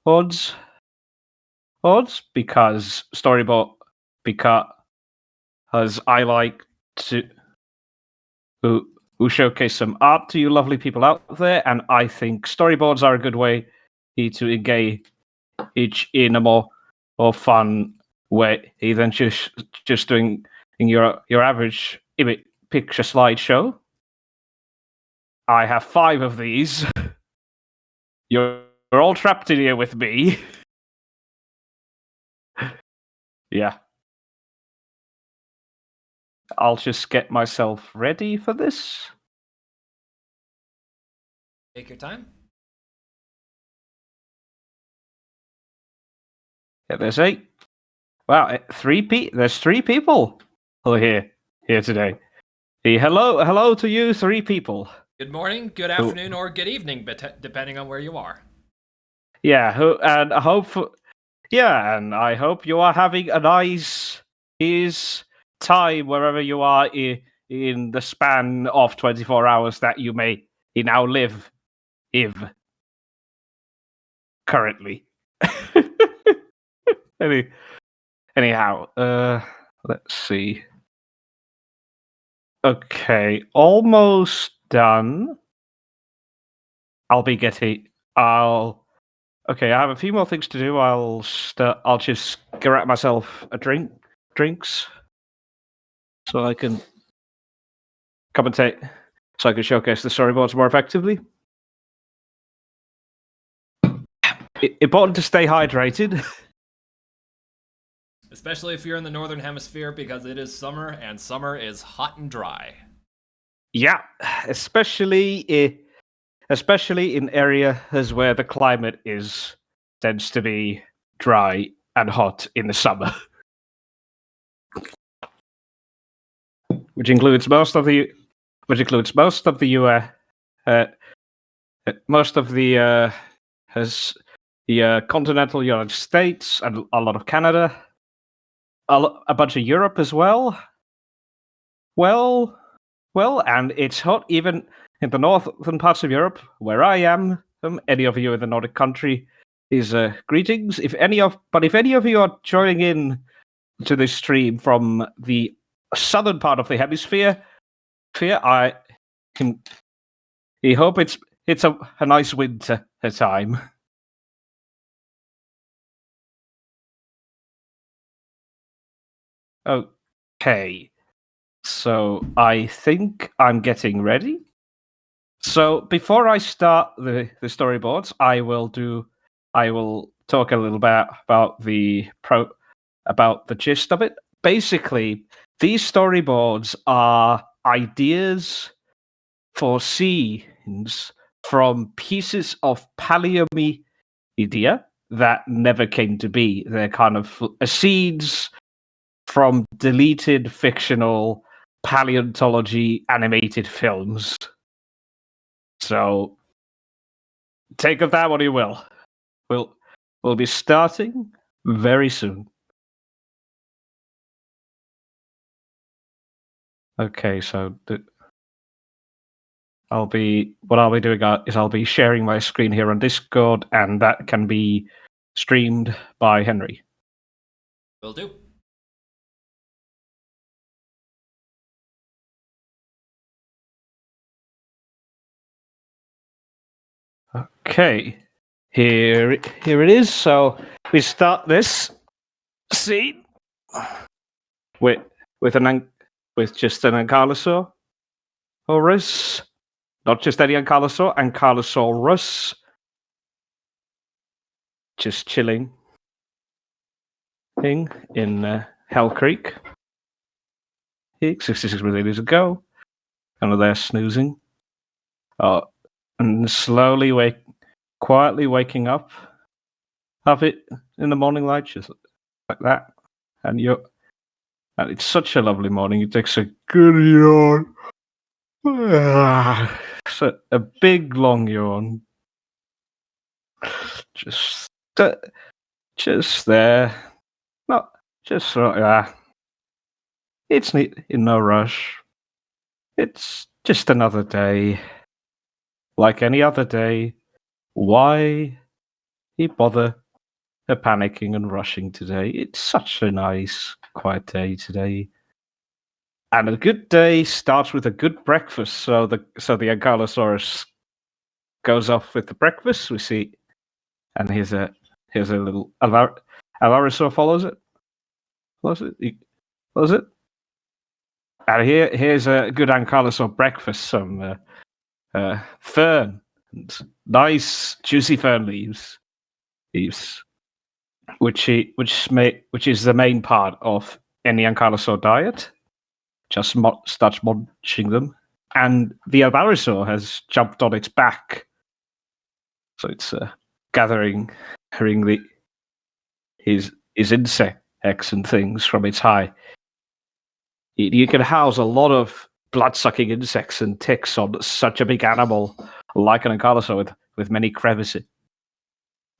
because because I like to who showcase some art to you lovely people out there, and I think storyboards are a good way to engage in a more fun way than just doing in your average picture slideshow. I have 5 of these. You're all trapped in here with me. Yeah. I'll just get myself ready for this. Take your time. Yeah, there's 8. Wow, there's 3 people who are here today. Hello to you 3 people. Good morning, good afternoon, or good evening, depending on where you are. Yeah, and I hope you are having a nice time wherever you are in the span of 24 hours that you may now live currently. Anyhow, let's see. Okay, almost done. Okay, I have a few more things to do. I'll just grab myself a drinks, so I can commentate, so I can showcase the storyboards more effectively. Important to stay hydrated. Especially if you're in the northern hemisphere, because it is summer, and summer is hot and dry. Yeah, especially in areas where the climate tends to be dry and hot in the summer, which includes most of the continental United States and a lot of Canada, a bunch of Europe as well. And it's hot even in the northern parts of Europe, where I am. Any of you in the Nordic country is greetings. If any of you are joining in to this stream from the southern part of the hemisphere, I hope it's a nice winter time. Okay, so I think I'm getting ready. So before I start the storyboards, I will talk a little bit about the gist of it. Basically, these storyboards are ideas for scenes from pieces of paleomedia that never came to be. They're kind of seeds from deleted fictional paleontology animated films. So take of that what you will. We'll be starting very soon. Okay, so I'll be sharing my screen here on Discord, and that can be streamed by Henry. Will do. Okay, here it is. So we start this scene with just an ankylosaur, not just any ankylosaurus, just chilling in Hell Creek. 66 million years ago, kind of there snoozing, and quietly waking up, have it in the morning light, just like that, and it's such a lovely morning. It takes a good yawn, so a big long yawn, just there, not just sort of. It's in no rush. It's just another day, like any other day. Why bother panicking and rushing today. It's such a nice, quiet day today. And a good day starts with a good breakfast. So the Ankylosaurus goes off with the breakfast. We see, and here's a little Alvarezsaur follows it. Follows it. And here's a good Ankylosaur breakfast. Some fern, and nice juicy fern leaves, which is the main part of any Ankylosaur diet. Just starts munching them, and the Alvarezsaur has jumped on its back, so it's gathering his insects and things from its high. You can house a lot of blood-sucking insects and ticks on such a big animal like an Ankylosaur with many crevices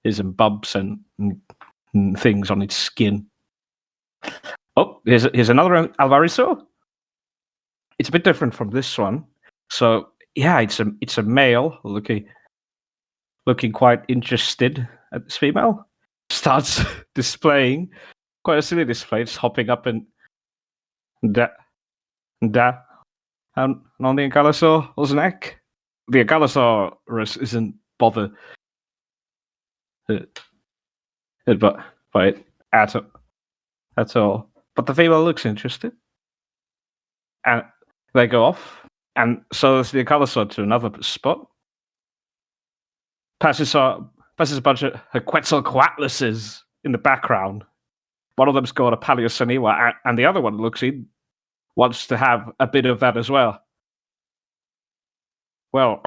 and bumps and things on its skin. Oh, here's another Alvarezsaur. It's a bit different from this one. So yeah, it's a male looking quite interested at this female. Starts displaying quite a silly display. It's hopping up and down on the Ankylosaur's neck. The Ankylosaurus isn't bothered by it at all. But the female looks interested, and they go off. And so there's the Ankylosaur to another spot. Passes a bunch of Quetzalcoatluses in the background. One of them's got a Paleoceniwa, and the other one wants to have a bit of that as well. Well,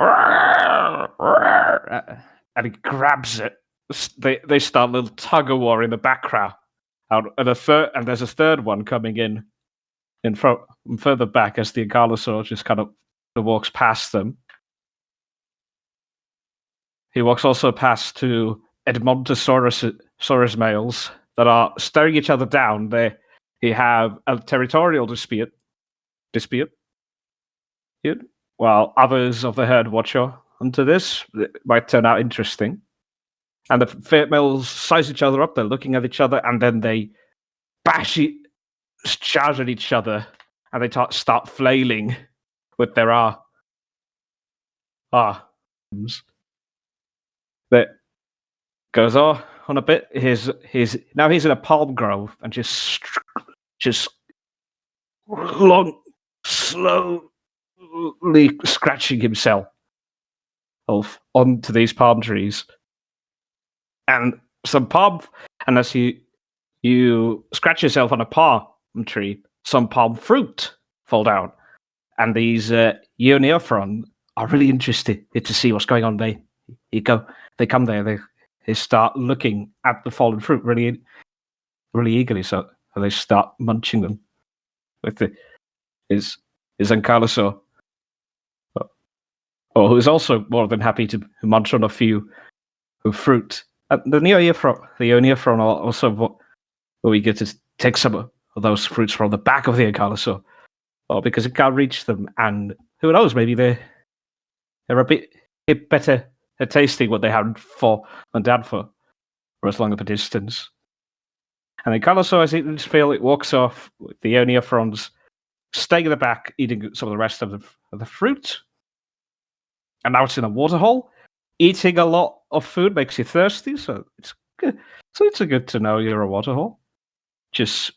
and he grabs it. They start a little tug of war in the background, and there's a third one coming in front, further back as the Ankylosaur just kind of walks past them. He walks also past two Edmontosaurus males that are staring each other down. They have a territorial dispute, while others of the herd watch onto this. It might turn out interesting. And the females size each other up. They're looking at each other, and then they charge at each other, and they start flailing with their arms. That goes on a bit. Now he's in a palm grove and just slowly scratching himself onto these palm trees, and as you scratch yourself on a palm tree, some palm fruit fall down, and these Eoniophron are really interested to see what's going on. They come there. They start looking at the fallen fruit really, really eagerly. So they start munching them with his Ankylosaur, who's also more than happy to munch on a few fruit. The Eoniophron are also we get to take some of those fruits from the back of the Ankylosaur, because it can't reach them, and who knows, maybe they're a bit better at tasting what they haven't down for as long of a distance. And the Ankylosaur, as it feel, it walks off with the Eoniophrons staying in the back, eating some of the rest of the fruit. And now it's in a waterhole. Eating a lot of food makes you thirsty, so it's good. So it's good to know you're a waterhole. Just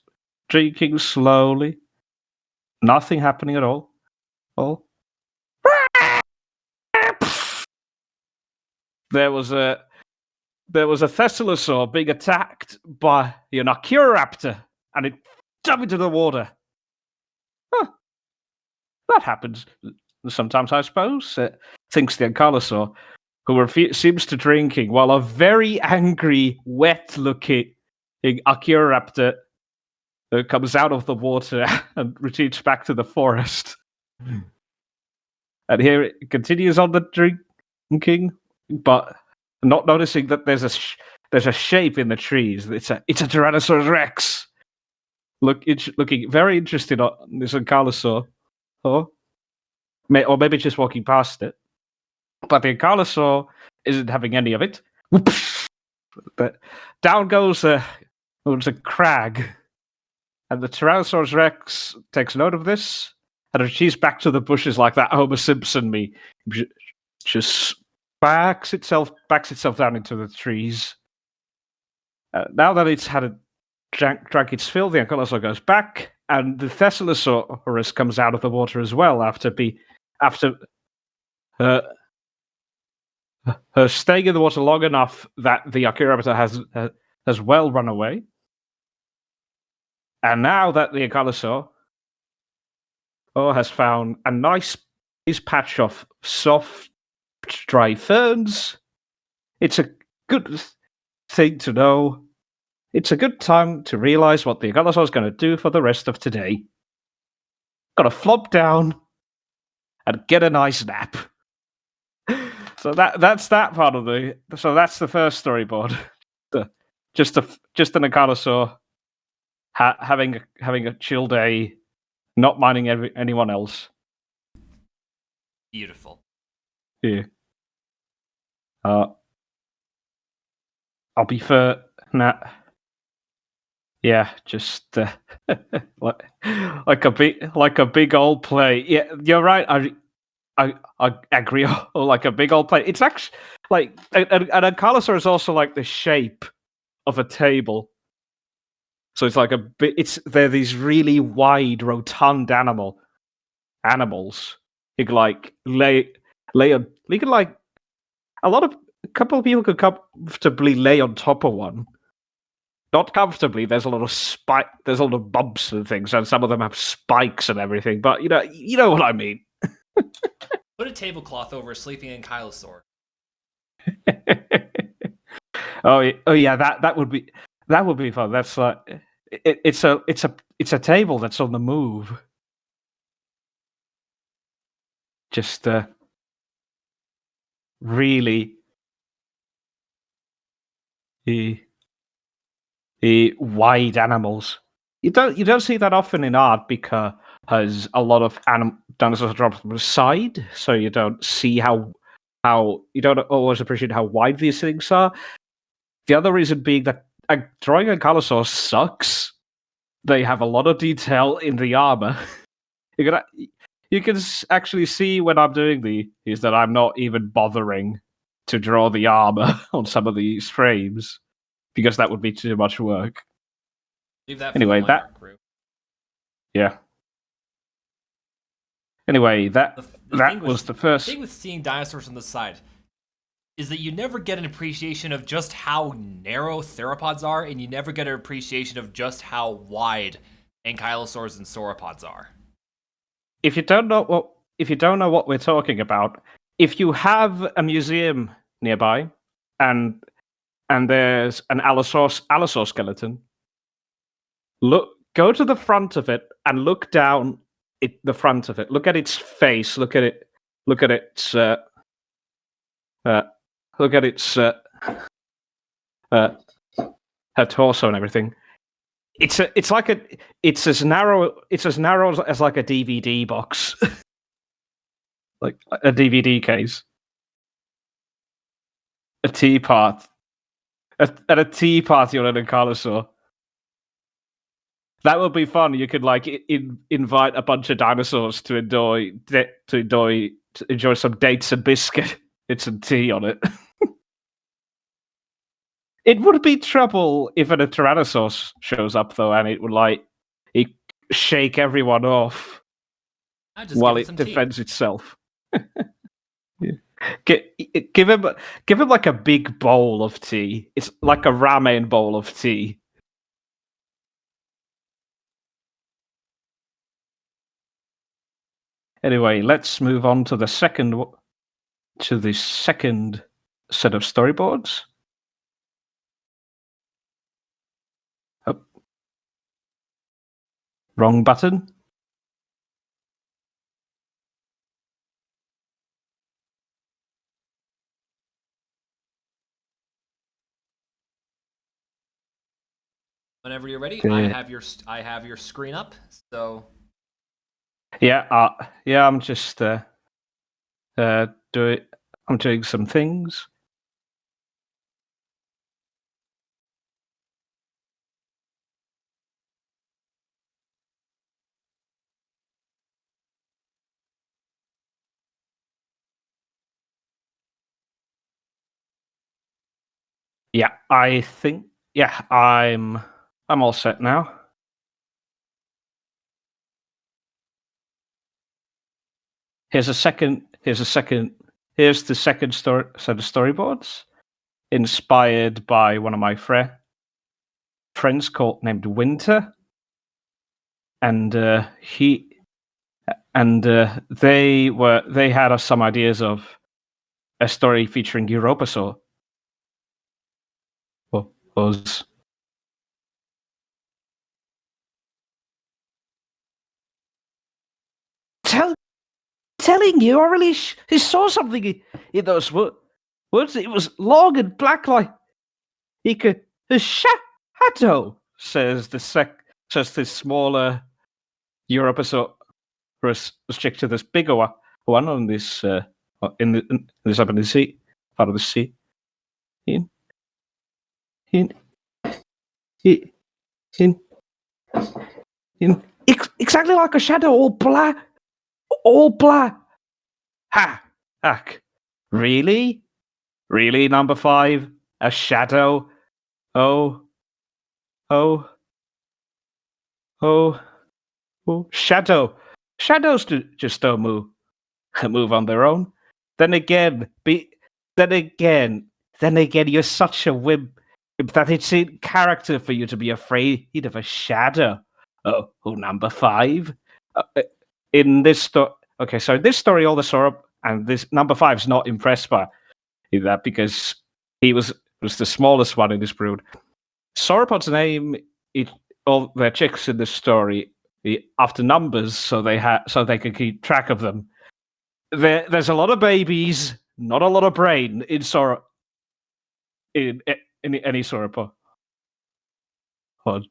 drinking slowly. Nothing happening at all. There was a Thessalosaur being attacked by an Archaeoraptor, and it jumped into the water. That happens sometimes, I suppose. Thinks the Ankylosaur, who seems to drinking, while a very angry, wet-looking Archaeoraptor comes out of the water and retreats back to the forest. And here it continues on the drinking, but not noticing that there's a shape in the trees. It's a Tyrannosaurus Rex. It's looking very interested on this Ankylosaur, or maybe just walking past it. But the Ankylosaur isn't having any of it. But down goes a crag, and the Tyrannosaurus Rex takes note of this and retreats back to the bushes like that Homer Simpson me. Just backs itself down into the trees. Now that it's had a drank its fill, the Ankylosaur goes back, and the Thessaliosaurus comes out of the water as well after her staying in the water long enough that the Archaeoraptor has well run away. And now that the Ankylosaur has found a nice patch of soft, dry ferns, it's a good thing to know. It's a good time to realize what the Ankylosaur is going to do for the rest of today. Got to flop down and get a nice nap. So that's that part of the. So that's the first storyboard. Just an Ankylosaur having a chill day, not minding anyone else. Beautiful. Yeah. I'll be fair. Nah. Yeah, just like a big old play. Yeah, you're right. I agree. Like a big old plate. It's actually like an Ankylosaur is also like the shape of a table. So it's like a bit. They're these really wide, rotund animals. You can like lay on. You can like a couple of people could comfortably lay on top of one. Not comfortably. There's a lot of There's a lot of bumps and things, and some of them have spikes and everything. But you know what I mean. Put a tablecloth over a sleeping Ankylosaur. Oh yeah, that would be fun. That's like it's a table that's on the move. Just really the wide animals. You don't see that often in art because a lot of dinosaurs drop from the side, so you don't see how you don't always appreciate how wide these things are. The other reason being that drawing a Ankylosaur sucks. They have a lot of detail in the armor. You can actually see when I'm doing these that I'm not even bothering to draw the armor on some of these frames because that would be too much work. Leave that for anyway, the art crew. Yeah. Anyway, that was the first. The thing with seeing dinosaurs on the side is that you never get an appreciation of just how narrow theropods are, and you never get an appreciation of just how wide ankylosaurs and sauropods are. If you don't know what we're talking about, if you have a museum nearby and there's an allosaur skeleton, go to the front of it and look down the front of it. Look at its face. Look at its her torso and everything. It's as narrow as like a DVD box, like a DVD case, a tea party, at a tea party on an Ankylosaur. That would be fun. You could like invite a bunch of dinosaurs to enjoy some dates and biscuit and some tea on it. It would be trouble if a Tyrannosaurus shows up though, and it would shake everyone off while it defends itself. Yeah. Give him like a big bowl of tea. It's like a ramen bowl of tea. Anyway, let's move on to the second set of storyboards. Oh. Wrong button. Whenever you're ready, I have your screen up. So yeah, I'm just I'm doing some things. Yeah, I think. Yeah, I'm all set now. Here's a second. Here's a second. Here's the second story set of storyboards, inspired by one of my friends named Winter, and they had some ideas of a story featuring Europasaur. Was telling you, I really saw something in those woods. It was long and black, like a shadow. Says this smaller Europasaur restrict to this bigger one on this in this up in the sea part of the sea. In in in in, exactly like a shadow, all black, all black. Hack. Really? Really, number 5? A shadow? Oh, oh, oh, oh. Shadows just don't move on their own. Then again, you're such a wimp that it's in character for you to be afraid of a shadow. Oh, number 5? In this story, okay, so in this story, all the Sorop and this number 5's not impressed by that because he was the smallest one in this brood. Sauropod's name, all their chicks in this story, after numbers, so they could keep track of them. There's a lot of babies, not a lot of brain in any sauropod. Hold.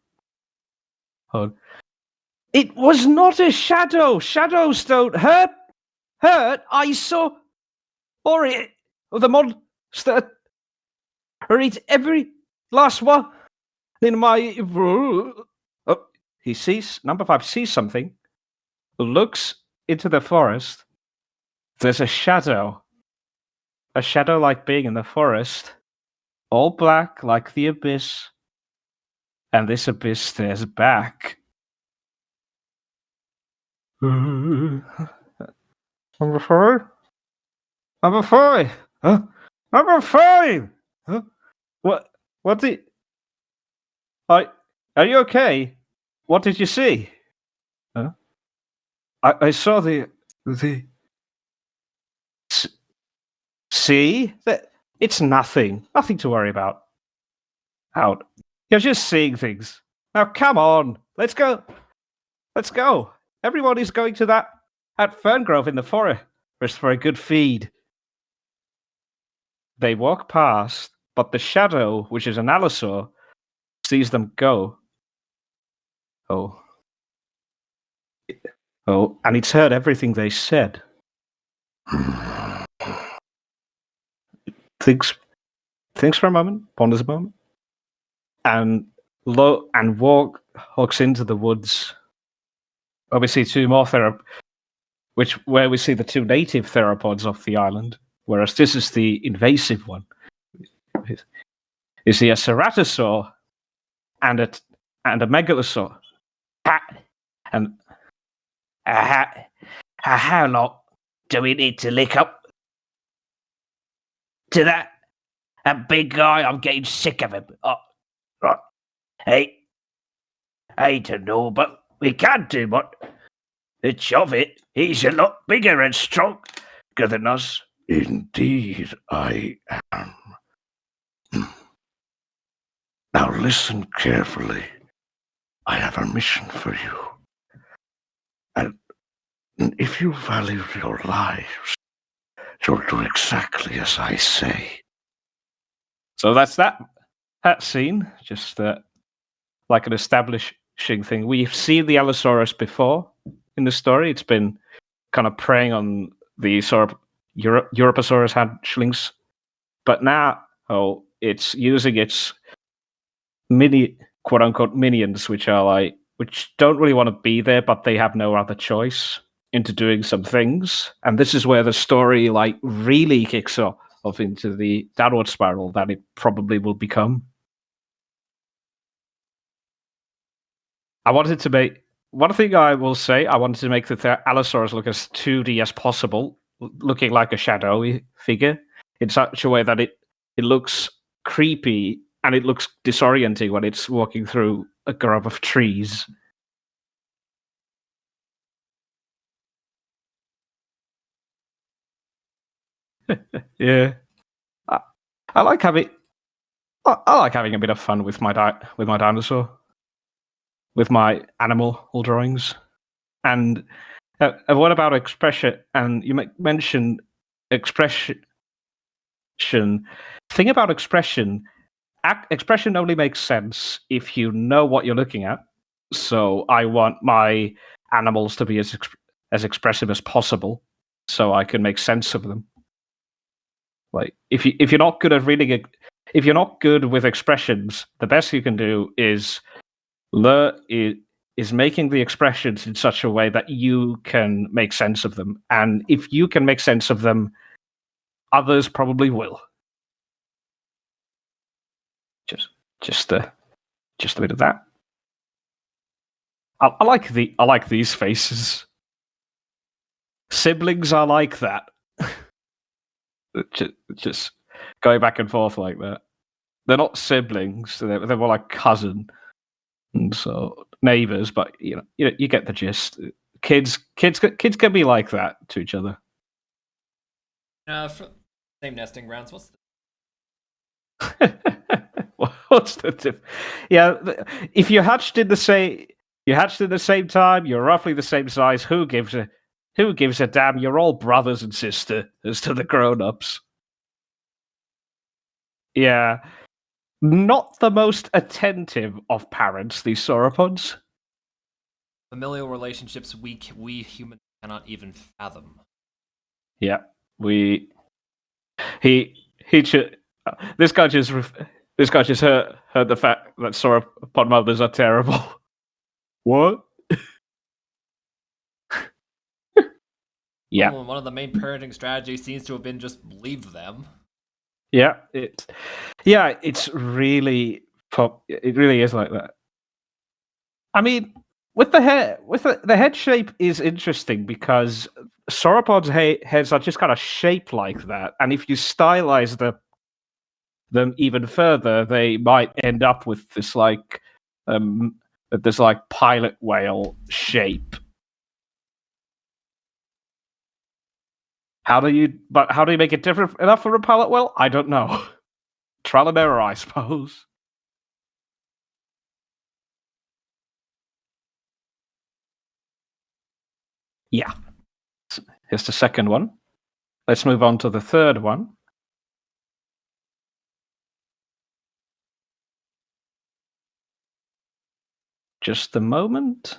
It was not a shadow. Shadows don't hurt. I saw, the monster, or eat every last one in my. Oh, he sees number 5 sees something, looks into the forest. There's a shadow like being in the forest, all black like the abyss, and this abyss stares back. Number 4? Number 5? Huh? Number 5? Huh? What did... Are you okay? What did you see? Huh? I saw the... See? It's nothing. Nothing to worry about. Out. You're just seeing things. Now, come on. Let's go. Everyone is going to that fern grove in the forest for a good feed. They walk past, but the shadow, which is an allosaur, sees them go. Oh, and it's heard everything they said. Thinks for a moment, ponders a moment, and walks into the woods. We see 2 more where we see the 2 native theropods off the island, whereas this is the invasive one. You see a ceratosaur and a megalosaur. And how long do we need to lick up to that big guy? I'm getting sick of him. Hey, I don't know, but we can't do much. It's of it. He's a lot bigger and stronger than us. Indeed, I am. Now listen carefully. I have a mission for you. And if you value your lives, you'll do exactly as I say. So that's that scene, just like an establishing thing. We've seen the Allosaurus before in the story. It's been kind of preying on the Europasaurus hatchlings, but now it's using its quote unquote minions, which don't really want to be there, but they have no other choice, into doing some things. And this is where the story really kicks off. off into the downward spiral that it probably will become. I wanted to make one thing I will say. I wanted to make the Allosaurus look as 2D as possible, looking like a shadowy figure in such a way that it looks creepy and it looks disorienting when it's walking through a grove of trees. Yeah, I like having I like having a bit of fun with my dinosaur, with my animal drawings. And what about expression? And you mentioned expression. Thing about expression, expression only makes sense if you know what you're looking at. So I want my animals to be as expressive as possible, so I can make sense of them. Like if you're not good at reading, if you're not good with expressions, the best you can do is learn is making the expressions in such a way that you can make sense of them. And if you can make sense of them, others probably will. Just a bit of that. I like these faces. Siblings are like that. just going back and forth like that. They're not siblings. They're more like cousin, and so neighbors. But you get the gist. Kids can be like that to each other. Same nesting grounds. What's the diff? Yeah, if you hatched in the same time, you're roughly the same size. Who gives a damn? You're all brothers and sisters to the grown-ups. Yeah. Not the most attentive of parents, these sauropods. Familial relationships we humans cannot even fathom. Yeah, this guy just heard the fact that sauropod mothers are terrible. What? Yeah. Well, one of the main parenting strategies seems to have been just leave them. Yeah, it's really it really is like that. I mean, with the head shape is interesting because sauropods' heads are just kind of shaped like that, and if you stylize them even further, they might end up with this pilot whale shape. How do you make it different enough for a pilot whale? I don't know. Trial and error, I suppose. Yeah. Here's the second one. Let's move on to the third one. Just a moment.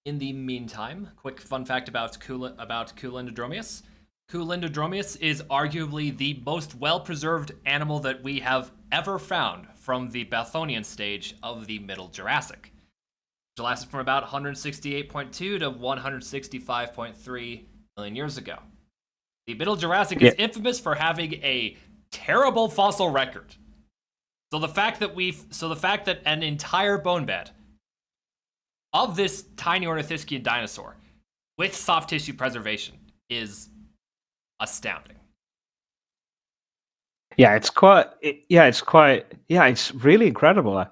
In the meantime, quick fun fact about Kulindadromeus. Kulindadromeus is arguably the most well-preserved animal that we have ever found from the Bathonian stage of the Middle Jurassic, which lasted from about 168.2 to 165.3 million years ago. The Middle Jurassic is infamous for having a terrible fossil record. So the fact that an entire bone bed of this tiny ornithischian dinosaur with soft tissue preservation is astounding. It's really incredible.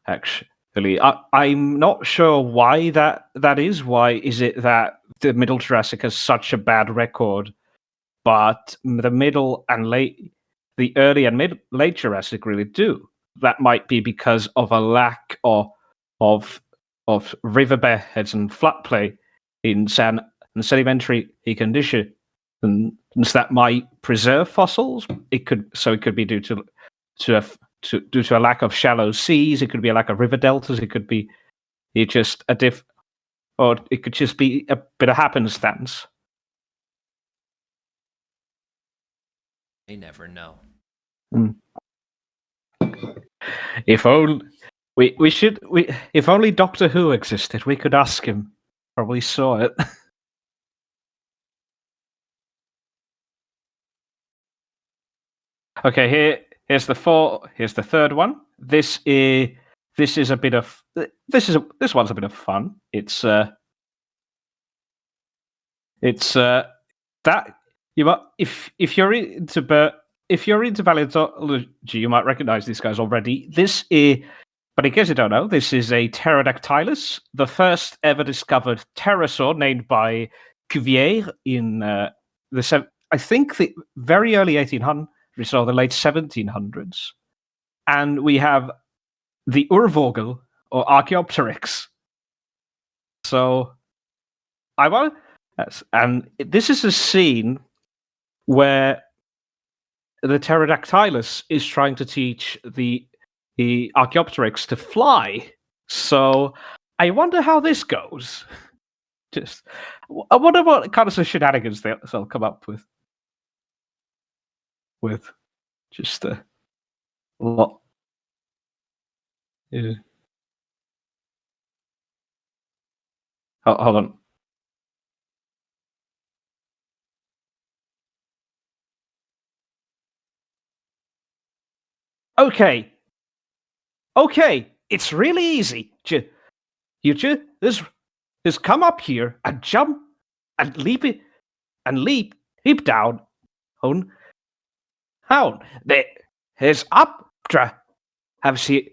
Actually, I'm not sure why that is. Why is it that the Middle Jurassic has such a bad record, but the early and late Jurassic really do? That might be because of a lack of riverbeds and floodplain in sedimentary condition, and that might preserve fossils. It could be due to a lack of shallow seas. It could be a lack of river deltas. It could be or it could just be a bit of happenstance. They never know. If only if only Doctor Who existed, we could ask him. Probably saw it. Okay, here's the third one. This is a bit of this one's a bit of fun. It's that you might if you're into paleontology, you might recognize these guys already. But in case you don't know, this is a Pterodactylus, the first ever discovered pterosaur, named by Cuvier in I think the very early 1800s or the late 1700s. And we have the Urvogel or Archaeopteryx. So I want, and this is a scene where the Pterodactylus is trying to teach the Archaeopteryx to fly. So I wonder how this goes. I wonder what kind of shenanigans they'll come up with. With just a lot. Yeah. Hold on. Okay, it's really easy. You just come up here and jump and leap down. There's Optra have see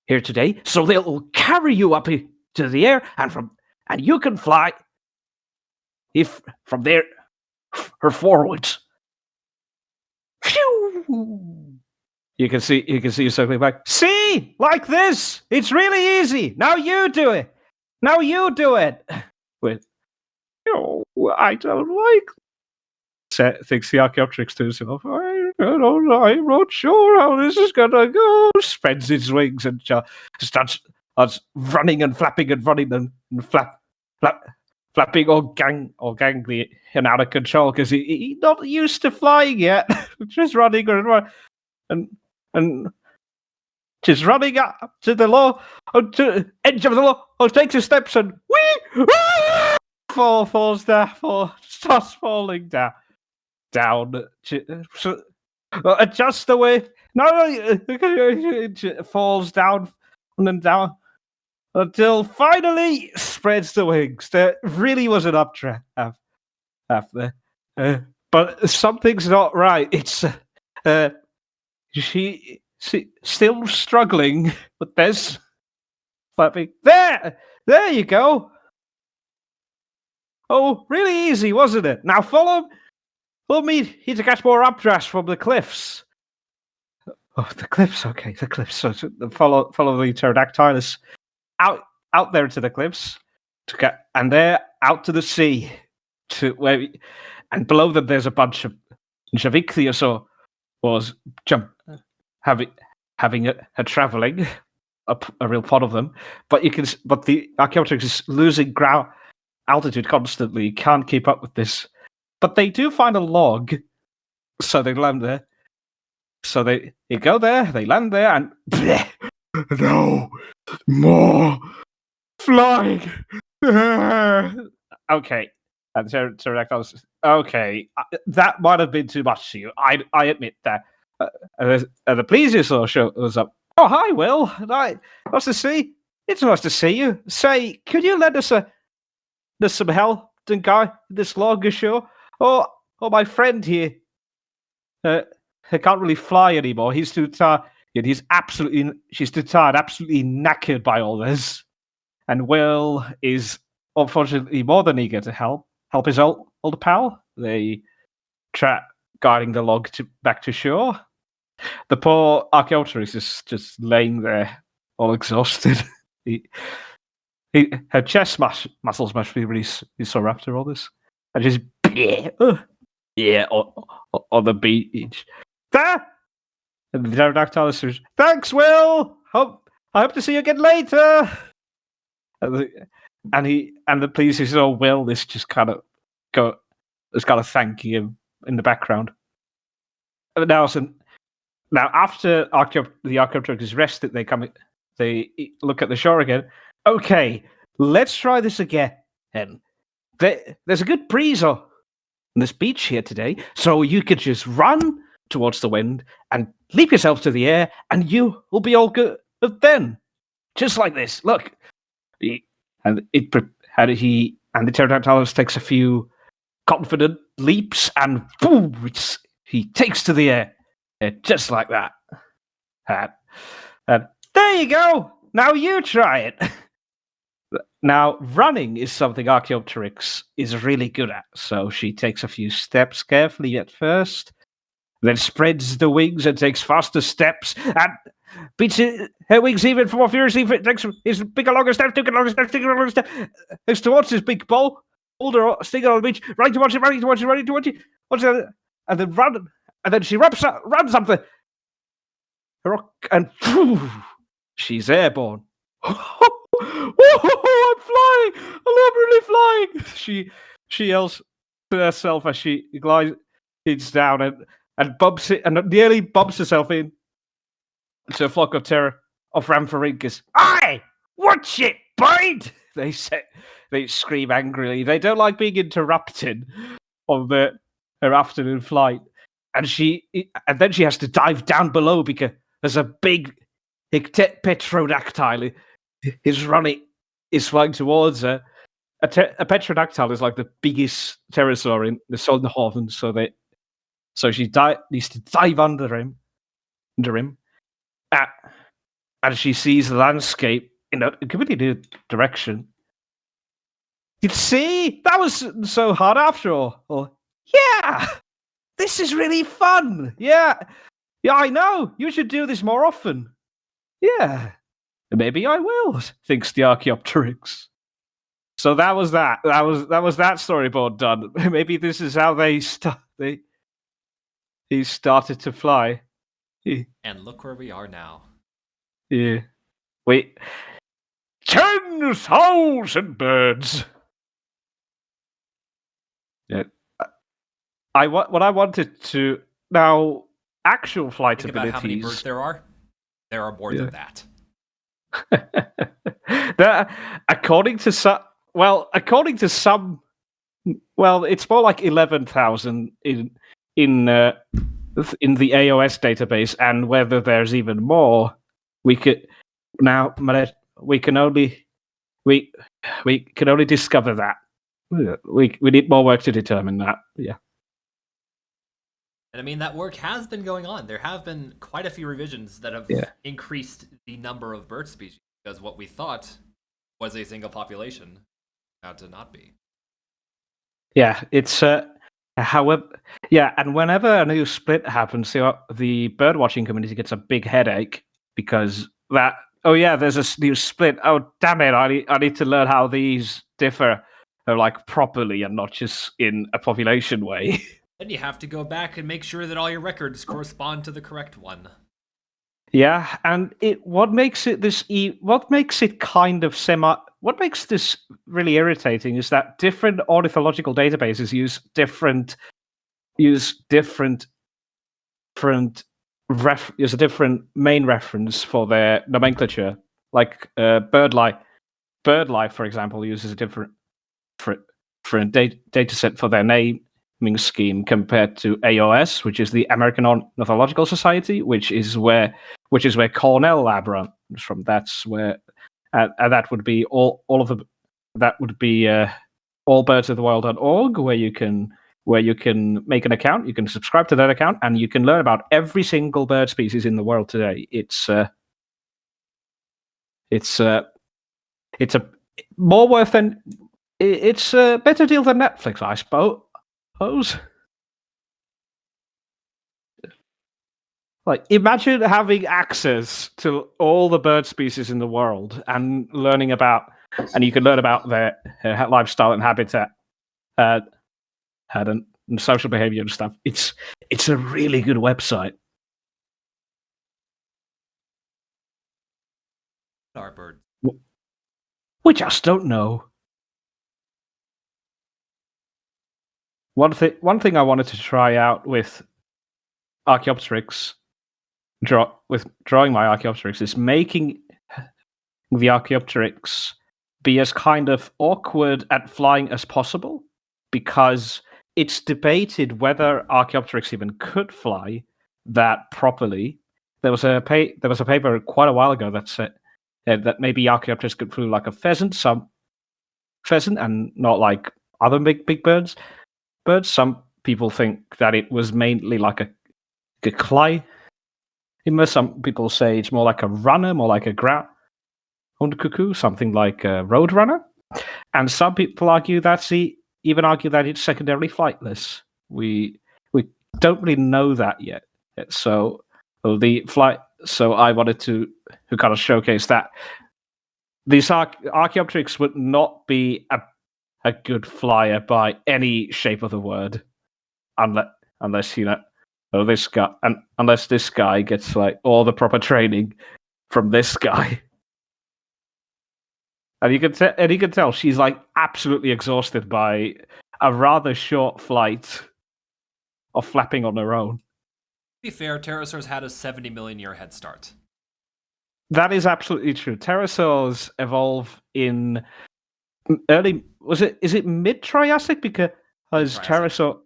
here today, so they'll carry you up to the air, and you can fly if from there or forwards. Phew! You can see you circling back. See, like this. It's really easy. Now you do it. Wait. Oh, I don't like. Thinks the Archaeopteryx to himself. I'm not sure how this is gonna go. Spreads its wings and starts running and flapping and running and flapping all gangly and out of control because he's not used to flying yet. Just running and just running up to the edge of the law. Takes a steps and falls down. Starts falling down. So, adjust the way. No, it falls down and down until finally spreads the wings. There really was an updraft after, but something's not right. It's she still struggling with this. Flapping. There you go. Oh, really easy, wasn't it? Now follow me here to catch more updrafts from the cliffs. Oh, the cliffs. Okay, the cliffs. So follow the Pterodactylus out there to the cliffs, and they're out to the sea, and below them there's a bunch of ichthyosaurs having a traveling, a real pod of them. But the Archaeopteryx is losing ground altitude constantly. Can't keep up with this. But they do find a log, so they land there. So they go there, they land there, and no more flying. Okay, and Pterodactylus. Okay, that might have been too much to you. I admit that. The plesiosaur shows up. Oh, hi, Will. Nice to see. It's nice to see you. Say, could you lend us some help, guy? This log ashore. Oh, my friend here. He can't really fly anymore. He's too tired. She's too tired, absolutely knackered by all this. And Will is unfortunately more than eager to help his old pal. They guiding the log back to shore. The poor Archaeopteryx is just laying there, all exhausted. Her chest muscles must be really sore after all this. And just on the beach. There! And the Pterodactylus says, "Thanks, Will. I hope to see you again later." And the plesiosaur Will is just kind of thanking him in the background. Now after the Archaeopteryx is rested, they look at the shore again. Okay, let's try this again. There's a good breeze on this beach here today, so you could just run towards the wind and leap yourself to the air, and you will be all good then. Just like this. Look. And the Pterodactylus takes a few confident leaps, and boom, he takes to the air. Just like that. And there you go. Now you try it. Now, running is something Archaeopteryx is really good at. So she takes a few steps carefully at first, then spreads the wings and takes faster steps, and beats her wings even more furiously. Takes his bigger, longer steps, taking longer steps, taking longer steps. Goes towards his big boulder sticking on the beach, running towards it, and then run, and then she runs up the rock, and phew, she's airborne. I'm flying! I'm really flying! She yells to herself as she glides down and bumps it and nearly bumps herself in to a flock of terror of Rhamphorhynchus. Aye! Watch it, bird! They scream angrily. They don't like being interrupted on her afternoon flight. And then she has to dive down below because there's a big Petrodactyl is flying towards her. A Petrodactyl is like the biggest pterosaur in the Solnhofen, so she needs to dive under him, and she sees the landscape in a completely new direction. You see, that was so hard after all. Yeah, this is really fun. Yeah, I know. You should do this more often. Yeah, maybe I will, thinks the Archaeopteryx. So that was that. That was that storyboard done. Maybe this is how he started to fly. And look where we are now. Yeah. Wait. 10,000 birds. Yeah. What I wanted to now actual flight Think abilities. about how many birds there are. There are more than that. According to some, it's more like 11,000 in the AOS database, and whether there's even more, we can only discover that. We need more work to determine that. Yeah. And I mean, that work has been going on. There have been quite a few revisions that have increased the number of bird species, because what we thought was a single population now to not be. Yeah, it's however, and whenever a new split happens, the birdwatching community gets a big headache because there's a new split. Oh, damn it! I need to learn how these differ, like properly and not just in a population way. Then you have to go back and make sure that all your records correspond to the correct one. Yeah, and what makes this really irritating is that different ornithological databases use different main reference for their nomenclature. Like BirdLife, for example, uses a different data set for their naming scheme compared to AOS, which is the American Ornithological Society, which is where Cornell Lab runs from. That's where, and that would be allbirdsoftheworld.org, where you can make an account, you can subscribe to that account, and you can learn about every single bird species in the world today. It's a more worth than it's a better deal than Netflix, I suppose. Like, imagine having access to all the bird species in the world and you can learn about their lifestyle and habitat, and social behavior and stuff. It's a really good website. Our birds. We just don't know. One thing I wanted to try out with Archaeopteryx, drawing my Archaeopteryx is making the Archaeopteryx be as kind of awkward at flying as possible, because it's debated whether Archaeopteryx even could fly that properly. There was a paper quite a while ago that said that maybe Archaeopteryx could fly like a pheasant, and not like other big birds. Some people think that it was mainly like a climber. Some people say it's more like a runner, more like a ground cuckoo, something like a road runner. And some people argue that even argue that it's secondarily flightless. We don't really know that yet. So I wanted to kind of showcase that these Archaeopteryx would not be a good flyer by any shape of the word, unless this guy, and unless this guy gets like all the proper training from this guy. And you can tell she's like absolutely exhausted by a rather short flight of flapping on her own. To be fair, pterosaurs had a 70 million year head start. That is absolutely true. Pterosaurs evolve in is it mid-Triassic? Because pterosaur,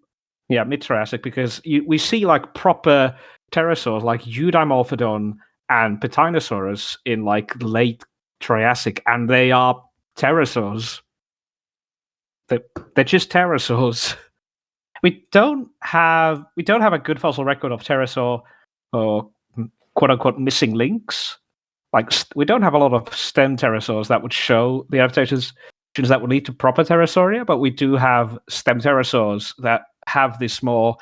mid-Triassic, because we see like proper pterosaurs like Eudimorphodon and Patinosaurus in like late Triassic, and they are pterosaurs. They're just pterosaurs. We don't have a good fossil record of pterosaur or quote unquote missing links. Like we don't have a lot of stem pterosaurs that would show the adaptations that would lead to proper pterosauria, but we do have stem pterosaurs that have this more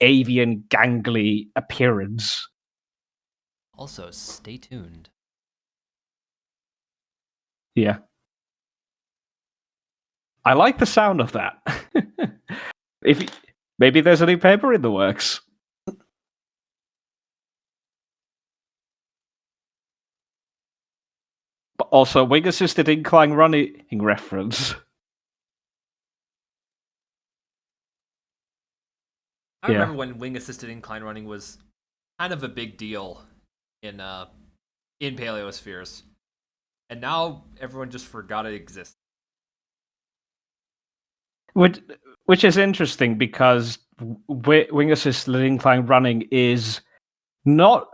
avian gangly appearance. Also, stay tuned. Yeah. I like the sound of that. Maybe there's a new paper in the works. But also, wing-assisted incline running reference. I remember when wing-assisted incline running was kind of a big deal in paleospheres, and now everyone just forgot it exists. Which is interesting because wing-assisted incline running is not.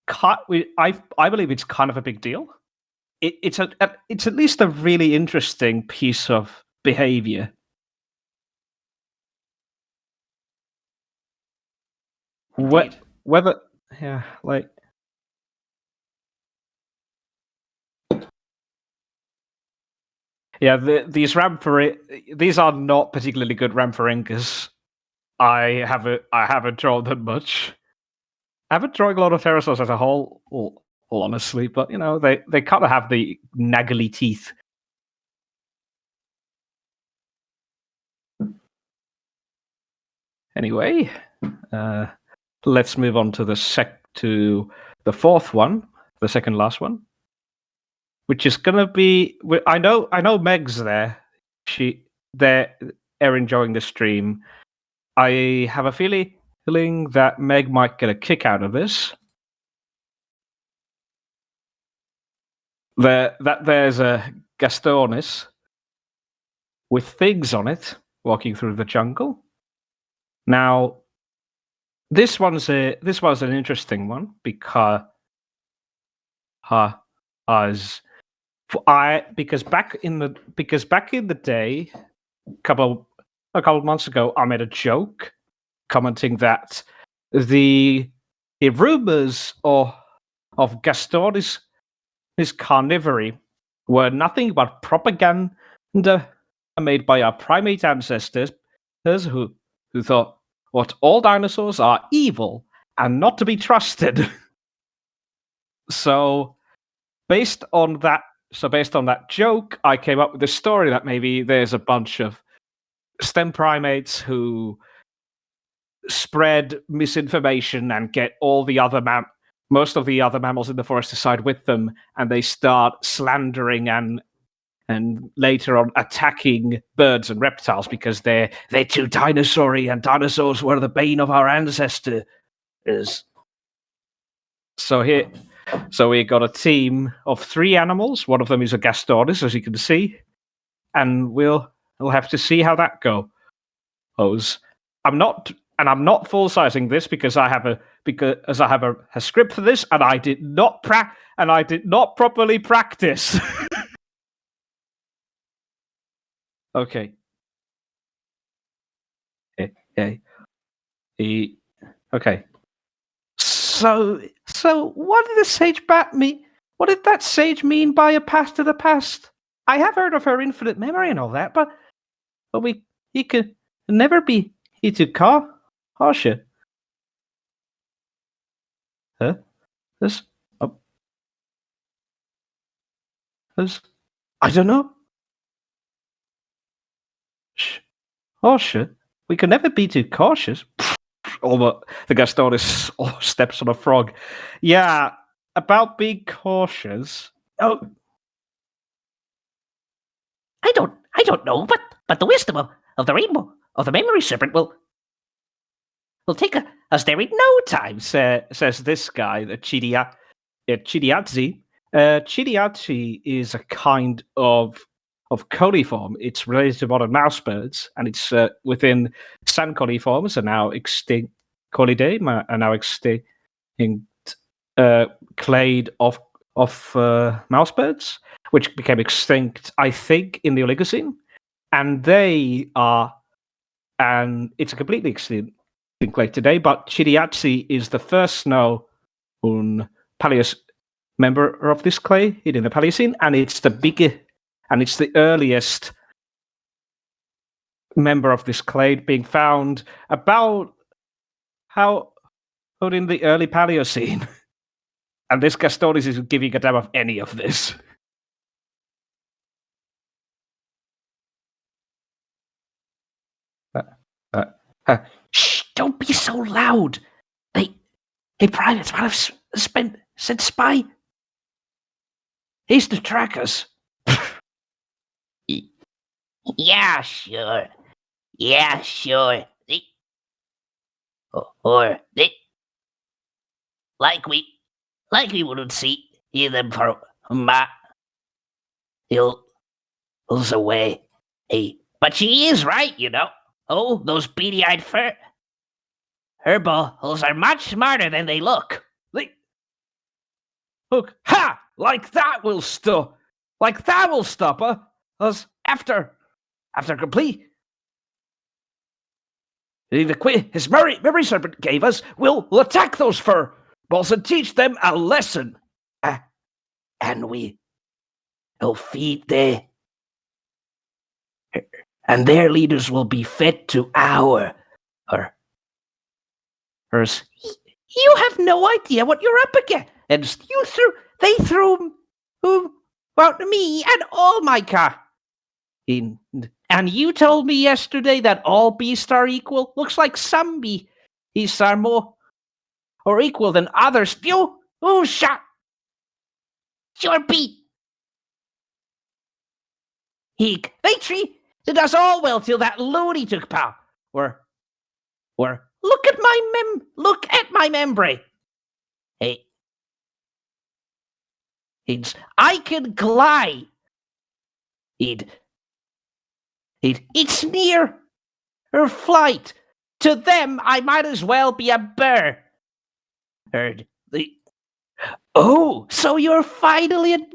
I believe it's kind of a big deal. It's at least a really interesting piece of behavior. Whether these are not particularly good Rhamphorhynchus. I haven't drawn them much. I haven't drawn a lot of pterosaurs as a whole, honestly, but they kind of have the naggly teeth. Anyway, let's move on to the fourth one, the second last one, which is gonna be. I know Meg's there. They're enjoying the stream. I have a feeling that Meg might get a kick out of this. There's a Gastonis with things on it walking through the jungle. Now, this was an interesting one because back in the day, a couple of months ago, I made a joke commenting that the rumors of Gastonis' carnivory were nothing but propaganda made by our primate ancestors who thought what all dinosaurs are evil and not to be trusted. So based on that joke, I came up with this story that maybe there's a bunch of stem primates who spread misinformation and get all the other most of the other mammals in the forest to side with them, and they start slandering and later on attacking birds and reptiles because they're too dinosaury, and dinosaurs were the bane of our ancestor. is So we got a team of 3 animals. One of them is a Gastoris, as you can see, and we'll have to see how that goes. I'm not full sizing this because I have a script for this, and I did not properly practice. Okay. Okay. Okay. So what did the sage bat mean? What did that sage mean by a path to the past? I have heard of her infinite memory and all that, but he could never be he to Harsha. Huh? This this I don't know. Harsha. We can never be too cautious. The Gastoris steps on a frog. Yeah, about being cautious. oh, I don't know, but the wisdom of the rainbow of the memory serpent will take us there in no time. Says this guy, the Chidiatzi. Chidiatzi is a kind of coliform. It's related to modern mouse birds, and it's within sun coliforms are now extinct. Kulinday are now extinct clade of mouse birds, which became extinct, I think, in the Oligocene, and it's a completely extinct clade today. But Chidiatzi is the first known Paleos member of this clade in the Paleocene, and it's the earliest member of this clade being found about how in the early Paleocene. And this Gastoris isn't giving a damn of any of this. Shh! Don't be so loud. Hey, privates might have sent spy. He's to track us. Yeah, sure. Or they like we wouldn't see them for hills away. Hey, but she is right, you know. Oh, those beady-eyed herbals are much smarter than they look. Look, ha! Like that will stop us after complete. The his memory serpent gave us will attack those fur balls and teach them a lesson. And we'll feed and their leaders will be fed to hers. You have no idea what you're up against. And they threw me and all my and you told me yesterday that all beasts are equal. Looks like some beasts are more or equal than others. Shut your beat. They treated us all well till that loony took power. Look at my membrane. Hey, I can glide. It's near her flight. To them, I might as well be a bird. So you're finally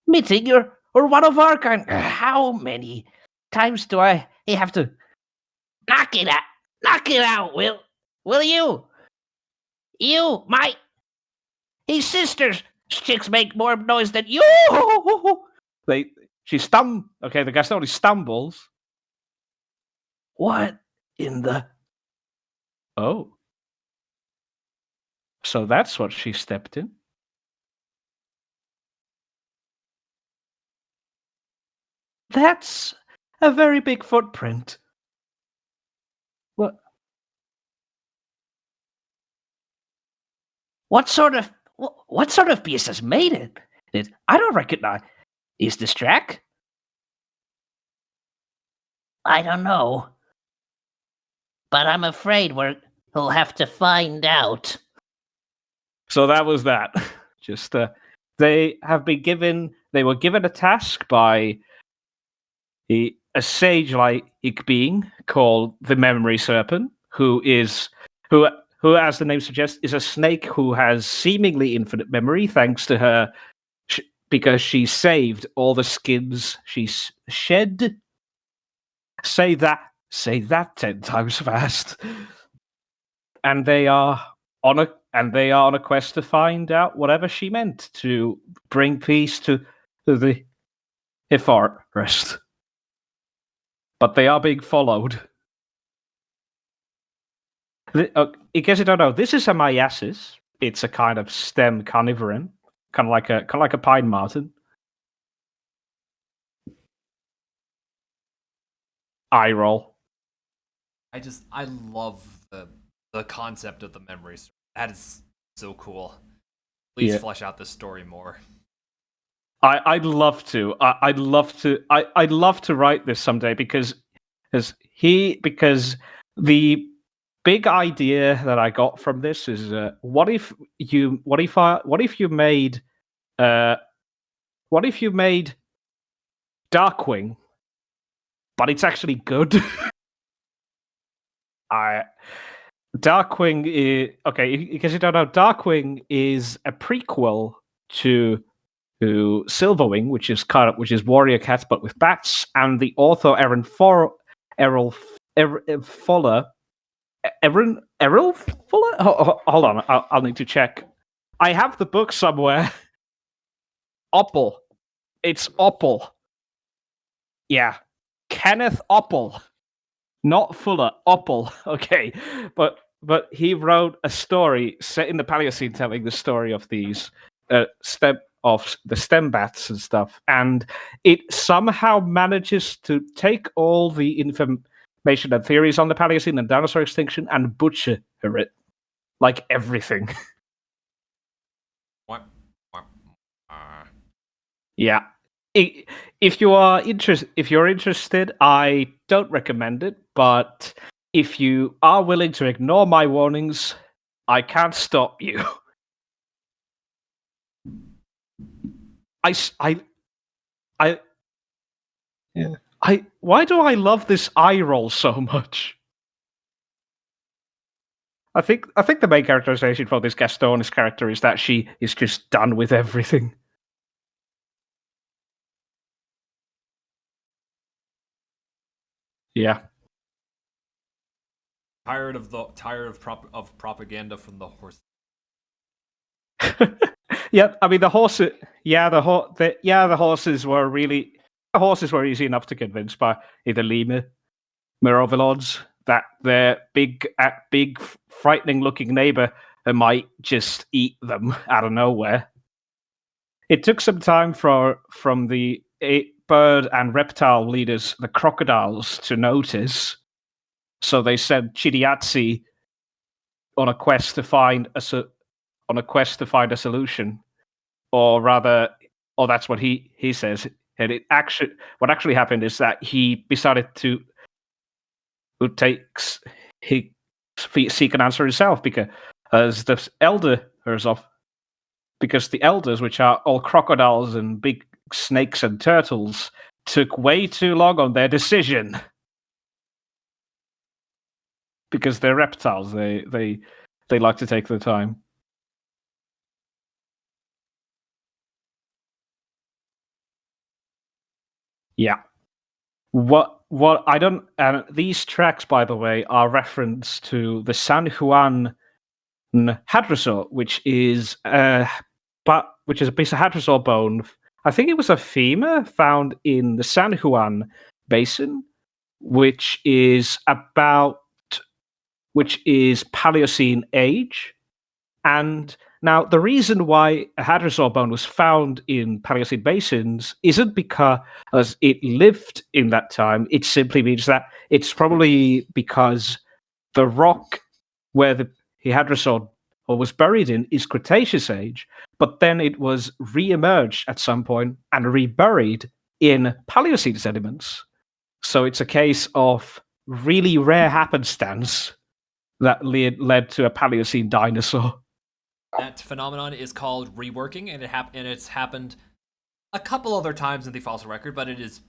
admitting you're one of our kind. How many times do I have to knock it out? Will you? His sister's chicks make more noise than you. The Gastoris stumbles. What in the? Oh. So that's what she stepped in. That's a very big footprint. What sort of beast has made it? I don't recognize. Is this Jack? I don't know. But I'm afraid we're We'll have to find out. So that was that. Just they were given a task by a sage-like being called the Memory Serpent, who, as the name suggests, is a snake who has seemingly infinite memory thanks to her, because she saved all the skins she's shed. Say that 10 times fast. And they are on a quest to find out whatever she meant to bring peace to the forest. But they are being followed. In case you don't know, this is a myiasis. It's a kind of stem carnivoran, kind of like a pine marten. Eye roll. I love the concept of the memory story. That is so cool. Please flesh out this story more. I'd love to. I'd love to write this someday because the big idea that I got from this is what if you made Darkwing, but it's actually good. Darkwing is okay because you don't know. Darkwing is a prequel to Silverwing, which is Warrior Cat but with bats, and the author Errol Fuller. Hold on, I'll need to check. I have the book somewhere. Opple. It's Opple. Yeah. Kenneth Opple. Not Fuller, Opple. Okay. But he wrote a story set in the Paleocene telling the story of these stem bats and stuff. And it somehow manages to take all the information and theories on the Paleocene and dinosaur extinction and butcher it. Like everything. What? Yeah. If you're interested, I don't recommend it, but if you are willing to ignore my warnings, I can't stop you. Why do I love this eye roll so much? I think the main characterization for this Gaston's character is that she is just done with everything. Yeah. Tired of propaganda from the horse. Yeah, I mean the horses. Yeah, the horses were really. The horses were easy enough to convince by either Lima, Mirovilods, that their big, frightening-looking neighbor might just eat them out of nowhere. It took some time from the bird and reptile leaders, the crocodiles, to notice. So they sent Chidiatsi on a quest to find a solution, or that's what he says. And what actually happened is that he decided to seek an answer himself because the elders, which are all crocodiles and big snakes and turtles, took way too long on their decision. Because they're reptiles, they like to take their time. Yeah. What I don't. And these tracks, by the way, are reference to the San Juan hadrosaur, which is a piece of hadrosaur bone. I think it was a femur found in the San Juan Basin, which is Paleocene age. And now the reason why a hadrosaur bone was found in Paleocene basins isn't because it lived in that time. It simply means that it's probably because the rock where the hadrosaur was buried in is Cretaceous age, but then it was re-emerged at some point and reburied in Paleocene sediments. So it's a case of really rare happenstance that led to a Paleocene dinosaur. That phenomenon is called reworking, and it's happened a couple other times in the fossil record, but it is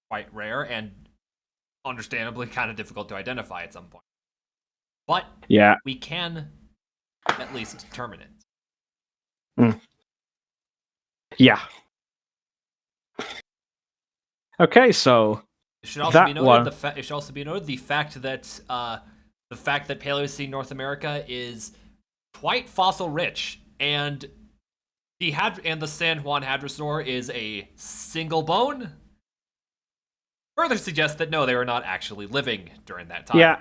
quite rare and understandably kind of difficult to identify at some point. But Yeah. we can at least determine it. Yeah. Okay, so It should also be noted one. it should also be noted the fact that Paleocene North America is quite fossil rich, and the San Juan hadrosaur is a single bone. Further suggests that no, they were not actually living during that time. Yeah.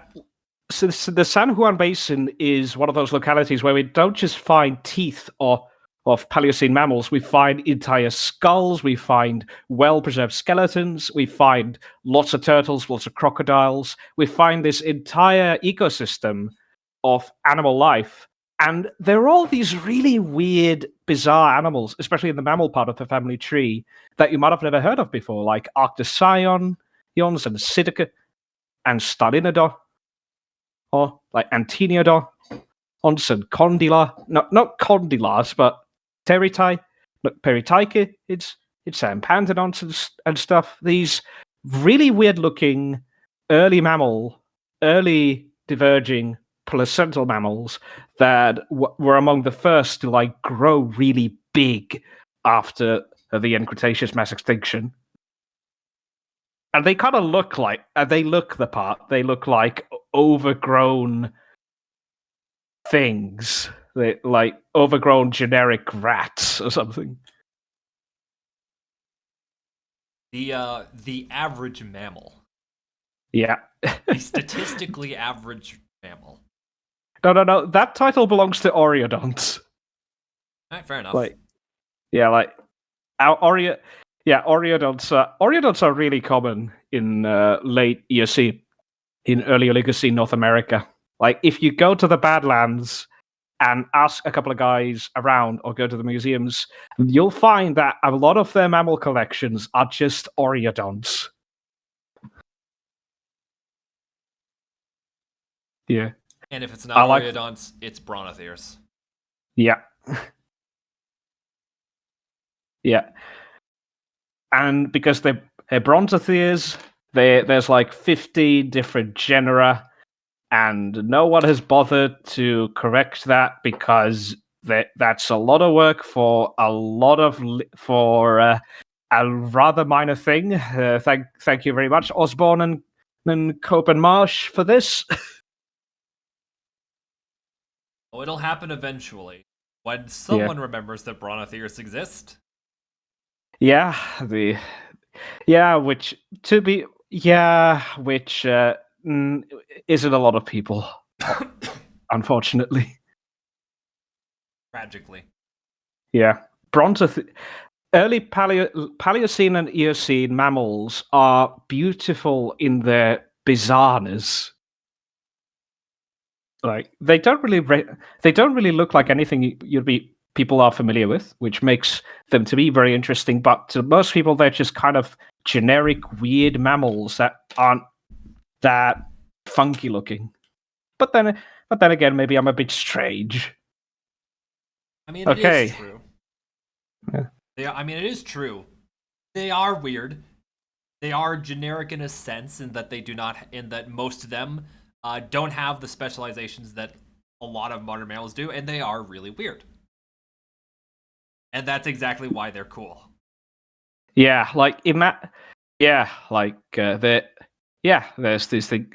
So the San Juan Basin is one of those localities where we don't just find teeth of Paleocene mammals, we find entire skulls, we find well-preserved skeletons, we find lots of turtles, lots of crocodiles, we find this entire ecosystem of animal life, and there are all these really weird, bizarre animals, especially in the mammal part of the family tree, that you might have never heard of before, like Arctocyon, and Psittaca, and Stalinodon, or like Antiniodon, and Condyla, not Condylars, but Peritaike, it's Pantodons and stuff. These really weird-looking early diverging placental mammals that were among the first to like grow really big after the end Cretaceous mass extinction. And they kind of look like they look the part. They look like overgrown things. They like overgrown generic rats or something. The average mammal. Yeah. The statistically average mammal. No. That title belongs to Oreodonts. All right, fair enough. Oreodonts are really common in late Eocene, in early Oligocene North America. Like, if you go to the Badlands and ask a couple of guys around or go to the museums, you'll find that a lot of their mammal collections are just Oreodonts. Yeah. And if it's not Oreodonts, it's Brontotheres. Yeah. Yeah. And because they're Brontotheres, there's like 50 different genera, and no one has bothered to correct that because that's a lot of work for a rather minor thing. Thank you very much, Osborne and Cope and Marsh, for this. Oh, it'll happen eventually when someone remembers that Brontotheres exist. Yeah, which isn't a lot of people, unfortunately. Tragically. Yeah. Early Paleocene and Eocene mammals are beautiful in their bizarreness. Like, they don't really look like anything people are familiar with, which makes them to be very interesting. But to most people, they're just kind of generic, weird mammals that aren't that funky looking. But then again, maybe I'm a bit strange. I mean, it is true. Yeah. It is true. They are weird. They are generic in a sense, in that most of them don't have the specializations that a lot of modern mammals do, and they are really weird. And that's exactly why they're cool. Yeah, like there's this thing.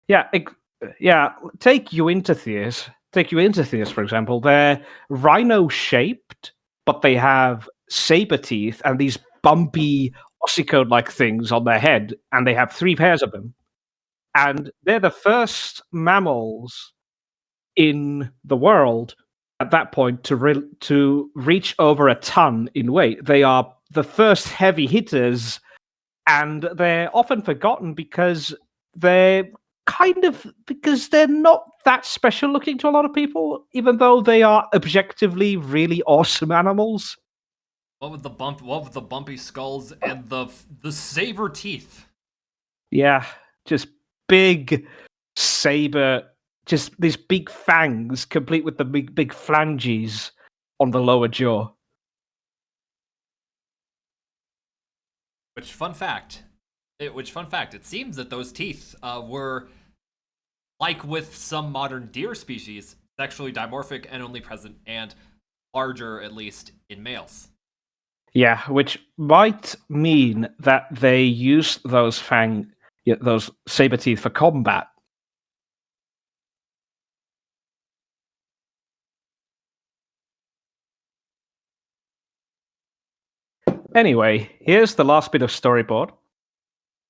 Take Uintatheres, for example. They're rhino-shaped, but they have saber teeth and these bumpy ossicode-like things on their head, and they have 3 pairs of them. And they're the first mammals in the world at that point to reach over a ton in weight. They are the first heavy hitters, and they're often forgotten because they're not that special looking to a lot of people, even though they are objectively really awesome animals. What with the bumpy skulls and the saber teeth? Yeah, just big saber just these big fangs, complete with the big phalanges on the lower jaw. Which fun fact? It seems that those teeth were, like with some modern deer species, sexually dimorphic and only present and larger, at least, in males. Yeah, which might mean that they use those those saber teeth for combat. Anyway, here's the last bit of storyboard.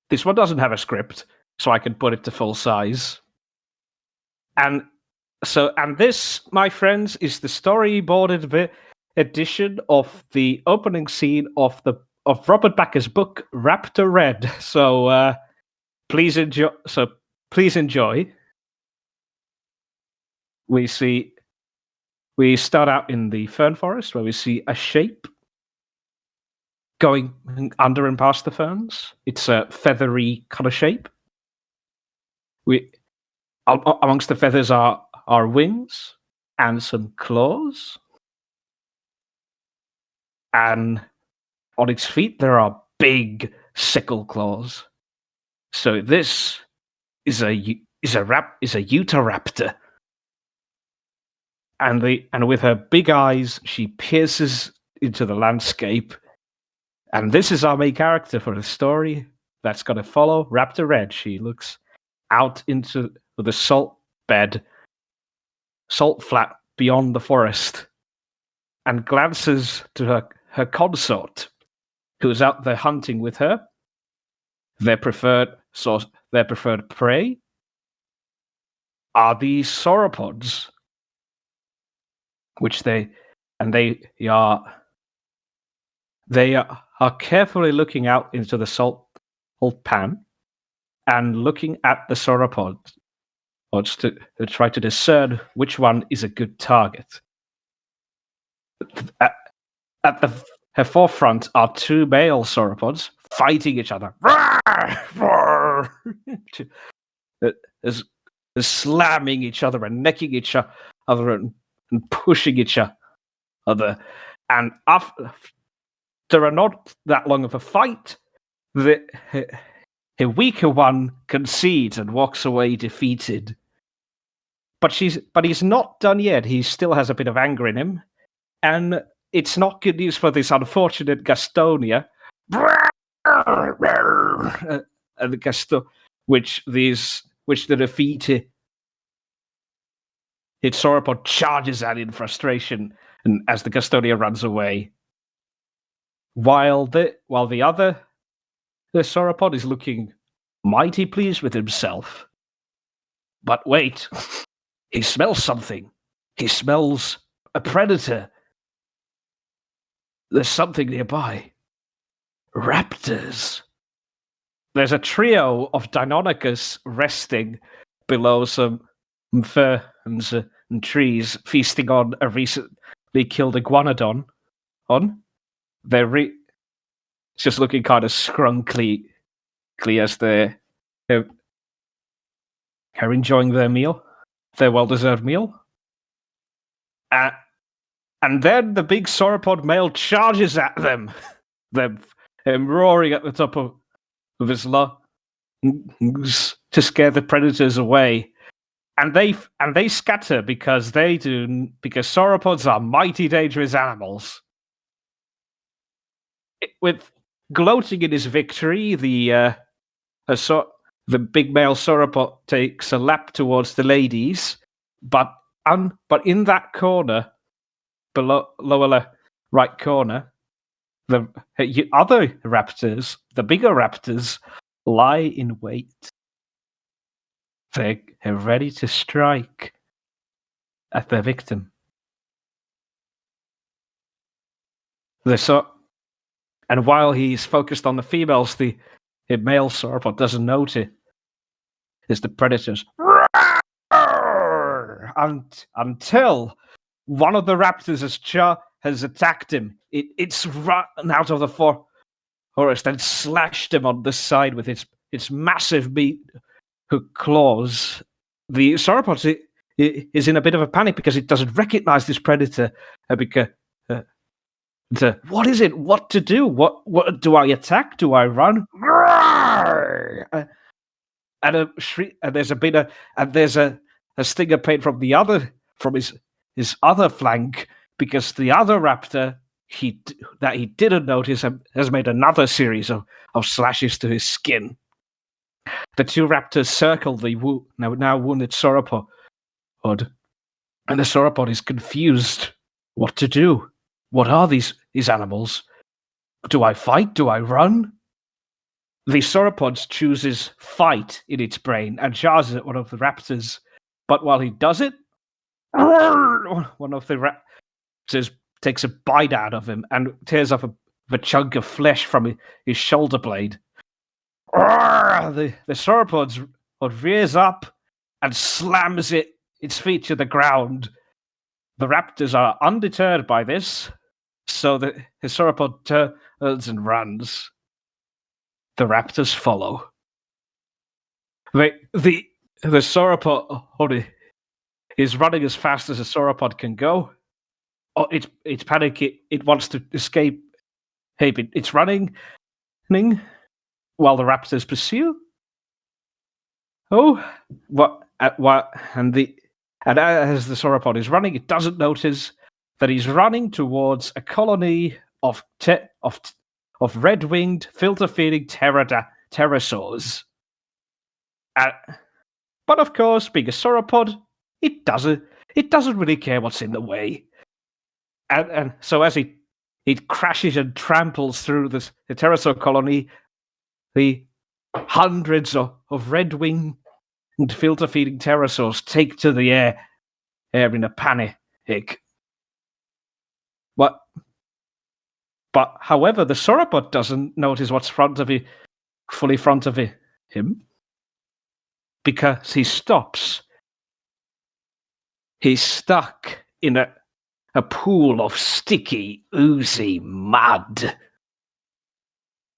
This one doesn't have a script, so I can put it to full size. And this, my friends, is the storyboarded edition of the opening scene of Robert Backer's book Raptor Red. So please enjoy. We start out in the fern forest where we see a shape going under and past the ferns. It's a feathery kind of shape. Amongst the feathers are wings and some claws. And on its feet there are big sickle claws. So this is a Utahraptor. And with her big eyes, she pierces into the landscape. And this is our main character for the story that's going to follow Raptor Red. She looks out into the salt flat beyond the forest, and glances to her consort, who's out there hunting with her. Their preferred prey are these sauropods, which they are carefully looking out into the salt pan and looking at the sauropods to try to discern which one is a good target. At her forefront are two male sauropods fighting each other. There's slamming each other and necking each other and pushing each other. And after not that long of a fight, the weaker one concedes and walks away defeated. But he's not done yet. He still has a bit of anger in him, and it's not good news for this unfortunate Gastonia. And which the defeated sauropod charges at in frustration, and as the Gastonia runs away, while the sauropod is looking mighty pleased with himself. But wait, he smells something. He smells a predator. There's something nearby. Raptors. There's a trio of Deinonychus resting below some ferns and trees, feasting on a recently killed iguanodon. They're just looking kind of scrunkly as they're enjoying their meal, their well-deserved meal. And then the big sauropod male charges at them, roaring at the top of his lungs to scare the predators away. And they scatter because sauropods are mighty dangerous animals. With gloating in his victory, the big male sauropod takes a lap towards the ladies, but in that corner, below lower right corner, the other raptors, the bigger raptors, lie in wait. They're ready to strike at their victim. And while he's focused on the females, the male sauropod doesn't notice the predators until one of the raptors has attacked him. It's run out of the forest and slashed him on the side with its massive meat hook claws. The sauropod is in a bit of a panic because it doesn't recognize this predator. Because what is it? What to do? What do I attack? Do I run? And a shriek, and there's a bit of, and there's a stinger pain from his other flank because the other raptor that he didn't notice has made another series of slashes to his skin. The two raptors circle the now wounded sauropod, and the sauropod is confused. What to do? What are these animals? Do I fight? Do I run? The sauropod chooses fight in its brain and charges at one of the raptors. But while he does it, one of the raptors takes a bite out of him and tears off a chunk of flesh from his shoulder blade. The sauropod rears up and slams its feet to the ground. The raptors are undeterred by this, so the sauropod turns and runs. The raptors follow. The sauropod is running as fast as a sauropod can go. Oh, it's panicking. It wants to escape. Hey, it's running while the raptors pursue. Oh, what? And as the sauropod is running, it doesn't notice that he's running towards a colony of red-winged, filter-feeding pterosaurs. But of course, being a sauropod, it doesn't really care what's in the way. And so as it crashes and tramples through the pterosaur colony, the hundreds of red-winged and filter-feeding pterosaurs take to the air in a panic. But however, the sauropod doesn't notice what's fully front of him, because he stops. He's stuck in a pool of sticky, oozy mud.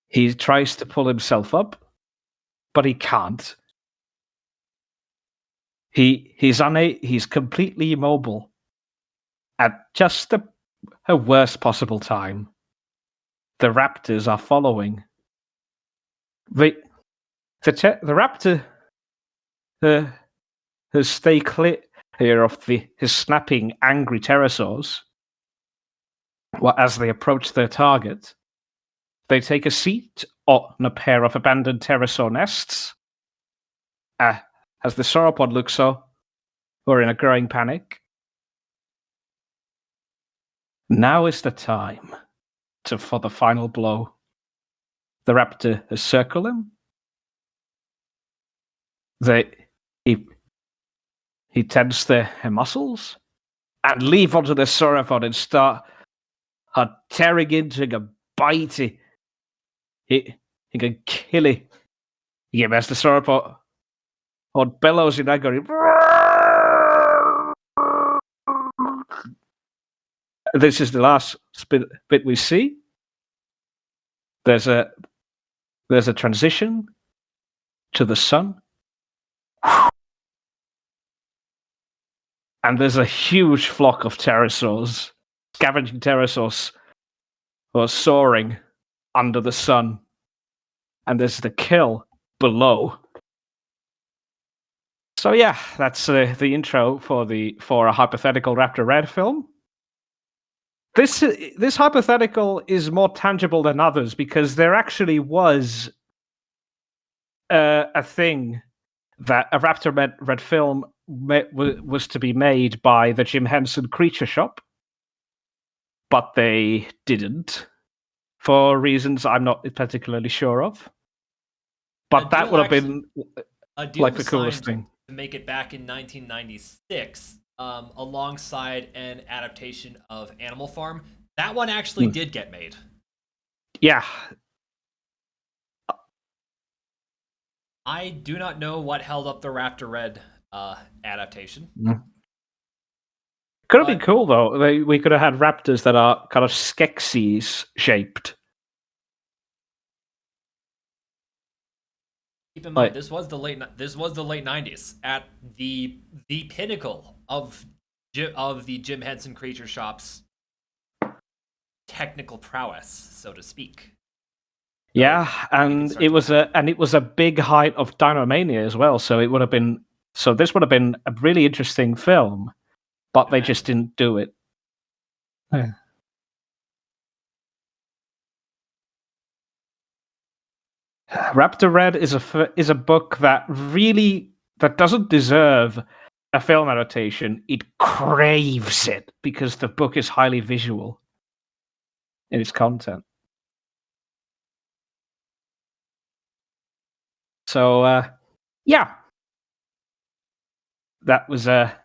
He tries to pull himself up, but he can't. He's completely immobile at just a worst possible time. The raptors are following. The raptor has stayed clear of his snapping, angry pterosaurs. As they approach their target, they take a seat on a pair of abandoned pterosaur nests. As the sauropod looks or in a growing panic. Now is the time for the final blow. The raptor has circled him. He tenses their muscles and leap onto the sauropod and start tearing into him, biting. He can kill it. As the sauropod bellows in agony. This is the last bit we see. There's a transition to the sun. And there's a huge flock of pterosaurs, scavenging pterosaurs, who are soaring under the sun. And there's the kill below. So yeah, that's the intro for a hypothetical Raptor Red film. This hypothetical is more tangible than others because there actually was a thing that a Raptor Red film was to be made by the Jim Henson Creature Shop, but they didn't for reasons I'm not particularly sure of. But that would have been like the coolest thing. To make it back in 1996, alongside an adaptation of Animal Farm. That one actually did get made. Yeah. I do not know what held up the Raptor Red adaptation. Could have been cool, though. We could have had raptors that are kind of Skeksis shaped. Keep in mind, Like- this was the late 90s at the pinnacle of the Jim Henson Creature Shop's technical prowess, so to speak. Yeah, and start it to was a big height of Dinomania as well. So this would have been a really interesting film, but they just didn't do it. Yeah. Raptor Red is a book that doesn't deserve a film adaptation. It craves it because the book is highly visual in its content. So yeah, that was the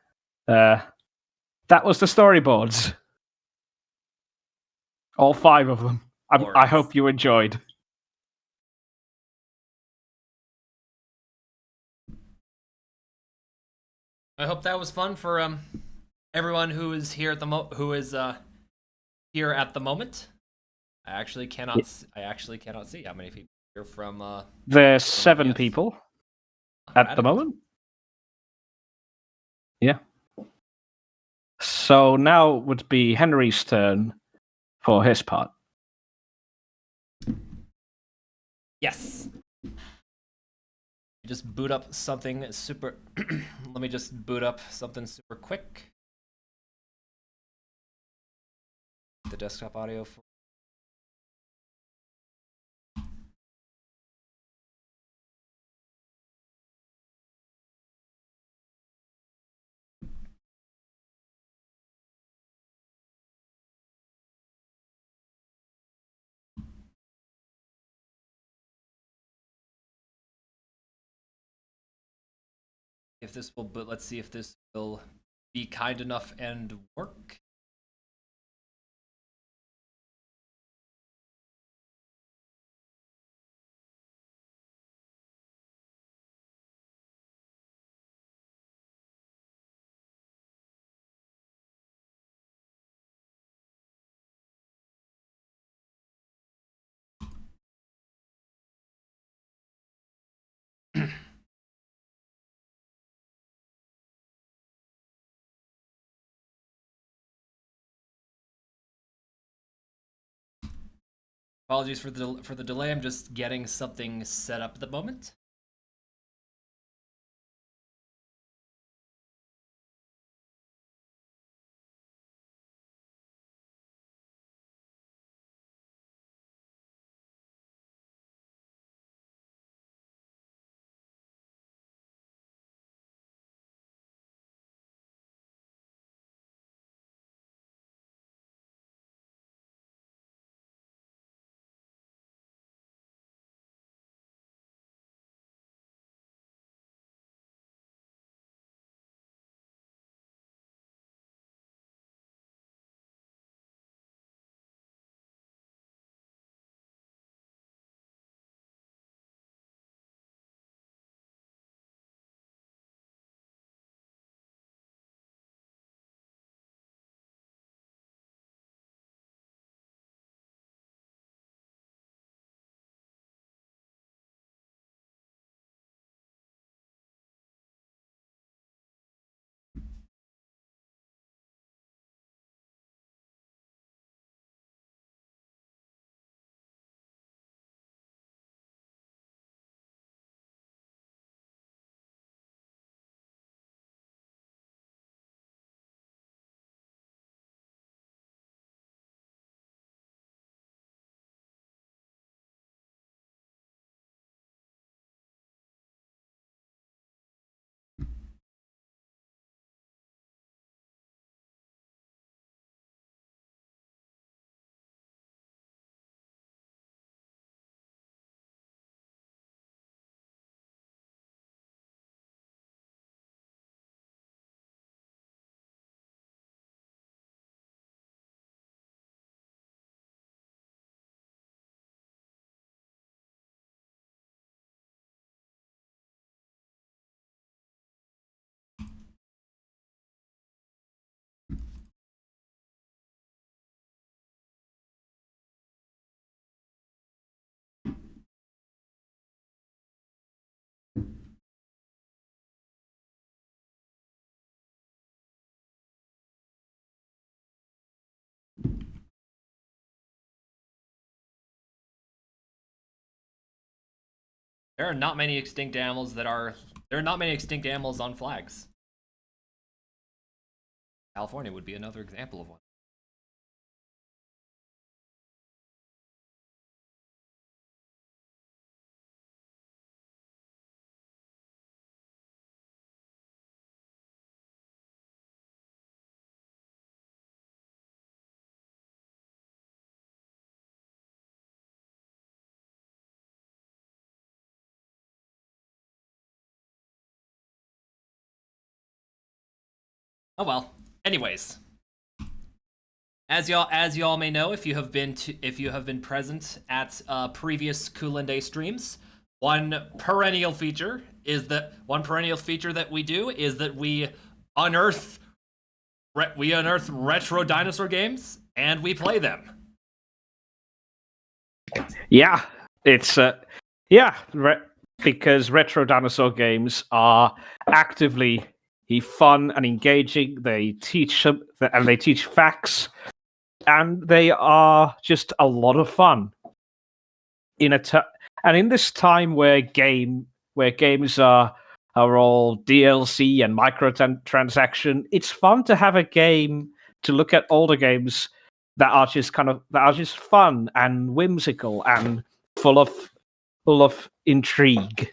storyboards, all 5 of them. I Glorious. hope you enjoyed. I hope that was fun for everyone who is here at here at the moment. I actually cannot see how many people are here from. There's 7 people at the Radical. moment. Yeah. So now would be Henry's turn for his part. Yes. Just boot up something super. Let me just boot up something super quick. The desktop audio for. If this will, but let's see if this will be kind enough and work. Apologies for the delay. I'm just getting something set up at the moment. There are not many extinct animals There are not many extinct animals on flags. California would be another example of one. Oh well. Anyways, as y'all may know, if you have been present at previous Kulinday streams, one perennial feature that we do is that we unearth retro dinosaur games and we play them. Yeah, it's because retro dinosaur games are actively fun and engaging. They teach facts, and they are just a lot of fun. And in this time where games are all DLC and microtransaction, it's fun to have a game to look at older games that are just fun and whimsical and full of intrigue.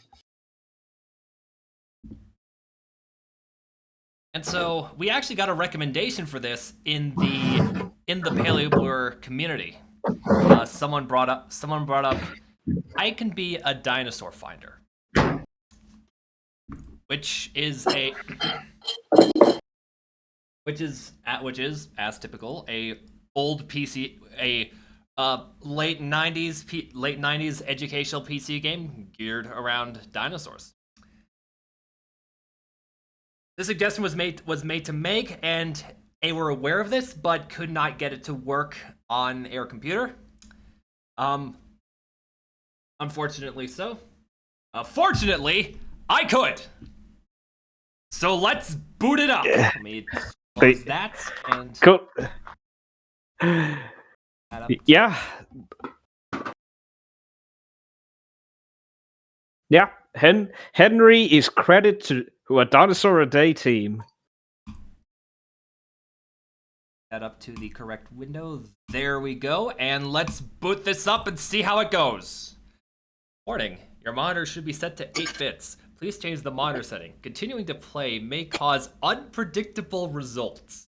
And so we actually got a recommendation for this in the Paleoblur community. Someone brought up I can be a dinosaur finder, which is as typical a old PC, a late 90s educational PC game geared around dinosaurs. The suggestion was made to make, and they were aware of this, but could not get it to work on their computer. Unfortunately so. Fortunately, I could. So let's boot it up. Let me close that and cool. Yeah. Yeah. Henry is credited to a Dinosaur a Day team. That up to the correct window. There we go. And let's boot this up and see how it goes. Warning, your monitor should be set to 8 bits. Please change the monitor setting. Continuing to play may cause unpredictable results.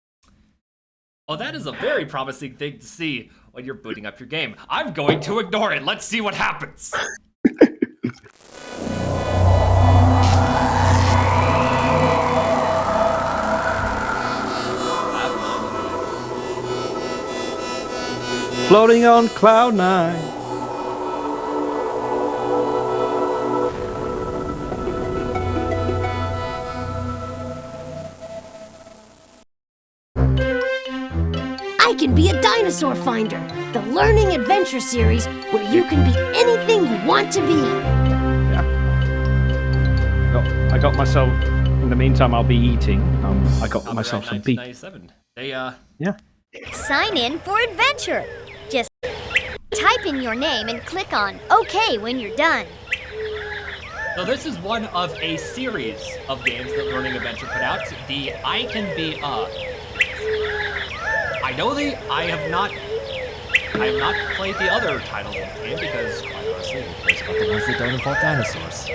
Oh, that is a very promising thing to see when you're booting up your game. I'm going to ignore it. Let's see what happens. Floating on cloud 9. I Can Be a Dinosaur Finder, the learning adventure series where you can be anything you want to be. Yeah. I got myself. In the meantime, I'll be eating. I got myself some beef. 1997. Yeah. Sign in for adventure. Just type in your name and click on OK when you're done. So this is one of a series of games that Learning Adventure put out. The I Can Be I have not played the other titles of this game because, quite honestly, who cares about the ones that don't involve dinosaurs?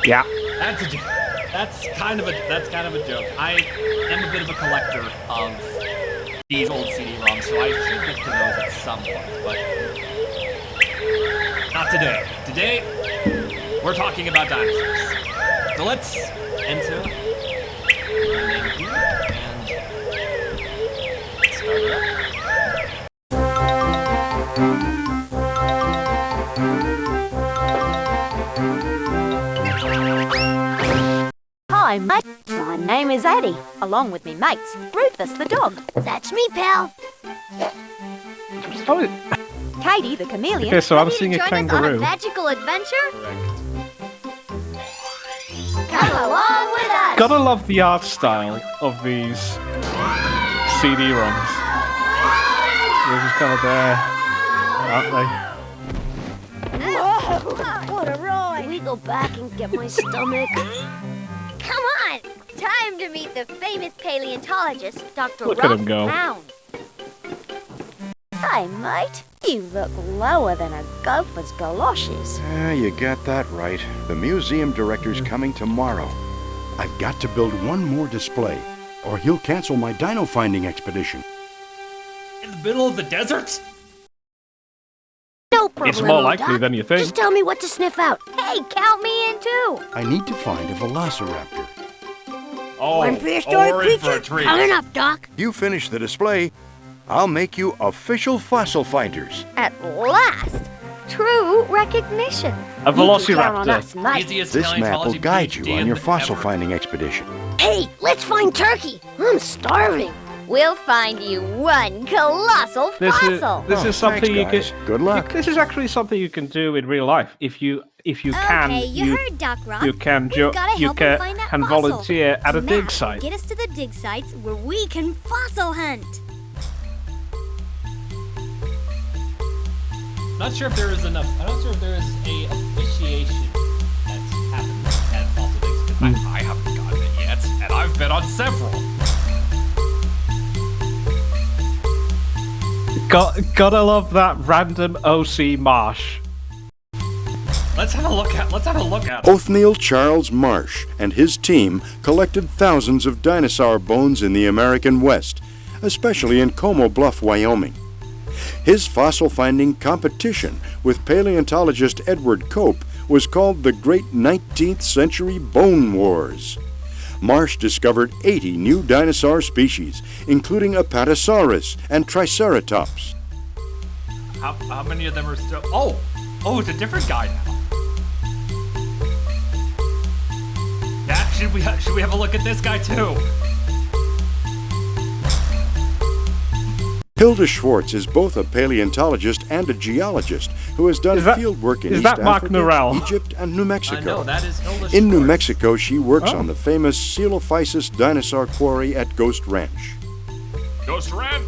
Yeah. That's kind of a joke. I am a bit of a collector of these old CD-ROMs, so I should get to those at some point, but not today. Today, we're talking about dinosaurs. So let's enter my name here and start it up. Hi, mate. My name is Addie, along with me mates, Rufus the dog, That's me, pal. Oh, Katie the chameleon, okay, so I'm Ready to seeing a join us on a kangaroo. magical adventure? Correct. Come along with us. Gotta love the art style of these CD-ROMs. They're just kind of there, aren't they? What a ride! Can we go back and get my stomach? Come on! Time to meet the famous paleontologist, Dr. Look at him Rob go. Brown. Hey, mate. You look lower than a gopher's galoshes. You got that right. The museum director's coming tomorrow. I've got to build one more display, or he'll cancel my dino finding expedition. In the middle of the desert? No problem. It's more likely than you think. Just tell me what to sniff out. Hey, count me in too! I need to find a velociraptor. Oh, One prehistoric or in for creature a treat. coming up, Doc. You finish the display, I'll make you official fossil finders. At last! True recognition. A You can count on velociraptor. us, mate. Easiest This map will paleontology guide you PhD on your in fossil ever. finding expedition. Hey, let's find Turkey. I'm starving. We'll find you one colossal fossil. This is something you Thanks, can. guys. Good luck. This is actually something you can do in real life. If you can, Okay, you heard Doc Rock. you can We've gotta you help him find that fossil. volunteer at a Matt dig will site. Get us to the dig sites where we can fossil hunt. Not sure if there is enough. I'm not sure if there is a officiation that's happened at fossil digs because I haven't gotten it yet, and I've been on several. Gotta love that random OC marsh. Let's have a look at. Othniel Charles Marsh and his team collected thousands of dinosaur bones in the American West, especially in Como Bluff, Wyoming. His fossil finding competition with paleontologist Edward Cope was called the Great 19th Century Bone Wars. Marsh discovered 80 new dinosaur species, including Apatosaurus and Triceratops. How many of them are still? Oh, it's a different guy now. Yeah, should we have a look at this guy too? Hilda Schwartz is both a paleontologist and a geologist who has done Is that- field work in is East that Mark Africa, Norell? Egypt, and New Mexico. No, that is Hilda In New Schwartz. Mexico, she works Oh. on the famous Coelophysis dinosaur quarry at Ghost Ranch. Ghost Ranch.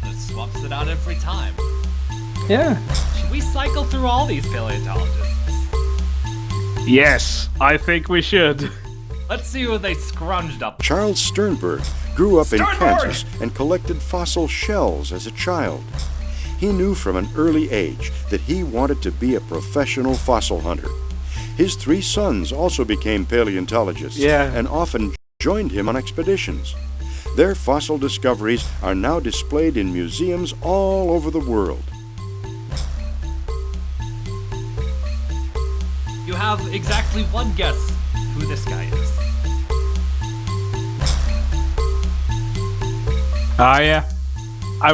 It swaps it out every time. Yeah. Should we cycle through all these paleontologists? Yes, I think we should. Let's see who they scrounged up. Charles Sternberg grew up in Sternberg! Kansas and collected fossil shells as a child. He knew from an early age that he wanted to be a professional fossil hunter. His 3 sons also became paleontologists and often joined him on expeditions. Their fossil discoveries are now displayed in museums all over the world. You have exactly one guess who this guy is. Yeah. I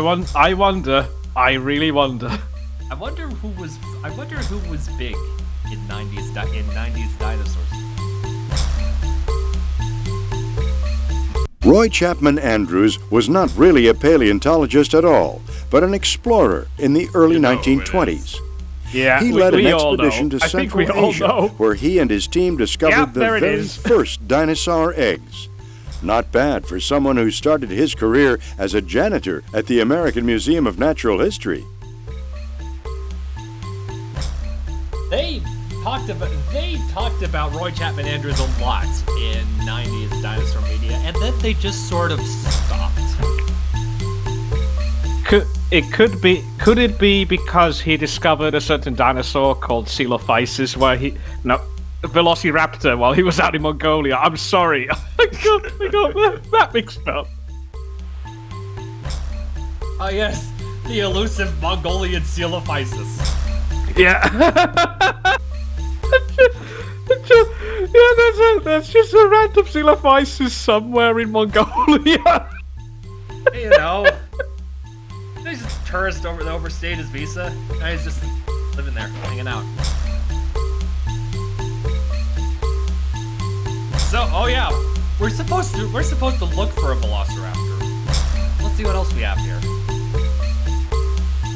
wonder. I really wonder. I wonder who was big in 90s dinosaurs. Roy Chapman Andrews was not really a paleontologist at all, but an explorer in the early 1920s. Yeah, He led an we all expedition know. to I think we Central all Asia, know. where he and his team discovered Yep, the there it very is. first dinosaur eggs. Not bad for someone who started his career as a janitor at the American Museum of Natural History. They talked about Roy Chapman Andrews a lot in 90s dinosaur media, and then they just sort of stopped. Could it be because he discovered a certain dinosaur called Coelophysis Velociraptor while he was out in Mongolia? I'm sorry. I got that mixed up. Oh yes, the elusive Mongolian Coelophysis. Yeah. That's just a random Coelophysis somewhere in Mongolia. You know, he's just a tourist overstayed his visa. Now he's just living there, hanging out. So, oh yeah, we're supposed to look for a velociraptor. Let's see what else we have here.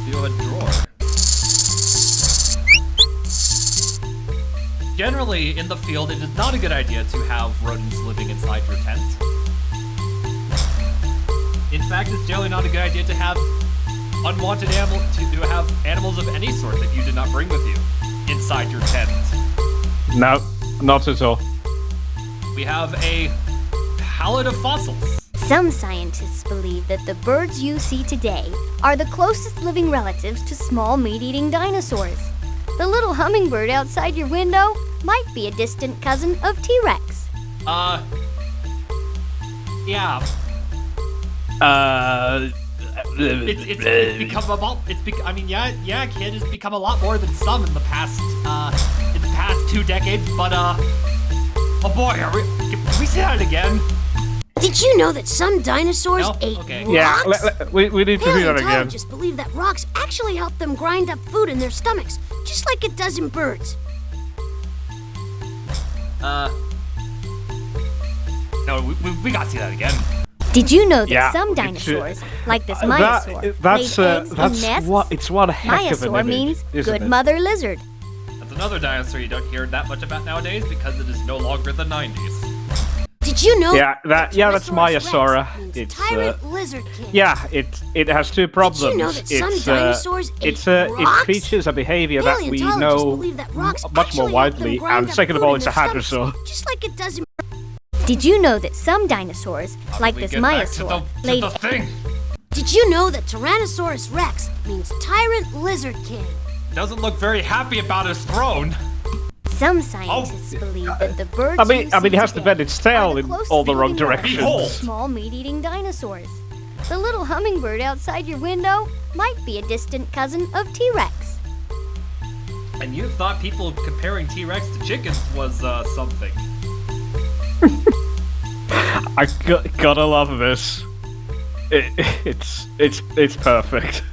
We have a drawer. Generally, in the field, it is not a good idea to have rodents living inside your tent. In fact, it's generally not a good idea to have unwanted animal to have animals of any sort that you did not bring with you inside your tent. No, not at all. We have a pallet of fossils. Some scientists believe that the birds you see today are the closest living relatives to small meat-eating dinosaurs. The little hummingbird outside your window might be a distant cousin of T-Rex. Yeah. It's become about. I mean, yeah, kid, it's become a lot more than some in the past 2 decades. But oh boy, can we say that again? Did you know that some dinosaurs ate rocks? Yeah, we need to do that again. Paleontologists believe that rocks actually help them grind up food in their stomachs, just like it does in birds. No, we gotta see that again. Did you know that some dinosaurs, like this Maiasaur, laid eggs in nests? It's one heck of an Maiasaur image, means isn't good it? mother lizard. That's another dinosaur you don't hear that much about nowadays because it is no longer the 90s. Did you know? That's Maiasaur. It's tyrant lizard king. Yeah, it has two problems. Did you know that some dinosaurs ate rocks? It features a behavior that we Paleontologists know believe that rocks much more actually help them widely, grind and up second of food all, in it's a their stomachs, hadrosaur. just like it does in. Did you know that some dinosaurs, like this Maiasaur, laid the thing. Did you know that Tyrannosaurus Rex means tyrant lizard king? Doesn't look very happy about his throne. Some scientists believe that the birds I mean, it has to today bend its tail are the in closest all the wrong living relatives to directions. small meat-eating dinosaurs. The little hummingbird outside your window might be a distant cousin of T-Rex. And you thought people comparing T-Rex to chickens was something. I gotta love this. It's perfect.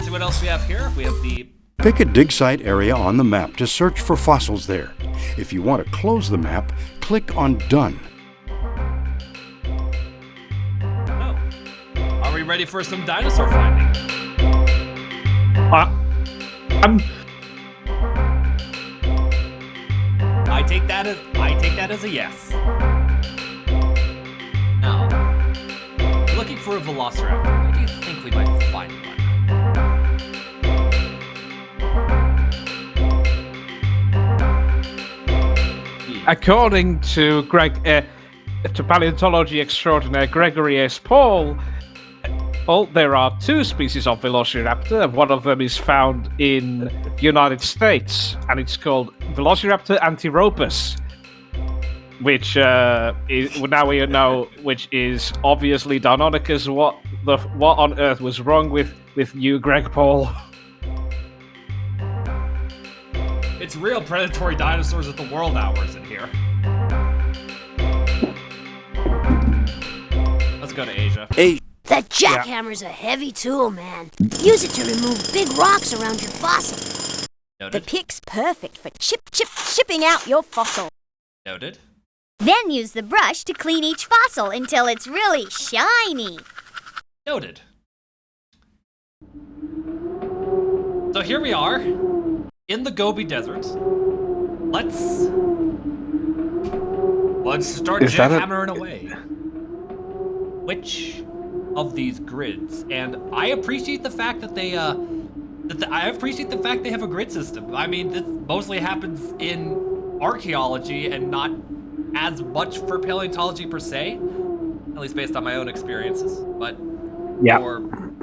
See what else we have here? We have the... Pick a dig site area on the map to search for fossils there. If you want to close the map, click on Done. Oh. Are we ready for some dinosaur finding? I take that as a yes. Now, looking for a velociraptor. Where do you think we might find one? According to to paleontology extraordinaire Gregory S. Paul, there are 2 species of velociraptor. One of them is found in the United States, and it's called Velociraptor antiropus, which now we know, which is obviously Deinonychus. What on earth was wrong with you, Greg Paul? It's real predatory dinosaurs at the world hours in here. Let's go to Asia. That jackhammer's a heavy tool, man. Use it to remove big rocks around your fossil. The Noted. pick's perfect for chipping out your fossil. Noted. Then use the brush to clean each fossil until it's really shiny. Noted. So here we are, in the Gobi Desert. Let's start jackhammering away. Which of these grids? And I appreciate the fact that they have a grid system. I mean, this mostly happens in archaeology and not as much for paleontology per se, at least based on my own experiences. But Yeah. for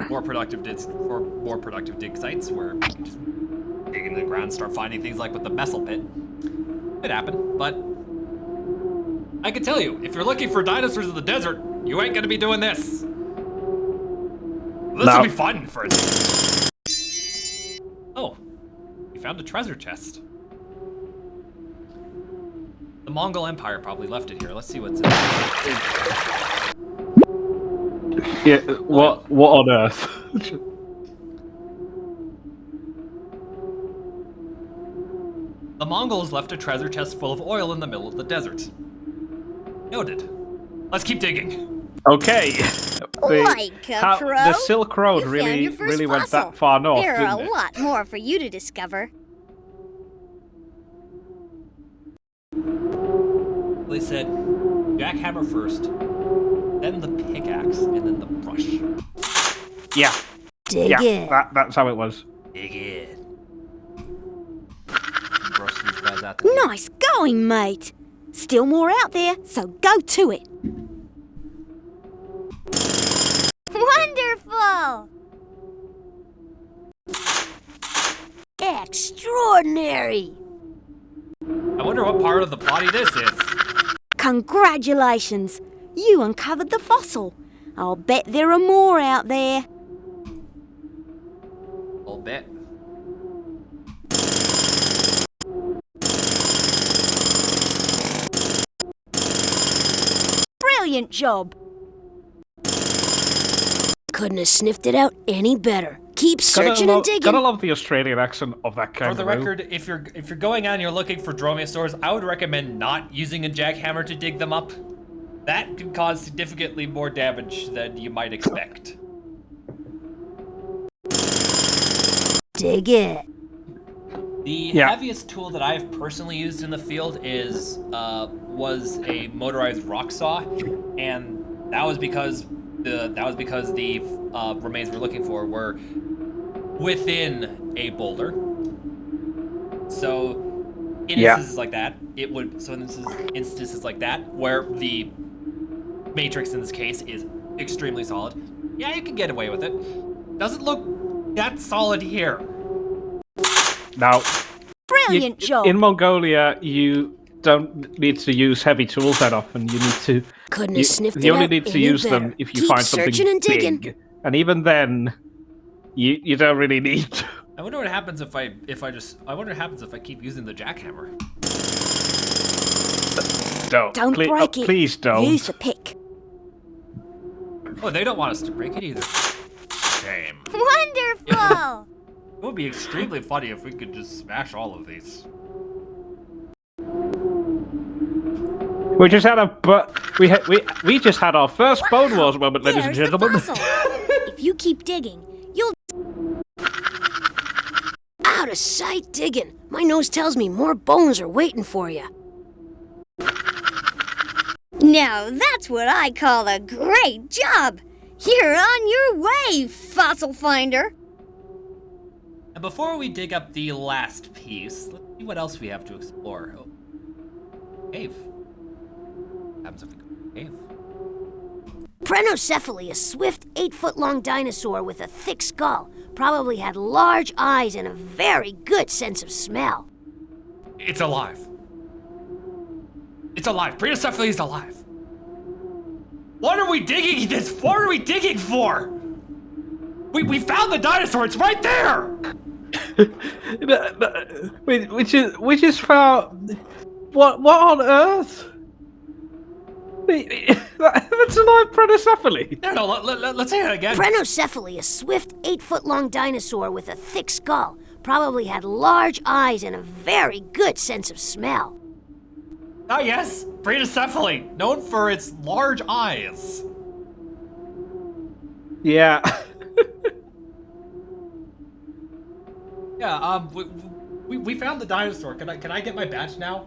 more productive dig sites where you can just dig into the ground and start finding things like with the Bessel pit. It happened, but I can tell you, if you're looking for dinosaurs in the desert, you ain't gonna be doing this. This will be fun for us. Oh, we found a treasure chest. The Mongol Empire probably left it here. Let's see what's in it. Yeah, what on earth? The Mongols left a treasure chest full of oil in the middle of the desert. Noted. Let's keep digging. Okay. The Silk Road You found really your first went fossil. that far north, There are didn't a it? lot more for you to discover. They said, jackhammer first. then the pickaxe, and then the brush. Yeah, Dig in. that's how it was. Dig in. Brush these guys out the Nice going, mate. Still more out there, so go to it. Wonderful! Extraordinary. I wonder what part of the body this is. Congratulations. You uncovered the fossil. I'll bet there are more out there. A little bit. Brilliant job. Couldn't have sniffed it out any better. Keep searching and digging. Gotta love the Australian accent of that kind. For the record, if you're going out and you're looking for dromaeosaurs, I would recommend not using a jackhammer to dig them up. That can cause significantly more damage than you might expect. Dig in. The heaviest tool that I've personally used in the field was a motorized rock saw, and that was because the remains we're looking for were within a boulder. So in instances like that, instances like that where the matrix in this case is extremely solid, yeah, you can get away with it. Doesn't look that solid here. Now, Brilliant job. in Mongolia, you don't need to use heavy tools that often. You need to. Couldn't have sniffed it You only out need to any use better. them if you Keep find something searching and digging. big, and even then, you don't really need to. I wonder what happens if I wonder what happens if I keep using the jackhammer. Don't break it. Please don't. Use the pick. Oh, they don't want us to break it either. Shame. Wonderful! It would be extremely funny if we could just smash all of these. We just had we just had our first Bone Wars moment, ladies and There's the gentlemen. fossil. If you keep digging, you'll... Out of sight digging. My nose tells me more bones are waiting for you. Now that's what I call a great job! You're on your way, fossil finder! And before we dig up the last piece, let's see what else we have to explore. Oh, cave. What happens if we go to the cave? Prenocephaly, a swift 8-foot-long dinosaur with a thick skull, probably had large eyes and a very good sense of smell. It's alive. It's alive. Prenocephaly is alive. What are we digging this? What are we digging for? We found the dinosaur. It's right there. We just found what on earth? That's a live Prenocephaly. No, let's say it again. Prenocephaly, a swift 8-foot-long dinosaur with a thick skull, probably had large eyes and a very good sense of smell. Ah, yes, Prenocephaly, known for its large eyes. Yeah. Yeah, we found the dinosaur. Can I get my badge now?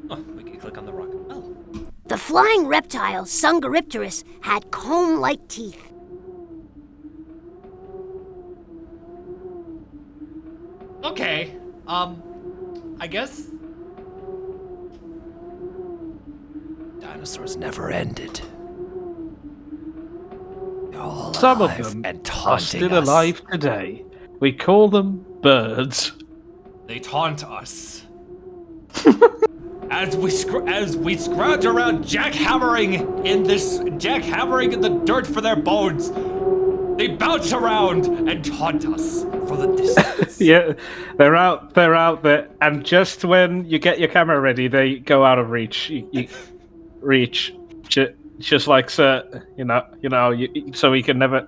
Oh, we can click on the rock. Oh. The flying reptile, Sungaripterus, had comb-like teeth. Okay. I guess dinosaurs never ended. They're all Some of alive them and are taunting still us. alive today. We call them birds. They taunt us. As we scrounge around jackhammering in the dirt for their bones, they bounce around and taunt us for the distance. Yeah, they're out there, and just when you get your camera ready, they go out of reach. You reach, just like so we can never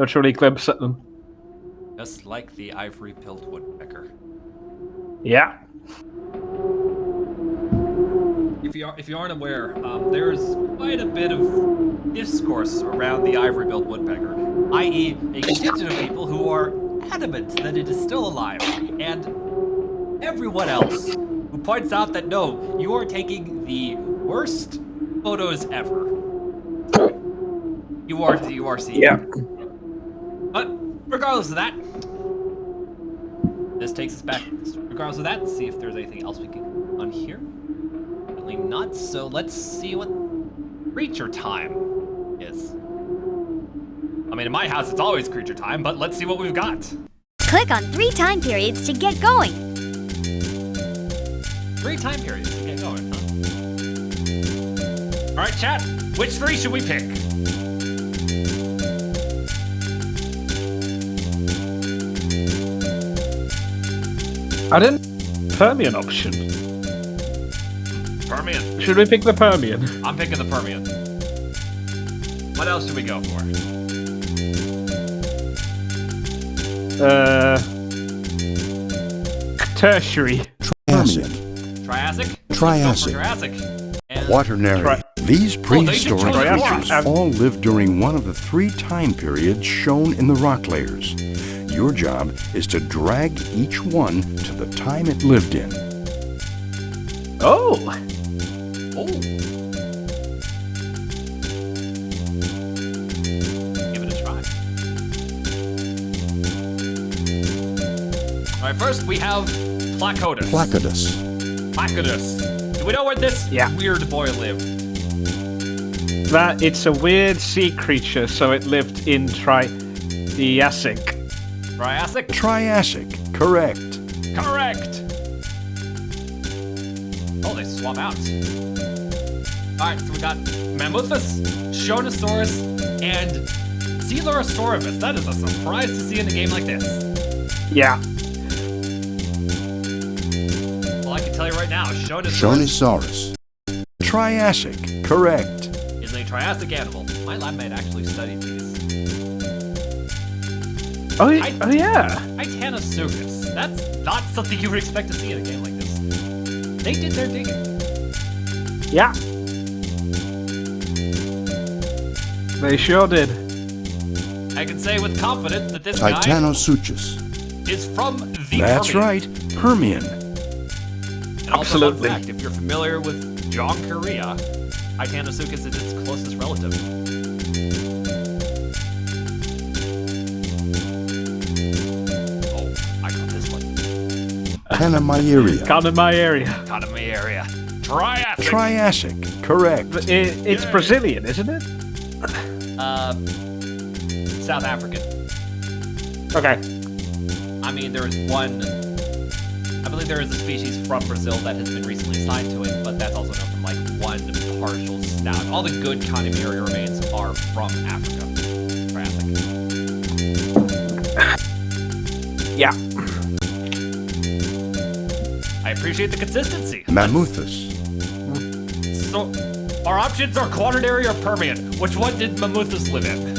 truly glimpse at them. Just like the ivory-billed woodpecker. Yeah. If you aren't aware, there's quite a bit of discourse around the ivory-billed woodpecker, i.e., a contingent of people who are adamant that it is still alive, and everyone else who points out that no, you are taking the worst photos ever. You are seeing. Yeah. But regardless of that, this takes us back. Regardless of that, let's see if there's anything else we can on here. Certainly not. So let's see what creature time is. I mean, in my house, it's always creature time, but let's see what we've got. Click on 3 time periods to get going. 3 time periods to get going, huh? All right, chat. Which 3 should we pick? I didn't. Permian option. Permian. Should we pick the Permian? I'm picking the Permian. What else should we go for? Tertiary. Triassic. Triassic? Triassic. Let's go for Triassic. And Quaternary. These prehistoric chose it for creatures us. all lived during one of the 3 time periods shown in the rock layers. Your job is to drag each one to the time it lived in. Oh. Oh. Give it a try. All right, first we have Placodus. Placodus. Placodus. Do we know where this weird boy lived? That it's a weird sea creature, so it lived in Triassic. Triassic? Triassic. Correct. Correct! Oh, they swap out. Alright, so we got Mammuthus, Shonosaurus, and Coelurosaurus. That is a surprise to see in a game like this. Yeah. Well, I can tell you right now, Shonosaurus Shonosaurus. Triassic. Correct. is a Triassic animal. My lab mate actually studied these. Oh yeah. Titanosuchus. That's not something you would expect to see in a game like this. They did their digging. Yeah. They sure did. I can say with confidence that this guy Titanosuchus. is from the That's Permian. right. Permian. And also, Absolutely. fun fact, if you're familiar with John Korea, Titanosuchus is its closest relative. Oh, I got this one. Panamaeria. Kind of my area. Got in my area. Triassic. Triassic. Correct. It's Brazilian, isn't it? South African. Okay. I mean, there is one. I believe there is a species from Brazil that has been recently assigned to it, but that's also known from like one partial snout. All the good Connemara remains are from Africa. Triassic. Yeah. I appreciate the consistency. Mammuthus. So, our options are Quaternary or Permian. Which one did Mammuthus live in?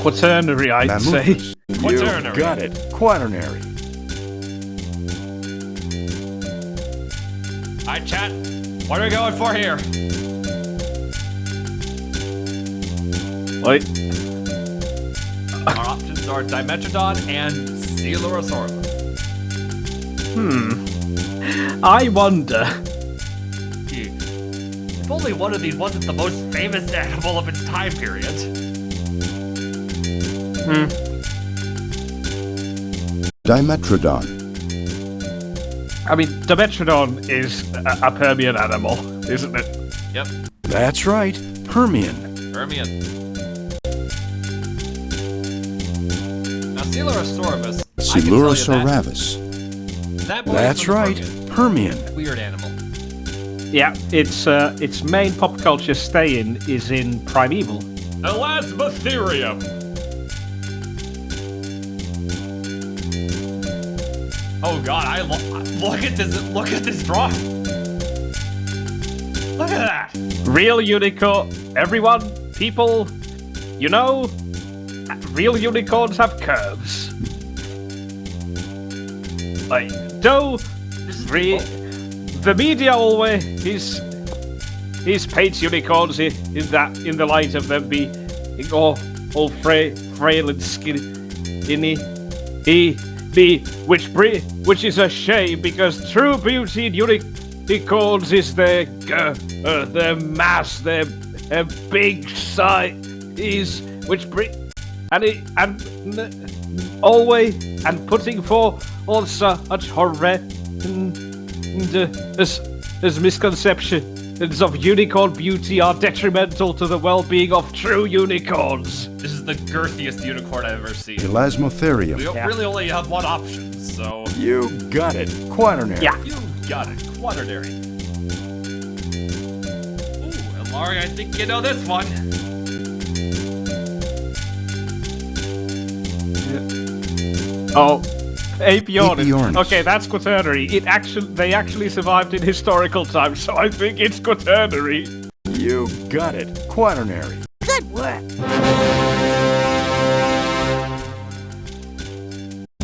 Quaternary, I'd say. Mammuthus. Quaternary. You got it. Quaternary. Alright, chat. What are we going for here? Wait. Our options are Dimetrodon and Coelurosaurus. I wonder. If only one of these wasn't the most famous animal of its time period. Dimetrodon. I mean, Dimetrodon is a Permian animal, isn't it? Yep, That's right. Permian. Permian. Now, Coelurosaurus. I can tell you Coelurosaurus. that boy is That's from the right. Permian. Permian. Weird animal. Yeah, its main pop culture stay-in is in Primeval. Elasmotherium. Oh god, look at this! Look at this drawing. Look at that. Real unicorn. Everyone, people, you know, real unicorns have curves. Like, the media always paints unicorns in the light of them being all frail and skinny. which is a shame because true beauty in unicorns is their mass, their big size, always putting forth all such horrendous misconceptions of unicorn beauty are detrimental to the well-being of true unicorns. This is the girthiest unicorn I've ever seen. Elasmotherium. We really only have one option, so... You got it. Quaternary. Yeah. You got it. Quaternary. Ooh, and Laurie, I think you know this one. Oh, Apiornis. Apiornis. Okay, that's quaternary. They actually survived in historical times, so I think it's quaternary. You got it. Quaternary. Good work.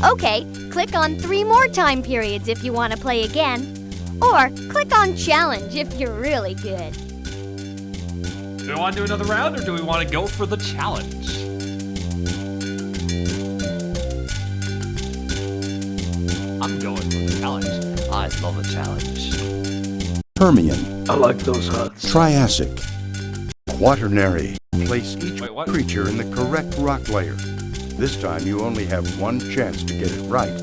Okay, click on 3 more time periods if you want to play again. Or click on challenge if you're really good. Do we want to do another round, or do we want to go for the challenge? I'm going for the challenge. I love a challenge. Permian. I like those huts. Triassic. Quaternary. Place each Wait, what? creature in the correct rock layer. This time you only have one chance to get it right.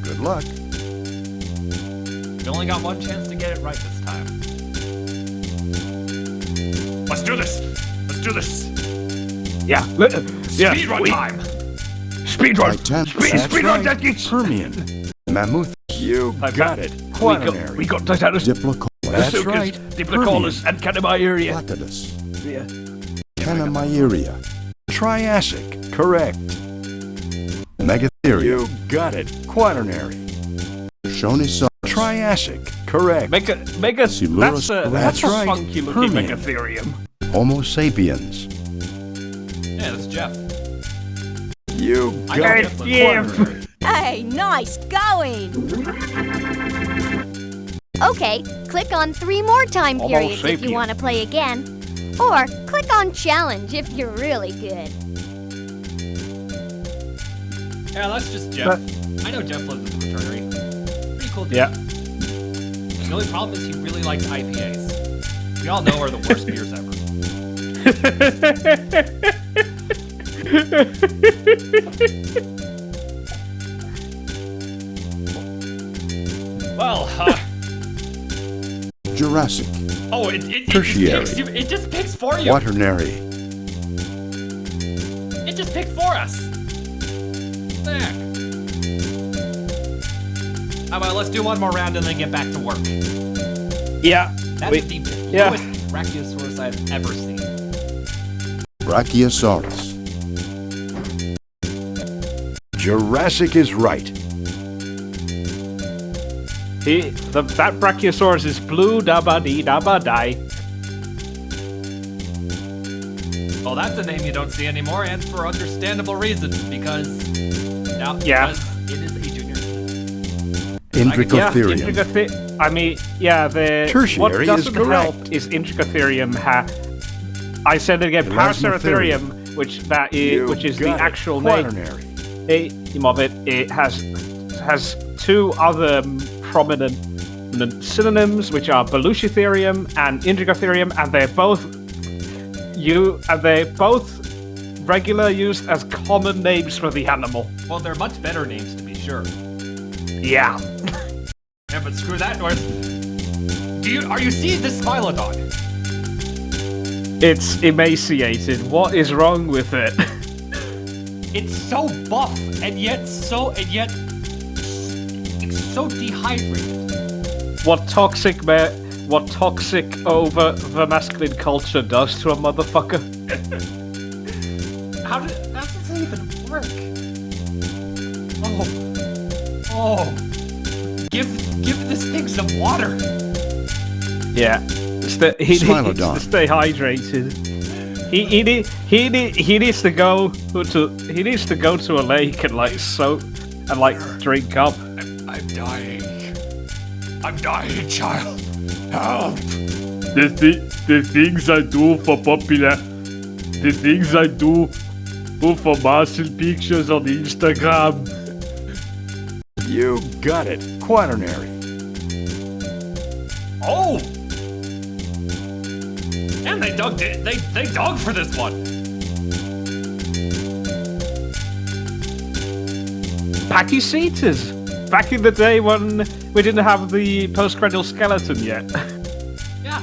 Good luck. We only got one chance to get it right this time. Let's do this! Let's do this! Yeah. Speedrun time! Speedrun! Speedrun that gets Permian. Mammoth. You got it. Quaternary. We got Titanosaurus. Diplocaulus. That's right. Diplocaulus and Canimairia. Placidus. Yeah. Canimairia. Triassic. Correct. Megatherium. You got it. Quaternary. Shonisaurus. Triassic. Correct. That's a right. funky looking Permian. Megatherium. Homo sapiens. Yeah, that's Jeff. You I got got it. Jeff. Quaternary. Hey, nice going! Okay, click on 3 more time Homo periods if sapiens. you want to play again. Or click on challenge if you're really good. Yeah, that's just Jeff. I know Jeff lives in the fraternity. Pretty cool dude. Yeah. The only problem is he really likes IPAs. We all know are the worst beers ever. Well, Jurassic. oh, it Tertiary. it just picks for you. Quaternary. It just picked for us. There. How about let's do one more round and then get back to work. Yeah. That is the lowest Brachiosaurus I've ever seen. Brachiosaurus. Jurassic is right. That Brachiosaurus is blue dabba-dee-dabba-die. Well, that's a name you don't see anymore, and for understandable reasons, because now Yeah. because it is a junior. Indricotherium. The Tertiary what is doesn't correct. help is Indricotherium. I said it again, Elasmotherium. Paraceratherium, which is the got it. actual name Quaternary. of it. It has 2 other prominent synonyms, which are Belushitherium and Indricotherium, and they're both regular used as common names for the animal. Well, they're much better names to be sure. Yeah. Yeah, but screw that noise. Are you seeing this Smilodon? It's emaciated. What is wrong with it? It's so buff and yet so dehydrated. What toxic over the masculine culture does to a motherfucker? How does this even work? Oh, give this thing some water. Yeah, he needs Smilodon. to stay hydrated. He needs to go to a lake and drink up. I'm dying, child. Help! The things I do for for Marcel pictures on Instagram. You got it. Quaternary. Oh! And they dug for this one. Pachycetus. Back in the day when we didn't have the postcranial skeleton yet. Yeah,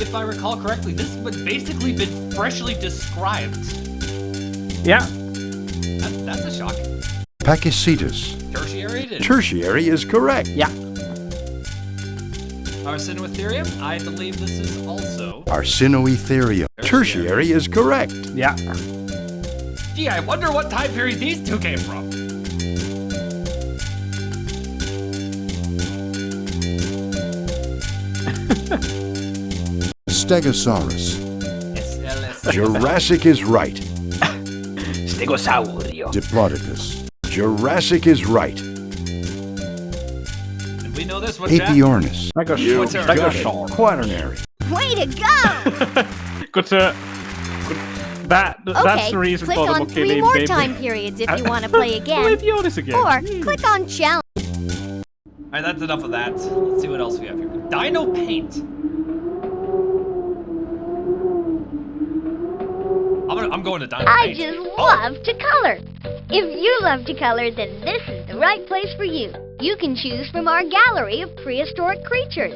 if I recall correctly, this has basically been freshly described. Yeah. That's a shock. Pachycetus. Tertiary it is. Tertiary is correct. Yeah. Arsinoetherium, I believe this is also. Arsinoetherium. Tertiary is correct. Yeah. Gee, I wonder what time period these two came from. Stegosaurus. SLS. Jurassic is right. Stegosaurio. Diplodocus. Jurassic is right. And we know this one, Jack. Apiornis. You Stegosaur. got it. Quaternary. Way to go! Good to. That's Okay, the reason click for the on Monkey 3 name more game. time periods if you want to play again. Apiornis again. Or click on challenge. Alright, that's enough of that. Let's see what else we have here. Dino paint. I'm going to dino I paint. just love to color. If you love to color, then this is the right place for you. You can choose from our gallery of prehistoric creatures.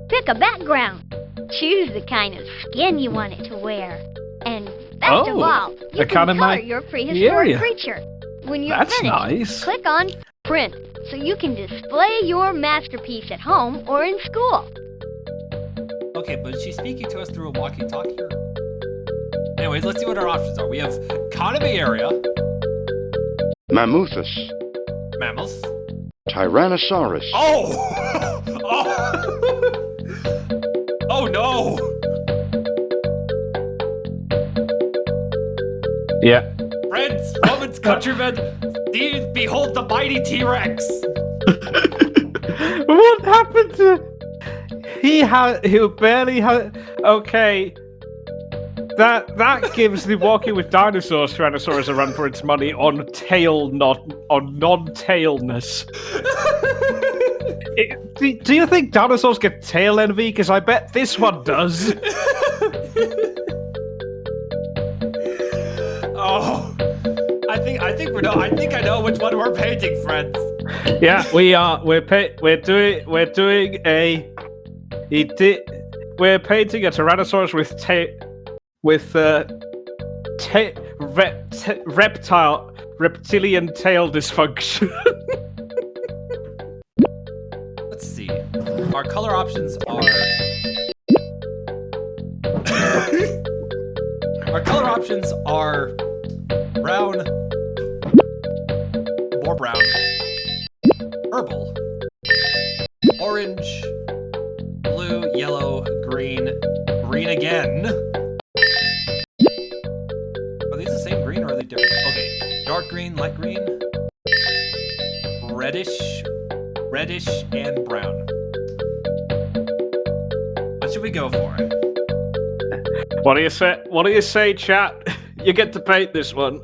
Pick a background. Choose the kind of skin you want it to wear. And best of all, you a can kind of color my your prehistoric area. creature. When you're That's finished, nice. click on Print so you can display your masterpiece at home or in school. Okay, but is she speaking to us through a walkie-talkie? Anyways, let's see what our options are. We have Conamaria, Mammuthus. mammals. Tyrannosaurus. Oh! Oh! Oh no! Yeah. Friends, Romans, countrymen, behold the mighty T-Rex! What happened to? He barely had. Okay. That gives the Walking with Dinosaurs Tyrannosaurus a run for its money on non-tailness. Do you think dinosaurs get tail envy? Because I bet this one does. Oh, I think I know which one we're painting, friends. Yeah, we are. We're painting a Tyrannosaurus with reptilian tail dysfunction. Let's see. Our color options are. Our color options are brown, more brown, purple, orange, blue, yellow, green, green again. Are these the same green or are they different? Okay, dark green, light green, reddish, and brown. What should we go for? What do you say? What do you say, chat? You get to paint this one.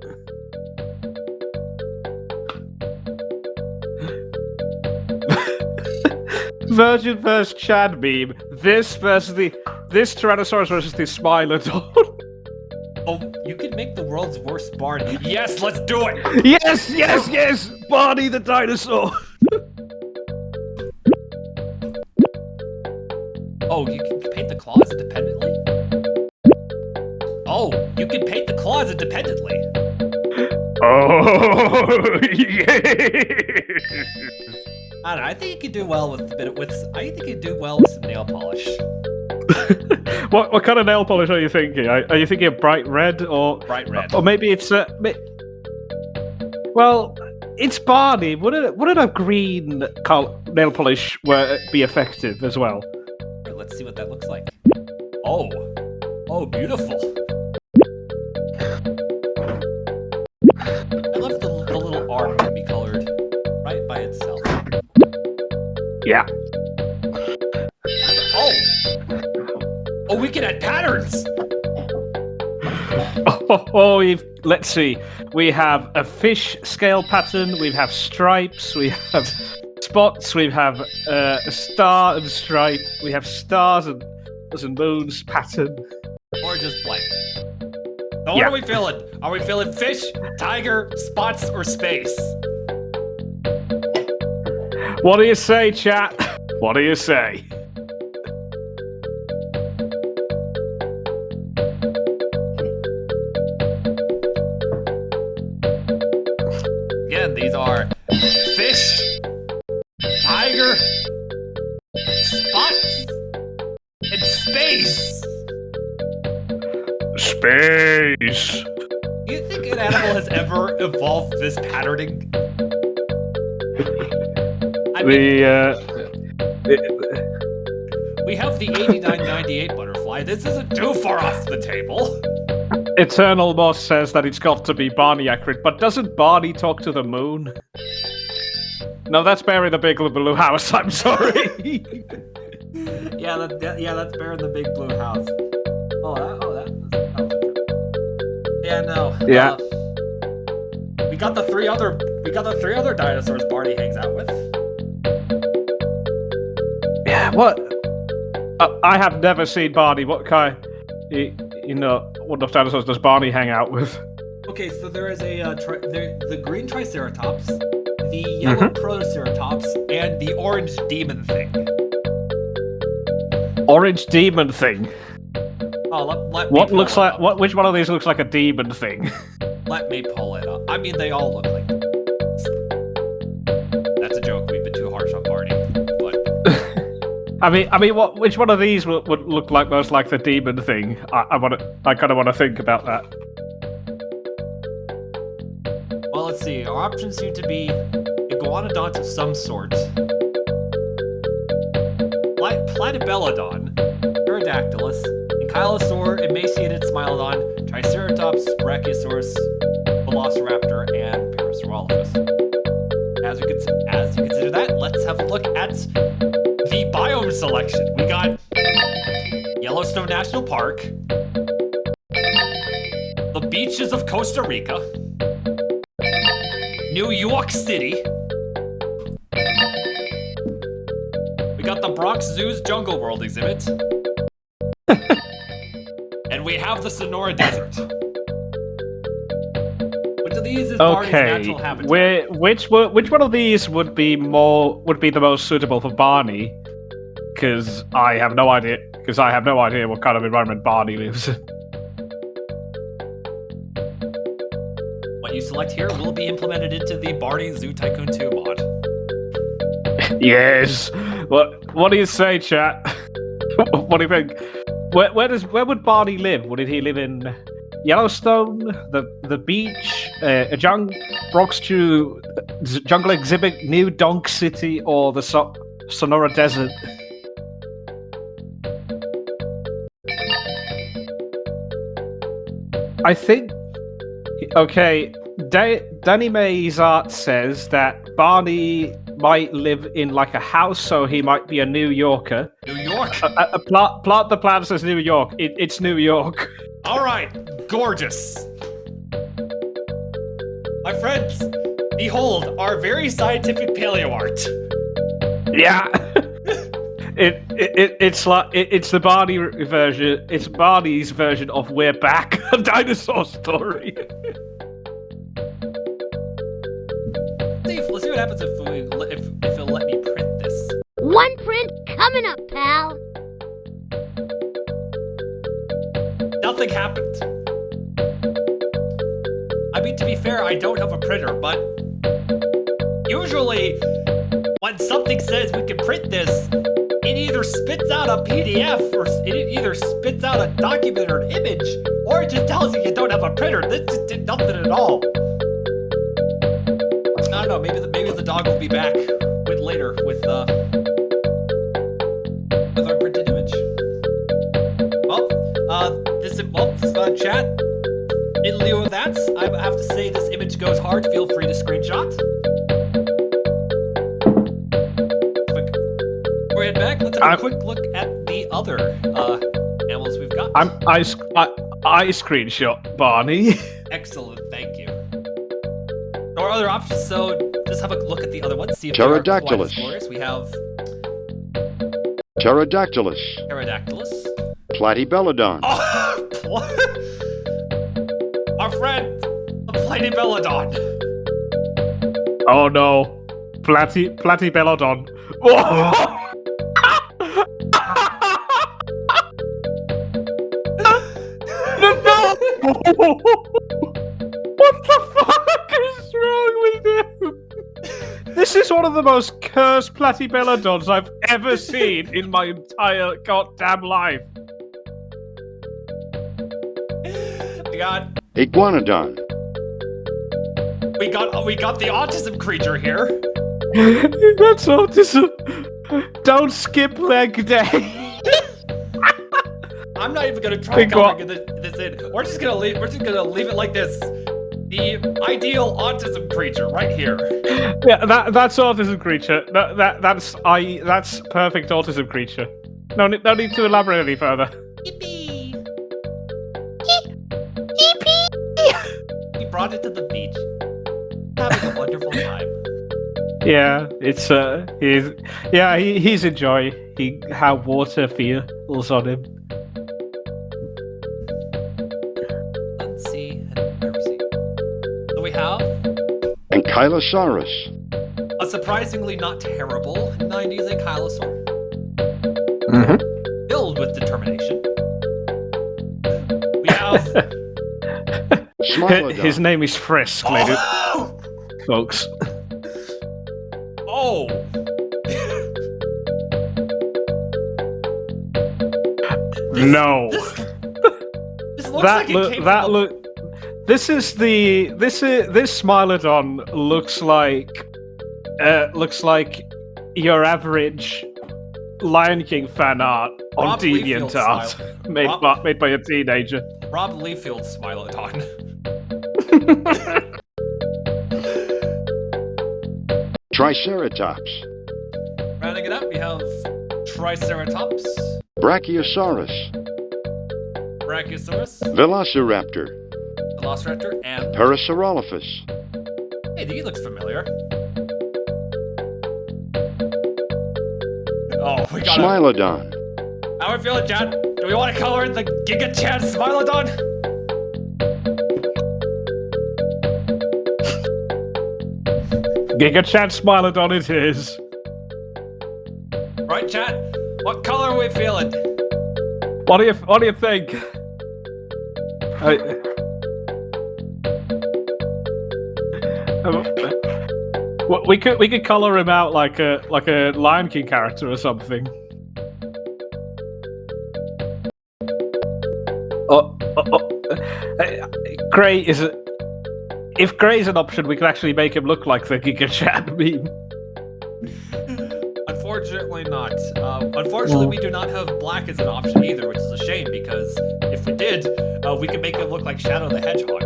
Virgin versus Chad meme. This Tyrannosaurus versus the Smilodon. Oh, you could make the world's worst barn. Yes, let's do it! Yes! Barney the dinosaur. Oh, you can paint the claws independently? Oh, you can paint the claws independently. Oh, yes. I don't know, I think you could do well with some nail polish. What kind of nail polish are you thinking? Are you thinking of bright red or Bright red. Or maybe it's well, it's Barney. Wouldn't a green nail polish be effective as well? Right, let's see what that looks like. Oh, beautiful. I love the little arm can be colored right by itself. Yeah. Oh, we can add patterns. Oh, let's see. We have a fish scale pattern. We have stripes. We have spots. We have a star and stripe. We have stars and moons pattern. Or just blank. So what are we feeling? Are we feeling fish, tiger, spots, or space? What do you say, chat? What do you say? Again, these are fish, tiger, spots, and space. Space. Do you think an animal has ever evolved this patterning? I mean, we have the 8998 butterfly. This isn't too far off the table. Eternal Moss says that it's got to be Barney accurate, but doesn't Barney talk to the moon? No, that's Bear in the Big Blue House. I'm sorry. Yeah, that's Bear in the Big Blue House. Yeah, no. Yeah. We got the three other dinosaurs Barney hangs out with. Yeah. What? I have never seen Barney. What kind? What of dinosaurs does Barney hang out with? Okay, so there is the green Triceratops, the yellow Protoceratops, and the orange demon thing. Orange demon thing. Oh, let me What pull looks it like? up. What? Which one of these looks like a demon thing? Let me pull it up. I mean, they all look like. That's a joke. We've been too harsh on Barney, but. I mean, which one of these would look like most like the demon thing? I kind of want to think about that. Well, let's see. Our options seem to be iguanodont of some sort, Platybelodon, Pterodactylus, Ankylosaur, Emaciated Smilodon, Triceratops, Brachiosaurus, Velociraptor, and Parasaurolophus. As you consider that, let's have a look at the biome selection. We got Yellowstone National Park, the beaches of Costa Rica, New York City. We got the Bronx Zoo's Jungle World exhibit. And we have the Sonora Desert. Which of these is Barney's natural habitat? Which one of these would be the most suitable for Barney? Because I have no idea. Because I have no idea what kind of environment Barney lives in. What you select here will be implemented into the Barney Zoo Tycoon 2 mod. Yes. What do you say, chat? What do you think? Where would Barney live? Would he live in Yellowstone, the beach, Bronx Zoo Jungle Exhibit, New Donk City, or the Sonora Desert? I think. Okay, Danny May's art says that Barney might live in like a house, so he might be a New Yorker. New York? Plot the plan says New York. It's New York. All right, gorgeous. My friends, behold our very scientific paleo art. Yeah. It's the Barney version. It's Barney's version of We're Back, a dinosaur story. Let's see what happens if it'll let me print this. One print coming up, pal. Nothing happened. I mean, to be fair, I don't have a printer, but usually when something says we can print this, it either spits out a PDF or it either spits out a document or an image, or it just tells you don't have a printer. This just did nothing at all. I don't know. Maybe the dog will be back later with our printed image. Well, chat. In lieu of that, I have to say this image goes hard. Feel free to screenshot. Before we head back, let's have a quick look at the other animals we've got. I screenshot Barney. Excellent, thank you. Our other options, so just have a look at the other ones, see if they are quite Pterodactylus. as glorious. We have Pterodactylus. Pterodactylus. Platybelodon. Oh, our friend, the Platybelodon. Oh no. Platybelodon. Oh! No! What the fuck is wrong with him? This is one of the most cursed Platybelodons I've ever seen in my entire goddamn life. We got Iguanodon. we got the autism creature here. That's autism. Don't skip leg day. I'm not even gonna try coloring this in. We're just gonna leave it like this. The ideal autism creature right here. Yeah, that's autism creature. That's perfect autism creature. No need to elaborate any further. Yippee! He brought it to the beach. Having a wonderful time. Yeah, it's he's enjoying how water feels on him. Let's see. So we have Ankylosaurus. a surprisingly not terrible 90s ankylosaur. Mm-hmm. Filled with determination. We have Smilodon. His name is Frisk, ladies, oh! folks. Oh! No. This looks like it came from a... This Smilodon looks like your average Lion King fan art on Rob Liefeld's DeviantArt made by a teenager. Rob Liefield's Smilodon. Triceratops. Rounding it up, we have Triceratops, Brachiosaurus. Brachiosaurus, Velociraptor. Velociraptor, and... Parasaurolophus. Hey, he looks familiar. Oh, we got Smilodon. How are we feeling, Chad? Do we want to color in the Giga Chad Smilodon? Giga Chat Smilodon it is. Right, Chad? What color are we feeling? What do you think? We could color him out like a Lion King character or something. Grey is a. If grey is an option, we can actually make him look like the Giga Chat meme. Unfortunately not. Unfortunately, we do not have black as an option either, which is a shame because if we did, we could make him look like Shadow the Hedgehog.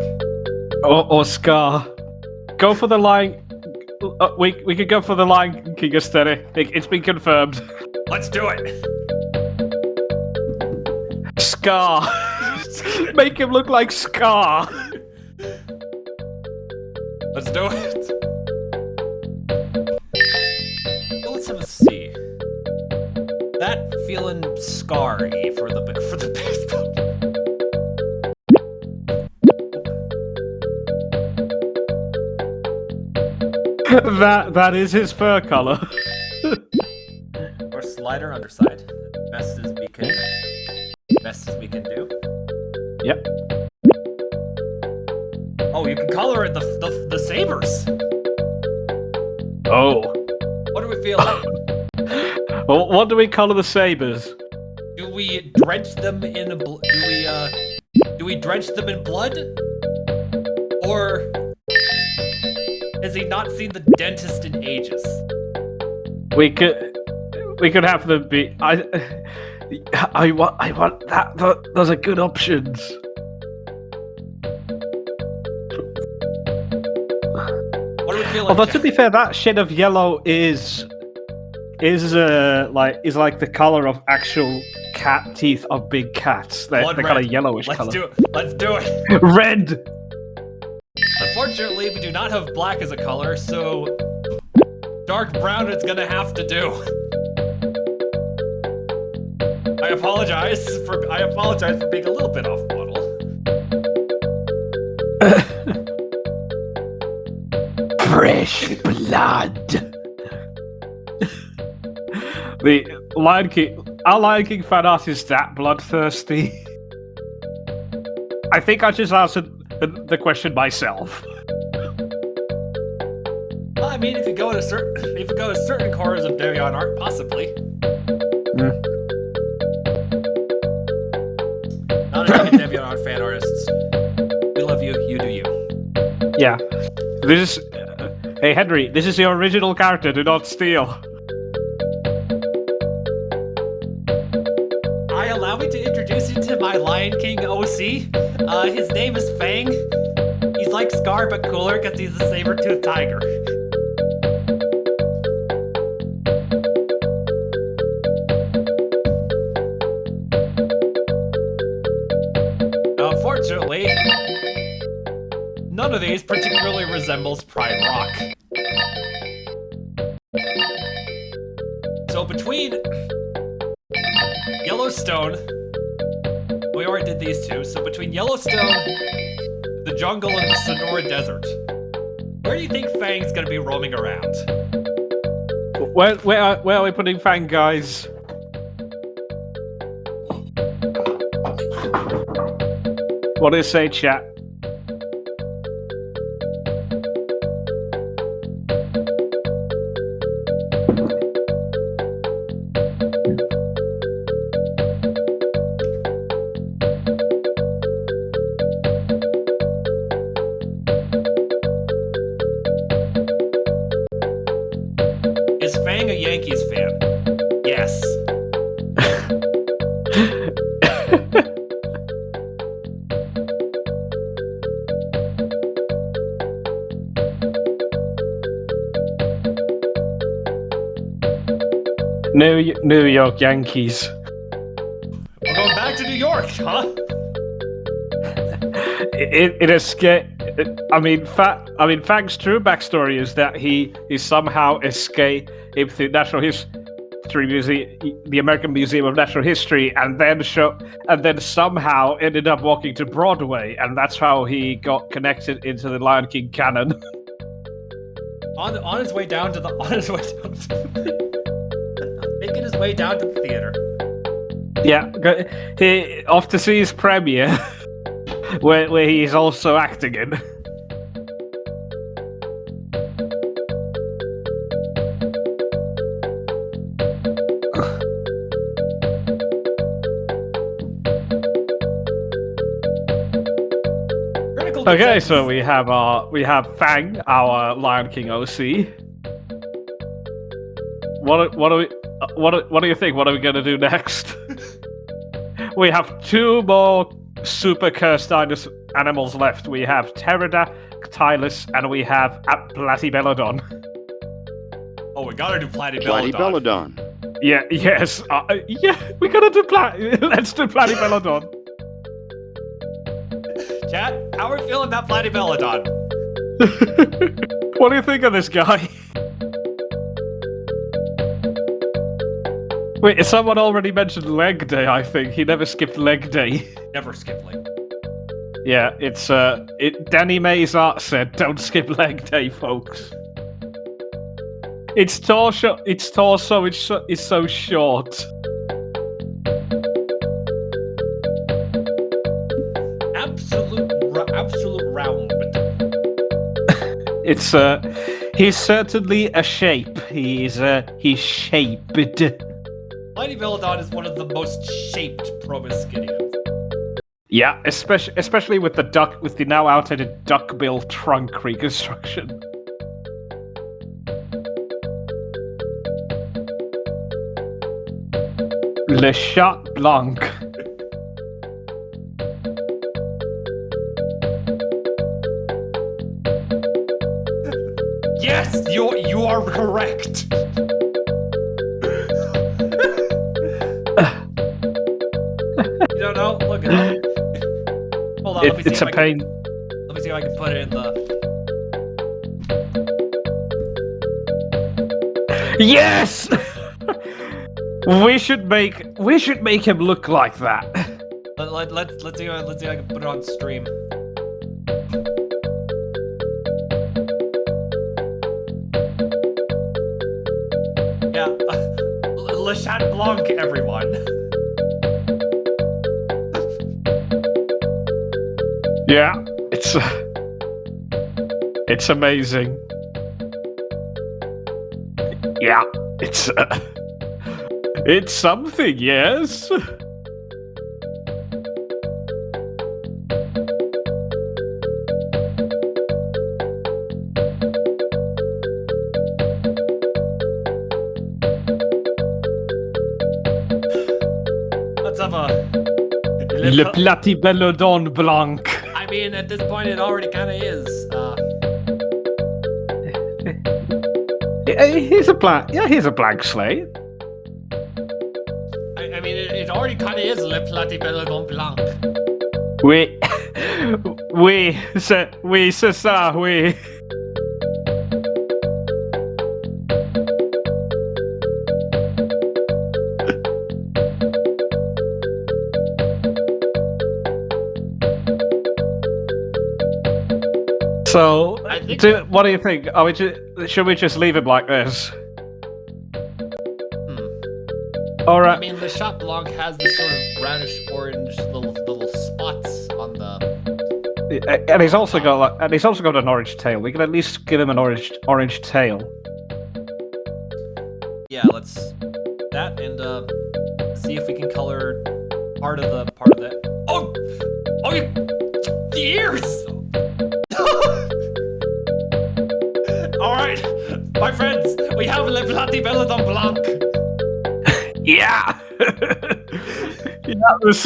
Or Scar. Go for the Lion. We could go for the Lion King aesthetic. It's been confirmed. Let's do it. Scar. Make him look like Scar. Let's do it. Let's have a see. That feeling scar-y for the baseball. That is his fur color. Or slider underside. Best as we can do. Yep. Oh, you can color in the sabers. Oh. What are we feeling? Well, what do we color the sabers? Do we drench them in do we drench them in blood? Or has he not seen the dentist in ages? We could have them be. I want that. Those are good options. What are we feeling? Although to be fair, that shade of yellow is like the color of actual cat teeth of big cats. They're kind of yellowish color. Let's do it. Red. Unfortunately, we do not have black as a color, so dark brown it's gonna have to do. I apologize for being a little bit off model. Fresh blood. Our Lion King fan art is that bloodthirsty. I think I just answered the question myself. Well, I mean, if you go to certain corners of Deviant art, possibly. Not a Deviant art fan artists. We love you. You do you. Yeah. This is. Hey Henry, this is your original character. Do not steal. Allow me to introduce you to my Lion King OC. His name is Fang. He's like Scar but cooler because he's a saber-toothed tiger. Unfortunately, none of these particularly resembles Pride Rock. So between Yellowstone, we already did these two, so between Yellowstone, the jungle, and the Sonora Desert, where do you think Fang's gonna be roaming around? Where are we putting Fang, guys? What do you say, chat? Is Fang a Yankees fan? Yes. New York Yankees. We're going back to New York, huh? It escaped. Fang's true backstory is that he somehow escaped the Natural History Museum, the American Museum of Natural History, and then somehow ended up walking to Broadway, and that's how he got connected into the Lion King canon. On his way down to making his way down to the theater. Yeah, he off to see his premiere, where he is also acting in. Okay, so we have Fang, our Lion King OC. What do you think? What are we gonna do next? We have two more super cursed animals left. We have Pterodactylus and we have Platybelodon. Oh, we gotta do Platybelodon. Platybelodon. Yeah, yes, we gotta do let's do Platybelodon. Chat, how are we feeling about Platybelodon? What do you think of this guy? Wait, someone already mentioned leg day, I think. He never skipped leg day. Never skip leg. Yeah, Danny May's art said, don't skip leg day, folks. Its torso is so short. Absolute round. He's certainly a shape. He's shaped. Platybelodon is one of the most shaped proboscideans. Yeah, especially with the now outdated duckbill trunk reconstruction. Le Chat Blanc. Yes, you are correct. You don't know? Look at it. Hold on. It's a pain. Let me see if I can put it in the. Yes. we should make him look like that. Let's see if I can put it on stream. Yeah, Le Chat Blanc, everyone. Yeah, it's amazing. Yeah, it's something, yes. Let's have a. Le Platybelodon Blanc. I mean, at this point, it already kind of is. Here's a blank. Yeah, here's a blank slate. I mean, it already kind of is Le Platybelodon Blanc. C'est ça, oui. So, what do you think? Should we just leave him like this? All right. I mean, Le Chat Blanc has this sort of brownish orange little spots on the. And he's also got an orange tail. We can at least give him an orange tail. Yeah, let's that and see if we can color part of the. Oh, the ears. All right, my friends, we have Le Platybelodon Blanc. Yeah. Yeah, this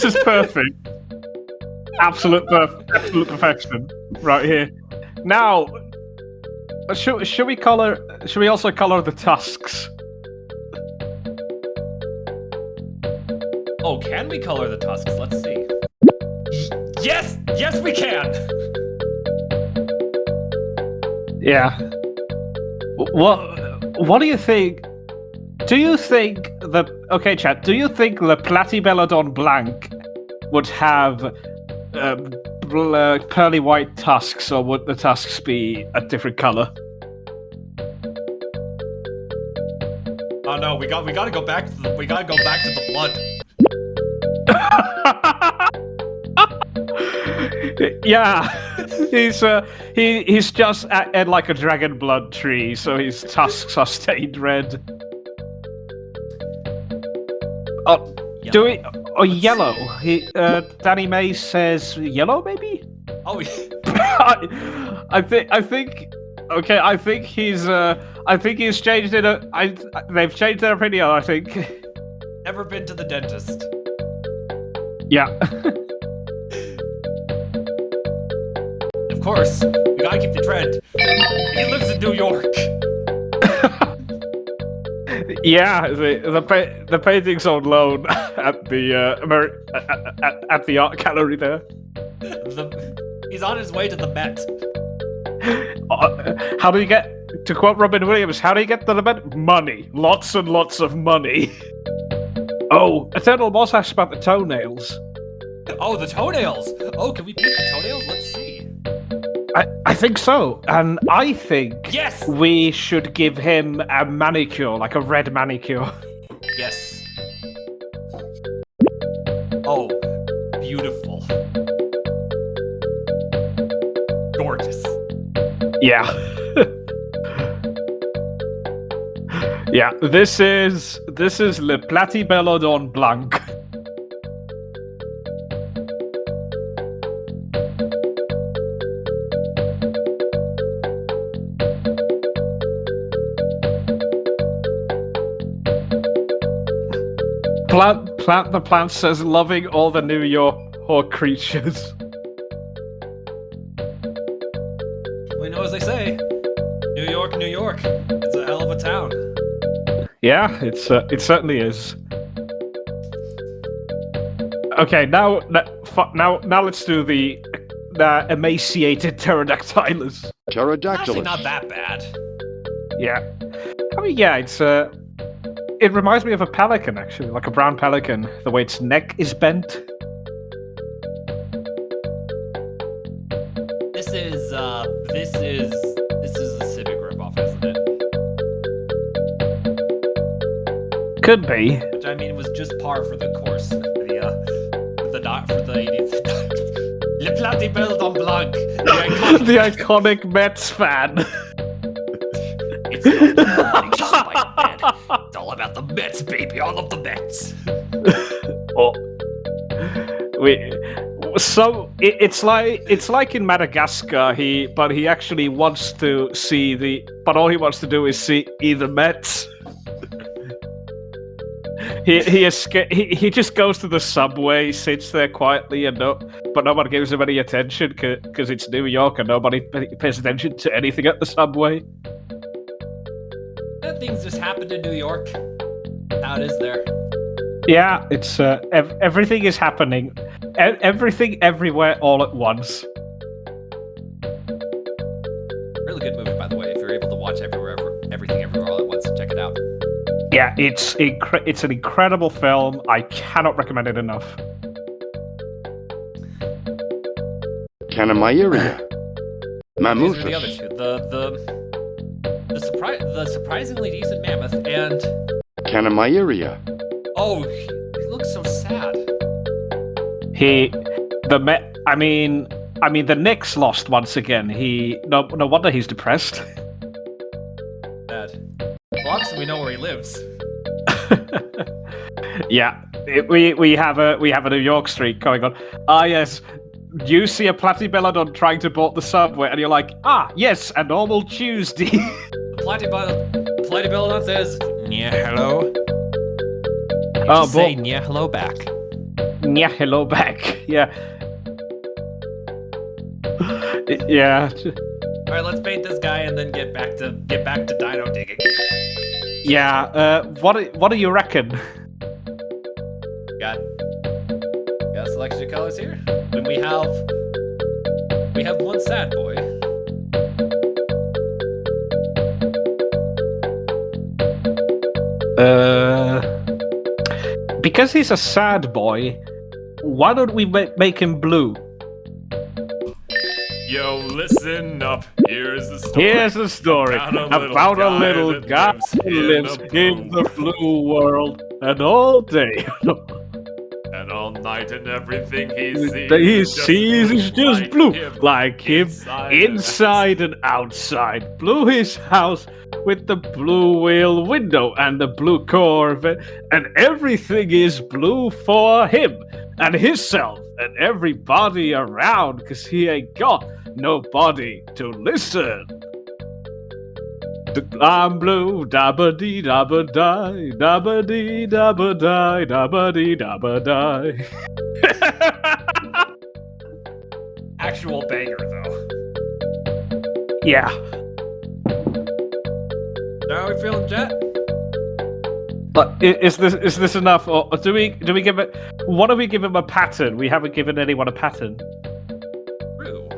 is perfect. Absolute perfection right here. Now, should we also color the tusks? Oh, can we color the tusks? Let's see. Yes, we can. Yeah. What do you think? Do you think chat, do you think the Platybelodon Blanc would have pearly white tusks, or would the tusks be a different color? Oh no, we gotta go back to the blood. Yeah, he's just at like a dragon blood tree, so his tusks are stained red. Oh, do we? Oh, yellow. Danny May says yellow, maybe. Oh, I think. Okay, I think he's changed it. They've changed their opinion. I think. Ever been to the dentist? Yeah. Of course, we gotta keep the trend. He lives in New York. Yeah, the painting's on loan at the at the art gallery there. He's on his way to the Met. How do you get, to quote Robin Williams, how do you get to the Met? Money. Lots and lots of money. Oh, Eternal Moss asked about the toenails. Oh, the toenails! Oh, can we paint the toenails? Let's see. I think so, and I think yes, we should give him a manicure, like a red manicure. Yes. Oh, beautiful. Gorgeous. Yeah. Yeah, this is Le Platybelodon Blanc. Plant the plant says loving all the New York creatures. Well, you know, as they say, New York, New York. It's a hell of a town. Yeah, it certainly is. Okay, now let's do the emaciated pterodactylus. It's actually Pterodactylus. not that bad. Yeah. I mean, yeah, it's it reminds me of a pelican, actually, like a brown pelican, the way its neck is bent. This is a Civic ripoff, isn't it? Could be. Which I mean was just par for the course for the 80s. Le Platibelle Don Blanc. The iconic Mets fan. It's not the morning show by Met. It's all about the Mets, baby. All of the Mets. It's like in Madagascar. He actually wants to see but all he wants to do is see the Mets. He just goes to the subway, sits there quietly, but nobody gives him any attention because it's New York and nobody pays attention to anything at the subway. Things just happen in New York. How it is there. Yeah, it's everything is happening, everything everywhere all at once. Really good movie, by the way. If you're able to watch everything everywhere all at once, check it out. Yeah, it's an incredible film. I cannot recommend it enough. Cannemieria. These are the other Mammuthus. two. The surprisingly decent mammoth and Cannemieria. oh, he looks so sad. The Knicks lost once again. No wonder he's depressed. Sad. Well, obviously we know where he lives. Yeah, we have a New York streak going on. Ah, yes. You see a Platybelodon trying to board the subway, and you're like, yes, a normal Tuesday. The Platybelodon says, "Yeah, hello." You Oh, just say, "Yeah, hello" back. Yeah, hello back. Yeah. Yeah. All right, let's paint this guy and then get back to dino digging. Yeah. What do you reckon? Got a selection of colors here. Then we have one sad boy. Because he's a sad boy, why don't we make him blue? Yo, listen up. Here's the story. Here's a story about a little guy who lives in the blue world, and all day and all night, and everything he sees is just blue, like him, inside and outside. Blue his house with the blue wheel window and the blue Corvette, and everything is blue for him and himself and everybody around, cause he ain't got nobody to listen. I'm blue, dabba dee dabba die, dabba dee dabba die, dabba dee dabba die. Actual banger though. Yeah. How are we feeling, Jet? But is this enough, or do we give it? What do we give him a pattern? We haven't given anyone a pattern. True.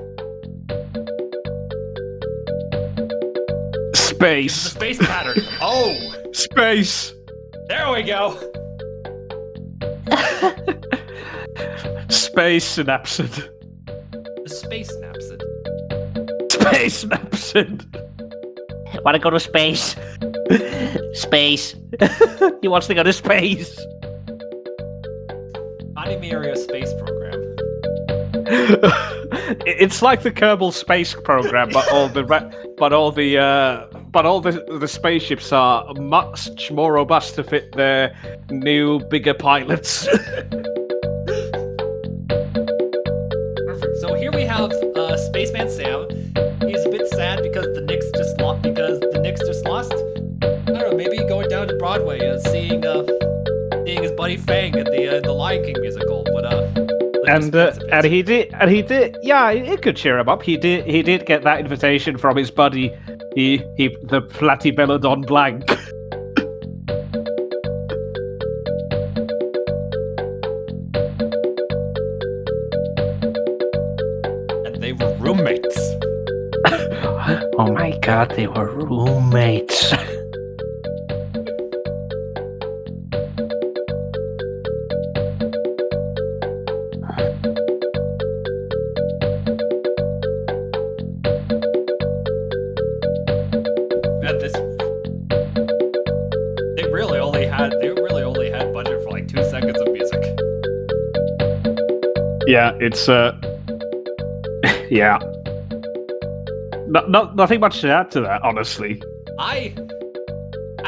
Space. The space pattern. Oh, Space. there we go. Space synapsid. The space napsid. Space synapsid. Wanna go to space? Space. He wants to go to space. Animaria space program. It's like the Kerbal Space Program, but all the spaceships are much more robust to fit their new, bigger pilots. Perfect. So here we have Spaceman Sam. He's a bit sad because the Knicks just lost. I don't know. Maybe going down to Broadway and seeing his buddy Fang at the Lion King musical. But And he did. Yeah, it could cheer him up. He did get that invitation from his buddy, the Platybelodon Blanc. And They were roommates. Oh my god, they were roommates. At this, they really only had budget for like 2 seconds of music. Yeah, it's yeah. Nothing much to add to that, honestly. I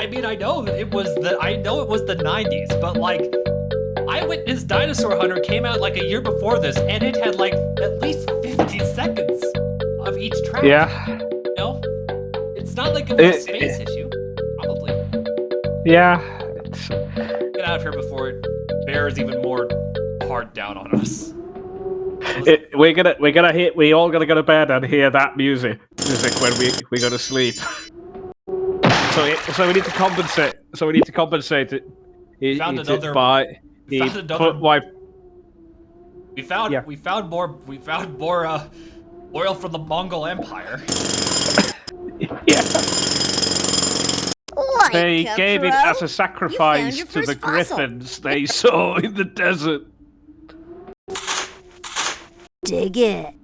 mean, I know it was the 90s, but like, Eyewitness Dinosaur Hunter came out like a year before this, and it had like at least 50 seconds of each track. Yeah. You know? It's not like it was a space issue. Probably. Yeah. Get out of here before it bears even more hard down on us. We all gonna go to bed and hear that music when we go to sleep. So we need to compensate. We found more oil from the Mongol Empire. Yeah. Like They a gave it pro, as a sacrifice your to the first fossil. griffins they saw in the desert. Dig it.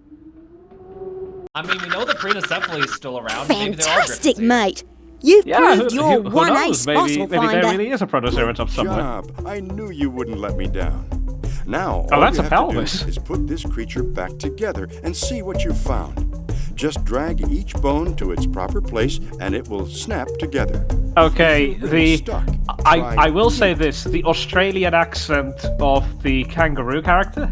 I mean, we know the Prenocephaly is still around. Maybe there are Fantastic, griffins here. mate. You've Yeah, proved you're who one knows? ace Maybe fossil there finder. really is a Protoceratops somewhere. Job. I knew you wouldn't let me down. Now, Oh, all that's you a have to pelvis. do is put this creature back together and see what you've found. Just drag each bone to its proper place and it will snap together. Okay, If you're really the stuck, I will try say this: the Australian accent of the kangaroo character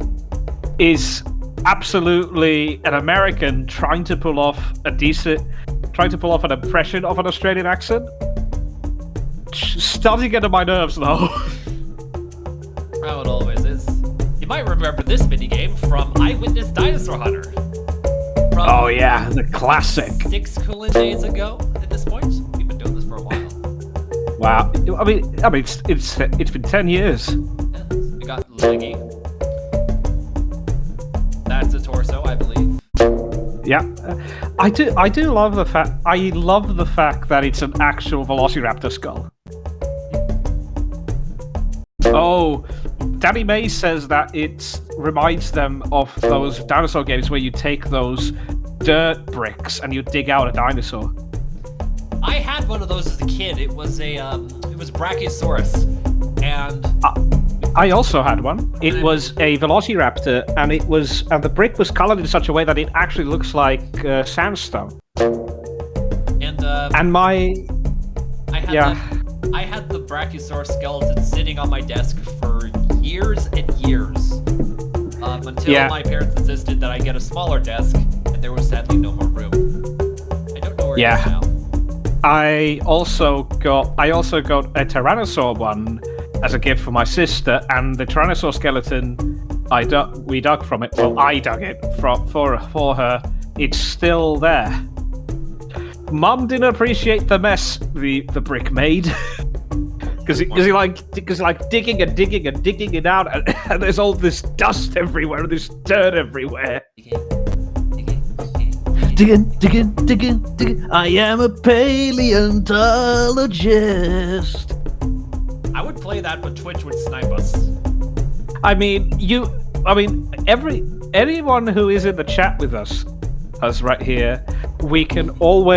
is absolutely an American trying to pull off an impression of an Australian accent. Starting to get on my nerves though. How it always is. You might remember this minigame from Eyewitness Dinosaur Hunter. From Oh yeah, the classic. 6 Kulindays ago at this point. We've been doing this for a while. Wow. I mean, it's been 10 years. Yeah, we got Leggy. That's a torso, I believe. Yeah, I do love the fact. I love the fact that it's an actual Velociraptor skull. Oh, Danny May says that it reminds them of those dinosaur games where you take those dirt bricks and you dig out a dinosaur. I had one of those as a kid. It was Brachiosaurus, and I also had one. It was a Velociraptor, and the brick was colored in such a way that it actually looks like sandstone. And my I had the Brachiosaurus skeleton sitting on my desk for years and years, until my parents insisted that I get a smaller desk, and there was sadly no more room. I don't know where it is now. I also got a Tyrannosaur one as a gift for my sister, and the Tyrannosaur skeleton we dug from it. Well, I dug it for her. It's still there. Mum didn't appreciate the mess the brick made, because he like digging and digging and digging it out, and there's all this dust everywhere, and this dirt everywhere. Digging. I am a paleontologist. I would play that, but Twitch would snipe us. Anyone who is in the chat with us right here, we can all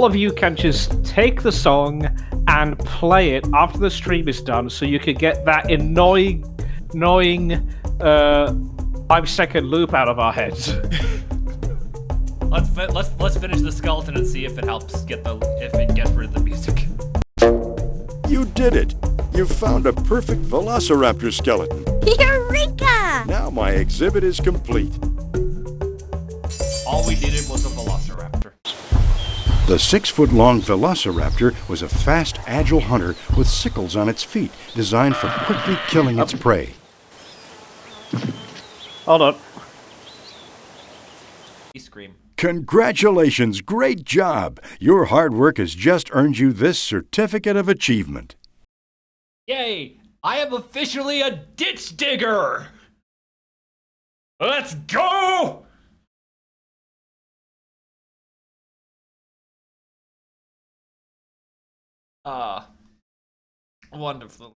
of you can just take the song and play it after the stream is done, so you can get that annoying 5-second loop out of our heads. Let's finish the skeleton and see if it helps if it gets rid of the music. You did it! You found a perfect Velociraptor skeleton. Eureka! Now my exhibit is complete. All we needed was a Velociraptor. The 6-foot-long Velociraptor was a fast, agile hunter with sickles on its feet, designed for quickly killing its prey. Hold on. Scream. Congratulations! Great job! Your hard work has just earned you this certificate of achievement. Yay! I am officially a ditch digger! Let's go! Ah, wonderful.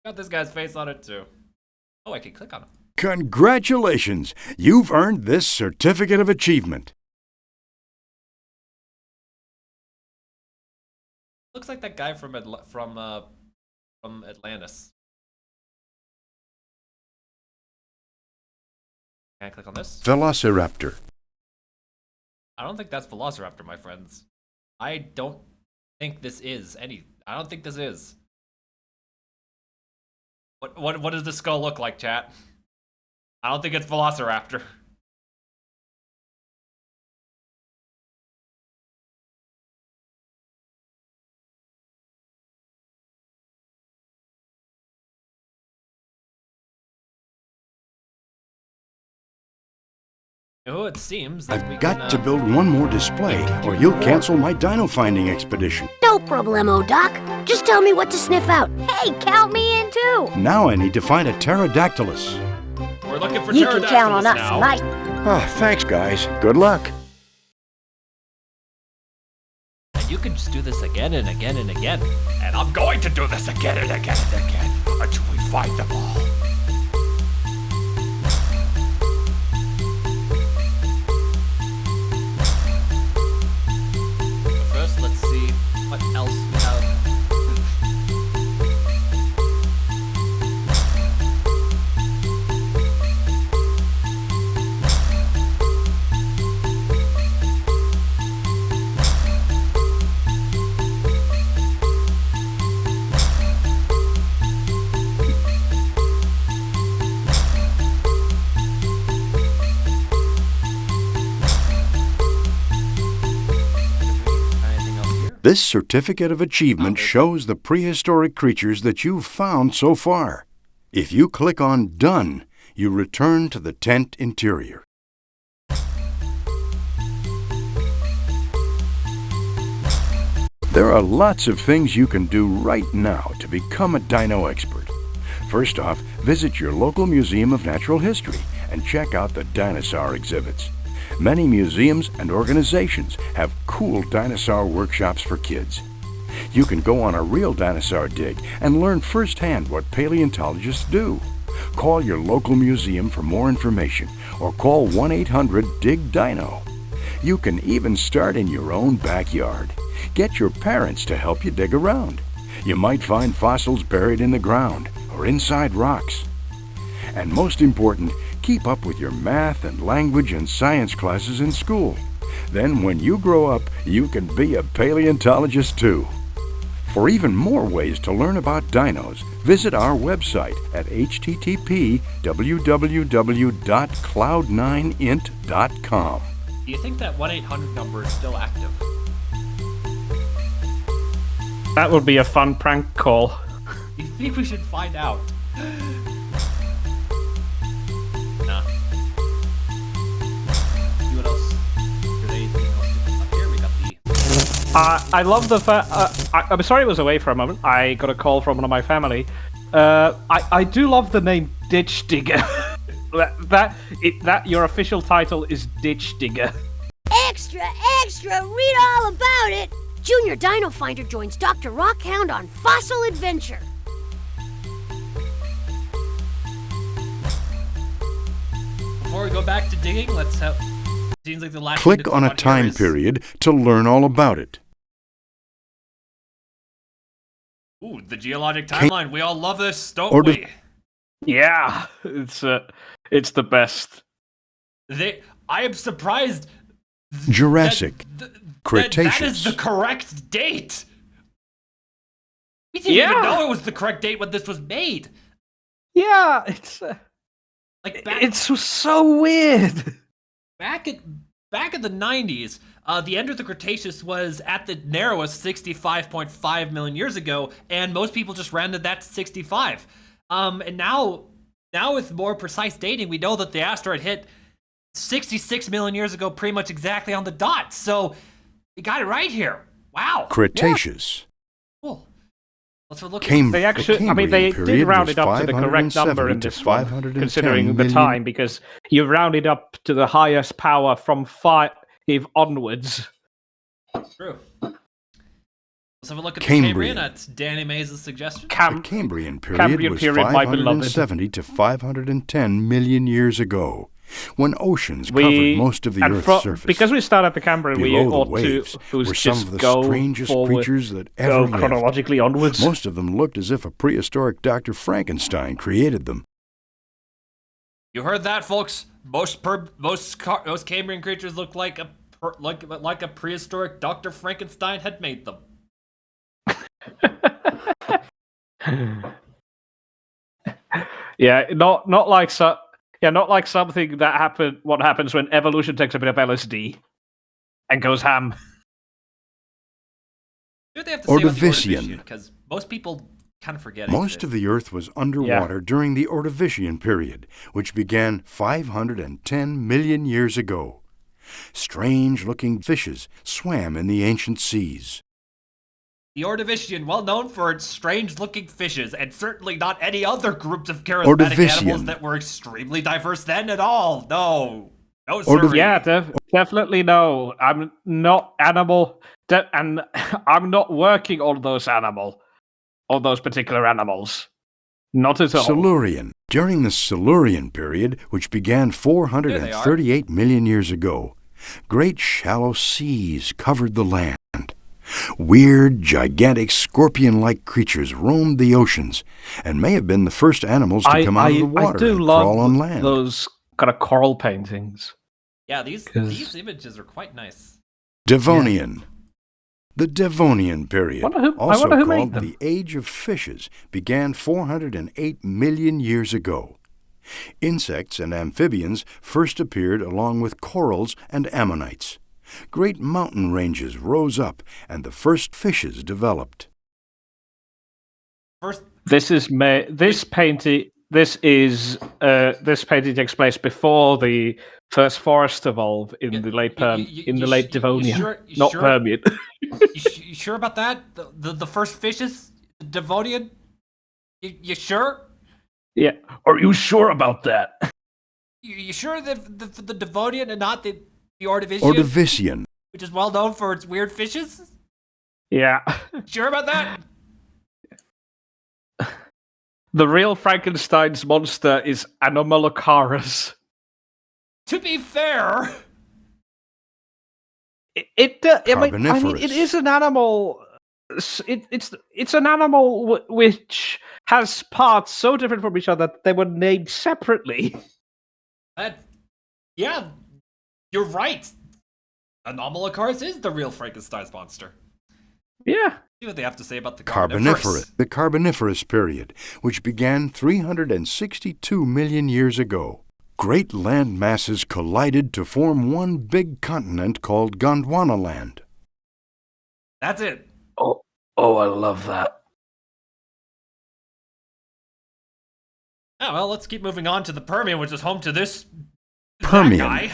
Got this guy's face on it too. Oh, I can click on him. Congratulations! You've earned this Certificate of Achievement. Looks like that guy from Atlantis. Can I click on this? Velociraptor. I don't think that's Velociraptor, my friends. I don't think this is any. I don't think this is. What does the skull look like, chat? I don't think it's Velociraptor. Oh, it seems that we I've can, got to build one more display, or you'll cancel my dino finding expedition. No problemo, Doc. Just tell me what to sniff out. Hey, count me in too. Now I need to find a pterodactylus. We're looking for You can count on us, now. mate. Ah, thanks, guys. Good luck. And you can just do this again and again and again. And I'm going to do this again and again and again until we find them all. But first, let's see what else we have. Anything else here? This Certificate of Achievement shows the prehistoric creatures that you've found so far. If you click on Done, you return to the tent interior. There are lots of things you can do right now to become a dino expert. First off, visit your local Museum of Natural History and check out the dinosaur exhibits. Many museums and organizations have cool dinosaur workshops for kids. You can go on a real dinosaur dig and learn firsthand what paleontologists do. Call your local museum for more information or call 1-800-DIG-DINO. You can even start in your own backyard. Get your parents to help you dig around. You might find fossils buried in the ground or inside rocks. And most important, keep up with your math and language and science classes in school. Then when you grow up, you can be a paleontologist too. For even more ways to learn about dinos, visit our website at http://www.cloud9int.com. Do you think that 1-800 number is still active? That would be a fun prank call. Do you think we should find out? Nah. See what else? Is there anything else to come up here? We got the... I love the fact. I'm sorry I was away for a moment. I got a call from one of my family. I do love the name Ditch Digger. that your official title is Ditch Digger. Extra, extra, read all about it. Junior Dino Finder joins Dr. Rockhound on Fossil Adventure. Before we go back to digging, let's have... Seems like the last thing to Click on a here time is- period to learn all about it. Ooh, the geologic timeline. We all love this, don't Or we? Yeah, it's the best. I am surprised. Jurassic, That Cretaceous. is the correct date. We didn't even know it was the correct date when this was made. Yeah, it's Like it's so weird. back in the 90s, the end of the Cretaceous was at the narrowest 65.5 million years ago, and most people just rounded that to 65. And now with more precise dating, we know that the asteroid hit 66 million years ago, pretty much exactly on the dot. So we got it right here. Wow. Cretaceous. Cool. Let's look at Came- They The actually, I mean, Cambrian they period did round was it up to the correct number 570 in to this one, 510 considering the million. time, because you rounded up to the highest power from 5 onwards. True. Let's have a look at the Cambrian. Cambrian. That's Danny Mays' suggestion. The Cambrian period Cambrian was period, my beloved. 570 to 510 million years ago, when oceans covered most of the Earth's surface. Because we start at the Cambrian, we Below the ought waves to were some of the strangest creatures that ever go lived. chronologically onwards. Most of them looked as if a prehistoric Dr. Frankenstein created them. You heard that, folks? Most Cambrian creatures look like a prehistoric Dr. Frankenstein had made them. Yeah, not like something that happened. What happens when evolution takes a bit of LSD and goes ham? What do they have to say about the Ordovician. Ordovician? Because most people kind of forget. Most of the Earth was underwater during the Ordovician period, which began 510 million years ago. Strange-looking fishes swam in the ancient seas. The Ordovician, well known for its strange-looking fishes, and certainly not any other groups of charismatic animals that were extremely diverse then at all. No, sir. Yeah, definitely no. I'm not animal, and I'm not working on those particular animals. Not at all. Silurian. During the Silurian period, which began 438 million years ago, great shallow seas covered the land. Weird, gigantic, scorpion-like creatures roamed the oceans and may have been the first animals to come out of the water and crawl on land. Those kind of coral paintings. Yeah, these images are quite nice. Devonian. The Devonian period, also who called made them. the Age of Fishes, began 408 million years ago. Insects and amphibians first appeared along with corals and ammonites. Great mountain ranges rose up, and the first fishes developed. This painting takes place before the first forest evolve in the late Devonian, not Permian. You sure about that? The first fishes, Devonian? You sure? Yeah. Are you sure about that? You sure that the Devonian and not the Ordovician? Ordovician. Which is well known for its weird fishes? Yeah. Sure about that? The real Frankenstein's monster is Anomalocaris. To be fair, I mean, it is an animal. It's an animal which has parts so different from each other that they were named separately. Yeah, you're right. Anomalocaris is the real Frankenstein's monster. Yeah. See what they have to say about the Carboniferous. The Carboniferous period, which began 362 million years ago. Great land masses collided to form one big continent called Gondwanaland. That's it. Oh, I love that. Oh, well, let's keep moving on to the Permian, which is home to this Permian. guy.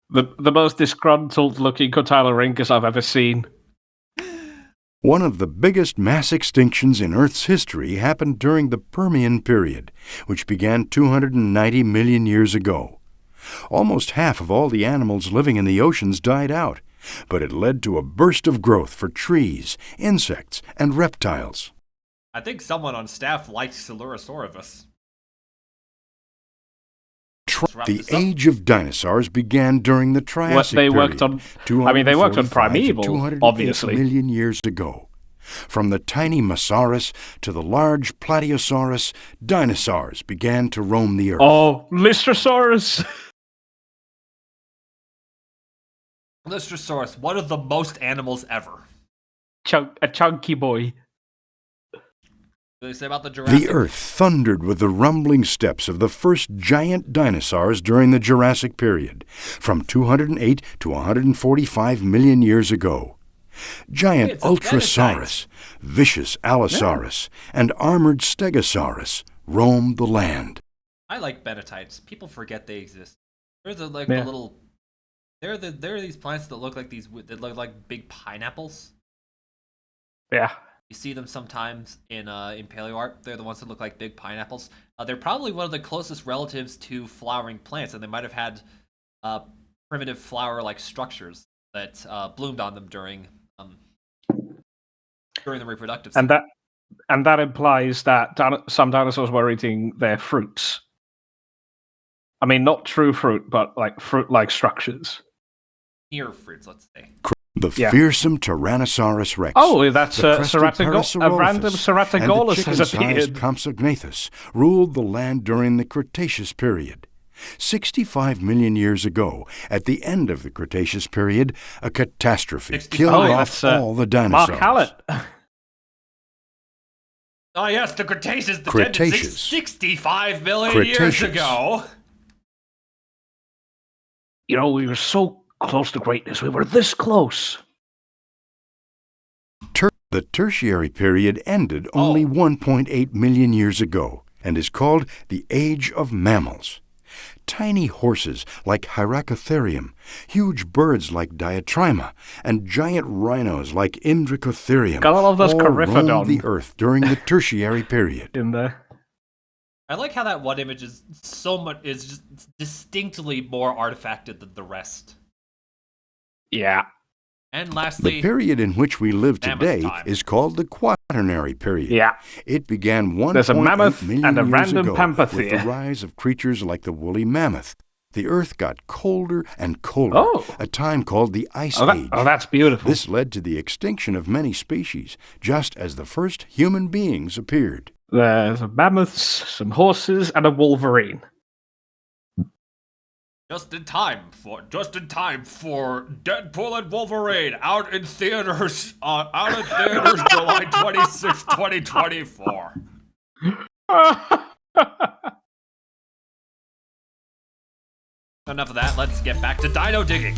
The most disgruntled-looking Cotyloringus I've ever seen. One of the biggest mass extinctions in Earth's history happened during the Permian period, which began 290 million years ago. Almost half of all the animals living in the oceans died out, but it led to a burst of growth for trees, insects, and reptiles. I think someone on staff likes Silurosaurus. The age of dinosaurs began during the Triassic period. They worked on Primeval, obviously. Million years ago. From the tiny Mosaurus to the large Platyosaurus, dinosaurs began to roam the Earth. Oh, Lystrosaurus! Lystrosaurus, one of the most animals ever. A chunky boy. What do they say about the Jurassic? The Earth thundered with the rumbling steps of the first giant dinosaurs during the Jurassic period, from 208 to 145 million years ago. Giant Ultrasaurus, vicious Allosaurus, and armored Stegosaurus roamed the land. I like Benetites. People forget they exist. They're the little. They're these plants that look like big pineapples. Yeah. You see them sometimes in paleo art. They're the ones that look like big pineapples. They're probably one of the closest relatives to flowering plants, and they might have had primitive flower-like structures. that bloomed on them during the reproductive And season. that implies that some dinosaurs were eating their fruits. I mean, not true fruit, but like fruit-like structures. Near fruits, let's say. The fearsome Tyrannosaurus rex. Oh, that's the crested a random Ceratogolus has and the chicken-sized appeared. Compsognathus ruled the land during the Cretaceous period. 65 million years ago, at the end of the Cretaceous period, a catastrophe killed off all the dinosaurs. Mark Hallett. Oh yes, the Cretaceous. The Cretaceous. 65 million years ago. You know, we were so close to greatness. We were this close. The Tertiary period ended only 1.8 million years ago and is called the Age of Mammals. Tiny horses like Hyracotherium, huge birds like Diatryma, and giant rhinos like Indricotherium Got all of those roamed Coryphodon the Earth during the Tertiary period. in there. I like how that one image is just distinctly more artifacted than the rest. Yeah. And lastly, The period in which we live mammoth today time. is called the Quaternary period. Yeah. It began There's a 1.8 mammoth million and a years random ago pampas with the here. rise of creatures like the woolly mammoth. The Earth got colder and colder, a time called the Ice Age. That's beautiful. This led to the extinction of many species, just as the first human beings appeared. There's mammoths, some horses, and a wolverine. Just in time for Deadpool and Wolverine out in theaters July 26, 2024. Enough of that, let's get back to dino digging.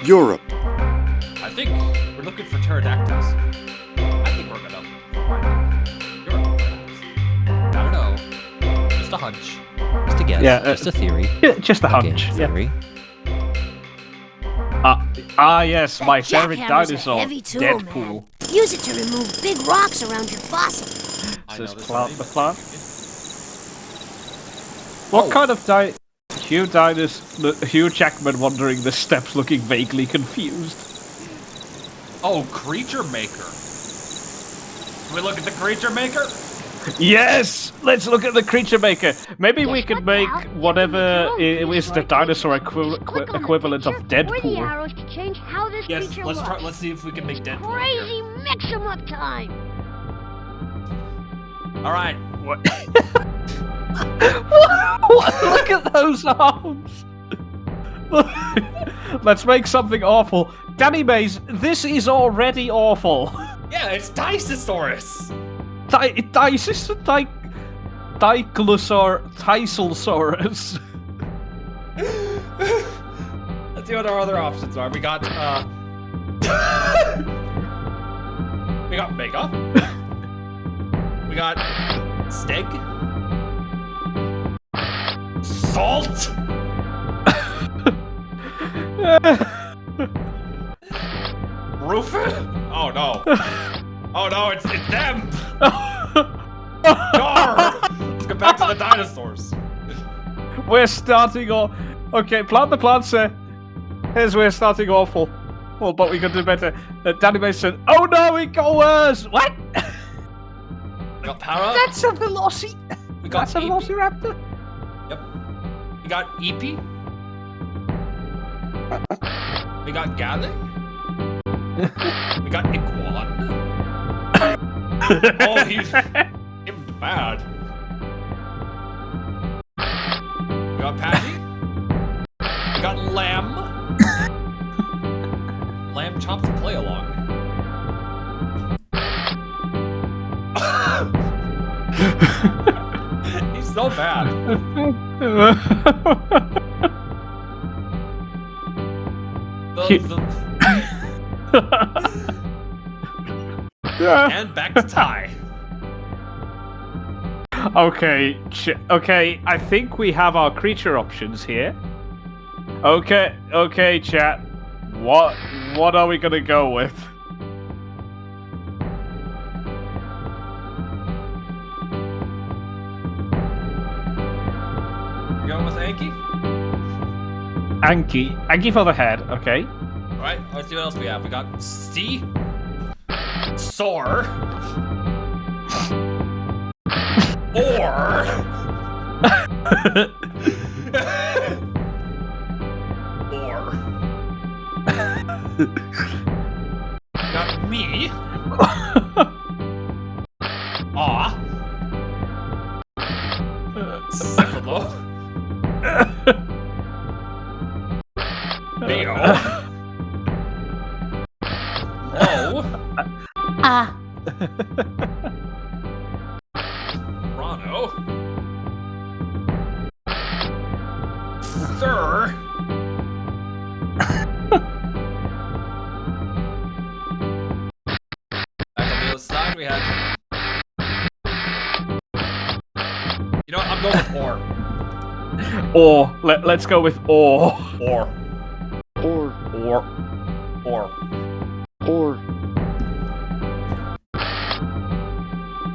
Europe. I think we're looking for pterodactyls. I think we're gonna find Europe, perhaps. I don't know. Just a hunch. Just a guess. Yeah, just a theory. Just a Okay, hunch. theory. Yes, my favorite jackhammer's a dinosaur, heavy tool, Deadpool. man. Use it to remove big rocks around your fossil. Says plant the plant. What kind of Hugh Jackman wandering the steps looking vaguely confused. Oh, Creature Maker. Can we look at the Creature Maker? Yes! Let's look at the Creature Maker. Maybe we could make whatever is the dinosaur equivalent of Deadpool. Arrows to change how this Yes, creature let's looks. try. Let's see if we can make Deadpool. Crazy mix-em-up time. All right. What? Look at those arms! Let's make something awful. Danny Mays, this is already awful. Yeah, it's Dicosaurus. Tysalsaurus. Let's see what our other options are. We got we got Mega. We got Steg. Salt. Rufus. Oh no. Oh no, it's them. Gar. Let's get back to the dinosaurs. We're starting off. Okay, plant the plants there. Here's we're starting awful. Oh, but we can do better. Danny Mays said, "Oh no, it got worse." What? We got Para. That's a Veloci. We got That's a Eepy. Velociraptor. Yep. We got Eepy. We got Galley. We got Iguan. Oh, he's him bad. We got Patty. We got Lamb. Lamb chops and play along. He's so bad. And back to Ty. Okay, I think we have our creature options here. Okay, chat. What are we gonna go with? Anki? Anki for the head, okay. Alright, let's see what else we have. We got C. Soar. Or. Or. Got me. Ah. Cephalo. Leo. Low. Ah. Rano. Sir. Back on the other side, we had. You know what? I'm going with or. Let's go with or. Or.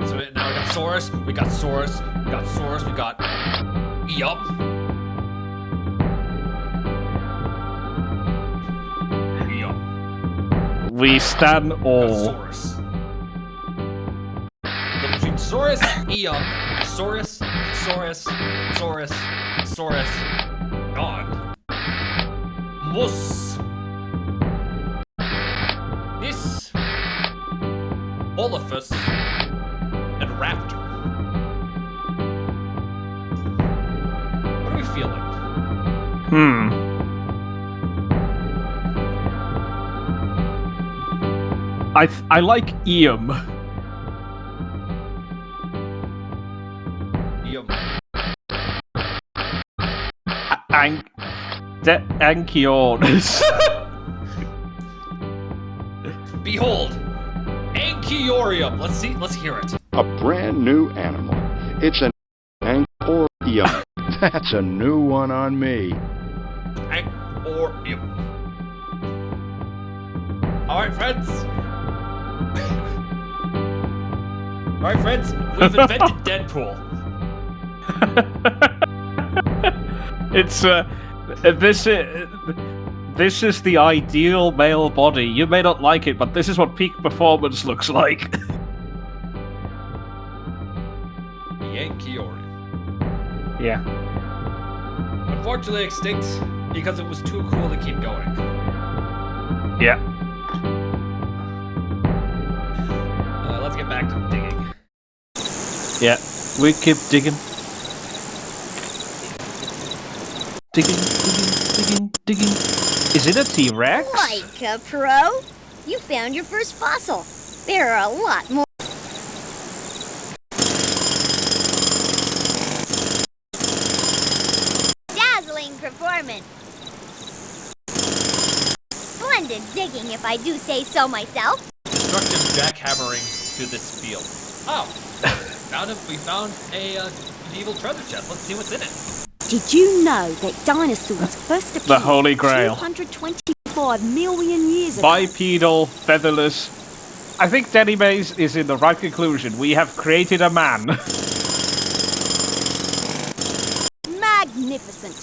So now we got Saurus. We got Saurus. We got Saurus. We got. Yup. Yup. We stand or. Saurus. But between Saurus, Eon, Saurus, gone. Mus. This. Olaphus. And Raptor. What are we feeling? I like Eum. Eon. Anchiornis. Behold, Anchiorium. Let's hear it. A brand new animal. It's an Anchorium. That's a new one on me. Anchorium. All right, friends. All right, friends. We've invented Deadpool. It's this is the ideal male body. You may not like it, but this is what peak performance looks like. The Anchiorium. Yeah. Unfortunately extinct because it was too cool to keep going. Yeah. Let's get back to digging. Yeah. We keep digging. Digging. Is it a T-Rex? Like a pro? You found your first fossil. There are a lot more. Dazzling performance. Splendid digging, if I do say so myself. Destructive jackhammering to this field. Oh, we found a medieval treasure chest. Let's see what's in it. Did you know that dinosaurs first appeared The Holy Grail. 225 million years ago? Bipedal, featherless. I think Danny Mays is in the right conclusion. We have created a man. Magnificent.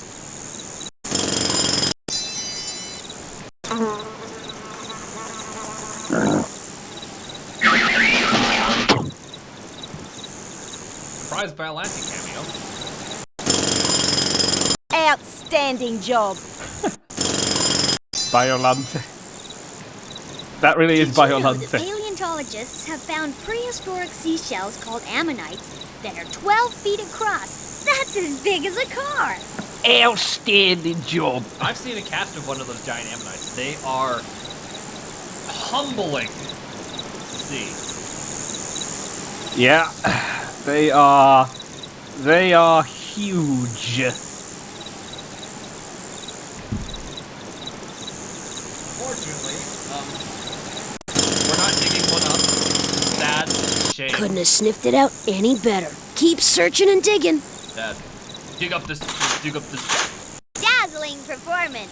Surprised Biollante cameo. Outstanding job. Biollante. That really is Did you know that Biollante. paleontologists have found prehistoric seashells called ammonites that are 12 feet across? That's as big as a car. Outstanding job. I've seen a cast of one of those giant ammonites. They are humbling to see. Yeah. They are huge. Unfortunately, we're not digging one up. Sad shame. Couldn't have sniffed it out any better. Keep searching and digging. Dad, dig up this. Dazzling performance.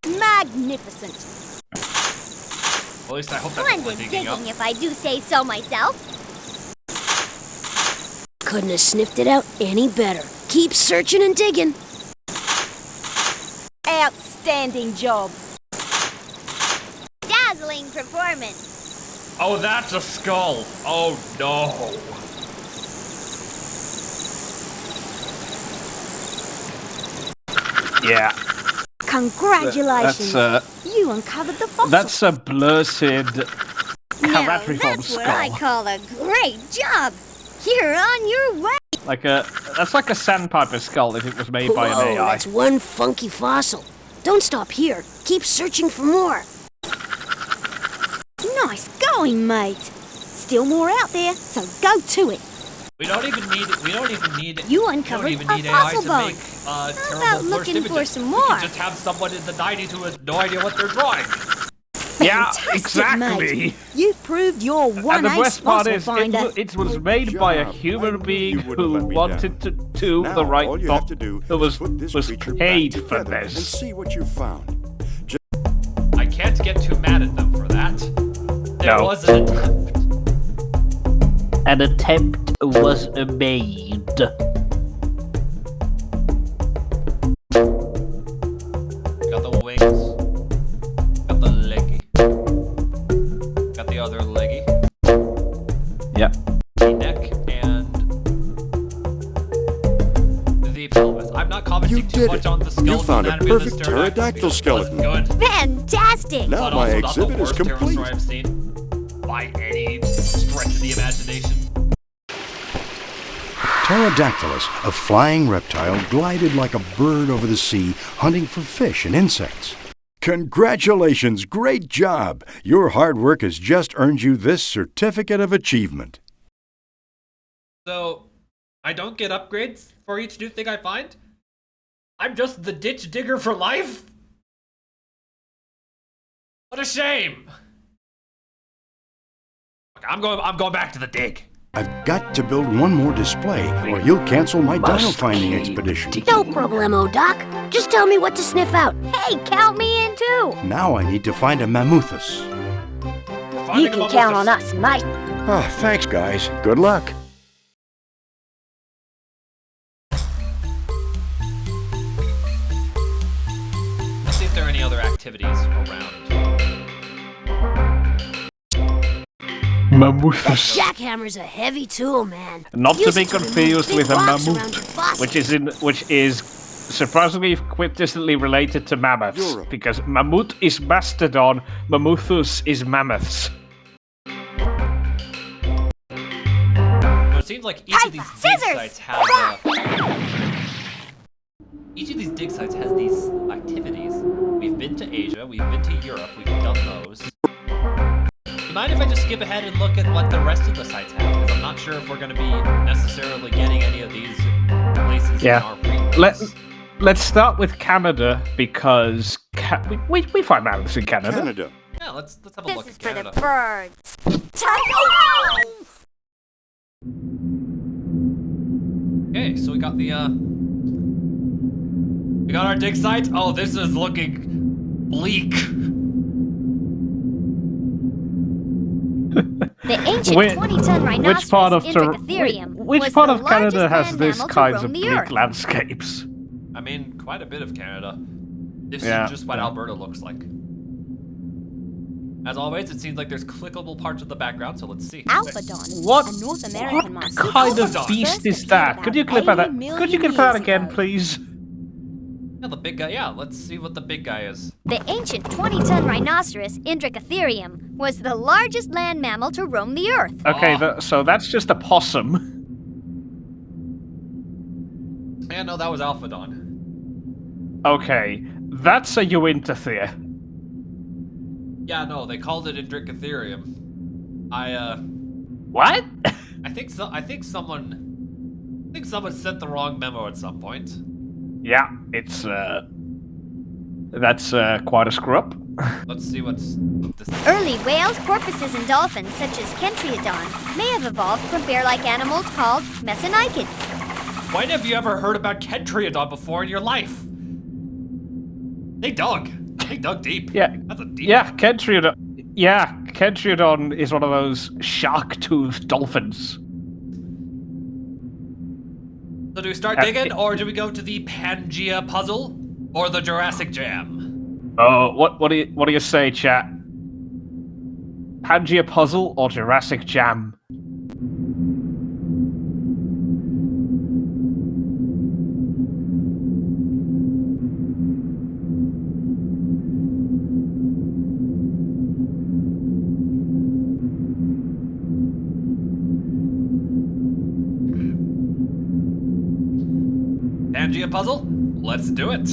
Magnificent. Well, at least I hope that's what we're Splendid digging up. digging, if I do say so myself. Couldn't have sniffed it out any better. Keep searching and digging. Outstanding job. Dazzling performance. Oh, that's a skull. Oh no. Yeah. Congratulations. You uncovered the fossil. That's a blurred Now, carapatriform that's what I skull. call a great job. You're on your way. That's like a sandpiper skull if it was made by an Whoa, AI. that's one funky fossil. Don't stop here. Keep searching for more. Nice going, mate. Still more out there, so go to it. We don't even need You uncovered we don't even a need AI fossil to bone. make How terrible about blurred looking for images. some We more? can just have someone in the 90s who has no idea what they're drawing. Yeah, Fantastic, exactly. mate. You've proved you're one And the ace worst part fossil is, finder. it was Good made by a job. I human knew being you wouldn't let who me wanted to do Now, the right all you have to thing. do That is put this was creature paid back for together and this. see what you found. I can't get too mad at them for that. There No. was an attempt. An attempt was made. Got the wings. Got the leggy. Got the other leggy. Yeah. The neck and the pelvis. I'm not commenting You too did much it. on the You skeletal found a anatomy of the perfect pterodactyl pterodactyl because it wasn't skeleton. Good, Fantastic. Now but my also not the exhibit is worst complete. pterosaur I've seen by any stretch of the imagination. Pterodactylus, a flying reptile, glided like a bird over the sea, hunting for fish and insects. Congratulations! Great job! Your hard work has just earned you this certificate of achievement. So, I don't get upgrades for each new thing I find? I'm just the ditch digger for life? What a shame! Okay, I'm going back to the dig. I've got to build one more display, or you'll cancel my dino finding expedition. No problemo, Doc. Just tell me what to sniff out. Hey, count me in too. Now I need to find a mammuthus. You Finding can them count was on us, mate. Ah, thanks, guys. Good luck. Let's see if there are any other activities around. Mammuthus. Jackhammer's a heavy tool, man. Not to Use be it to remove confused big with a rocks around mammut, your fossil. which is surprisingly distantly related to mammoths, Europe. because mammut is mastodon, mammuthus is mammoths. So it seems like each of these dig scissors! sites have each of these dig sites has these activities. We've been to Asia, we've been to Europe, we've done those. You mind if I just skip ahead and look at what the rest of the sites have? Because I'm not sure if we're going to be necessarily getting any of these places Yeah. in our prequels. Let's start with Canada, because we find mammoths in Canada. Canada. Yeah, let's have a This look is at for Canada. the birds. Okay, so we got the we got our dig site. Oh, this is looking bleak. The ancient Whi- 20-ton rhinoceros Which part of Intricatherium which was part the of Canada largest has land this mammal to kinds roam of the bleak earth. landscapes? I mean, quite a bit of Canada. This Yeah, is just what yeah. Alberta looks like. As always, it seems like there's clickable parts of the background, so let's see. Alphadon, What- a North American What marsupial, kind was of the beast first is appeared that? about Could you clip that? 80 million Could you clip that years again, ago. please? Yeah, the big guy. Yeah, let's see what the big guy is. The ancient 20-ton rhinoceros Intricatherium was the largest land mammal to roam the earth. Okay, Oh. so that's just a possum. Yeah, no, that was Alphadon. Okay, that's a Uintathea. Yeah, no, they called it Intricatherium. What? I think someone sent the wrong memo at some point. Yeah, it's that's quite a screw up. Let's see what's this. Early whales, porpoises, and dolphins, such as Kentriodon, may have evolved from bear-like animals called mesonychids. When have you ever heard about Kentriodon before in your life? They dug deep. Yeah, That's a deep. yeah, Kentriodon. Yeah, Kentriodon is one of those shark-toothed dolphins. So do we start digging, or do we go to the Pangea puzzle, or the Jurassic Jam? What do you say, chat? Pangea puzzle or Jurassic Jam? Pangea puzzle? Let's do it.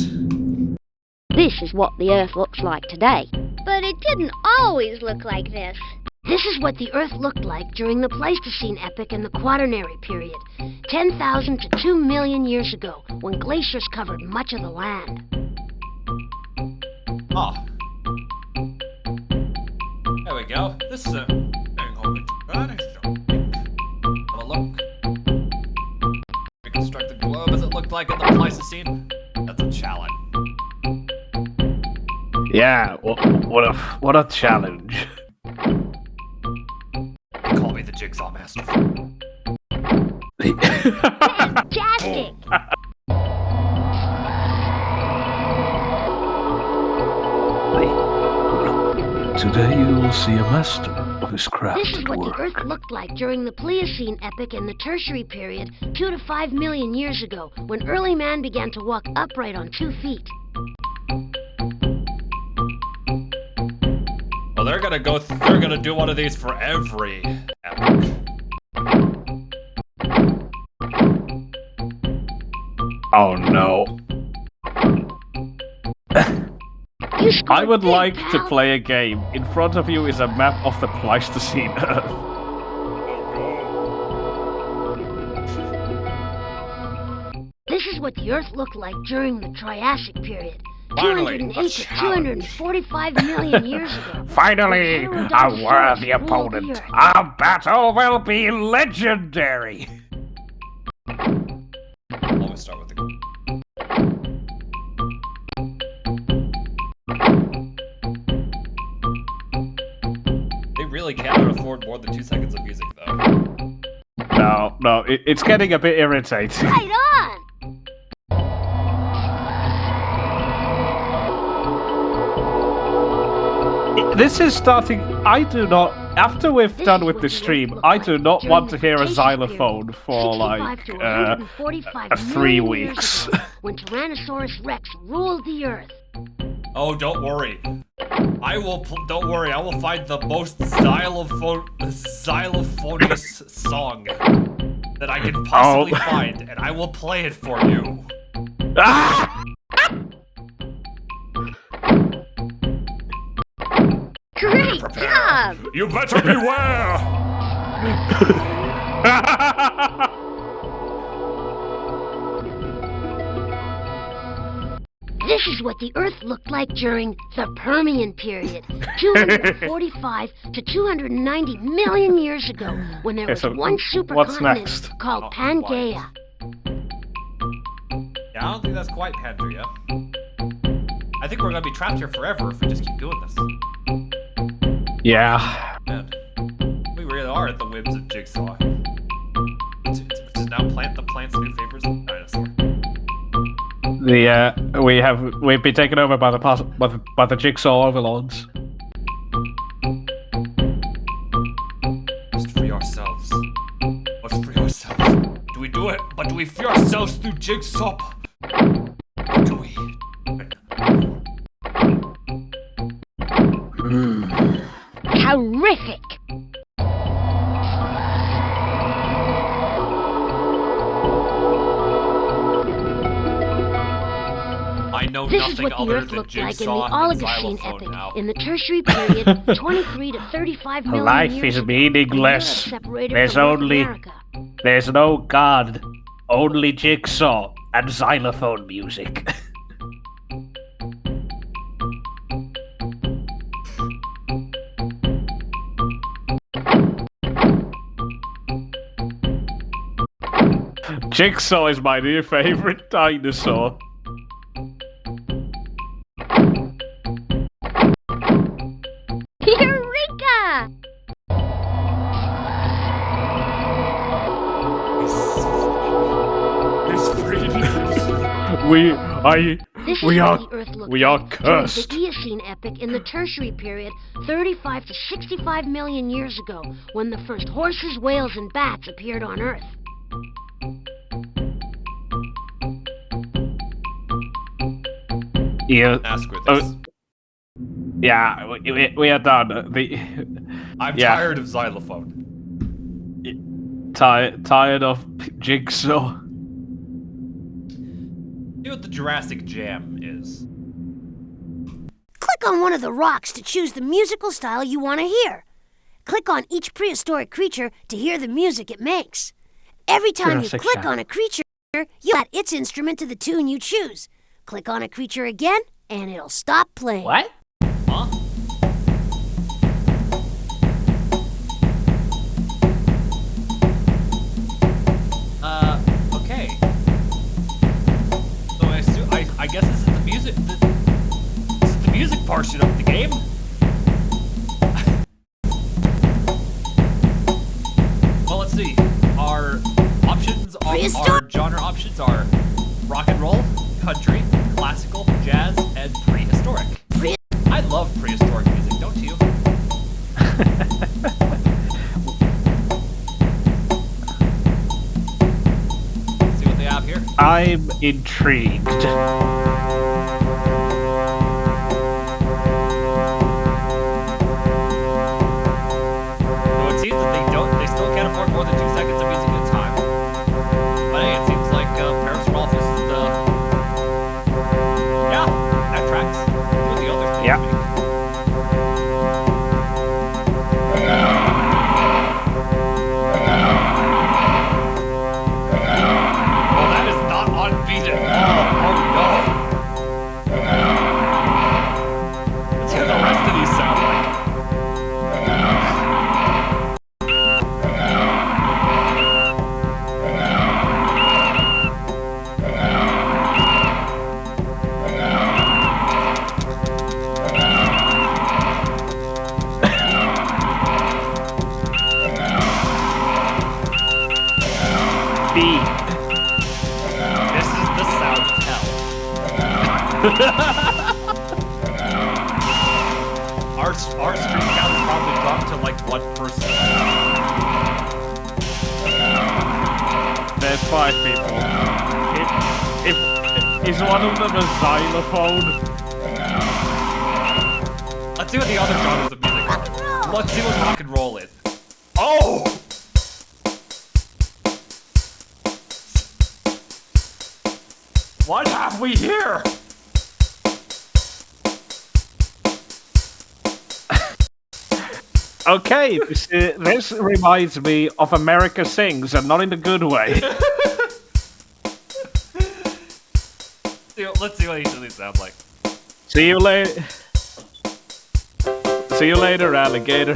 This is what the Earth looks like today. But it didn't always look like this. This is what the Earth looked like during the Pleistocene epoch and the Quaternary period, 10,000 to 2 million years ago, when glaciers covered much of the land. Oh. There we go. This is a... Have a look. Reconstruct the globe as it looked like in the Pleistocene. That's a challenge. Yeah, what a challenge. They call me the Jigsaw Master. Fantastic! Today you will see a master of his craft This is at what work. the Earth looked like during the Pliocene epoch and the Tertiary period, 2 to 5 million years ago, when early man began to walk upright on 2 feet. Well, they're gonna do one of these for every epoch. Oh no. I would like to play a game. In front of you is a map of the Pleistocene Earth. This is what the Earth looked like during the Triassic period, Finally, 208 to 245 million years ago. Finally, a worthy opponent. Our battle will be legendary. Always start with the... They really cannot afford more than 2 seconds of music, though. No, it's getting a bit irritating. Right on! This is starting. I do not. After we've done with the stream, I do not want to hear a xylophone for like 3 weeks. When Tyrannosaurus Rex ruled the Earth. Oh, don't worry. Don't worry, I will find the most xylophonous song that I can possibly find, and I will play it for you. Ah! Great job! You better beware! This is what the Earth looked like during the Permian period, 245 to 290 million years ago, when there was one supercontinent called Pangaea. Yeah, I don't think that's quite Pangea. I think we're gonna be trapped here forever if we just keep doing this. Yeah. Man, we really are at the whims of Jigsaw. Which is now the plant's new favorite dinosaur. We've been taken over by the Jigsaw overlords. Must free ourselves. Must free ourselves. Do we do it? But do we free ourselves through Jigsaw? Or do we? Horrific! I know This is nothing what the other Earth than looked like in the Jigsaw and Oligocene xylophone epoch. now. In the Tertiary period, 23 to 35 million Life years is ago, meaningless. when Europe separated There's from North only- America. There's no god, only Jigsaw and xylophone music. Jigsaw is my new favorite dinosaur. Eureka! This This We is are- what the Earth looked we are like cursed. during the Eocene epoch in the Tertiary period, 35 to 65 million years ago, when the first horses, whales, and bats appeared on Earth. Yeah. Ask her Oh, this. yeah, we are done. I'm yeah. tired of xylophone. Tired of Jigsaw. See what the Jurassic Jam is. Click on one of the rocks to choose the musical style you want to hear. Click on each prehistoric creature to hear the music it makes. Every time Jurassic you click Jam. on a creature, you add its instrument to the tune you choose. Click on a creature again, and it'll stop playing. What? Huh? Okay. So I guess this is the music. This is the music portion of the game. Well, let's see. Our options our genre options are rock and roll, country, classical, jazz, and prehistoric. I love prehistoric music, don't you? See what they have here. I'm intrigued. So it seems that they still can't afford more than 2 seconds of music at a time. But hey, it seems like Paris Rolfus is the... Yeah, that tracks. See what the other things Yeah. make. Oh, that is not on beat at all. Oh no. Let's hear the rest of these sound like. Beat. This is the sound of hell. Our stream count is probably dropped to like 1%. There's 5 people. Is one of them a xylophone? Let's see what the other genres of music are. Let's see what rock and roll is. Oh! What have we here? Okay, this reminds me of America Sings, and not in a good way. Let's see what each of these sound like. See you later. See you later, alligator.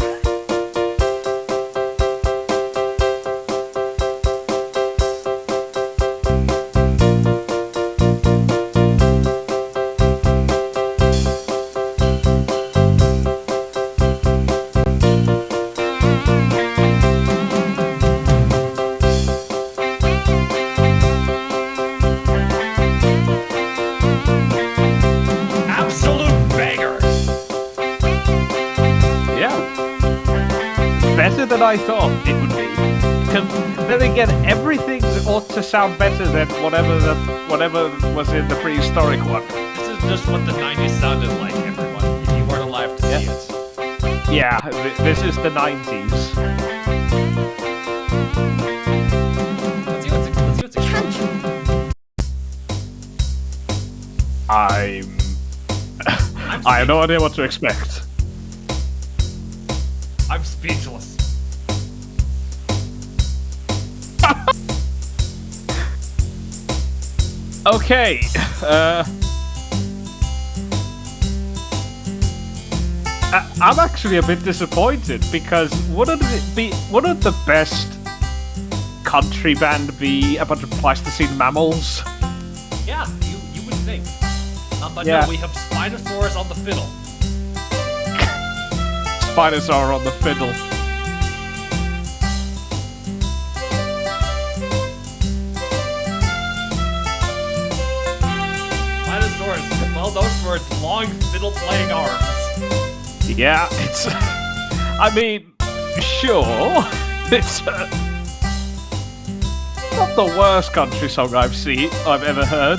Absolute banger! Yeah. Better than I thought it would be. Then again, everything ought to sound better than whatever was in the prehistoric one. This is just what the 90s sounded like, everyone, if you weren't alive to see it. Yeah, this is the 90s. Let's see what's in country. I have no idea what to expect. I'm speechless. Okay, I'm actually a bit disappointed because wouldn't the best country band be a bunch of Pleistocene mammals? Yeah, you would think. But Yeah. no, we have Spinosaurus on the fiddle. Spinosaur on the fiddle. well known for its long fiddle-playing arms. Yeah, it's... I mean, sure, it's not the worst country song I've ever heard.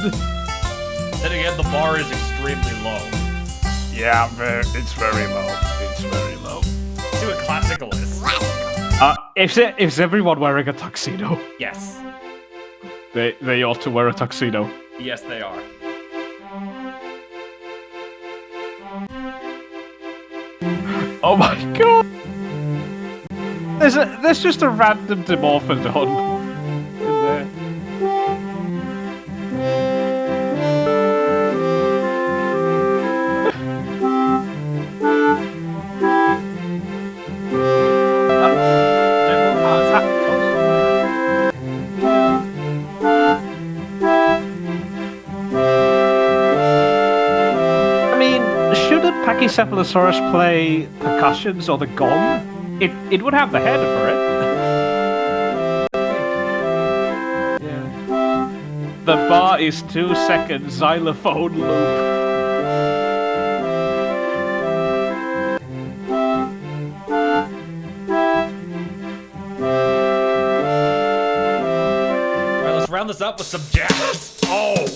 Then again, the bar is extremely low. Yeah, it's very low. It's very low. See what classical is. Is everyone wearing a tuxedo? Yes. They ought to wear a tuxedo. Yes, they are. Oh my god! There's just a random Dimorphodon in there. Pachycephalosaurus play percussions or the gong? It would have the head for it. Yeah. The bar is 2-second xylophone loop. Alright, let's round this up with some jazz. Oh!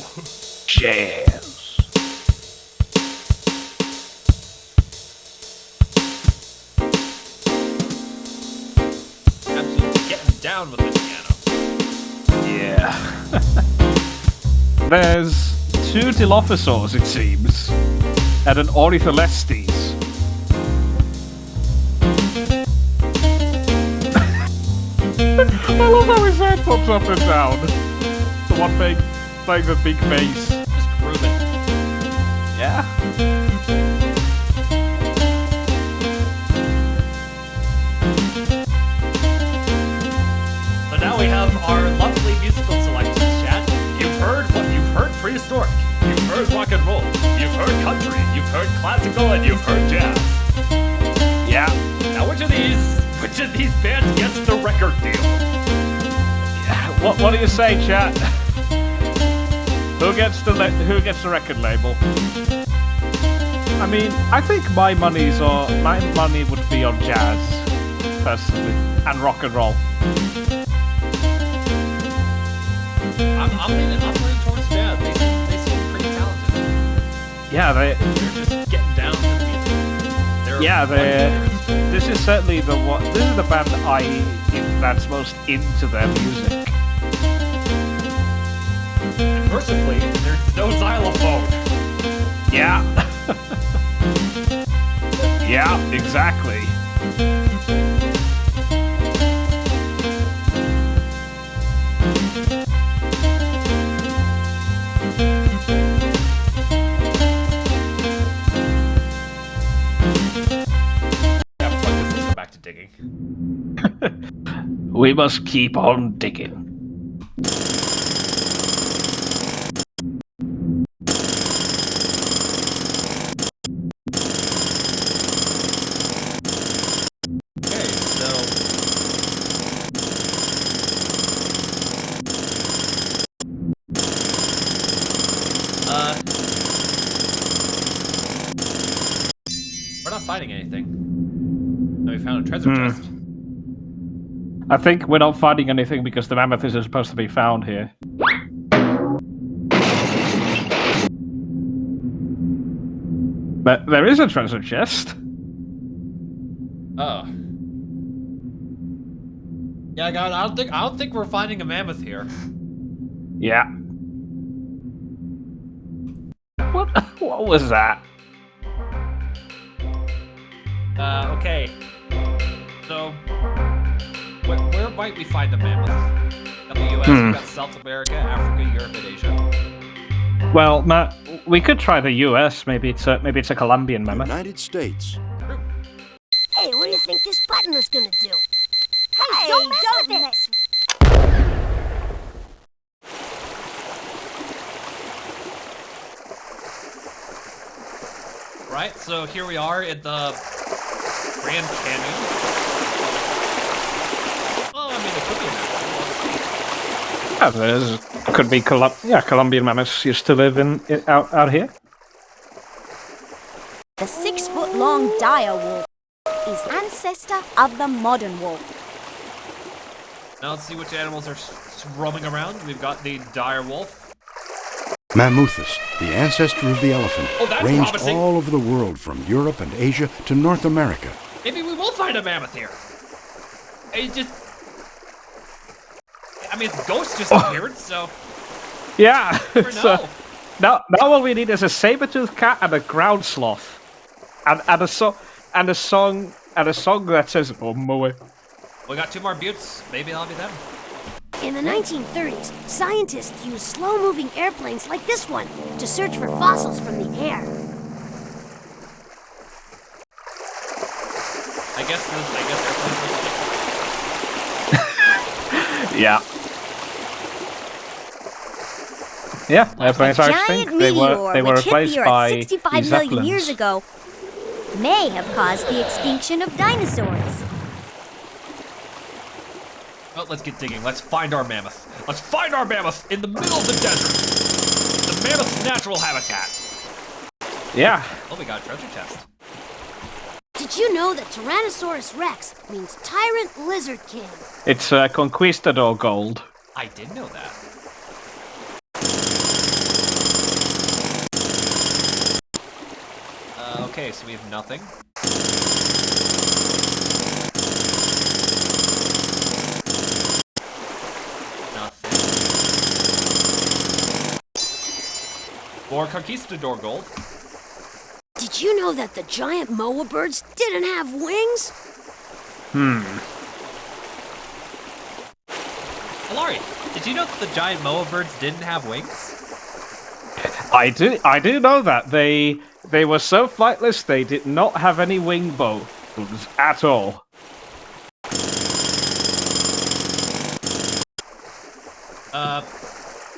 Jazz. Down with the piano. Yeah. There's 2 Dilophosaurs, it seems, and an Ornitholestes. I love how his head pops up and down. The one playing the big bass. Just grooving. Yeah. Now we have our lovely musical selections, chat. You've heard prehistoric, you've heard rock and roll, you've heard country, you've heard classical, and you've heard jazz. Yeah. Now which of these bands gets the record deal? Yeah. What do you say, chat? Who gets the record label? I mean, I think my money would be on jazz, personally, and rock and roll. I'm leaning towards jazz. They seem pretty talented. Yeah, they're just getting down to the music. This is certainly the one. This is the band that's most into their music. And mercifully, there's no xylophone. Yeah. Yeah, exactly. We must keep on digging. Okay, so we're not finding anything. No, we found a treasure chest. I think we're not finding anything because the mammoth isn't supposed to be found here. But there is a treasure chest. Oh. Yeah, God, I don't think we're finding a mammoth here. Yeah. What was that? Okay. So, where might we find a mammoth? In the US, we've got South America, Africa, Europe, and Asia. Well, Matt, we could try the US. Maybe it's a Colombian mammoth. United States. Hey, what do you think this button is gonna do? Hey, don't mess with it. Right, so here we are in the Grand Canyon. Oh, I mean, it could be a mammoth. Let's see. Yeah, could be Colombian mammoths used to live out here. The 6-foot-long dire wolf is ancestor of the modern wolf. Now let's see which animals are roaming around. We've got the dire wolf. Mammuthus, the ancestor of the elephant, Oh, that's ranged promising. all over the world from Europe and Asia to North America. Maybe we will find a mammoth here. Its ghost just appeared, so Yeah. never It's, know. now all we need is a saber-toothed cat and a ground sloth, and a song that says "Oh moe." We got 2 more buttes. Maybe that'll be them. In the 1930s, scientists used slow-moving airplanes like this one to search for fossils from the air. I guess airplanes are Yeah. Yeah, airplanes are Giant extinct. meteor They were which hit replaced the Earth by 65 million years zeppelins. ago may have caused the extinction of dinosaurs. Well, let's get digging. Let's find our mammoth. Let's find our mammoth in the middle of the desert. The mammoth's natural habitat. Yeah. Oh, we got a treasure chest. Did you know that Tyrannosaurus Rex means Tyrant Lizard King? It's Conquistador gold. I did know that. Okay, so we have nothing. Nothing. More conquistador gold. Did you know that the giant moa birds didn't have wings? Alari, did you know that the giant moa birds didn't have wings? I do know that they were so flightless they did not have any wing bones at all.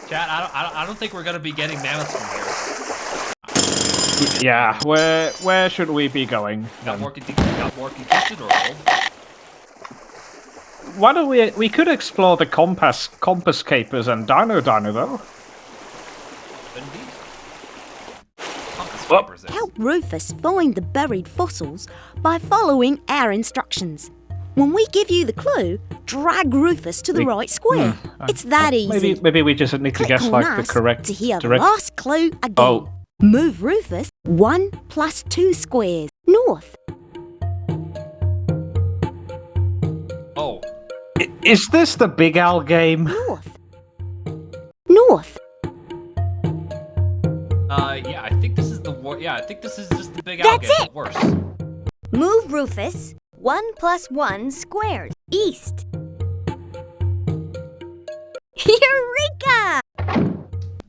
Chat, I don't think we're gonna be getting mammoths from here. Yeah, where should we be going? Got more conquistador gold. Why don't we could explore the compass capers and dino though. Indeed. Compass Well, papers. Help Rufus find the buried fossils by following our instructions. When we give you the clue, drag Rufus to the right square. It's that easy. Maybe we just need to Click guess on like the us correct to hear the direct. last clue again. Oh. Move Rufus 1 + 2 squares north. Oh, Is this the Big Al game? North. North. yeah, I think this is I think this is just the big owl That's getting it. worse. Move Rufus 1 + 1 squares east. Eureka!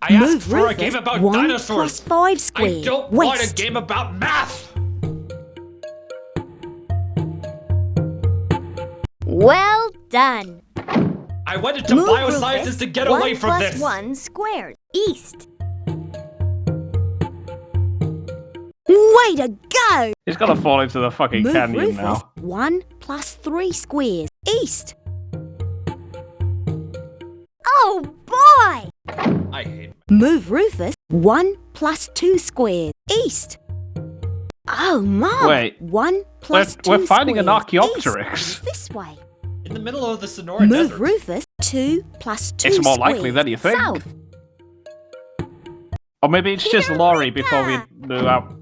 I asked Move for a Rufus game about 1 dinosaurs. + 5 I squares don't west. want a game about math. Well done. I went into Move biosciences Rufus to get away from 1 this. + 1 squares east. Way to go! He's gonna fall into the fucking Move canyon Rufus now. 1 + 3 squares east. Oh boy! I hate Move Rufus 1 + 2 squares east. Oh my! Wait, 1 we're- + 2 we're finding an squares Archaeopteryx. east is this way. in the middle of the Sonora Move desert. Rufus 2 + 2 It's more squares likely than you think. south. Or maybe it's just Laurie before we knew out.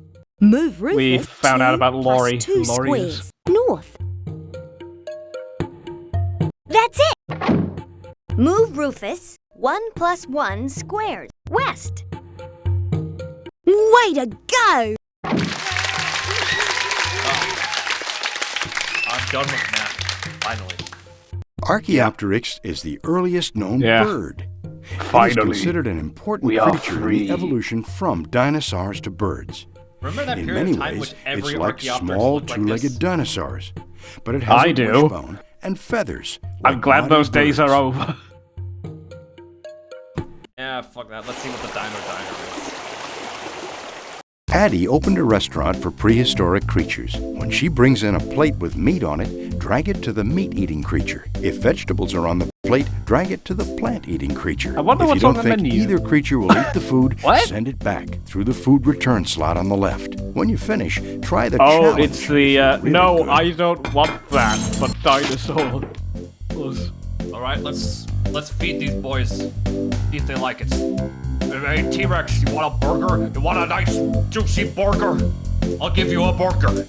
Move Rufus We found out 2 about Laurie. + 2 Laurie is- squares north. That's it! Move Rufus 1 + 1 squares west. Way to go! I'm done with math. Finally. Archaeopteryx is the earliest known Yeah. bird. It is Finally, considered an important we are creature in free. the evolution from dinosaurs to birds. Remember that In period many of time ways, which every it's like Archaeopteryx small looked like two-legged this? dinosaurs, but it has I a do. wishbone and feathers. I'm like glad modern those days birds. are over. Yeah, fuck that. Let's see what the diner is. Addie opened a restaurant for prehistoric creatures. When she brings in a plate with meat on it, drag it to the meat-eating creature. If vegetables are on the plate, drag it to the plant-eating creature. I wonder if you what's don't on the think menu. either creature will eat the food, What? send it back through the food return slot on the left. When you finish, try the Oh, challenge. it's the, Really no, good. I don't want that, but dinosaur. All right, let's feed these boys. See if they like it. Hey, T-Rex, you want a burger? You want a nice, juicy burger? I'll give you a burger.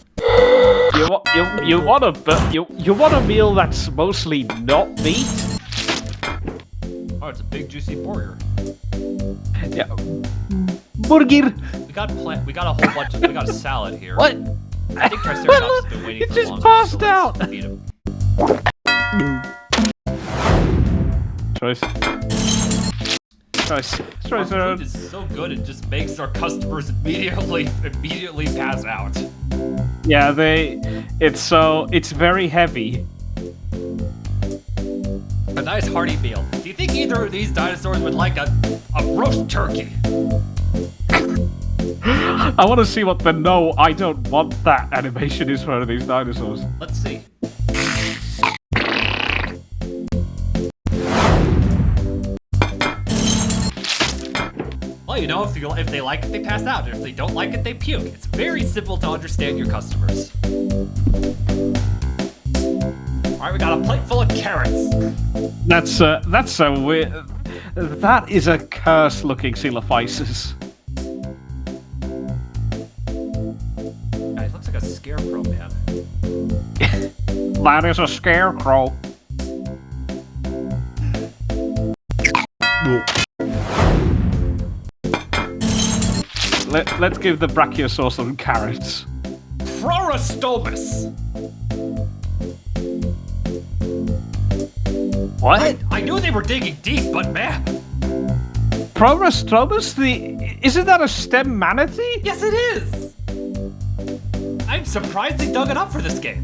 You want a meal that's mostly not meat? Oh, it's a big, juicy burger. Yeah. Burger. We got a whole bunch of. We got a salad here. What? I think Triceratops has been waiting It for just longer, passed so let's out. feed him. Choice. Our food is so good, it just makes our customers immediately pass out. Yeah, it's very heavy. A nice hearty meal. Do you think either of these dinosaurs would like a roast turkey? I want to see what the no, I don't want that animation is for these dinosaurs. Let's see. Well, you know, if they like it, they pass out. If they don't like it, they puke. It's very simple to understand your customers. All right, we got a plate full of carrots. That's a weird. That is a curse-looking Coelophysis. It looks like a scarecrow, man. That is a scarecrow. Let's give the Brachiosaur some carrots. Prorostomus. What? I knew they were digging deep, but man. Prorostomus? Isn't that a stem manatee? Yes, it is. I'm surprised they dug it up for this game.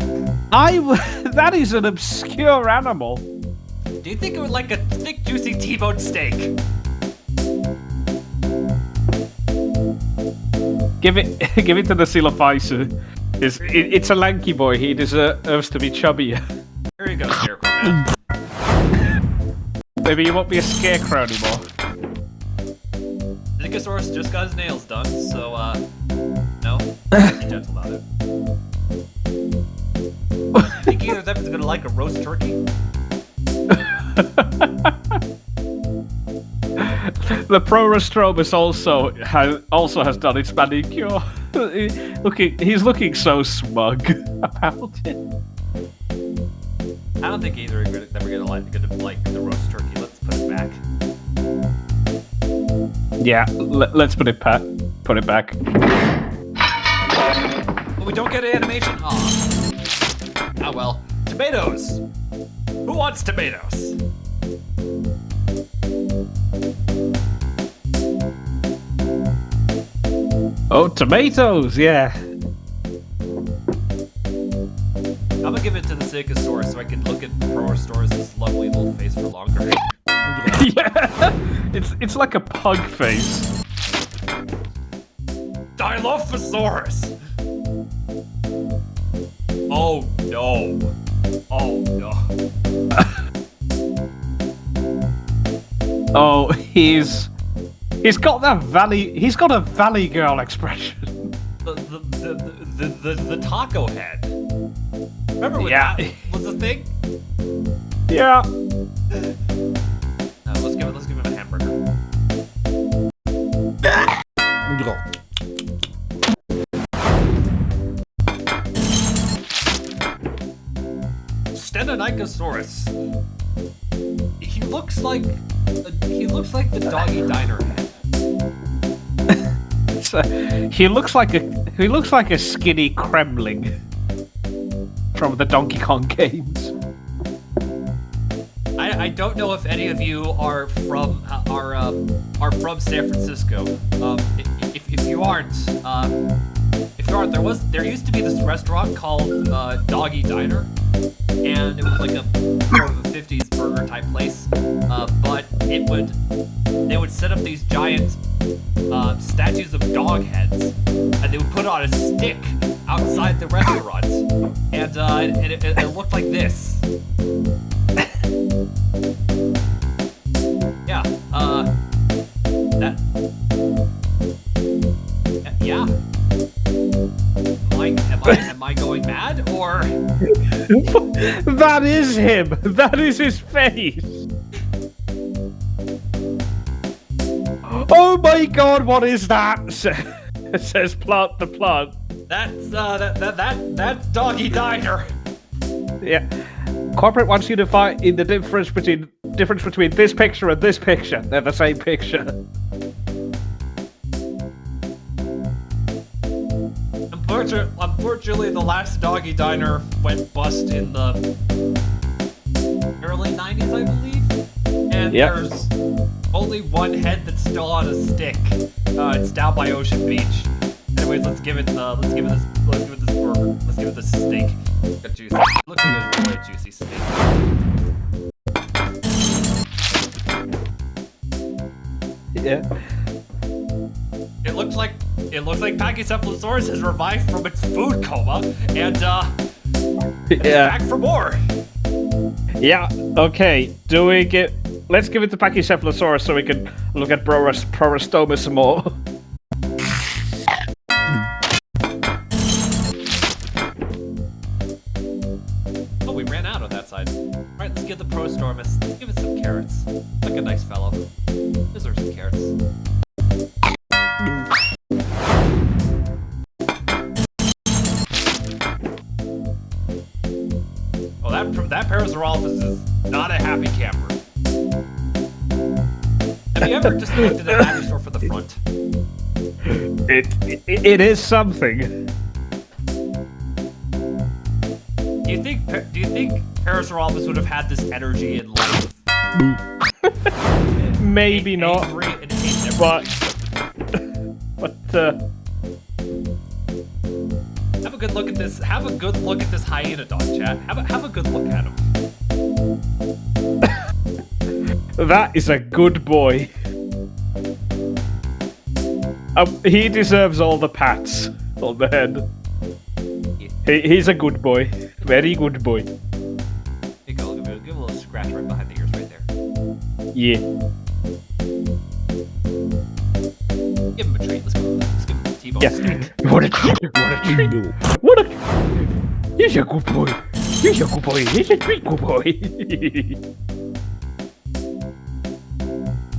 That is an obscure animal. Do you think it would like a thick, juicy T-bone steak? Give it to the Coelophysis. It's a lanky boy. He deserves to be chubbier. Here you go, Scarecrow Man. Maybe you won't be a scarecrow anymore. Zikasaurus just got his nails done, so no, be gentle about it. Think either of them is gonna like a roast turkey? The Prorostomus also has done its manicure. He's looking so smug about it. I don't think either of them are gonna like the roast turkey. Let's put it back. Yeah, let's put it back. But we don't get an animation? Aw. Oh well. Tomatoes! Who wants tomatoes? Oh, tomatoes, yeah. I'm gonna give it to the Zikasaurus so I can look at Prorostomus' lovely little face for longer. Yeah, it's like a pug face. Dilophosaurus! Oh no. Oh no. Oh, he's got that He's got a Valley Girl expression. The taco head. Remember when that was a thing? Yeah. Let's give him a hamburger. Stenonychosaurus. He looks like the doggy diner head. He looks like a skinny Kremling from the Donkey Kong games. I don't know if any of you are from San Francisco. If you aren't, there used to be this restaurant called Doggy Diner, and it was like a more of a 50s burger type place. But they would set up these giant statues of dog heads, and they would put on a stick outside the restaurant, and it looked like this. Yeah, yeah. I going mad, or? That is him! That is his face! Oh my god, what is that? It says plant the plant. That's Doggy Diner. Yeah. Corporate wants you to find in the difference between this picture and this picture. They're the same picture. Unfortunately, the last Doggy Diner went bust in the early 90s, I believe. And there's only one head that's still on a stick. It's down by Ocean Beach. Anyways, let's give it this burger. Let's give it this steak. Got juicy. Looks like a really juicy steak. Yeah. It looks like Pachycephalosaurus has revived from its food coma and it's back for more. Yeah. Okay. Let's give it to Pachycephalosaurus so we can look at Prorastomus some more. Oh, we ran out on that side. Alright, let's give the Prorastomus. Let's give it some carrots. Like a nice fellow. Deserves some carrots. Well, that Parasaurolophus is not a happy camper. Have you ever just looked at a dinosaur for the front? It is something. Do you think Parasaurolophus would have had this energy in life? Maybe not. But have a good look at this. Have a good look at this hyenodon, chat. Have a good look at him. That is a good boy. He deserves all the pats on the head. He's a good boy. Very good boy. Here you go. Give him a little scratch right behind the ears right there. Yeah. Give him a treat. Let's give him a T-bone steak. What a treat. He's a good boy. He's a good boy. He's a treat good boy.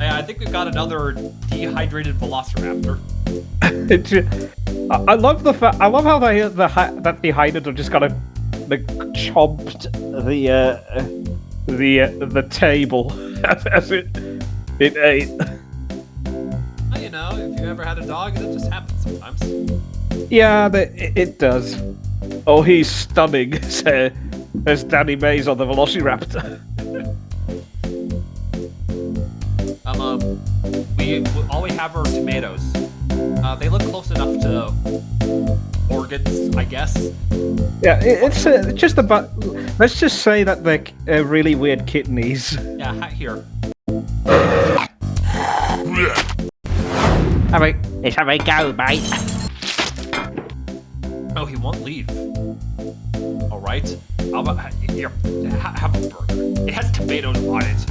Yeah, I think we've got another dehydrated velociraptor. I love the fact. I love how that the hyenodon just kind of chomped the table as it ate. Well, you know, if you ever had a dog, that just happens sometimes. Yeah, it does. Oh, he's stunning. There's Danny Mays on the Velociraptor. All we have are tomatoes. They look close enough to organs, I guess. Yeah, it's just about. Let's just say that they're really weird kidneys. Yeah, here. Let's have a go, mate. Oh, he won't leave. All right. Here, have a burger. It has tomatoes on it.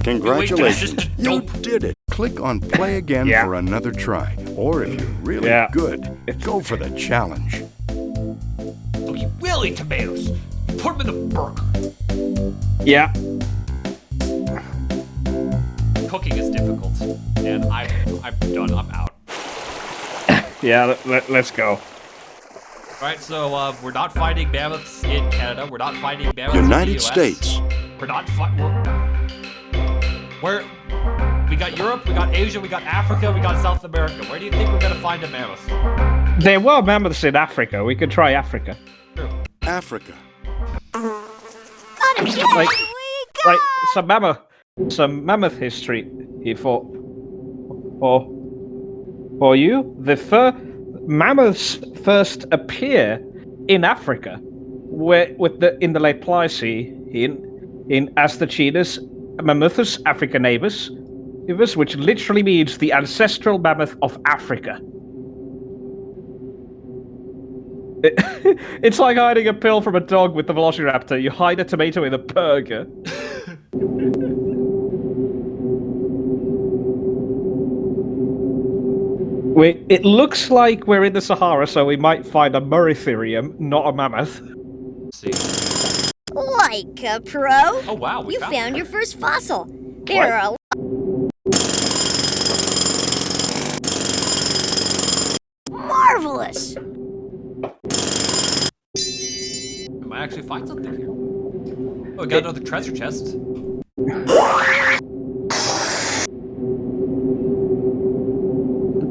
Congratulations, you did it. Click on play again for another try. Or if you're really good, go for the challenge. So he will eat tomatoes. Put them in a burger. Yeah. Cooking is difficult, and I'm done. I'm out. Yeah, let's go. Alright, so we're not fighting mammoths in Canada. We're not fighting mammoths United in the US. States. We're not we got Europe, we got Asia, we got Africa, we got South America. Where do you think we're gonna find a mammoth? There were mammoths in Africa. We could try Africa. True. Africa. Like some mammoth history here for you. The mammoths first appear in Africa, in the late Pliocene as the genus Mammuthus africanus, which literally means the ancestral mammoth of Africa. It's like hiding a pill from a dog with the Velociraptor. You hide a tomato in a burger. It looks like we're in the Sahara, so we might find a Muritherium, not a mammoth. Let's see. Like a pro. Oh wow, we You found it. your first fossil. There are marvelous. I might actually find something here. Oh, we got another treasure chest.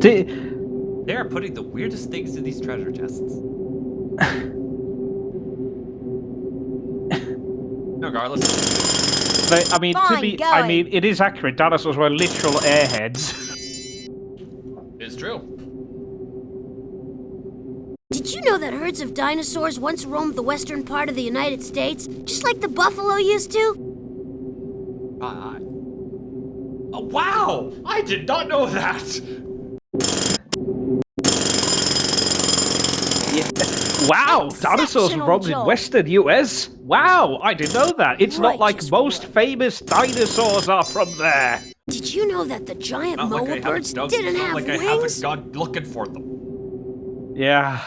They are putting the weirdest things in these treasure chests. Regardless. I mean, it is accurate. Dinosaurs were literal airheads. It's true. Did you know that herds of dinosaurs once roamed the western part of the United States, just like the buffalo used to? Oh, wow! I did not know that! Wow, dinosaurs roamed in western US? Wow, I didn't know that. It's not like most famous dinosaurs are from there. Did you know that the giant Not moa like birds didn't have like wings? I haven't gone looking for them. Yeah.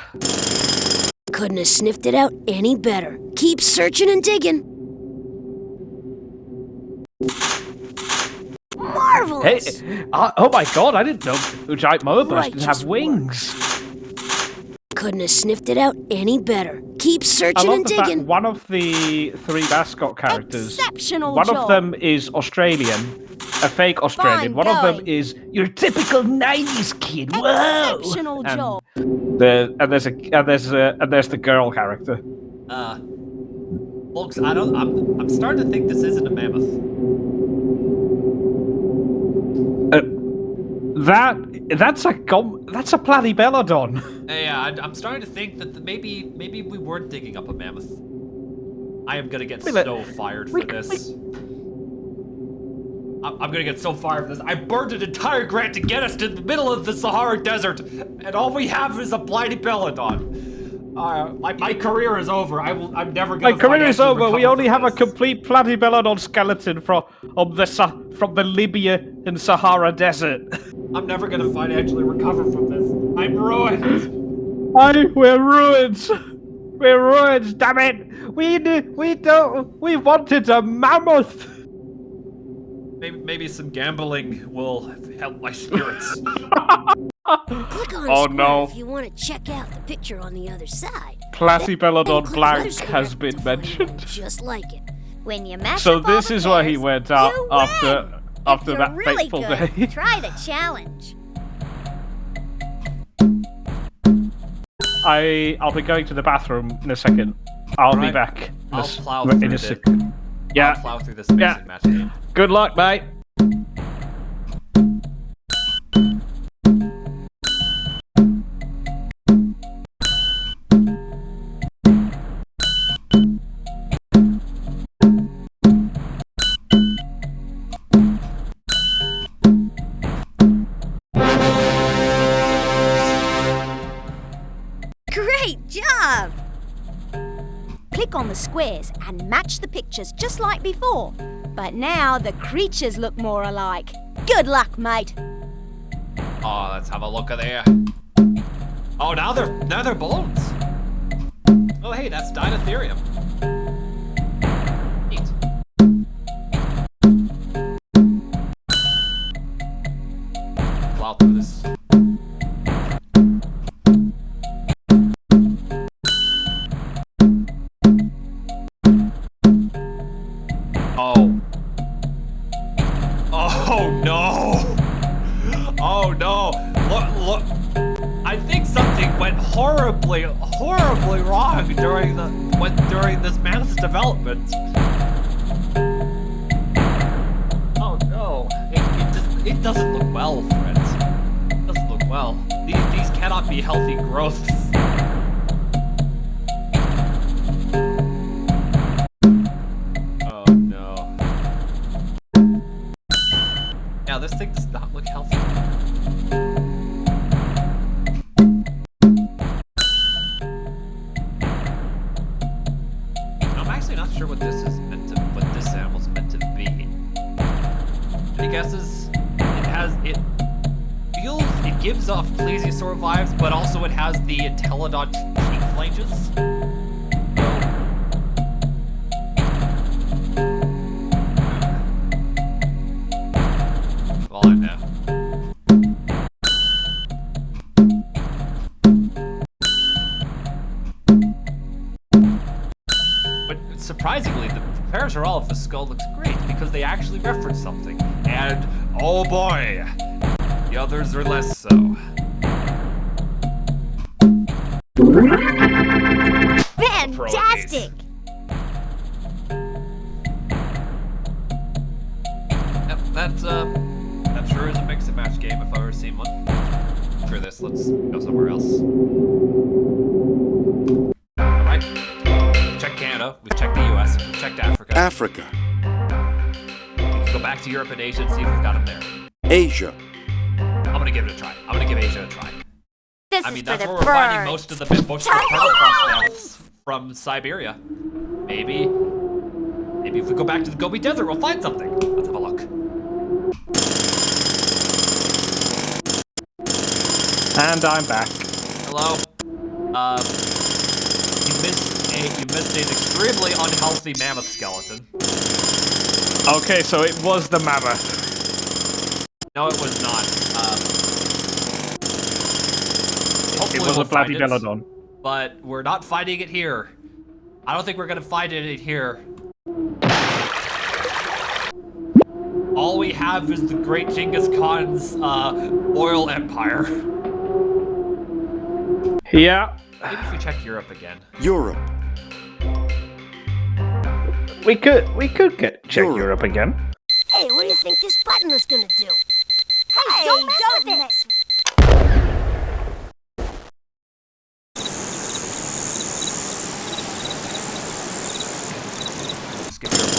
Couldn't have sniffed it out any better. Keep searching and digging. Marvelous! Hey, oh my god, I didn't know giant moa birds didn't have wings. Couldn't have sniffed it out any better. Keep searching and digging. Fact one of the 3 mascot characters, Exceptional one job. of them is Australian, a fake Australian. Fine One of them going. is your typical 90s kid. Whoa! Exceptional And job. there's the girl character. Folks, I'm starting to think this isn't a mammoth. That's a platypelodon. Yeah, I'm starting to think that maybe we weren't digging up a mammoth. I am gonna get so fired for this. I'm gonna get so fired for this. I burned an entire grant to get us to the middle of the Sahara Desert, and all we have is a platypelodon. My career is over. I'm never gonna. My career is over. We only have a this. complete platypelodon skeleton from the Libyan Sahara Desert. I'm never gonna financially recover from this. I'm ruined. We're ruined. We're ruined. Damn it. We wanted a mammoth. Maybe some gambling will help my spirits. Click on Square if you want to check out the picture on the other side. Platypelodon Click blank other has square been to find mentioned. one just like it. When you match So up all this the is why he pairs, went out you after If that you're really fateful good, day. try the challenge. I'll be going to the bathroom in a second. I'll be back. I'll plow through in a this. second. Yeah. I'll plow through this amazing match game. Good luck, mate. Great job! Click on the squares and match the pictures just like before. But now the creatures look more alike. Good luck, mate. Oh, let's have a look at there. Oh, now they're bones. Oh, hey, that's Dinotherium. Neat. Plow through this. Oh. Oh no! Oh no! Look! I think something went horribly wrong during this mammoth's development. Oh no! It doesn't look well, friends. It doesn't look well. These cannot be healthy growths. Oh no! Yeah, this thing does not look healthy. I'm actually not sure what this animal's meant to be. Any guesses? it gives off plesiosaur vibes, but also it has the Telodont teeth flanges. Well, I know. But surprisingly, the parasaurol of the skull looks great because they actually reference something. And, oh boy, the others are less so. Fantastic! Yep, that sure is a mix and match game if I've ever seen one. Screw this, let's go somewhere else. Alright. We've checked Canada, we've checked the US, we've checked Africa. Africa, We can go back to Europe and Asia and see if we've got them there. Asia, I'm gonna give it a try. I'm gonna give Asia a try. This I is mean, for that's the where we're finding birds. most of the permafrost mammoths from Siberia. Maybe if we go back to the Gobi Desert, we'll find something. Let's have a look. And I'm back. Hello. You missed an extremely unhealthy mammoth skeleton. Okay, so it was the mammoth. No, it was not. Hopefully It was we'll a find Platypelodon. but we're not finding it here. I don't think we're gonna find it here. All we have is the great Genghis Khan's oil empire. Yeah, Maybe if we check Europe again. Europe, we could check Europe. Europe again. Hey, what do you think this button was gonna do? Hey, don't mess with it! Let's give Europe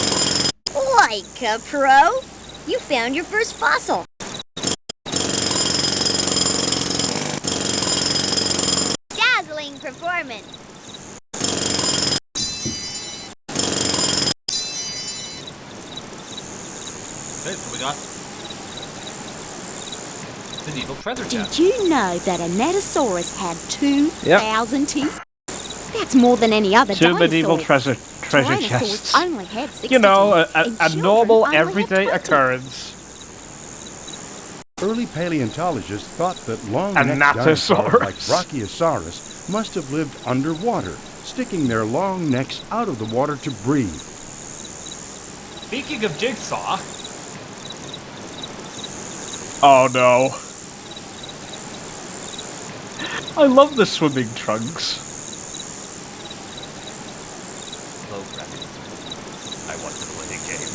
one more. Like a pro, you found your first fossil. Dazzling performance. Okay, so we got medieval treasure Did chest. you know that a Netosaurus had 2,000 teeth? That's more than any other Two dinosaur. medieval treasure Dinosaurs chests. only had 60 You know, teeth, and a children normal, only had everyday 20. occurrence. Early paleontologists thought that long-necked Anatosaurus. dinosaurs like Brachiosaurus must have lived underwater, sticking their long necks out of the water to breathe. Speaking of Jigsaw, Oh no. I love the swimming trunks. hello, Rabbit. I want to play a game.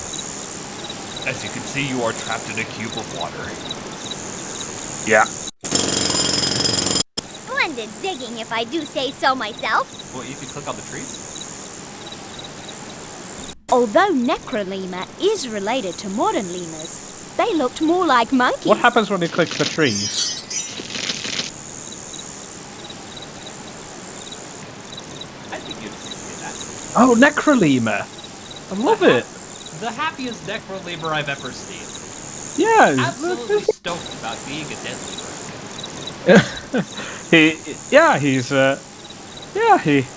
As you can see, you are trapped in a cube of water. Yeah. Splendid digging, if I do say so myself. Well, you can click on the trees. Although Necrolemur is related to modern lemurs, they looked more like monkeys. What happens when you click the trees? I think you'd appreciate that. Oh, Necrolemur. I love it. The happiest necrolemur I've ever seen. Yeah. Absolutely stoked about being a dead lemur.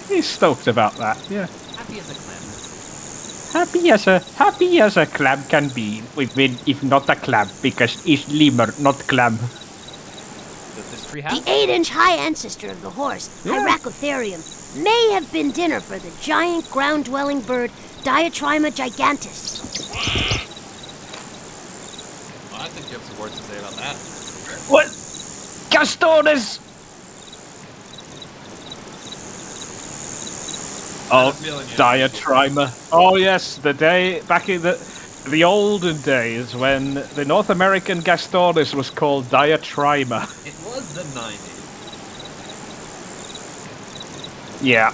He's stoked about that. Yeah. Happy as a clam. Happy as a clam can be, if not a clam, because it's lemur, not clam. Does this tree The have? 8-inch high ancestor of the horse, Yeah. Hyracotherium, may have been dinner for the giant ground-dwelling bird Diatrima gigantis. Well, I think you have some words to say about that. What? Castornis! Oh, feeling you. Diatrima. Oh yes, the day back in the olden days when the North American Gastornis was called Diatrima. It was the 90s. Yeah.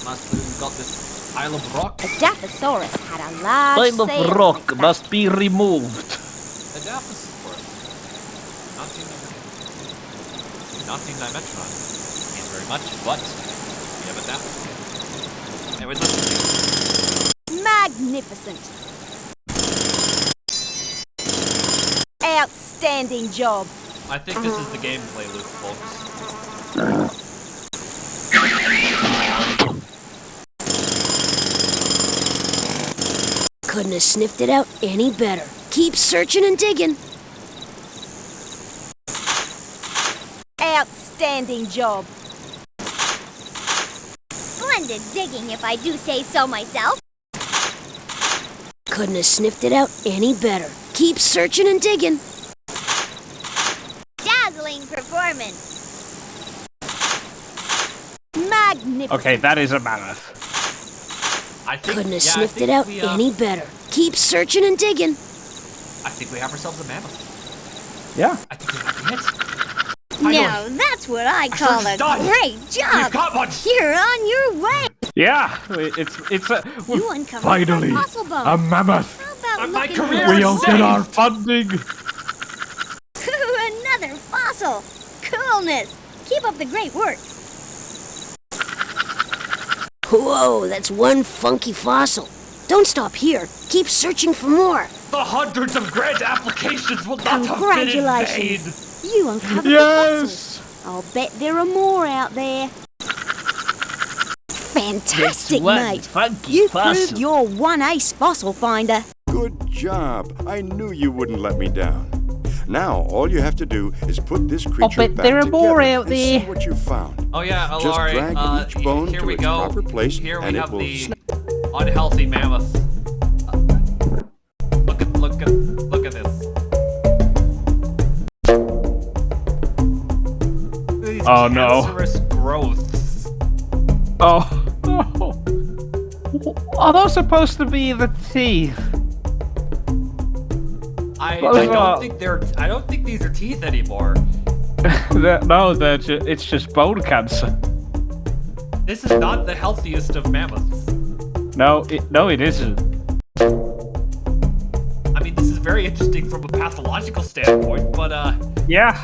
Lastly, we've got this Isle of Rock. A Dilophosaurus had a large Pile sail of on rock its back. must be removed. A Dilophosaurus. Not seen Dimetrodons. Ain't very much, but we have a Dilophosaurus. Anyways, let's continue. Magnificent. Outstanding job. I think this is the gameplay loop, folks. Couldn't have sniffed it out any better. Keep searching and digging. Outstanding job. Splendid digging, if I do say so myself. Couldn't have sniffed it out any better. Keep searching and digging. Dazzling performance. Magnificent. Okay, that is a mammoth. I think, Couldn't have yeah, sniffed it out we, any better. Keep searching and digging. I think we have ourselves a mammoth. Yeah. I think we have it. Now that's what I call a great job. We've got one. You're on your way. Yeah, it's a You uncovered finally my fossil bone. a mammoth. How about My looking career for is We'll saved. get our funding. another fossil? Coolness. Keep up the great work. Whoa, that's one funky fossil. Don't stop here. Keep searching for more. The hundreds of grant applications will not have been in vain. Congratulations. You uncovered the Yes. fossils. I'll bet there are more out there. Fantastic, mate. You proved you're one ace fossil finder. Good job. I knew you wouldn't let me down. Now, all you have to do is put this creature bet back there are together more out and see there. what you found. Oh yeah, Just Alari, drag each bone here to we its go. proper place, Here we and it have will the unhealthy mammoth. Look at this. These Oh, no. cancerous growths. Oh. Are those supposed to be the teeth? I Those are- don't think these are teeth anymore. No, it's just bone cancer. This is not the healthiest of mammoths. No, it isn't. I mean, this is very interesting from a pathological standpoint, but Yeah.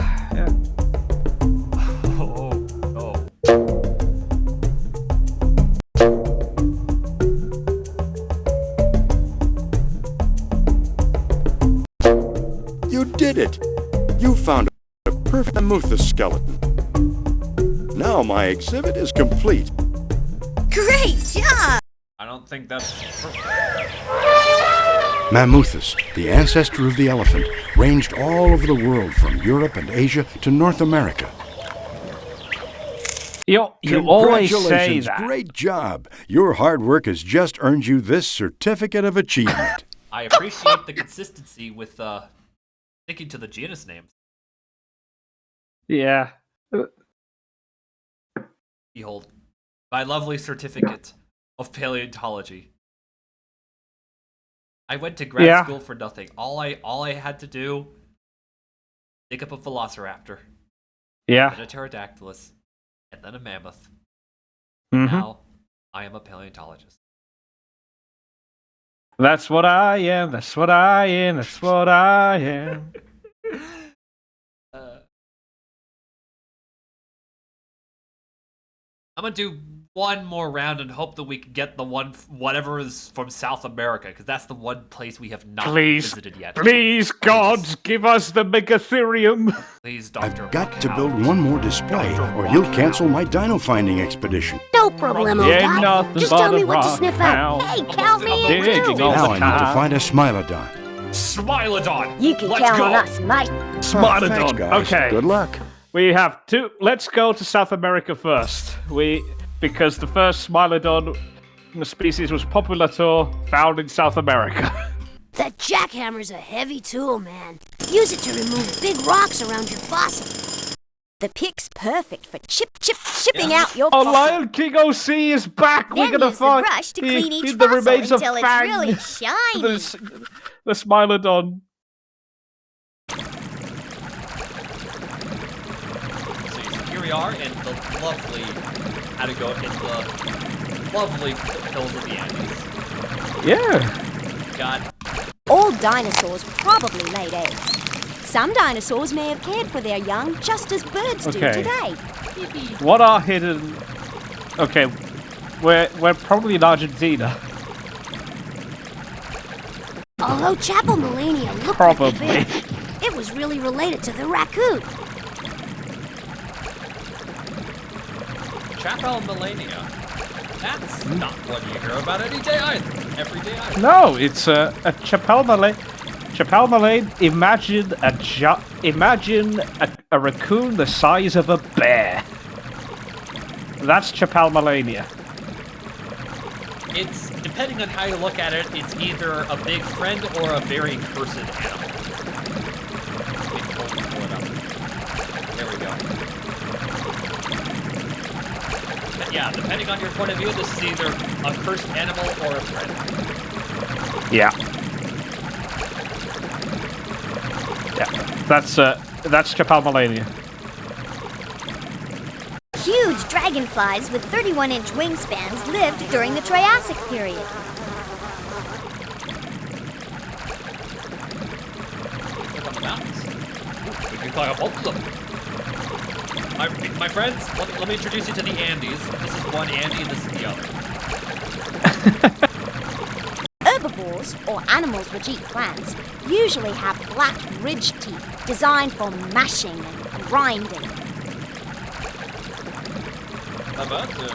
oh no. You did it! You found a perfect mammoth skeleton. Now my exhibit is complete. Great job. I don't think that's perfect. Mammuthus, the ancestor of the elephant, ranged all over the world from Europe and Asia to North America. You always say Congratulations, that. great job. Your hard work has just earned you this certificate of achievement. I appreciate the consistency with sticking to the genus names. Yeah. Behold, my lovely certificate of paleontology. I went to grad school for nothing. All I had to do, pick up a velociraptor, Yeah. then a pterodactylus, and then a mammoth. Mhm. Now, I am a paleontologist. That's what I am. That's what I am. That's what I am. I'm gonna do one more round and hope that we can get the whatever is from South America, because that's the one place we have not visited yet. Please, gods, give us the Megatherium. Please, Dr. I've got to Rockhound. build one more display, Dr. or he'll Rockhound. cancel my dino finding expedition. No problemo, Yeah, Doc. nothing Just but tell me a what to rock sniff out. hound. Hey, count me in Digging too. all Now the I need to time. find a Smilodon. Smilodon! You can Let's count go. on us, mate. Smilodon. Thanks, guys. Okay. Good luck. We have two. Let's go to South America first. Because the first Smilodon species was Populator, found in South America. That jackhammer's a heavy tool, man. Use it to remove big rocks around your fossil. The pick's perfect for shipping out your Oh, fossil. Lion King OC is back. Then We're gonna use the find brush to clean each the fossil remains of until it's Fang, really shiny. the Smilodon. So here we are in the lovely lovely hills of the Andes. Yeah. Got All dinosaurs probably laid eggs. Some dinosaurs may have cared for their young just as birds do Okay. today. What are hidden? Okay, we're probably in Argentina. Although Chapel Melania looked Probably. like a bear, It was really related to the raccoon. Chapalmalania. That's not one you hear about every day either. No, it's a Chapalmalane. Chapalmalane. Imagine a raccoon the size of a bear. That's Chapalmalania. It's, depending on how you look at it, it's either a big friend or a very cursed animal. Let me pull it up. There we go. But yeah, depending on your point of view, this is either a cursed animal or a friend. Yeah. Yeah, that's Chapalmalania. Huge dragonflies with 31-inch wingspans lived during the Triassic period. Click on the mountains. Ooh, we can climb up both of them. My friends, let me introduce you to the Andes. This is one Andy and this is the other. Herbivores, or animals which eat plants, usually have flat ridge teeth designed for mashing and grinding. How about to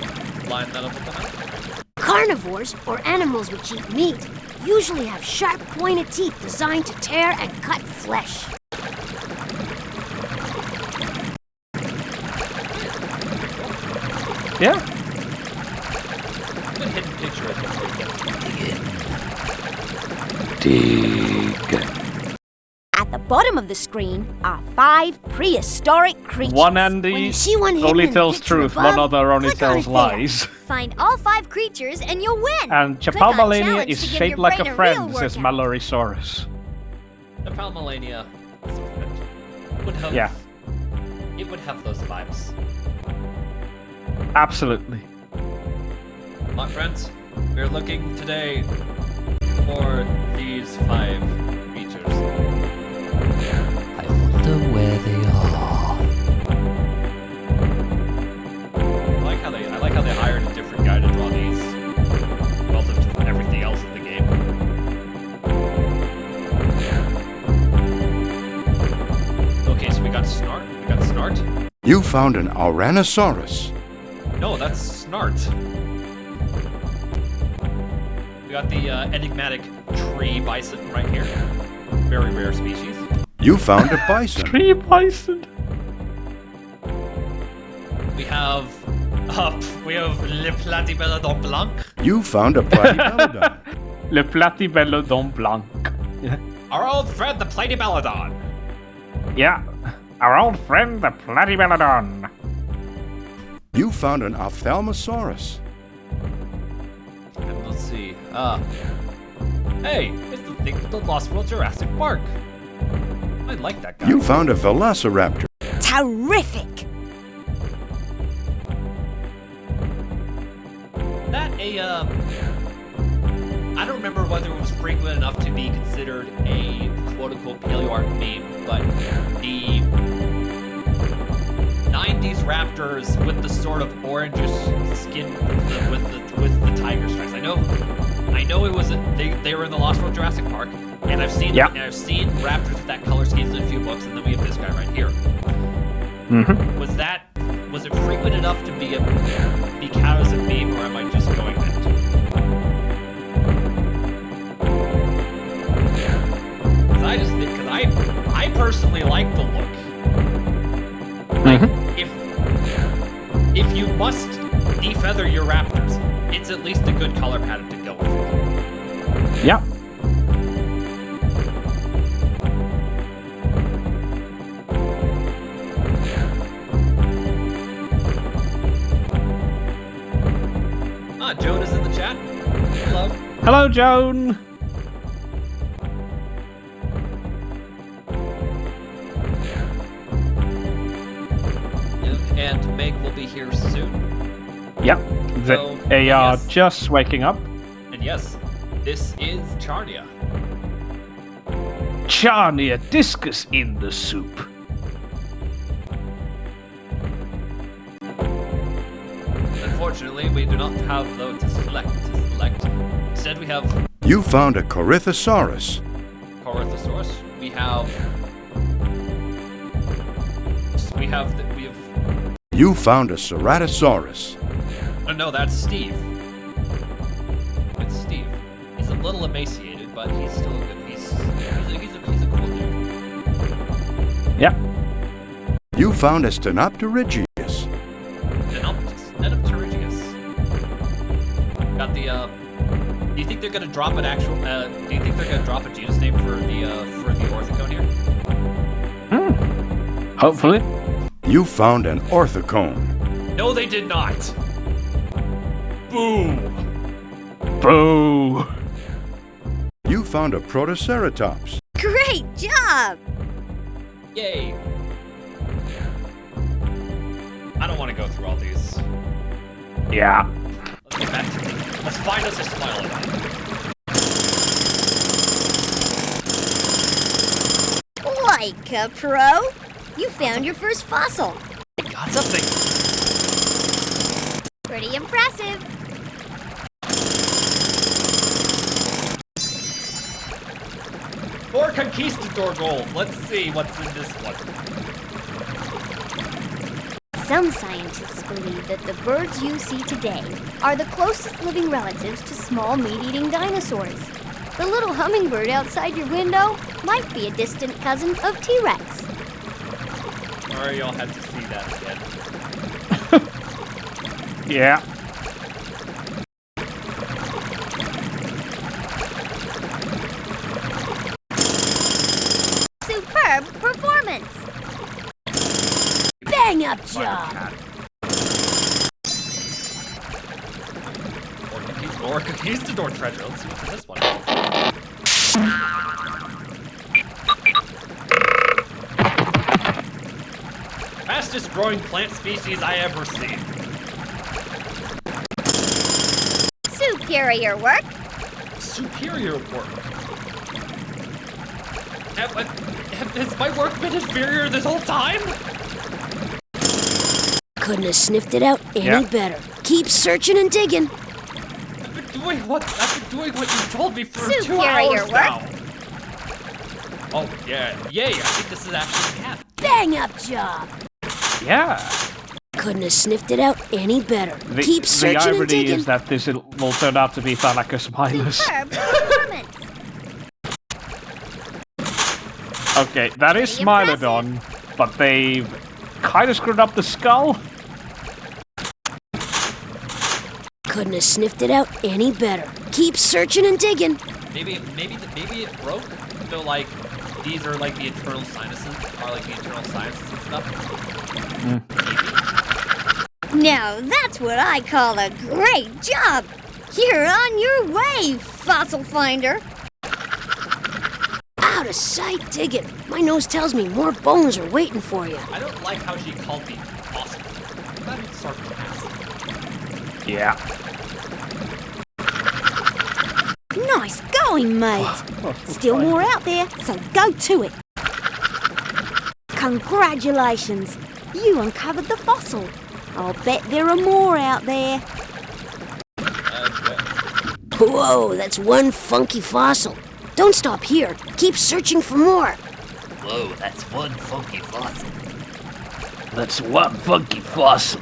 line that up with the mountain? Carnivores, or animals which eat meat, usually have sharp pointed teeth designed to tear and cut flesh. Yeah. Good hidden picture is before you get to Dig. At the bottom of the screen are 5 prehistoric creatures. One When Andy you see one hidden only in the tells picture truth, above, one other only click on tells it there. lies. Find all 5 creatures and you'll win. And Click on Chapalmalania challenge is to give shaped your like brain a a friend, real says workout. Mallorysaurus. The Palmalania would have, Yeah. it would have those vibes. Absolutely. My friends, we're looking today for these 5 creatures. I wonder where they are. I like how they hired a different guy to draw these relative to everything else in the game. Okay, so we got Snart. You found an Ouranosaurus. No, that's Snart. We got the enigmatic tree bison right here. Very rare species. You found a bison. Tree bison. We have Le Platybelodon Blanc. You found a Platypelodon. Le Platybelodon Blanc. Yeah. Our old friend, the Platybelodon. Yeah. Our old friend, the Platybelodon. You found an Ophthalmosaurus. And let's see. Hey, it's the Lost World Jurassic Park. I like that guy. You found a Velociraptor. Terrific! That I don't remember whether it was frequent enough to be considered a quote-unquote paleoart meme, but the 90s raptors with the sort of orangish skin with the tiger stripes. I know it was they were in the Lost World Jurassic Park, and I've seen raptors with that color scheme in a few books, and then we have this guy right here. Mm-hmm. Was it frequent enough to be counted as a meme, or am I just going that? Because I personally like the look. Like, if you must defeather your raptors, it's at least a good color pattern to go with. Yeah. Joan is in the chat. Hello. Hello, Joan. And Meg will be here soon. Yep. So, They are yes. just waking up. And yes, this is Charnia. Charnia discus in the soup. Unfortunately, we do not have those to select. Instead, we have You found a Corythosaurus. Corythosaurus. We have We have. You found a Ceratosaurus. Oh no, that's Steve. It's Steve. He's a little emaciated, but he's still a good. He's a cool dude. Yeah. You found a Stenopterygius. Stenopterygius. Got the. Do you think they're gonna drop an actual? Do you think they're gonna drop a genus name for the orthicone here? Hopefully. You found an orthicone. No, they did not. Boo. Boo. You found a Protoceratops. Great job! Yay. I don't want to go through all these. Yeah. Let's get back to me. Let's find us a Smilodon. Like a pro, you found your first fossil. Got something. Pretty impressive. More Conquistador gold. Let's see what's in this one. Some scientists believe that the birds you see today are the closest living relatives to small meat-eating dinosaurs. The little hummingbird outside your window might be a distant cousin of T-Rex. Sorry, y'all had to see that again. Yeah. Superb performance! Bang up job! More Conquistador treasure. Let's see what's in this one. Fastest growing plant species I ever seen. Superior work! Superior work. Has my work been inferior this whole time? Couldn't have sniffed it out any better. Keep searching and digging. I've been doing what you told me for 2 Superior hours work. now. Oh yeah, yay! I think this is actually a cat. Bang up job. Yeah. Couldn't have sniffed it out any better. Keep searching the and irony digging. is that this will turn out to be Thylacospilus. Superb performance! Okay, that is Pretty Smilodon, but they've kind of screwed up the skull. Couldn't have sniffed it out any better. Keep searching and digging. Maybe it broke. So like these are like the internal sinuses, and stuff. Now that's what I call a great job! You're on your way, fossil finder! Out of sight digging. My nose tells me more bones are waiting for you. I don't like how she called me awesome. That is sarcastic. Yeah. Nice going, mate. Still more out there, so go to it. Congratulations. You uncovered the fossil. I'll bet there are more out there. Whoa, that's one funky fossil. Don't stop here. Keep searching for more. Whoa, that's one funky fossil. That's one funky fossil.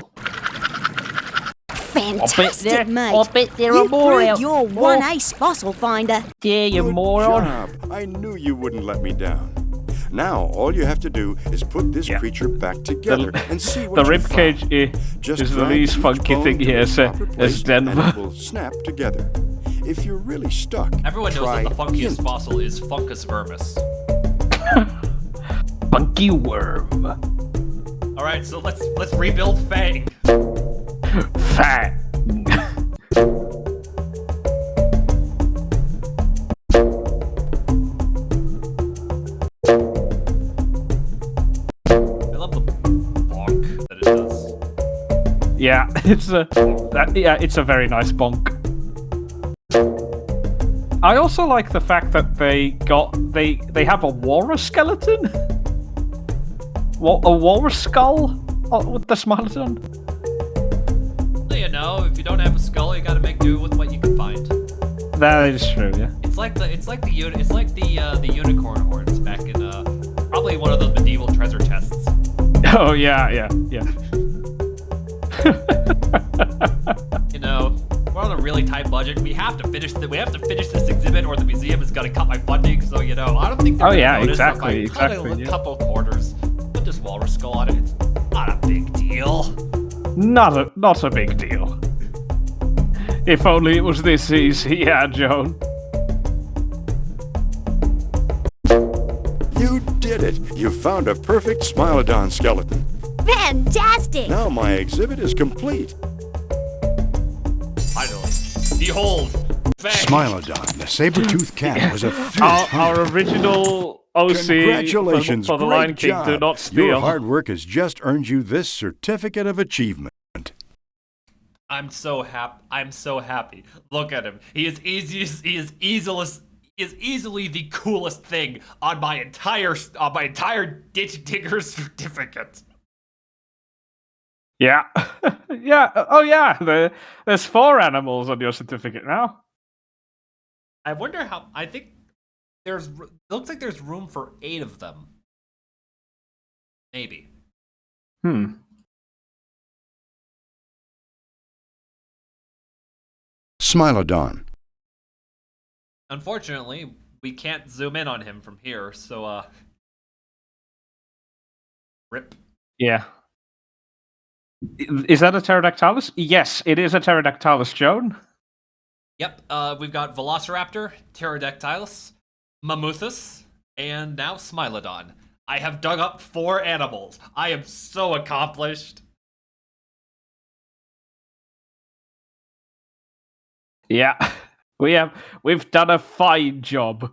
Fantastic, mate. I'll bet there You are more proved out. you're one ace fossil finder. There, you Good moron. job. I knew you wouldn't let me down. Now, all you have to do is put this creature back together and see what The you rib find. cage Just is the drag least each funky bone thing to here, its proper as place Denver. and it will snap together. If you're really stuck, Everyone knows try that the funkiest hint. fossil is Fungus vermis. Funky worm. All right, so let's rebuild Fang. Fat. I love the bonk that it does. Yeah, it's a very nice bonk. I also like the fact that they have a walrus skeleton. What, a walrus skull with the Smilodon? Well, you know, if you don't have a skull, you gotta make do with what you can find. That is true, yeah. It's like the unicorn horns back in probably one of those medieval treasure chests. Oh yeah. You know, we're on a really tight budget. We have to finish this exhibit, or the museum is gonna cut my funding. So I don't think they're gonna notice if I cut a couple corners. Put this walrus skull on it. It's not a big deal. Not a big deal. If only it was this easy, yeah, Joan. You did it! You found a perfect Smilodon skeleton. Fantastic! Now my exhibit is complete. Finally. Behold! Fang. Smilodon, the saber-toothed cat, was a fierce Our original OC Congratulations, for the great Lion King job. do not steal. Your hard work has just earned you this certificate of achievement. I'm so happy. Look at him. He is easily the coolest thing on my entire ditch digger certificate. Yeah. Yeah. Oh yeah. There's 4 animals on your certificate now. I wonder how. I think looks like there's room for 8 of them. Maybe. Smilodon. Unfortunately, we can't zoom in on him from here, so rip. Yeah. Is that a pterodactylus? Yes, it is a pterodactylus, Joan. Yep, we've got Velociraptor, Pterodactylus, Mammuthus, and now Smilodon. I have dug up 4 animals. I am so accomplished. Yeah. We've done a fine job.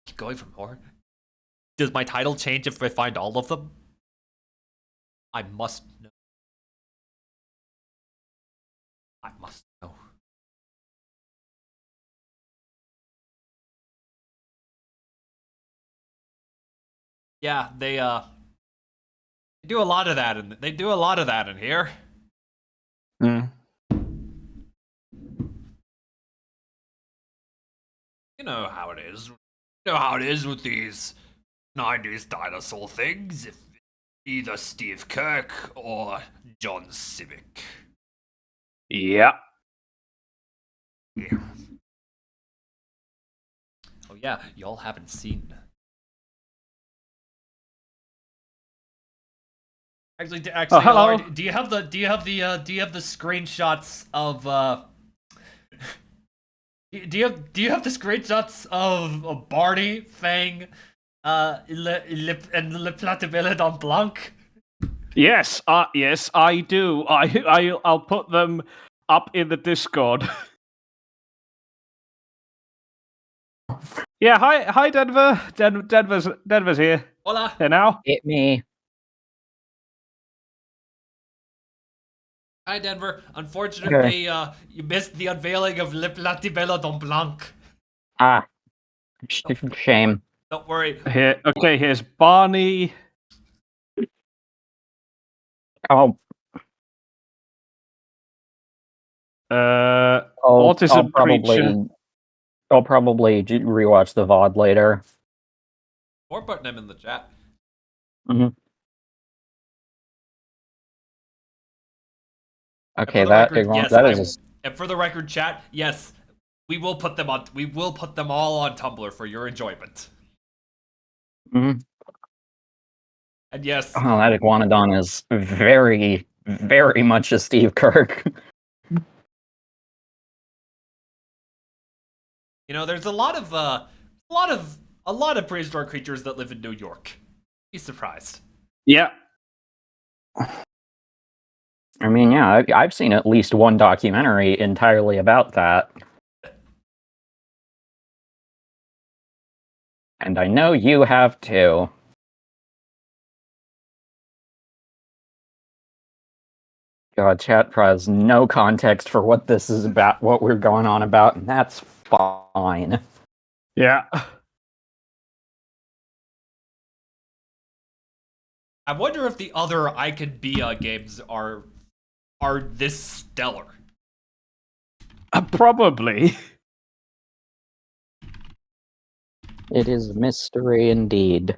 Keep going for more. Does my title change if I find all of them? I must know. I must know. Yeah, they do a lot of that in here. Mm. You know how it is. You know how it is with these 90s dinosaur things. If either Steve Kirk or John Civic. Yeah. Yeah. Oh yeah, y'all haven't seen. Actually, hello. Lord, do you have the screenshots of do you have the screenshots of Barney, Fang, and Le Platibelodon Blanc? Yes, I do. I'll put them up in the Discord. Yeah, hi Denver. Denver's here. Hola. Here now. Hit me. Hi, Denver. Unfortunately, you missed the unveiling of Le Platibelodon Blanc. Ah, shame. Don't worry. Here, okay. Here's Barney. Oh. Autism creature. I'll probably rewatch the VOD later. Or putting him in the chat. Mm-hmm. Okay, that is. And for the record, chat, yes, we will put them on. We will put them all on Tumblr for your enjoyment. Mm-hmm. And yes, oh, that iguanodon is very, very much a Steve Kirk. You know, there's a lot of prehistoric creatures that live in New York. Be surprised. Yeah. I mean, yeah, I've seen at least one documentary entirely about that. And I know you have too. God, chat has no context for what this is about, what we're going on about, and that's fine. Yeah. I wonder if the other I Can Be games are this stellar. Probably. It is a mystery indeed.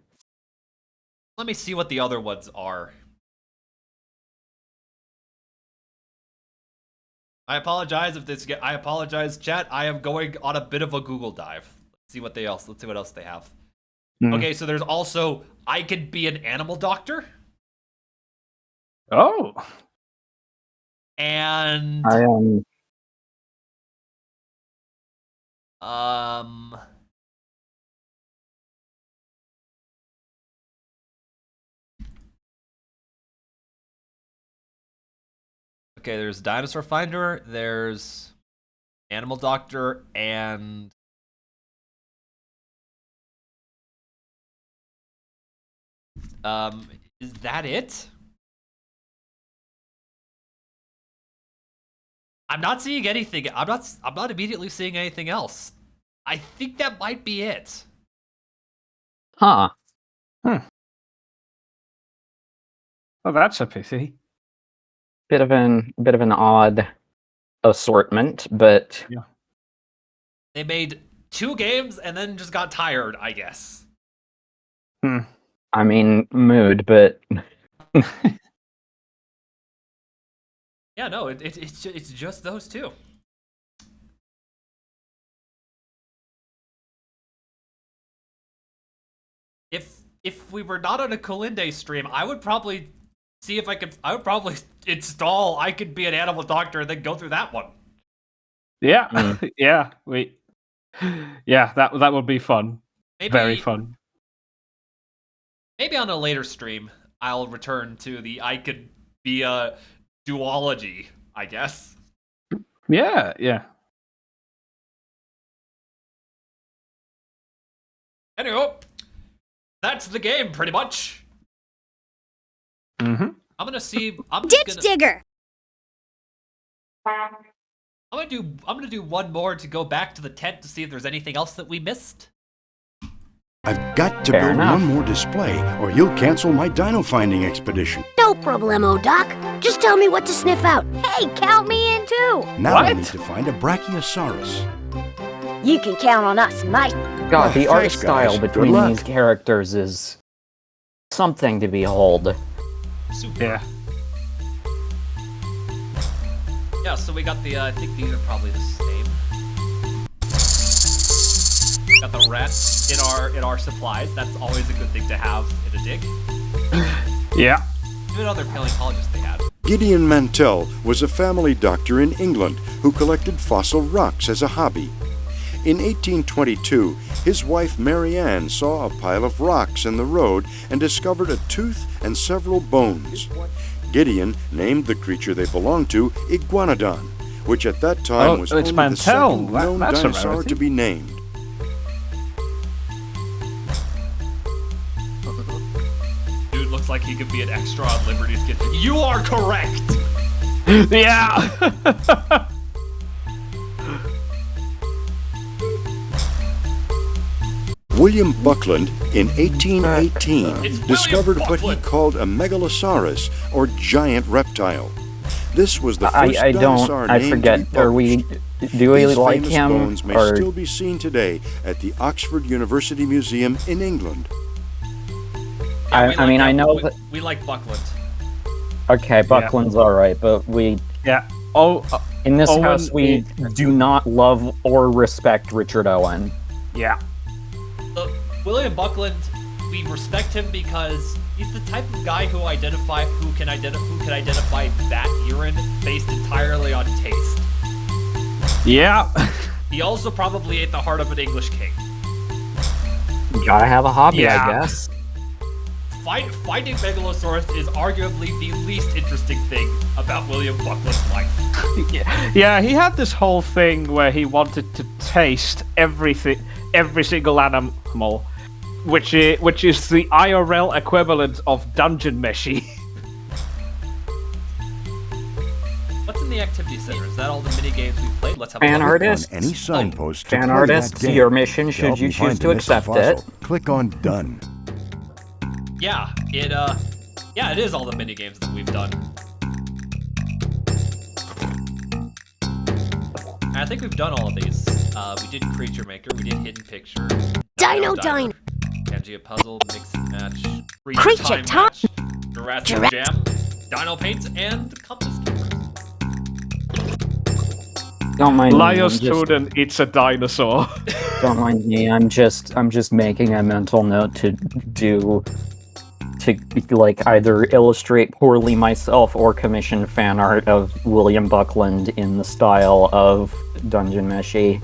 Let me see what the other ones are. I apologize if this. I apologize, chat. I am going on a bit of a Google dive. Let's see what else they have. Okay, so there's also I could be an animal doctor. Oh. And okay, there's Dinosaur Finder, there's Animal Doctor, and is that it? I'm not seeing anything. I'm not immediately seeing anything else. I think that might be it. Huh. Well, that's a pity. Bit of an odd assortment, but yeah. They made 2 games and then just got tired, I guess. I mean, mood, but yeah, no, it's just those 2. If we were not on a Kulinday stream, I would probably see if I would probably install I Could Be an Animal Doctor and then go through that one. Yeah, yeah, yeah, that would be fun. Very fun. Maybe on a later stream, I'll return to the I Could Be a duology, I guess. Yeah, yeah. Anyway, that's the game, pretty much. Mm-hmm. I'm gonna see. Ditch Digger. I'm gonna do one more to go back to the tent to see if there's anything else that we missed. I've got to build one more display, or you'll cancel my dino finding expedition. No problemo, Doc. Just tell me what to sniff out. Hey, count me in too. Now I need to find a Brachiosaurus. You can count on us, mate. God, the art thanks, style guys. between Good luck. these characters is something to behold. Super. Yeah. Yeah, so we got the, I think these are probably the same. Got the rats in our supplies. That's always a good thing to have in a dig. Yeah. Even other paleontologists they had. Gideon Mantell was a family doctor in England who collected fossil rocks as a hobby. In 1822, his wife Mary Ann saw a pile of rocks in the road and discovered a tooth and several bones. Gideon named the creature they belonged to Iguanodon, which at that time was only the second known dinosaur to be named. Dude looks like he could be an extra on Liberty's Kid. You are correct! Yeah! William Buckland, in 1818, discovered what he called a megalosaurus, or giant reptile. This was the first dinosaur I named forget. to be Are we? published. Do we These like famous him? bones may Or still be seen today at the Oxford University Museum in England. I mean, I know that. We like Buckland. Okay, Buckland's alright, but we. Yeah. In this house, we do not love or respect Richard Owen. Yeah. William Buckland, we respect him because he's the type of guy who can identify bat urine based entirely on taste. Yeah. He also probably ate the heart of an English king. Gotta have a hobby, Yeah. I guess. Finding Megalosaurus is arguably the least interesting thing about William Buckland's life. Yeah, he had this whole thing where he wanted to taste every single animal, which is the IRL equivalent of dungeon meshy. What's in the activity center? Is that all the mini games we've played? Let's have Fan a look. artists. Any signpost. Fan artists, your mission, should you choose to accept it. Click on Done. Yeah, it is all the mini games that we've done. And I think we've done all of these. We did Creature Maker, we did Hidden Picture. Dino Diner. Pangea Puzzle, Mix and Match, Creature Time. Match, Jurassic Jam, Dino Paints, and the Compass Keeper. Don't mind me. Lio I'm just- student, it's a dinosaur. Don't mind me. I'm just making a mental note to like either illustrate poorly myself or commission fan art of William Buckland in the style of Dungeon Meshi.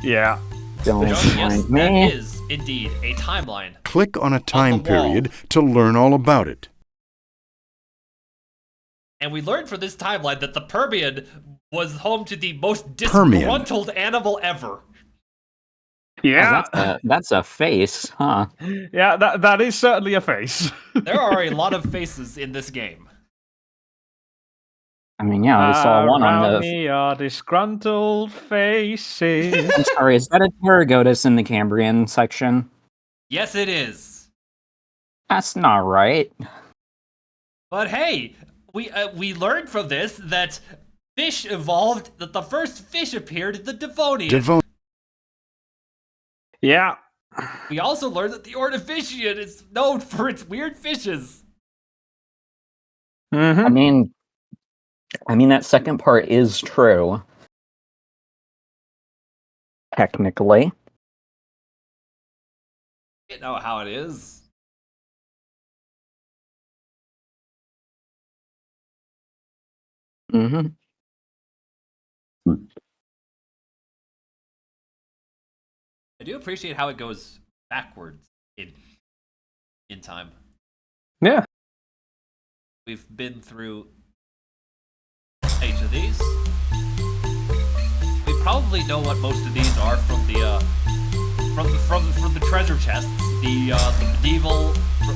Yeah. Don't Yes, mind that me. is indeed a timeline. Click on a time the wall. period to learn all about it. And we learned from this timeline that the Permian was home to the most Permian. disgruntled animal ever. Yeah. Oh, that's a face, huh? Yeah, that is certainly a face. There are a lot of faces in this game. I mean, yeah, we saw one on Around the. me are disgruntled faces. I'm sorry, is that a Pterogotus in the Cambrian section? Yes, it is. That's not right. But hey, we learned from this that fish evolved, that the first fish appeared in the Devonian. Yeah. We also learned that the Ordovician is known for its weird fishes. Mm-hmm. I mean that second part is true. Technically. You know how it is. Mm-hmm. I do appreciate how it goes backwards in time. Yeah. We've been through 8 of these. We probably know what most of these are from the treasure chests. The medieval, for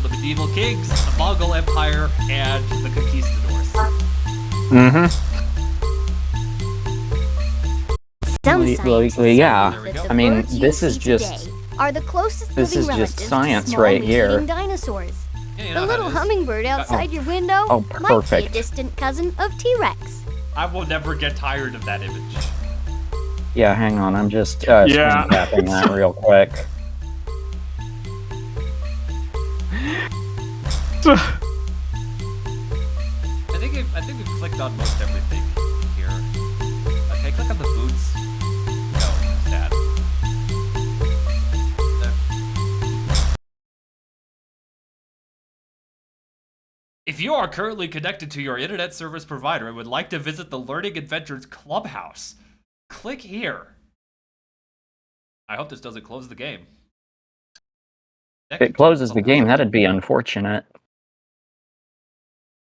the medieval kings, the Mongol Empire, and the conquistadors. Mm-hmm. Some Well, scientists yeah. believe that I the mean, birds you this is see just- today are the closest this living is just relatives science to small right here. meat-eating dinosaurs. Yeah, you The know how little it is. hummingbird outside your window Oh, might be a perfect. distant cousin of T-Rex. I will never get tired of that image. Yeah, hang on, I'm just Yeah. screen capping that real quick. I think we've clicked on most everything in here. Okay, click on the boots. No, sad. If you are currently connected to your internet service provider and would like to visit the Learning Adventures Clubhouse, click here. I hope this doesn't close the game. If it closes the game, that'd be unfortunate.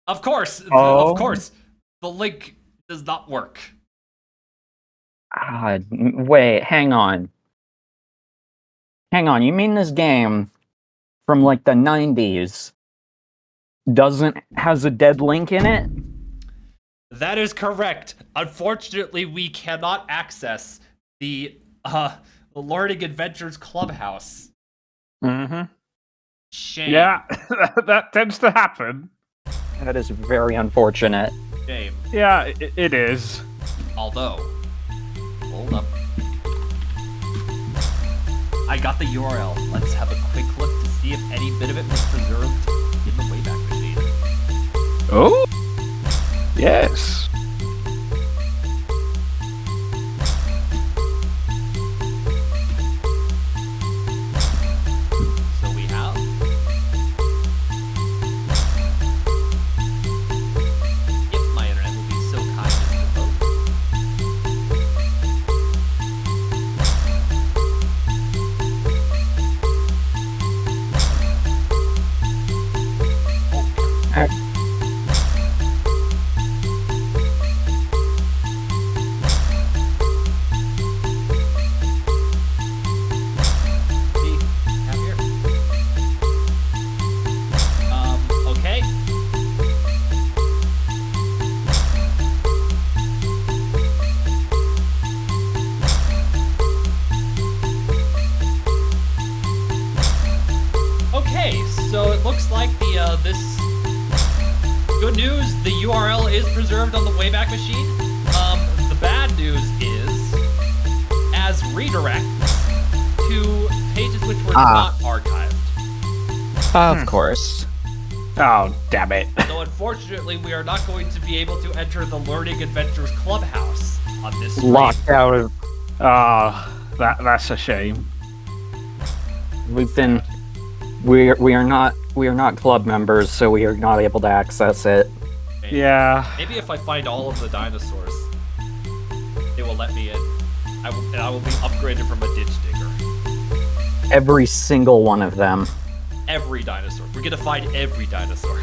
Of course, Oh. of course. The link does not work. Wait, hang on. Hang on, you mean this game from like the 90s has a dead link in it? That is correct. Unfortunately, we cannot access the Learning Adventures Clubhouse. Mm-hmm. Shame. Yeah, that tends to happen. That is very unfortunate. Shame. Yeah, it is. Although, hold up. I got the URL. Let's have a quick look to see if any bit of it was preserved in the Wayback Machine. Oh? Yes. So we have. If my internet will be so kind as to load. See, have here. Okay. Okay, so it looks like this good news, the URL is preserved on the Wayback Machine. The bad news is, as redirects to pages which were not archived. Of course. Oh, damn it. So unfortunately, we are not going to be able to enter the Learning Adventures Clubhouse on this stream. Locked out of... That's a shame. We've been... We are not club members, so we are not able to access it. Yeah. Maybe if I find all of the dinosaurs, it will let me in. I will be upgraded from a ditch digger. Every single one of them. Every dinosaur. We're gonna find every dinosaur.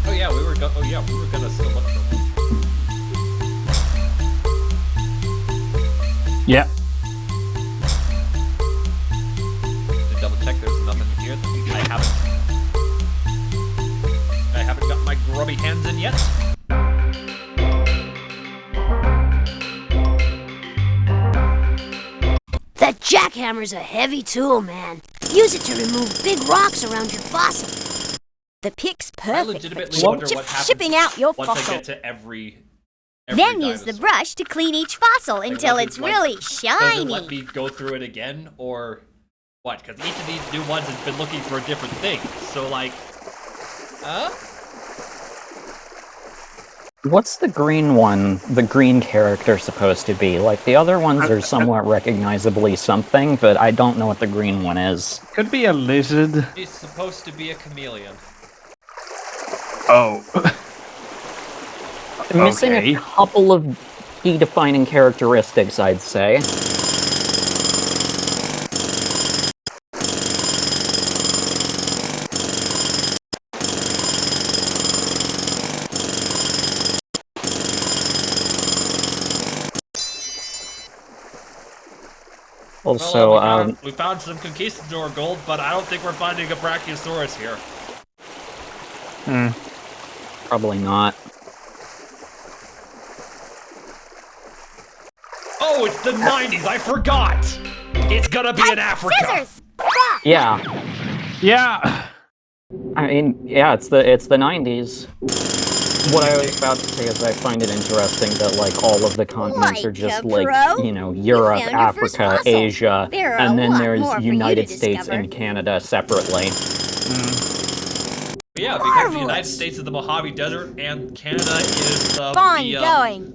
Oh yeah, we were gonna still look for one. Yeah. To double check, there's nothing here that I haven't got my grubby hands in yet. That jackhammer's a heavy tool, man. Use it to remove big rocks around your fossil. The pick's I perfect legitimately for wonder what happens shipping out your once I fossil. get to every Then use the dinosaur. brush to clean each fossil until it's really Does it shiny. let me go through it again, or what? Because each of these new ones has been looking for a different thing. So, like, What's the green one, the green character supposed to be? Like, the other ones are somewhat recognizably something, but I don't know what the green one is. Could be a lizard. He's supposed to be a chameleon. Oh. Missing a couple of key defining characteristics, I'd say. Also, well, we found some conquistador gold, but I don't think we're finding a brachiosaurus here. Probably not. Oh, it's the 90s! I forgot! It's gonna be in Africa! Scissors! Yeah. Yeah. I mean, yeah, it's the 90s. What I was about to say is I find it interesting that, like, all of the continents are just, like, you know, Europe, found your first Africa, fossil. Asia, There are and a then lot there's more for you to United States discover. and Canada separately. Yeah, because the United States is the Mojave Desert, and Canada is Fine going.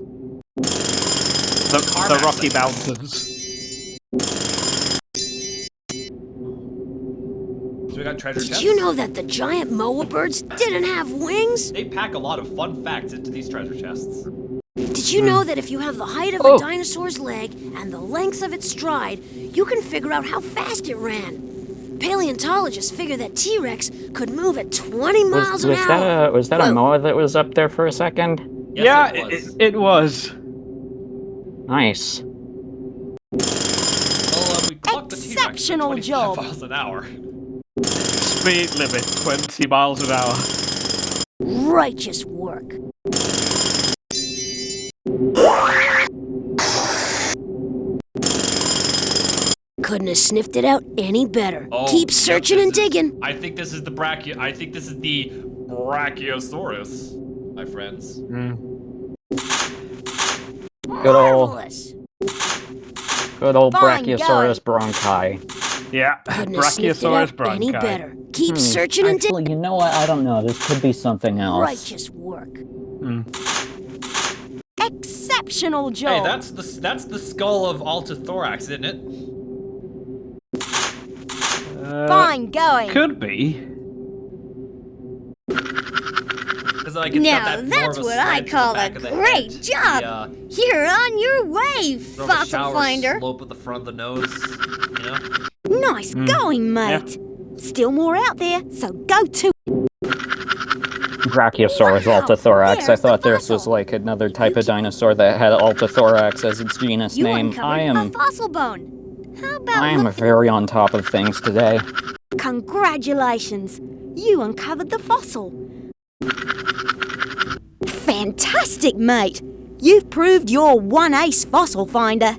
The Rocky Mountains. So we got treasure Did chests. you know that the giant moa birds didn't have wings? They pack a lot of fun facts into these treasure chests. Did you know that if you have the height of a dinosaur's leg and the length of its stride, you can figure out how fast it ran? Paleontologists figure that T-Rex could move at 20 miles an hour. Was that a moa that was up there for a second? Yes, Yeah, it was. it was. Nice. Well, we clocked the T-Rex at Exceptional 25 job. miles an hour. Speed limit 20 miles an hour. Righteous work. Couldn't have sniffed it out any better. Oh, Keep yep, searching and digging. I think this is the Brachiosaurus, my friends. Good old Marvelous. Fine Brachiosaurus bronchi. Yeah, Couldn't have sniffed it Brachiosaurus out any bronchi. better. Keep searching and digging. Actually, you know what? I don't know. This could be something else. Righteous work. Exceptional job. Hey, that's the skull of Altithorax, isn't it? Fine going. Could be. Because like it's got Now that more that's of a what I slant to the call a back of the great head. job. You're on your way, Sort of a fossil shower finder. slope at the front of the nose, you know? Nice going, mate. Still more out there, so go to. Brachiosaurus Wow, altithorax. I there's thought the this was fossil. like another type of dinosaur that had altithorax as its genus You name. uncovered a fossil bone. How about I am very on top of things today. Congratulations. You uncovered the fossil. Fantastic, mate. You've proved you're one ace fossil finder.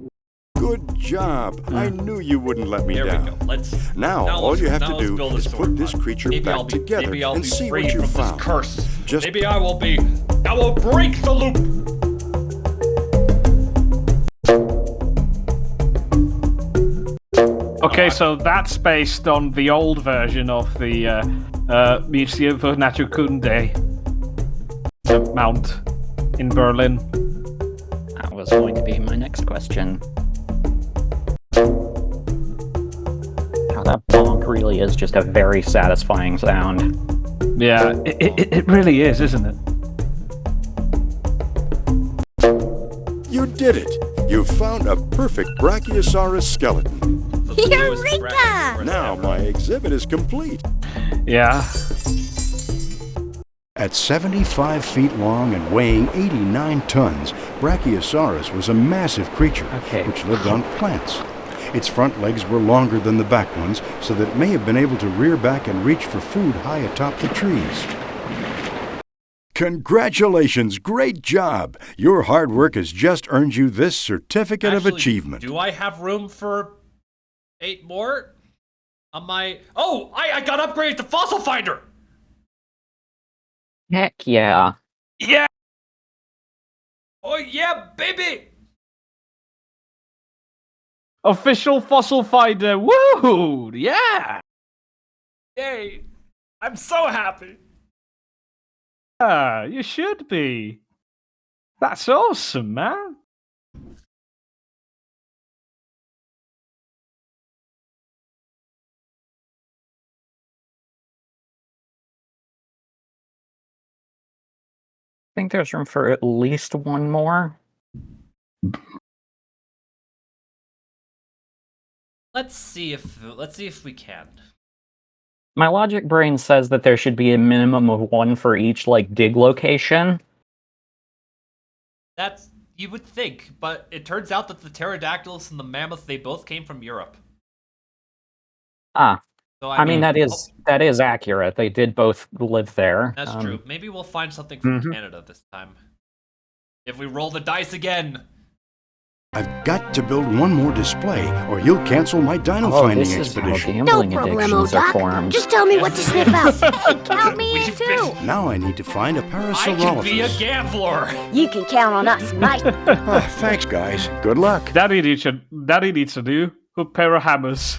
Good job. I knew you wouldn't let me There down. we go. Now, all you have to do build a is sword put this body. creature Maybe back I'll be, together maybe I'll and be see free what you from found. this curse. Just Maybe I will be I will break the loop! Okay, so that's based on the old version of the Museum for Natural Kulinday Mount in Berlin. That was going to be my next question. How that bonk really is just a very satisfying sound. Yeah, it really is, isn't it? You did it! You found a perfect Brachiosaurus skeleton. Eureka! Now my exhibit is complete. Yeah. At 75 feet long and weighing 89 tons, Brachiosaurus was a massive creature which lived on plants. Its front legs were longer than the back ones, so that it may have been able to rear back and reach for food high atop the trees. Congratulations! Great job! Your hard work has just earned you this certificate of achievement. Do I have room for 8 more? On my... Oh! I got upgraded to Fossil Finder! Heck yeah. Yeah! Oh yeah, baby! Official Fossil Finder! Woo! Yeah! Yay! I'm so happy! Yeah, you should be. That's awesome, man. I think there's room for at least one more. Let's see if we can. My logic brain says that there should be a minimum of one for each, like, dig location. That's... you would think, but it turns out that the pterodactyls and the mammoth, they both came from Europe. Ah. So, I mean, that is accurate. They did both live there. That's true. Maybe we'll find something from Canada this time. If we roll the dice again. I've got to build one more display, or you'll cancel my dino finding expedition. No problemo, Doc. Just tell me what to sniff out. Hey, count me in too! Now I need to find a Parasaurolophus. I can be a gambler! You can count on us, mate. Thanks, guys. Good luck. Daddy needs to do a pair of hammers.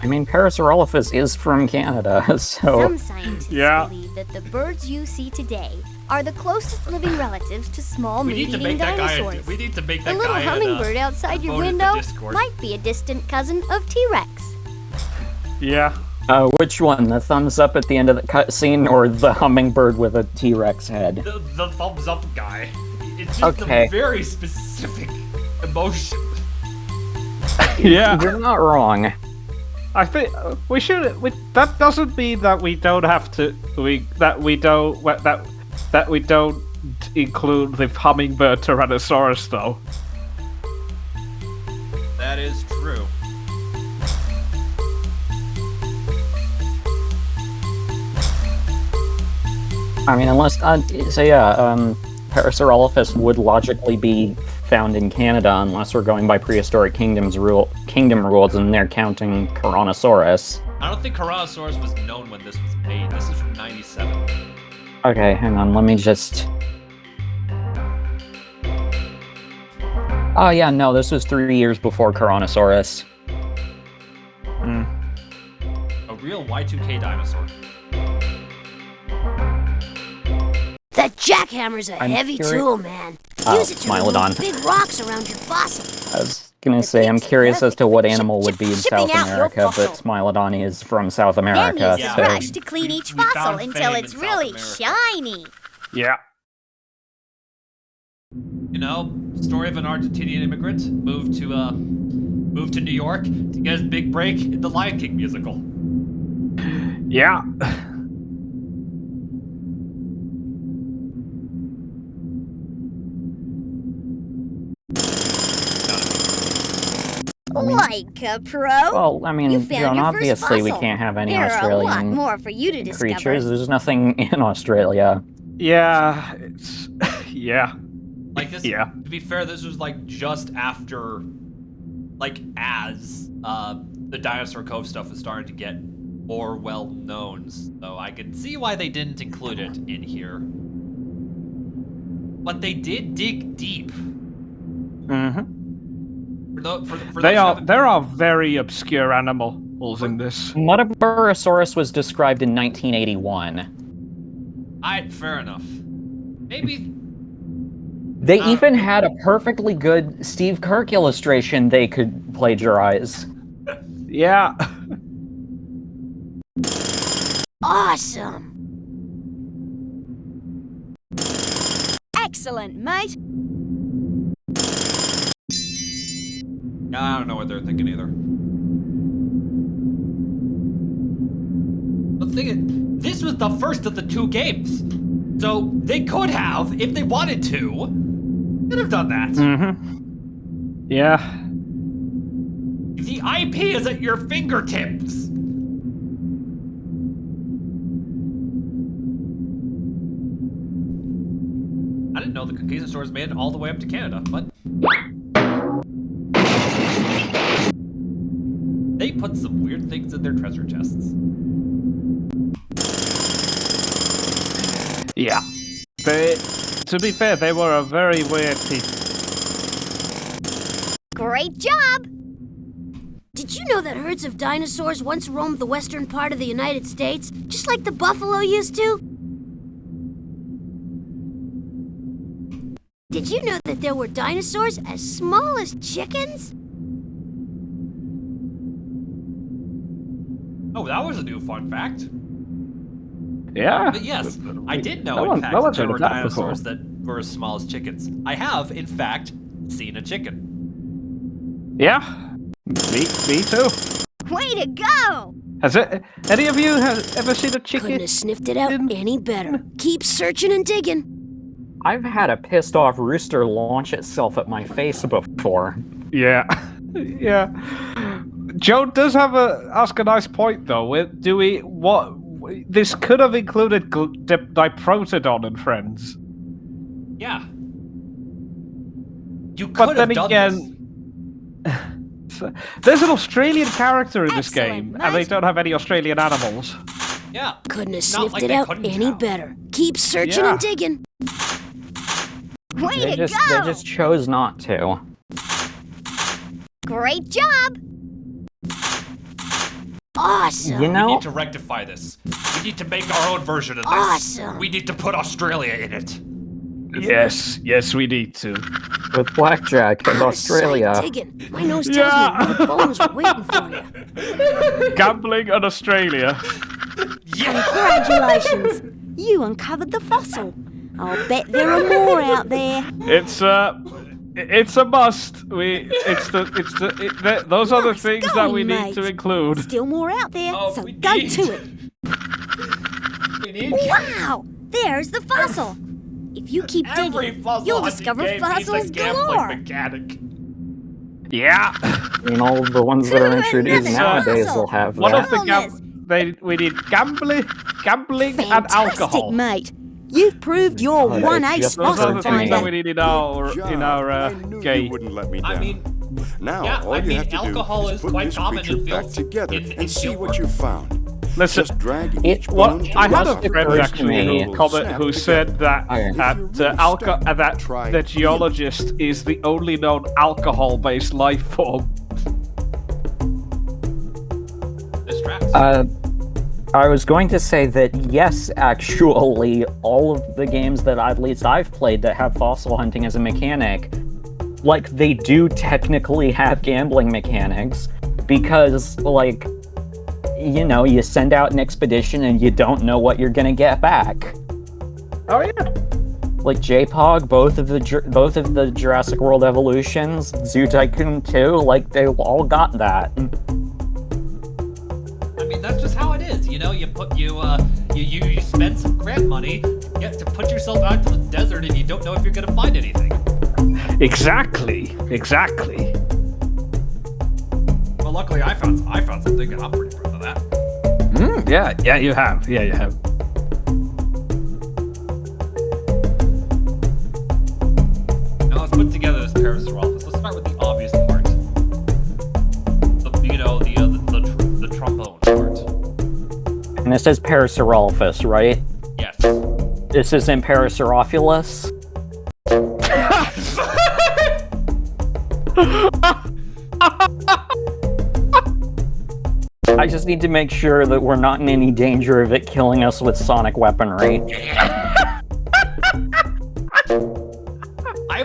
I mean, Parasaurolophus is from Canada, so... Some scientists believe that the birds you see today are the closest living relatives to small meat-eating dinosaurs. We need to make that guy The little hummingbird outside your window might be a distant cousin of T-Rex. Yeah. Which one? The thumbs up at the end of the cutscene, or the hummingbird with a T-Rex head? The thumbs up guy. It's just a very specific emotion. Yeah. You're not wrong. I think we should. That doesn't mean that we don't have to. That we don't include the hummingbird Tyrannosaurus, though. That is true. I mean, unless Parasaurolophus would logically be found in Canada, unless we're going by prehistoric kingdom rules, and they're counting Tyrannosaurus. I don't think Tyrannosaurus was known when this was made. This is from '97. Okay, hang on. Let me just. Oh yeah, no, this was 3 years before Tyrannosaurus. A real Y2K dinosaur. That jackhammer's a heavy tool, man. Use it to remove big rocks around your fossil. I was gonna say, I'm curious as to what animal would be in South America, but Smilodon is from South America, Then use a brush to clean each fossil until it's really shiny. Yeah. You know, story of an Argentinian immigrant moved to New York to get his big break in the Lion King musical. Yeah. Like a pro? Well, I mean, You found John, your first obviously we fossil. can't have any There are a lot Australian more for you to discover. creatures. There's nothing in Australia. Yeah. It's. Yeah. Like this. Yeah. To be fair, this was like just after, like as the Dinosaur Cove stuff was starting to get more well known. So I can see why they didn't include it in here. But they did dig deep. Mm-hmm. There are very obscure animals in this. Muttaburrasaurus was described in 1981. Fair enough. Maybe they even had a perfectly good Steve Kirk illustration they could plagiarize. Yeah. Awesome. Excellent, mate. I don't know what they're thinking either. The thing is, this was the first of the 2 games. So they could have, if they wanted to, could have done that. Mm-hmm. Yeah. The IP is at your fingertips. I didn't know the Kulindadromeus made it all the way up to Canada, but they put some weird things in their treasure chests. Yeah. To be fair, they were a very weird people. Great job! Did you know that herds of dinosaurs once roamed the western part of the United States, just like the buffalo used to? Did you know that there were dinosaurs as small as chickens? Oh, that was a new fun fact. Yeah. But yes, I did know, in fact, that there were dinosaurs that were as small as chickens. I have, in fact, seen a chicken. Yeah. Me too. Way to go! Has any of you ever seen a chicken? Couldn't have sniffed it out any better. Keep searching and digging. I've had a pissed off rooster launch itself at my face before. Yeah. Yeah. Joe does ask a nice point though. This could have included Diprotodon and friends. Yeah. You could have done this. There's an Australian character in this game, and they don't have any Australian animals. Yeah. Couldn't have sniffed it out any better. Keep searching and digging. Way to go! They just chose not to. Great job! Awesome! You know, we need to rectify this. We need to make our own version of this. Awesome! We need to put Australia in it. Yes, we need to. With Blackjack in Australia. Digging. My nose tells me more bones are waiting for you. Gambling in Australia. Yeah. Congratulations! You uncovered the fossil. I'll bet there are more out there. It's a must. Those are the things that we need to include. Still more out there, so go to it. Wow! There's the fossil. If you keep digging, you'll discover fossils galore. Mechanic. Yeah. All the ones that are introduced nowadays will have that. One of the we need gambling and alcohol. Mate. You've proved you're one ace Those are the things finder. that we need in our game. You wouldn't let me down. I mean, now yeah, all you have to alcohol do is put quite this common creature in back fields, together and see what you found. Listen, Just drag each bone to I had the a friend center. actually who said that the geologist is the only known alcohol-based life form. I was going to say that yes, actually, all of the games that at least I've played that have fossil hunting as a mechanic, like, they do technically have gambling mechanics, because, like, you send out an expedition and you don't know what you're gonna get back. Oh yeah. Like J-Pog, both of the Jurassic World evolutions, Zoo Tycoon 2, like, they all got that. I mean, that's just how it is. You spend some grant money, to put yourself out to the desert, and you don't know if you're gonna find anything. Exactly. Well, luckily I found something, and I'm pretty proud of that. Yeah, you have. Now let's put together this Parasaurolophus. Let's start with the obvious part. The trombone part. And this is Parasaurolophus, right? Yes. This isn't Parasaurolophus? I just need to make sure that we're not in any danger of it killing us with sonic weaponry. I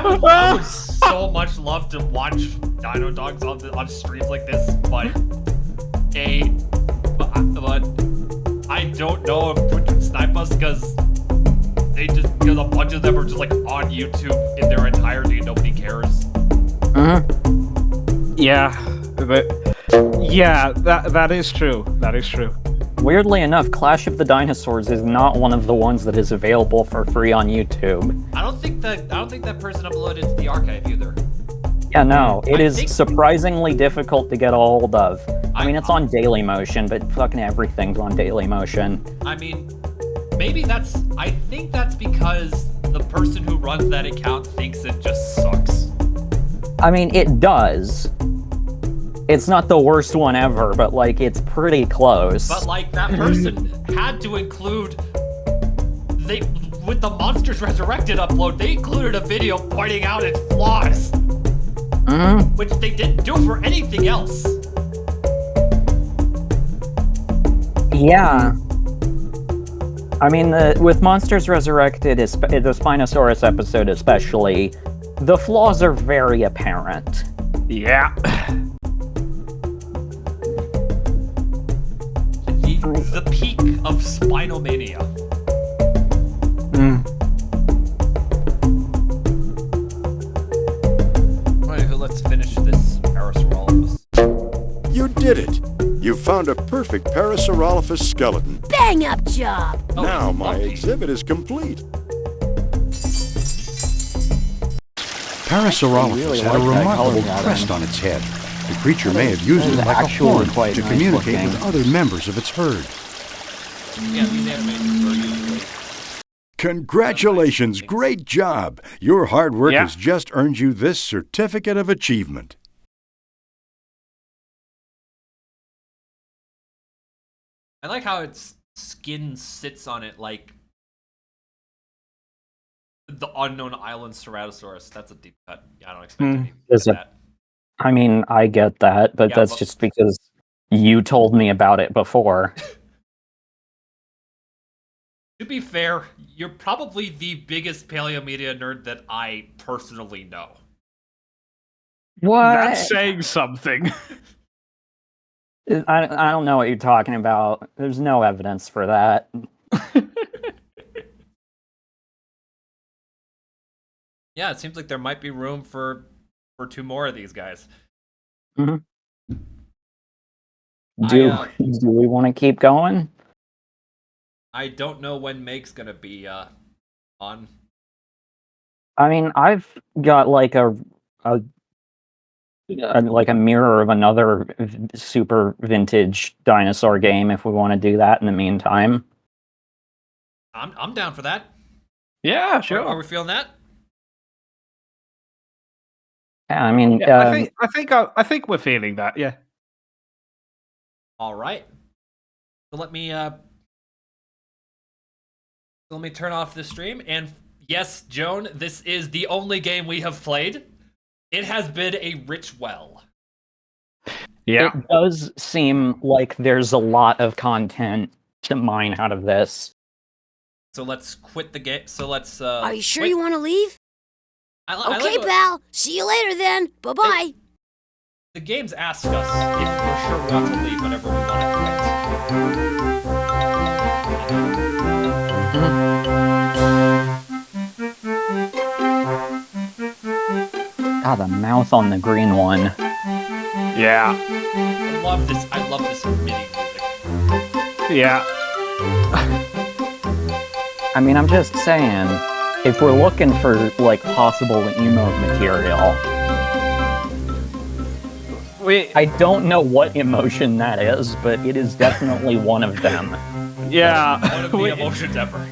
would so much love to watch Dino Dogs on streams like this, but I don't know if Twitch would snipe us because a bunch of them are just like on YouTube in their entirety and nobody cares. Yeah, that is true. That is true. Weirdly enough, Clash of the Dinosaurs is not one of the ones that is available for free on YouTube. I don't think that person uploaded it to the archive either. Yeah, no, it is surprisingly difficult to get a hold of. I mean, it's on Dailymotion, but fucking everything's on Dailymotion. I mean, I think that's because the person who runs that account thinks it just sucks. I mean, it does. It's not the worst one ever, but, like, it's pretty close. But, like, that person had to include... With the Monsters Resurrected upload, they included a video pointing out its flaws. Which they didn't do for anything else. Yeah. I mean, with Monsters Resurrected, the Spinosaurus episode especially, the flaws are very apparent. Yeah. The peak of Spinomania. Alright, let's finish this Parasaurolophus. You did it! You found a perfect Parasaurolophus skeleton. Bang up job! Now my exhibit is complete. Parasaurolophus had a remarkable crest on its head. The creature may have used it like a horn to communicate with other members of its herd. Yeah, these animations are usually... Congratulations! Great job! Your hard work has just earned you this certificate of achievement. I like how its skin sits on it like the unknown island Ceratosaurus. That's a deep cut. Yeah, I don't expect any of that. I mean, I get that, but that's just because you told me about it before. To be fair, you're probably the biggest paleomedia nerd that I personally know. What? That's saying something. I don't know what you're talking about. There's no evidence for that. Yeah, it seems like there might be room for 2 more of these guys. Do we want to keep going? I don't know when Meg's gonna be on. I mean, I've got like a mirror of another super vintage dinosaur game if we want to do that in the meantime. I'm down for that. Yeah, sure. Are we feeling that? Yeah, I mean, I think we're feeling that. Yeah. All right. So let me turn off the stream. And yes, Joan, this is the only game we have played. It has been a rich well. Yeah. It does seem like there's a lot of content to mine out of this. So let's quit the game. So let's. Are you sure you want to leave? Okay, pal. See you later then. Bye-bye. The games ask us if we're sure we want to leave whenever we want to Ah, the mouth on the green one. Yeah. I love this MIDI music. Yeah. I mean, I'm just saying, if we're looking for, like, possible emote material, I don't know what emotion that is, but it is definitely one of them. Yeah. One of the emotions ever.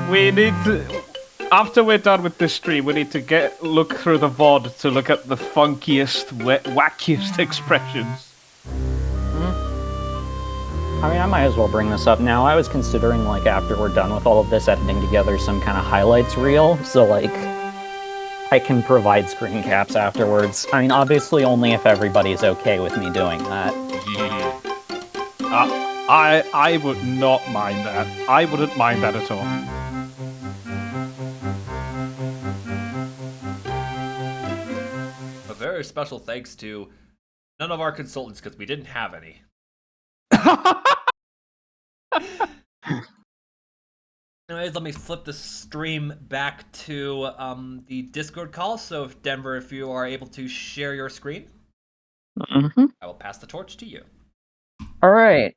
We need to... After we're done with this stream, we need to look through the VOD to look at the funkiest, wackiest expressions. I mean, I might as well bring this up now. I was considering, like, after we're done with all of this, editing together some kind of highlights reel. So, like, I can provide screen caps afterwards. I mean, obviously only if everybody's okay with me doing that. I would not mind that. I wouldn't mind that at all. A very special thanks to none of our consultants because we didn't have any. Anyways, let me flip the stream back to the Discord call. So, Denver, if you are able to share your screen, I will pass the torch to you. All right.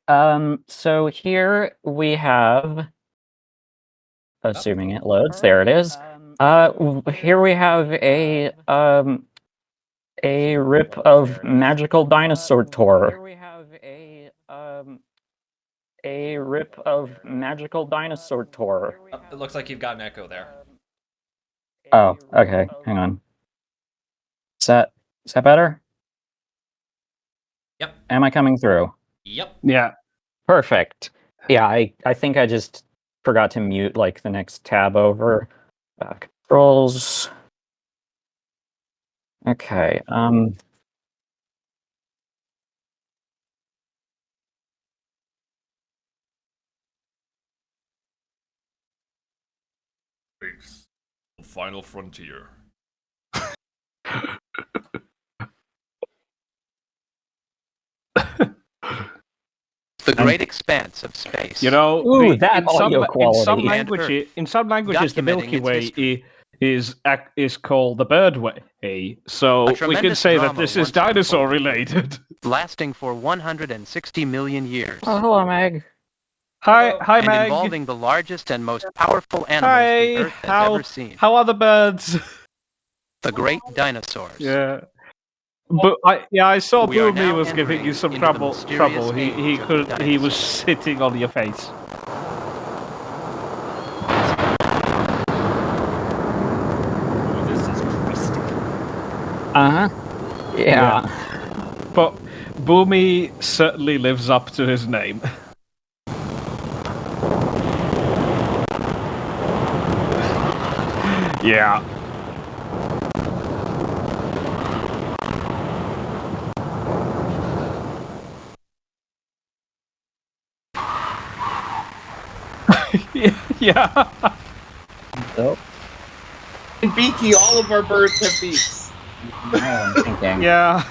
So here we have, assuming it loads, there it is. Here we have a rip of magical dinosaur tour. Here we have a rip of magical dinosaur tour. It looks like you've got an echo there. Oh, okay. Hang on. Is that better? Yep. Am I coming through? Yep. Yeah. Perfect. Yeah, I think I just forgot to mute like the next tab over. Controls. Okay. The final frontier. The great expanse of space. You know, Ooh, that audio quality. In some languages, the Milky Way is called the Bird Way. So we could say that this is dinosaur related. Lasting for 160 million years. Oh, hello, Meg. Hi, and Meg. Involving the largest and most powerful animals the Earth has ever seen. How are the birds? The great dinosaurs. Yeah. But I saw Boomy was giving you some trouble. He was sitting on your face. Oh, this is crusty. Yeah. But Boomy certainly lives up to his name. Yeah. Yeah. Oh. Beaky, all of our birds have beaks. You know what I'm thinking. Yeah.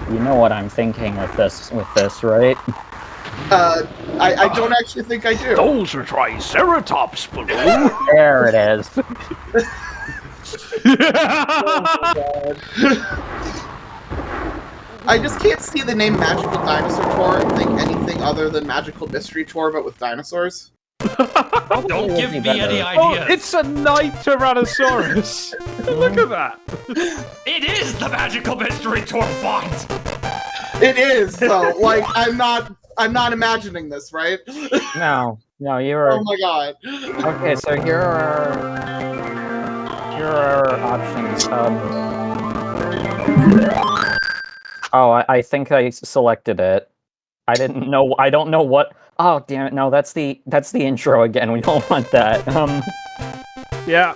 You know what I'm thinking with this, right? I don't actually think I do. Those are Triceratops, Baloo. There it is. I just can't see the name Magical Dinosaur Tour and think anything other than Magical Mystery Tour, but with dinosaurs. Don't give me any ideas. Oh, it's a night Tyrannosaurus. Look at that. It is the Magical Mystery Tour font. It is, though. Like, I'm not imagining this, right? No, you're. Oh my god. Okay, so here are options. Oh, I think I selected it. I don't know what. Oh, damn it! No, that's the intro again. We don't want that. Yeah.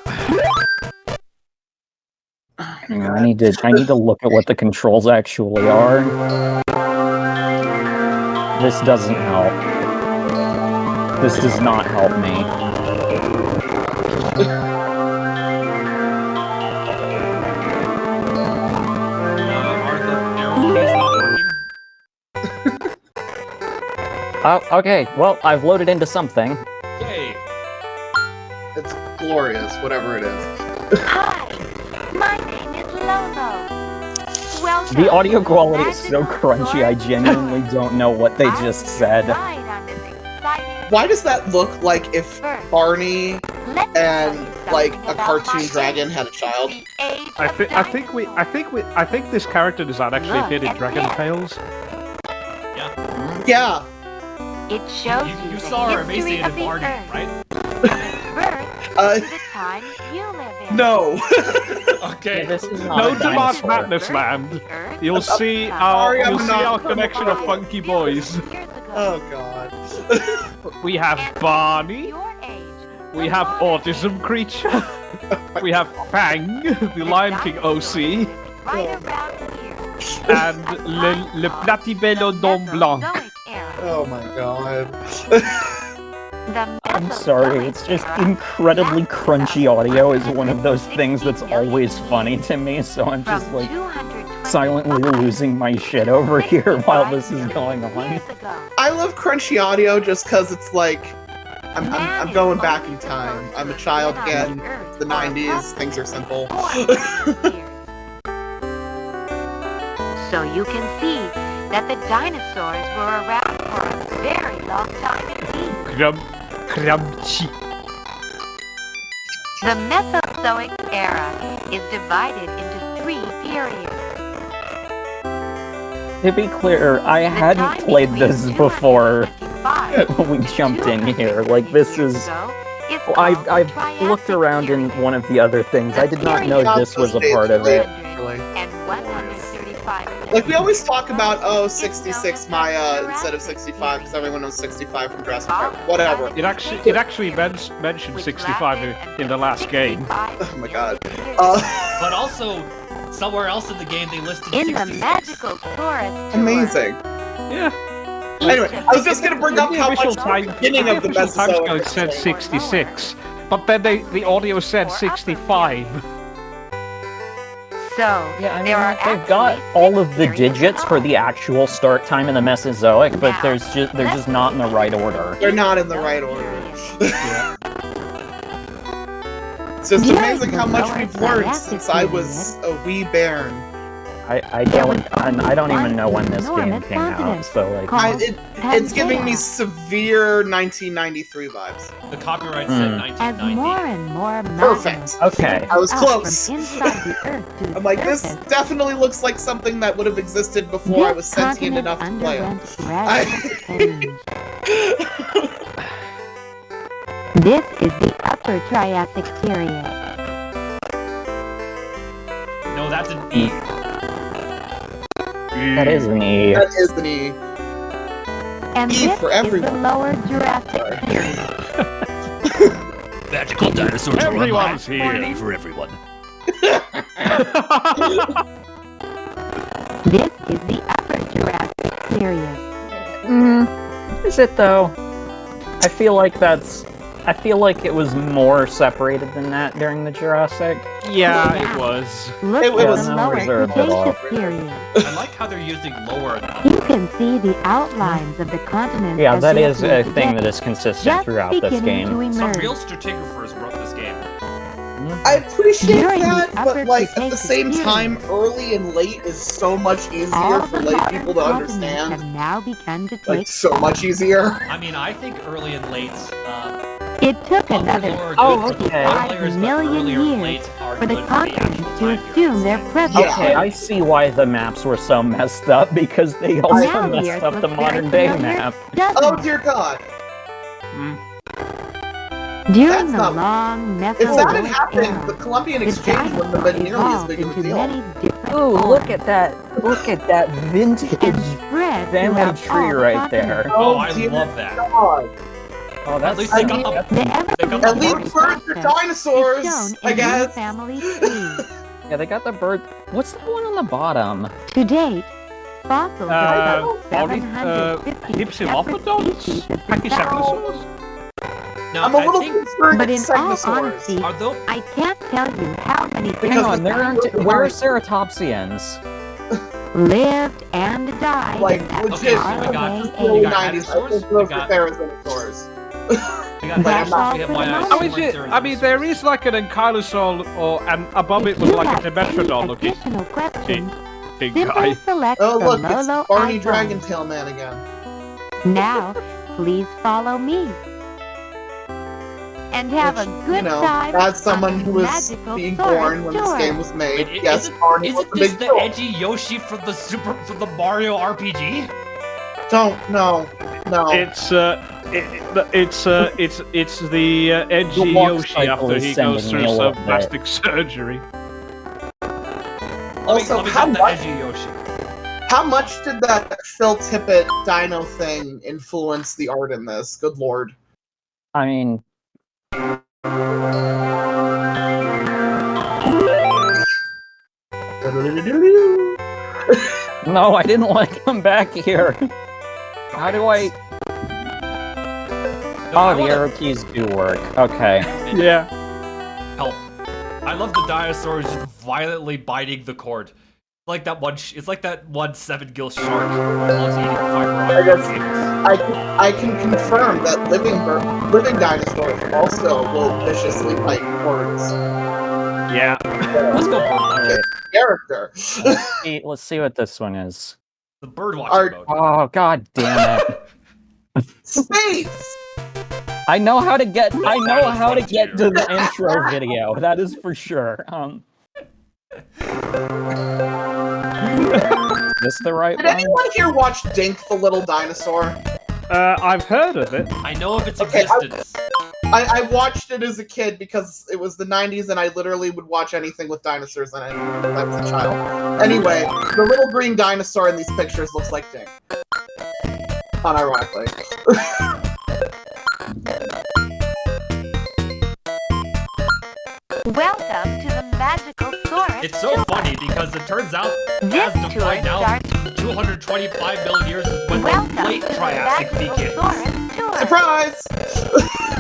Hang on, I need to look at what the controls actually are. This doesn't help. This does not help me. Oh, okay. Well, I've loaded into something. Yay! It's glorious, whatever it is. Hi, my name is Lolo. Welcome. The audio quality is so crunchy, I genuinely don't know what they just said. Why does that look like if Barney and like a cartoon dragon had a child? I think this character design actually appeared in Dragon Tales. Yeah. Yeah. It shows you saw our emaciated Barney, right? The time you live in. No. Okay. This is not No a to Mark dinosaur. Madness Land. You'll see our connection of funky boys. Oh god. We have Barney. Your age We have Autism Creature. We have Fang, the Lion King OC. Right around here. And Le Platybelodon Blanc. Oh my god. I'm sorry, it's just incredibly crunchy audio is one of those things that's always funny to me, so I'm just like silently losing my shit over here while this is going on. I love crunchy audio just because it's like I'm going back in time. I'm a child again. It's the 90s. Things are simple. So you can see that the dinosaurs were around for a very long time indeed. Crunchy. The Mesozoic era is divided into 3 periods. To be clear, I hadn't played this before we jumped in here. Like, this is... I've looked around in one of the other things. I did not know this was a part of it. Like, we always talk about, 66 Maya instead of 65, because everyone knows 65 from Jurassic Park. Whatever. It actually mentioned 65 in the last game. Oh my god. But also, somewhere else in the game they listed in 66. the magical forest. Amazing. Yeah. Anyway, I was just gonna bring up how much the beginning of the Mesozoic said 66, but then the audio said 65. So, yeah, I mean, they've got all of the digits for the actual start time in the Mesozoic, but they're just not in the right order. They're not in the right order. It's just amazing how much we've learned since I was a wee bairn. I don't even know when this game came out, so like... It's giving me severe 1993 vibes. The copyright said 1990. As more and more Perfect. Okay. I was close. I'm I'm like, this definitely looks like something that would have existed before I was sentient enough to play it. This is the Upper Triassic period. No, that's an E. That is an E. That is an E. And E this for is everyone. the Lower Jurassic period. Magical dinosaurs are Everyone's online. here. E for everyone. This is the Upper Jurassic period. Is it though? I feel like it was more separated than that during the Jurassic. Yeah, it was. Look It at was the Lower Cretaceous period. I like how they're using lower. You can see the outlines of the continents. Yeah, as that they is appear a thing today, that is consistent just throughout this beginning to game. Some emerge. real stratigraphers wrote this game. I appreciate During the that, Upper but like at the Cretaceous same period, time, early and late is so much easier all for the late modern people to continents understand. have now begun to take. Like so much easier. I mean, I think early and late. It took Upper another lower Oh, good for okay. 5 layers, but 5 earlier million and late are for the good for the continents actual to time assume periods. their presence. Yeah. Okay, I see why the maps were so messed up, because they also Now the messed Earth up the looks very modern day familiar, map. doesn't Oh it? dear God! During That's the not- long If that had Mesozoic happened, era, the Columbian the Exchange wouldn't have been nearly as evolved big of a into deal. many different Ooh, forms look at that! Look at that vintage and spread family throughout tree all the right there. continents. Oh, I dear love that. God. Oh, At that's least they got the. The They got the At least birds. birds are is dinosaurs, shown I in the guess. family tree. yeah, they got the bird. What's the one on the bottom? To date, fossils of about Poly- 750 Hypsilophodons? separate species have been found. Pachycephalosaurs? Now, I'm a little I think, concerned But at in all Segnosaurs. honesty, are those I can't tell you how many Hang Because on, the there aren't. dinosaurs Where are are- ceratopsians? lived and died Like, in that legit, so we got- faraway early we age. got 90s, I dinosaurs, think we those got- are Therizinosaurs. we got That's all we have for the my moment. How is it? There is like an ankylosaur, and above it If was you like a have any Dimetrodon looking additional questions, big simply guy. select Oh the look, it's Lolo Barney icon. Dragontail Man again. Now, please follow me. And have Which, a good you know, time as someone on who the was magical being forest born when this tour. game was made, Wait, yes, Barney was isn't a this big the deal. edgy Yoshi from the Mario RPG? No. It's the edgy The walk Yoshi cycle after is he sending goes me through a some little bit. plastic surgery. Also, let me how get the much, edgy Yoshi. how much did that Phil Tippett dino thing influence the art in this? Good lord. I mean, No, I didn't want to come back here. How do I... Oh, the arrow keys do work. Okay. Yeah. Help. I love the dinosaurs just violently biting the cord. Like that one, it's like that one 7-gill shark who loves eating fiber optic. I can confirm that living dinosaurs also will viciously bite cords. Yeah. Let's go bird Character. Let's see what this one is. The bird watching mode. Oh, god damn it. Space! I know how to get to the intro video. That is for sure. Is this the right Did one? anyone here watch Dink the Little Dinosaur? I've heard of it. I know of its existence. I watched it as a kid because it was the 90s and I literally would watch anything with dinosaurs in it when I was a child. Anyway, the little green dinosaur in these pictures looks like Dink. Unironically. Welcome to the magical Saurus. It's so funny because it turns out, This as defined now, 225 million years is when the late Triassic begins. Surprise!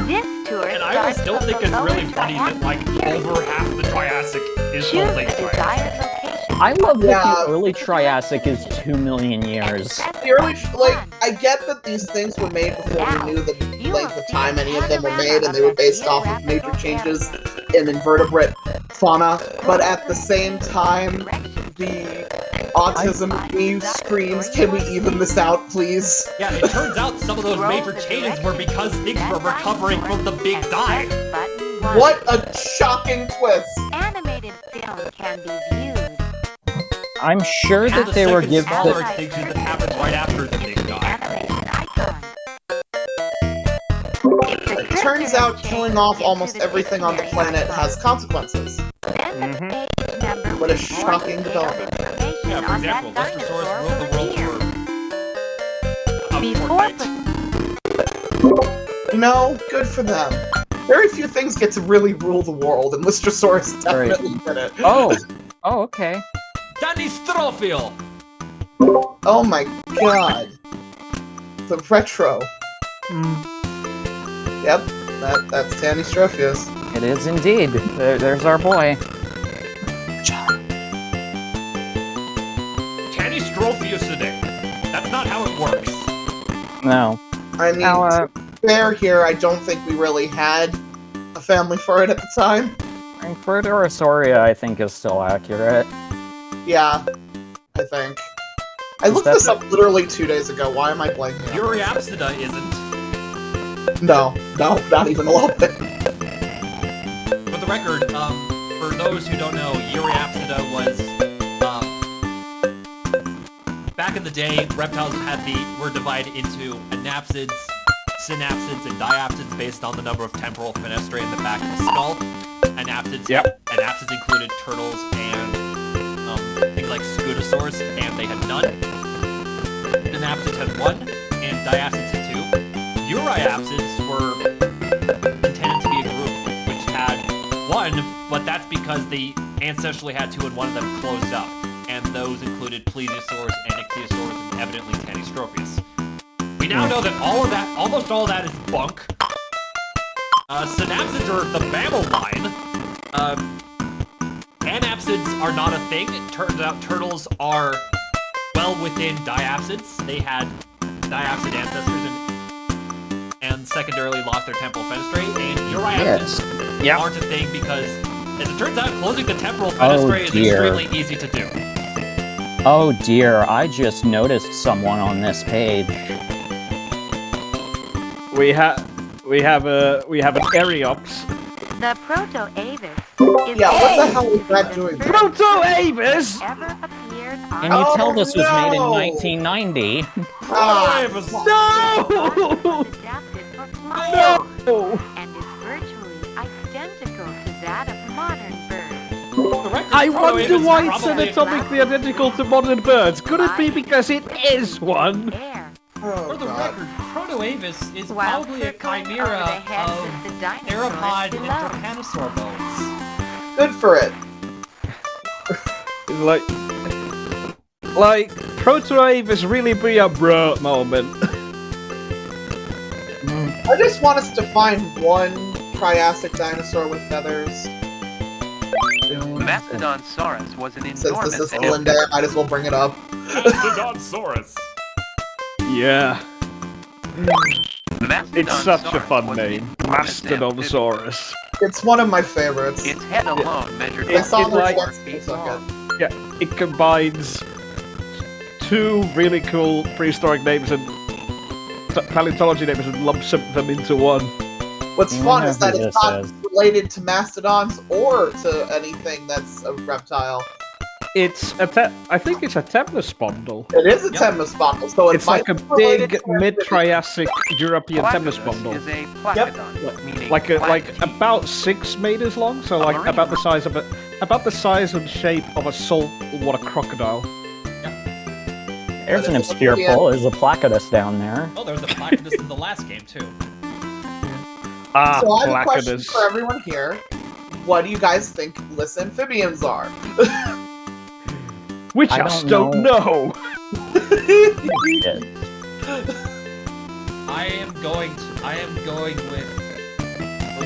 This tour And I always don't think it's really funny that like over half the Triassic is the late Triassic. I love that the early Triassic is 2 million years. The early, I get that these things were made before we knew the time any of them were made, and they were based off of major changes in invertebrate fauna. But at the same time, the autism in me screams, "Can we even this out, please?" Yeah, it turns out some of those major changes were because things were recovering from the big die. What a shocking twist! Animated film can be viewed. I'm sure that they were given smaller extinction that happened right after the big die. It turns out killing off almost everything on the planet has consequences. What a shocking development. Yeah, for example, Lustrosaurus ruled the world for You know, good for them. Very few things get to really rule the world, and Lustrosaurus definitely did it. Oh, okay. Dinosaur! Oh my god. The retro. Yep, that's Dinosaur. It is indeed. There's our boy. Dinosaur today. That's not how it works. No. I mean, to be fair here, I don't think we really had a family for it at the time. And Proterosauria, I think, is still accurate. Yeah, I think. I looked this up literally 2 days ago. Why am I blanking? Euryapsida isn't. No, not even a little bit. For the record, for those who don't know, Euryapsida was, back in the day, reptiles were divided into anapsids, synapsids, and diapsids based on the number of temporal fenestrae in the back of the skull. Anapsids included turtles and things like scutosaurs, and they had none. Synapsids had 1, and diapsids had 2. Euryapsids were intended to be a group which had 1, but that's because they ancestrally had 2 and one of them closed up. And those included plesiosaurs and ichthyosaurs and evidently Tanystropheus. We now know that almost all of that is bunk. Synapsids are the mammal line. Anapsids are not a thing. It turns out turtles are well within diapsids. They had diapsid ancestors and secondarily lost their temporal fenestrae. And euryapsids aren't a thing because, as it turns out, closing the temporal fenestrae is extremely easy to do. Oh dear, I just noticed someone on this page. We have an Eriops. The Proto-Avis. Yeah, what the hell was that doing? Proto-Avis! And you tell this was made in 1990. No! No! And is virtually identical to that of modern birds. I wonder why it's anatomically identical to modern birds. Could it be because it is one? For the record, Protoavis is probably a chimera of theropod and trypanosaur bones. Good for it. Like Protoavis really be a bro moment. I just want us to find one Triassic dinosaur with feathers. Mastodonsaurus was an enormous... Since this is Kulinday, I might as well bring it up. Mastodonsaurus. Yeah. It's such a fun name. Mastodonsaurus. It's one of my favorites. Its head alone measured... Yeah, it combines two really cool prehistoric names and paleontology names and lumps them into one. What's fun is that it's not related to mastodons or to anything that's a reptile. It's I think it's a temnospondyl. It is a temnospondyl, so it's like a big mid-Triassic European temnospondyl. Yep. Like about 6 meters long, so like about the size and shape of a saltwater crocodile. There's an obscure pull. There's a Placodus down there. Oh, there's a Placodus in the last game too. So I have a question for everyone here. What do you guys think amphibians are? We just don't know. I am going with...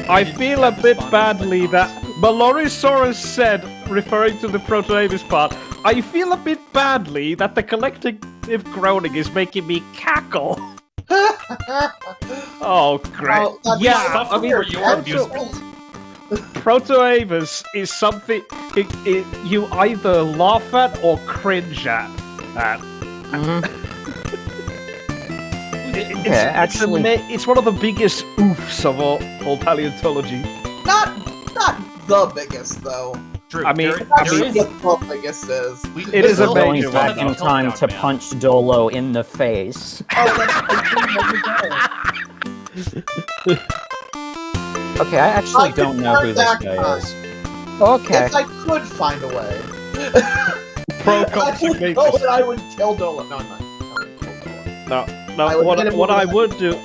I feel a bit badly that Malorisaurus said, referring to the Protoavis part, I feel a bit badly that the collective groaning is making me cackle. Oh, great. Well, yeah, I mean, Protoavis is something you either laugh at or cringe at. It's one of the biggest oofs of all paleontology. Not the biggest, though. True. I mean, the biggest is. It is a major back in time to punch Dolo in the face. Okay, I actually don't know who this guy is. Okay. If I could find a way. I would kill Dolo. No, I'm not. No, what I would do...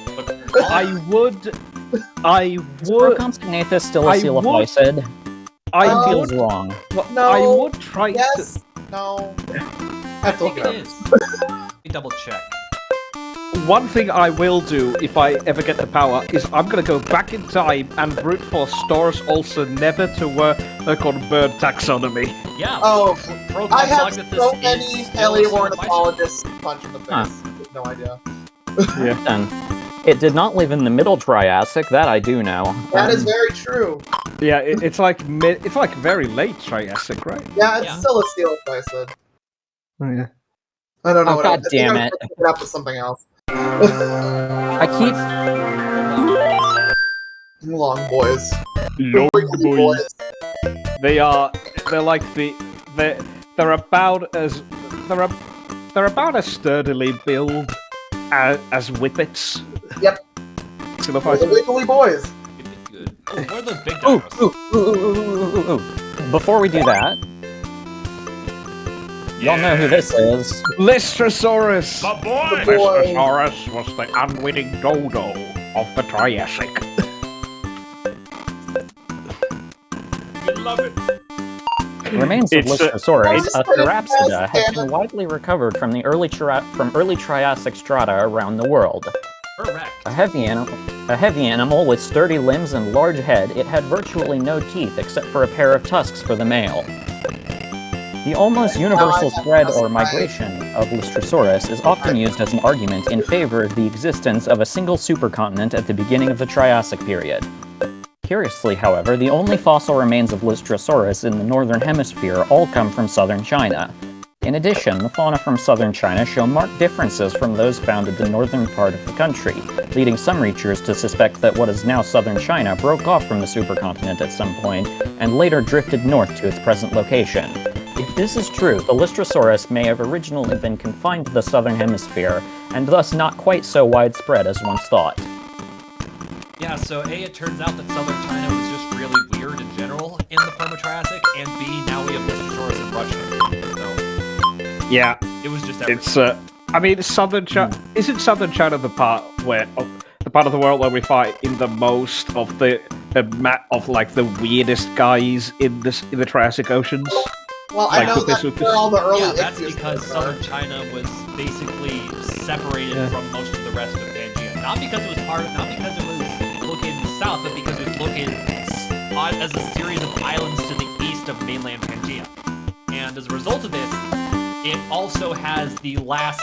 I would... Proconsignathus still a coelophysid? That feels wrong. No. I would try to... No. I think it is. Let me double check. One thing I will do if I ever get the power is I'm gonna go back in time and brute force Storus also never to work on bird taxonomy. Yeah. Oh, I have so many paleoornithologists punch in the face. No idea. Yeah. Done. It did not live in the Middle Triassic, that I do know. That is very true. Yeah, it's like very late Triassic, right? Yeah, it's still a coelophysid. Oh yeah. I don't know what God damn it. I pick it up with something else. I keep... Long boys. Long boys. They're like they're about as sturdily built as whippets. Yep. The wiggly boys. Oh, what are those big dinos? Before we do that, y'all know who this is. Lystrosaurus! My boy! Lystrosaurus was the unwitting dodo of the Triassic. You love it. Remains of Lystrosaurus, a Therapsida, have been widely recovered from the early Triassic strata around the world. Correct. A heavy animal with sturdy limbs and large head, it had virtually no teeth except for a pair of tusks for the male. The almost universal spread or migration of Lystrosaurus is often used as an argument in favor of the existence of a single supercontinent at the beginning of the Triassic period. Curiously, however, the only fossil remains of Lystrosaurus in the northern hemisphere all come from southern China. In addition, the fauna from southern China show marked differences from those found in the northern part of the country, leading some researchers to suspect that what is now southern China broke off from the supercontinent at some point and later drifted north to its present location. If this is true, the Lystrosaurus may have originally been confined to the southern hemisphere, and thus not quite so widespread as once thought. Yeah, so A, it turns out that southern China was just really weird in general in the Permo-Triassic, and B, now we have Lystrosaurus in Russia. So, yeah, it was just everything. I mean, Southern China isn't Southern China the part of the world where we fight in the most of the weirdest guys in the Triassic Oceans? Well, I know that's where all the early that's because Southern China was basically separated from most of the rest of Pangea. Not because it was located south, but because it was located as a series of islands to the east of mainland Pangea. And as a result of this, it also has the last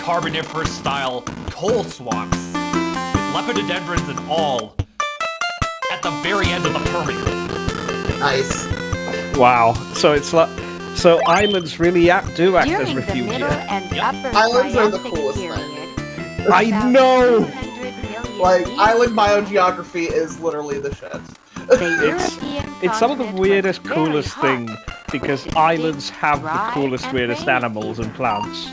Carboniferous-style coal swamps, with lepidodendrons and all, at the very end of the Permian. Nice. Wow. So islands really do act as refugia. Islands are the coolest thing. I know! Like, island biogeography is literally the shit. It's some of the weirdest, coolest thing, because islands have the coolest, weirdest animals and plants.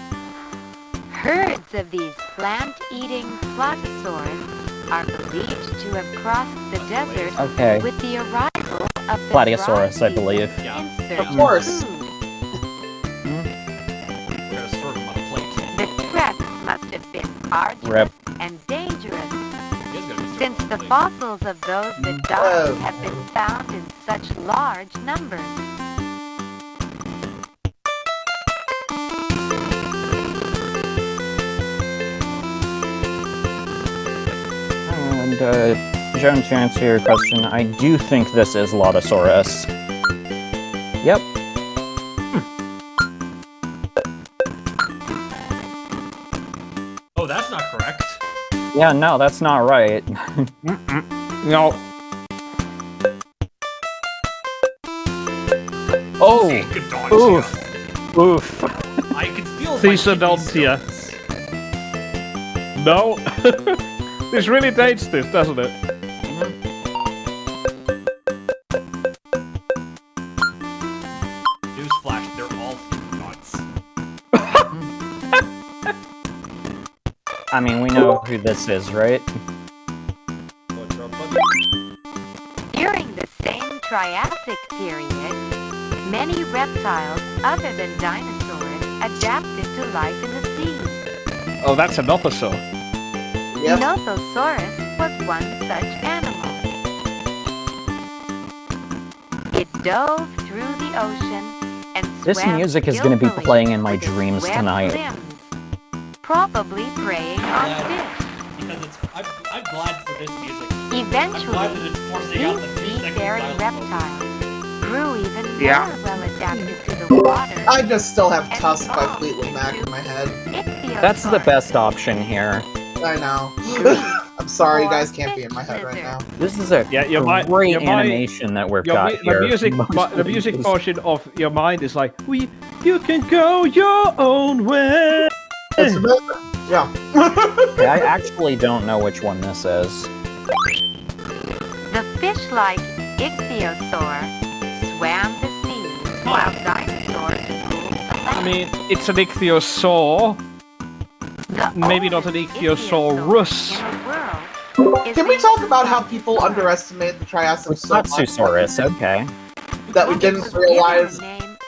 Herds of these plant-eating platysaurs are believed to have crossed the desert with the arrival of the Platyosaurus, I believe. Of course. The trek must have been arduous and dangerous, since the fossils of those that died have been found in such large numbers. And, Joan, to answer your question, I do think this is Lotosaurus. Yep. Oh, that's not correct. Yeah, no, that's not right. No. Oh! Oof! Oof. I can feel Thesodontia. No. This really dates this, doesn't it? Newsflash, they're all nuts. I mean, we know who this is, right? During the same Triassic period, many reptiles other than dinosaurs adapted to life in the sea. Oh, that's an Nothosaur. Yep. Nothosaurus was one such animal. It dove through the ocean and This swam music is going to be skillfully playing in my with its dreams webbed tonight. limbs, probably preying on fish. Because I'm glad for this music. Eventually, I'm glad that it's forcing out the 3 these seconds seafaring silence. reptiles grew even Yeah. more well adapted to the water. I just still have Tusk by Fleetwood Mac in my head. That's the best option here. I know. I'm sorry, you guys can't be in my head right now. This is a great animation that we've got here. The music portion of your mind is like, you can go your own way. Yeah. I actually don't know which one this is. The fish-like ichthyosaur swam the seas while dinosaurs ruled the land. I mean, it's an ichthyosaur. Maybe not an ichthyosaurus. Can we talk about how people underestimate the Triassic so much? Platyosaurus, okay. That we didn't realize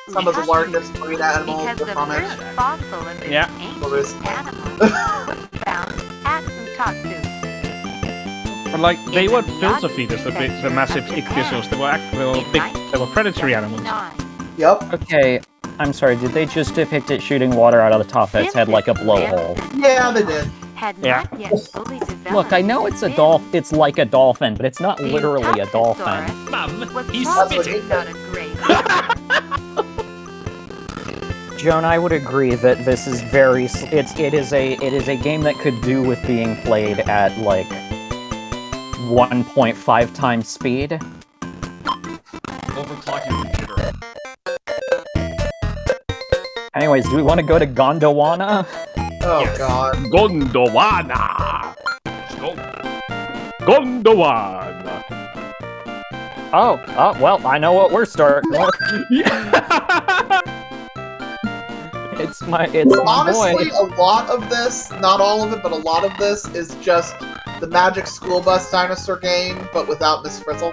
some of the largest marine animals Because were the from first it. fossil of this Yeah. ancient animal was found at Utatu. But like, they weren't filter feeders, the massive ichthyosaurs. They were predatory animals. Yep. Okay, I'm sorry, did they just depict it shooting water out of the top of its head like a blowhole? Yeah, they did. Yeah. Look, I know it's it's like a dolphin, but it's not literally a dolphin. Mom, he's spitting. Joan, I would agree that this is very it is a game that could do with being played at like 1.5 times speed. Overclock your computer. Anyways, do we want to go to Gondwana? Oh god. Gondwana! Gondwana! Oh, well, I know what we're starting with. It's my Honestly, boy. a lot of this, not all of it, but a lot of this is just the Magic School Bus dinosaur game, but without Miss Frizzle.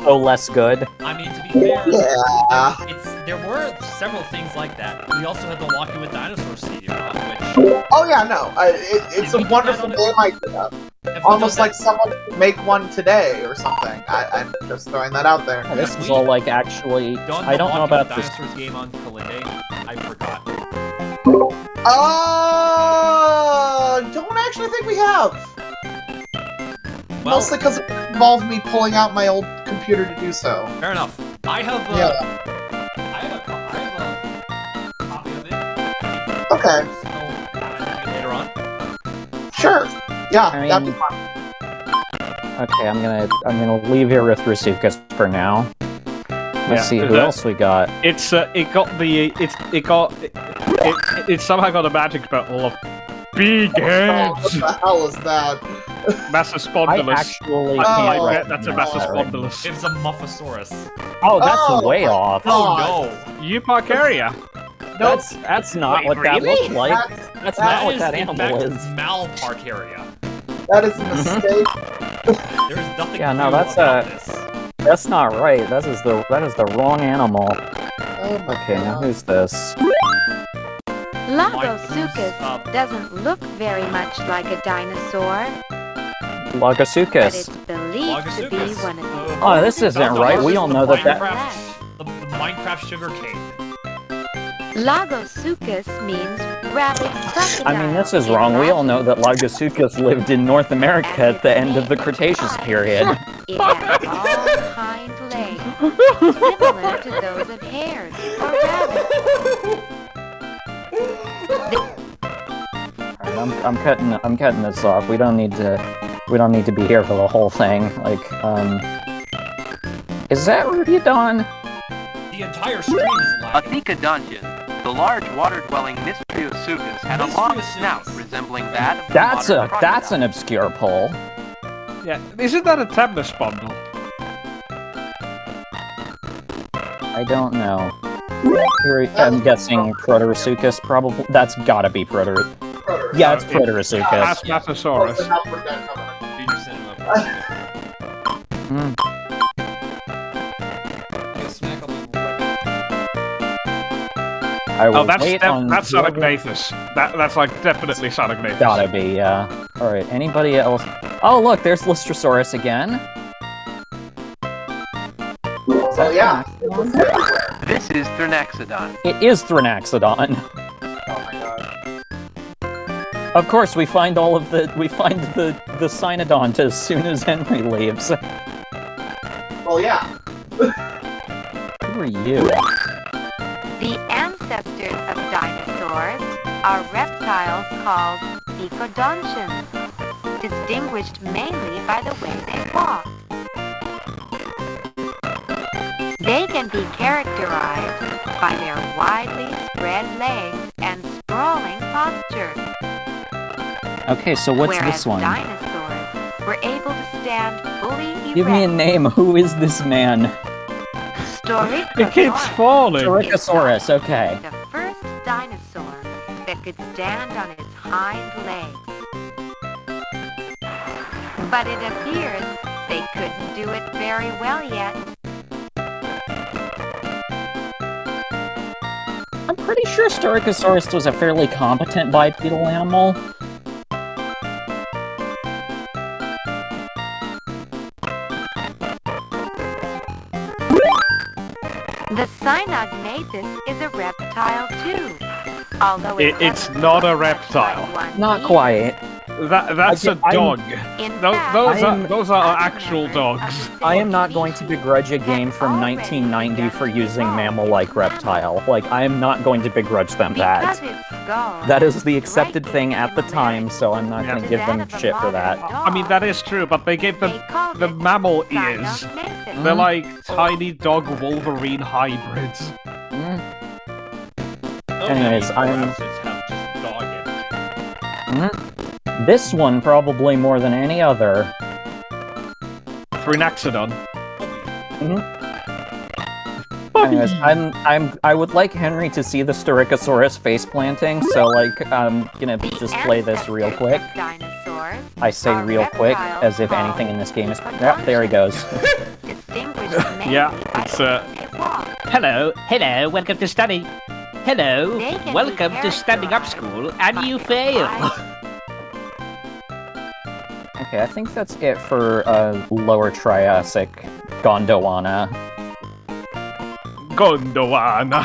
Oh, less good. I mean, to be fair, Yeah. it's there were several things like that. We also had the Walking with Dinosaurs CD-ROM, which... Oh yeah, no. It's a wonderful game idea. Almost like someone could make one today or something. I'm just throwing that out there. Yeah, this is all like actually... I don't know about this. Dinosaurs game on Kulinday. I forgot. Don't actually think we have. Well, mostly because it involved me pulling out my old computer to do so. Fair enough. I have a copy of it. Okay. Later on. Sure. Yeah, I mean, that'd be fun. Okay, I'm gonna leave here with Rasukas for now. Let's see who else we got. It somehow got a magic bottle of big heads. What the hell is that? Massospondylus. I actually can't that's a Massospondylus. It's a Muffosaurus. Oh, that's way off. Oh no. Euparkeria. Nope. That's not what that looks like. That's not what that animal is. Malparkeria. That is a mistake. There's nothing Yeah, no, real that's about this. that's not right. That is the wrong animal. Oh my Okay, now God. who's this? Lagosuchus doesn't look very much like a dinosaur, but it's Lagasuchus. believed to be one of the Oh, this isn't right. We all know that The Minecraft sugar cane. Lagosuchus means rabid crocodile. I mean, this is wrong. We all know that Lagasuchus lived in North America at the end of the Cretaceous period. It has long hind legs, similar to those of hares or rabbits. Alright, I'm cutting this off. We don't need to be here for the whole thing. Like, is that Rudiodon? The entire stream is lagging. Athika Dungeon. The large water-dwelling Mysteriosuchus had a long snout resembling that of the modern crocodile. That's an obscure poll. Yeah, isn't that a Temnospondyle? I don't know. I'm guessing Proterosuchus, probably. That's gotta be Yeah, it's Proterosuchus. Asmathosaurus. That's Saragnathus. That's like definitely Saragnathus. Gotta be, yeah. Alright, anybody else? Oh, look, there's Lystrosaurus again. Oh yeah. This is Thrinaxodon. It is Thrinaxodon. Oh my God. Of course, we find the Cynodont as soon as Henry leaves. Well, yeah. Who are you? The ancestors of dinosaurs are reptiles called ecodontians, distinguished mainly by the way they walk. They can be characterized by their widely spread legs and sprawling posture. Okay, so what's Whereas this one? dinosaurs were able to stand fully erect. Give me a name. Who is this man? It keeps falling. Styracosaurus, okay. The first dinosaur that could stand on its hind legs. But it appears they couldn't do it very well yet. I'm pretty sure Styracosaurus was a fairly competent bipedal animal. The Cynognathus is a reptile too, although it's not a reptile. Not quite. That's a dog. Those are actual dogs. I am not going to begrudge a game from 1990 for using mammal-like reptile. Like, I am not going to begrudge them that. That is the accepted thing at the time, so I'm not going to give them shit for that. I mean, that is true, but they gave them the mammal ears. They're like tiny dog Wolverine hybrids. Anyways, this one probably more than any other. Thrinaxodon. Anyways, I would like Henry to see the Styracosaurus face planting, so like I'm gonna just play this real quick. I say real quick, as if anything in this game is. Yep, there he goes. Yeah, it's Hello, welcome to study. Hello, welcome to standing up school, and you fail. Okay, I think that's it for Lower Triassic Gondwana. Gondwana.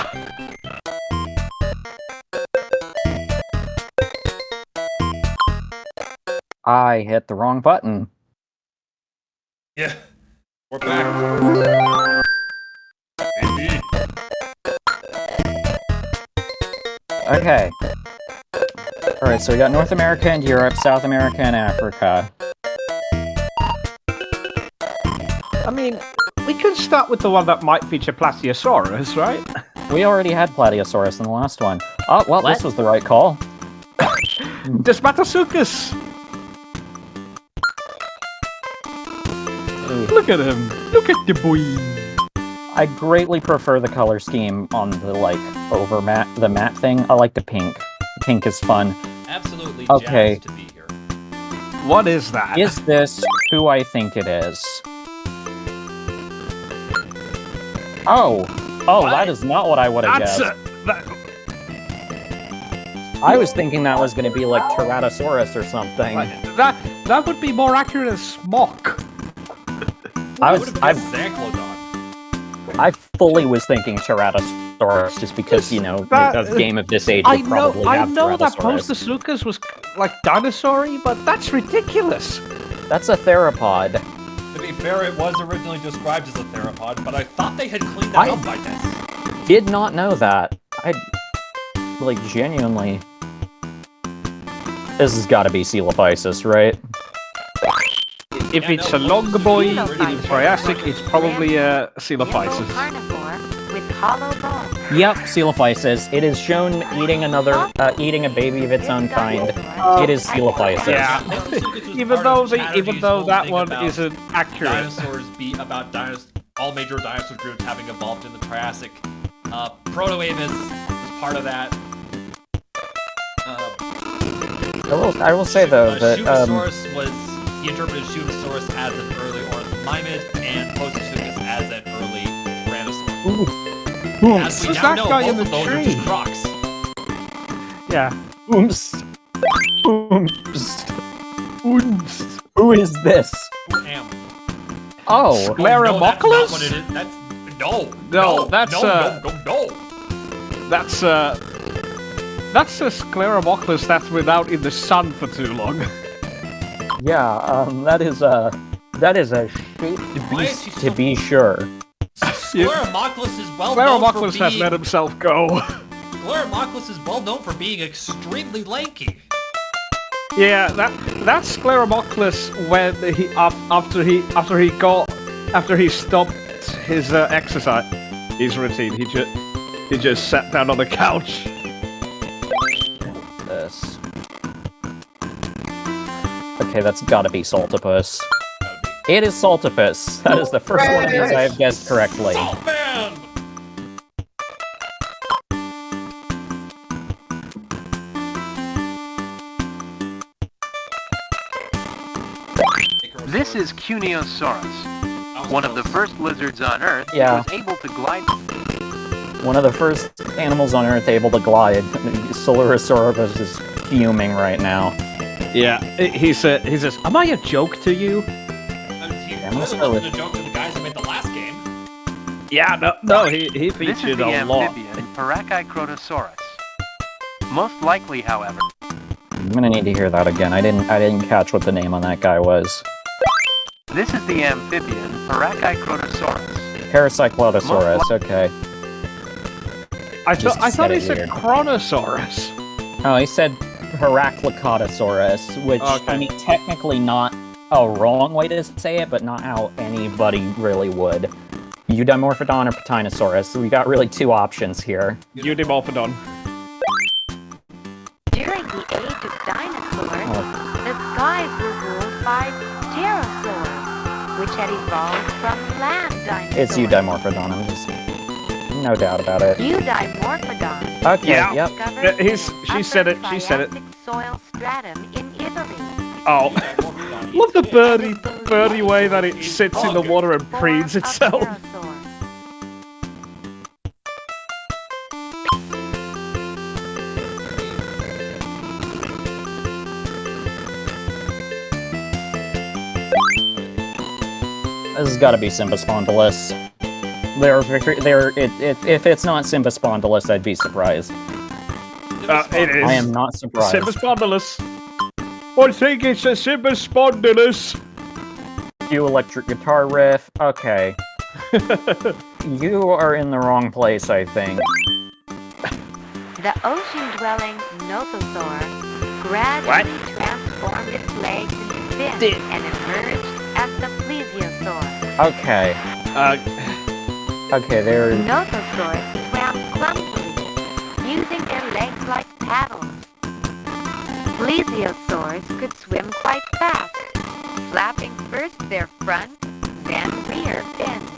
I hit the wrong button. Yeah, we're back. Okay. Alright, so we got North America and Europe, South America and Africa. I mean, we could start with the one that might feature Plateosaurus, right? We already had Plateosaurus in the last one. Oh, well, this was the right call. Desmatasuchus! Look at him! Look at the boy! I greatly prefer the color scheme on the, the map thing. I like the pink. Pink is fun. Absolutely okay. Jazzed to be here. What is that? Is this who I think it is? Oh! Oh, that is not what I would have guessed. I was thinking that was going to be like Tyrannosaurus or something. That would be more accurate as Smock. I fully was thinking Tyrannosaurus just because, you know, a game of this age would probably have I know that Tyrannosaurus. Postosuchus was like dinosaur-y, but that's ridiculous. That's a theropod. To be fair, it was originally described as a theropod, but I thought they had cleaned that up by now. Did not know that. I, like, genuinely... This has got to be Coelophysis, right? If it's a long boy in the Triassic, it's probably a Coelophysis. Yep, Coelophysis. It is shown eating eating a baby of its own kind. It is Coelophysis. Yeah. even though that one isn't accurate. Dinosaurs be about all major dinosaur groups having evolved in the Triassic. Protoavis is part of that. I will say though that Shugosaurus was he interpreted Shugosaurus as an early ornithomimid and Postosuchus as an early tyrannosaur. As we now know, both of those are just crocs. Yeah. Ooms. Who is this? Who am? Oh, Scleromoculus? No, that's a Scleromoculus that's been out in the sun for too long. Yeah, that is a shaped beast to be sure. Scleromoculus is well known for being... has let himself go. Scleromoculus is well known for being extremely lanky. Yeah, that's Scleromoculus when after he stopped his exercise routine, he just sat down on the couch. This. Okay, that's gotta be Saltopus. It is Saltopus. That is the first one of these I have guessed correctly. This is Cuneosaurus, one of the first lizards on Earth Yeah. that was able to glide. One of the first animals on Earth able to glide. Solorosaurus is fuming right now. Yeah, he says, "Am I a joke to you?" He wasn't a joke to the guys who made the last game. Yeah, no, he This is featured the a lot. amphibian Parachycrotosaurus. Most likely, however, I'm gonna need to hear that again. I didn't catch what the name on that guy was. this is the amphibian Parachycrotosaurus. Paracyclotosaurus, okay. I thought he said it said weird. Chronosaurus. Oh, he said Heraclicotosaurus, which, Okay. I mean, technically not a wrong way to say it, but not how anybody really would. Eudimorphodon or Patinosaurus, so we got really two options here. Eudimorphodon. During the age of dinosaurs, the skies were ruled by pterosaurs, which had evolved from land dinosaurs. It's Eudimorphodon, I'm just... no doubt about it. Eudimorphodon. Okay, Yeah. yep. She said it. Triassic soil stratum in Italy. Oh, love the birdie way that it sits in the water and preens itself. Pterosaur. This has got to be Symbispondylus. If it's not Symbispondylus, I'd be surprised. It is. I am not surprised. Symbispondylus. I think it's a Symbispondylus. You electric guitar riff. Okay. You are in the wrong place, I think. The ocean-dwelling Nothosaur gradually transformed its legs into fins and emerged as the plesiosaur. Okay. Okay, there. Nothosaurs swam clumsily, using their legs like paddles. Plesiosaurs could swim quite fast, flapping first their front, then rear fins.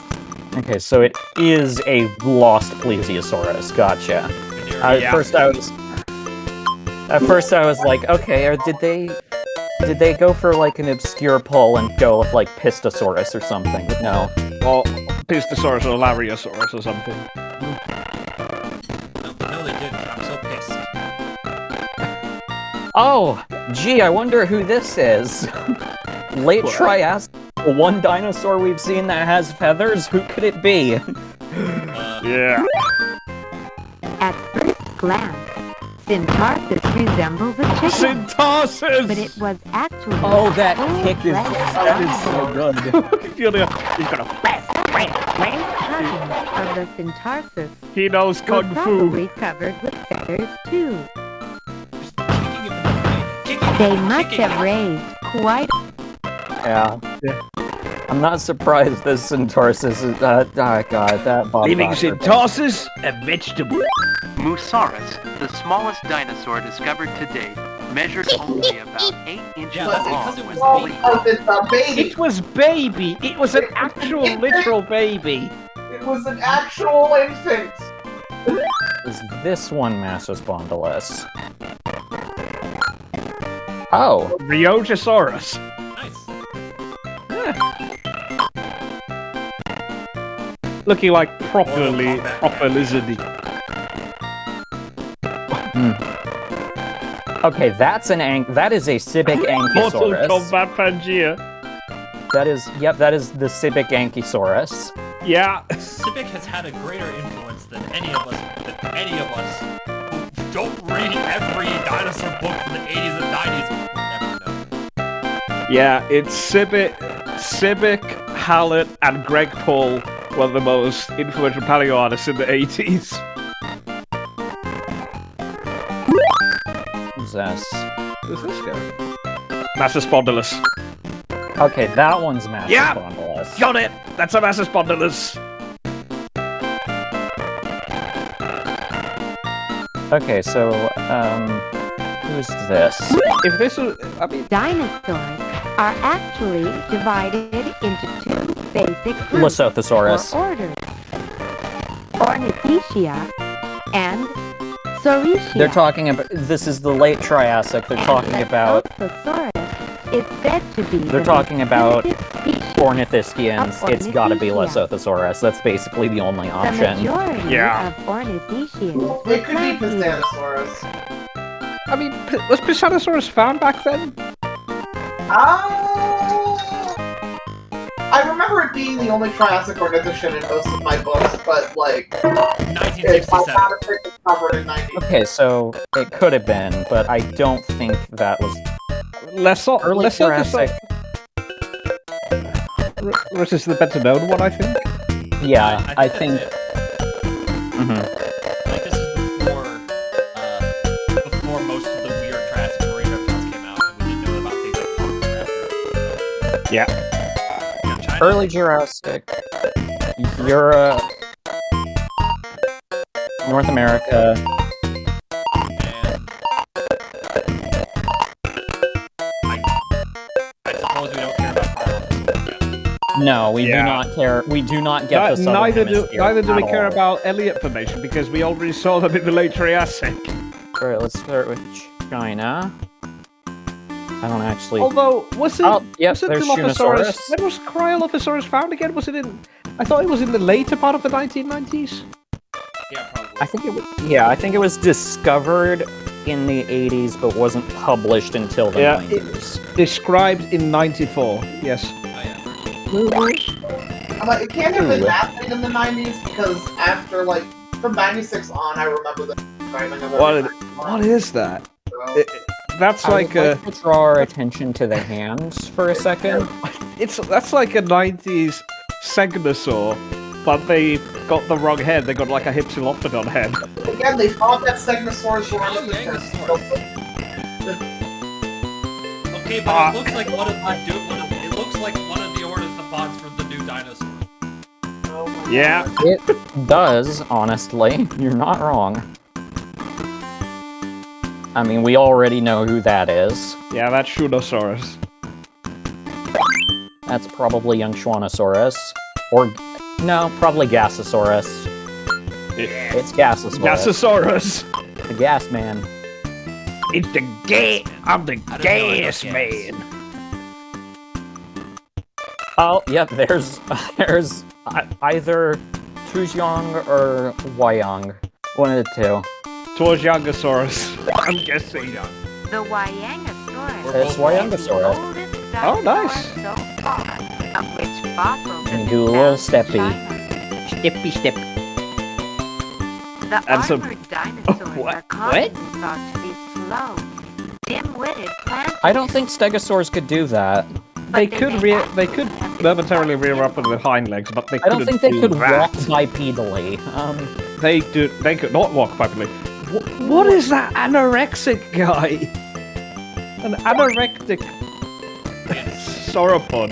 Okay, so it is a lost plesiosaurus. Gotcha. At first I was like, okay, or did they go for like an obscure pull and go with like Pistosaurus or something? But no. Well, Pistosaurus or Lariosaurus or something. No, they didn't. I'm so pissed. Oh, gee, I wonder who this is. Late Triassic. The one dinosaur we've seen that has feathers? Who could it be? Yeah. At first glance, Syntarsus resembles a chicken. Syntarsus! But it was actually that kick is so good. You've got of the Syntarsus. He knows kung fu. Probably covered with feathers too. They must have raised quite. Yeah. I'm not surprised this Syntarsus is oh god, that Bob Leaving Barker Syntarsus a vegetable. Musaurus, the smallest dinosaur discovered to date, measured only about 8 inches long. It was baby. It was an actual literal baby. It was an actual infant. Is this one Massospondylus? Oh. Rheotosaurus. Looking like proper lizardy. Okay, that is a Cibic Mortal Ankysaurus. Kombat Pangea. That is the Cibic Ankysaurus. Yeah. Cibic has had a greater influence than any of us who don't read every dinosaur book from the 80s and 90s will never know. Yeah, it's Cibic, Hallett, and Greg Paul were the most influential paleo artists in the 80s. Who's this? Who's this guy? Massospondylus. Okay, that one's Massospondylus. Yeah! Got it! That's a Massospondylus. Okay, so, who's this? If this was, dinosaurs are actually divided into two basic groups Lesothosaurus. or orders: Ornithischia and Saurischia. They're talking about. This is the late Triassic. They're talking about. Lesothosaurus is said to be. They're talking about Ornithischians. It's got to be Lesothosaurus. That's basically the only option. The majority of Ornithischians. It could be Pistanosaurus. I mean, was Pistanosaurus found back then? I remember it being the only Triassic ornithischian in most of my books, but like, 1967. Covered in 90. Okay, so it could have been, but I don't think that was early Jurassic. This is the better known one, I think. Yeah, I think. Like this is before most of the weird Triassic marine reptiles came out, and we didn't know about things like Velociraptor. Yeah. Early Jurassic, Europe, North America. I suppose we don't care about No, we do not care. We do not get the southern neither hemisphere do we at care all. about Elliott formation because we already saw them in the late Triassic. Alright, let's start with China. I don't actually. Although, was it? Oh, yep, was it there's Dilophosaurus? Shunnosaurus. When was Cryolophosaurus found again? Was it in? I thought it was in the later part of the 1990s. Yeah, probably. I think it was. Yeah, I think it was discovered in the 80s, but wasn't published until the 90s. Described in '94. Yes. Oh, yeah. But it can't have been that big in the 90s, because after, like, from 96 on, I remember the driving of What is that? So, That's like I would like to draw our attention to the hands for a second. That's like a 90s Segnosaur, but they got the wrong head. They got like a Hypsilophodon head. again, they thought that Segnosaurs were on the Okay, but it looks like one of the ornithopods from the new dinosaur. Yeah. It does, honestly. You're not wrong. I mean, we already know who that is. Yeah, that's Shunosaurus. That's probably young Schwannosaurus. Or, no, probably Gasosaurus. It's Gasosaurus. Gasosaurus! The Gas Man. It's the I'm the gas man. Oh, yep, there's either Tuzhong or Wyong. One of the two. Tozyangosaurus. I'm guessing. The Wyangosaurus. It's Wyongosaurus. Oh, nice. So far, of which fossils And do a little steppy. Steppy step. The And some- armored dinosaurs What? are commonly thought to be slow, dim-witted plant. I don't think Stegosaurs could do that. They could momentarily rear up with their hind legs, but they I don't couldn't think they do could that. walk bipedally. They could not walk bipedally. What is that anorexic guy? An anorectic sauropod.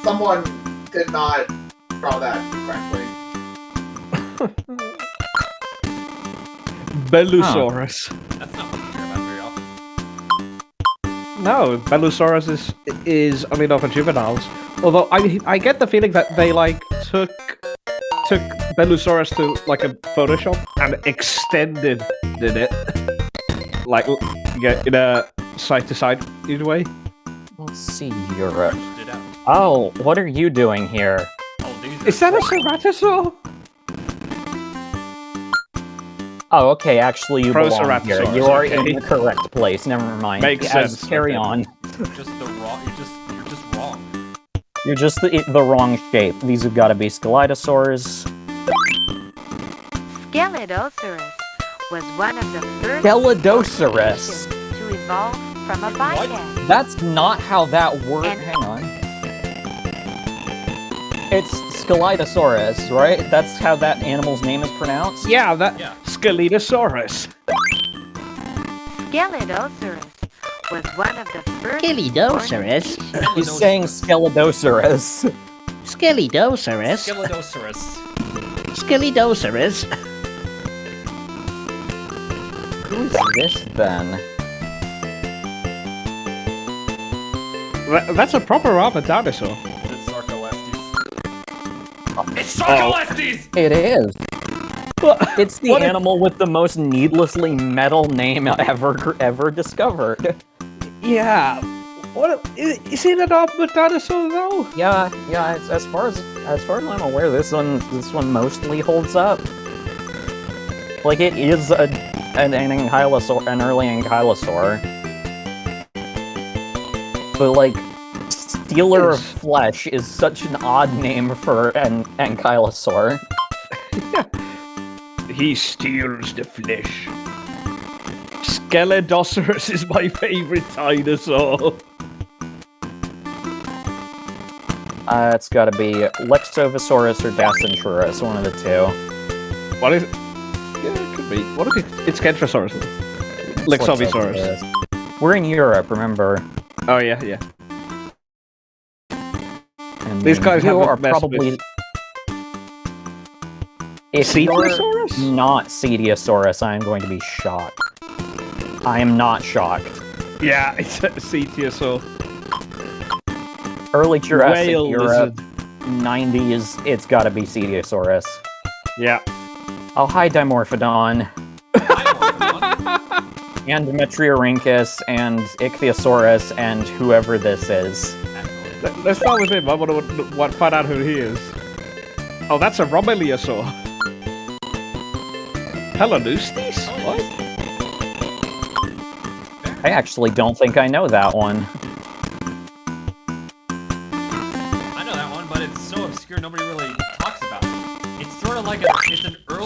Someone did not draw that correctly. Belusaurus. That's not what you hear about very often. No, Belusaurus is only known for juveniles. Although I get the feeling that they like took Belusaurus to like a Photoshop and extended it, like in a side to side way. Let's see, Europe. Oh, what are you doing here? Is that a Ceratosaur? Oh, okay, actually you belong here. You are okay. in the correct place, never mind. Makes sense. Carry on. You're just wrong. You're just the wrong shape. These have got to be Skeletosaurs. Skeledosaurus was one of the first Skeledosaurus. to evolve from a biped. That's not how that works. Hang on. It's Skeletosaurus, right? That's how that animal's name is pronounced? Yeah, Skeletosaurus. Skeledosaurus was one of the first. Skeledosaurus? He's saying Skeledosaurus. Skeledosaurus? Skeledosaurus. Skeledosaurus? Who's this then? That's a proper armored dinosaur. It's Sarcolestes. It's Sarcolestes! It is. It's the animal with the most needlessly metal name ever discovered. Yeah. What is it an armored dinosaur though? Yeah. It's, as far as I'm aware, this one mostly holds up. Like it is an ankylosaur, an early ankylosaur. But like, stealer of flesh is such an odd name for an ankylosaur. He steals the flesh. Skeledosaurus is my favorite dinosaur. It's gotta be Lexovisaurus or Dacentrurus, one of the two. What is it? Yeah, it could be. What if it's Kentrosaurus? Lexovisaurus. We're in Europe, remember? Oh yeah. And These guys you have are probably. If Cetiosaurus? you're not Cetiosaurus, I am going to be shocked. I am not shocked. Yeah, it's a Cetiosaur. Early Jurassic Whale Europe, 90s, it's gotta be Cetiosaurus. Yeah. Oh, hi, Dimorphodon. And Metriorhynchus, and Ichthyosaurus, and whoever this is. Let's start with him. I want to find out who he is. Oh, that's a Romiliosaur. Hellenistes? What? I actually don't think I know that one. I know that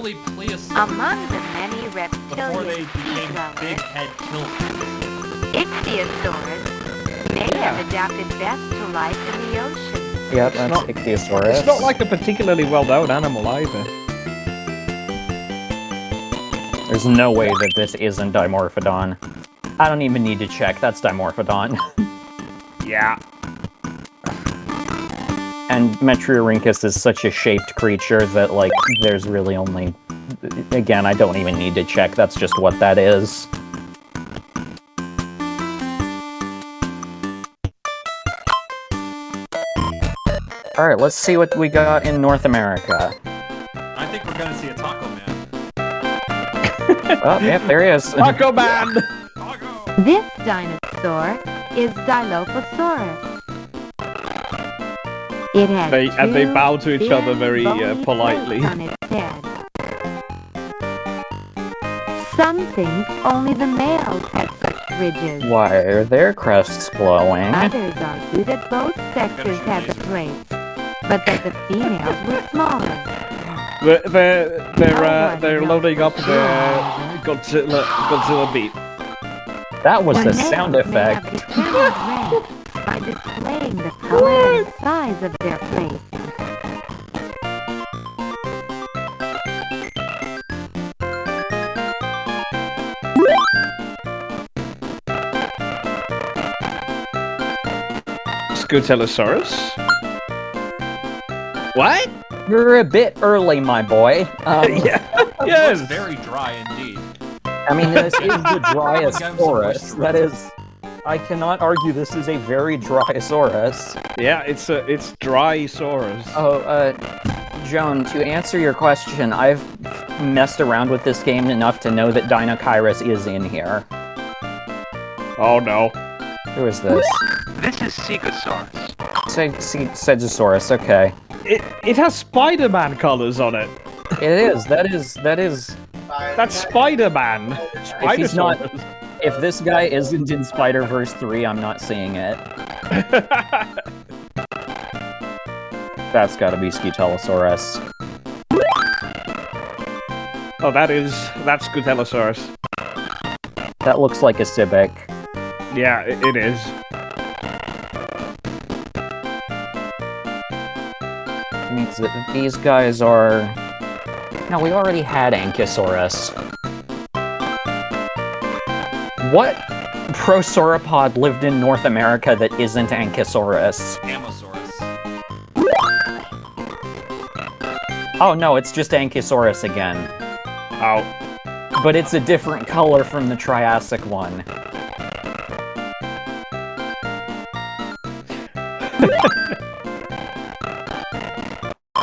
early Pleistocene. Among the many Before they reptilian became big head killers. Ichthyosaurs may have adapted best to life in the ocean. Yep, that's Ichthyosaurus. It's not like a particularly well-known animal either. There's no way that this isn't Dimorphodon. I don't even need to check, that's Dimorphodon. Yeah. And Metriorhynchus is such a shaped creature that, like, there's really only... Again, I don't even need to check, that's just what that is. Alright, let's see what we got in North America. I think we're gonna see a Taco Man. Oh, yep, there he is. Taco Man! This dinosaur is Dilophosaurus. It has they bow to each other very politely. On its head. Some think only the males have such ridges. Why are their crests glowing? Others argue that both sexes have the traits, but that the females were smaller. They're loading up the Godzilla beat. That was the sound effect. By displaying the color and size of their face. Scutellosaurus? What? You're a bit early, my boy. Yes. It's very dry indeed. I mean, this is the Dryosaurus. That is... I cannot argue this is a very Dryosaurus. Yeah, it's Dryosaurus. Oh, Joan, to answer your question, I've messed around with this game enough to know that Deinonychus is in here. Oh no. Who is this? This is Stegosaurus. Stegosaurus, okay. It has Spider-Man colors on it. It is, that is... That's Spider-Man. If this guy isn't in Spider-Verse 3, I'm not seeing it. That's gotta be Scutellosaurus. Oh, that's Scutellosaurus. That looks like a Civic. Yeah, it is. It means that these guys are... No, we already had Ankylosaurus. What prosauropod lived in North America that isn't Ankylosaurus? Amosaurus. Oh no, it's just Ankylosaurus again. Oh. But it's a different color from the Triassic one.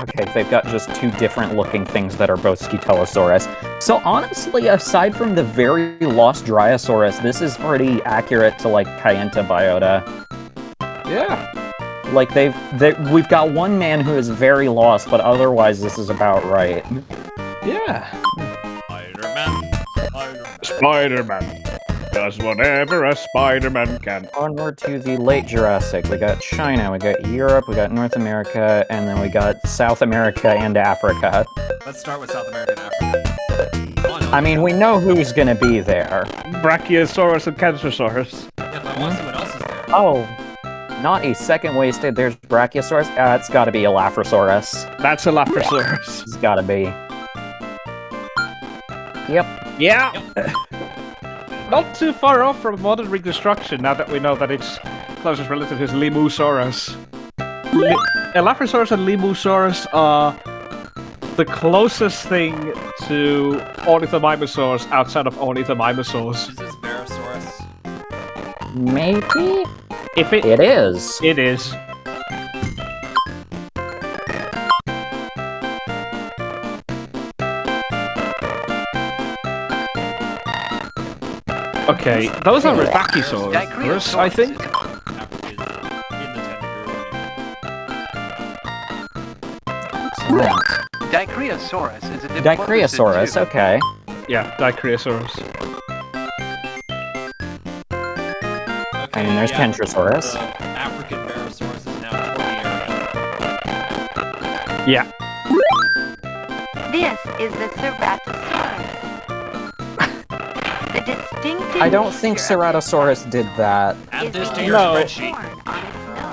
Okay, they've got just two different looking things that are both Scutellosaurus. So honestly, aside from the very lost Dryosaurus, this is pretty accurate to, like, Kayenta biota. Yeah. Like, we've got one man who is very lost, but otherwise this is about right. Yeah. Spider-Man. Spider-Man. Does whatever a Spider-Man can. Onward to the late Jurassic. We got China, we got Europe, we got North America, and then we got South America and Africa. Let's start with South America and Africa. I mean, we know who's gonna be there. Brachiosaurus and Kentrosaurus. Yeah, but I want to see what else is there. Oh, not a second wasted. There's Brachiosaurus. It's gotta be Elaphrosaurus. That's Elaphrosaurus. It's gotta be. Yep. Yeah. Not too far off from modern reconstruction, now that we know that its closest relative is Lemusaurus. Elaphrosaurus and Lemusaurus are the closest thing to Ornithomimosaurs outside of Ornithomimosaurs. Is this Barosaurus? Maybe? If it is. It is. Okay, those are Brachiosaurus, I think. Dicryosaurus is a Dicryosaurus, okay. Yeah, Dicryosaurus. I mean, there's Kentrosaurus. African Barosaurus is now 20 area. Yeah. This is the Ceratosaurus. The distinctive I don't think Ceratosaurus did that. Add this to your No. spreadsheet.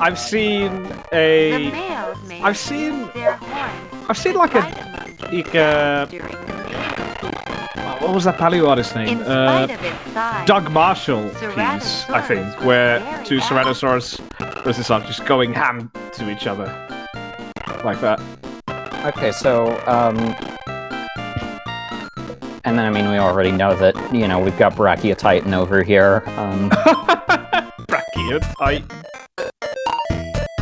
I've seen The a. males may I've seen. use their horns I've seen to like bite among like insects during the mating. what was that paleo artist's name? In spite of its size, Doug Marshall piece, I think, where two Ceratosaurus versus are just going ham to each other. Like that. Okay, so, and then, I mean, we already know that, you know, we've got Brachiotitan over here. Brachiotitan.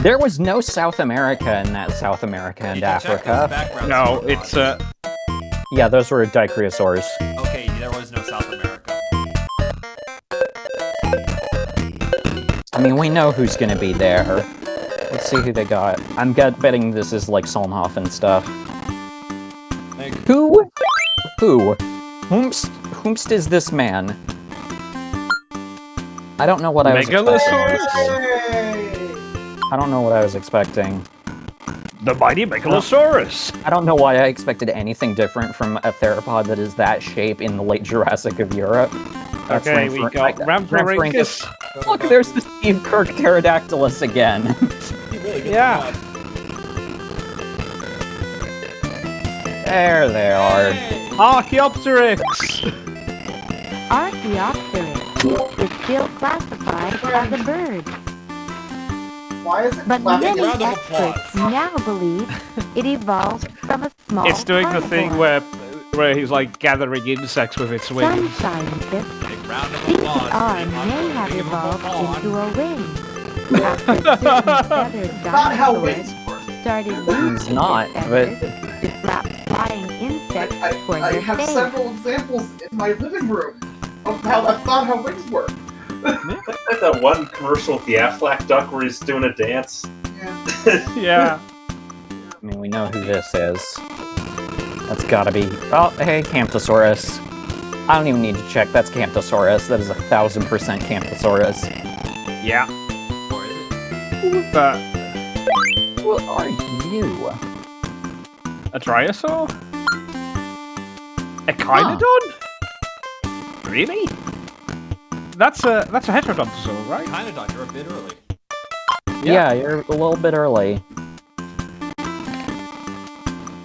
There was no South America in that South America and Africa. No, it's, Yeah, those were Dicryosaurs. Okay, there was no South America. I mean, we know who's gonna be there. Let's see who they got. I'm betting this is like Solnhofen stuff. Who? Whomst is this man? I don't know what I was expecting. I don't know what I was expecting. The mighty Megalosaurus! I don't know why I expected anything different from a theropod that is that shape in the late Jurassic of Europe. That's Okay, we got Rhamphorhynchus. Look, there's the Steve Kirk Pterodactylus again. Yeah. There they are. Archaeopteryx! Archaeopteryx is still classified as a bird. Why is it But clapping? many experts now believe it evolved from a small It's doing the thing carnivore. where he's like gathering insects with its Some wings. scientists think the arm may have evolved into a wing. After certain feathered Not how dinosaurs wings work. started using He's not, their but feathers to flap flying insects for I their have face. several examples in my living room of how that's not how wings work. Like that one commercial with the Aflac duck where he's doing a dance. Yeah. I mean, we know who this is. That's gotta be. Oh, hey, Camptosaurus. I don't even need to check. That's Camptosaurus. That is 1000% Camptosaurus. Yeah. Or is it? What are you? A Dryosaur? A Echinoodon? Really? That's a Heterodontosaur, right? Echinoodon, you're a bit early. Yeah, you're a little bit early.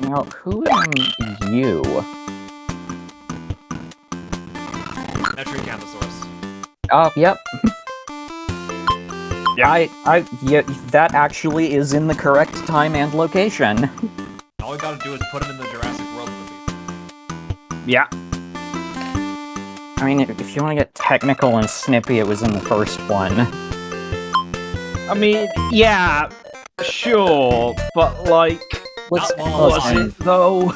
Now, who am you? Metriacanthosaurus. Oh, yep. Yeah. Yeah, that actually is in the correct time and location. All we gotta do is put him in the Jurassic World movie. Yeah. I mean, if you want to get technical and snippy, it was in the first one. I mean, yeah, sure, but like, Let's was it though?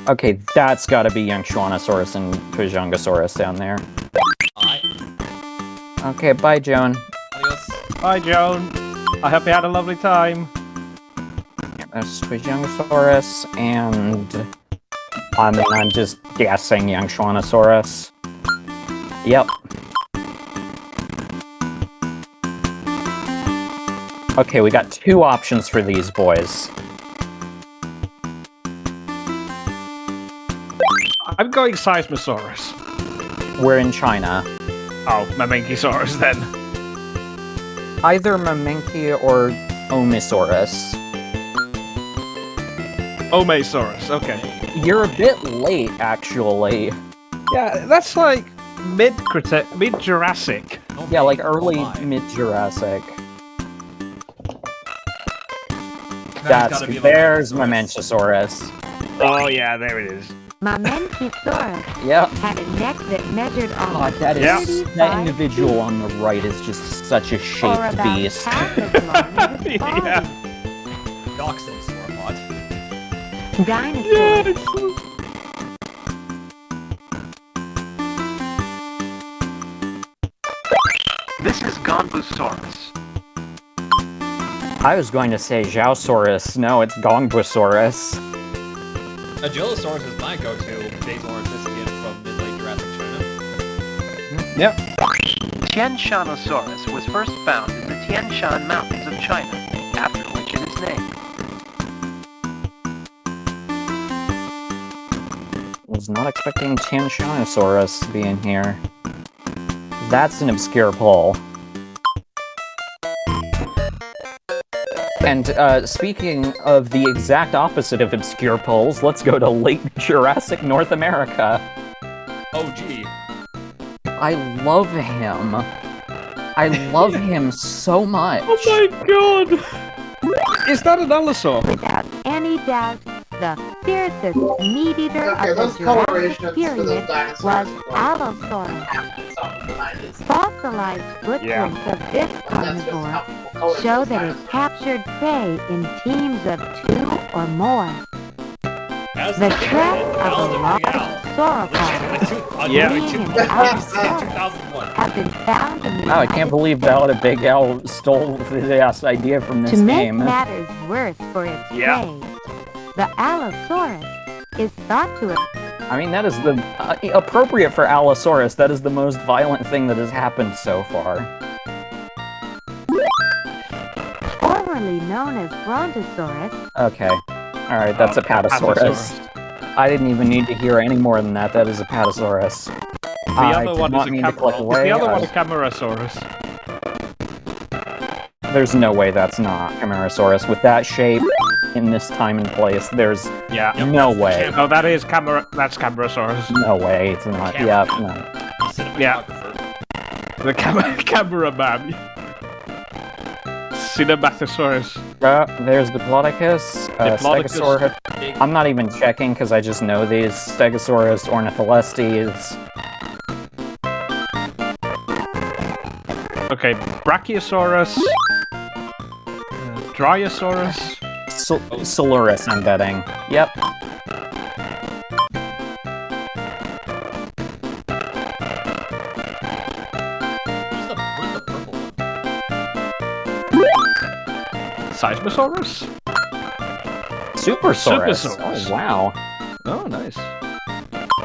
Okay, that's gotta be Young Schwannosaurus and Twijongosaurus down there. Okay, bye, Joan. Adios. Bye, Joan. I hope you had a lovely time. That's Twijongosaurus, and I mean, I'm just guessing Young Schwannosaurus. Yep. Okay, we got two options for these boys. I'm going Seismosaurus. We're in China. Oh, Mamenchisaurus then. Either Mamenchi or Omisaurus. Omesaurus, okay. You're a bit late, actually. Yeah, that's like mid-Jurassic. Yeah, like early mid-Jurassic. There's Mamenchisaurus. Oh yeah, there it is. Mamenchisaurus Yep. had a neck that measured God, almost that is 35 that individual on the right is just such a or shaped about beast. half as long as its body. Yeah. Dachshund sauropod. Dinosaurs. This is Gonbusaurus. I was going to say Zhaosaurus. No, it's Gongbusaurus. Agilosaurus is my go-to basal ornithischian from mid-late Jurassic China. Yep. Tian Shanosaurus was first found in the Tian Shan Mountains of China, after which it is named. was not expecting Titanosaurus to be in here. That's an obscure poll. And speaking of the exact opposite of obscure polls, let's go to late Jurassic North America. Oh, gee. I love him. I love him so much. Oh my god! Is that an allosaur? Without any doubt, the fiercest meat-eater of the Jurassic period was Allosaurus. Fossilized footprints of this carnivore show that it captured prey in teams of 2 or more. The track of a large sauropod have been found in the Wow, I can't believe that a Big Al stole this idea from this game. To make game. matters worse for its prey, the Allosaurus is thought to have... I mean, that is the... appropriate for Allosaurus, that is the most violent thing that has happened so far. Formerly known as Brontosaurus... Okay. Alright, that's a Patasaurus. I didn't even need to hear any more than that. That is a Patasaurus. The other one is a Camarasaurus. There's no way that's not Camarasaurus. With that shape, in this time and place, there's no way. Oh, that's Camarasaurus. No way, it's not. Yeah, no. Yeah. The cameraman. Cinematosaurus. There's Diplodocus, Stegosaurus. I'm not even checking because I just know these. Stegosaurus, Ornitholestes. Okay, Brachiosaurus. Dryosaurus. Silurus, I'm betting. Yep. Seismosaurus? Supersaurus. Oh, wow. Oh, nice.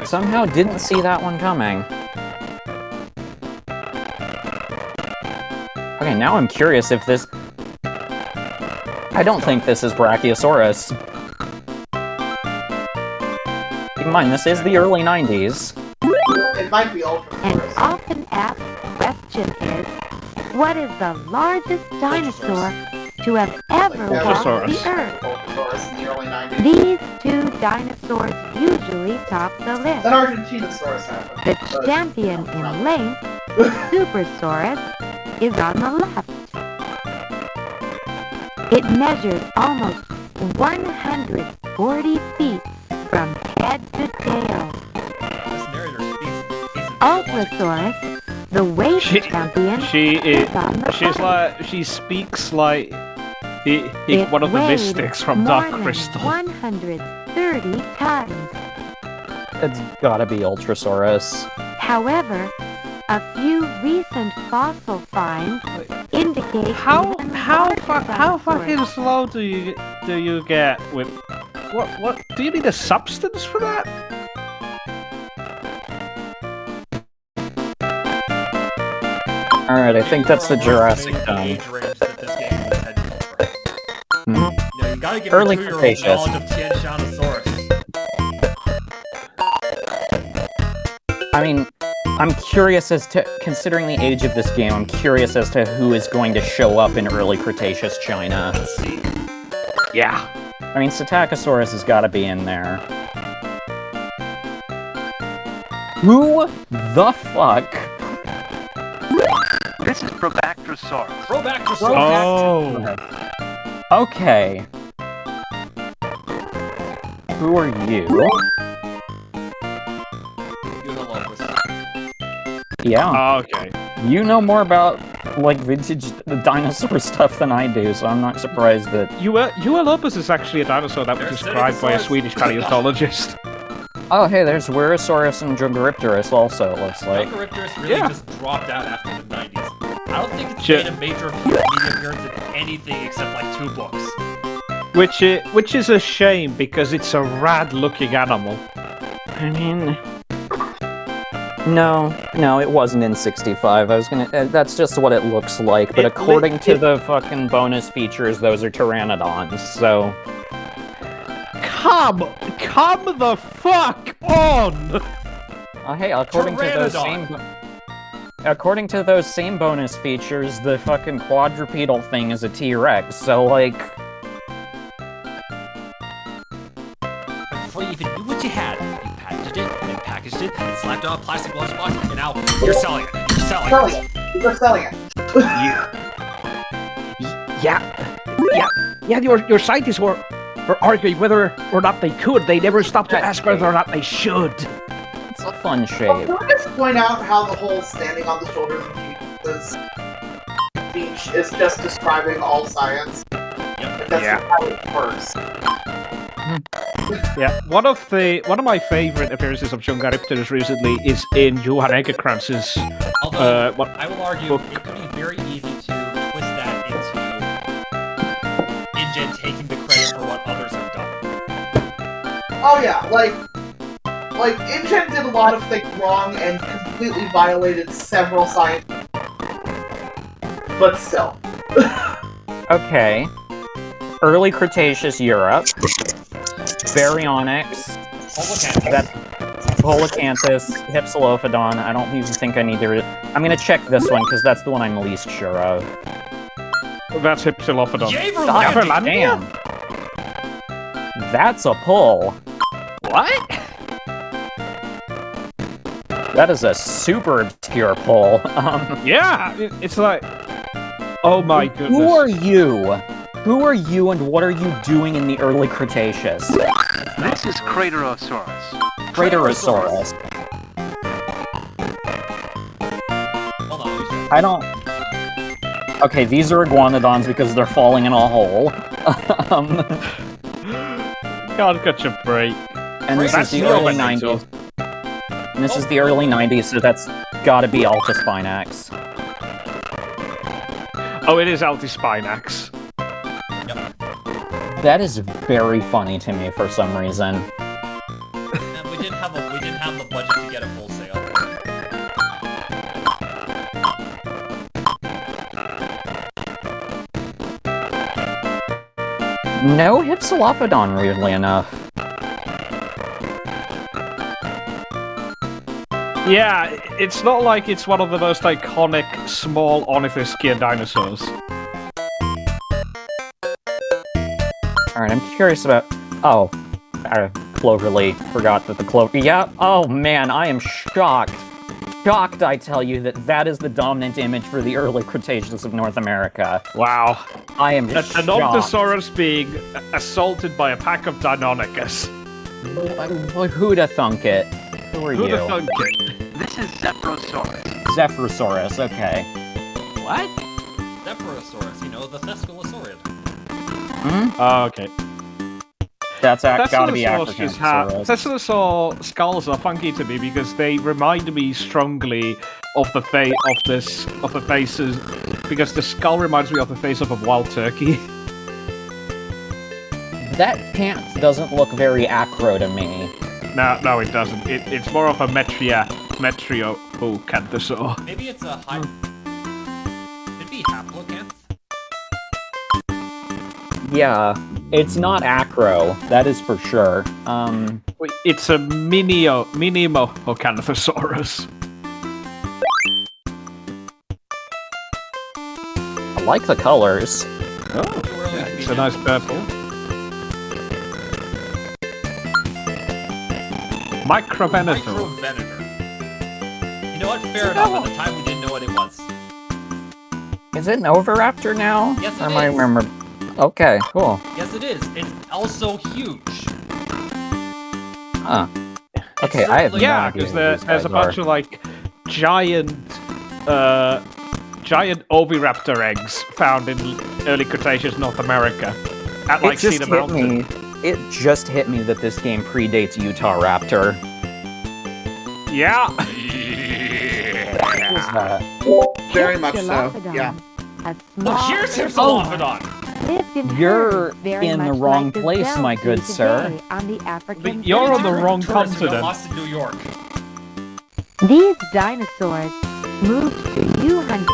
Somehow didn't see that one coming. Okay, now I'm curious if this... I don't think this is Brachiosaurus. Keep in mind, this is the early 90s. It might be Ultrasaurus. An often asked question is, what is the largest dinosaur to have ever walked the Earth? These 2 dinosaurs usually top the list. That Argentinosaurus happened. The champion in length, Supersaurus, is on the left. It measures almost 140 feet from head to tail. Ultrasaurus, the weight champion, is on the she speaks like one of the mystics from Dark Crystal. 130 tons. It's gotta be Ultrasaurus. However, a few recent fossil finds indicate how fucking slow do you get with what do you need a substance for that? Alright, I think that's the Jurassic done. Early Cretaceous. I mean, I'm curious as to, considering the age of this game, I'm curious as to who is going to show up in early Cretaceous China. Let's see. Yeah. I mean, Psittacosaurus has got to be in there. Who the fuck? This is Probactrosaurus. Probactrosaurus. Oh. Okay. Who are you? Yeah. Oh, okay. You know more about, like, vintage dinosaur stuff than I do, so I'm not surprised that... Eualopus is actually a dinosaur that was described by a Swedish paleontologist. Oh, hey, there's Werosaurus and Jugoripterus also, it looks like. Jugoripterus really just dropped out after the 90s. I don't think it's made a major media appearance in anything except, like, 2 books. Which is a shame, because it's a rad-looking animal. I mean... No, it wasn't in 65. I was gonna... that's just what it looks like, but according to the fucking bonus features, those are pteranodons, so... Come the fuck on! Hey, according to those same bonus features, the fucking quadrupedal thing is a T-Rex, so, like... Before you even knew what you had, you patented it, and packaged it, and slapped it on a plastic lunchbox, and now you're selling it. You're selling it. You're selling it. Yeah, your scientists were arguing whether or not they could. They never stopped to ask whether or not they should. It's a fun shape. Can I just point out how the whole standing on the shoulders of Jesus speech is just describing all science? Yep. That's how it works. Yeah, one of my favorite appearances of Jungaripterus recently is in Johan Egerkranz's Although, I will argue, it could be very easy to twist that into InGen taking the credit for what others have done. Oh yeah, like InGen did a lot of things wrong and completely violated several science, but still. Okay. Early Cretaceous Europe. Baryonyx. Holocanthus, Hypsilophodon. I don't even think I need to... I'm gonna check this one, because that's the one I'm least sure of. That's Hypsilophodon. God damn. That's a pull. What? That is a super obscure pull. Yeah, it's like... Oh my goodness. Who are you? Who are you and what are you doing in the early Cretaceous? This is Craterosaurus. Craterosaurus. I don't... Okay, these are iguanodons because they're falling in a hole. Can't catch a break. And this is the early 90s. And this is the early 90s, so that's gotta be Altispinax. Oh, it is Altispinax. That is very funny to me for some reason. And we didn't have the budget to get a full sale. No Hypsilophodon, weirdly enough. Yeah, it's not like it's one of the most iconic small ornithoschia dinosaurs. Alright, I'm curious about... Oh, Cloverly. Forgot that the Clover... Yeah, oh man, I am shocked. Shocked, I tell you, that is the dominant image for the early Cretaceous of North America. Wow. I am shocked. An Optosaurus being assaulted by a pack of Deinonychus. Who'da thunk it? Who are you? Who'da thunk it? This is Zephrosaurus. Zephrosaurus, okay. What? Zephrosaurus, you know, the Thescalosaurid. Hmm? Oh, okay. That's gotta be African. Thescalosaur skulls are funky to me because they remind me strongly of the faces, because the skull reminds me of the face of a wild turkey. That pants doesn't look very acro to me. No, it doesn't. It's more of a Metriocanthosaur. Maybe it's a high... Could be Haplocanth? Yeah, it's not acro, that is for sure. It's a Minimocanthosaurus. I like the colors. Oh, yeah, it's a nice purple. Microvenator. You know what? Fair enough. At the time, we didn't know what it was. Is it an Oviraptor now? Yes, it or is. I remember. Okay, cool. Yes, it is. It's also huge. Huh. Okay, I have no idea because who these there's a guys bunch of giant Oviraptor eggs found in early Cretaceous North America at Cedar Mountain. It just hit me that this game predates Utah Raptor. Yeah. What was that? Very much so. Yeah. Well, here's Hypsilophodon. You're in the wrong place, my good sir. You're on the wrong continent. continent. Lost in New York. These dinosaurs moved to U-Hunt.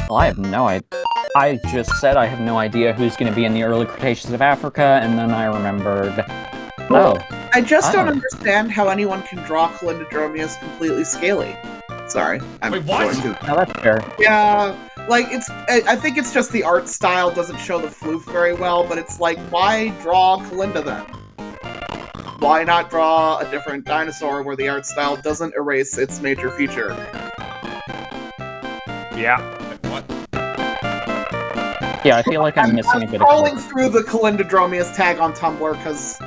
Well, I have no idea. I just said I have no idea who's going to be in the early Cretaceous of Africa, and then I remembered... Oh. I just don't understand how anyone can draw Kulindadromeus completely scaly. Sorry. Wait, what? No, that's fair. Yeah, like, I think it's just the art style doesn't show the floof very well, but it's like, why draw Kulinda then? Why not draw a different dinosaur where the art style doesn't erase its major feature? Yeah. What? Yeah, I feel like I'm missing a bit of... I'm scrolling through the Kulindadromeus tag on Tumblr because,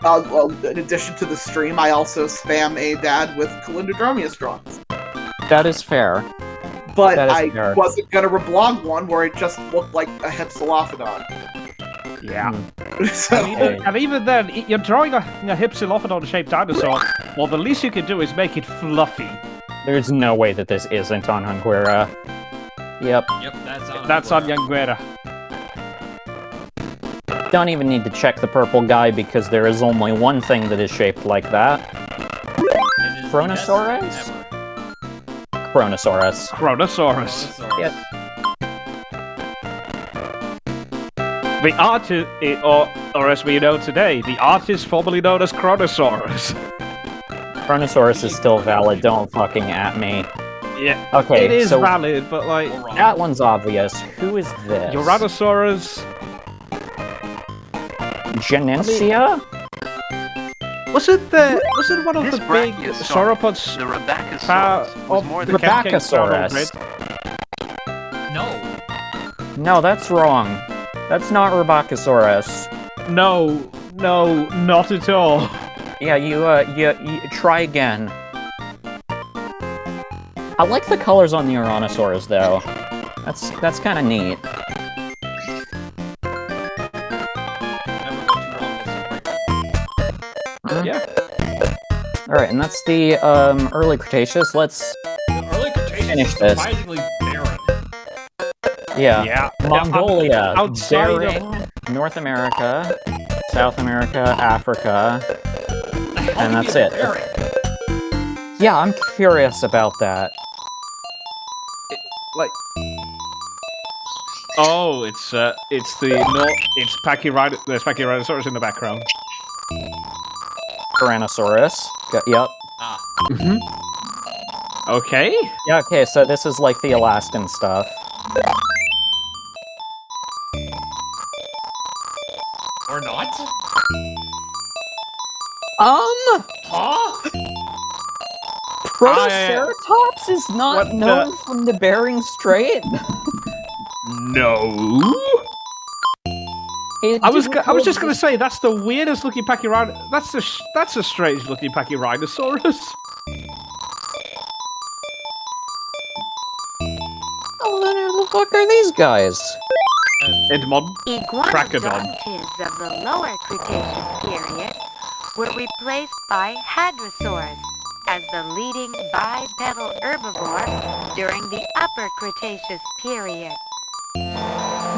well, in addition to the stream, I also spam a dad with Kulindadromeus drawings. That is fair. But I wasn't gonna reblog one where it just looked like a Hypsilophodon. Yeah. So, and even then, you're drawing a Hypsilophodon-shaped dinosaur. Well, the least you can do is make it fluffy. There's no way that this isn't on Anguera. Yep. Yep, that's on Anguera. Don't even need to check the purple guy because there is only one thing that is shaped like that. Chronosaurus? Chronosaurus. Chronosaurus. Yep. The art is, or as we know today, the art is formerly known as Chronosaurus. Chronosaurus is still valid, don't fucking at me. Yeah, okay, it is so valid, but like... That one's obvious. Who is this? Uranosaurus... Genencia? Was it one of the big sauropods? The Rabacosaurus was more than Rabacosaurus. No. No, that's wrong. That's not Rabacosaurus. No, not at all. Yeah, you try again. I like the colors on the Uranosaurus, though. That's kind of neat. Yeah. Alright, and that's the early Cretaceous. Let's finish this. Surprisingly barren. Yeah. Mongolia, outside Bering, North America, South America, Africa, and that's it. Yeah, I'm curious about that. Oh, it's there's Pachyrhinosaurus in the background. Tyrannosaurus. Yep. Okay. Yeah, okay, so this is like the Alaskan stuff. Or not? Huh? Protoceratops is not known from the Bering Strait? No. I was just gonna say that's the weirdest looking Pachyrhinosaurus. That's a strange looking Pachyrhinosaurus. Oh, then who the fuck are these guys? Iguanodontids of the lower Cretaceous period were replaced by hadrosaurs as the leading bipedal herbivore during the upper Cretaceous period.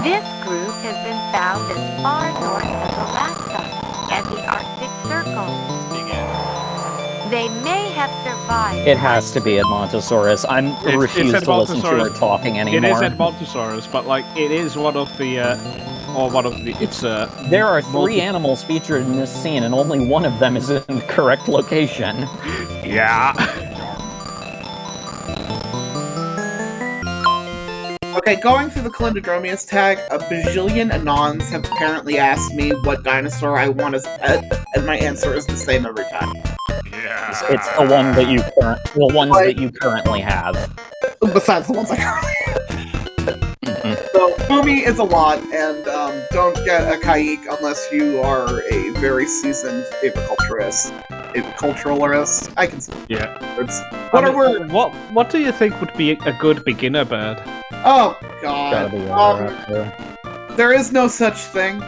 This group has been found as far north as Alaska and the Arctic Circle. They may have survived. It has to be Edmontosaurus. I refuse to listen to her talking anymore. It is Edmontosaurus, but like it is one of the, There are three animals featured in this scene, and only one of them is in the correct location. Yeah. Okay, going through the Kulindadromeus tag, a bajillion Anons have apparently asked me what dinosaur I want as pet, and my answer is the same every time. Yeah. It's the one that that you currently have. Besides the ones I currently have. So, Boomy is a lot, and don't get a Kaik unless you are a very seasoned aviculturist. I can say words. What do you think would be a good beginner bird? Oh, God. There is no such thing.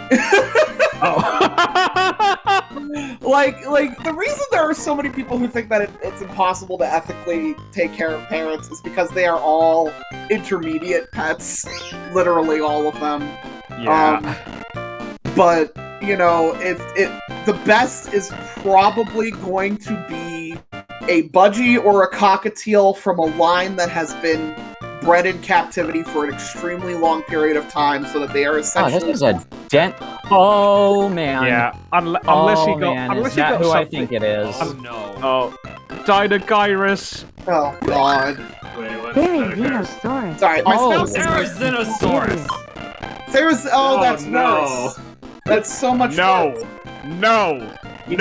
Like, the reason there are so many people who think that it's impossible to ethically take care of parrots is because they are all intermediate pets. Literally all of them. Yeah. But, you know, the best is probably going to be a budgie or a cockatiel from a line that has been bred in captivity for an extremely long period of time, so that they are essentially. Oh, this is a dent. Oh man. Yeah. Unless you go. Man. Unless Is you that got who I something. think it is? Oh no. Oh, Dinogyrus. Oh god. Very Dinosaurus. Sorry, my spouse is Therizinosaurus. That's no. worse. That's so much worse. No. I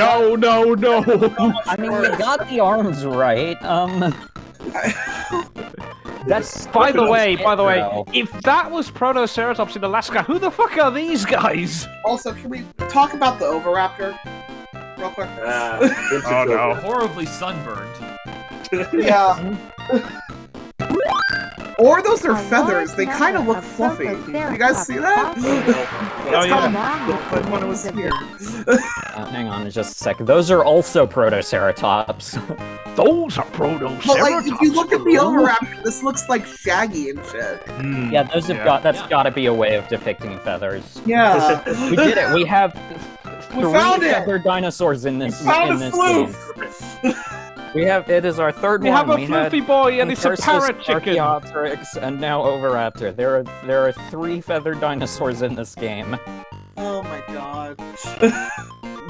mean, you got the arms right. That's By the way, if that was Protoceratops in Alaska, who the fuck are these guys? Also, can we talk about the Oviraptor real quick? Oh no. Horribly sunburned. Yeah. Or those are feathers. They kind of look fluffy. You guys see that? Oh yeah. But when it was here. Hang on just a sec. Those are also Protoceratops. Those are Protoceratops. But like, if you look at the Oviraptor, this looks like Shaggy and shit. Yeah, those have that's gotta be a way of depicting feathers. Yeah. We did it. We have three found it! feathered dinosaurs in this Found in a this game. floof! It is our third We one. have a fluffy boy and it's a parrot chicken. Archaeopteryx and now Oviraptor. There are three feathered dinosaurs in this game. Oh my god.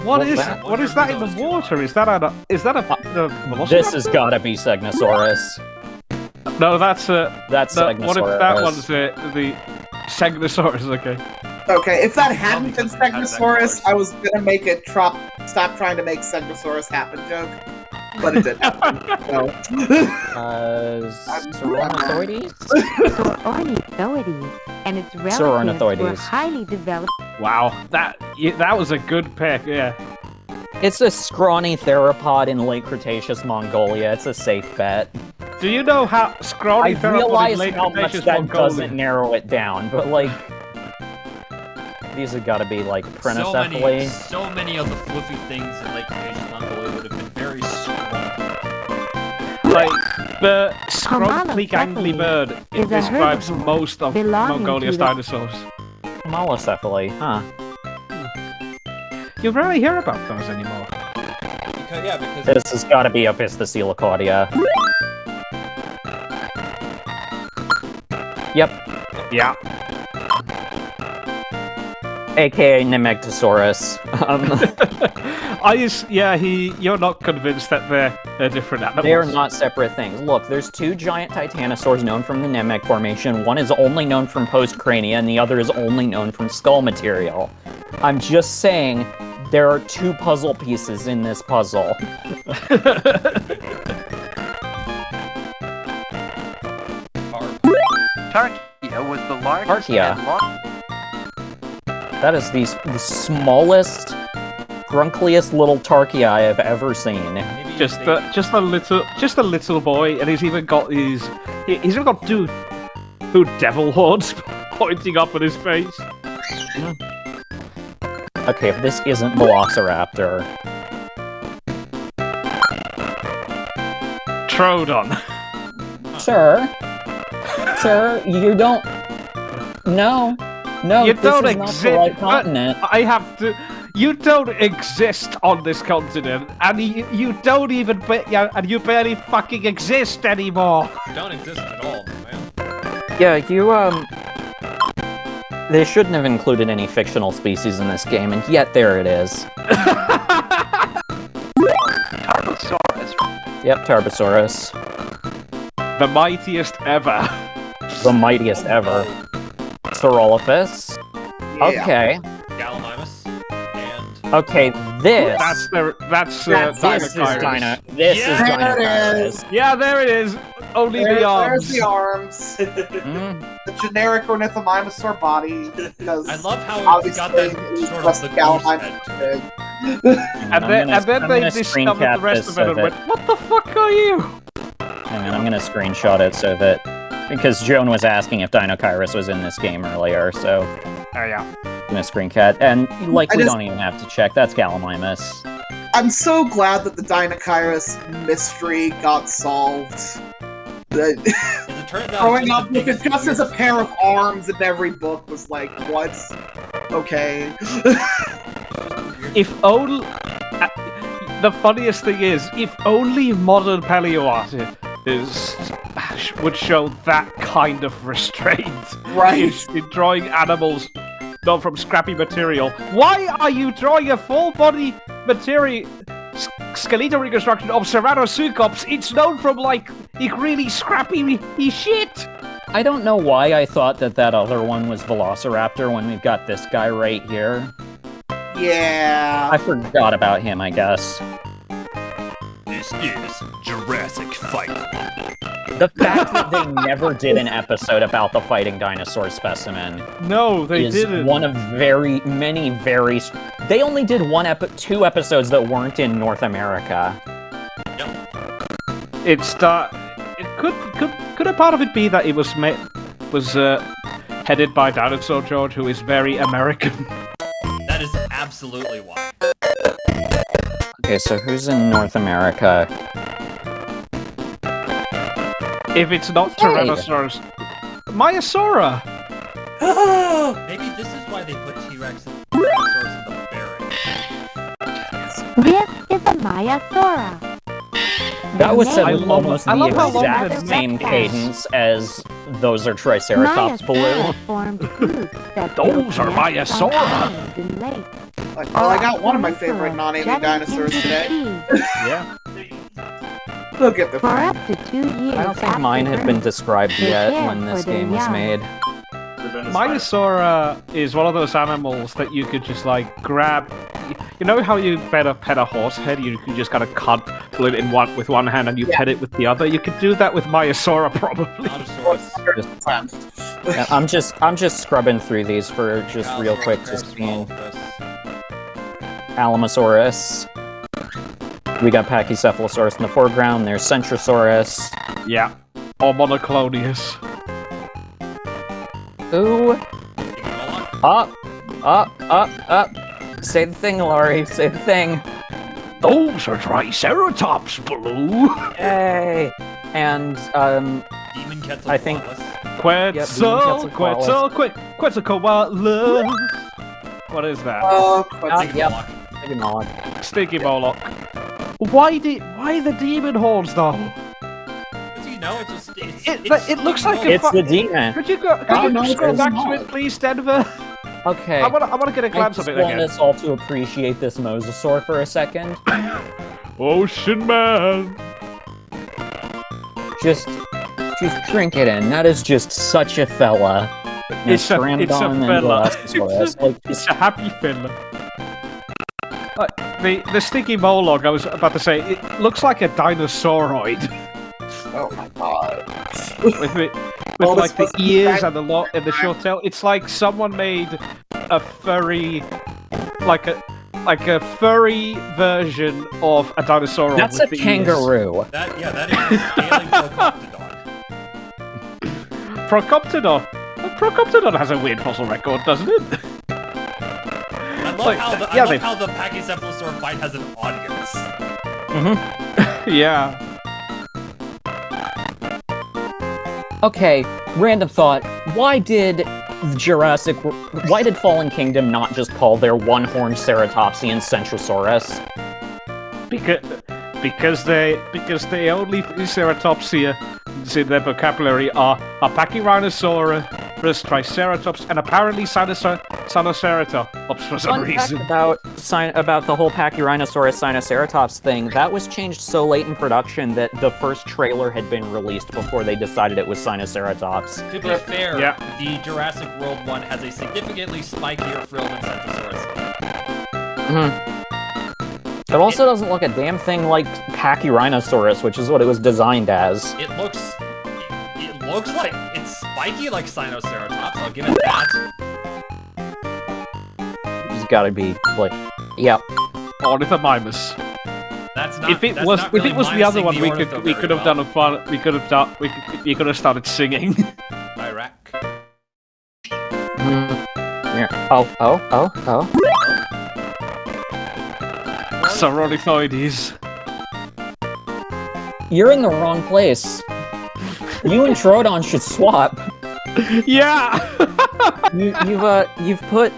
What is that in the water? Is that a velociraptor? This has gotta be Segnosaurus. No, that's Segnosaurus. What if that one's the Segnosaurus? Okay. Okay, if that hadn't been Segnosaurus, I was gonna make it stop trying to make Segnosaurus happen joke. But it didn't happen. So. Ornithoides? Ornithoides, and its relatives were highly developed. Wow, that was a good pick, yeah. It's a scrawny theropod in late Cretaceous Mongolia. It's a safe bet. Do you know how scrawny I theropod realize in late how much Cretaceous that Mongolia? doesn't narrow it down, but like... These have got to be like Prenocephaly. So many of the fluffy things in late Cretaceous Mongolia would have been very strong. Like, the scrumpy gangly bird, it describes most of Mongolia's dinosaurs. Malocephaly, huh? You rarely hear about those anymore. Because this has got to be Opisthocoelicaudia. Yep. Yeah. AKA Nemegtosaurus. You're not convinced that they're different animals. They are not separate things. Look, there's two giant titanosaurs known from the Nemeg Formation. One is only known from postcrania, and the other is only known from skull material. I'm just saying, there are two puzzle pieces in this puzzle. Tarkia was the largest and That is the smallest, grunkliest little Tarkia I have ever seen. Just a little boy, and he's even got two devil horns pointing up at his face. Okay, if this isn't Velociraptor. Troodon. Sir, you don't. No, you this don't is exist. not the right continent. I have to. You don't exist on this continent, and you don't even. And you barely fucking exist anymore. You don't exist at all, man. Yeah, They shouldn't have included any fictional species in this game, and yet there it is. Tarbosaurus. Yep, Tarbosaurus. The mightiest ever. The mightiest ever. Saurolophus. Yeah. Okay. Gallimimus. And... Okay, this... This is Dinocyrus. Yeah, there it is. Only the arms. There's the arms. The generic Ornithomimosaur body. Because I love how it's got obviously that it's sort less of the Gallimimus big. And then they discovered the rest of it and went, what the fuck are you? Hang on, I'm gonna screenshot it so that... Because Joan was asking if Dinocyrus was in this game earlier, so... Oh, yeah. I'm gonna screencap, and we don't even have to check, that's Gallimimus. I'm so glad that the Dinocyrus mystery got solved. Growing up, because just as a pair of arms in every book was like, what? Okay. If only... the funniest thing is, if only modern paleoart is would show that kind of restraint. Right. In drawing animals not from scrappy material. Why are you drawing a full-body material skeletal reconstruction of Ceratosuchops? It's known from, like, really scrappy shit! I don't know why I thought that other one was Velociraptor when we've got this guy right here. Yeah. I forgot about him, I guess. This is Jurassic Fight. The fact that they never did an episode about the fighting dinosaur specimen. No, they didn't. One of many very. They only did 2 episodes that weren't in North America. Yep. It could a part of it be that it was headed by Dinosaur George, who is very American. That is absolutely why. Okay, so who's in North America? If it's not Tyrannosaurus, Maiasaura. Maybe this is why they put T-Rex and Tyrannosaurus in the berry. This is a Maiasaura. That was said with almost the exact same cadence as those are Triceratops Blue. Those are Maiasaura. Well, I got one of my favorite non-alien dinosaurs today. Yeah. Look at the For up to 2 years. I don't think mine had been described yet when this game was made. Maiasaura is one of those animals that you could just, like, grab. You know how you pet a horse head? You can just kind of pull it with one hand and you pet it with the other. You could do that with Maiasaura, probably. Yeah, I'm just scrubbing through these for just real quick, just being Alamosaurus. We got Pachycephalosaurus in the foreground. There's Centrosaurus. Yeah. Or Monoclonius. Ooh. Up. Say the thing, Laurie. Say the thing. Those are Triceratops, Blue. Yay. And, Demon Quetzalcoatlus. I think... Quetzalcoatlus. What is that? Stinky Moloch. Why the demon horns, though? You know, it looks like it's the demon. Could you scroll back to it, please, Denver? Okay. I want to get a glance of it again. I just want us all to appreciate this mosasaur for a second. Ocean Man. Just drink it in. That is just such a fella. It's a fella. It's a happy fella. The Stinky Moloch, I was about to say, it looks like a dinosauroid. Oh my god. with the ears and the short tail. It's like someone made a furry, like a furry version of a dinosaur. That's a kangaroo. That is a scaling Procoptodon. Procoptodon has a weird fossil record, doesn't it? I love how the Pachycephalosaur fight has an audience. Yeah. Okay, random thought. Why did Fallen Kingdom not just call their one-horned ceratopsian Centrosaurus? Because they only ceratopsia in their vocabulary are Pachyrhinosaurus, Triceratops, and apparently Sinoceratops for some reason. About the whole Pachyrhinosaurus Sinoceratops thing, that was changed so late in production that the first trailer had been released before they decided it was Sinoceratops. To be fair, the Jurassic World one has a significantly spikier frill than Centrosaurus. It also doesn't look a damn thing like Pachyrhinosaurus, which is what it was designed as. It looks like it's spiky like Sinoceratops, I'll give it that. He's gotta be like, yep. Ornithomimus. That's not. If it was the other one, we could have done a fun. We could have started singing. Iraq. Oh. Sauronithoides. You're in the wrong place. You and Troodon should swap. Yeah. You've put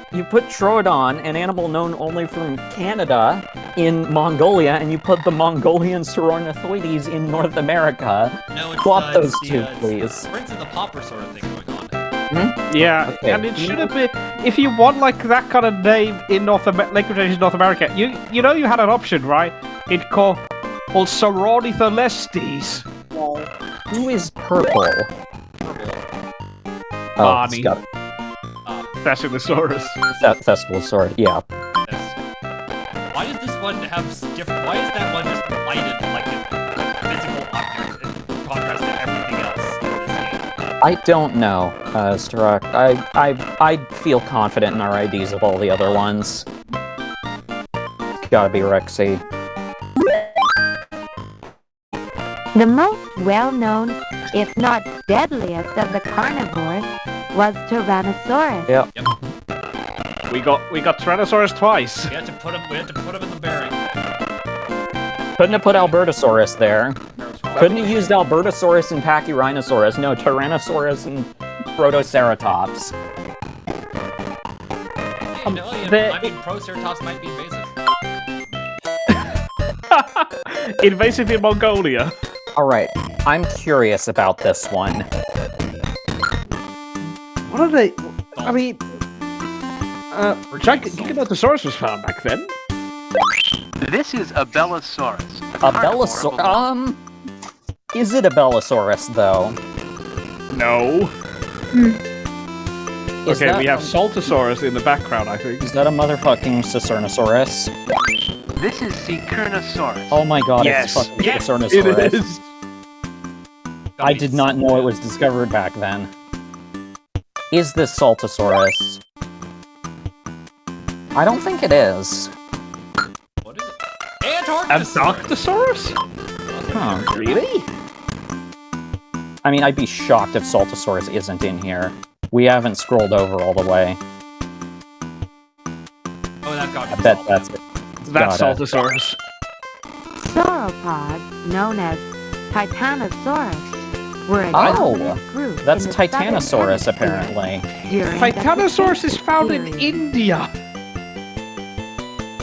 Troodon, an animal known only from Canada, in Mongolia, and you put the Mongolian Saurornithoides in North America. No, it's Swap those two, the please. Prince of the Popper sort of thing going on. Yeah, Okay. and it should have been. If you want like that kind of name in Lake Cretaceous North America, you know you had an option, right? It called Saurornitholestes. Who is purple? Barney. Scott. Thessalnosaurus. Thessalnosaurus, yeah. Why does this one have different? Why is that one just lighted like a physical object in contrast to everything else in this game? I don't know, Starak. I feel confident in our IDs of all the other ones. It's gotta be Rexy. The most well-known, if not deadliest, of the carnivores was Tyrannosaurus. Yep. We got Tyrannosaurus twice. We had to put him in the bearing. Couldn't have put Albertosaurus there. Couldn't have used Albertosaurus and Pachyrhinosaurus. No, Tyrannosaurus and Protoceratops. I mean, Proceratops might be invasive. Invasive in Mongolia. Alright, I'm curious about this one. What are they? I mean, Giganotosaurus was found back then. This is a Bellosaurus. A Bellosaurus? Is it a Bellosaurus, though? No. Okay, we have Saltosaurus in the background, I think. Is that a motherfucking Cicernosaurus? This is Secernosaurus. Oh my god, yes. it's fucking Yes, Cicernosaurus. it is. I did not know it was discovered back then. Is this Saltosaurus? I don't think it is. What is it? Antarctosaurus? Huh. Really? I mean, I'd be shocked if Saltosaurus isn't in here. We haven't scrolled over all the way. Oh, that got I bet that's it. That's Saltosaurus. Sauropods, known as Titanosaurus, were a Oh, dominant group that's in the southern Titanosaurus, hemisphere apparently. during Titanosaurus the is found in period. India.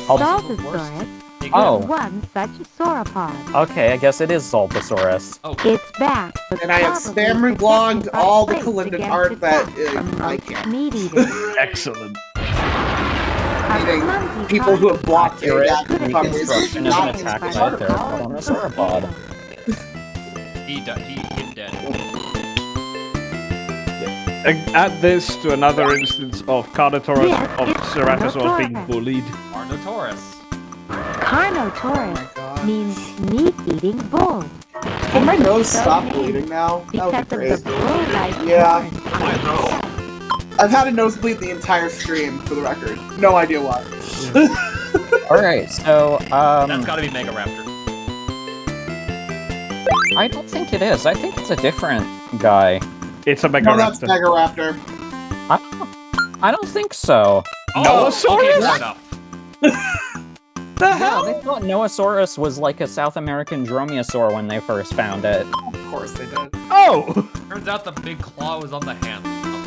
Saltosaurus Oh. is one such sauropod. Okay, I guess it is Saltosaurus. Its back was And I have probably spam reblogged all the placed Kulindan against art its that back is from I most can't. meat eaters. Excellent. Meaning people who have blocked it Accurate that reconstruction of an not attack by a theropod on a sauropod. He dead. Add this to another instance of Carnotaurus Yes, of it's Ceratosaurus being Carnotaurus. bullied. Carnotaurus. Carnotaurus means meat-eating bull. Can my nose stop bleeding now? That would Because be of the great. bull-like Yeah. horns. I've had a nosebleed the entire stream, for the record. No idea why. Alright, so, That's gotta be Mega Raptor. I don't think it is. I think it's a different guy. It's a No, that's Megaraptor. Mega Raptor. I don't think so. Noasaurus? Okay, fair enough. The Yeah, hell? they thought Noasaurus was like a South American dromaeosaur when they first found it. Of course they did. Oh! Turns out the big claw was on the hand, not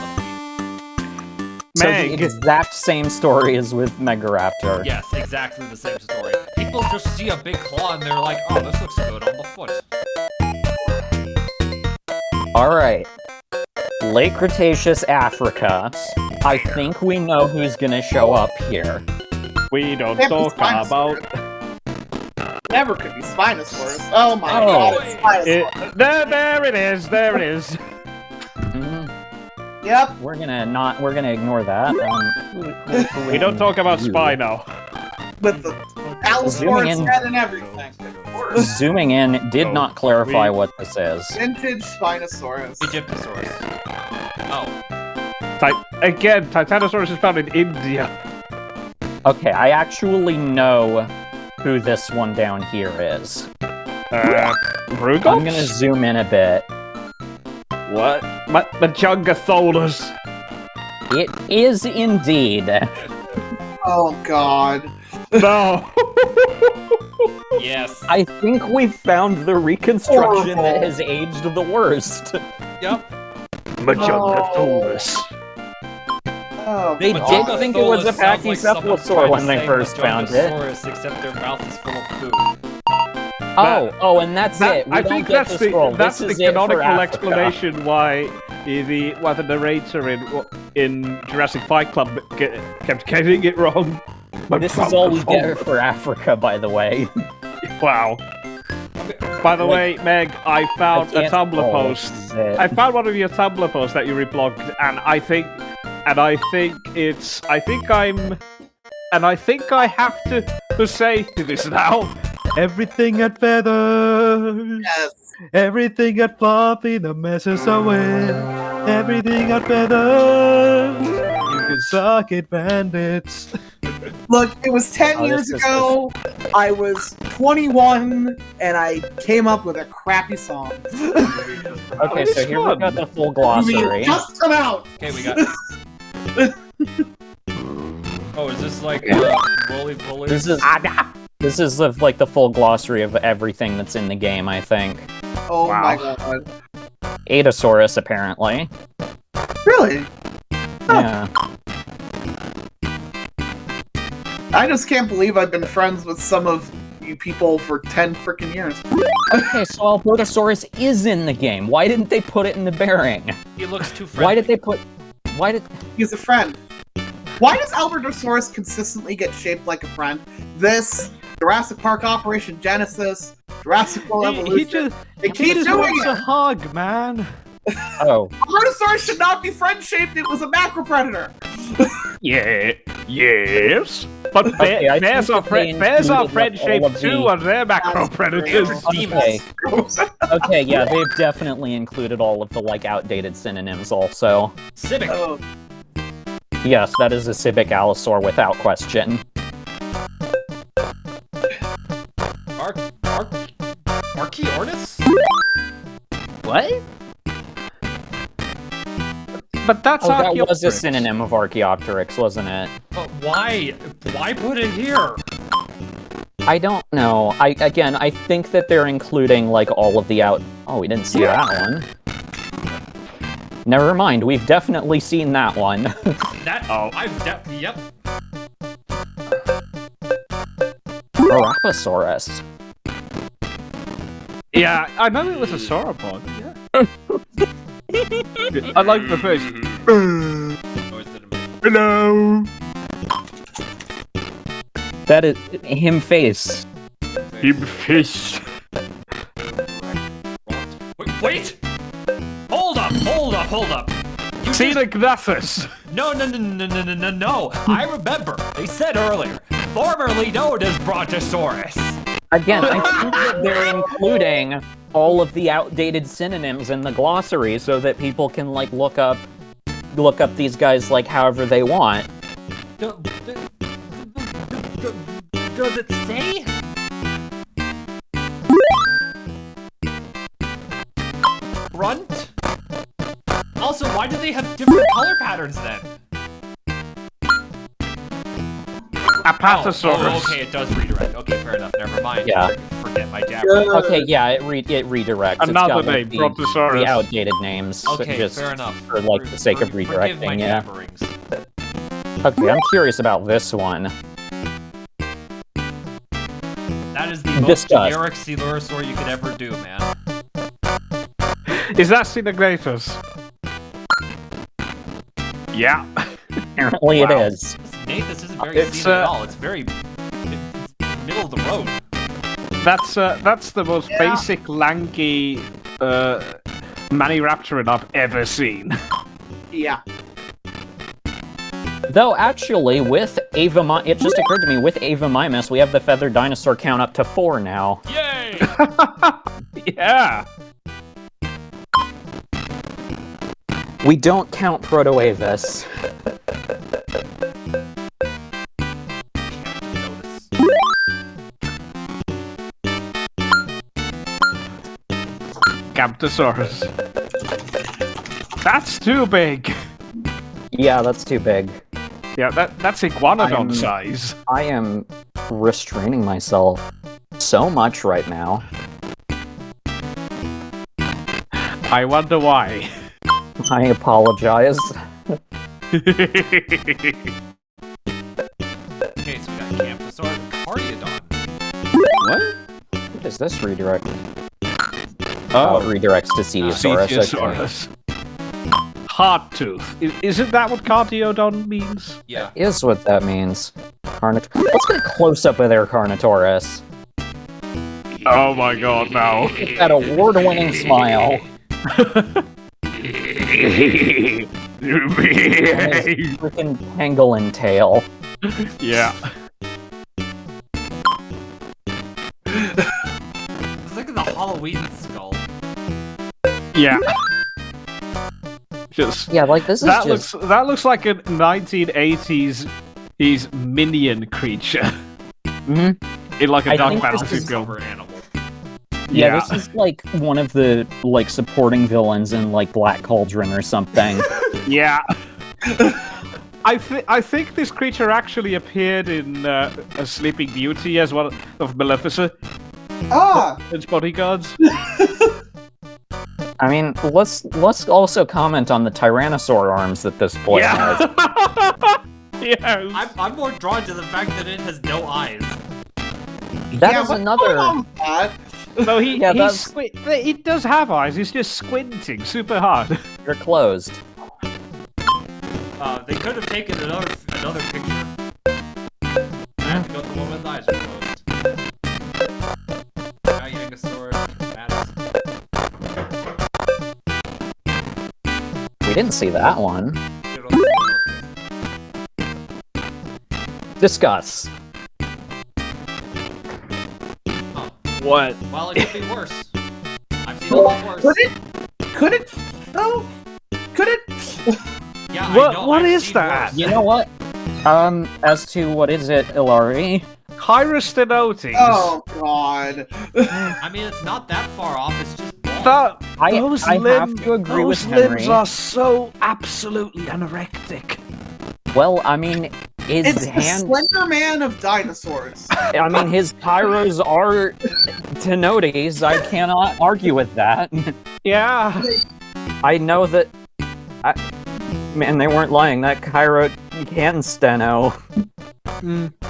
the So Meg. the exact same story as with Megaraptor. feet. Yes, exactly the same story. People just see a big claw and they're like, oh, this looks good on the foot. Alright. Late Cretaceous Africa. I think we know who's gonna show up here. We don't Can't be talk Spinosaurus. about... Never could be Spinosaurus. Oh my Oh. god, it's Spinosaurus. There it is, there it is. Mhm. Yep. We're gonna ignore that. We don't talk about Spino. With the Zooming Allosaurus in. head and everything. Of course. Zooming in did Oh, not clarify we- what this is. Vintage Spinosaurus. Egyptosaurus. Oh. Again, Titanosaurus is found in India. Okay, I actually know who this one down here is. Rugops? I'm gonna zoom in a bit. What? Majungatholus. It is indeed. Oh god. No. Yes. I think we've found the reconstruction that Horrible. has aged the worst. Yep. Majungatholus. They did think it was a pachycephalosaur when they first found it. Except their mouth is full of food. And that's it. I think that's the canonical explanation why the narrator in Jurassic Fight Club kept getting it wrong. This is all we get for Africa, by the way. Wow. By the way, Meg, I found a Tumblr post. I found one of your Tumblr posts that you reblogged, and I think I have to say this now. Everything had feathers. Yes. Everything had fluffy, the messes away. Everything had feathers. You can suck it, bandits. Look, it was 10 years ago. I was 21, and I came up with a crappy song. Okay, so here we got the full glossary. Just come out. Okay, we got. Oh, is this like roly poly? This is like the full glossary of everything that's in the game, I think. Oh my god. Adasaurus, apparently. Really? Yeah. I just can't believe I've been friends with some of you people for 10 freaking years. Okay, so Albertosaurus is in the game. Why didn't they put it in the bearing? He looks too friendly. Why did they put... He's a friend. Why does Albertosaurus consistently get shaped like a friend? This, Jurassic Park Operation Genesis, Jurassic World Evolution. They keep doing it! a hug, man. Oh. Albertosaurus should not be friend-shaped, it was a macropredator! Yes. But bears are friend-shaped too, and they're macro-predators. Okay, yeah, they've definitely included all of the, outdated synonyms also. Civic. Oh. Yes, that is a civic allosaur without question. Archaeornis? What? But that's that was a synonym of Archaeopteryx, wasn't it? But why? Why put it here? I don't know. I think that they're including, all of the Oh, we didn't see that one. Never mind, we've definitely seen that one. Yep. Arapasaurus. Yeah, I know it was a sauropod, yeah. I like the face. Hello. That is him face. Him face. Wait! Hold up! You Xenognathus! No. I remember. They said earlier, formerly known as Brontosaurus. Again, I think that they're including all of the outdated synonyms in the glossary so that people can, look up these guys, however they want. Does it say? Grunt? Also, why do they have different color patterns then? Apatosaurus. Oh, okay, it does redirect. Okay, fair enough. Never mind. Yeah. Forget my jab. Okay, yeah, it redirects. Another name, Brontosaurus. The outdated names. Okay, just fair enough. For the sake of redirecting, yeah. Jabberings. Okay, I'm curious about this one. That is the most generic Coelurosaur you could ever do, man. Is that Xenognathus? Yeah. Apparently it is. Nate, this isn't very scenic at all. It's very middle of the road. That's the most basic lanky Maniraptoran I've ever seen. Yeah. Though actually, with it just occurred to me, with Avamimus, we have the feathered dinosaur count up to 4 now. Yay! Yeah. We don't count Protoavis. Camptosaurus. That's too big. Yeah, that's too big. Yeah, that's iguanodon size. I am restraining myself so much right now. I wonder why. I apologize. Okay, so we got Camptosaur, Cardiodon. What? What is this redirect? Oh, it redirects to Cetiosaurus. Hardtooth. Isn't that what Cardiodon means? Yeah. Is what that means. Let's get a close-up of their Carnotaurus. Oh my god, no. That award-winning smile. Freaking pangolin tail. Yeah. Look at the Halloween skull. Yeah. Just like this is that just... looks like a 1980s minion creature. Mm-hmm. In like a Dark Battlefield Cover animal. Yeah, this is like one of the like supporting villains in like Black Cauldron or something. Yeah. I think this creature actually appeared in A Sleeping Beauty as one of Maleficent. Its bodyguards. I mean, let's also comment on the Tyrannosaur arms that this boy has. Yeah. I'm more drawn to the fact that it has no eyes. That is another. No, he does have eyes. He's just squinting super hard. They're closed. They could have taken another picture. I have to go to the one with the eyes closed. Giganosaurus, We didn't see that one. Discuss. What? Well, it could be worse. I've seen a lot worse. Could it? No. Could it? Yeah, what is that? You know what? As to what is it, Ilari? Chirostenotes. Oh God. I mean, it's not that far off. It's just I have to agree with Henry. Those limbs are so absolutely anorectic. Well, I mean, It's the Slender Man of dinosaurs. I mean, his pyros are tenotes. I cannot argue with that. Yeah. I know that... Man, they weren't lying. That Cairo can steno.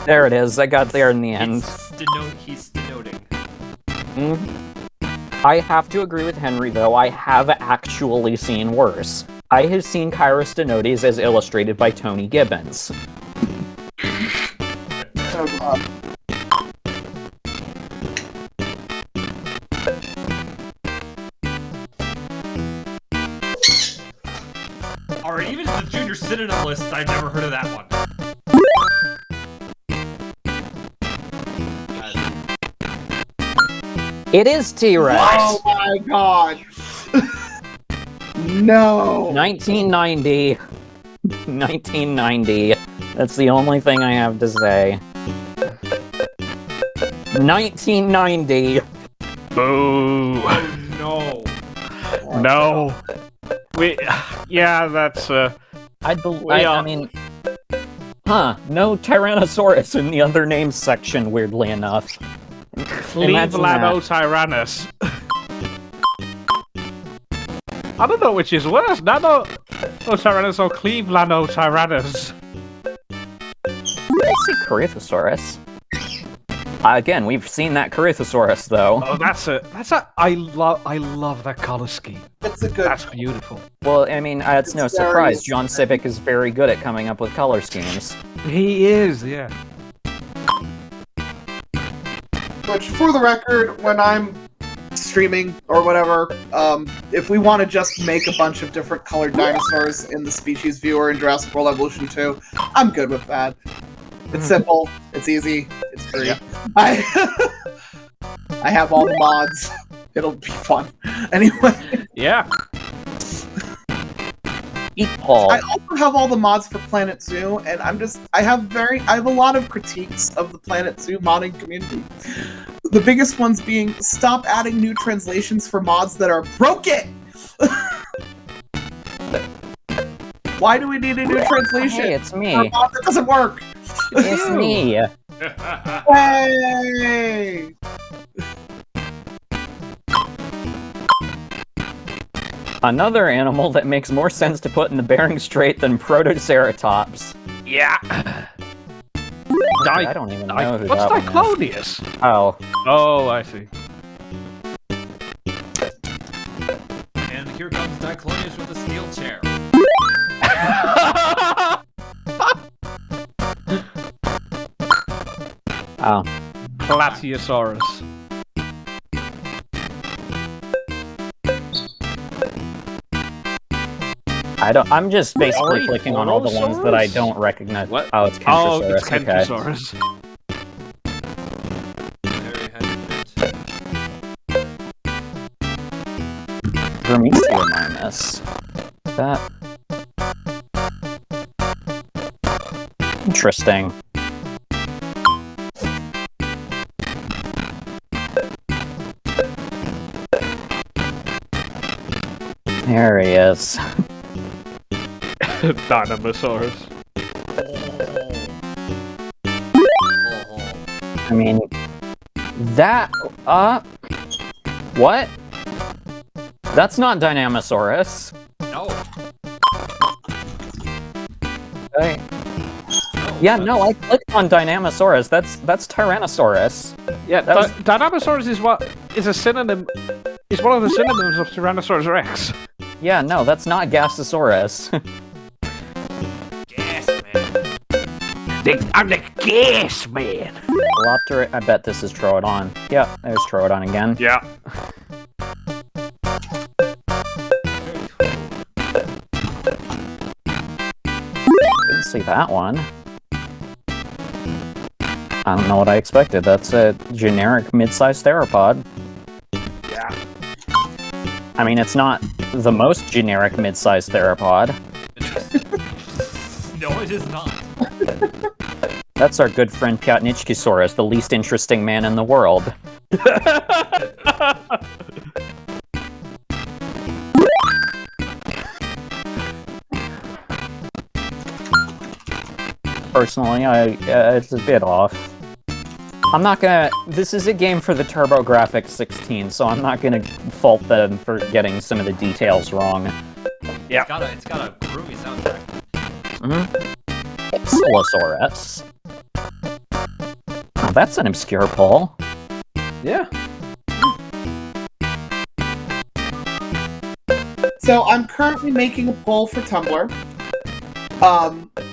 There it is. I got there in the end. He's stenoting. I have to agree with Henry, though. I have actually seen worse. I have seen Chirostenotes as illustrated by Tony Gibbons. Oh God. Alright, even the junior synonym lists, I've never heard of that one. It is T-Rex. Oh my God. No. 1990. 1990. That's the only thing I have to say. 1990. Boo. No. No. Yeah, that's I mean, no Tyrannosaurus in the other names section, weirdly enough. Kulindadromeus. I don't know which is worse, Nano Tyrannus or Kulindadromeus. I see Corythosaurus. Again, we've seen that Corythosaurus, though. Oh, I love that color scheme. That's beautiful. Well, I mean, it's no surprise. John Civic is very good at coming up with color schemes. He is, yeah. Which, for the record, when I'm streaming or whatever, if we want to just make a bunch of different colored dinosaurs in the species viewer in Jurassic World Evolution 2, I'm good with that. It's simple, it's easy, it's free. Yeah. I have all the mods. It'll be fun. Anyway. Yeah. I also have all the mods for Planet Zoo, and I have a lot of critiques of the Planet Zoo modding community. The biggest ones being, stop adding new translations for mods that are broken! Why do we need a new translation? Hey, it's me. For a mod that doesn't work? It's me. Another animal that makes more sense to put in the Bering Strait than Protoceratops. Yeah. I don't even know who what's that one Diclonius? is. Oh. Oh, I see. And here comes Diclonius with the steel chair. Oh. Platyosaurus. I'm just basically clicking on all the ones that I don't recognize. What? Oh, it's Oh, Kentrosaurus. it's Kentrosaurus. Dromeosaurus. That. Interesting. There he is. Dinosaurus. I mean, that, what? That's not Dynamasaurus. No. Okay. Yeah, no, I clicked on Dynamasaurus. That's Tyrannosaurus. Yeah, Dynamasaurus is a synonym. Is one of the synonyms of Tyrannosaurus Rex. Yeah, no, that's not Gastosaurus. Gas man. I'm the gas man. Velociraptor. I bet this is Troodon. Yeah, there's Troodon again. Yeah. Didn't see that one. I don't know what I expected. That's a generic mid-sized theropod. Yeah. I mean, it's not the most generic mid-sized theropod. No, it is not. That's our good friend Pyatnichkisaurus, the least interesting man in the world. Personally, it's a bit off. I'm not gonna... This is a game for the TurboGrafx 16, so I'm not gonna fault them for getting some of the details wrong. Yeah. It's got a groovy soundtrack. Ipsilosaurus. Oh, that's an obscure poll. Yeah. So I'm currently making a poll for Tumblr.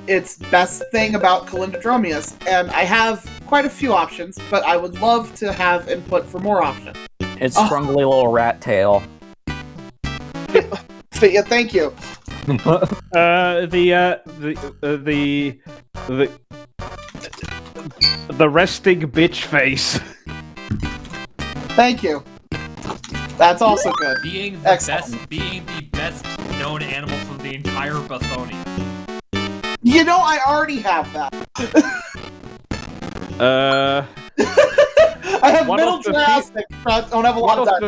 It's best thing about Kulindadromeus, and I have quite a few options, but I would love to have input for more options. It's scrumbly little rat tail. Yeah, thank you. The resting bitch face. Thank you. That's also good. Being the best known animal from the entire Bathonia. You know, I already have that. I have Middle Jurassic, but don't have a lot of time.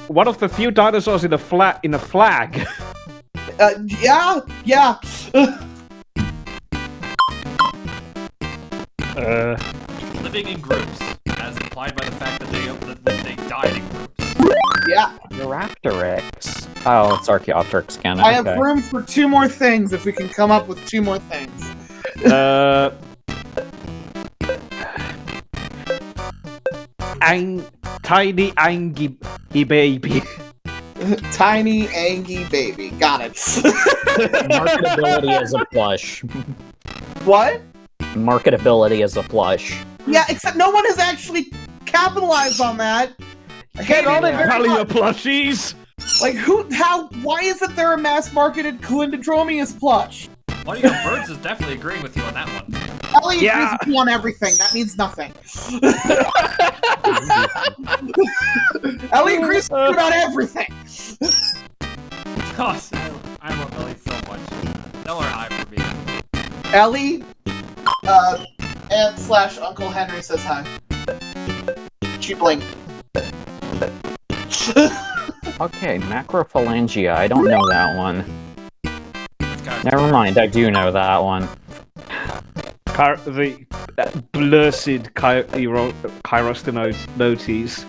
One of the few dinosaurs in a flag. Yeah. Living in groups, as implied by the fact that they died in groups. Yeah. Euraptorix. Oh, it's Archaeopteryx again. I have room for 2 more things if we can come up with 2 more things. Tiny Angie baby. Tiny Angie baby. Got it. Marketability as a plush. What? Marketability as a plush. Yeah, except no one has actually capitalized on that. Get on it, Paleo plushies! Like, why isn't there a mass-marketed Kulindadromeus plush? One of your birds is definitely agreeing with you on that one. Ellie agrees with you on everything. That means nothing. Ellie agrees with you about everything. Gosh, I love Ellie so much. Tell her hi for me. Ellie, /Uncle Henry says hi. She blinked. Okay, Macrophalangia. I don't know that one. Never mind, I do know that one. The blessed Kyrostenotes.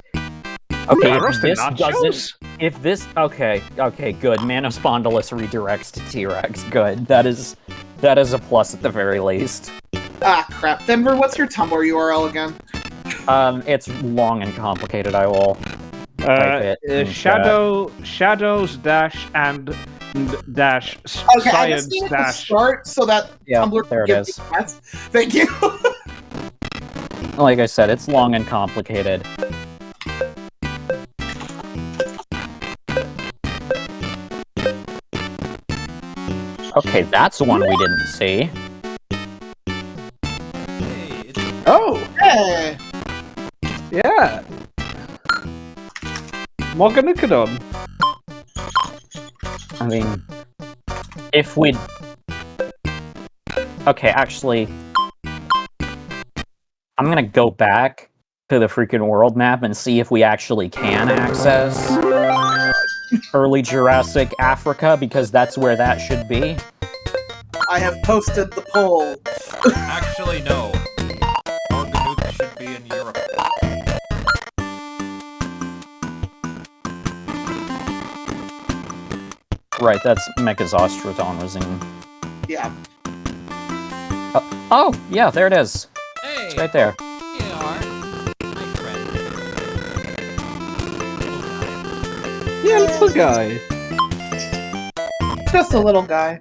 Okay, okay, good. Manospondylus redirects to T-Rex. Good. That is a plus at the very least. Ah, crap. Denver, what's your Tumblr URL again? It's long and complicated. I will type it. Shadows dash and dash okay, I just need to start so that Tumblr there can it give is. me that. Thank you. Like I said, it's long and complicated. Okay, that's one we didn't see. Oh! Hey! Yeah! Morganicodon. I mean, if we'd... Okay, actually... I'm gonna go back to the freaking world map and see if we actually can access early Jurassic Africa, because that's where that should be. I have posted the poll. Actually, no. Morganuk should be in Europe. Right, that's Mechazostrodon was in... Yeah. Oh, yeah, there it is. Hey! It's right there. You are my friend. Yeah, little guy. Just a little guy.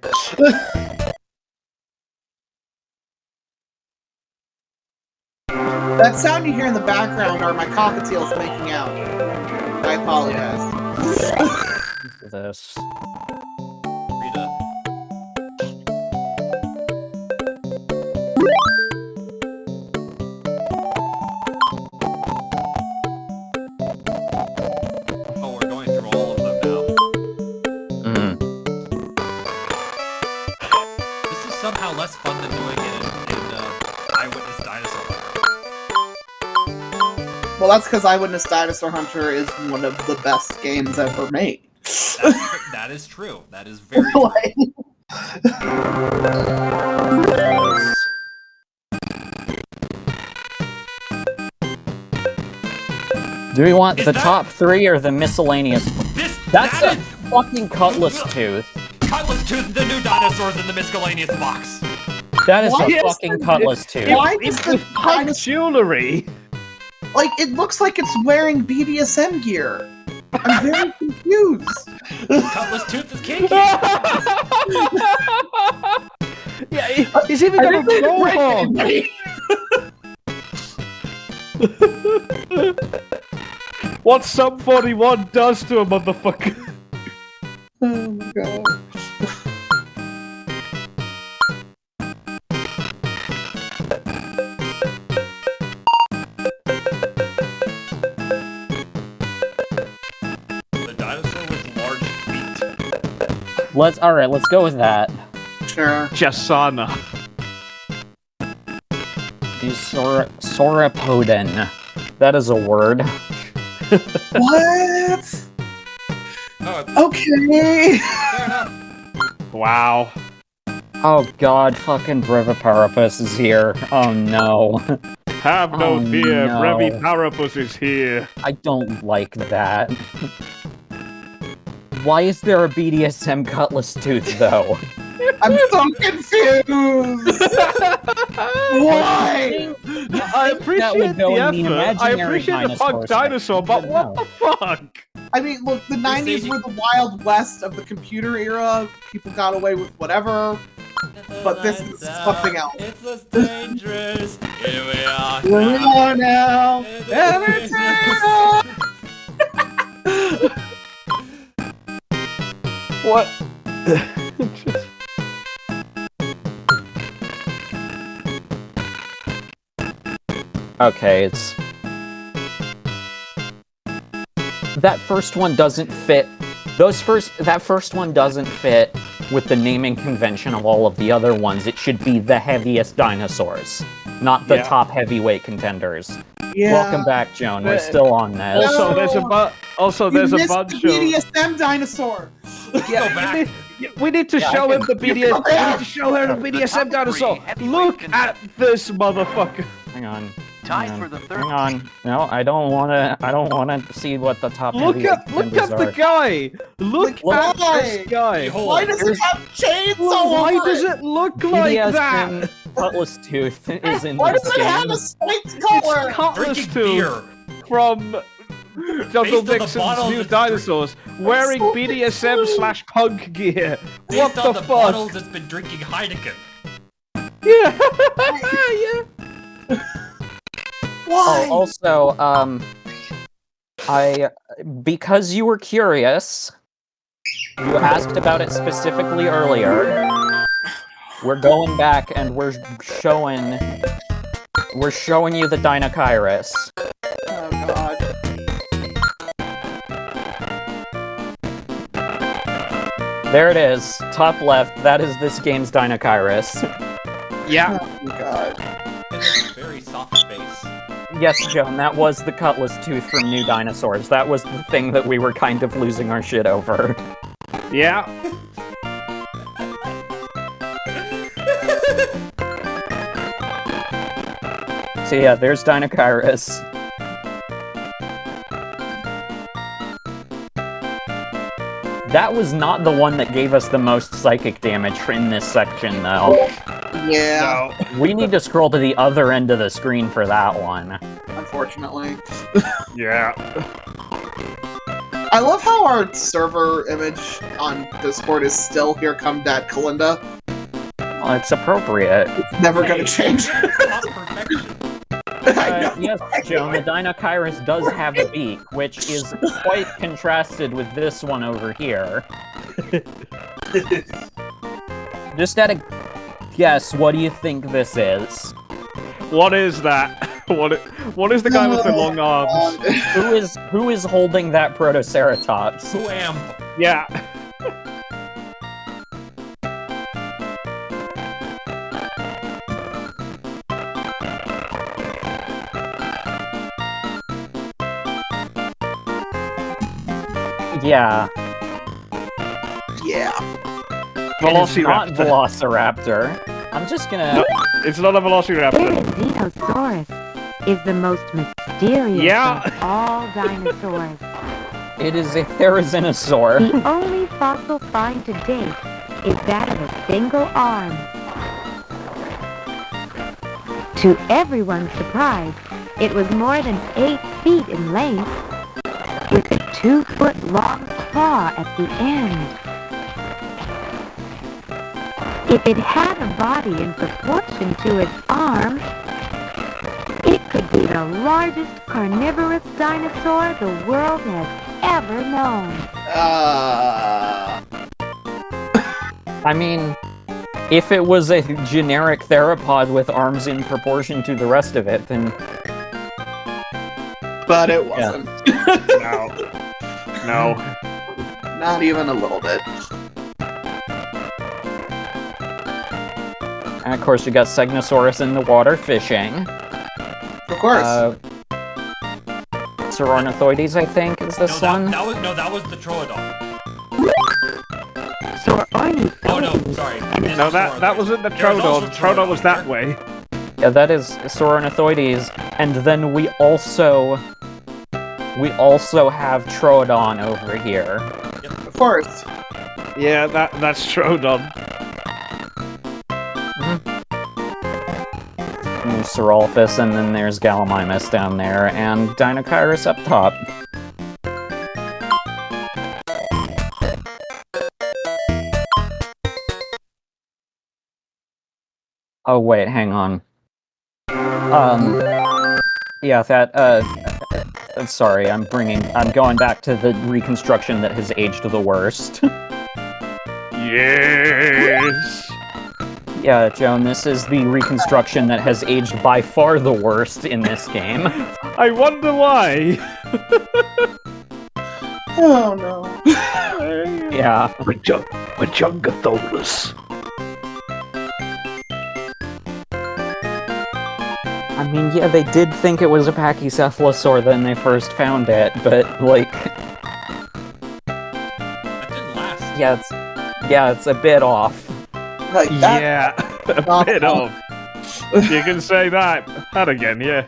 That sound you hear in the background are my cockatiels making out. I apologize. This. Rita. Oh, we're going through all of them now. This is somehow less fun than doing it in Eyewitness Dinosaur Hunter. Well, that's because Eyewitness Dinosaur Hunter is one of the best games ever made. That is true. That is very true. Do we want the top three or the miscellaneous? That's a fucking Cutlass Tooth. Cutlass Tooth, the new dinosaurs in the miscellaneous box. That is a fucking Cutlass Tooth. Why is the jewelry? Like, it looks like it's wearing BDSM gear. I'm very confused. Cutlass Tooth is kinky. Yeah, he's even got a mohawk. What Sum 41 does to a motherfucker. Oh my god. The dinosaur with large feet. Let's go with that. Sure. Jasana. The Sauropodon. That is a word. What? Oh, okay. fair enough. Wow. Oh god, fucking Breviparapus is here. Oh no. Have no fear, no. Breviparapus is here. I don't like that. Why is there a BDSM Cutlass Tooth, though? I'm so confused! Why? I appreciate the effort. I appreciate the punk dinosaur, but what the fuck? I mean, look, the 90s were the Wild West of the computer era. People got away with whatever. But this is something else. It's less dangerous. Here we are. Here we are now. Entertainment! What? Okay, it's... That first one doesn't fit. That first one doesn't fit with the naming convention of all of the other ones. It should be the heaviest dinosaurs, not the top heavyweight contenders. Yeah. Welcome back, Joan. We're still on this. Also, there's a bunch of BDSM dinosaur. Yeah, we need to show him the BDSM. We need to show her the BDSM dinosaur. Look at this motherfucker. Hang on. Tied for the third. Hang on. No, I don't wanna see what the top Look heavyweight at contenders the are. guy! Look at this guy! Why does it have chainsaw? Why does it look like that? PDS Cutlass Tooth is in Why this does it game. have a spiked collar? Cutlass Tooth from Jungle Dixon's New Dinosaurs, wearing BDSM/punk gear. What Based on the the fuck? bottles it's been drinking Heineken. Yeah. Why? Oh, also, because you were curious, you asked about it specifically earlier. We're going back and we're showing you the Dinosaurus. Oh god. There it is, top left. That is this game's Dinosaurus. Yeah. Oh god. It's a very soft space. Yes, Joan, that was the Cutlass Tooth from New Dinosaurs. That was the thing that we were kind of losing our shit over. Yeah. So yeah, there's Dinosaurus. That was not the one that gave us the most psychic damage in this section, though. Yeah. No. We need to scroll to the other end of the screen for that one. Unfortunately. Yeah. I love how our server image on Discord is still "Here Come Dat Kulinda." Well, it's appropriate. It's never gonna change. Yes, Joan, the Dinosaurus does have a beak, which is quite contrasted with this one over here. Just at a guess, what do you think this is? What is that? What is the guy with the long arms? Who is holding that Protoceratops? Who am? Yeah. Yeah. Yeah. It's not Velociraptor. I'm just gonna... No, it's not a Velociraptor. Dinosaurus is the most mysterious of all dinosaurs. It is a Therizinosaur. The only fossil find to date is that of a single arm. To everyone's surprise, it was more than 8 feet in length, with a 2-foot-long claw at the end. If it had a body in proportion to its arm, it could be the largest carnivorous dinosaur the world has ever known. I mean, if it was a generic theropod with arms in proportion to the rest of it, then... But it wasn't. No. Not even a little bit. And of course, you got Segnosaurus in the water fishing. Of course. Saurornithoides, I think, is this one? That was the Troodon. Oh no, sorry. No, that wasn't the Troodon. Troodon was that way. Yeah, that is Saurornithoides, and then we also have Troodon over here. Yep. Of course. Yeah, that's Troodon. There's Saurolophus, and then there's Gallimimus down there, and Dinosaurus up top. Oh wait, hang on. Yeah, I'm sorry, I'm going back to the reconstruction that has aged the worst. Yes! Yeah, Joan, this is the reconstruction that has aged by far the worst in this game. I wonder why! Oh no. Yeah. Majungatholus. I mean, yeah, they did think it was a pachycephalosaur when they first found it, but, like... That didn't last. Yeah, it's a bit off. Like that. Yeah, a bit off. You can say that. That again, yeah.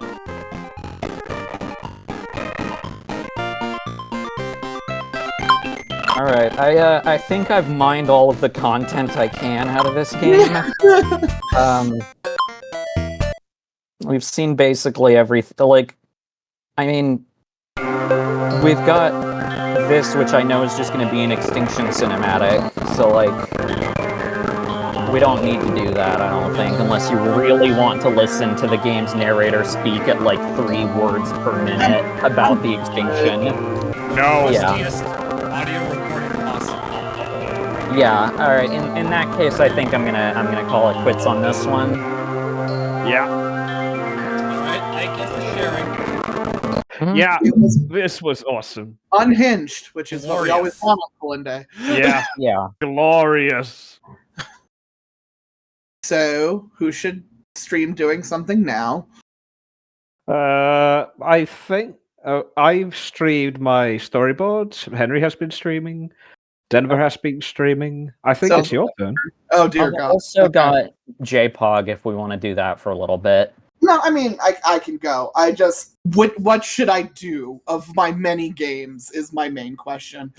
Alright, I think I've mined all of the content I can out of this game. We've seen basically everything, like, I mean, we've got this, which I know is just going to be an extinction cinematic, so, like, we don't need to do that, I don't think, unless you really want to listen to the game's narrator speak at, like, 3 words per minute about the extinction. No! Yeah. Audio recording awesome. Yeah, alright, in that case, I think I'm gonna call it quits on this one. Yeah. Alright, thank you for sharing. Yeah, this was awesome. Unhinged, which is what we always want on Kulinday. Yeah. Yeah. Glorious. So, who should stream doing something now? I think I've streamed my storyboards. Henry has been streaming. Denver has been streaming. I think it's your turn. Oh dear I've God! Also got JPOG if we want to do that for a little bit. No, I mean I can go. I just what should I do of my many games is my main question.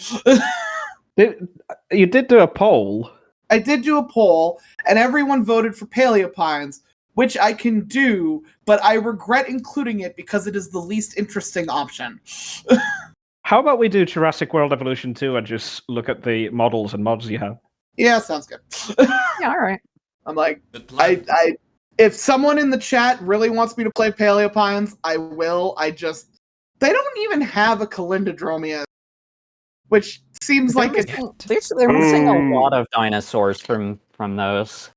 You did do a poll. I did do a poll, and everyone voted for Paleopines, which I can do, but I regret including it because it is the least interesting option. How about we do Jurassic World Evolution 2 and just look at the models and mods you have? Yeah, sounds good. Yeah, alright. I'm like, I if someone in the chat really wants me to play Paleopines, I will. They don't even have a Kulindadromeus, which seems like they're missing a lot of dinosaurs from those.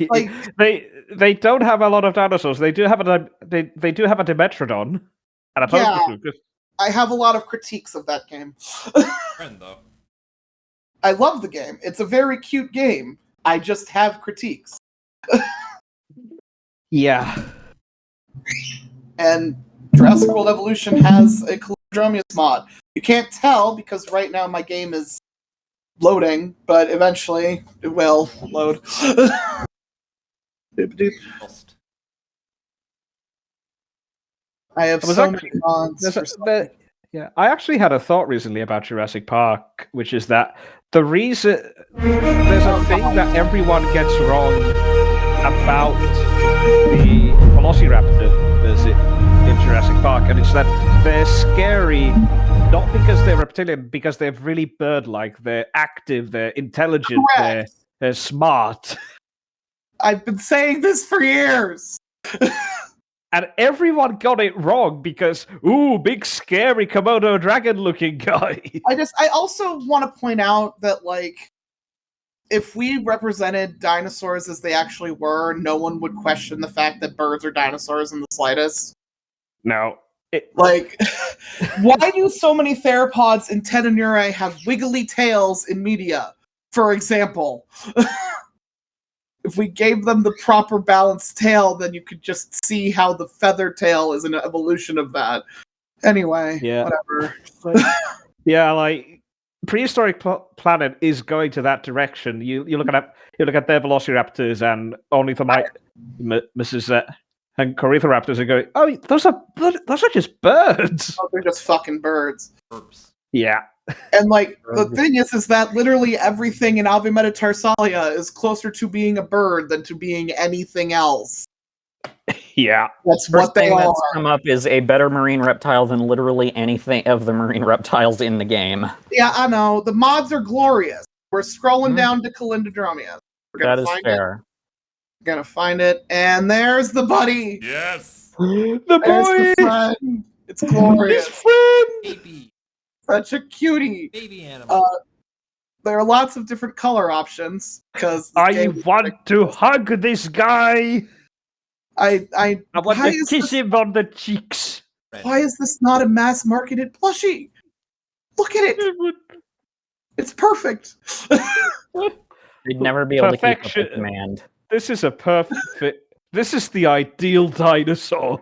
Like they don't have a lot of dinosaurs. They do have a Dimetrodon and a Postosuchus. I have a lot of critiques of that game. Friend, though. I love the game. It's a very cute game. I just have critiques. Yeah. And Jurassic World Evolution has a Kulindadromeus mod. You can't tell because right now my game is loading, but eventually it will load. I have so many mods. Yeah, I actually had a thought recently about Jurassic Park, which is that the reason there's a thing that everyone gets wrong about the Velociraptor in Jurassic Park, and it's that they're scary not because they're reptilian, because they're really bird-like. They're active, they're intelligent, they're smart. I've been saying this for years. And everyone got it wrong because, ooh, big scary Komodo dragon-looking guy. I also want to point out that, like, if we represented dinosaurs as they actually were, no one would question the fact that birds are dinosaurs in the slightest. No. Like, why do so many theropods in Tedinurae have wiggly tails in media, for example? If we gave them the proper balanced tail, then you could just see how the feather tail is an evolution of that. Anyway, whatever. Yeah, like Prehistoric Planet is going to that direction. You look at their Velociraptors and Mrs. and Corythoraptors are going, oh, those are just birds. Oh, they're just fucking birds. Yeah. And, like, the thing is that literally everything in Alvimetatarsalia is closer to being a bird than to being anything else. Yeah. That's First what they thing are. that's come up is a better marine reptile than literally anything of the marine reptiles in the game. Yeah, I know. The mods are glorious. We're scrolling down to Kulindadromeus. That is fair. We're gonna find it, and there's the buddy! Yes! The boy! The friend. It's glorious. His friend! Baby. Such a cutie. Baby animal. There are lots of different color options because I want to hug this guy. I want to kiss him on the cheeks. Why is this not a mass marketed plushie? Look at it. It's perfect. You'd never be able to keep up with command. This is a perfect. This is the ideal dinosaur.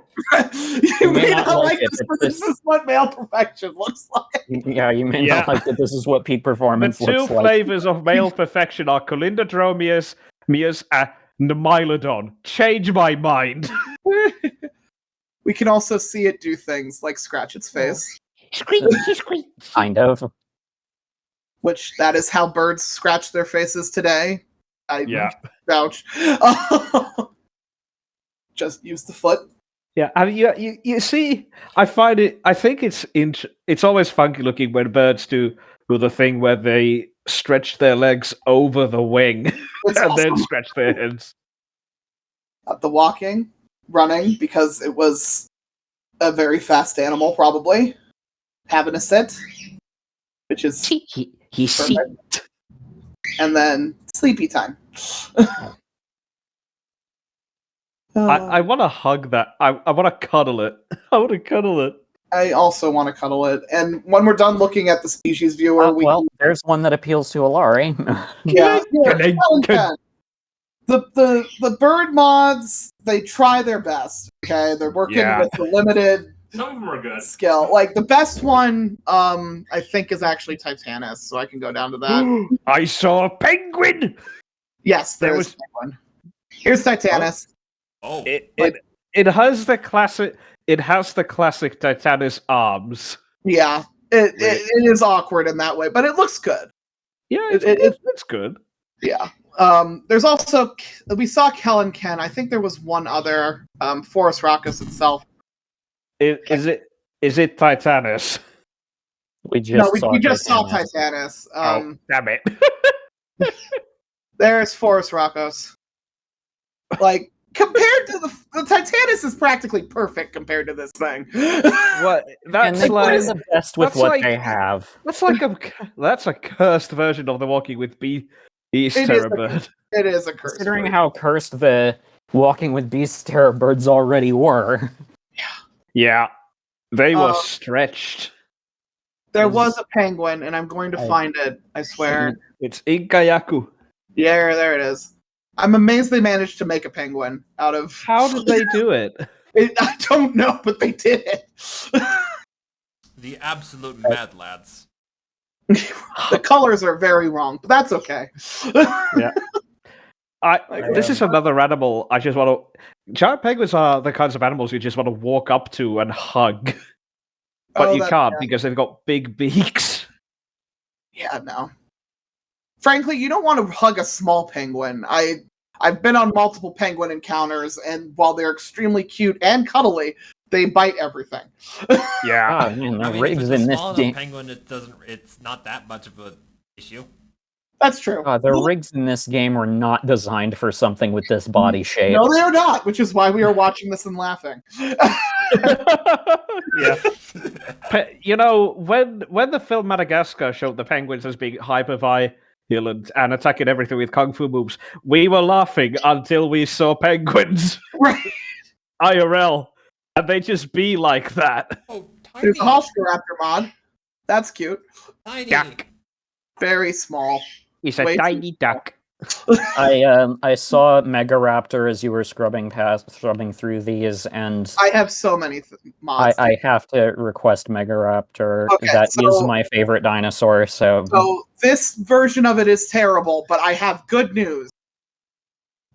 You may not like this, but this is what male perfection looks like. Yeah, you may not like that. This is what peak performance looks like. The two flavors of male perfection are Kulindadromeus, and Mylodon. Change my mind. We can also see it do things like scratch its face. Kind of. which that is how birds scratch their faces today. I vouch. Just use the foot. Yeah, I mean, you see, I think it's always funky looking when birds do the thing where they stretch their legs over the wing and then scratch their heads. The walking, running, because it was a very fast animal, probably. Having a sit, which is he sit. And then sleepy time. I want to hug that. I want to cuddle it. I want to cuddle it. I also want to cuddle it. And when we're done looking at the species viewer, there's one that appeals to Alari. The bird mods, they try their best. Okay, they're working with the limited. Some of them are good. Skill. Like the best one, I think, is actually Titanus. So I can go down to that. I saw a penguin. Yes, there was a penguin. Here's Titanus. Oh, it has the classic. It has the classic Titanus arms. Yeah, it is awkward in that way, but it looks good. Yeah, it's good. Yeah. There's also we saw Kellen Ken. I think there was one other Forest Rockus itself. Is it Titanus? We just saw Titanus. Damn it! There's Forest Rockus. Like compared to the Titanus is practically perfect compared to this thing. What? That's like the best with what they have. That's a cursed version of the Walking with Beast Terror bird. It is a curse. Considering how cursed the Walking with Beast Terror birds already were. Yeah, they were stretched. There was a penguin, and I'm going to find it. I swear. It's Inkayaku. Yeah, there it is. I'm amazed they managed to make a penguin out of. How did they do it? I don't know, but they did it. The absolute mad lads. The colors are very wrong, but that's okay. Yeah. This is another animal I just want to. Giant penguins are the kinds of animals you just want to walk up to and hug, but you can't because they've got big beaks. Yeah, no. Frankly, you don't want to hug a small penguin. I've been on multiple penguin encounters, and while they're extremely cute and cuddly, they bite everything. Yeah, the rigs in this game. Penguin, it's not that much of an issue. That's true. The rigs in this game were not designed for something with this body shape. No, they are not, which is why we are watching this and laughing. Yeah. You know, when the film Madagascar showed the penguins as being hyper-violent and attacking everything with kung fu moves, we were laughing until we saw penguins. Right. IRL. And they just be like that. Oh, tiny. There's a Velociraptor mod. That's cute. Tiny. Duck. Very small. He's a tiny duck. I saw Megaraptor as you were scrubbing through these, and I have so many mods. I have to request Megaraptor. Okay, That is my favorite dinosaur. So this version of it is terrible, but I have good news.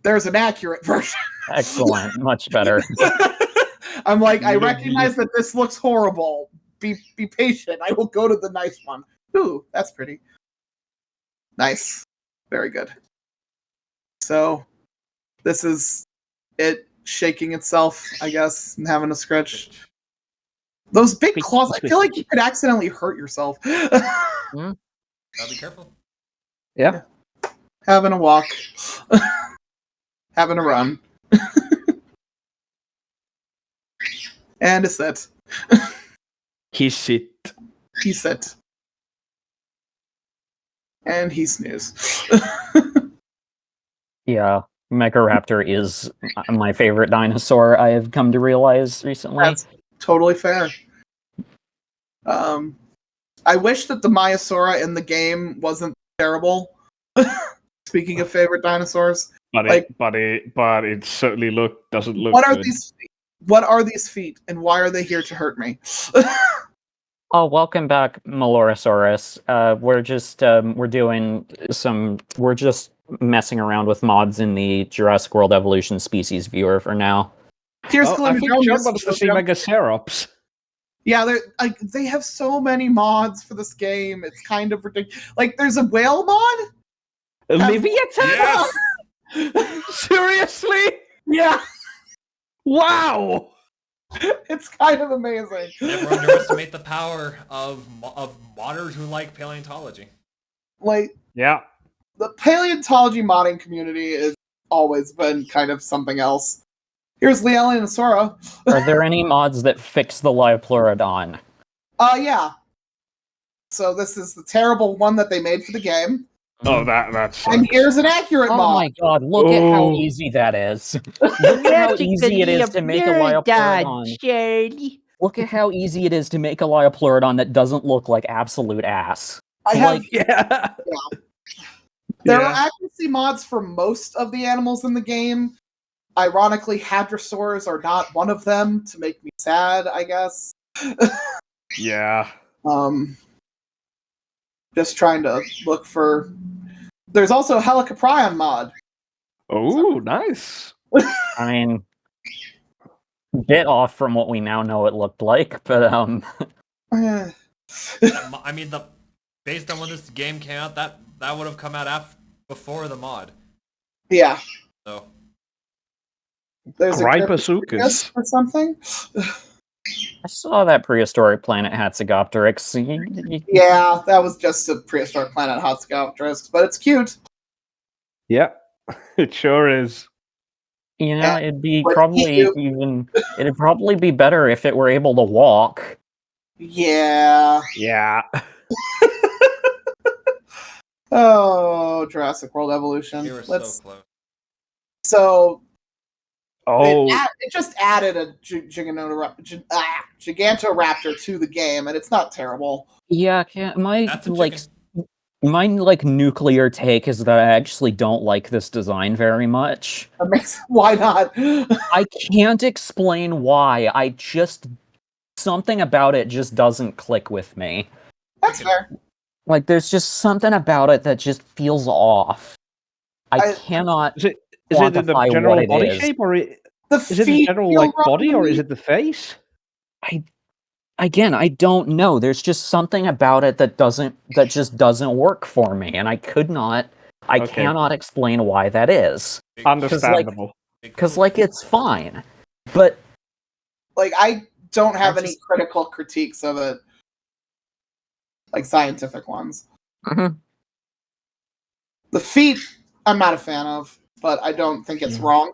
There's an accurate version. Excellent, much better. I'm like, I recognize that this looks horrible. Be patient. I will go to the nice one. Ooh, that's pretty. Nice. Very good. So, this is it shaking itself, I guess, and having a scratch. Those big claws, I feel like you could accidentally hurt yourself. Gotta be careful. Yeah. Having a walk. Having a run. And a sit. He sit. He sit. And he snooze. Yeah, Megaraptor is my favorite dinosaur, I have come to realize recently. That's totally fair. I wish that the Maiasaura in the game wasn't terrible. Speaking of favorite dinosaurs. But it certainly doesn't look What are good. What are these feet, and why are they here to hurt me? Oh, welcome back, Melorosaurus. We're just messing around with mods in the Jurassic World Evolution species viewer for now. Here's I think John wants to see Megacerops. Yeah, they have so many mods for this game. It's kind of ridiculous. Like, there's a whale mod. Leviathan? Yes! Seriously? Yeah. Wow. It's kind of amazing. Never underestimate the power of modders who like paleontology. Like, yeah, the paleontology modding community has always been kind of something else. Here's Leallian and Sora. Are there any mods that fix the Lipleurodon? Yeah. So this is the terrible one that they made for the game. Oh, that's. And here's an accurate mod. Oh my god, look at how easy that is. Look at how easy it is to make a Lipleurodon. Look at how easy it is to make a Lipleurodon that doesn't look like absolute ass. There are accuracy mods for most of the animals in the game. Ironically, hadrosaurs are not one of them, to make me sad, I guess. Yeah. Just trying to look for... There's also a Helicoprion mod. Oh, nice. I mean, bit off from what we now know it looked like, but I mean, based on when this game came out, that would have come out before the mod. Yeah. So there's Grypasuchus or something. I saw that prehistoric planet Hatzegopteryx. Yeah, that was just a prehistoric planet Hatzegopteryx, but it's cute. Yeah, it sure is. You know, it'd probably be better if it were able to walk. Yeah. Yeah. Oh, Jurassic World Evolution. You were so close. So. Oh. It just added a Gigantoraptor to the game, and it's not terrible. Yeah, my nuclear take is that I actually don't like this design very much. Why not? I can't explain why. Something about it just doesn't click with me. That's fair. Like, there's just something about it that just feels off. I cannot. Is it in the general body shape, or is it the general body, or is it the face? I don't know. There's just something about it that just doesn't work for me, and I cannot explain why that is. Understandable. Because it's fine, but I don't have any critical critiques of it, like scientific ones. Mm-hmm. The feet, I'm not a fan of, but I don't think it's wrong.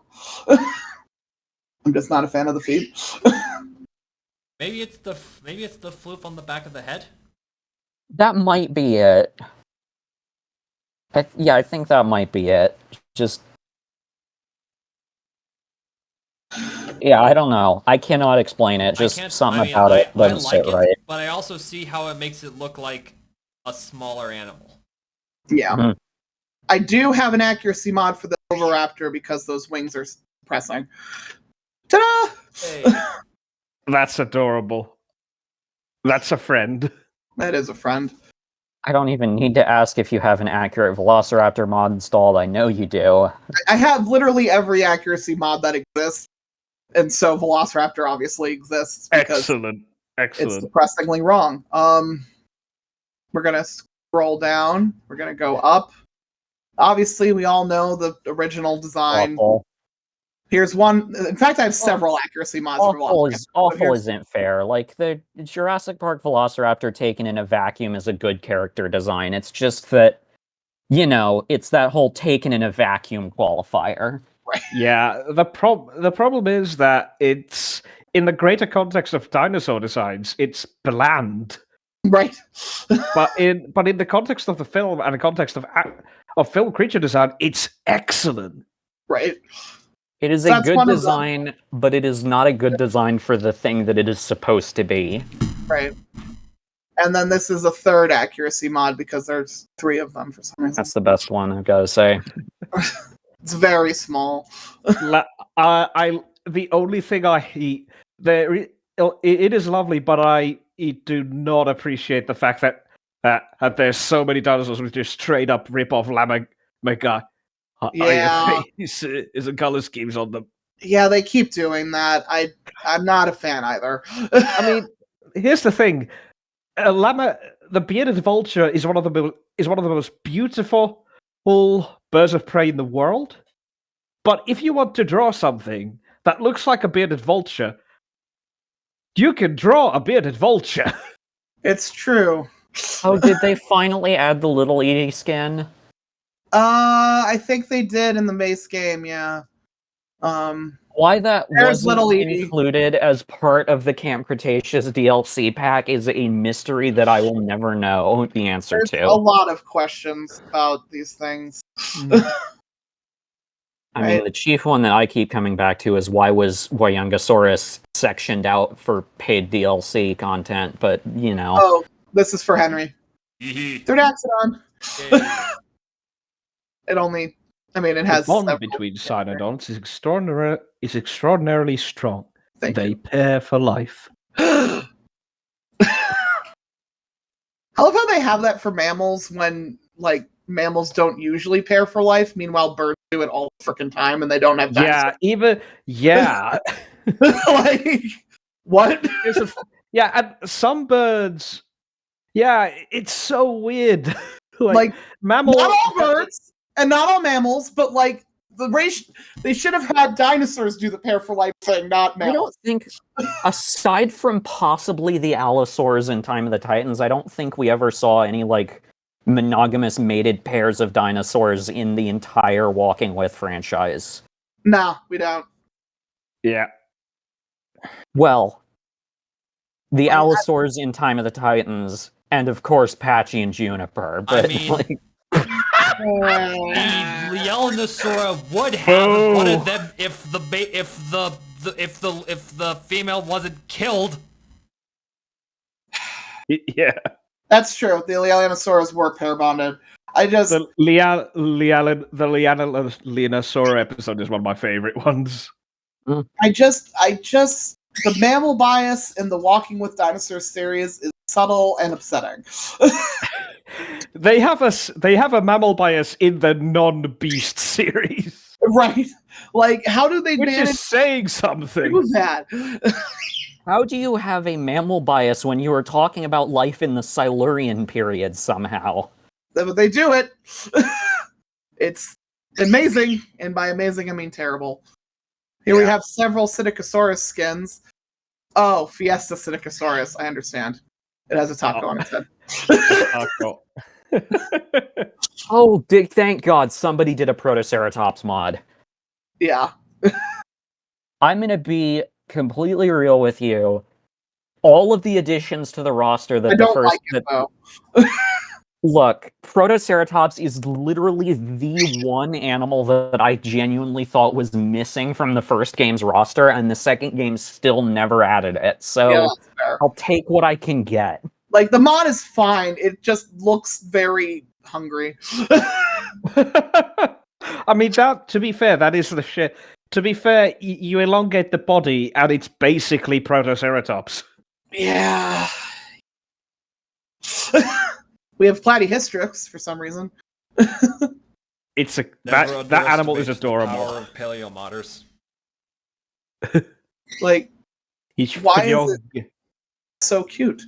I'm just not a fan of the feet. Maybe it's the floof on the back of the head. That might be it. I think that might be it. I don't know. I cannot explain it. Something about it doesn't sit right. But I also see how it makes it look like a smaller animal. Yeah. Mm-hmm. I do have an accuracy mod for the Oviraptor because those wings are pressing. Ta-da! Hey. That's adorable. That's a friend. That is a friend. I don't even need to ask if you have an accurate Velociraptor mod installed. I know you do. I have literally every accuracy mod that exists. And so Velociraptor obviously exists. Excellent. It's depressingly wrong. We're going to scroll down. We're going to go up. Obviously, we all know the original design. Awful. Here's one. In fact, I have several accuracy mods. Awful isn't fair. Like, the Jurassic Park Velociraptor taken in a vacuum is a good character design. It's just that, it's that whole taken in a vacuum qualifier. Right. Yeah, the problem is that it's, in the greater context of dinosaur designs, it's bland. Right. but in the context of the film and the context of film creature design, it's excellent. Right. It is a good design, but it is not a good design for the thing that it is supposed to be. Right. And then this is a third accuracy mod because there's 3 of them for some reason. That's the best one, I've got to say. It's very small. The only thing I hate it is lovely, but I do not appreciate the fact that there's so many dinosaurs with just straight up rip off Lamega. Yeah, face is a color schemes on them. Yeah, they keep doing that. I'm not a fan either. I mean, here's the thing: the bearded vulture is one of the most beautiful birds of prey in the world. But if you want to draw something that looks like a bearded vulture, you can draw a bearded vulture. It's true. Oh, did they finally add the little Edie skin? I think they did in the base game, yeah. Why that wasn't little Edie. included as part of the Camp Cretaceous DLC pack is a mystery that I will never know the answer There's to. a lot of questions about these things. I mean, the chief one that I keep coming back to is why was Wyangosaurus sectioned out for paid DLC content, but, you know. Oh, this is for Henry. Third Axodon. It only... I mean, it has... The bond between Cynodonts is extraordinarily strong. They pair for life. I love how they have that for mammals when, like, mammals don't usually pair for life. Meanwhile, birds do it all the freaking time, and they don't have dinosaurs. Like, what? And some birds... Yeah, it's so weird. like mammals... Not all birds, and not all mammals, but, like, they should have had dinosaurs do the pair for life thing, not mammals. I don't think, aside from possibly the Allosaurs in Time of the Titans, I don't think we ever saw any, like, monogamous mated pairs of dinosaurs in the entire Walking With franchise. Nah, we don't. Yeah. Well, the Allosaurs in Time of the Titans, and of course Patchy and Juniper, but the Lielanosaura would have one of them if the female wasn't killed. Yeah. That's true. The Lielanosaurus were pair bonded. The Lielanosaur episode is one of my favorite ones. The mammal bias in the Walking With Dinosaurs series is subtle and upsetting. They have a mammal bias in the non-beast series. Right. Like, how do they manage is saying something. Do that? How do you have a mammal bias when you are talking about life in the Silurian period somehow? They do it. It's amazing, and by amazing I mean terrible. Here we have several Psittacosaurus skins. Oh, Fiesta Psittacosaurus, I understand. It has a taco on its head. Oh, thank God somebody did a Protoceratops mod. Yeah. I'm gonna be completely real with you. All of the additions to the roster that Look, Protoceratops is literally the one animal that I genuinely thought was missing from the first game's roster, and the second game still never added it. So I'll take what I can get. Like, the mod is fine. It just looks very hungry. I mean, to be fair, that is the shit. To be fair, you elongate the body, and it's basically Protoceratops. Yeah. We have Platyhystrix for some reason. It's that animal is adorable. Power of paleomodders. Like, why is it so cute?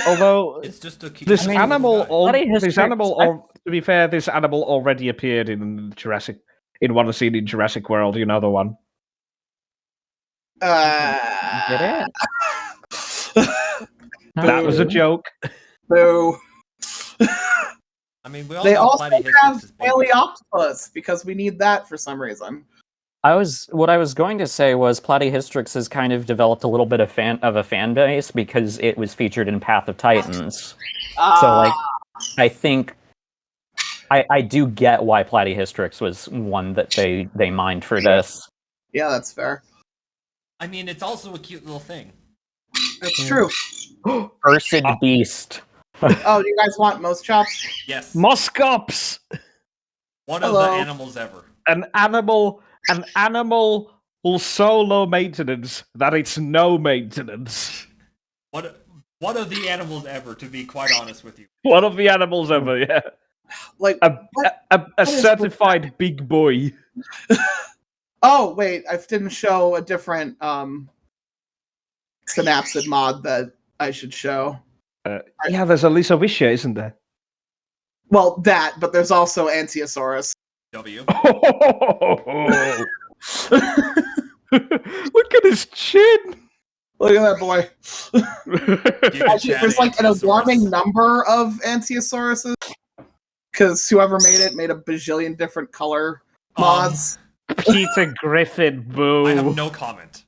Although it's just a cute. This animal already appeared in one scene in Jurassic World. You know the one. Did it? That was a joke. No. I mean, they also have Paleoctopus because we need that for some reason. What I was going to say was Platyhystrix has kind of developed a little bit of a fan base because it was featured in Path of Titans. So, like, I think I do get why Platyhystrix was one that they mined for this. Yeah, that's fair. I mean, it's also a cute little thing. It's true. Cursed beast. Oh, do you guys want most chops? Yes. Muskops. One of the animals ever. An animal so low maintenance that it's no maintenance. One of the animals ever, to be quite honest with you. One of the animals ever, yeah. Like a certified big boy. Oh wait, I didn't show a different synapsid mod that I should show. Yeah, there's a Lisa Wisha, isn't there? Well, that, but there's also Ankylosaurus. W. Look at his chin. Look at that boy. Actually, there's like an alarming number of Ankylosaurus because whoever made a bajillion different color mods. Peter Griffin, boo. I have no comment.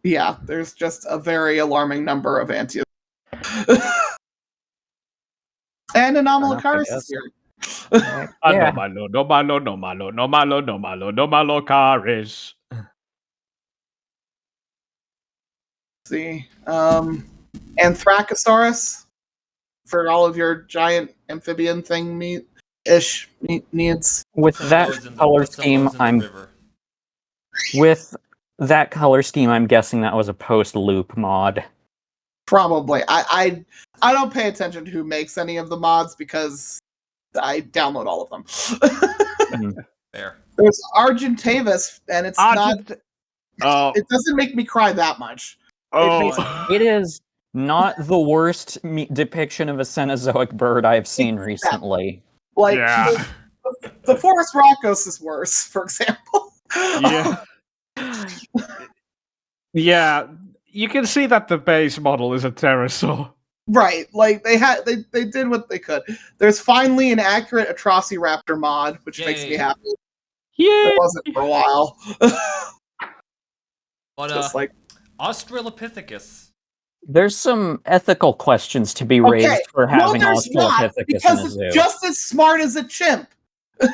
Yeah, there's just a very alarming number of Ankylosaurus. And Anomalocaris is here. No malo, Caris. See, Anthracosaurus for all of your giant amphibian thing needs. With that color scheme, I'm guessing that was a post-loop mod. Probably. I don't pay attention to who makes any of the mods because I download all of them. There. There's Argentavis, and it's not. It doesn't make me cry that much. It is not the worst depiction of a Cenozoic bird I've seen recently. Like the Forest Rockos is worse, for example. Yeah. Yeah. You can see that the base model is a pterosaur. Right, like they did what they could. There's finally an accurate Atrociraptor mod, which makes me happy. Yeah, it wasn't for a while. But just like Australopithecus. There's some ethical questions to be raised for having Australopithecus because in a zoo. it's just as smart as a chimp.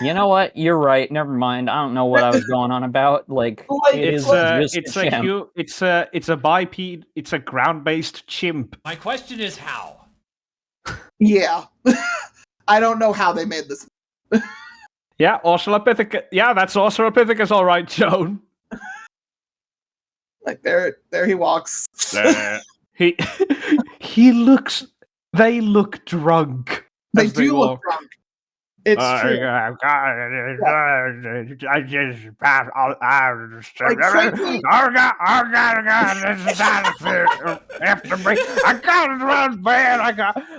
You know what? You're right. Never mind. I don't know what I was going on about. It's a biped. It's a ground-based chimp. My question is how. Yeah, I don't know how they made this. Yeah, Australopithecus. Yeah, that's Australopithecus, all right, Joan. Like there he walks. He looks. They look drunk. They do look drunk. It's true. I just after me. I got to run bad.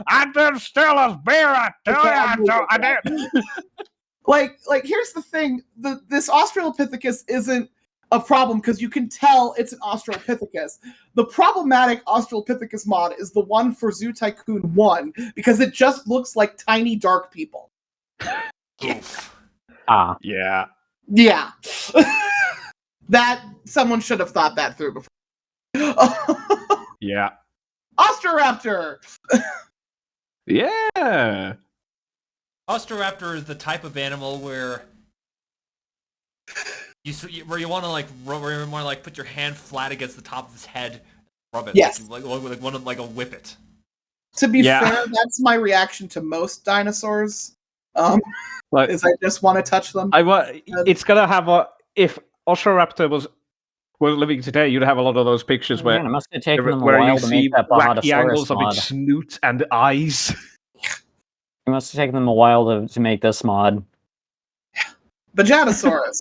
I done steal a beer. I tell you, I did. Like here's the thing: this Australopithecus isn't a problem because you can tell it's an Australopithecus. The problematic Australopithecus mod is the one for Zoo Tycoon 1 because it just looks like tiny dark people. Yeah. Yeah. That someone should have thought that through before. Yeah. Ostroraptor. Yeah. Ostroraptor is the type of animal where you want to put your hand flat against the top of his head, rub it, yes, like a whippet. To be fair, that's my reaction to most dinosaurs. Is I just want to touch them. It's gonna have if Ostroraptor was living today, you'd have a lot of those pictures where it must have taken them a where while you to see make that wacky angles mod. of its snoot and eyes. It must have taken them a while to make this mod. Bajatosaurus.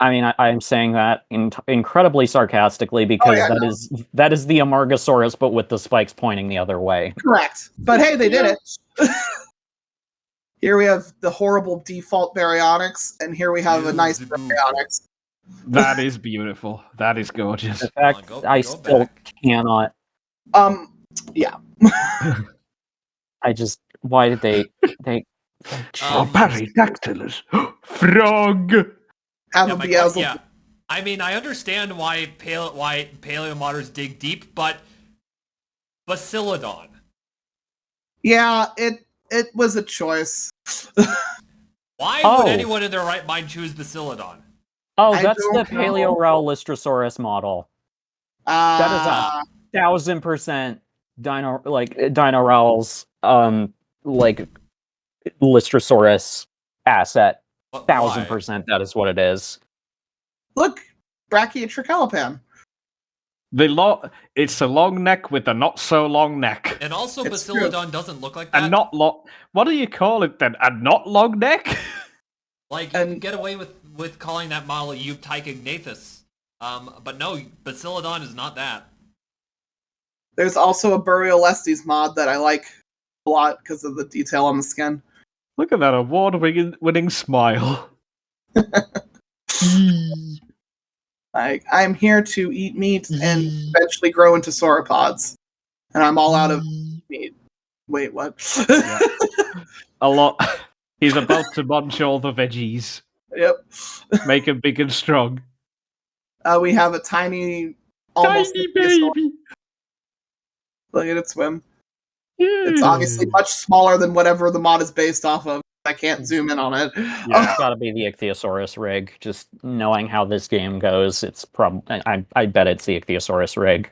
I mean, I'm saying that incredibly sarcastically because that is the Amargasaurus, but with the spikes pointing the other way. Correct. But hey, they did it. Here we have the horrible default baryonyx, and here we have a nice baryonyx. That is beautiful. That is gorgeous. In fact, I still cannot. Yeah. Why did they Paradactylus. Frog. Yeah. I mean, I understand why paleomodders dig deep, but Basilodon. Yeah, it was a choice. Why would anyone in their right mind choose Basilodon? Oh, that's the Paleoraulistrosaurus model. That is 1,000% Dinoraul's Listrosaurus asset. 1,000% that is what it is. Look, Brachiotrichelipan. It's a long neck with a not so long neck. And also Basilodon doesn't look like that. A not long. What do you call it then? A not long neck? Like you can get away with with calling that model Euptychognathus. But no, Basilodon is not that. There's also a Buriolestes mod that I like a lot because of the detail on the skin. Look at that award-winning smile. I'm here to eat meat and eventually grow into sauropods. And I'm all out of meat. Wait, what? Yeah. A lot. He's about to munch all the veggies. Yep. Make him big and strong. We have a tiny baby. Look at it swim. It's obviously much smaller than whatever the mod is based off of. I can't zoom in on it. Yeah, it's got to be the Ichthyosaurus rig. Just knowing how this game goes, it's probably. I bet it's the Ichthyosaurus rig.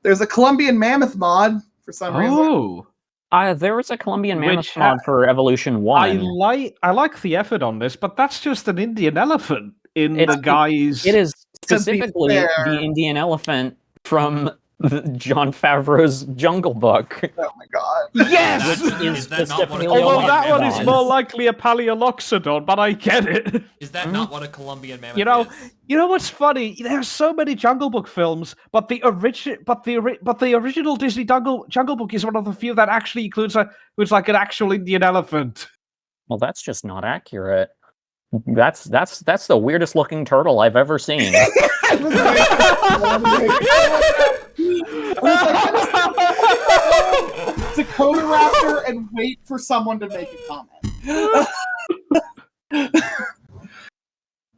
There's a Columbian mammoth mod for some reason. There was a Columbian mammoth mod for Evolution 1. I like the effort on this, but that's just an Indian elephant in the guy's... It is specifically the Indian elephant from Jon Favreau's Jungle Book. Oh my god. Yes! Although that one is is? more likely a Paleoloxodon, but I get it. Is that not what a Columbian mammoth is? You know what's funny? There's so many Jungle Book films, but the original Disney Jungle Book is one of the few that actually includes like an actual Indian elephant. Well, that's just not accurate. That's the weirdest looking turtle I've ever seen. Dakota Raptor and wait for someone to make a comment.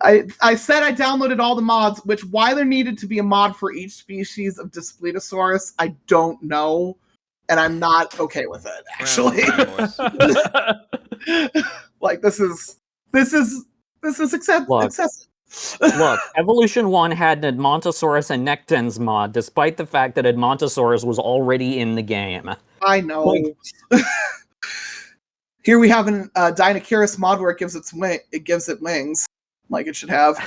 I said I downloaded all the mods, which why there needed to be a mod for each species of Daspletosaurus, I don't know, and I'm not okay with it, actually. Like this is excessive. Look, Evolution 1 had an Edmontosaurus and Nectens mod, despite the fact that Edmontosaurus was already in the game. I know. Here we have an Dinosaurus mod where it gives it wings, like it should have.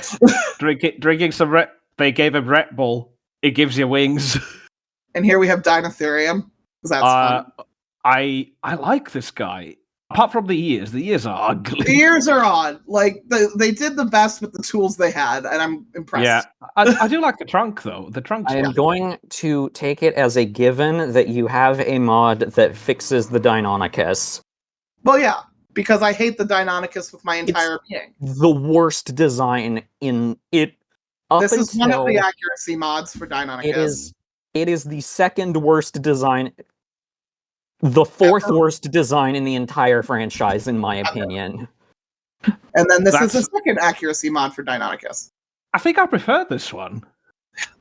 Drinking some they gave him Red Bull. It gives you wings. And here we have Dinotherium. That's fun. I like this guy. Apart from the ears are ugly. The ears are odd. Like they did the best with the tools they had, and I'm impressed. Yeah, I do like the trunk though. The trunk. I am going to take it as a given that you have a mod that fixes the Deinonychus. Well, yeah, because I hate the Deinonychus with my entire being. The worst design in it. This is one of the accuracy mods for Deinonychus. It is the second worst design. The fourth worst design in the entire franchise, in my opinion. And then this is the second accuracy mod for Deinonychus. I think I prefer this one.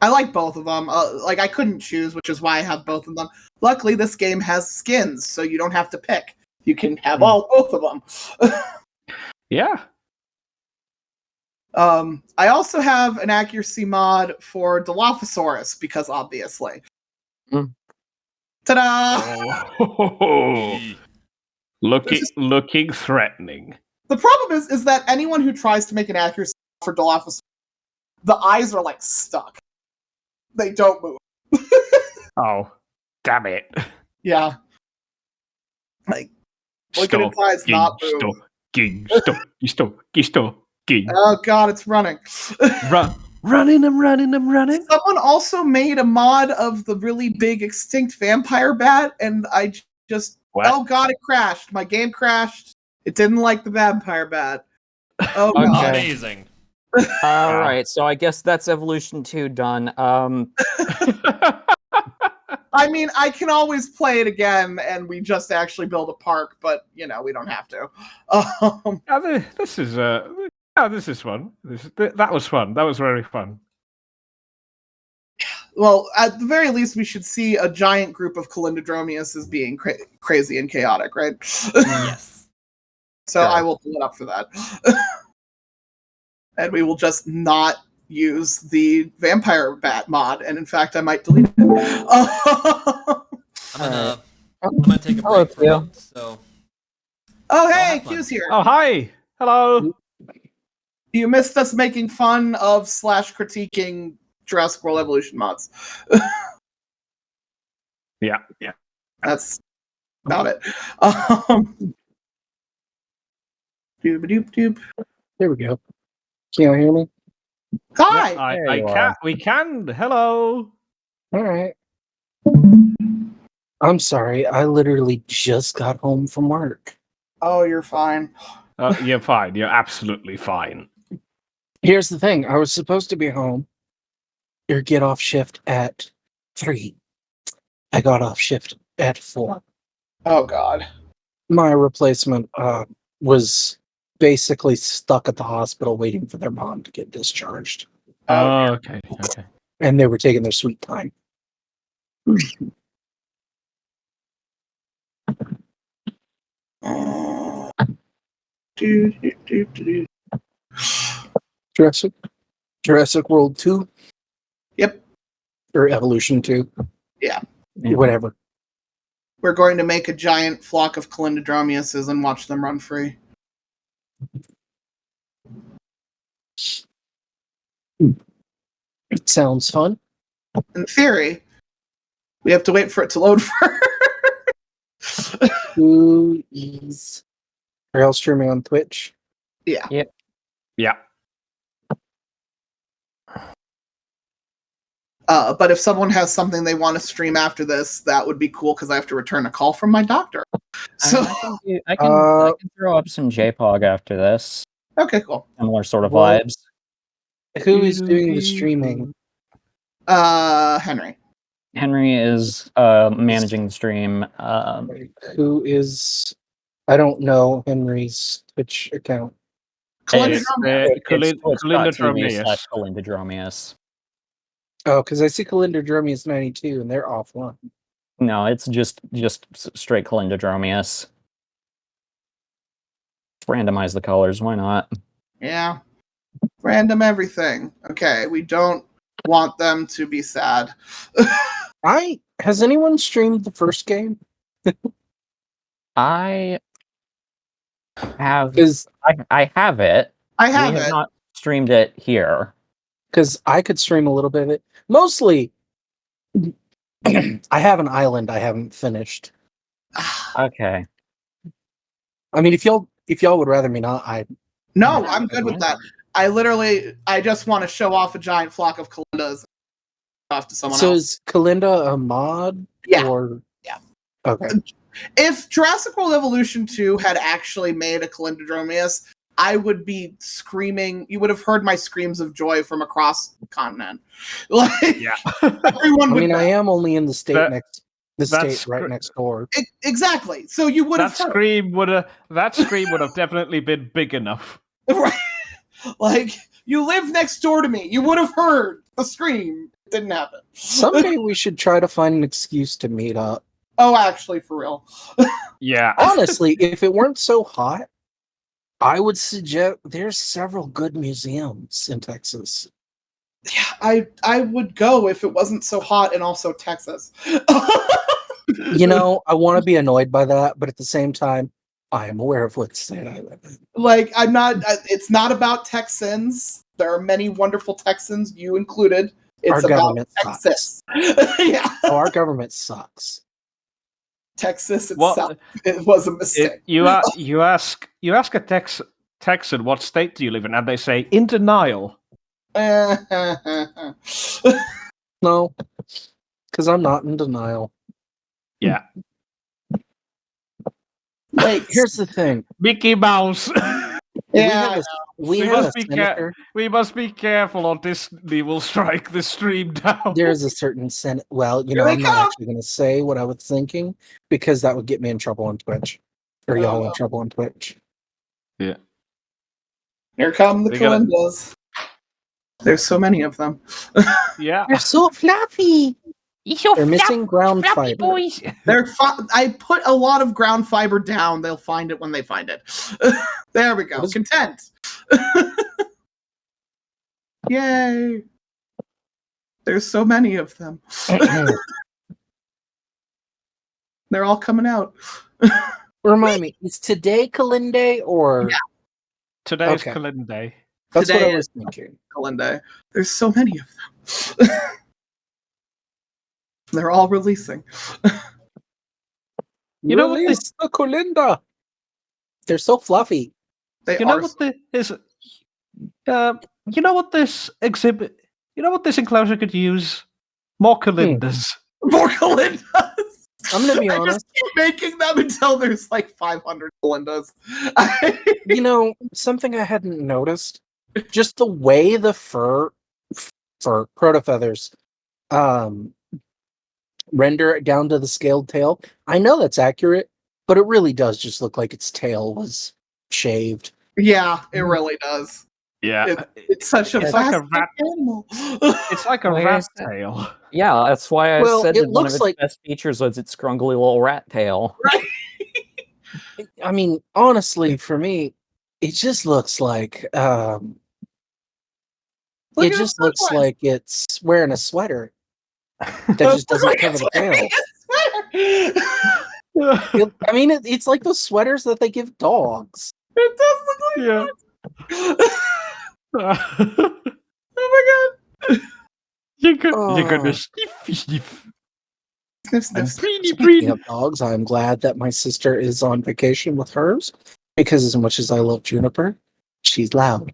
I like both of them. I couldn't choose, which is why I have both of them. Luckily, this game has skins, so you don't have to pick. You can have both of them. Yeah. I also have an accuracy mod for Dilophosaurus, because obviously. Ta-da! Oh. Looking threatening. The problem is that anyone who tries to make an accuracy for Dilophosaurus, the eyes are like stuck. They don't move. Oh, damn it! Yeah, like look at its eyes not move. Oh god, it's running. I'm running. Someone also made a mod of the really big extinct vampire bat, and I just... What? Oh god, it crashed. My game crashed. It didn't like the vampire bat. Oh god. Amazing. Alright, so I guess that's Evolution 2 done. I mean, I can always play it again, and we just actually build a park, but, we don't have to. This is fun. That was fun. That was very fun. Well, at the very least, we should see a giant group of Kulindadromeus as being crazy and chaotic, right? Yes. So I will pull it up for that. And we will just not use the vampire bat mod, and in fact, I might delete it. I'm gonna take a break for a minute, so... Oh, hey, Q's here! Oh, hi! Hello! You missed us making fun of / critiquing Jurassic World Evolution mods. Yeah. That's about it. Doop-a-doop-doop. There we go. Can you hear me? Hi! I can. We can. Hello. All right. I'm sorry. I literally just got home from work. Oh, you're fine. You're fine. You're absolutely fine. Here's the thing. I was supposed to be home or get off shift at 3. I got off shift at 4. Oh, God. My replacement was basically stuck at the hospital waiting for their mom to get discharged. Oh, okay. And they were taking their sweet time. Jurassic World 2? Yep. Or Evolution 2? Yeah. Whatever. We're going to make a giant flock of Kulindadromeuses and watch them run free. It sounds fun. In theory, we have to wait for it to load first. Who is... Are y'all streaming on Twitch? Yeah. Yep. Yeah. But if someone has something they want to stream after this, that would be cool because I have to return a call from my doctor. So I can throw up some JPOG after this. Okay, cool. Similar sort of vibes. Who is doing the streaming? Henry. Henry is managing the stream. Who is... I don't know Henry's Twitch account. Kulindadromeus. Kulindadromeus. Oh, because I see Kulindadromeus 92 and they're offline. No, it's just straight Kulindadromeus. Randomize the colors, why not? Yeah. Random everything. Okay, we don't want them to be sad. Has anyone streamed the first game? I have I have it. I have we have it. not streamed it here. Because I could stream a little bit of it. Mostly, I have an island I haven't finished. Okay. I mean, if y'all would rather me not, No, I'm good with that. I just want to show off a giant flock of Kalindas off to someone else. So is Kulinda a mod? Yeah. Or... Yeah. Okay. If Jurassic World Evolution 2 had actually made a Kulindadromeus, I would be screaming. You would have heard my screams of joy from across the continent. Like, yeah. Everyone would I am only in the state right next door. Exactly. So you would have that scream would have definitely been big enough. Right. Like, you live next door to me. You would have heard the scream. It didn't happen. Someday we should try to find an excuse to meet up. Oh, actually, for real. Yeah. Honestly, if it weren't so hot, I would suggest there's several good museums in Texas. Yeah, I would go if it wasn't so hot and also Texas. You know, I want to be annoyed by that, but at the same time, I am aware of what state I live in. Like, it's not about Texans. There are many wonderful Texans, you included. It's our government about Texas. Yeah. Oh, our government sucks. Texas itself, it was a mistake. You ask a Texan, what state do you live in, and they say in denial. No, because I'm not in denial. Yeah. Wait, here's the thing. Mickey Mouse. Yeah, we must be careful or Disney will strike the stream down. There's a certain Senate. Well, I'm not actually going to say what I was thinking because that would get me in trouble on Twitch, or y'all in trouble on Twitch. Yeah. Here come the Kulindas. There's so many of them. Yeah. They're so fluffy. They're missing ground fiber. Boys. I put a lot of ground fiber down. They'll find it when they find it. There we go. Content. Yay. There's so many of them. They're all coming out. Remind me, is today Kulinday or... Yeah. Today's Kulinday. That's Today what I was thinking. Kulinday. There's so many of them. They're all releasing. You know what? The Kulinda. They're so fluffy. You know what You know what this exhibit? You know what this enclosure could use? More Kulindas. More Kulindas. I'm gonna be I honest. just keep making them until there's like 500 Kulindas. You know, something I hadn't noticed, just the way the fur proto feathers render it down to the scaled tail. I know that's accurate, but it really does just look like its tail was shaved. Yeah, it really does. Yeah, it's such a like a rat animal. It's like a rat tail. Yeah, that's why I Well, said it that one of looks its like- best features was its scrungly little rat tail. Right. I mean, honestly, for me, it just looks like it just looks like it's wearing a sweater that just doesn't cover the tail. I mean, it's like those sweaters that they give dogs. It does look like Oh my god! You're gonna sniff. Speaking of dogs, I'm glad that my sister is on vacation with hers, because as much as I love Juniper, she's loud.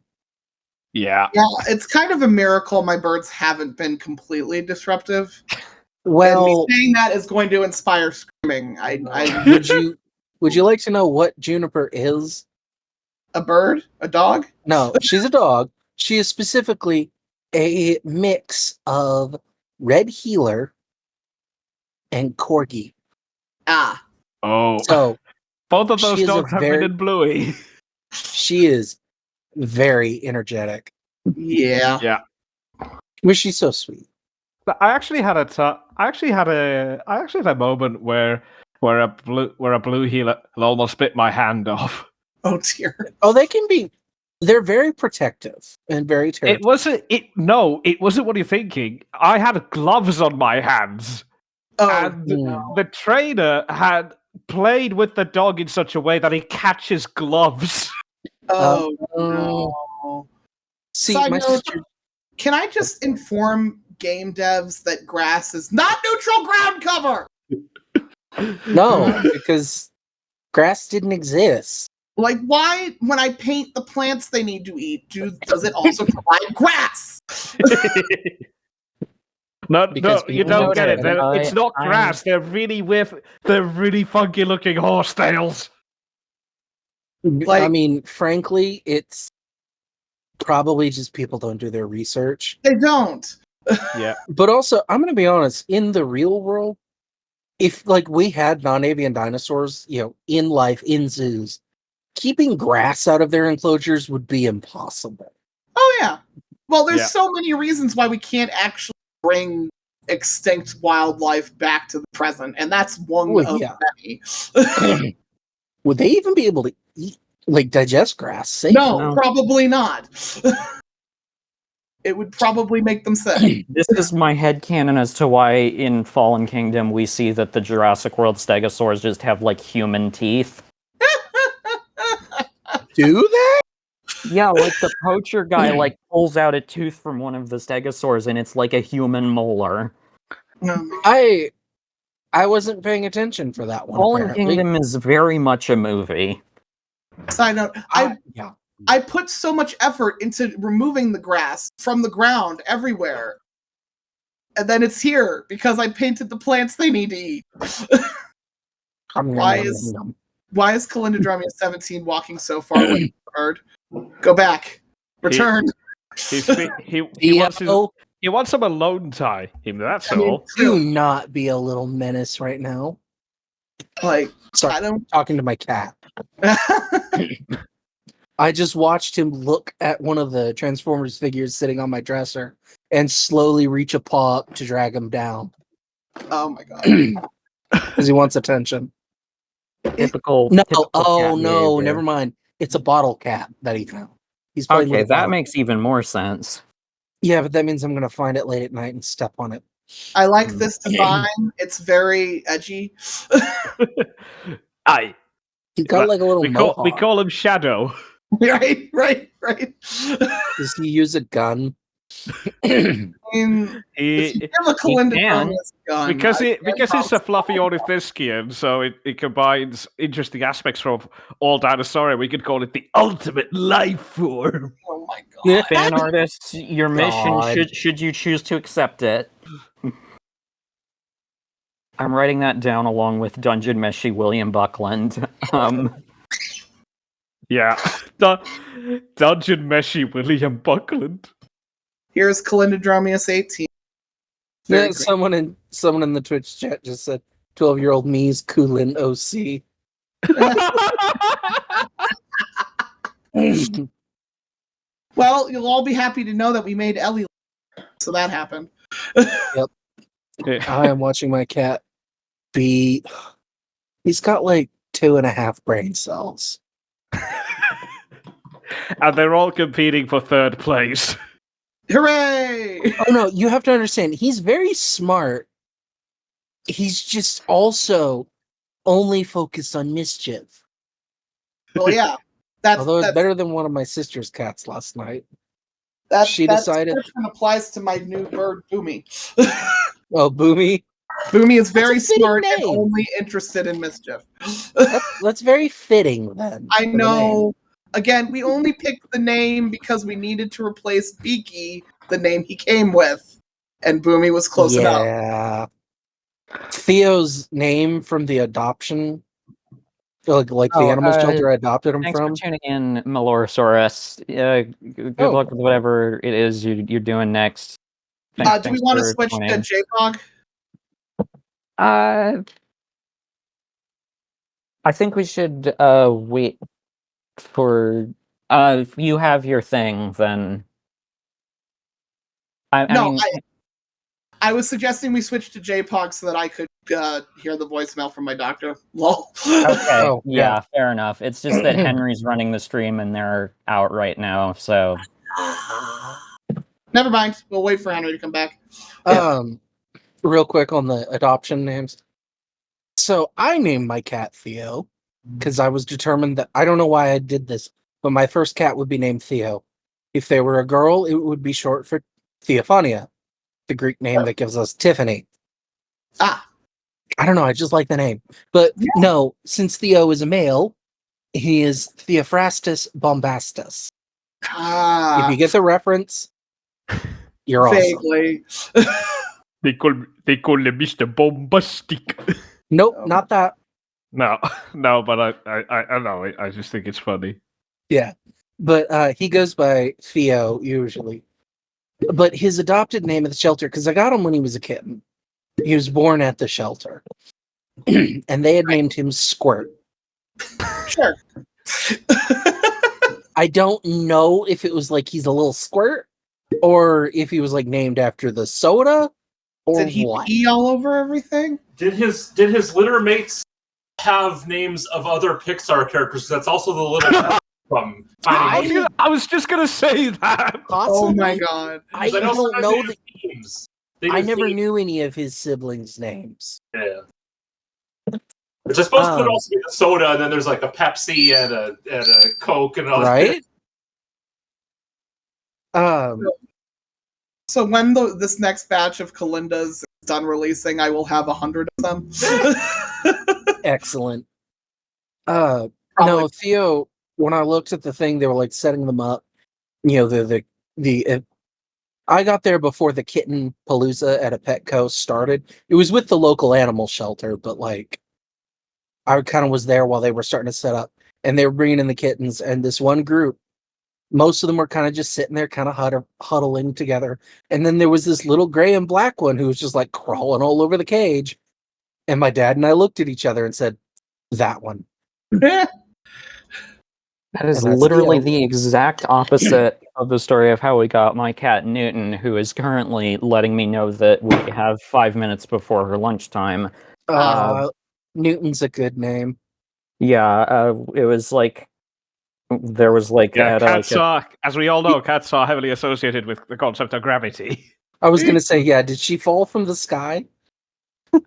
Yeah, it's kind of a miracle my birds haven't been completely disruptive. Well, and me saying that is going to inspire screaming. Would you like to know what Juniper is? A bird? A dog? No, she's a dog. She is specifically a mix of red heeler and corgi. Ah. Oh. So both of those dogs have red and bluey. She is very energetic. Yeah. Yeah. But she's so sweet. I actually had a moment where a blue heeler almost bit my hand off. Oh dear. Oh, they can be. They're very protective and very territorial. It wasn't what you're thinking. I had gloves on my hands. And the trainer had played with the dog in such a way that he catches gloves. Oh no. See, Side my note, sister. Can I just inform game devs that grass is not neutral ground cover? No, because grass didn't exist. Like, why, when I paint the plants they need to eat, does it also provide grass? No, you don't get it. It's not grass. They're really funky looking horsetails. I mean, frankly, it's probably just people don't do their research. They don't. Yeah. But also, I'm going to be honest, in the real world, if like we had non-avian dinosaurs, in life, in zoos, keeping grass out of their enclosures would be impossible. Oh yeah. Well, there's so many reasons why we can't actually bring extinct wildlife back to the present, and that's one of many. Would they even be able to eat, digest grass safely? No, probably not. It would probably make them sick. This is my headcanon as to why in Fallen Kingdom we see that the Jurassic World stegosaurs just have human teeth. Do they? Yeah, the poacher guy pulls out a tooth from one of the stegosaurs and it's like a human molar. I wasn't paying attention for that one. Fallen Kingdom is very much a movie. Side note, I put so much effort into removing the grass from the ground everywhere. And then it's here because I painted the plants they need to eat. Why is Kulindadromeus 17 walking so far away from the bird? Go back. Return. He wants some alone time. That's all. Do not be a little menace right now. Sorry, I'm talking to my cat. I just watched him look at one of the Transformers figures sitting on my dresser and slowly reach a paw up to drag him down. Oh my god. Because he wants attention. Typical. No, cat behavior. never mind. It's a bottle cap that he found. He's okay, that makes even more sense. Yeah, but that means I'm going to find it late at night and step on it. I like this design. It's very edgy. He got a little mohawk. We call him Shadow. Right. Does he use a gun? He can, because it's a fluffy ornithischian, so it combines interesting aspects from all dinosaur. We could call it the ultimate life form. Oh my god. Fan artists, your mission, should you choose to accept it. I'm writing that down along with Dungeon Meshi William Buckland. Yeah. Dungeon Meshi William Buckland. Here's Kulindadromeus 18. Yeah, someone in the Twitch chat just said 12-year-old me's Kulin OC. Well, you'll all be happy to know that we made Ellie. So that happened. Yep. I am watching my cat be. He's got like 2.5 brain cells. And they're all competing for third place. Hooray! Oh no, you have to understand, he's very smart. He's just also only focused on mischief. Well, yeah. Although it's better than one of my sister's cats last night. She that decided description applies to my new bird, Boomy. Oh, Boomy? Boomy is very smart and only interested in mischief. That's very fitting, then. I know. Again, we only picked the name because we needed to replace Beaky, the name he came with. And Boomy was close enough. Yeah. Theo's name from the adoption, like the animal shelter I adopted him thanks from. for tuning in, Melorosaurus. Good luck with whatever it is you're doing next. Do we want to switch to J-Pog? I think we should wait for. If you have your thing, then. I was suggesting we switch to J-Pog so that I could hear the voicemail from my doctor. Lol. Okay, yeah, fair enough. It's just that Henry's running the stream and they're out right now, so. Never mind. We'll wait for Henry to come back. Real quick on the adoption names. So I named my cat Theo because I was determined that I don't know why I did this, but my first cat would be named Theo. If they were a girl, it would be short for Theophania, the Greek name that gives us Tiffany. I don't know. I just like the name. But no, since Theo is a male, he is Theophrastus bombastus. If you get the reference, you're vaguely. Awesome. They call him Mr. Bombastic. Nope, not that. No, but I know. I just think it's funny. Yeah, but he goes by Theo usually. But his adopted name at the shelter, because I got him when he was a kitten. He was born at the shelter, and they had named him Squirt. Sure. I don't know if it was like he's a little squirt, or if he was like named after the soda, or did he what? pee all over everything? Did his litter mates have names of other Pixar characters? That's also the little from Finding Nemo. I was just gonna say that. Oh my god! I don't know the names. I never knew any of his siblings' names. Yeah. Which I suppose could also be the soda, and then there's like a Pepsi and a Coke and all right? So when this next batch of Kulindas is done releasing, I will have 100 of them. Excellent. No, Theo. When I looked at the thing, they were like setting them up. You know, I got there before the kitten palooza at a Petco started. It was with the local animal shelter, but like I kind of was there while they were starting to set up, and they were bringing in the kittens. And this one group, most of them were kind of just sitting there, kind of huddling together. And then there was this little gray and black one who was just like crawling all over the cage. And my dad and I looked at each other and said, "That one." That is literally the exact opposite of the story of how we got my cat Newton, who is currently letting me know that we have 5 minutes before her lunchtime. Newton's a good name. Yeah, it was like there was like cats are, as we all know, cats are heavily associated with the concept of gravity. I was gonna say, yeah. Did she fall from the sky?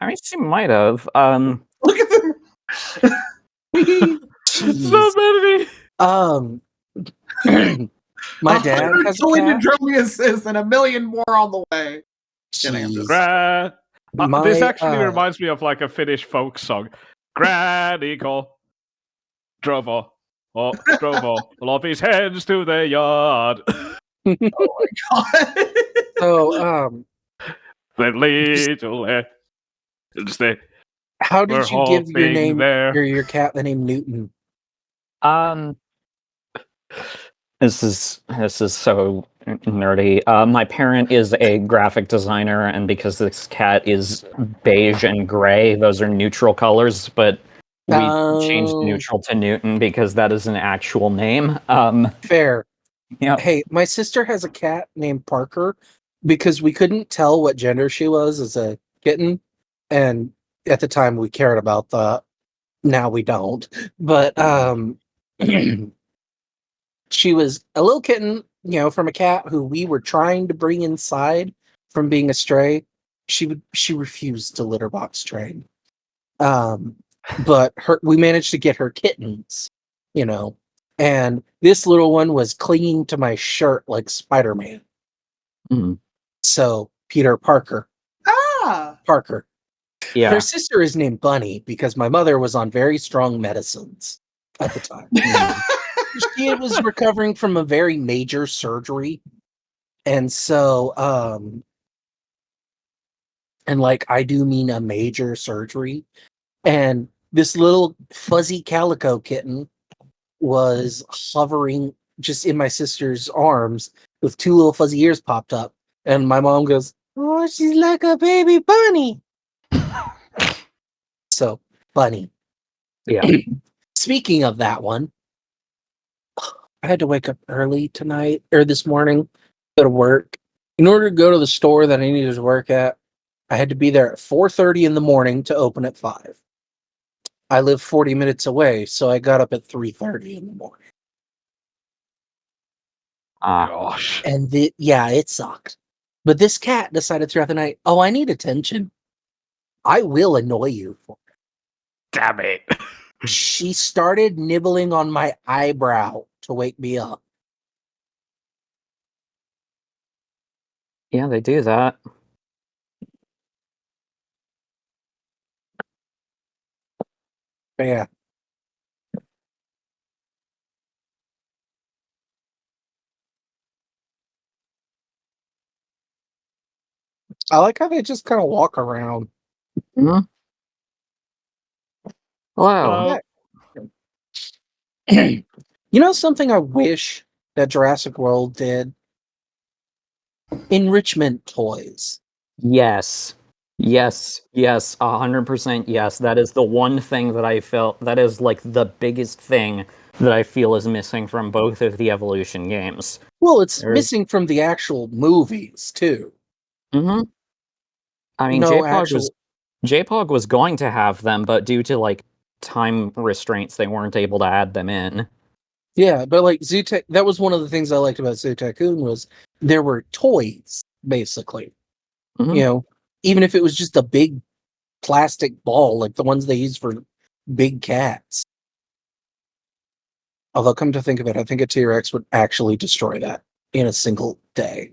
I mean, she might have. Look at them. So many. My dad has a cat. Kulindadromeus is, and a million more on the way. This actually reminds me of like a Finnish folk song. Graniko Drovo. drove all Floppy's hens to their yard. Oh my god. So, the little hens, they how did you give your name there. your cat the name Newton? This is so nerdy. My parent is a graphic designer, and because this cat is beige and gray, those are neutral colors. But we changed neutral to Newton because that is an actual name. Fair. Yeah. Hey, my sister has a cat named Parker because we couldn't tell what gender she was as a kitten, and at the time we cared about that. Now we don't. But she was a little kitten, from a cat who we were trying to bring inside from being a stray. She refused to litter box train. But we managed to get her kittens, and this little one was clinging to my shirt like Spider-Man. Mm. So Peter Parker. Parker. Yeah. Her sister is named Bunny because my mother was on very strong medicines at the time. She was recovering from a very major surgery. And so, I do mean a major surgery. And this little fuzzy calico kitten was hovering just in my sister's arms with two little fuzzy ears popped up. And my mom goes, "Oh, she's like a baby bunny." So, Bunny. Yeah. Speaking of that one, I had to wake up early this morning, go to work. In order to go to the store that I needed to work at, I had to be there at 4:30 in the morning to open at 5. I live 40 minutes away, so I got up at 3:30 in the morning. Gosh. And it sucked. But this cat decided throughout the night, I need attention. I will annoy you for it. Damn it. She started nibbling on my eyebrow to wake me up. Yeah, they do that. Yeah. I like how they just kind of walk around. Mm-hmm. Hello. Something I wish that Jurassic World did? Enrichment toys. Yes. 100% yes. That is the one thing that I felt, that is like the biggest thing that I feel is missing from both of the Evolution games. Well, it's missing from the actual movies, too. Mm-hmm. I mean, J-Pog was going to have them, but due to, time restraints, they weren't able to add them in. Yeah, but that was one of the things I liked about Zoo Tycoon was there were toys, basically. Mm-hmm. Even if it was just a big plastic ball, like the ones they use for big cats. Although, come to think of it, I think a T-Rex would actually destroy that in a single day.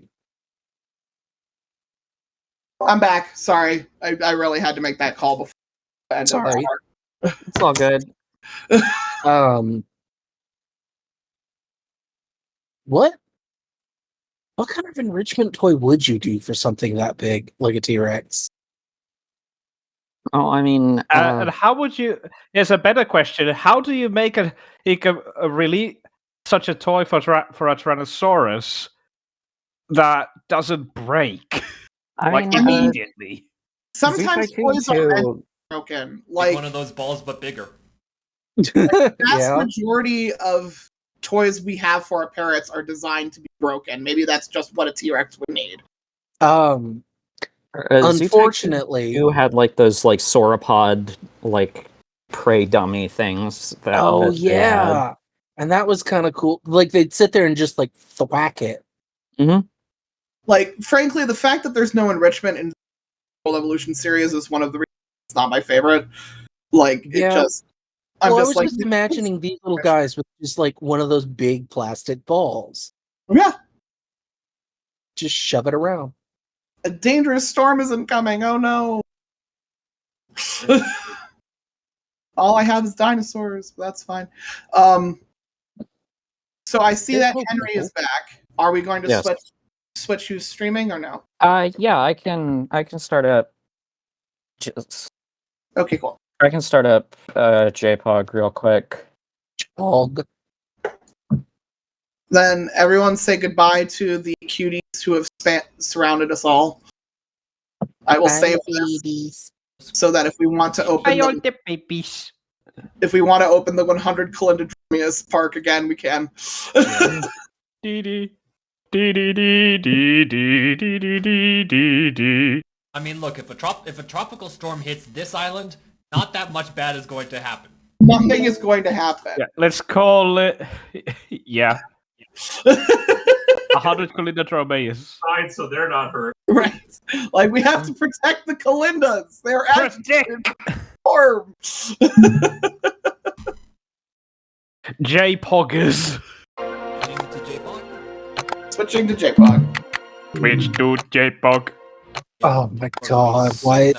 I'm back. Sorry. I really had to make that call before the end of the hour. It's all good. What kind of enrichment toy would you do for something that big, like a T-Rex? Oh, I mean... and how would you... Here's a better question. How do you make a really such a toy for a Tyrannosaurus that doesn't break? Immediately. Sometimes toys are meant to be broken. Like one of those balls, but bigger. The vast majority of toys we have for our parents are designed to be broken. Maybe that's just what a T-Rex would need. Unfortunately, you had those sauropod prey dummy things. And that was kind of cool. They'd sit there and just thwack it. Mm-hmm. Frankly, the fact that there's no enrichment in the World Evolution series is one of the reasons it's not my favorite. I was just imagining these little guys with just one of those big plastic balls. Yeah. Just shove it around. A dangerous storm isn't coming. Oh no. All I have is dinosaurs, but that's fine. So I see that Henry is back. Are we going to switch who's streaming or no? Yeah, I can start up. Okay, cool. I can start up JPOG real quick. JPOG. Then everyone say goodbye to the cuties who have surrounded us all. I will save this so that if we want to open the babies. If we want to open the 100 Kulindadromeus park again, we can. I mean, look, if a tropical storm hits this island, not that much bad is going to happen. Nothing is going to happen. Yeah, let's call it. Yeah. 100 Kulindadromeus. Fine, so they're not hurt. Right. Like, we have to protect the Kulindas. They're actually storm. J-Poggers. Switching to J-Pog. Switch to J-Pog. Oh my god, why?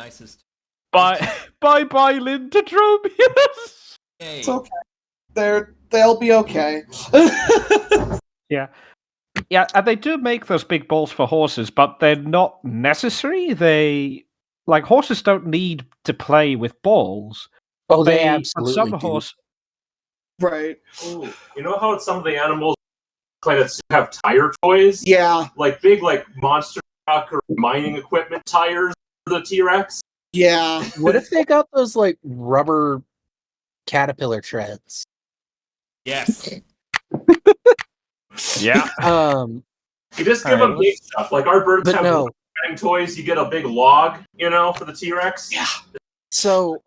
Bye, Lindadromeus. It's okay. They'll be okay. Yeah. Yeah, and they do make those big balls for horses, but they're not necessary. Horses don't need to play with balls. Oh, they absolutely some do. horse. Right. Ooh, you know how some of the animals that have tire toys? Yeah. Like big, monster truck or mining equipment tires for the T-Rex? Yeah. What if they got those, rubber caterpillar treads? Yes. Yeah. You just give them big stuff. Like our birds have cutting toys. You get a big log, for the T-Rex. Yeah. So,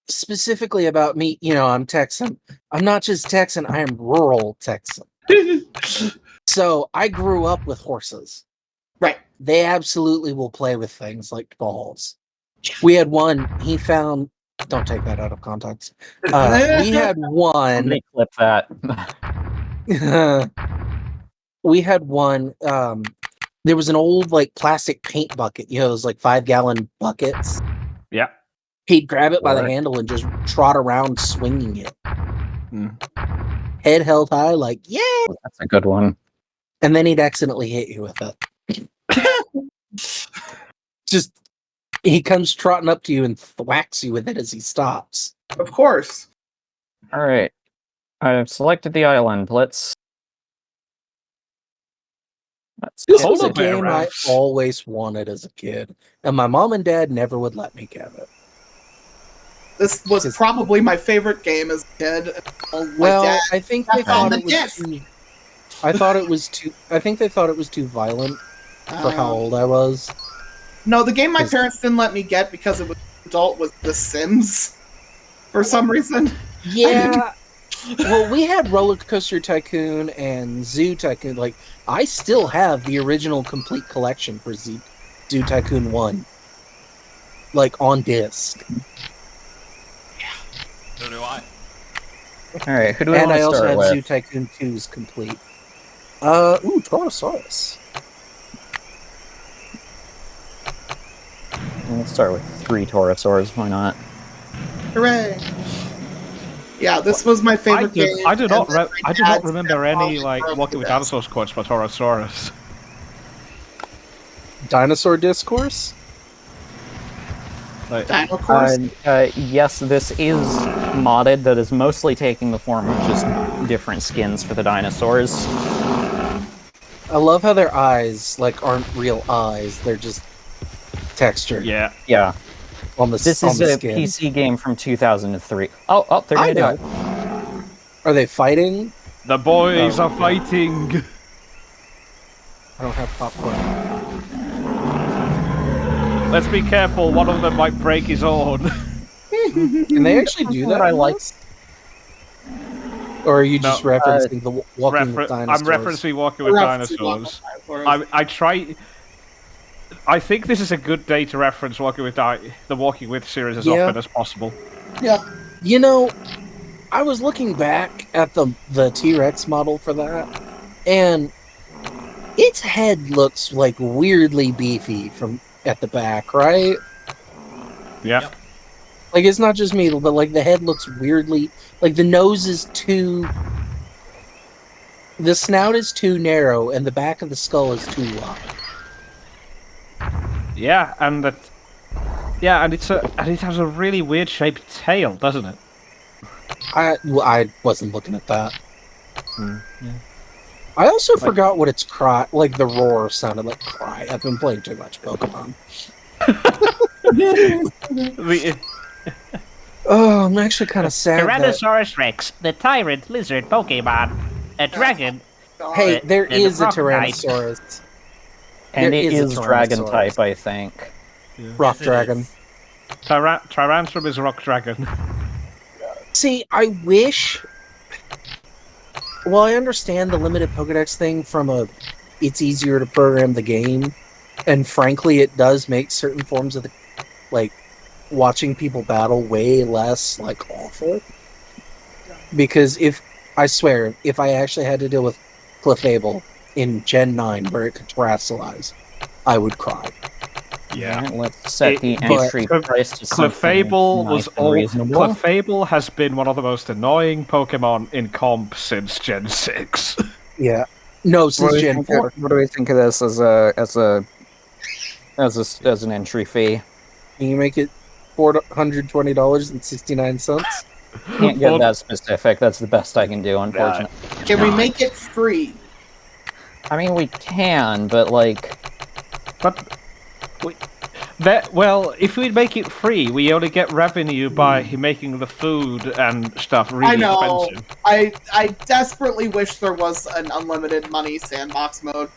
specifically about me, I'm Texan. I'm not just Texan, I am rural Texan. So, I grew up with horses. Right. They absolutely will play with things like balls. We had one, he found... Don't take that out of context. We had one... Let me clip that. We had one, there was an old, plastic paint bucket, those, 5-gallon buckets. Yeah. He'd grab it by the handle and just trot around swinging it. Head held high, yeah! That's a good one. And then he'd accidentally hit you with it. Just, he comes trotting up to you and thwacks you with it as he stops. Of course. Alright. I've selected the island. Let's This was a game I always wanted as a kid, and my mom and dad never would let me get it. This was probably my favorite game as a kid. Well, I think they thought it was too... I think they thought it was too violent for how old I was. No, the game my parents didn't let me get because it was adult was The Sims. For some reason. Yeah. Well, we had Roller Coaster Tycoon and Zoo Tycoon. I still have the original complete collection for Zoo Tycoon 1. On disc. Yeah. So do I. Alright, who do we want to start with? And I also have Zoo Tycoon 2's complete. Torosaurus. Let's start with 3 Torosaurs, why not? Hooray! Yeah, this was my favorite game. I do not remember any Walking with Dinosaurs quotes for Torosaurus. Dinosaur Discourse? Dino Course? Yes, this is modded. That is mostly taking the form of just different skins for the dinosaurs. I love how their eyes aren't real eyes. They're just textured. Yeah. Yeah. This is a PC game from 2003. Oh, they're gonna do it. Are they fighting? The boys are fighting. I don't have popcorn. Let's be careful. One of them might break his own. Can they actually do that? I like. Or are you just referencing the Walking with Dinosaurs? I'm referencing Walking with Dinosaurs. I try. I think this is a good day to reference Walking with the Walking With series as often as possible. Yeah. I was looking back at the T-Rex model for that, and its head looks weirdly beefy from at the back, right? Yeah. It's not just me, but the head looks weirdly the nose is too The snout is too narrow, and the back of the skull is too wide. Yeah, and it has a really weird shaped tail, doesn't it? I wasn't looking at that. Yeah. I also forgot what its cry, like the roar, sounded like cry. I've been playing too much Pokemon. Oh, I'm actually kind of sad. Tyrannosaurus Rex, the tyrant lizard Pokemon, a dragon. Hey, there is a Tyrannosaurus. And it is dragon type, I think. Yeah. Rock dragon. Tyrantrum is rock dragon. See, I wish... Well, I understand the limited Pokedex thing from it's easier to program the game, and frankly, it does make certain forms of the, like, watching people battle way less, like, awful. Because I swear, if I actually had to deal with Clefable in Gen 9 where it could terrestrialize, I would cry. Yeah, let's set the entry price to Clefable nice and reasonable. Clefable has been one of the most annoying Pokemon in comp since Gen 6. Yeah. No, since Gen 4. What do we think of this as an entry fee? Can you make it $420.69? Can't get that specific. That's the best I can do, unfortunately. Can we make it free? I mean, we can, but like... Well, if we make it free, we only get revenue by making the food and stuff really I know. expensive. I desperately wish there was an unlimited money sandbox mode.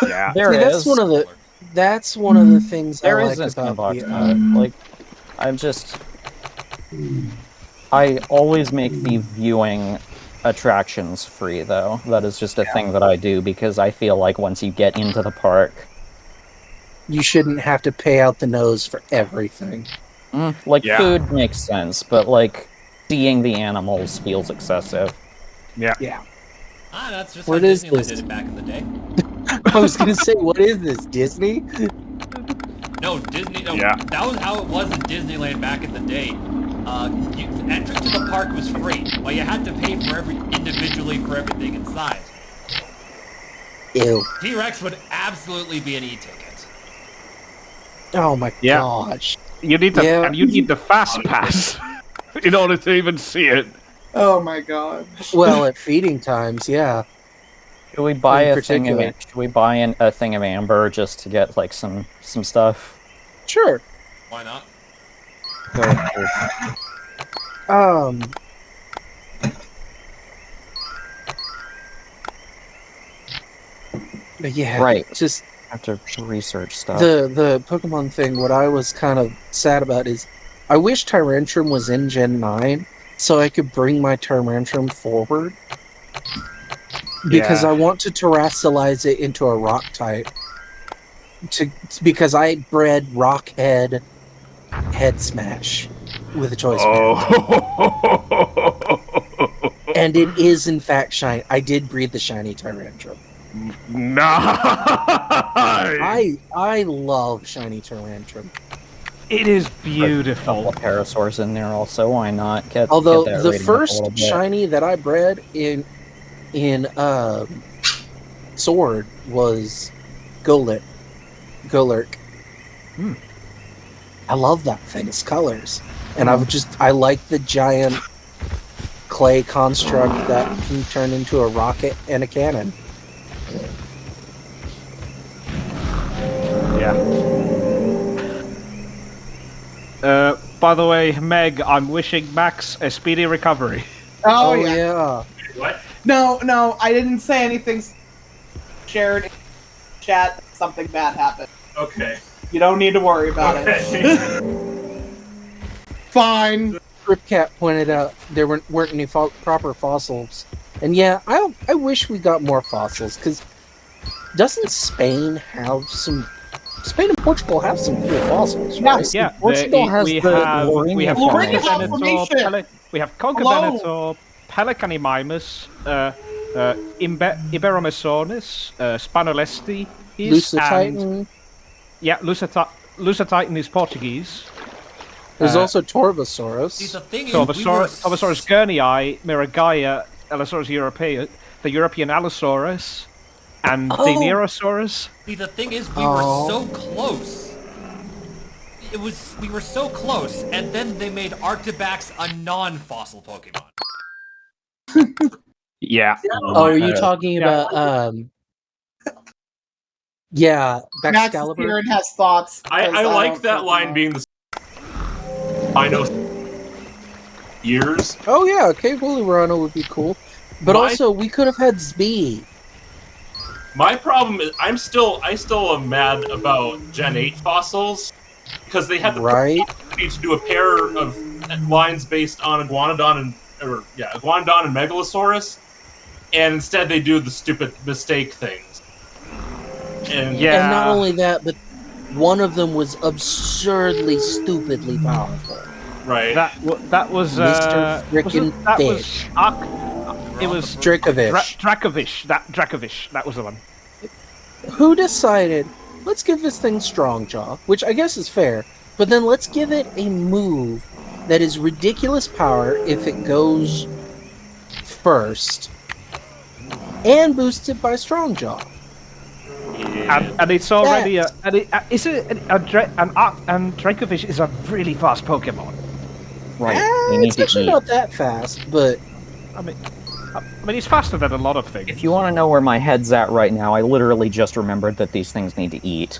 Yeah, there is. That's one of the things there I is like a about sandbox mode. Like, I always make the viewing attractions free, though. That is just a thing that I do because I feel like once you get into the park, you shouldn't have to pay out the nose for everything. Food makes sense, but like seeing the animals feels excessive. Yeah. That's just What how is Disneyland this? did it back in the day. I was gonna say, what is this, Disney? No, Disney. No, Yeah. that was how it was in Disneyland back in the day. Entry to the park was free, but you had to pay individually for everything inside. Ew. T-Rex would absolutely be an e-ticket. Oh my gosh. You need the fast pass in order to even see it. Oh my god. Well, at feeding times, yeah. Should we buy a thing of amber just to get like some stuff? Sure. Why not? But yeah, right. Just have to research stuff. The Pokemon thing. What I was kind of sad about is, I wish Tyrantrum was in Gen 9 so I could bring my Tyrantrum forward. Because I want to terrestrialize it into a rock type. Because I bred Rockhead Head Smash with a choice. And it is in fact shiny. I did breed the shiny Tyrantrum. Nice. I love shiny Tyrantrum. It is beautiful. A couple Parasaurs in there also. Why not? Although get that the rating up a first little bit. shiny that I bred in Sword was Golurk. I love that thing's colors, and I like the giant clay construct that can turn into a rocket and a cannon. Yeah. By the way, Meg, I'm wishing Max a speedy recovery. Oh yeah. What? No, I didn't say anything. Shared in chat. Something bad happened. Okay. You don't need to worry about it. Fine. Ripcat pointed out there weren't any proper fossils, and yeah, I wish we got more fossils, because doesn't Spain have some? Spain and Portugal have some cool fossils, right? Yeah, Portugal has we the have Lorena Concavenator, we have Concavenator, Pelecanimimus, Iberomesonus, Spanolesti, Lucititan. Yeah, Lucititan is Portuguese. There's also Torvosaurus. See, the thing is, Torvosaurus guernii, Miragaia, Allosaurus europaeus, the European Allosaurus, and Denerosaurus. See, the thing is, we were so close. We were so close, and then they made Arctibax a non-fossil Pokemon. Yeah. Oh, are you talking about yeah, Baxcalibur? Max has thoughts. I like that line being the I know years. Oh yeah, Cave Woolly Rhino would be cool. But also we could have had Zbee. My problem is I still am mad about Gen 8 fossils because they had the opportunity to do a pair of lines based on Iguanodon and Megalosaurus, and instead they do the stupid mistake things. And not only that, but one of them was absurdly, stupidly powerful. Right. That was Mr. Frickin' Fish. It was Dracovish. Dracovish. That was the one. Who decided, let's give this thing Strong Jaw, which I guess is fair, but then let's give it a move that is ridiculous power if it goes first, and boosted by Strong Jaw. And it's already Dracovish is a really fast Pokemon. Right. It's actually not that fast, but I mean, he's faster than a lot of things. If you want to know where my head's at right now, I literally just remembered that these things need to eat.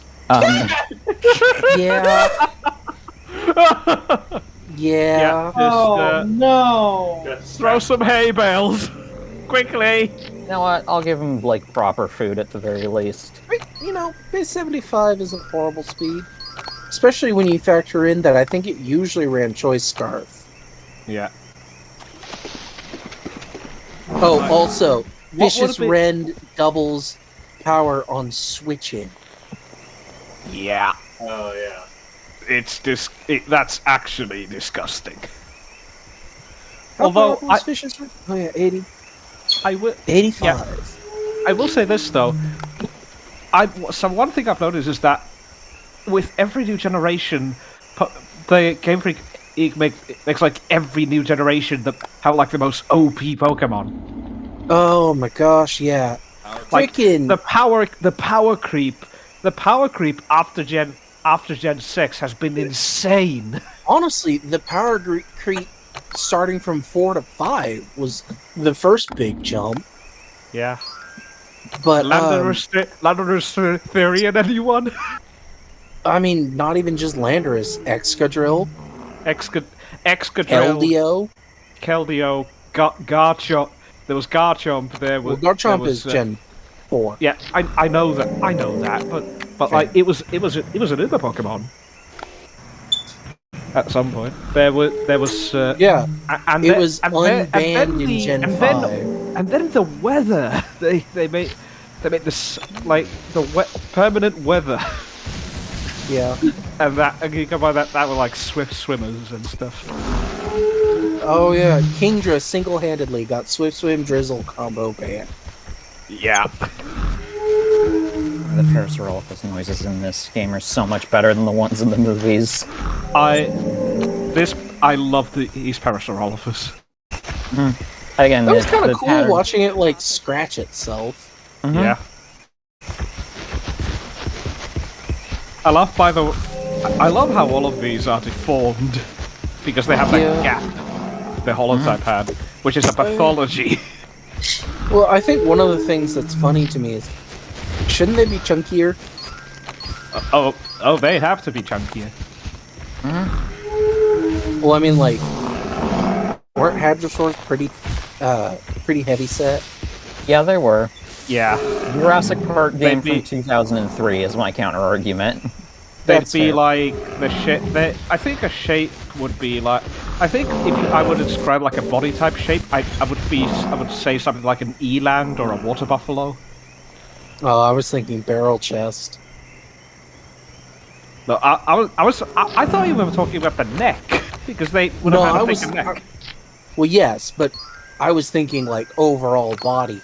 Yeah. Yeah. Oh no! Throw some hay bales, quickly. You know what? I'll give them like proper food at the very least. You know, base 75 isn't horrible speed, especially when you factor in that I think it usually ran Choice Scarf. Yeah. Oh, also, Vicious Rend doubles power on switching. Yeah. Oh yeah. That's actually disgusting. Although Vicious Rend? Oh yeah, 80. I will 85. Yeah. I will say this though. One thing I've noticed is that with every new generation, the Game Freak makes like every new generation have like the most OP Pokemon. Oh my gosh, yeah. Like Freaking the power creep after Gen 6 has been insane. Honestly, the power creep starting from 4 to 5 was the first big jump. Yeah. But Landorus Therian, anyone? I mean, not even just Landorus, Excadrill, Excadrill, Keldeo, Garchomp. There was Garchomp. Garchomp is Gen 4. Yeah, I know that, but okay. Like it was an Uber Pokemon. At some point, there was and it was unbanned in Gen 5. And then the weather they made this like the permanent weather. Yeah. And you go by that were like swift swimmers and stuff. Oh yeah, Kingdra single-handedly got Swift Swim Drizzle combo banned. Yeah. The Parasaurolophus noises in this game are so much better than the ones in the movies. I love these Parasaurolophus. Mm-hmm. Again, that was kind of cool watching it like scratch itself. Mm-hmm. Yeah. I love how all of these are deformed because they have that gap the holotype had, which is a pathology. Well, I think one of the things that's funny to me is, shouldn't they be chunkier? Oh, they have to be chunkier. Mm-hmm. Well, I mean, like, weren't Hadrosaurs pretty heavy set? Yeah, they were. Yeah. Jurassic Park game from 2003 is my counter argument. They'd be like the shape. I think a shape would be like. I think if I would describe like a body type shape, I would say something like an eland or a water buffalo. Oh, I was thinking barrel chest. No, I thought you were talking about the neck because they would have had a thicker neck. Well, yes, but I was thinking like overall body.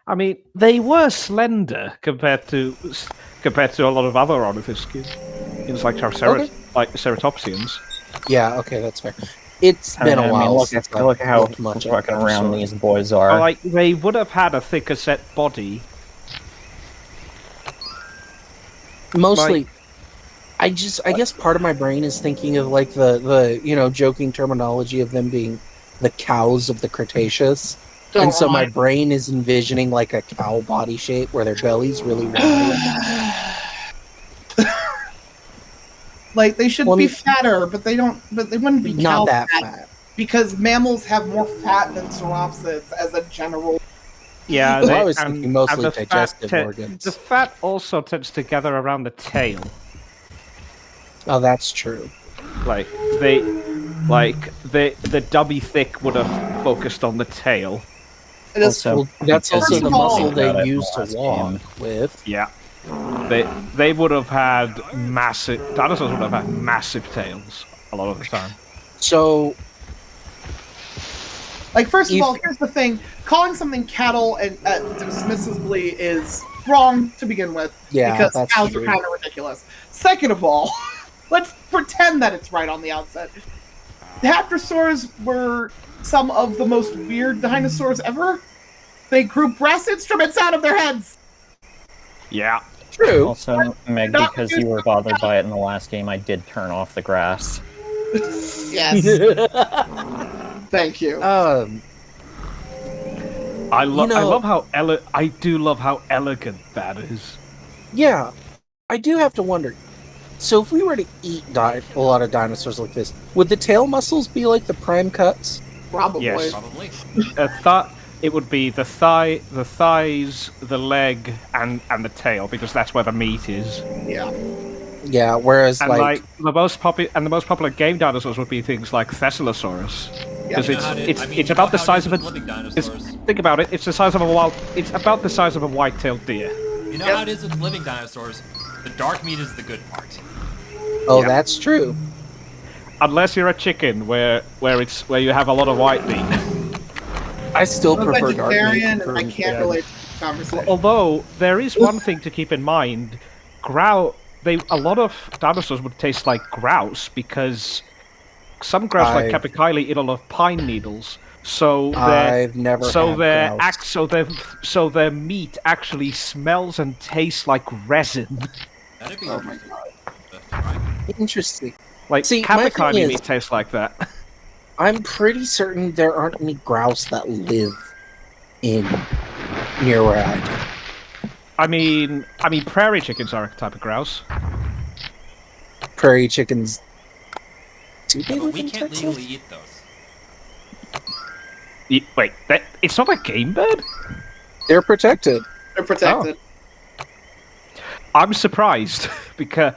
I mean, they were slender compared to a lot of other ornithischians, like Ceratopsians. Yeah, okay, that's fair. It's been a while. Look at how fucking round these boys are. Like, they would have had a thicker set body. Mostly, I guess part of my brain is thinking of like the joking terminology of them being the cows of the Cretaceous. And so my brain is envisioning like a cow body shape where their belly's really wide. Like they should be fatter, but they don't. But they wouldn't be not that fat because mammals have more fat than sauropsids as a general. Yeah, I was thinking mostly digestive organs. The fat also tends to gather around the tail. Oh, that's true. Like the dubby thick would have focused on the tail. That's also the muscle they use to walk with. Yeah. They would have had dinosaurs would have had massive tails a lot of the time. So, like, first of all, here's the thing: calling something cattle and dismissively is wrong to begin with. Yeah, because cows are kind of ridiculous. Second of all, let's pretend that it's right on the outset. Hadrosaurs were some of the most weird dinosaurs ever. They grew brass instruments out of their heads. Yeah. True. Also, Meg, because you were bothered by it in the last game, I did turn off the grass. Yes. Thank you. I love how elegant that is. Yeah, I do have to wonder. So if we were to eat a lot of dinosaurs like this, would the tail muscles be like the prime cuts? Probably. Yes. Probably. It would be the thighs, the leg, and the tail, because that's where the meat is. Yeah. Yeah. Whereas, the most popular game dinosaurs would be things like Thessaliosaurus, because it's about the size of a. Think about it. It's the size of a It's about the size of a white-tailed deer. You know how it is with living dinosaurs. The dark meat is the good part. Oh, that's true. Unless you're a chicken, where you have a lot of white meat. I still prefer dark meat. And I can't relate to the conversation. Although there is one thing to keep in mind: a lot of dinosaurs would taste like grouse because some grouse, like Capercaillie, eat a lot of pine needles. So their meat actually smells and tastes like resin. That'd be interesting. Like Capercaillie meat tastes like that. I'm pretty certain there aren't any grouse that live near where I do. I mean, prairie chickens are a type of grouse. Prairie chickens. We can't legally eat those. Wait, it's not a game bird? They're protected. They're protected. Oh. I'm surprised because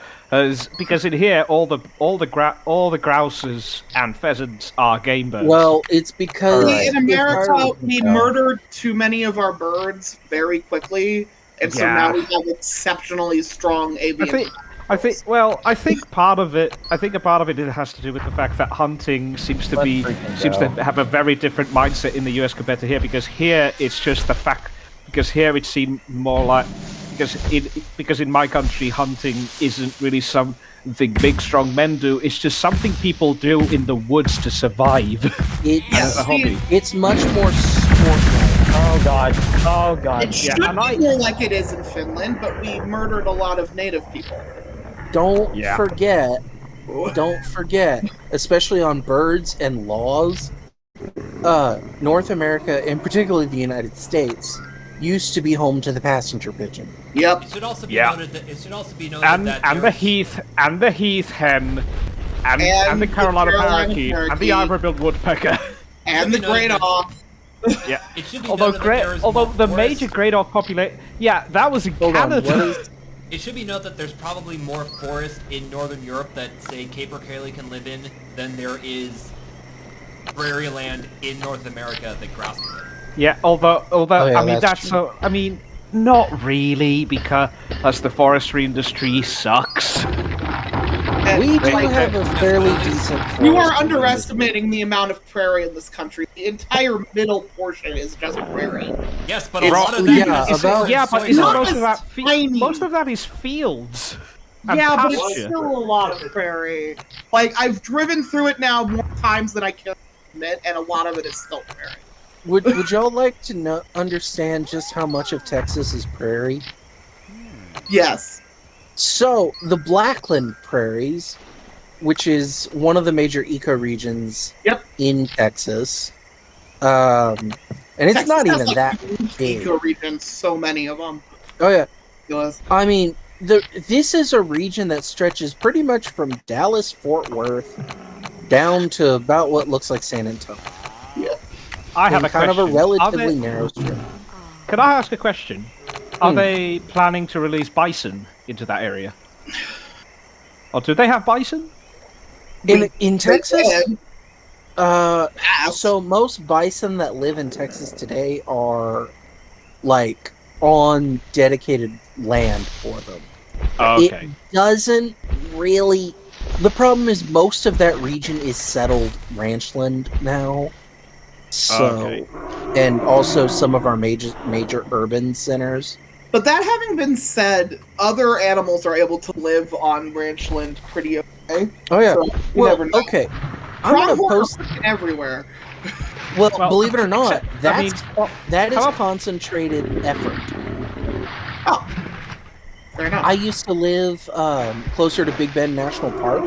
in here all the grouses and pheasants are game birds. Well, it's because in America we murdered too many of our birds very quickly, and so now we have exceptionally strong avian. I think part of it has to do with the fact that hunting seems to have a very different mindset in the US compared to here, because here it's just the fact, because here it seemed more like, because in my country hunting isn't really something big strong men do, it's just something people do in the woods to survive. As a hobby. It's much more sport-like. Oh god. It should be more like it is in Finland, but we murdered a lot of native people. Don't forget, especially on birds and laws, North America, and particularly the United States, used to be home to the passenger pigeon. Yep. It should also be noted that the heath hen, and the Carolina parakeet, and the Ivory-billed woodpecker, and the great auk. Yeah. Although the major great auk population, that was in Canada. It should be noted that there's probably more forest in Northern Europe that, say, Capercaillie can live in than there is prairie land in North America that grouse can live in. Yeah, although not really, because the forestry industry sucks. We do have a fairly decent forest. You are underestimating the amount of prairie in this country. The entire middle portion is just prairie. Yes, but a lot of that but most of that is fields. Yeah, but it's pasture. still a lot of prairie. Like, I've driven through it now more times than I can admit, and a lot of it is still prairie. Would y'all like to understand just how much of Texas is prairie? Yes. So, the Blackland Prairies, which is one of the major ecoregions in Texas, and it's Texas not has, even like, that huge big. ecoregions, so many of them. Oh yeah. Yes. I mean, this is a region that stretches pretty much from Dallas, Fort Worth, down to about what looks like San Antonio. Yeah. I have a kind question. of a relatively narrow strip. Can I ask a question? Are Hmm. they planning to release bison into that area? Or do they have bison? In Texas? So most bison that live in Texas today are like on dedicated land for them. Okay. It doesn't really. The problem is most of that region is settled ranchland now. So, and also some of our major urban centers. But that having been said, other animals are able to live on ranchland pretty okay. Oh yeah. So you Well, never know. okay. I'm gonna Pronghorn post are freaking everywhere. Well, believe it or not, that is how- concentrated effort. Oh, fair enough. I used to live closer to Big Bend National Park.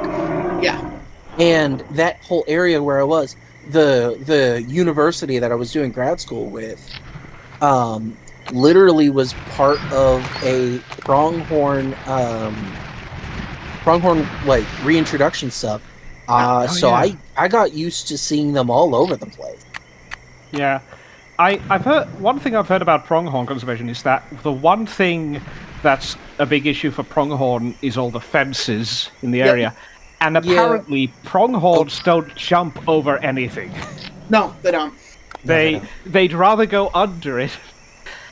Yeah. And that whole area where I was, the university that I was doing grad school with, literally was part of a pronghorn like reintroduction stuff. So yeah. I got used to seeing them all over the place. Yeah. I've heard one thing I've heard about pronghorn conservation is that the one thing that's a big issue for pronghorn is all the fences in the area. And apparently pronghorns don't jump over anything. No, they don't. They'd rather go under it.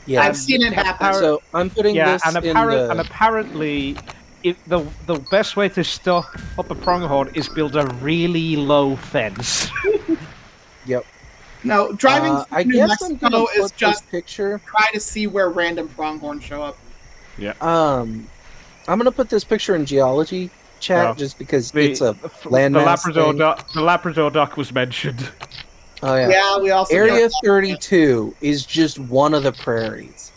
Yeah, I've seen it happen. So I'm putting this and apparently the best way to stop a pronghorn is build a really low fence. Yep. No, driving I through New guess I'm Mexico gonna is flip just this picture. try to see where random pronghorns show up. Yeah. I'm gonna put this picture in geology chat just because it's a landmass the Labrador duck was mentioned. Oh yeah. Yeah, we also Area 32 is just one of the prairies,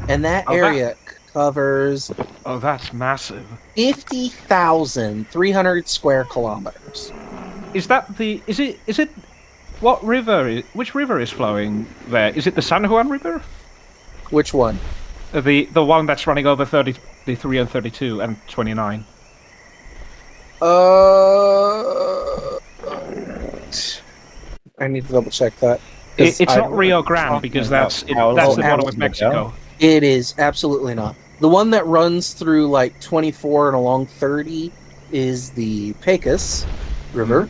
and that area covers. Oh, that's massive. 50,300 square kilometers. Is that the? Is it? What river? Which river is flowing there? Is it the San Juan River? Which one? The one that's running over 33 and 32 and 29. I need to double check that. It's not Rio Grande because that's the border with Mexico. It is absolutely not. The one that runs through like 24 and along 30 is the Pecos River.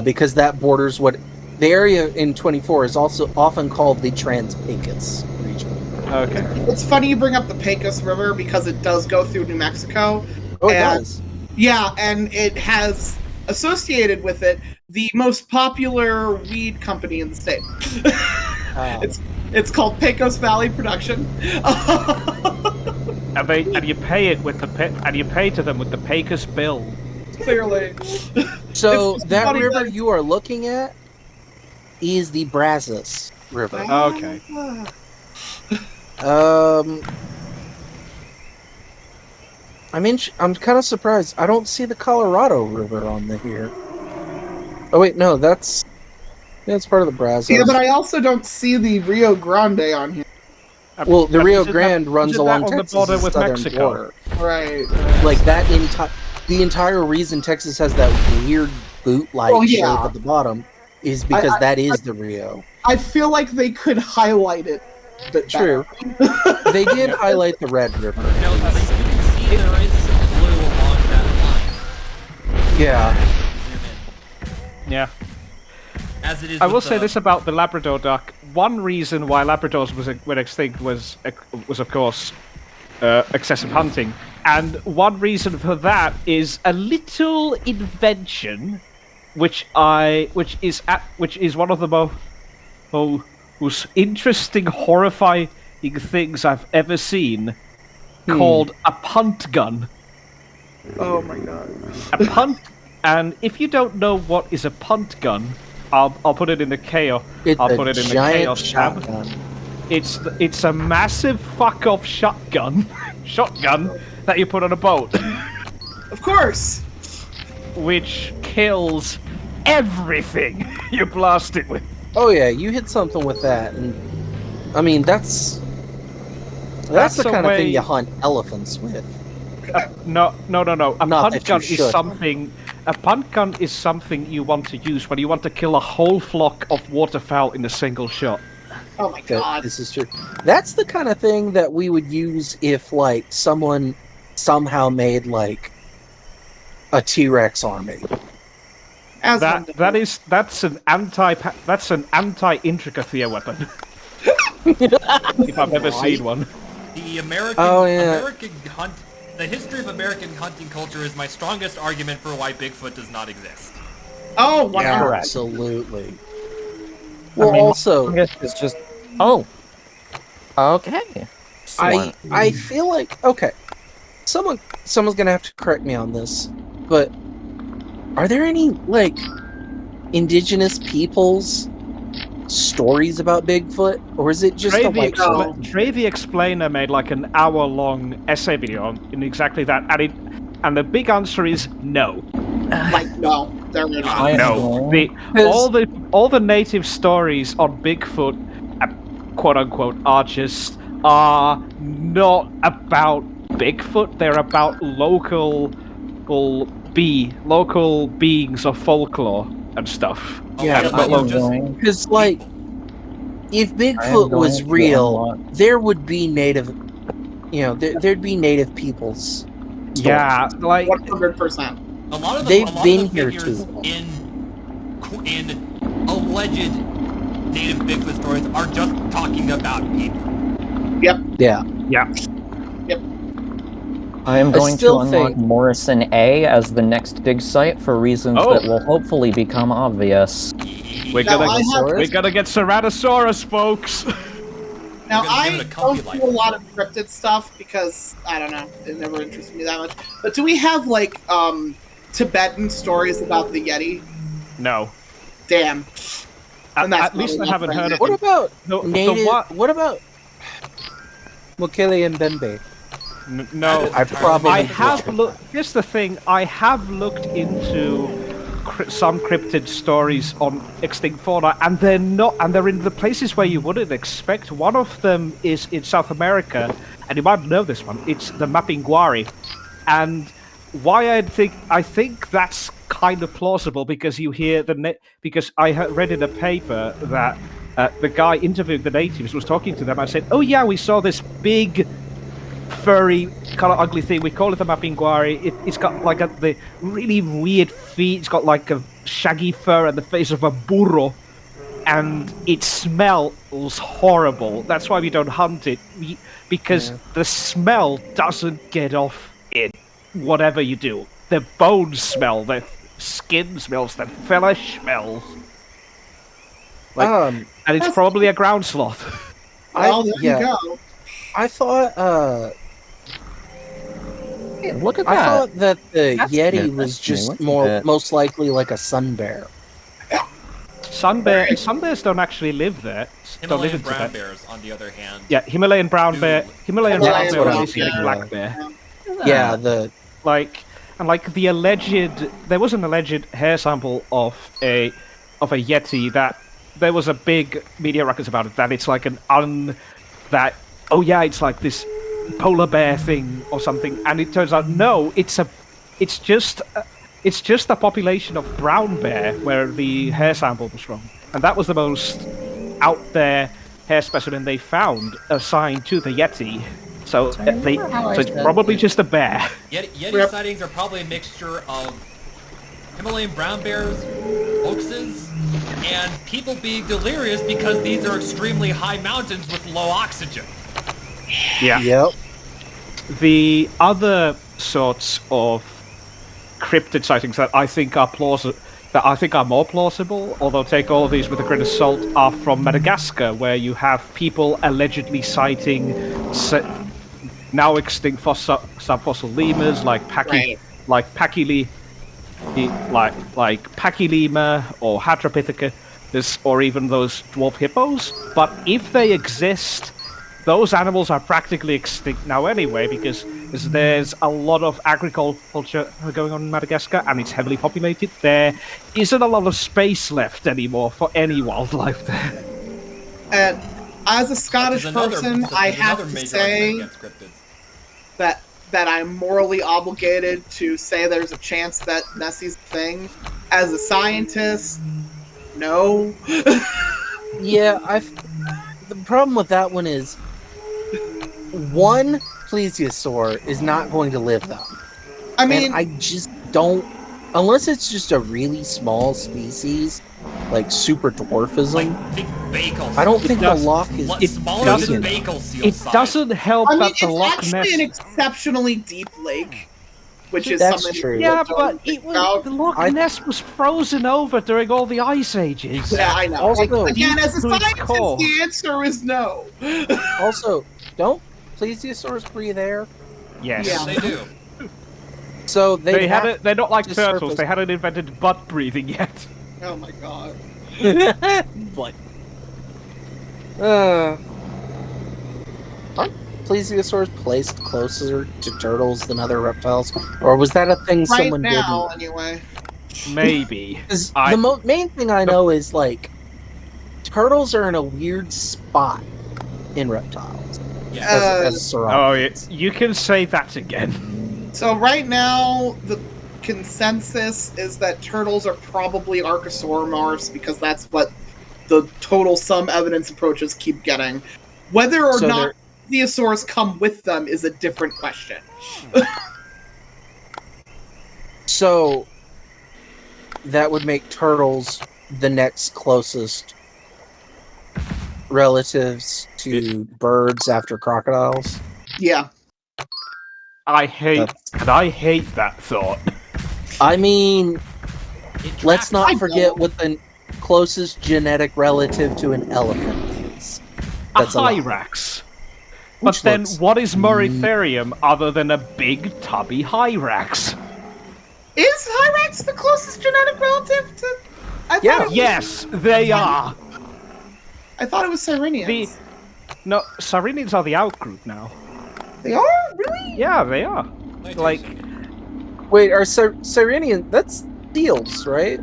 Because that borders what the area in 24 is also often called the Trans-Pecos region. Okay. It's funny you bring up the Pecos River because it does go through New Mexico. Oh, it does. Yeah, and it has associated with it the most popular weed company in the state. It's called Pecos Valley Production. And you pay it with you pay to them with the Pecos bill. Clearly. So that river you are looking at is the Brazos River. Okay. I'm kind of surprised. I don't see the Colorado River on here. Oh wait, no, that's part of the Brazos. Yeah, but I also don't see the Rio Grande on here. Well, the Rio Grande runs along on the Texas' border with southern Mexico. border. Right. Like that the entire reason Texas has that weird boot-like shape at the bottom is because that is the Rio. I feel like they could highlight it. True. They did highlight the Red River. No, but you can see there is some blue along that line. Yeah. Yeah. As it is I will say this about the Labrador duck. One reason why Labradors were extinct was of course excessive hunting, and one reason for that is a little invention, which is one of the most interesting, horrifying things I've ever seen. called a punt gun. Oh my god. A punt, and if you don't know what is a punt gun, I'll put it in the chaos. I'll put it in the chaos tab. It's a massive fuck off shotgun that you put on a boat. Of course. Which kills everything you blast it with. Oh yeah, you hit something with that, and I mean that's the kind of thing you hunt elephants with. No. A punt gun is something. A punt gun is something you want to use when you want to kill a whole flock of waterfowl in a single shot. Oh my god. This is true. That's the kind of thing that we would use if, like, someone somehow made, like, a T-Rex army. That's an anti-intricacy weapon. If I've ever seen one. The American hunt. The history of American hunting culture is my strongest argument for why Bigfoot does not exist. Oh, yeah, absolutely. Well, also, it's just okay. I feel like someone's gonna have to correct me on this, but are there any like indigenous peoples stories about Bigfoot, or is it just Trey the Explainer made like an hour-long essay video in exactly that, and the big answer is no. Like no, they're not. No. All the native stories on Bigfoot, quote unquote, are not about Bigfoot. They're about local beings of folklore and stuff. Yeah, because like, if Bigfoot was real, there would be native, there'd be native peoples. Stories. Yeah, like 100%. A lot of they've been the here too. In alleged native Bigfoot stories are just talking about people. Yep. Yeah. Yep. I am going to unlock Morrison A as the next dig site for reasons that will hopefully become obvious. We're gonna get Ceratosaurus, folks. Now, I don't do a lot of cryptid stuff because, I don't know, it never interested me that much. But do we have, like, Tibetan stories about the Yeti? No. Damn. At least I haven't heard of What them. about native? What about Mokele and Bembe? No. I have looked. Here's the thing. I have looked into some cryptid stories on extinct fauna, and they're not, and they're in the places where you wouldn't expect. One of them is in South America, and you might know this one. It's the Mapinguari, and why I think that's kind of plausible because you hear because I read in a paper that the guy interviewing the natives was talking to them and said, "Oh yeah, we saw this big, furry, kind of ugly thing. We call it the Mapinguari. It's got like the really weird feet. It's got like a shaggy fur and the face of a burro, and it smells horrible. That's why we don't hunt it, because the smell doesn't get off it. Whatever you do, the bones smell, the skin smells, the flesh smells. And it's probably a ground sloth. Well, there you go. I thought, look at I that. thought that the Yeti was just most likely like a sun bear. Sun bears don't actually live there. Himalayan brown bears, on the other hand. Yeah, Himalayan brown bear. Himalayan brown bear is basically a black bear. Yeah, the alleged. There was an alleged hair sample of a Yeti that there was a big media records about it. That it's like it's like this polar bear thing or something, and it turns out no, it's just a population of brown bear where the hair sample was from, and that was the most out there hair specimen they found assigned to the Yeti. So it's probably just a bear. Yeti sightings are probably a mixture of Himalayan brown bears, hoaxes, and people being delirious because these are extremely high mountains with low oxygen. Yeah. Yep. The other sorts of cryptid sightings that I think are more plausible, although take all of these with a grain of salt, are from Madagascar, where you have people allegedly sighting now extinct subfossil lemurs like Pachylema or Hadropithecus, or even those dwarf hippos. But if they exist, those animals are practically extinct now anyway, because there's a lot of agriculture going on in Madagascar, and it's heavily populated. There isn't a lot of space left anymore for any wildlife there. And as a Scottish person, I have to say that I'm morally obligated to say there's a chance that Nessie's a thing. As a scientist, no. Yeah, the problem with that one is one plesiosaur is not going to live though. I mean, and I just don't, unless it's just a really small species, like super dwarfism. I don't think the loch is. It doesn't help that the Loch Ness. It's actually an exceptionally deep lake, which is That's something. true. Yeah, but the Loch Ness was frozen over during all the ice ages. Yeah, I know. Also, again, as a scientist, the answer is no. Also, don't plesiosaurs breathe air? Yes, Yeah. They do. So they're not like to turtles. surface- They hadn't invented butt breathing yet. Oh my god. But aren't plesiosaurs placed closer to turtles than other reptiles, or was that a thing Right someone now, did? anyway. Maybe. The main thing I know is like turtles are in a weird spot in reptiles. As you can say that again. So right now, the consensus is that turtles are probably archosauromorphs because that's what the total sum evidence approaches keep getting. Whether or not plesiosaurs come with them is a different question. So that would make turtles the next closest relatives to birds after crocodiles. Yeah. I hate that thought. I mean, let's not forget what the closest genetic relative to an elephant is. That's a Hyrax. But then, what is Muritherium other than a big tubby Hyrax? Is Hyrax the closest genetic relative to? Yes, they are. I thought it was Sirenians. No, Sirenians are the outgroup now. They are? Really? Yeah, they are. Wait, are Sirenians? That's seals, right?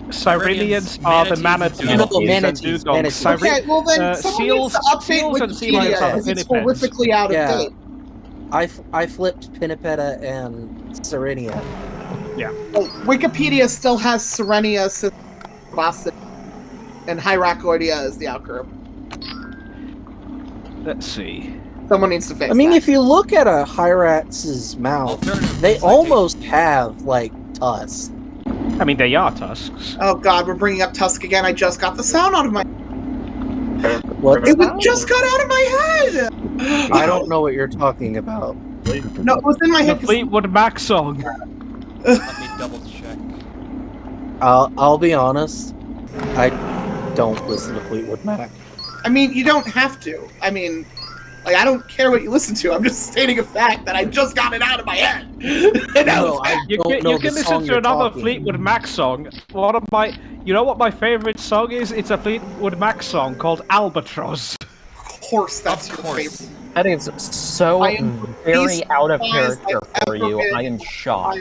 Sirenians are the manatees. Manatees. Okay, well then, seals update and sea lions Wikipedia are because it's pinnipeds. horrifically out of date. I flipped Pinnipeda and Sirenia. Yeah. Well, Wikipedia still has Sirenia, Boston, and Hyracoidea as the outgroup. Let's see. Someone needs to fix that. I mean, if you look at a Hyrax's mouth, they almost have, like, tusks. I mean, they are tusks. Oh god, we're bringing up Tusk again. I just got the sound out of my... What? It just got out of my head! I don't know what you're talking about. No, it was in my head. The Fleetwood Mac song. Let me double check. I'll be honest. I don't listen to Fleetwood Mac. I mean, you don't have to. I mean, like, I don't care what you listen to. I'm just stating a fact that I just got it out of my head. And You can listen to another Fleetwood Mac song. You know what my favorite song is? It's a Fleetwood Mac song called Albatross. Of course, that's your favorite. That is so very out of character for you. I am shocked.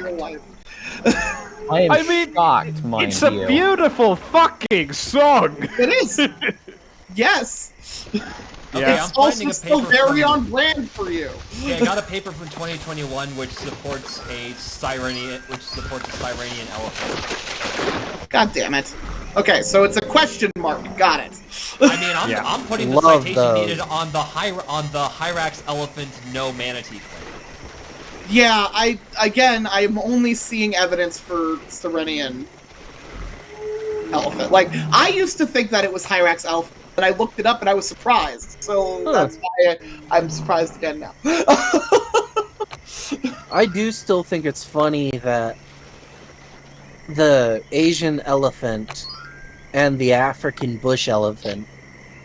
I am shocked, mind it's you. a beautiful fucking song. It is. Yes. Okay, It's also still very on brand for you. Yeah, I got a paper from 2021 which supports a Sirenian elephant. God damn it. Okay, so it's a question mark. Got it. I mean, I'm putting the citation needed on the Hyrax elephant no manatee claim. Yeah, I'm only seeing evidence for Sirenian elephant. Like, I used to think that it was Hyrax elephant, and I looked it up and I was surprised. So that's why I'm surprised again now. I do still think it's funny that the Asian elephant and the African bush elephant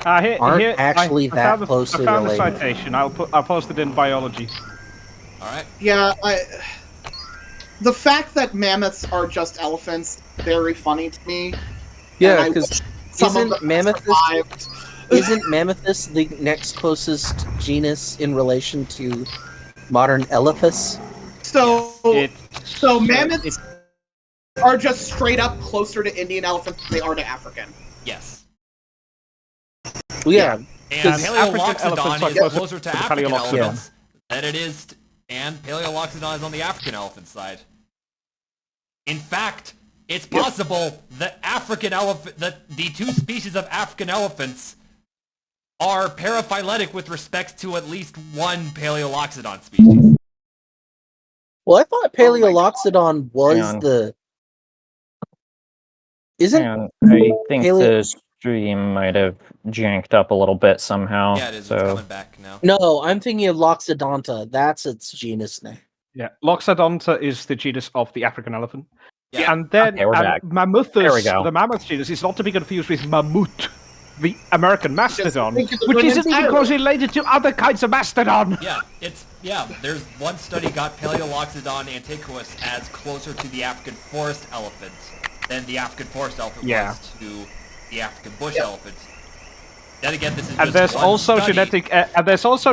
aren't actually that closely related. I found the citation. I'll post it in biology. All right. Yeah, the fact that mammoths are just elephants very funny to me. Yeah, because isn't Mammothus the next closest genus in relation to modern elephas? So mammoths are just straight up closer to Indian elephants than they are to African. Yes. Well, yeah. And Paleoloxodon is closer to African Paleoloxodon. elephants than it is, and Paleoloxodon is on the African elephant side. In fact, it's possible that the two species of African elephants are paraphyletic with respect to at least one Paleoloxodon species. Well, I thought Paleoloxodon was the. I think the stream might have janked up a little bit somehow. Yeah, it is. So. It's coming back now. No, I'm thinking of Loxodonta. That's its genus name. Yeah, Loxodonta is the genus of the African elephant. Yeah. And then we're back. Mammuthus, There we go. the mammoth genus, is not to be confused with mammut, the American mastodon, which isn't even closely related to other kinds of mastodon. Yeah, there's one study got Paleoloxodon antiquus as closer to the African forest elephant than the African forest elephant was to the African bush elephant. Then again, this is And just there's one also study.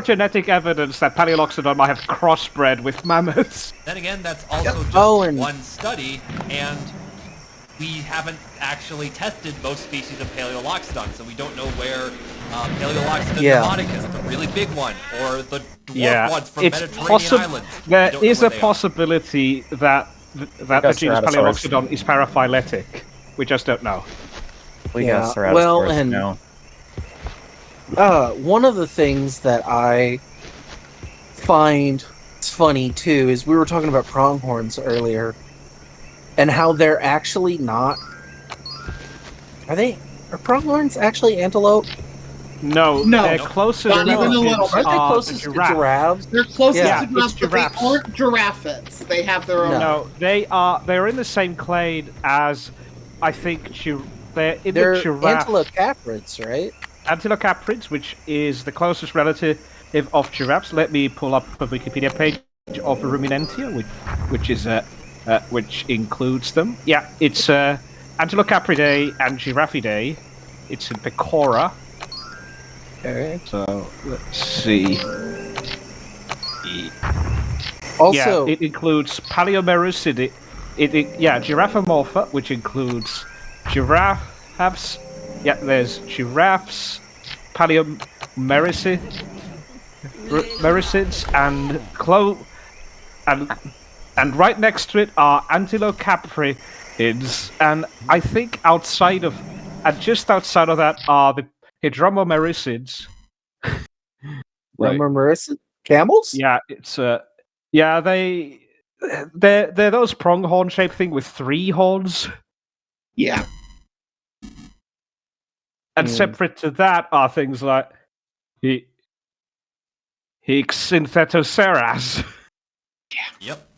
genetic evidence that Paleoloxodon might have crossbred with mammoths. Then again, that's also just one study, and we haven't actually tested most species of Paleoloxodon, so we don't know where Paleoloxodon demonicus, the really big one, or the dwarf ones from Mediterranean islands. There is a possibility that the genus Paleoloxodon is paraphyletic. We just don't know. We got Ceratosaurus now. One of the things that I find funny too is we were talking about pronghorns earlier, and how they're actually not. Are pronghorns actually antelope? No, they're closer. Not even a little. Aren't they closest to giraffes? They're closest to giraffes, it's but they aren't giraffes. They have their own. No, they're in the same clade as, I think, they're in They're the giraffe. antilocaprids, right? Antilocaprids, which is the closest relative of giraffes. Let me pull up a Wikipedia page of Ruminantia, which includes them. Yeah, it's Antilocapridae and Giraffidae. It's in Pecora. Okay. So let's see. Also, it includes Paleomericidae. Giraffomorpha, which includes giraffes. Yeah, there's giraffes, Paleomericids, and right next to it are Antilocaprids, and I think just outside of that are the Hydromomericids. Dromomericid camels? Yeah, it's they're those pronghorn shaped thing with 3 horns. Yeah. And separate to that are things like Synthetoceras. Yep.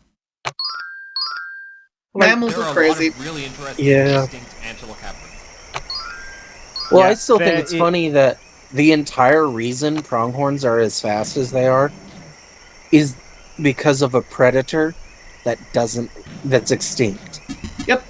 Mammals there are are crazy. A lot of really interesting, distinct antilocaprids. Well, I still think it's funny that the entire reason pronghorns are as fast as they are is because of a predator that's extinct. Yep.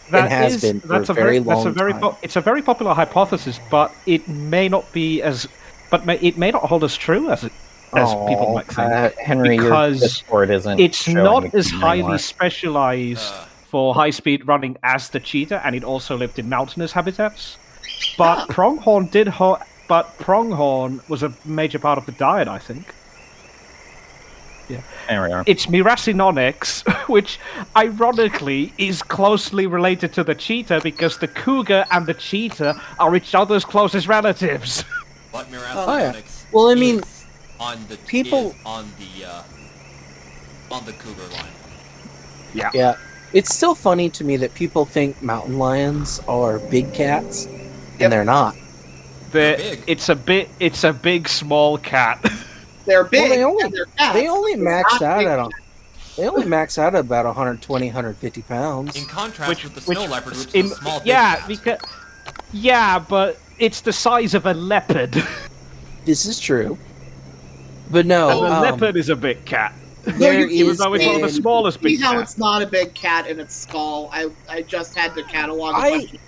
It has been for a very long time. It's a very popular hypothesis, but it may not be it may not hold as true as people might think. Henry, because your Discord isn't it's not as highly anymore. Specialized for high-speed running as the cheetah, and it also lived in mountainous habitats. But pronghorn was a major part of the diet, I think. Yeah. There we are. It's Miracinonyx, which ironically is closely related to the cheetah because the cougar and the cheetah are each other's closest relatives. But Miracinonyx well, I mean, on the cougar line. Yeah. Yeah. It's still funny to me that people think mountain lions are big cats, and they're not. They're big. It's a big small cat. They're big. Well, they only max They're out not at they only max out at about 120, 150 pounds. In contrast with the snow leopard, which is a small big cat. But it's the size of a leopard. This is true. But no, a leopard is a big cat. is one of the smallest big See how cats. it's not a big cat in its skull. I just had to catalog a bunch of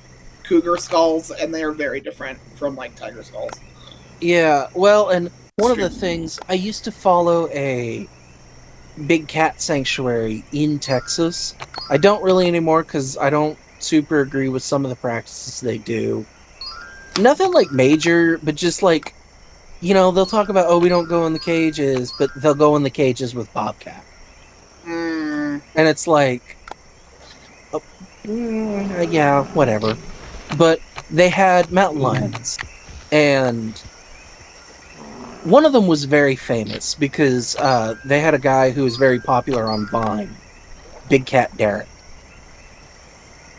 cougar skulls, and they are very different from like tiger skulls. Yeah, well, and one of the things, I used to follow a big cat sanctuary in Texas. I don't really anymore because I don't super agree with some of the practices they do. Nothing like major, but just like, you know, they'll talk about, oh, we don't go in the cages, but they'll go in the cages with bobcat. And it's like, yeah, whatever. But they had mountain lions, and one of them was very famous because they had a guy who was very popular on Vine, Big Cat Derek.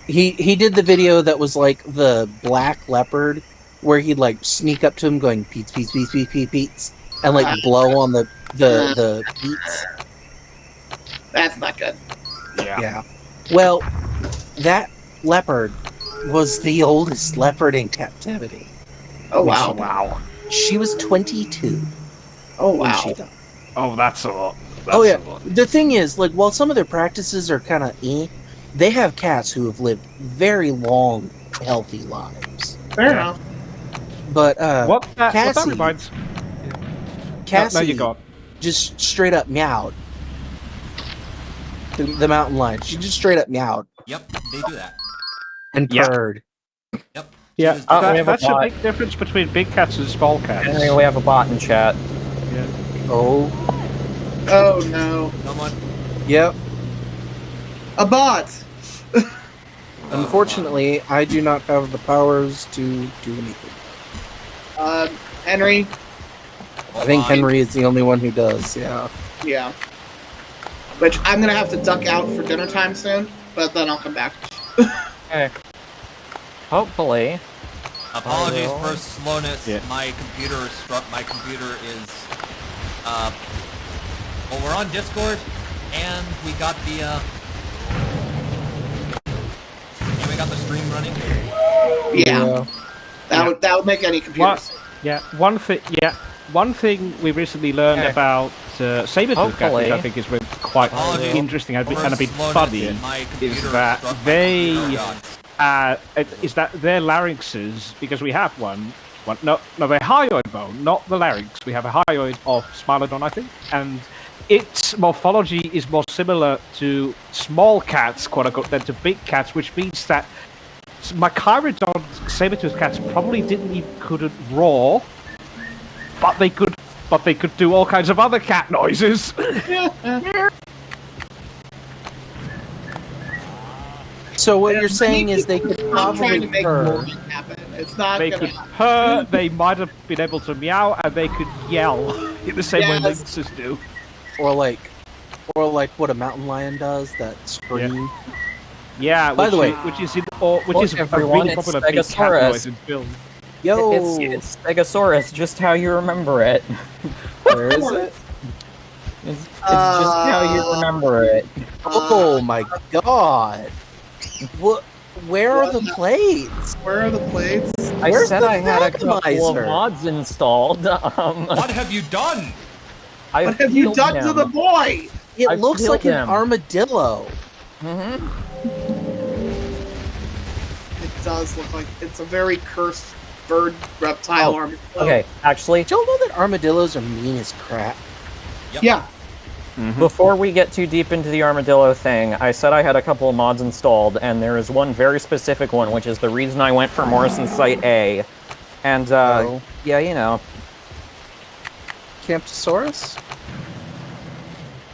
He did the video that was like the black leopard, where he'd like sneak up to him going Pete's, Pete's, Pete's, Pete's, Pete's, Pete's, and like blow on the Pete's. That's not good. Yeah. Well, that leopard was the oldest leopard in captivity. Oh wow! She was 22. Oh when wow! she died. Oh, that's a lot. Oh yeah. The thing is, like, while some of their practices are kind of they have cats who have lived very long, healthy lives. Fair enough. But what that Cassie, reminds. Cassie No, you go on. just straight up meowed. The mountain lion. She just straight up meowed. Yep, they do that. And purred. Yep. Yeah, we have a that's a bot. big difference between big cats and small cats. Henry, we have a bot in chat. Yeah. Oh. Oh no! Someone. Yep. A bot. Unfortunately, I do not have the powers to do anything. Henry. I think Henry is the only one who does. Yeah. Yeah. Which I'm gonna have to duck out for dinner time soon, but then I'll come back. Okay. Hopefully. Apologies for slowness. Yeah. My computer is well, we're on Discord, and we got the stream running. Yeah. That would make any computer. One thing we recently learned about saber-tooth cats, which I think is quite interesting and a bit funny, is that their larynxes, because we have one, no, their hyoid bone, not the larynx. We have a hyoid of Smilodon, I think, and its morphology is more similar to small cats, quote unquote, than to big cats, which means that Machairodon saber-tooth cats probably couldn't roar, but they could do all kinds of other cat noises. So what you're saying is they could probably purr. It's not. They could purr. They might have been able to meow, and they could yell in the same way lynxes do. Or like what a mountain lion does, that scream. Yeah. By the way, which is a really popular big cat noise in film. Yo, it's Stegosaurus, just how you remember it. Where is it? It's just how you remember it. Oh my god! What? Where are the plates? Where are the plates? I said I had a couple of mods installed. What have you done? What have you done to the boy? It looks like an armadillo. It does look like it's a very cursed bird reptile armadillo. Okay, actually, do you know that armadillos are mean as crap? Yep. Yeah. Before we get too deep into the armadillo thing, I said I had a couple of mods installed, and there is one very specific one, which is the reason I went for Morrison's Site A. And, yeah, you know. Camptosaurus?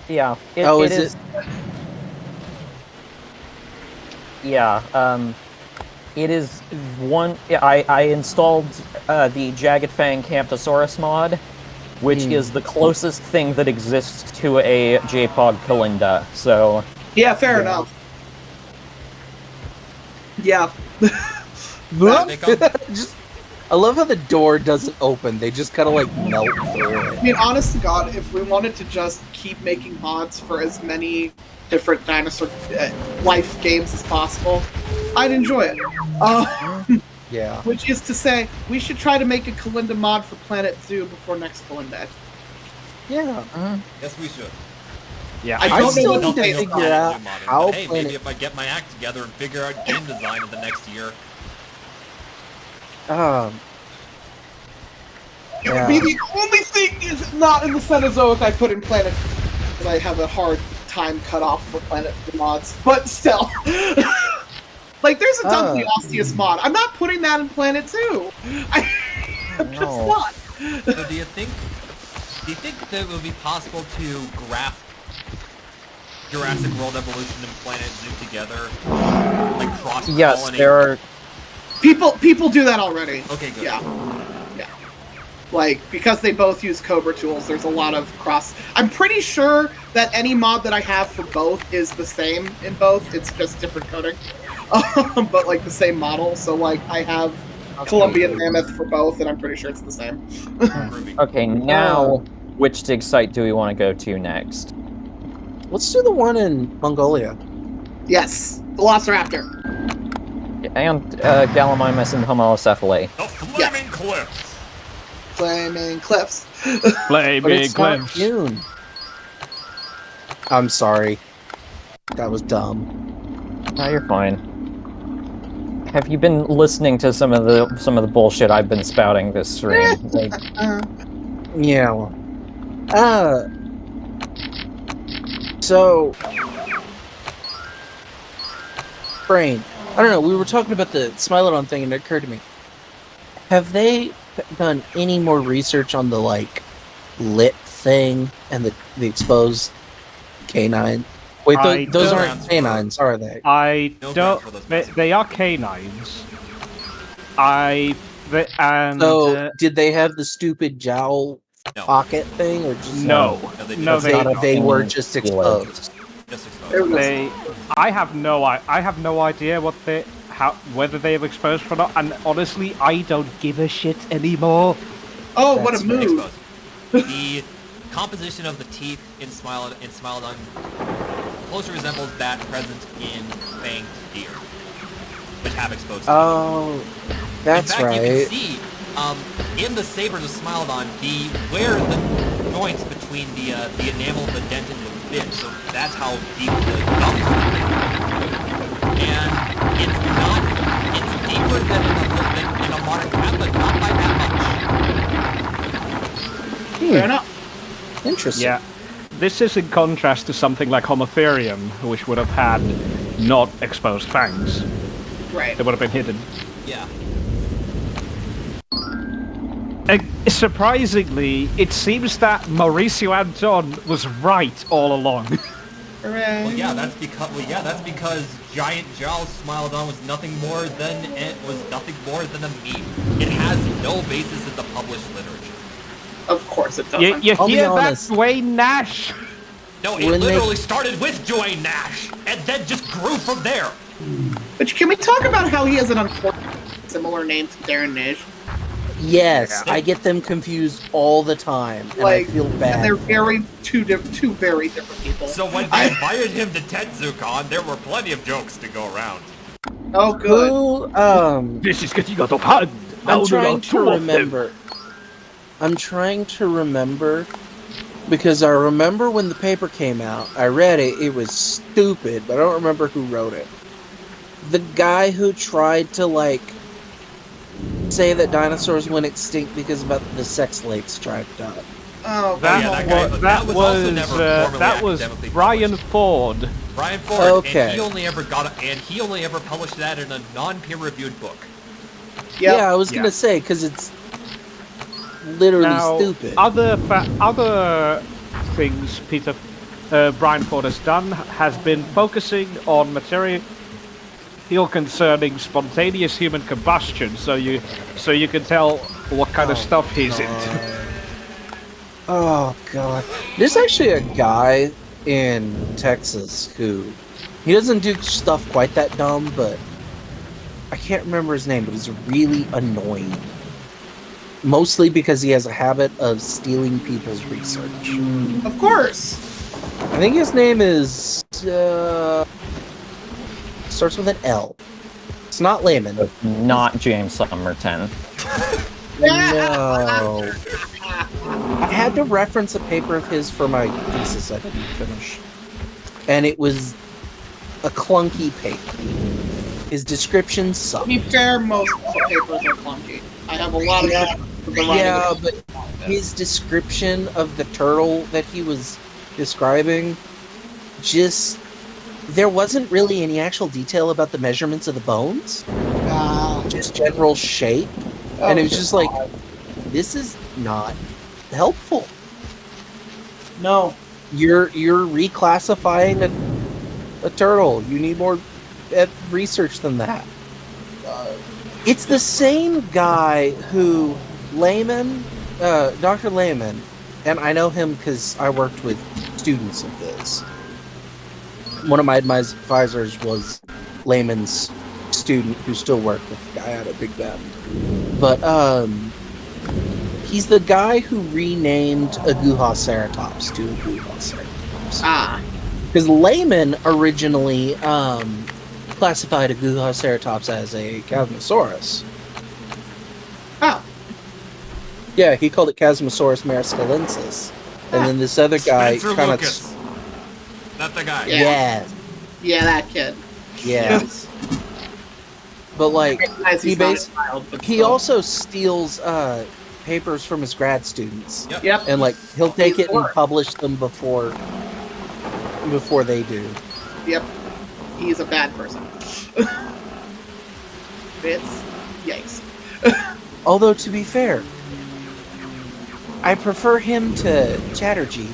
Yeah. Is it? Yeah, it is one... I installed the Jagged Fang Camptosaurus mod, which is the closest thing that exists to a JPOG Kulinda, so... Yeah, fair enough. Yeah. I love how the door doesn't open. They just kind of like melt through it. I mean, honest to God, if we wanted to just keep making mods for as many different dinosaur life games as possible, I'd enjoy it. Yeah. Which is to say, we should try to make a Kulinda mod for Planet Zoo before next Kulinday. Yeah. Yes, we should. Yeah, I don't still know what need to figure out how. Hey, maybe if I get my act together and figure out game design in the next year. It would be the only thing is not in the Cenozoic I put in Planet, because I have a hard time cut off for Planet mods. But still, like there's a Dunkley Osteus mod. I'm not putting that in Planet 2. I'm just not. So do you think that it would be possible to graft Jurassic World Evolution and Planet Zoo together, like cross-pollinate? Yes, there are. People do that already. Okay, good. Yeah. Like, because they both use Cobra tools, there's a lot of cross... I'm pretty sure that any mod that I have for both is the same in both. It's just different coding. But, like, the same model. So, like, I have Columbian Mammoth for both, and I'm pretty sure it's the same. Okay, now, which dig site do we want to go to next? Let's do the one in Mongolia. Yes, Velociraptor. And Gallimimus and Homalocephalae. The Flaming Cliffs! Flaming Cliffs. Flaming Cliffs. I'm sorry. That was dumb. No, you're fine. Have you been listening to some of the bullshit I've been spouting this stream? Yeah. Well. So, Brain, I don't know, we were talking about the Smilodon thing and it occurred to me. Have they done any more research on the, like, lit thing and the exposed canine? Wait, those aren't canines, are they? I don't... They are canines. So, did they have the stupid jowl pocket thing, or just no? They were just exposed. I have no idea whether they have exposed or not, and honestly, I don't give a shit anymore. Oh, what a move! The composition of the teeth in Smilodon closely resembles that present in fanged deer, which have exposed teeth. Oh, that's in fact, right. You can see in the sabers of Smilodon, where the joints between the enamel of the dentin was thin, so that's how deep the gums are. And it's deeper than in a modern cat, but not by that much. Fair enough. Interesting. Yeah. This is in contrast to something like Homotherium, which would have had not exposed fangs. Right. They would have been hidden. Yeah. Surprisingly, it seems that Mauricio Anton was right all along. Hooray. Well, that's because Giant Jowl Smilodon was nothing more than a meme. It has no basis in the published literature. Of course it doesn't. You hear that, Dwayne Nash? No, it literally started with Dwayne Nash, and then just grew from there. But can we talk about how he has an unfortunate similar name to Darren Nage? Yes, I get them confused all the time, and I feel bad. And they're two very different people. So when they invited him to TetsuCon, there were plenty of jokes to go around. Oh, good. This is getting out of hand. I'm trying to remember. I'm trying to remember, because I remember when the paper came out, I read it, it was stupid, but I don't remember who wrote it. The guy who tried to, like, say that dinosaurs went extinct because about the sex lakes dried up. Oh, that was Brian Ford. Brian Ford, okay. And he only ever published that in a non-peer-reviewed book. Yep. Yeah, I was gonna say, because it's literally stupid. Other things Brian Ford has done has been focusing on material concerning spontaneous human combustion, so you can tell what kind of stuff he's into. Oh god. There's actually a guy in Texas who he doesn't do stuff quite that dumb, but I can't remember his name, but he's really annoying. Mostly because he has a habit of stealing people's research. Of course. I think his name is starts with an L. It's not Layman. Not James Somerton. No. I had to reference a paper of his for my thesis I didn't finish. and it was a clunky paper. His description sucked. To be fair, most papers are clunky. I have a lot of but his description of the turtle that he was describing, just there wasn't really any actual detail about the measurements of the bones. Just general shape, and it was just like, this is not helpful. No, you're reclassifying a turtle. You need more research than that. It's the same guy who Dr. Lehman, and I know him because I worked with students of his. One of my advisors was Lehman's student who still worked with the guy out at Big Bend. But he's the guy who renamed Aguhaceratops to Aguhaceratops. Because Lehman originally classified Aguhaceratops as a Chasmosaurus. Yeah, he called it Chasmosaurus mariscalensis. And then this other guy kind of... Not the guy. Yeah. Yeah, that kid. Yes. But like, he also steals papers from his grad students. Yep. And like, he'll take it and publish them before they do. Yep. He's a bad person. It's yikes. Although, to be fair, I prefer him to Chatterjee.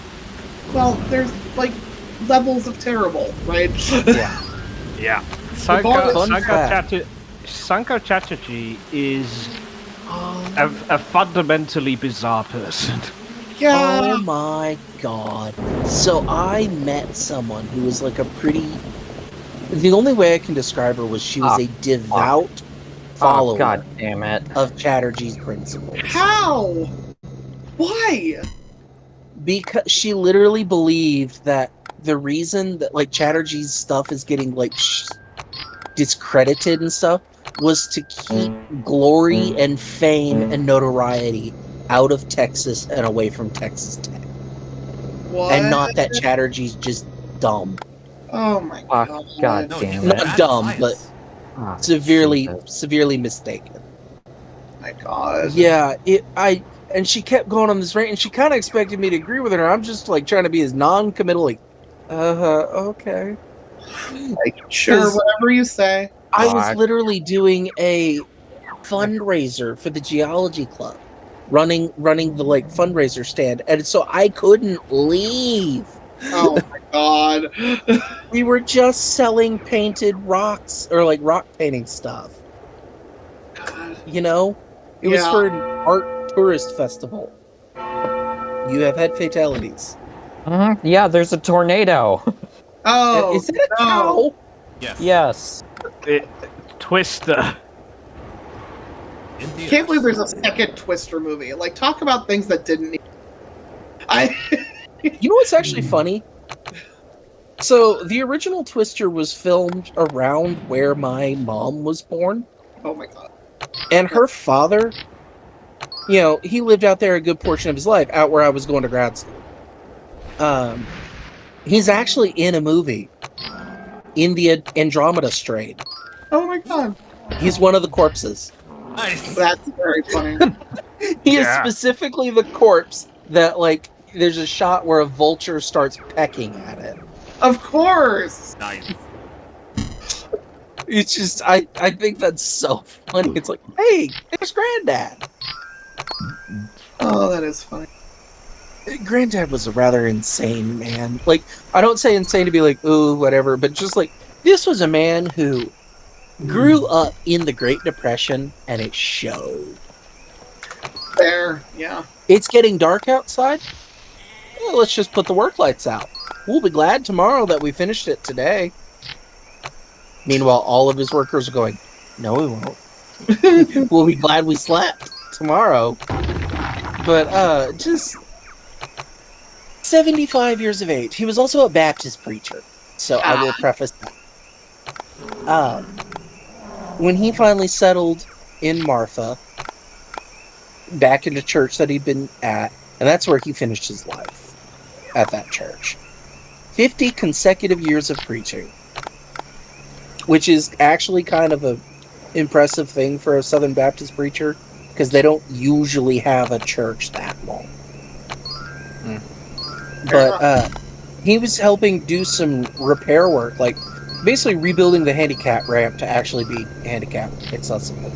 Well, there's like levels of terrible, right? Yeah. Sankar Chatterjee is a fundamentally bizarre person. Yeah. Oh my god. So I met someone who was like a pretty... The only way I can describe her was she was a devout follower God damn it. of Chatterjee's principles. How? Why? Because she literally believed that the reason that like Chatterjee's stuff is getting like discredited and stuff was to keep glory and fame and notoriety out of Texas and away from Texas Tech. What? And not that Chatterjee's just dumb. Oh my god. God damn it. Not dumb, but severely mistaken. My god. Yeah, and she kept going on this rant, and she kind of expected me to agree with her. I'm just like trying to be as non-committal, like, okay. Like, sure, whatever you say. I was literally doing a fundraiser for the geology club, running the like fundraiser stand, and so I couldn't leave. Oh my god. We were just selling painted rocks or like rock painting stuff. You know? It was for an art tourist festival. You have had fatalities. Mm-hmm. Yeah, there's a tornado. Oh, is it a cow? Yes. Twister. Can't believe there's a second Twister movie. Like, talk about things that didn't need... You know what's actually funny? So, the original Twister was filmed around where my mom was born. Oh my god. And her father, you know, he lived out there a good portion of his life, out where I was going to grad school. He's actually in a movie, in the Andromeda Strain. Oh my god. He's one of the corpses. Nice. That's very funny. He is specifically the corpse that, like, there's a shot where a vulture starts pecking at it. Of course. Nice. It's just, I think that's so funny. It's like, hey, there's Granddad. Oh, that is funny. Granddad was a rather insane man. Like, I don't say insane to be like, ooh, whatever, but just like, this was a man who grew up in the Great Depression, and it showed. There, yeah. It's getting dark outside. Well, let's just put the work lights out. We'll be glad tomorrow that we finished it today. Meanwhile, all of his workers are going, no, we won't. We'll be glad we slept tomorrow. But, just 75 years of age. He was also a Baptist preacher, so I will preface that. When he finally settled in Marfa, back into church that he'd been at, and that's where he finished his life, at that church. 50 consecutive years of preaching, which is actually kind of a impressive thing for a Southern Baptist preacher, because they don't usually have a church that long. But he was helping do some repair work, like basically rebuilding the handicap ramp to actually be handicap accessible.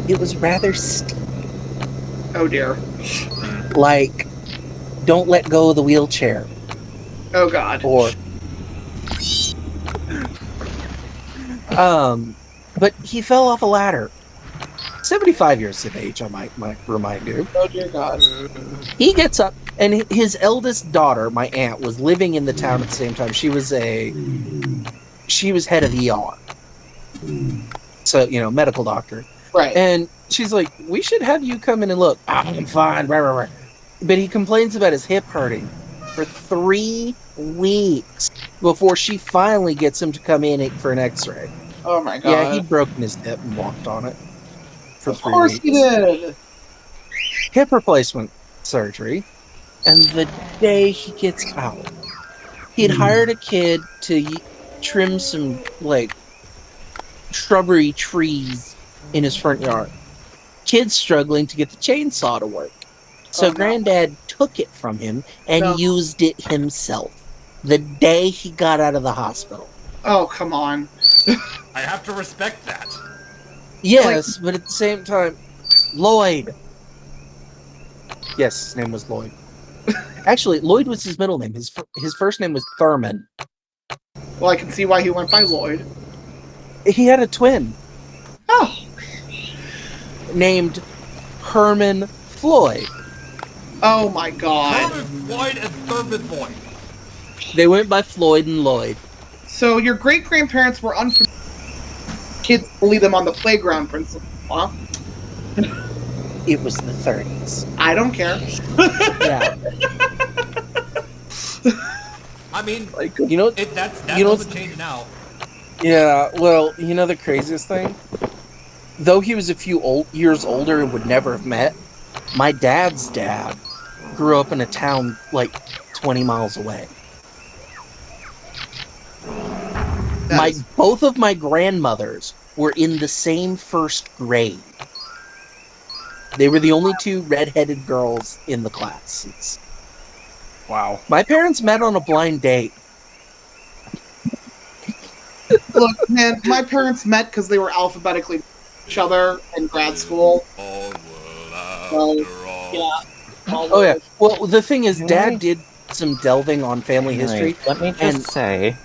It was rather steep. Oh dear. Like, don't let go of the wheelchair. Oh god. Or but he fell off a ladder. 75 years of age, I might remind you. Oh dear god. He gets up, and his eldest daughter, my aunt, was living in the town at the same time. She was head of ER. So, medical doctor. Right. And she's like, we should have you come in and look. I'm fine. Rah, rah, rah. But he complains about his hip hurting for 3 weeks before she finally gets him to come in for an x-ray. Oh my god. Yeah, he'd broken his hip and walked on it for 3 weeks. Of course he did. Hip replacement surgery. And the day he gets out, he'd hired a kid to trim some, shrubbery trees in his front yard. Kid's struggling to get the chainsaw to work. So Granddad took it from him and used it himself the day he got out of the hospital. Oh, come on. I have to respect that. Yes, but at the same time, Lloyd. Yes, his name was Lloyd. Actually, Lloyd was his middle name. His first name was Thurman. Well, I can see why he went by Lloyd. He had a twin. Oh. Named Herman Floyd. Oh my god. Herman Floyd and Thurman Lloyd. They went by Floyd and Lloyd. So your great-grandparents were unfamiliar. Kids bully them on the playground principle, huh? It was the 30s. I don't care. Yeah. I mean, that doesn't change now. Yeah, well, the craziest thing? Though he was a few years older and would never have met, my dad's dad grew up in a town 20 miles away. Both of my grandmothers were in the same first grade. They were the only 2 redheaded girls in the classes. Wow. My parents met on a blind date. Look, man, my parents met because they were alphabetically each other in grad school. Yeah. Oh yeah. Well, the thing is, Dad did some delving on family history. Let me just say,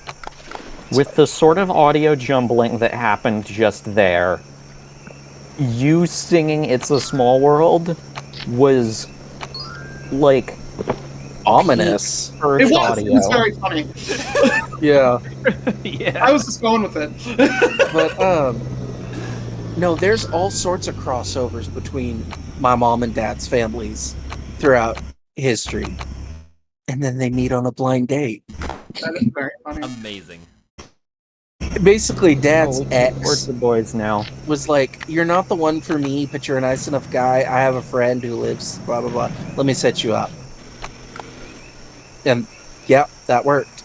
with the sort of audio jumbling that happened just there, you singing "It's a Small World" was ominous. It was very funny. Yeah. Yeah. I was just going with it. But no, there's all sorts of crossovers between my mom and dad's families throughout history. And then they meet on a blind date. That is very funny. Amazing. Basically, Dad's ex Where's the boys now? was like, you're not the one for me, but you're a nice enough guy. I have a friend who lives, blah, blah, blah. Let me set you up. And, yeah, that worked.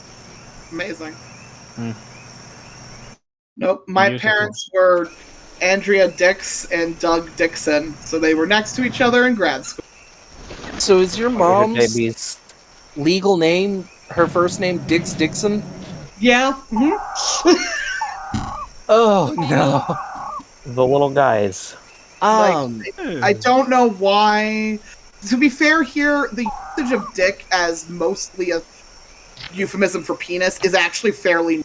Amazing. Mm. Nope, my Beautiful. parents were Andrea Dix and Doug Dixon, so they were next to each other in grad school. So is your mom's legal name, her first name, Dix Dixon? Yeah. Oh, no. The little guys. I don't know why. To be fair here, the usage of dick as mostly a euphemism for penis is actually fairly...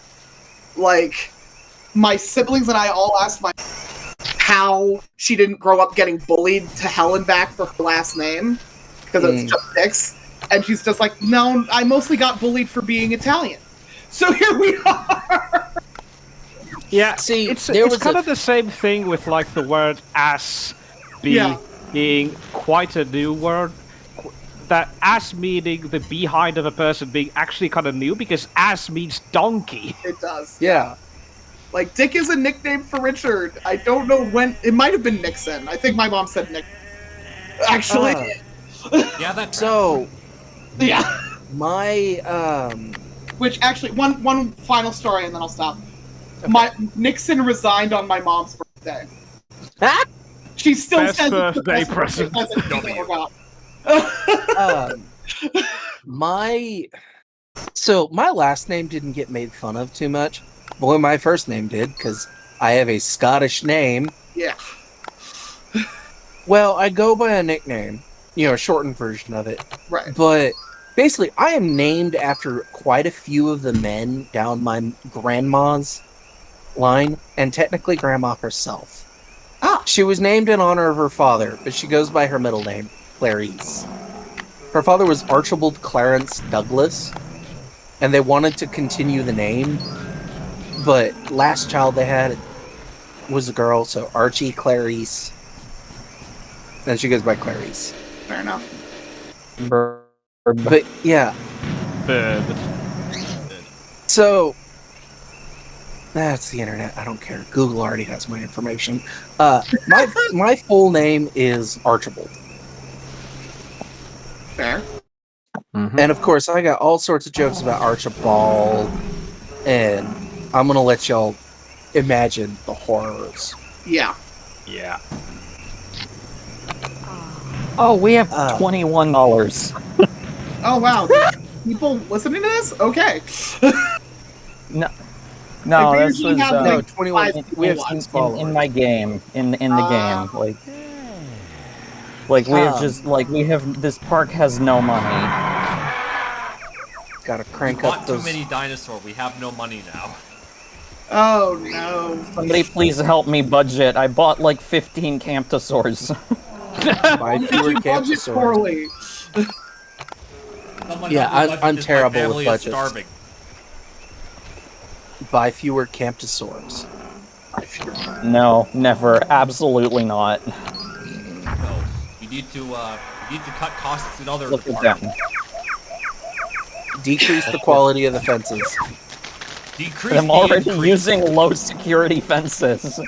my siblings and I all asked my how she didn't grow up getting bullied to hell and back for her last name, because it's just Dix. And she's just like, no, I mostly got bullied for being Italian. So here we are! Yeah, see, it's kind of the same thing with the word ass being quite a new word. That ass meaning the behind of a person being actually kind of new, because ass means donkey. It does. Yeah. Dick is a nickname for Richard. I don't know when. It might have been Nixon. I think my mom said Nick. Actually. Yeah, that's so. Yeah. Which actually, one final story, and then I'll stop. Okay. Nixon resigned on my mom's birthday. She still Best says birthday it's the best present. present she's ever got. So my last name didn't get made fun of too much. Boy, my first name did, because I have a Scottish name. Yeah. Well, I go by a nickname, a shortened version of it. Right. But basically, I am named after quite a few of the men down my grandma's line, and technically grandma herself. She was named in honor of her father, but she goes by her middle name, Clarice. Her father was Archibald Clarence Douglas, and they wanted to continue the name, but last child they had was a girl, so Archie Clarice. And she goes by Clarice. Fair enough. But yeah. So that's the internet. I don't care. Google already has my information. My full name is Archibald. Fair. Mm-hmm. And of course, I got all sorts of jokes about Archibald, and I'm gonna let y'all imagine the horrors. Yeah. Yeah. Oh, we have $21. Oh wow! People listening to this? Okay. No, this was no 21. We have in my game. In the game, like we have this park has no money. Gotta crank up those. Too many dinosaur. We have no money now. Oh no! Somebody please help me budget. I bought like 15 Camptosaurs. Buy fewer Camptosaurs. Yeah, I'm terrible with budgets. Starving. Buy fewer Camptosaurs. No, never. Absolutely not. No, you need to cut costs in other Look departments. at them. Decrease the quality of the fences. Decrease. I'm already using low security fences.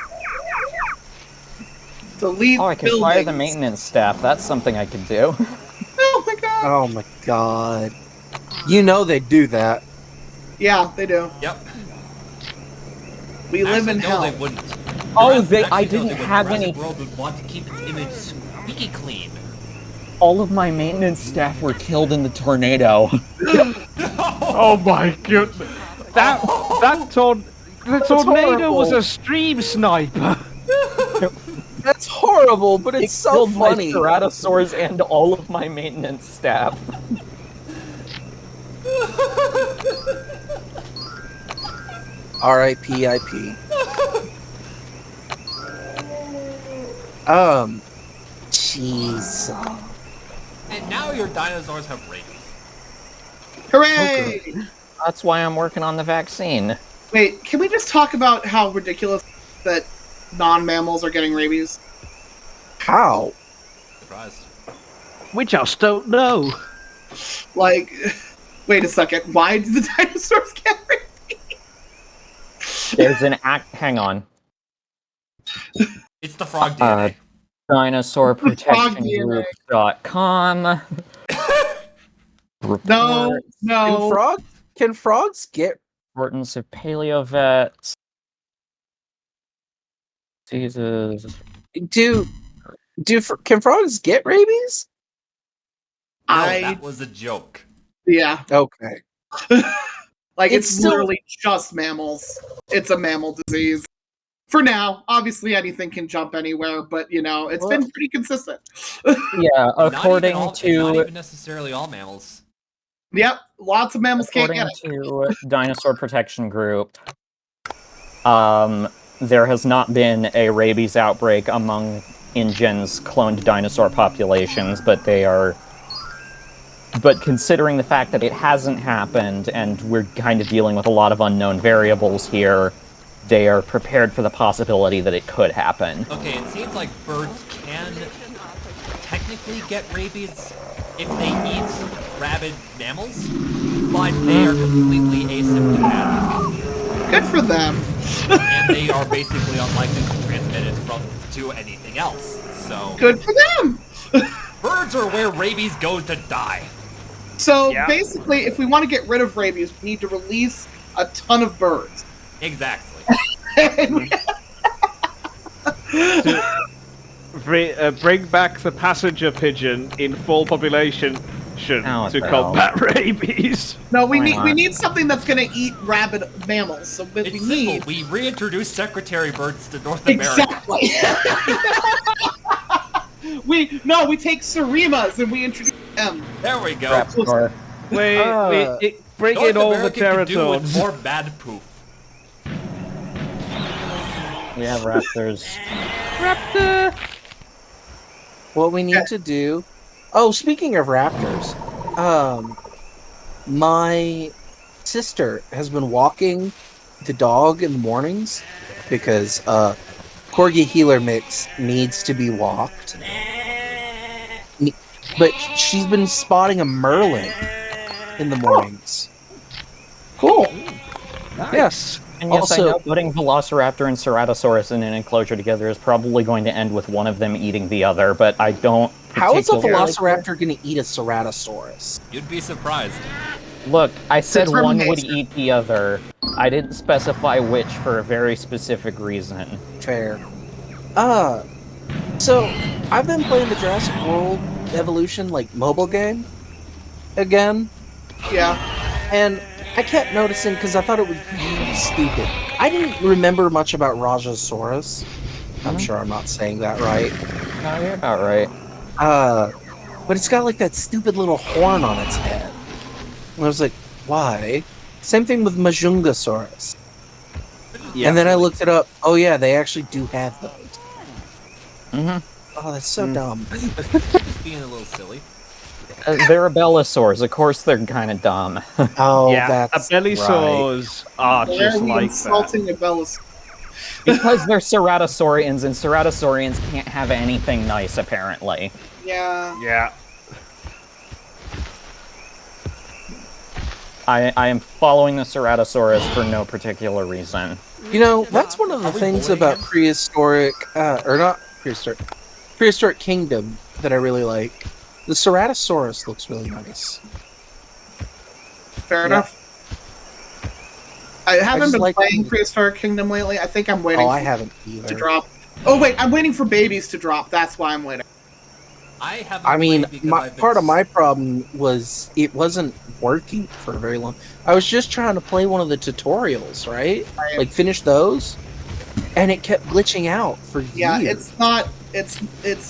Delete I can fire the maintenance staff. That's something I could do. Oh my god. Oh my god. You know they do that. Yeah, they do. Yep. We live in hell. They wouldn't. Oh, I didn't have any. The world would want to keep its image squeaky clean. All of my maintenance staff were killed in the tornado. Oh my goodness! The tornado was a stream sniper. That's horrible, but it's so funny. My Ceratosaurs and all of my maintenance staff. R.I.P.I.P. Jeez. And now your dinosaurs have rabies. Hooray! Okay. That's why I'm working on the vaccine. Wait, can we just talk about how ridiculous that non-mammals are getting rabies? How? Surprised. We just don't know. Like, wait a second. Why do the dinosaurs get rabies? There's an act. Hang on. It's the frog DNA. DinosaurProtectionGroup.com. No. Can frogs get importance of paleovets? Jesus. Can frogs get rabies? That was a joke. Yeah. Okay. Like it's literally just mammals. It's a mammal disease. For now, obviously anything can jump anywhere, but it's been pretty consistent. Yeah, according not to even necessarily all mammals. Yep, lots of mammals can't get it. According to Dinosaur Protection Group, there has not been a rabies outbreak among InGen's cloned dinosaur populations, but considering the fact that it hasn't happened and we're kind of dealing with a lot of unknown variables here, they are prepared for the possibility that it could happen. Okay, it seems like birds can technically get rabies if they eat rabid mammals, but they are completely asymptomatic. Good for them. And they are basically unlikely to transmit it to anything else. So good for them. Birds are where rabies go to die. So basically, if we want to get rid of rabies, we need to release a ton of birds. Exactly. Bring back the passenger pigeon in full population to combat rabies. No, we need something that's going to eat rabid mammals. So it's simple. We reintroduce secretary birds to North America. Exactly. we take Surimas and we introduce them. There we go. We bring in all the pterodons. More bad poop. We have raptors. Raptor! What we need to do... Oh, speaking of raptors, my sister has been walking the dog in the mornings because Corgi Healer Mix needs to be walked. But she's been spotting a Merlin in the mornings. Cool. Nice. Yes. And yes, Also, I know putting Velociraptor and Ceratosaurus in an enclosure together is probably going to end with one of them eating the other, but I don't... How is a Velociraptor going to eat a Ceratosaurus? You'd be surprised. Look, I said one would eat the other. I didn't specify which for a very specific reason. Fair. So, I've been playing the Jurassic World Evolution, mobile game again. Yeah. And I kept noticing, because I thought it was really stupid. I didn't remember much about Rajasaurus. I'm sure I'm not saying that right. No, you're about right. But it's got that stupid little horn on its head. And I was like, why? Same thing with Majungasaurus. Yeah. And then I looked it up. Oh yeah, they actually do have those. Oh, that's so dumb. Just being a little silly. They're Abelisaurs. Of course they're kind of dumb. Oh, yeah, that's Abelisaurs are just like insulting that. Because they're Ceratosaurians, and Ceratosaurians can't have anything nice, apparently. Yeah. Yeah. I am following the Ceratosaurus for no particular reason. You know, that's one of the things about prehistoric Kingdom that I really like. The Ceratosaurus looks really nice. Fair enough. I haven't been playing Prehistoric Kingdom lately. I think I'm waiting I haven't either. To drop. Oh wait, I'm waiting for babies to drop. That's why I'm waiting. Part of my problem was it wasn't working for very long. I was just trying to play one of the tutorials, right? Finish those, and it kept glitching out for years. Yeah, it's not. It's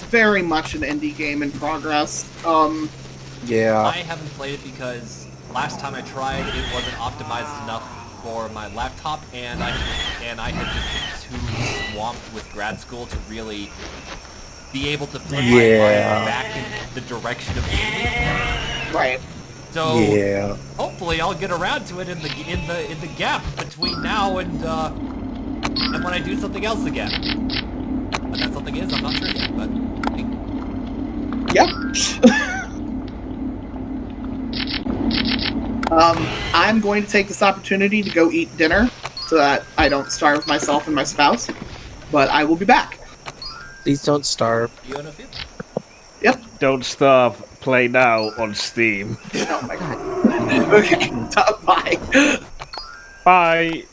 very much an indie game in progress. Yeah. I haven't played it because last time I tried, it wasn't optimized enough for my laptop, and I had just been too swamped with grad school to really be able to put my mind back in the direction of gaming. Right. So hopefully I'll get around to it in the gap between now and when I do something else again. What that something is, I'm not sure yet, but I'm going to take this opportunity to go eat dinner so that I don't starve myself and my spouse. But I will be back. Please don't starve. Yep. Don't starve. Play now on Steam. Oh my god. Okay. Bye. Bye.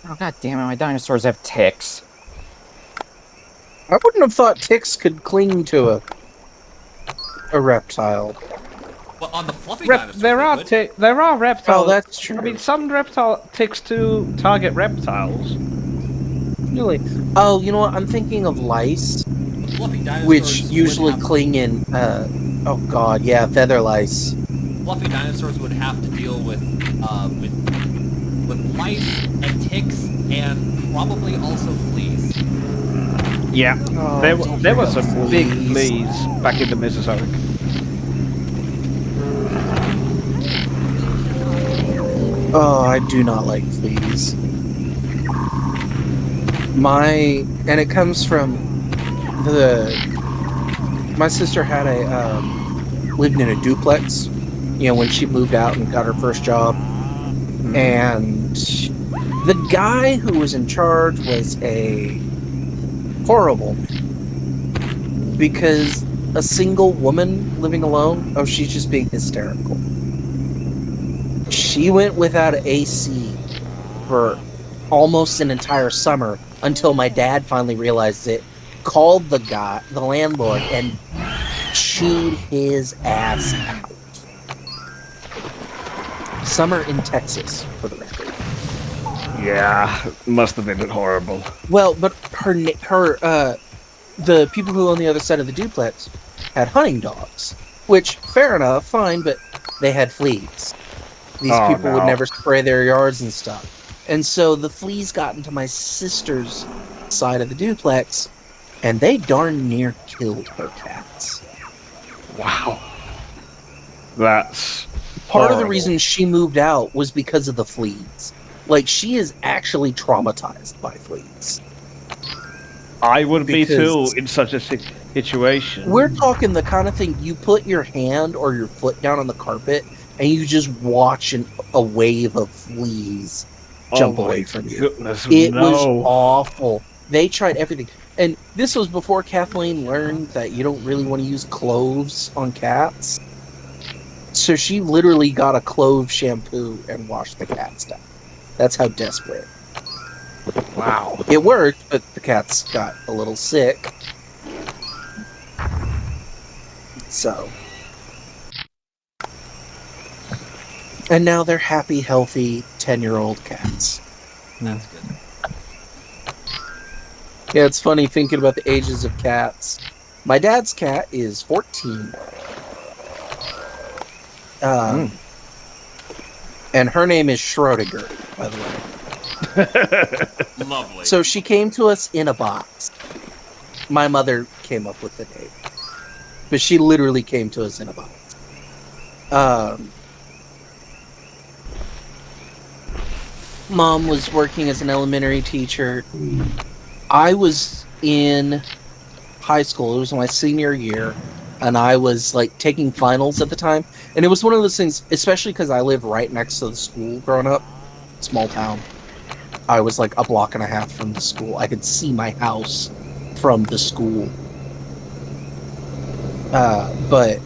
Oh god damn it! My dinosaurs have ticks. I wouldn't have thought ticks could cling to a reptile. Well, on the fluffy dinosaurs, there are reptiles. Oh, that's true. I mean, some reptile ticks to target reptiles. Really? Oh, you know what? I'm thinking of lice, which usually cling in. Oh god, yeah, feather lice. Fluffy dinosaurs would have to deal with lice and ticks and probably also fleas. Yeah, there were some big fleas back in the Mesozoic. Oh, I do not like fleas. And it comes from my sister had lived in a duplex, when she moved out and got her first job. And the guy who was in charge was a horrible man, because a single woman living alone, oh, she's just being hysterical. She went without AC for almost an entire summer until my dad finally realized it, called the landlord, and chewed his ass out. Summer in Texas, for the record. Yeah, must have been horrible. Well, but the people who on the other side of the duplex had hunting dogs, which, fair enough, fine, but they had fleas. These people would never spray their yards and stuff. And so the fleas got into my sister's side of the duplex, and they darn near killed her cats. Wow. That's part of the reason she moved out was because of the fleas. Like, she is actually traumatized by fleas. I would be too in such a situation. We're talking the kind of thing you put your hand or your foot down on the carpet and you just watch a wave of fleas jump away from you. It was awful. They tried everything. And this was before Kathleen learned that you don't really want to use cloves on cats. So she literally got a clove shampoo and washed the cats down. That's how desperate. Wow. It worked, but the cats got a little sick. So. And now they're happy, healthy, 10-year-old cats. That's good. Yeah, it's funny thinking about the ages of cats. My dad's cat is 14. And her name is Schrodinger, by the way. Lovely. So she came to us in a box. My mother came up with the name. But she literally came to us in a box. Mom was working as an elementary teacher. I was in high school. It was my senior year. And I was, like, taking finals at the time. And it was one of those things, especially because I lived right next to the school growing up. Small town. I was, like, a block and a half from the school. I could see my house from the school. But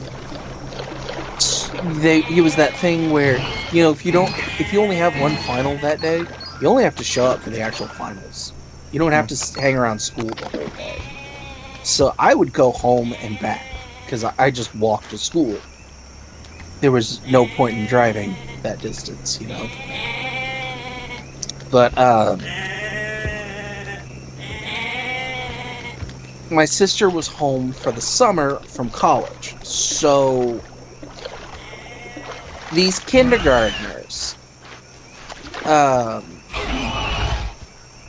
it was that thing where, you know, if you only have one final that day, you only have to show up for the actual finals. You don't have to hang around school the whole day. So I would go home and back, because I just walked to school. There was no point in driving that distance, you know? But, my sister was home for the summer from college. So, these kindergartners,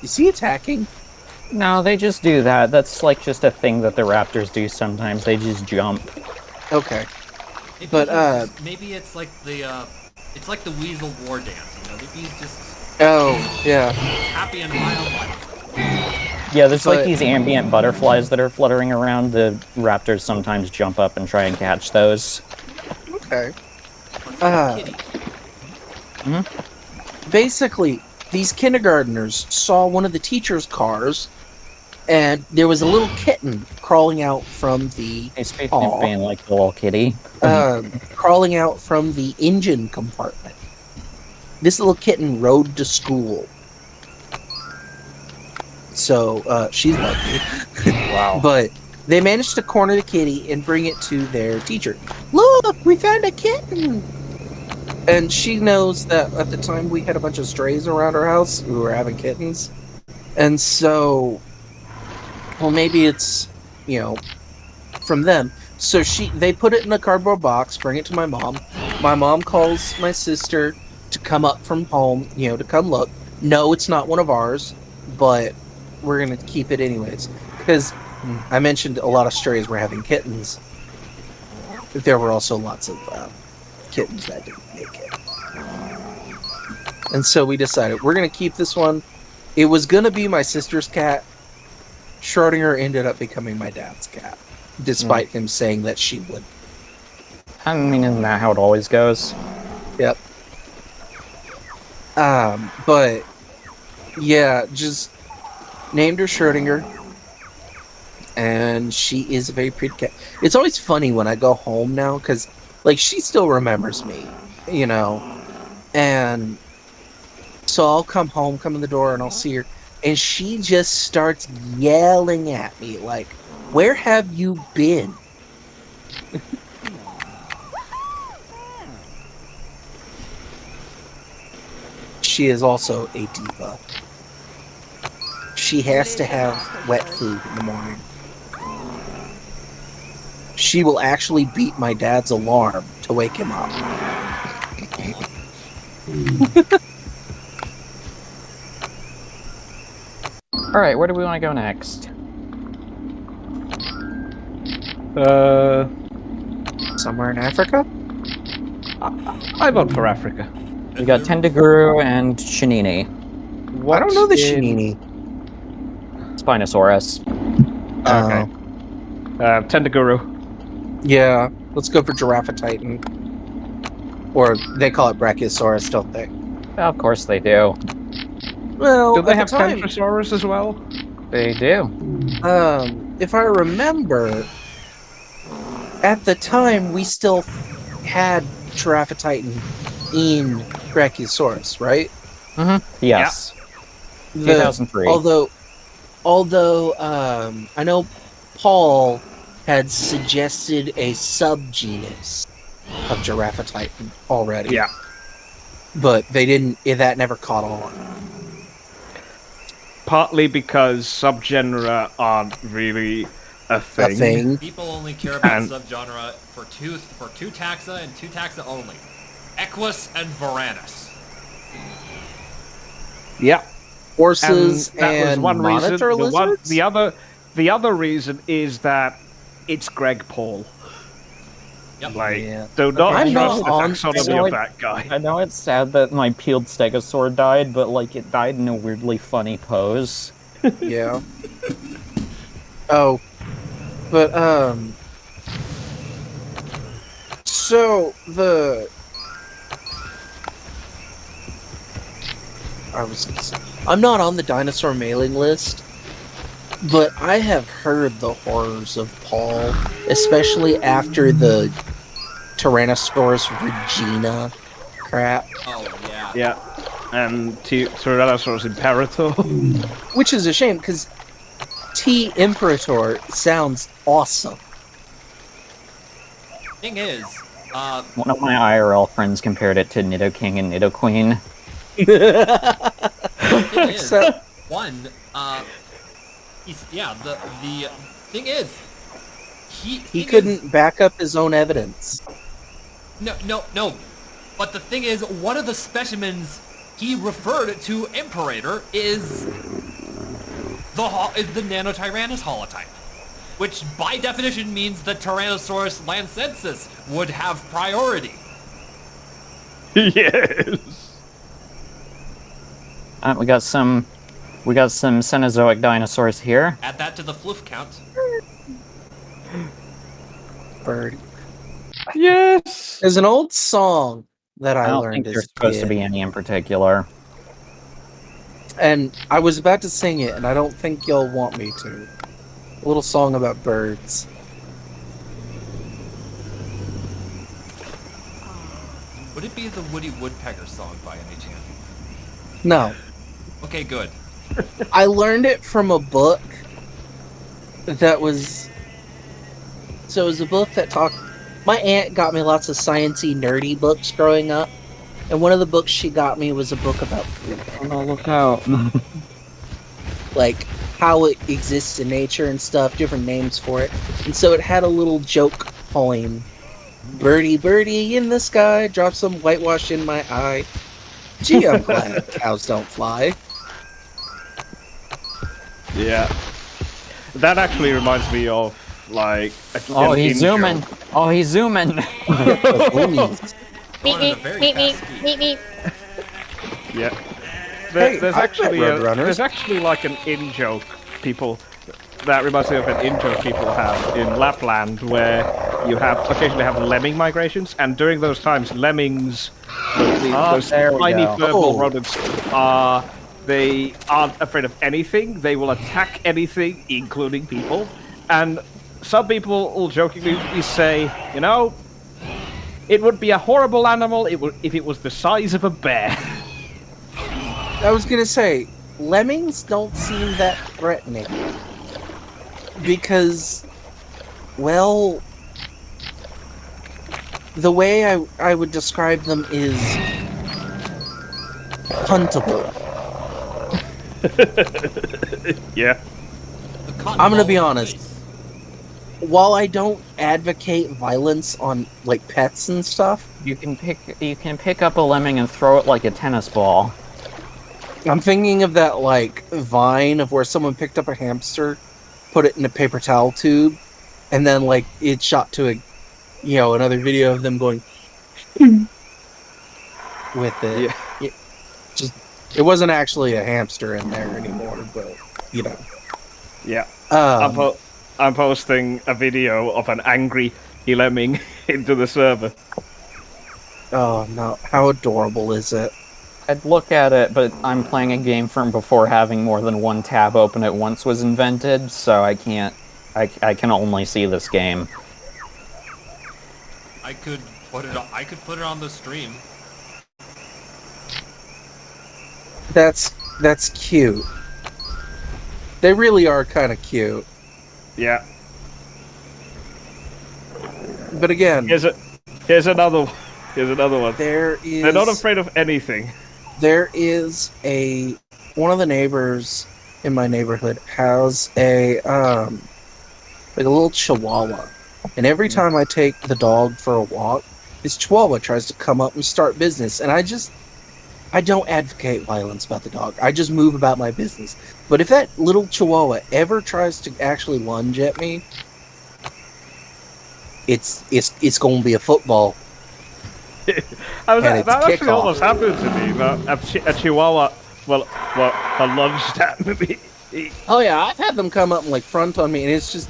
is he attacking? No, they just do that. That's like just a thing that the raptors do sometimes. They just jump. Okay. Maybe it's like the weasel war dance, you know? The bees just yeah. Happy and wild. Yeah, there's like these ambient butterflies that are fluttering around. The raptors sometimes jump up and try and catch those. Okay. Basically, these kindergartners saw one of the teacher's cars, and there was a little kitten crawling out from the... Speaking of being like the little kitty. Crawling out from the engine compartment. This little kitten rode to school. So, she's lucky. Wow. But they managed to corner the kitty and bring it to their teacher. Look, we found a kitten! And she knows that at the time we had a bunch of strays around our house who were having kittens. And so, well, maybe it's, you know, from them. So they put it in a cardboard box, bring it to my mom. My mom calls my sister to come up from home, you know, to come look. No, it's not one of ours, but we're going to keep it anyways. Because I mentioned a lot of strays were having kittens. There were also lots of kittens that didn't make it. And so we decided we're going to keep this one. It was going to be my sister's cat. Schrodinger ended up becoming my dad's cat, despite him saying that she would. I mean, isn't that how it always goes? Yep. But yeah, just named her Schrodinger. and she is a very pretty cat. It's always funny when I go home now, because, like, she still remembers me, you know, and so I'll come home, come in the door, and I'll see her, and she just starts yelling at me, like, where have you been? She is also a diva. She has to have wet food in the morning. She will actually beat my dad's alarm to wake him up. Alright, where do we want to go next? Somewhere in Africa? I vote for Africa. We got Tendaguru and Shinini. I don't know the Shinini. Spinosaurus. Okay. Tendaguru. Yeah, let's go for Giraffe Titan. Or they call it Brachiosaurus, don't they? Of course they do. Well, do they at have the time, Kentrosaurus as well? They do. If I remember, at the time we still had Giraffe Titan in Brachiosaurus, right? Mm-hmm. Yes. Yeah. 2003. Although I know Paul had suggested a subgenus of Giraffe Titan already. Yeah. But they didn't. That never caught on. Partly because subgenera aren't really a thing. People only care about subgenre for two taxa and two taxa only. Equus and Varanus. Yeah. Horses and that was one monitor reason. lizards? The other reason is that it's Greg Paul. Yep. Do not trust the taxonomy of that guy. I know it's sad that my peeled stegosaur died, but like it died in a weirdly funny pose. Yeah. Oh. But so I'm not on the dinosaur mailing list, but I have heard the horrors of Paul, especially after the Tyrannosaurus Regina crap. Oh, yeah. Yeah. And Tyrannosaurus Imperator. Which is a shame, because T. Imperator sounds awesome. Thing is, one of my IRL friends compared it to Nidoking and Nidoqueen. thing is, the thing is, he couldn't back up his own evidence. No. But the thing is, one of the specimens he referred to Imperator is the Nanotyrannus holotype, which by definition means the Tyrannosaurus lancensis would have priority. Yes. We got some Cenozoic dinosaurs here. Add that to the floof count. Bird. Yes. There's an old song that I don't learned think as there's a supposed to kid. be any in particular. And I was about to sing it, and I don't think you'll want me to. A little song about birds. Would it be the Woody Woodpecker song by any chance? No. Okay, good. I learned it from a book that was... So it was a book that talked... My aunt got me lots of sciencey, nerdy books growing up. And one of the books she got me was a book about poop. Oh, look out. Like, how it exists in nature and stuff, different names for it. And so it had a little joke poem. Birdie, birdie in the sky, drop some whitewash in my eye. Gee, I'm glad cows don't fly. Yeah. That actually reminds me of, like... Oh, he's zooming. Oh, he's zooming. Yeah. Hey, There's actually like an in-joke people that reminds me of an in-joke people have in Lapland where you occasionally have lemming migrations, and during those times lemmings, those tiny verbal rodents they aren't afraid of anything. They will attack anything, including people, And some people will jokingly say, you know, it would be a horrible animal if it was the size of a bear. I was gonna say, lemmings don't seem that threatening. Because, well, the way I would describe them is huntable. Yeah. I'm gonna be honest. While I don't advocate violence on like pets and stuff, you can pick up a lemming and throw it like a tennis ball. I'm thinking of that like Vine of where someone picked up a hamster, put it in a paper towel tube, and then like it shot to a, another video of them going with it. Yeah. It wasn't actually a hamster in there anymore, but Yeah. I'm posting a video of an angry lemming into the server. Oh no! How adorable is it? I'd look at it, but I'm playing a game from before having more than one tab open at once was invented, so I can't. I can only see this game. I could put it on the stream. That's cute. They really are kind of cute. Yeah. But again, here's another one. They're not afraid of anything. There is one of the neighbors in my neighborhood has a little chihuahua, and every time I take the dog for a walk, this chihuahua tries to come up and start business, and I don't advocate violence about the dog. I just move about my business. But if that little chihuahua ever tries to actually lunge at me, it's going to be a football. That actually almost happened to me. A chihuahua, lunged at me. Oh yeah, I've had them come up and like front on me, and it's just,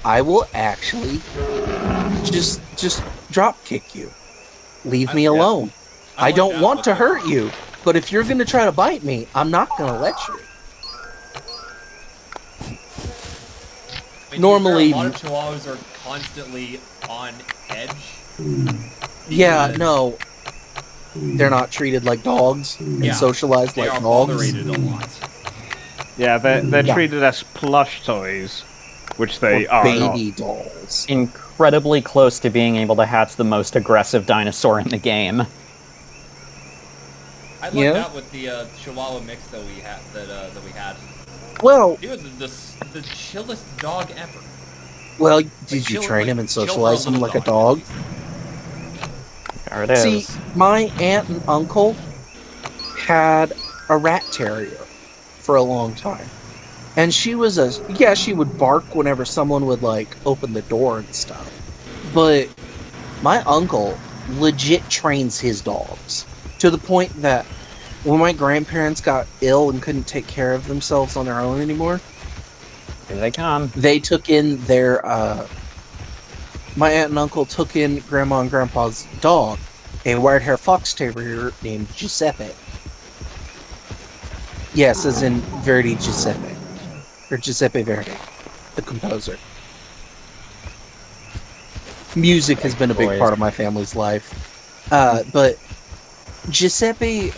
I will actually just drop kick you. Leave me alone. I don't want to hurt you, but if you're going to try to bite me, I'm not going to let you. Normally, a lot of chihuahuas are constantly on edge. Yeah, no, they're not treated like dogs and socialized like dogs. Tolerated a lot. Yeah, they're treated as plush toys, which they are baby dolls. Incredibly close to being able to hatch the most aggressive dinosaur in the game. I like that with the Chihuahua mix that we had. Well, he was the chillest dog ever. Well, did you train him and socialize him like a dog? There it is. See, my aunt and uncle had a rat terrier for a long time. And she was she would bark whenever someone would like open the door and stuff. But my uncle legit trains his dogs to the point that when my grandparents got ill and couldn't take care of themselves on their own anymore, here they come. They took in their my aunt and uncle took in grandma and grandpa's dog, a white-hair fox terrier named Giuseppe. Yes, as in Verdi Giuseppe. Or Giuseppe Verdi, the composer. Music has been a big part of my family's life. But Giuseppe...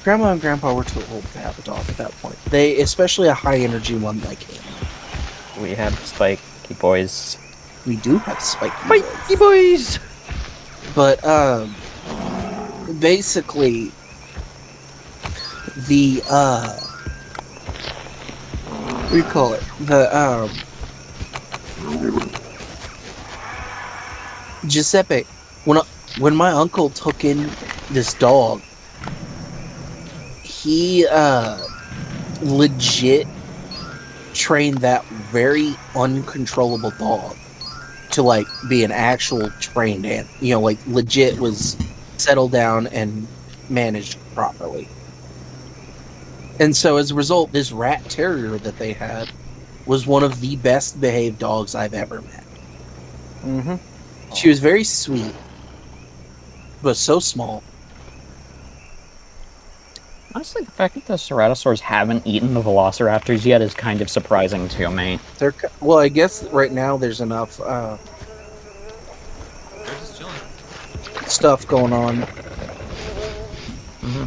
Grandma and Grandpa were too old to have a dog at that point. They, especially a high-energy one like him. We have spiky boys. We do have spiky boys. But, basically, the, what do you call it? Giuseppe, when my uncle took in this dog, he legit trained that very uncontrollable dog to like be an actual trained animal. Like legit was settled down and managed properly. And so as a result, this rat terrier that they had was one of the best behaved dogs I've ever met. Mm-hmm. She was very sweet, but so small. Honestly, the fact that the ceratosaurs haven't eaten the velociraptors yet is kind of surprising to me. Well, I guess right now there's enough stuff going on. Mm-hmm.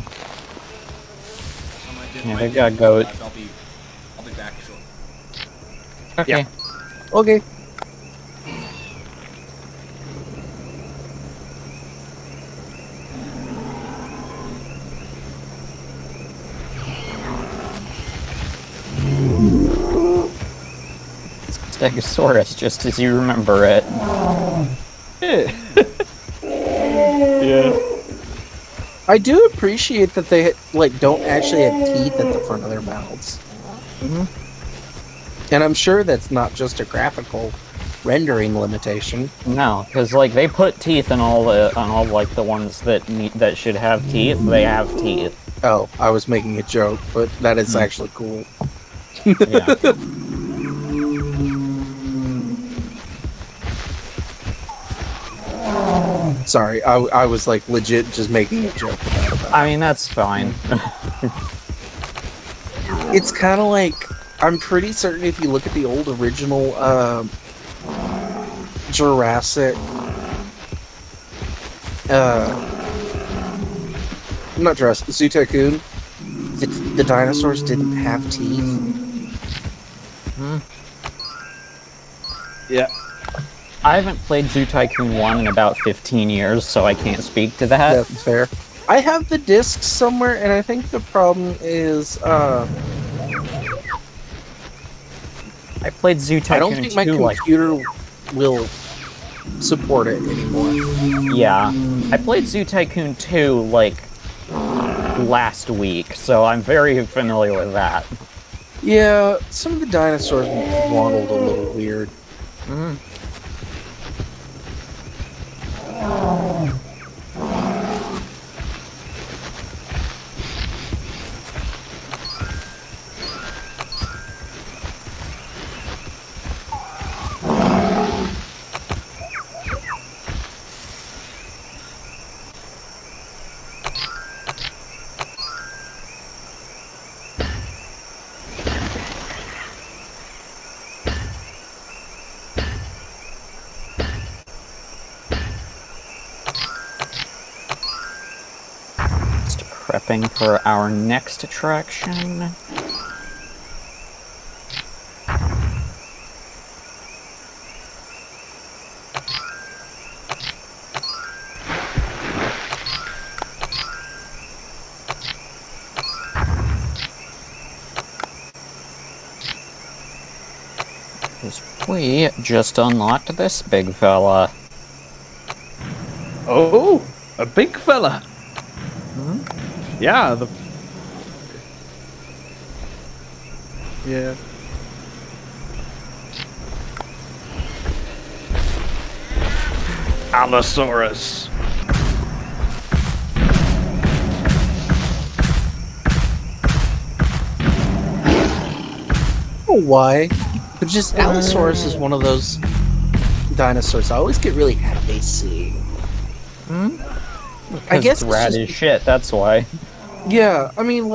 Yeah, they've got goats. I'll be back shortly. Okay. Yeah. Okay. Stegosaurus, just as you remember it. Yeah. I do appreciate that they don't actually have teeth at the front of their mouths. Mm-hmm. And I'm sure that's not just a graphical rendering limitation. No, because they put teeth in all the ones that should have teeth. They have teeth. Oh, I was making a joke, but that is actually cool. Yeah. Sorry, I was legit just making a joke about that. I mean, that's fine. It's kind of like, I'm pretty certain if you look at the old original Jurassic not Jurassic, Zoo Tycoon, the dinosaurs didn't have teeth. Yeah. I haven't played Zoo Tycoon 1 in about 15 years, so I can't speak to that. That's fair. I have the discs somewhere, and I think the problem is, I played Zoo Tycoon 2. I don't think my computer will support it anymore. Yeah. I played Zoo Tycoon 2, last week, so I'm very familiar with that. Yeah, some of the dinosaurs waddled a little weird. Mm-hmm. Prepping for our next attraction. Because we just unlocked this big fella. Oh, a big fella. Yeah, yeah. Allosaurus. Oh, why? But just Allosaurus is one of those dinosaurs I always get really happy seeing. I guess it's rad as shit, that's why. Yeah, I mean,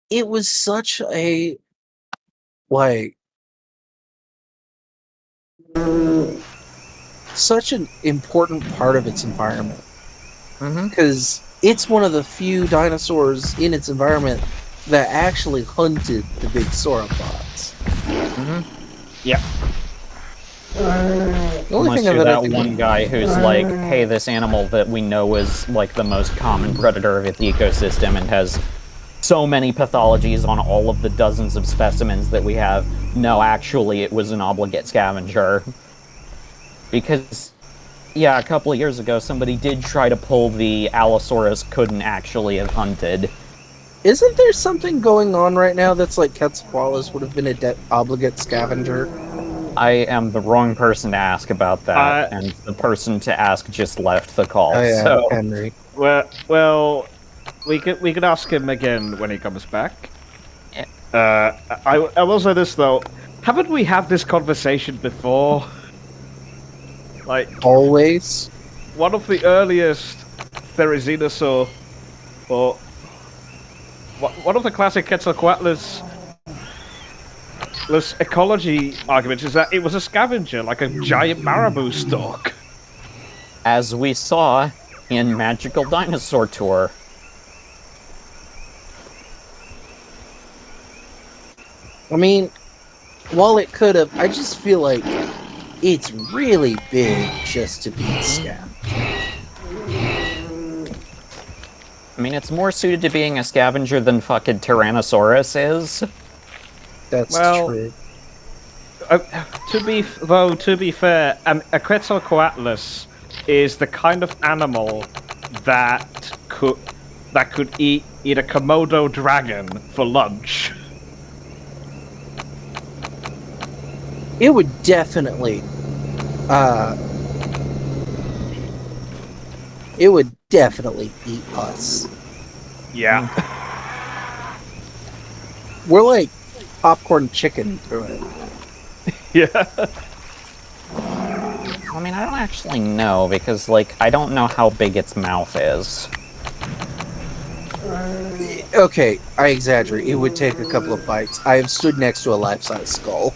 it was such a, such an important part of its environment. Because it's one of the few dinosaurs in its environment that actually hunted the big sauropods. Yeah. The only thing that one guy who's like, hey, this animal that we know is the most common predator of the ecosystem and has so many pathologies on all of the dozens of specimens that we have. No, actually, it was an obligate scavenger. Because, yeah, a couple of years ago, somebody did try to pull the Allosaurus couldn't actually have hunted. Isn't there something going on right now that's like Quetzalcoatlus would have been an obligate scavenger? I am the wrong person to ask about that, and the person to ask just left the call. Oh yeah, so. Henry. Well, we could ask him again when he comes back. I will say this though: haven't we had this conversation before? Always. One of the earliest Therizinosaur But one of the classic Quetzalcoatlus ecology arguments is that it was a scavenger, like a giant marabou stalk. As we saw in Magical Dinosaur Tour. I mean, while it could have, I just feel like it's really big just to be a scavenger. I mean, it's more suited to being a scavenger than fucking Tyrannosaurus is. That's true. To be fair, a Quetzalcoatlus is the kind of animal that could eat a Komodo dragon for lunch. It would definitely, eat us. Yeah. We're like popcorn chicken to it. Yeah. I mean, I don't actually know, because, like, I don't know how big its mouth is. Okay, I exaggerate. It would take a couple of bites. I have stood next to a life-size skull.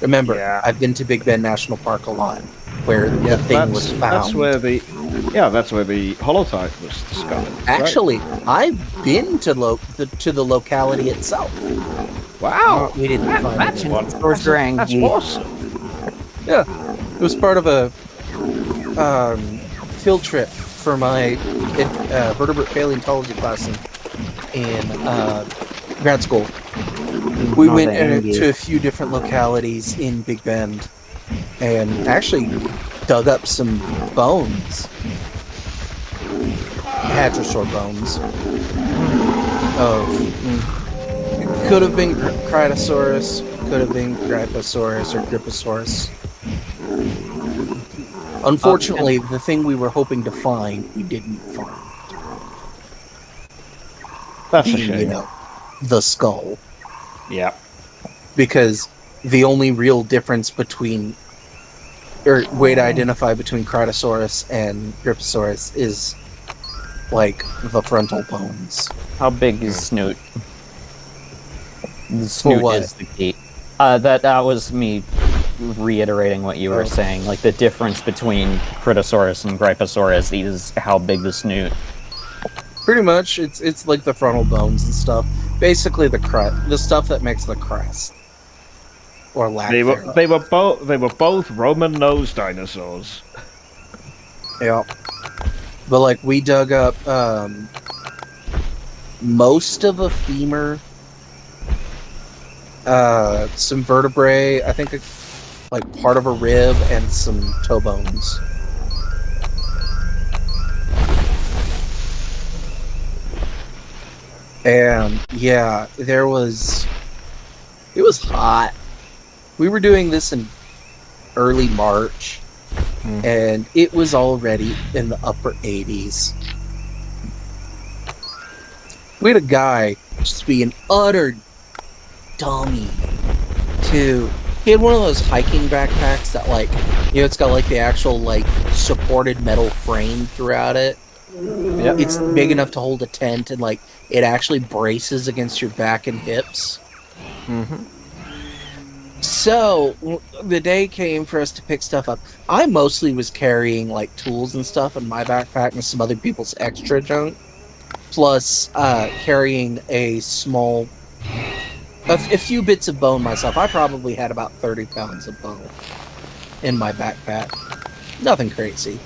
Remember, I've been to Big Bend National Park a lot, where the thing was found. That's where the holotype was discovered. Actually, I've been to the locality itself. Wow, we didn't find that's it. That's awesome. Yeah, it was part of a field trip for my vertebrate paleontology class in grad school. We went to a few different localities in Big Bend and actually dug up some bones. Hadrosaur bones. It could have been Critosaurus, could have been Gryposaurus or Griposaurus. Unfortunately, the thing we were hoping to find, we didn't find. That's a shame. You know, the skull. Yeah. Because the only real difference way to identify between Critosaurus and Griposaurus is, like, the frontal bones. How big is Snoot? The Snoot is the key. That was me reiterating what you were saying. Like, the difference between Critosaurus and Gryposaurus is how big the snoot. Pretty much, it's like the frontal bones and stuff. Basically, the stuff that makes the crest, or lack thereof. They were both Roman nose dinosaurs. Yeah, but like we dug up most of a femur, some vertebrae. I think like part of a rib and some toe bones. And yeah, it was hot. We were doing this in early March, and it was already in the upper 80s. We had a guy just be an utter dummy, too. He had one of those hiking backpacks that, like, you know, it's got like the actual like supported metal frame throughout it. Yep. It's big enough to hold a tent, and like it actually braces against your back and hips. So the day came for us to pick stuff up. I mostly was carrying like tools and stuff in my backpack and some other people's extra junk, plus carrying a few bits of bone myself. I probably had about 30 pounds of bone in my backpack. Nothing crazy.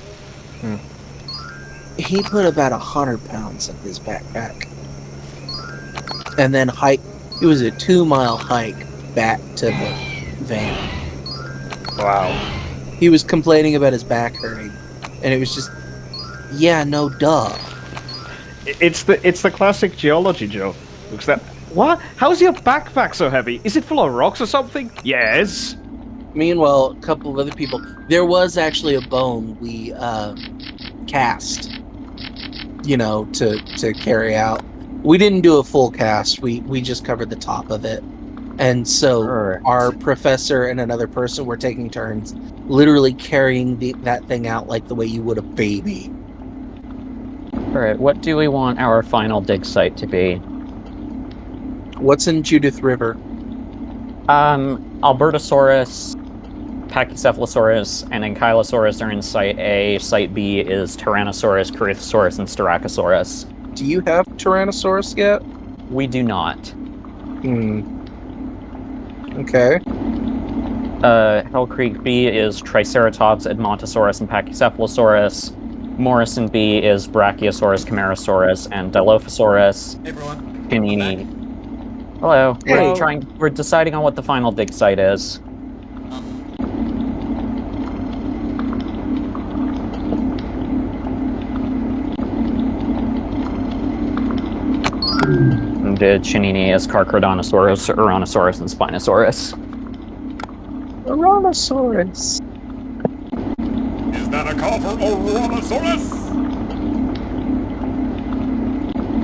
He put about 100 pounds in his backpack. And then it was a 2-mile hike back to the van. Wow. He was complaining about his back hurting. And it was just, yeah, no duh. It's the classic geology joke. Looks that, what? How's your backpack so heavy? Is it full of rocks or something? Yes. Meanwhile, a couple of other people, there was actually a bone we cast, you know, to carry out. We didn't do a full cast. We just covered the top of it. And so our professor and another person were taking turns literally carrying that thing out like the way you would a baby. Alright, what do we want our final dig site to be? What's in Judith River? Albertosaurus, Pachycephalosaurus, and Ankylosaurus are in Site A. Site B is Tyrannosaurus, Corythosaurus, and Styracosaurus. Do you have Tyrannosaurus yet? We do not. Okay. Hell Creek B is Triceratops, Edmontosaurus, and Pachycephalosaurus. Morrison B is Brachiosaurus, Camarasaurus, and Dilophosaurus. Hey everyone. Pinini. Hello. Hey. We're deciding on what the final dig site is. The Chinini is Carcharodontosaurus, Uranosaurus, and Spinosaurus. Uranosaurus. Is that a call for Uranosaurus?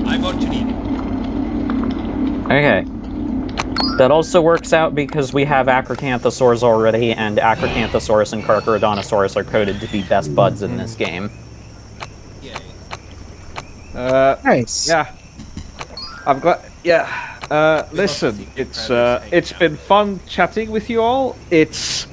I vote Chinini. Okay. That also works out because we have Acrocanthosaurs already, and Acrocanthosaurus and Carcharodontosaurus are coded to be best buds in this game. Nice. Yeah. I'm glad. Yeah. Listen, it's been fun chatting with you all. It's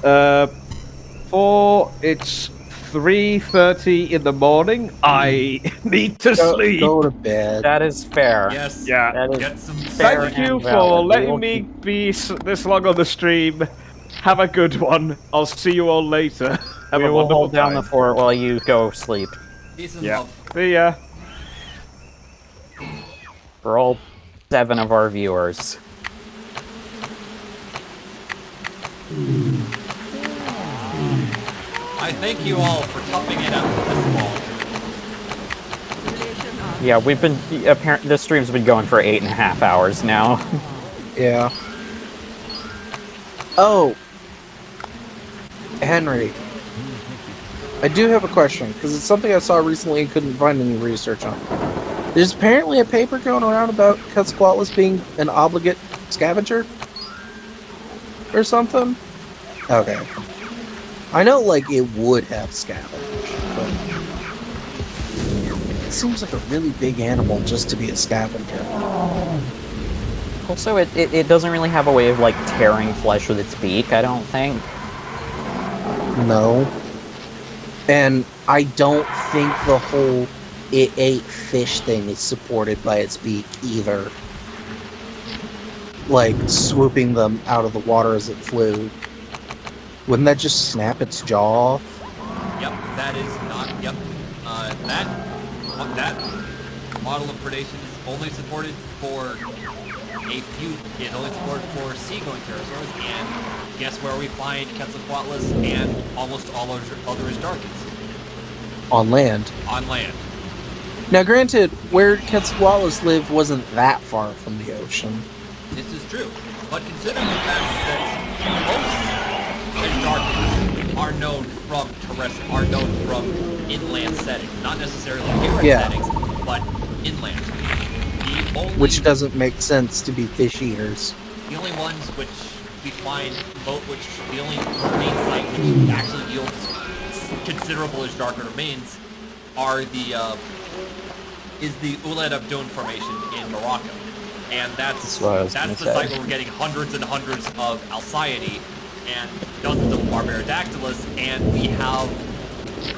3:30 in the morning. I need to sleep. Go to bed. That is fair. Yes. Yeah. That is Get some fair. Thank you and for valid. letting me be this long on the stream. Have a good one. I'll see you all later. Have We a will wonderful hold down the time. fort while you go sleep. Peace and Yeah. love. See ya. For all 7 of our viewers. I thank you all for toughing it out this long. Yeah, we've been this stream's been going for 8.5 hours now. Yeah. Oh, Henry, I do have a question because it's something I saw recently and couldn't find any research on. There's apparently a paper going around about Quetzalcoatlus being an obligate scavenger or something. Okay. I know, like, it would have scavenged, but it seems like a really big animal just to be a scavenger. Also, it doesn't really have a way of, like, tearing flesh with its beak, I don't think. No. And I don't think the whole it ate fish thing is supported by its beak either. Like, swooping them out of the water as it flew. Wouldn't that just snap its jaw off? Yep, that is not. Yep, that model of predation is only supported for a few. Is only supported for sea-going pterosaurs, and guess where we find Quetzalcoatlus and almost all other Isdarchids? On land. On land. Now, granted, where Quetzalcoatlus lived wasn't that far from the ocean. This is true, but considering the fact that most Isdarchids are known from inland settings, not necessarily arid settings, but inland. Which doesn't make sense to be fish eaters. The only ones which we find, the only main site which actually yields considerable Isdarchid remains are is the Ouled Abdoun Formation in Morocco. And that's the site where we're getting hundreds and hundreds of Alcyoidae and dozens of Barbaridactylus, and we have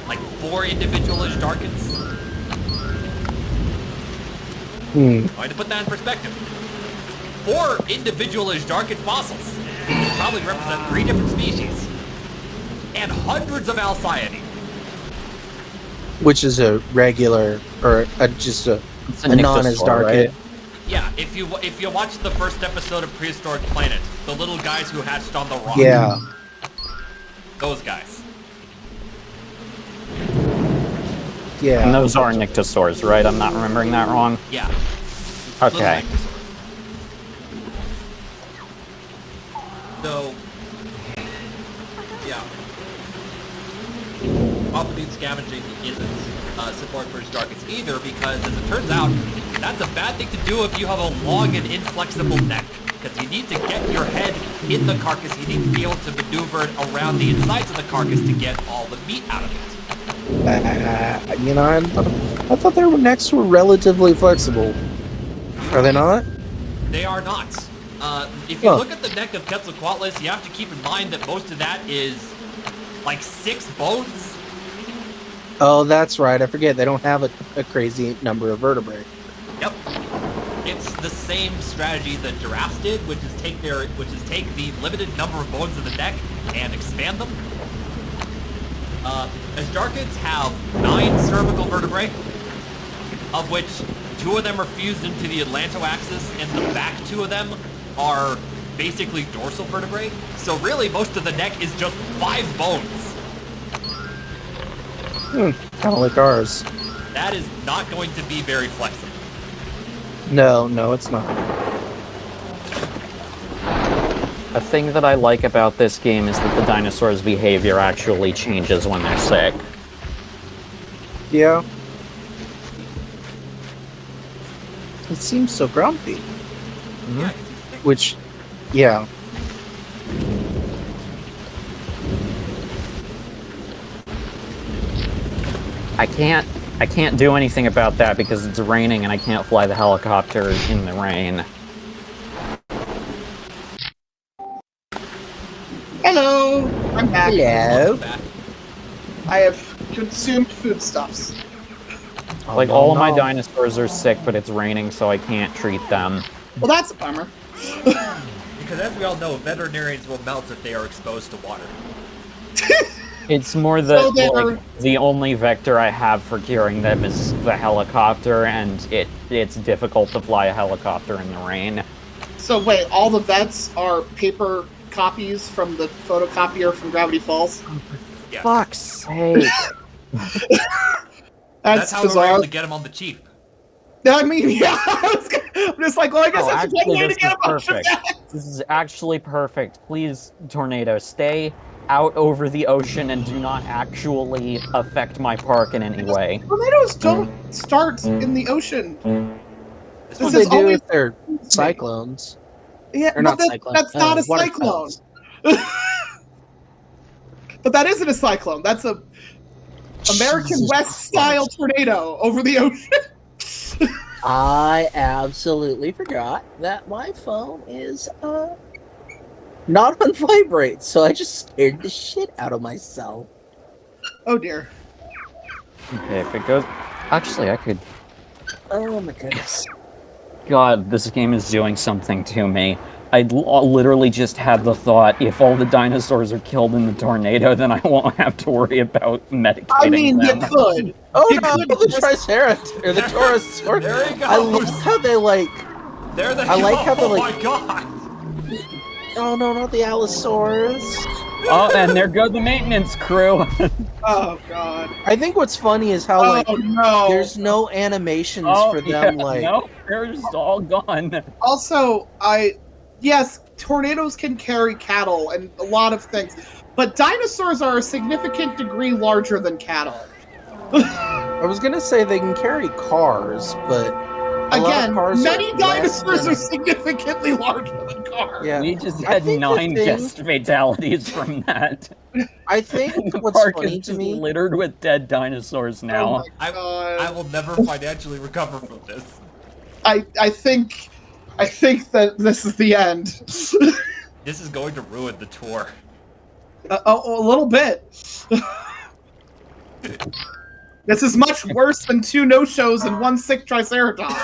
like 4 individual Isdarchids. I had to put that in perspective. 4 individual Isdarchid fossils, which probably represent 3 different species, and hundreds of Alcyoidae. Which is a regular, or just a non-Isdarchid. Right? Yeah, if you watch the first episode of Prehistoric Planet, the little guys who hatched on the rock. Yeah. Those guys. Yeah. And those are Nyctosaurs, right? I'm not remembering that wrong? Yeah. Okay. So, yeah. Often scavenging isn't support for Isdarchids either, because as it turns out, that's a bad thing to do if you have a long and inflexible neck. Because you need to get your head in the carcass, you need to be able to maneuver it around the insides of the carcass to get all the meat out of it. I thought their necks were relatively flexible. Are they not? They are not. If you look at the neck of Quetzalcoatlus, you have to keep in mind that most of that is like 6 bones. Oh, that's right. I forget they don't have a crazy number of vertebrae. Yep. It's the same strategy that giraffes did, which is take the limited number of bones in the neck and expand them. Astarchids have 9 cervical vertebrae, of which 2 of them are fused into the atlantoaxis, and the back 2 of them are basically dorsal vertebrae. So really, most of the neck is just 5 bones. Kind of like ours. That is not going to be very flexible. No, it's not. A thing that I like about this game is that the dinosaurs' behavior actually changes when they're sick. Yeah. It seems so grumpy. Yeah. Which, yeah. I can't do anything about that because it's raining and I can't fly the helicopter in the rain. Hello! I'm back. Hello. I have consumed foodstuffs. Like, all of my dinosaurs are sick, but it's raining, so I can't treat them. Well, that's a bummer. Because as we all know, veterinarians will melt if they are exposed to water. It's more that the only vector I have for curing them is the helicopter, and it's difficult to fly a helicopter in the rain. So wait, all the vets are paper copies from the photocopier from Gravity Falls? Yeah. Fuck's sake. That's how bizarre. we were able to get them on the cheap. I mean, yeah, I'm just like, well, I guess that's one way to get a bunch of vets. This is actually perfect. Please, Tornado, stay out over the ocean and do not actually affect my park in any way. Tornadoes don't start in the ocean. That's what they do if they're cyclones. Yeah, or not cyclones. That's not a cyclone. But that isn't a cyclone. That's a American West-style tornado over the ocean. I absolutely forgot that my phone is not on vibrate, so I just scared the shit out of myself. Oh dear. Okay, if it goes... Actually, I could... Oh my goodness. God, this game is doing something to me. I literally just had the thought, if all the dinosaurs are killed in the tornado, then I won't have to worry about medicating I mean, them. you could. Oh you no, could the Triceratops, or the Torosaurus. There you go. I love how they like... There they I like how they Oh like... my god! Oh no, not the Allosaurus. Oh, and there go the maintenance crew. Oh god. I think what's funny is how like there's no animations for them like no, they're just all gone. Also, yes, tornadoes can carry cattle and a lot of things, but dinosaurs are a significant degree larger than cattle. I was gonna say they can carry cars, but again, many dinosaurs are significantly larger than cars. Yeah. We just had 9 guest fatalities from that. I think The what's park funny is to just me, littered with dead dinosaurs now. I will never financially recover from this. I think that this is the end. This is going to ruin the tour. A little bit. This is much worse than 2 no-shows and 1 sick Triceratops.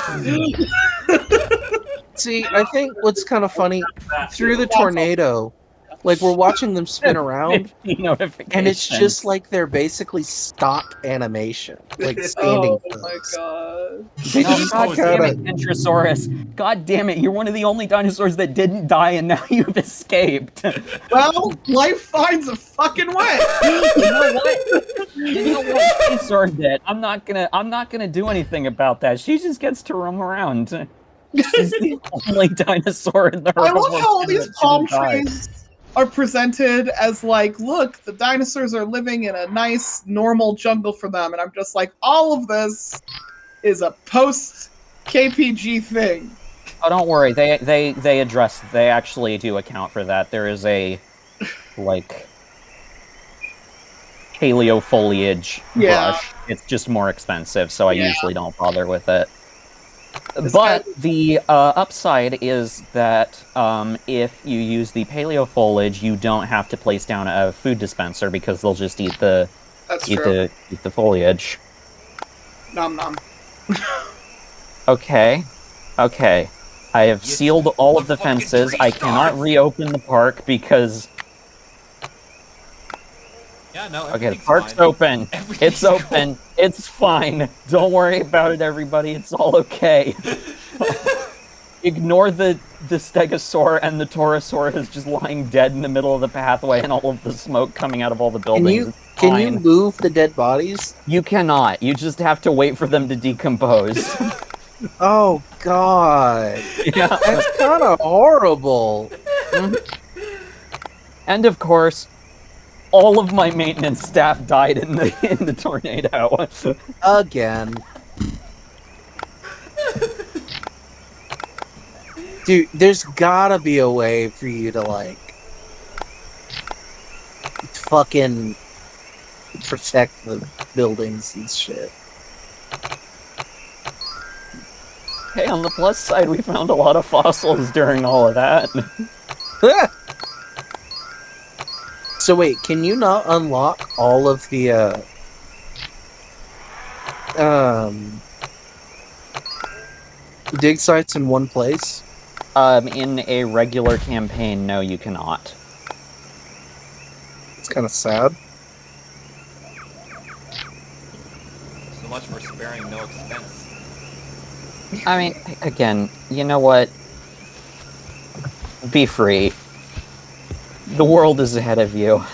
see, I think what's kind of funny, through the tornado, like we're watching them spin around, and it's just like they're basically stop animation, like standing. Oh my god! God damn it, Kentrosaurus. God damn it, you're one of the only dinosaurs that didn't die and now you've escaped. Well, life finds a fucking way. You know what? You know what? She earned it. I'm not gonna do anything about that. She just gets to roam around. She's the only dinosaur in the I love how all these palm trees are presented as like, look, the dinosaurs are living in a nice, normal jungle for them, and I'm just like, all of this is a post-KPG thing. Oh, don't worry. They actually do account for that. There is a, like... paleo foliage Yeah. brush. It's just more expensive, so I usually don't bother with it. This But the upside is that if you use the paleo foliage, you don't have to place down a food dispenser because they'll just eat the eat the foliage. Nom nom. Okay. I have sealed all of the fences. I cannot reopen the park because... Yeah, no, Okay, the park's open. It's open. It's fine. Don't worry about it, everybody. It's all okay. Ignore the stegosaur and the taurosaurus just lying dead in the middle of the pathway and all of the smoke coming out of all the buildings. Can you move the dead bodies? You cannot. You just have to wait for them to decompose. Oh, God. Yeah. That's kind of horrible. And of course, all of my maintenance staff died in the tornado. Again. Dude, there's gotta be a way for you to, like, fucking protect the buildings and shit. Hey, on the plus side, we found a lot of fossils during all of that. So wait, can you not unlock all of the, dig sites in one place? In a regular campaign, no, you cannot. It's kind of sad. So much for sparing no expense. I mean, again, you know what? Be free. The world is ahead of you.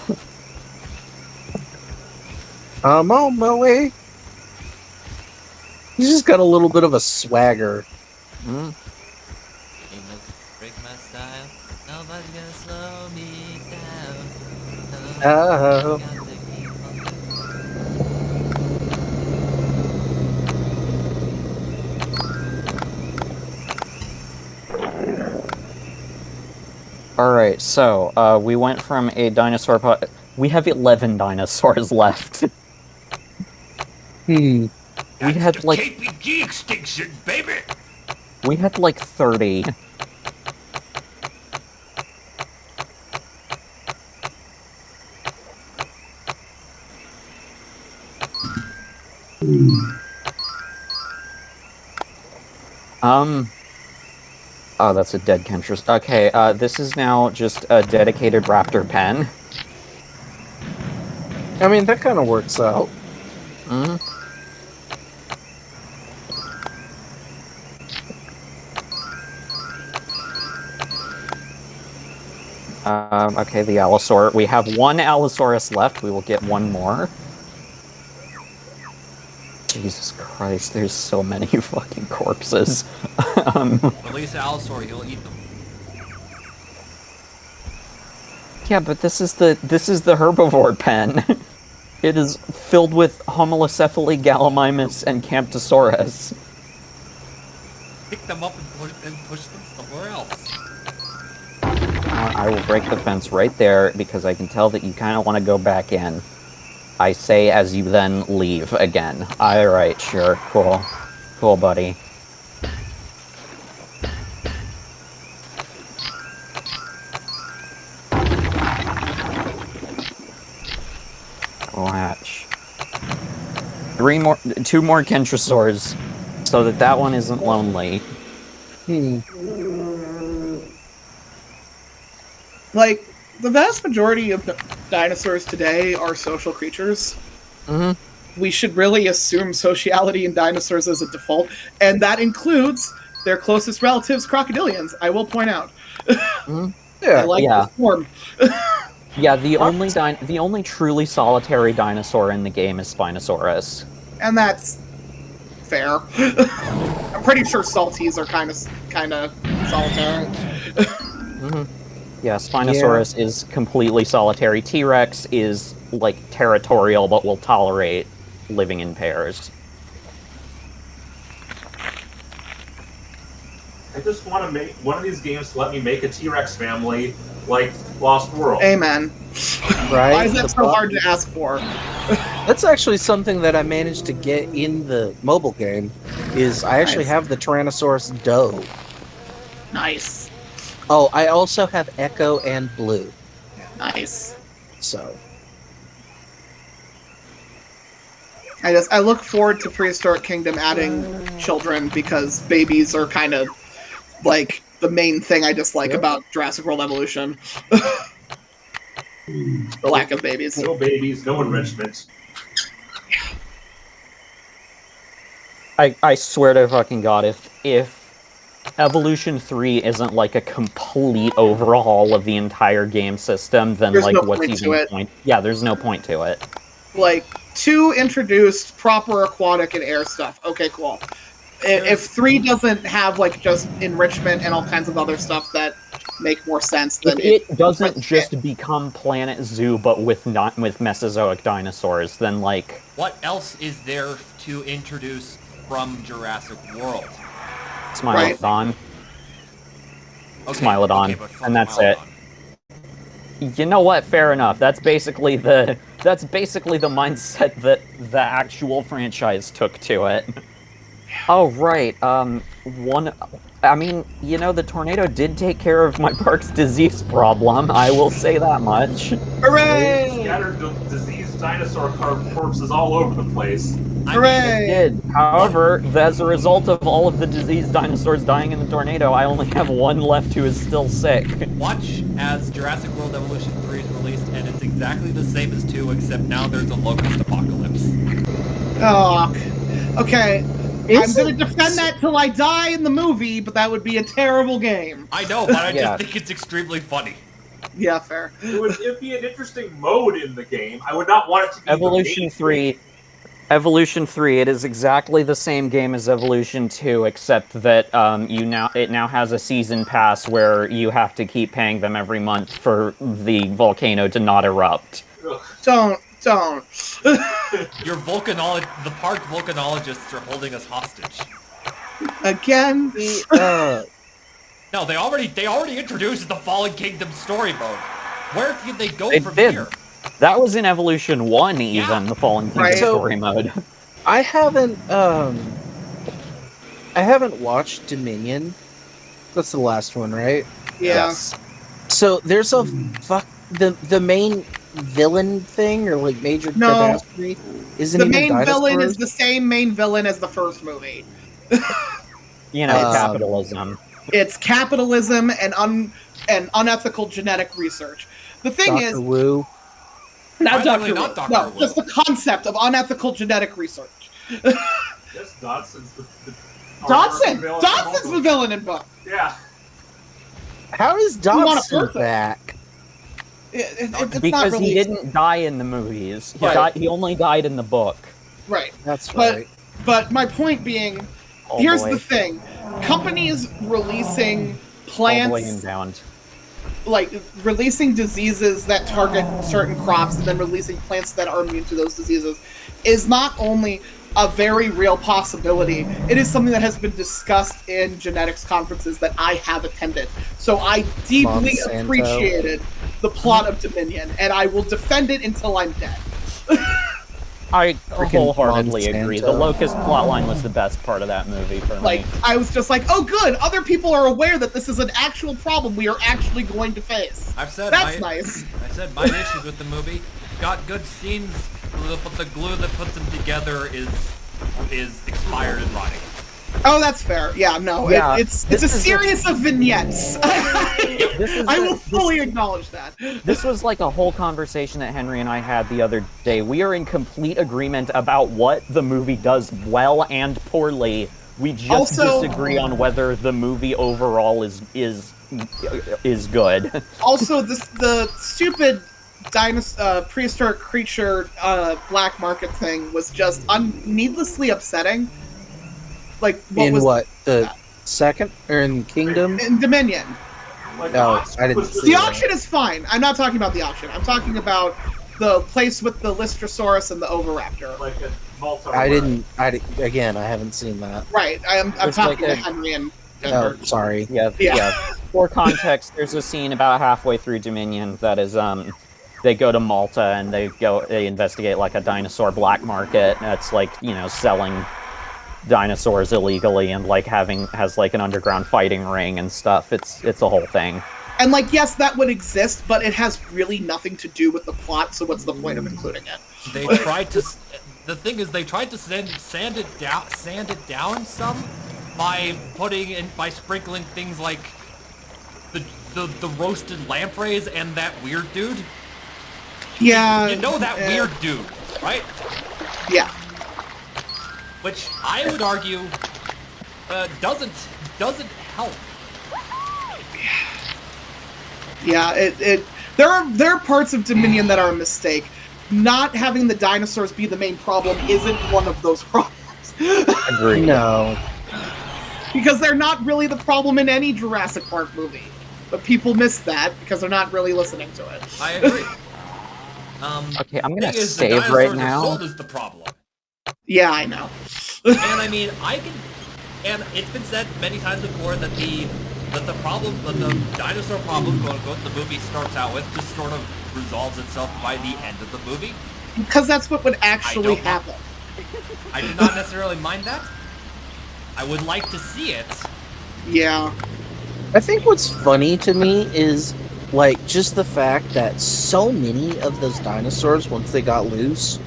I'm on my way. He's just got a little bit of a swagger. Mm. Break my style. Nobody's gonna slow me down. Oh. Alright, so, we went from a dinosaur we have 11 dinosaurs left. We had, like... KPG extinction, baby! We had, like, 30. Oh, that's a dead chemtrail. Okay, this is now just a dedicated raptor pen. I mean, that kind of works out. Okay, the Allosaur. We have one Allosaurus left. We will get one more. Jesus Christ, there's so many fucking corpses. Release Allosaur, he'll eat them. Yeah, but this is the herbivore pen. It is filled with Homalocephali, Gallimimus, and Camptosaurus. Pick them up and push them somewhere else. I will break the fence right there because I can tell that you kind of want to go back in. I say as you then leave again. Alright, sure, cool. Cool, buddy. Latch. Two more Kentrosaurs, so that one isn't lonely. Like, the vast majority of the dinosaurs today are social creatures. We should really assume sociality in dinosaurs as a default, and that includes their closest relatives, crocodilians, I will point out. I like this form. Yeah, the only truly solitary dinosaur in the game is Spinosaurus. And that's fair. I'm pretty sure Salties are kind of solitary. Yeah, Spinosaurus is completely solitary. T-Rex is, like, territorial, but will tolerate living in pairs. I just want to make one of these games to let me make a T-Rex family like Lost World. Amen. Right? Why is that so hard to ask for? That's actually something that I managed to get in the mobile game. Is I actually have the Tyrannosaurus doe. Nice. Oh, I also have Echo and Blue. Nice. So. I look forward to Prehistoric Kingdom adding children because babies are kind of like the main thing I dislike about Jurassic World Evolution. The lack of babies. No babies, no enrichment. I swear to fucking God, if Evolution 3 isn't like a complete overhaul of the entire game system, then There's like no what's point even to the it. point? Yeah, there's no point to it. Like 2 introduced proper aquatic and air stuff. Okay, cool. If 3 doesn't have like just enrichment and all kinds of other stuff that make more sense, then If it doesn't just become Planet Zoo, but with Mesozoic dinosaurs, then like what else is there to introduce from Jurassic World? Smilodon. Okay, Smilodon, okay, and that's it. You know what? Fair enough. That's basically the mindset that the actual franchise took to it. Oh right. I mean, you know, the tornado did take care of my park's disease problem. I will say that much. Hooray! Scattered diseased dinosaur corpses all over the place. Hooray! It did. However, as a result of all of the diseased dinosaurs dying in the tornado, I only have one left who is still sick. Watch as Jurassic World Evolution 3 is released, and it's exactly the same as 2, except now there's a locust apocalypse. Oh, okay. I'm going to defend that till I die in the movie, but that would be a terrible game. I know, but I just think it's extremely funny. Yeah, fair. It'd be an interesting mode in the game. I would not want it to be Evolution 3. Evolution 3, it is exactly the same game as Evolution 2, except that it now has a season pass where you have to keep paying them every month for the volcano to not erupt. Don't. The park volcanologists are holding us hostage. Again? No, they already introduced the Fallen Kingdom story mode. Where did they go from here? That was in Evolution 1 even, the Fallen Kingdom story mode. I haven't watched Dominion. That's the last one, right? Yeah. Yes. So there's the main villain thing or like major catastrophe isn't the even main dinosaurs? villain is the same main villain as the first movie. You know, capitalism. It's capitalism and unethical genetic research. The thing is, Wu. Not Dr. Dr. No, just the concept of unethical genetic research. Yes, Dodson's Dodson's the villain in both. Yeah. How is Dodson back? It's because not really... he didn't die in the movies. He only died in the book. Right. That's right. But my point being, here's the thing. Companies releasing plants... like releasing diseases that target certain crops and then releasing plants that are immune to those diseases is not only a very real possibility, it is something that has been discussed in genetics conferences that I have attended. So I deeply appreciated the plot of Dominion, and I will defend it until I'm dead. I wholeheartedly agree. The Locust plotline was the best part of that movie for me. I was just like, oh good, other people are aware that this is an actual problem we are actually going to face. That's nice. I said my issues with the movie. Got good scenes, but the glue that puts them together is expired and rotting. Oh, that's fair. Yeah, no, Yeah, it's a series of vignettes. I will fully acknowledge that. This was like a whole conversation that Henry and I had the other day. We are in complete agreement about what the movie does well and poorly. We just disagree on whether the movie overall is good. Also, the stupid prehistoric creature black market thing was just needlessly upsetting. Like the second or in Kingdom? In Dominion. No, I didn't see The that. auction is fine. I'm not talking about the auction. I'm talking about the place with the Lystrosaurus and the Oviraptor. Like a Malta. Again, I haven't seen that. Right. I'm talking to Henry and Denver. Oh, sorry. Yeah. For context, there's a scene about halfway through Dominion that is they go to Malta and they investigate like a dinosaur black market that's like, you know, selling dinosaurs illegally and like has like an underground fighting ring and stuff. It's a whole thing. And like, yes, that would exist, but it has really nothing to do with the plot, so what's the point of including it? They tried to sand it down some by sprinkling things like the roasted lampreys and that weird dude. Yeah. You know that weird dude, right? Yeah. Which I would argue doesn't help. Yeah, there are parts of Dominion that are a mistake. Not having the dinosaurs be the main problem isn't one of those problems. Agreed. No. Because they're not really the problem in any Jurassic Park movie. But people miss that because they're not really listening to it. I agree. Okay, I'm gonna save right now. Sold is the problem. Yeah, I know. And I mean, and it's been said many times before that the dinosaur problem, quote unquote, the movie starts out with just sort of resolves itself by the end of the movie. Because that's what would actually happen. I do not necessarily mind that. I would like to see it. Yeah. I think what's funny to me is, like, just the fact that so many of those dinosaurs, once they got loose,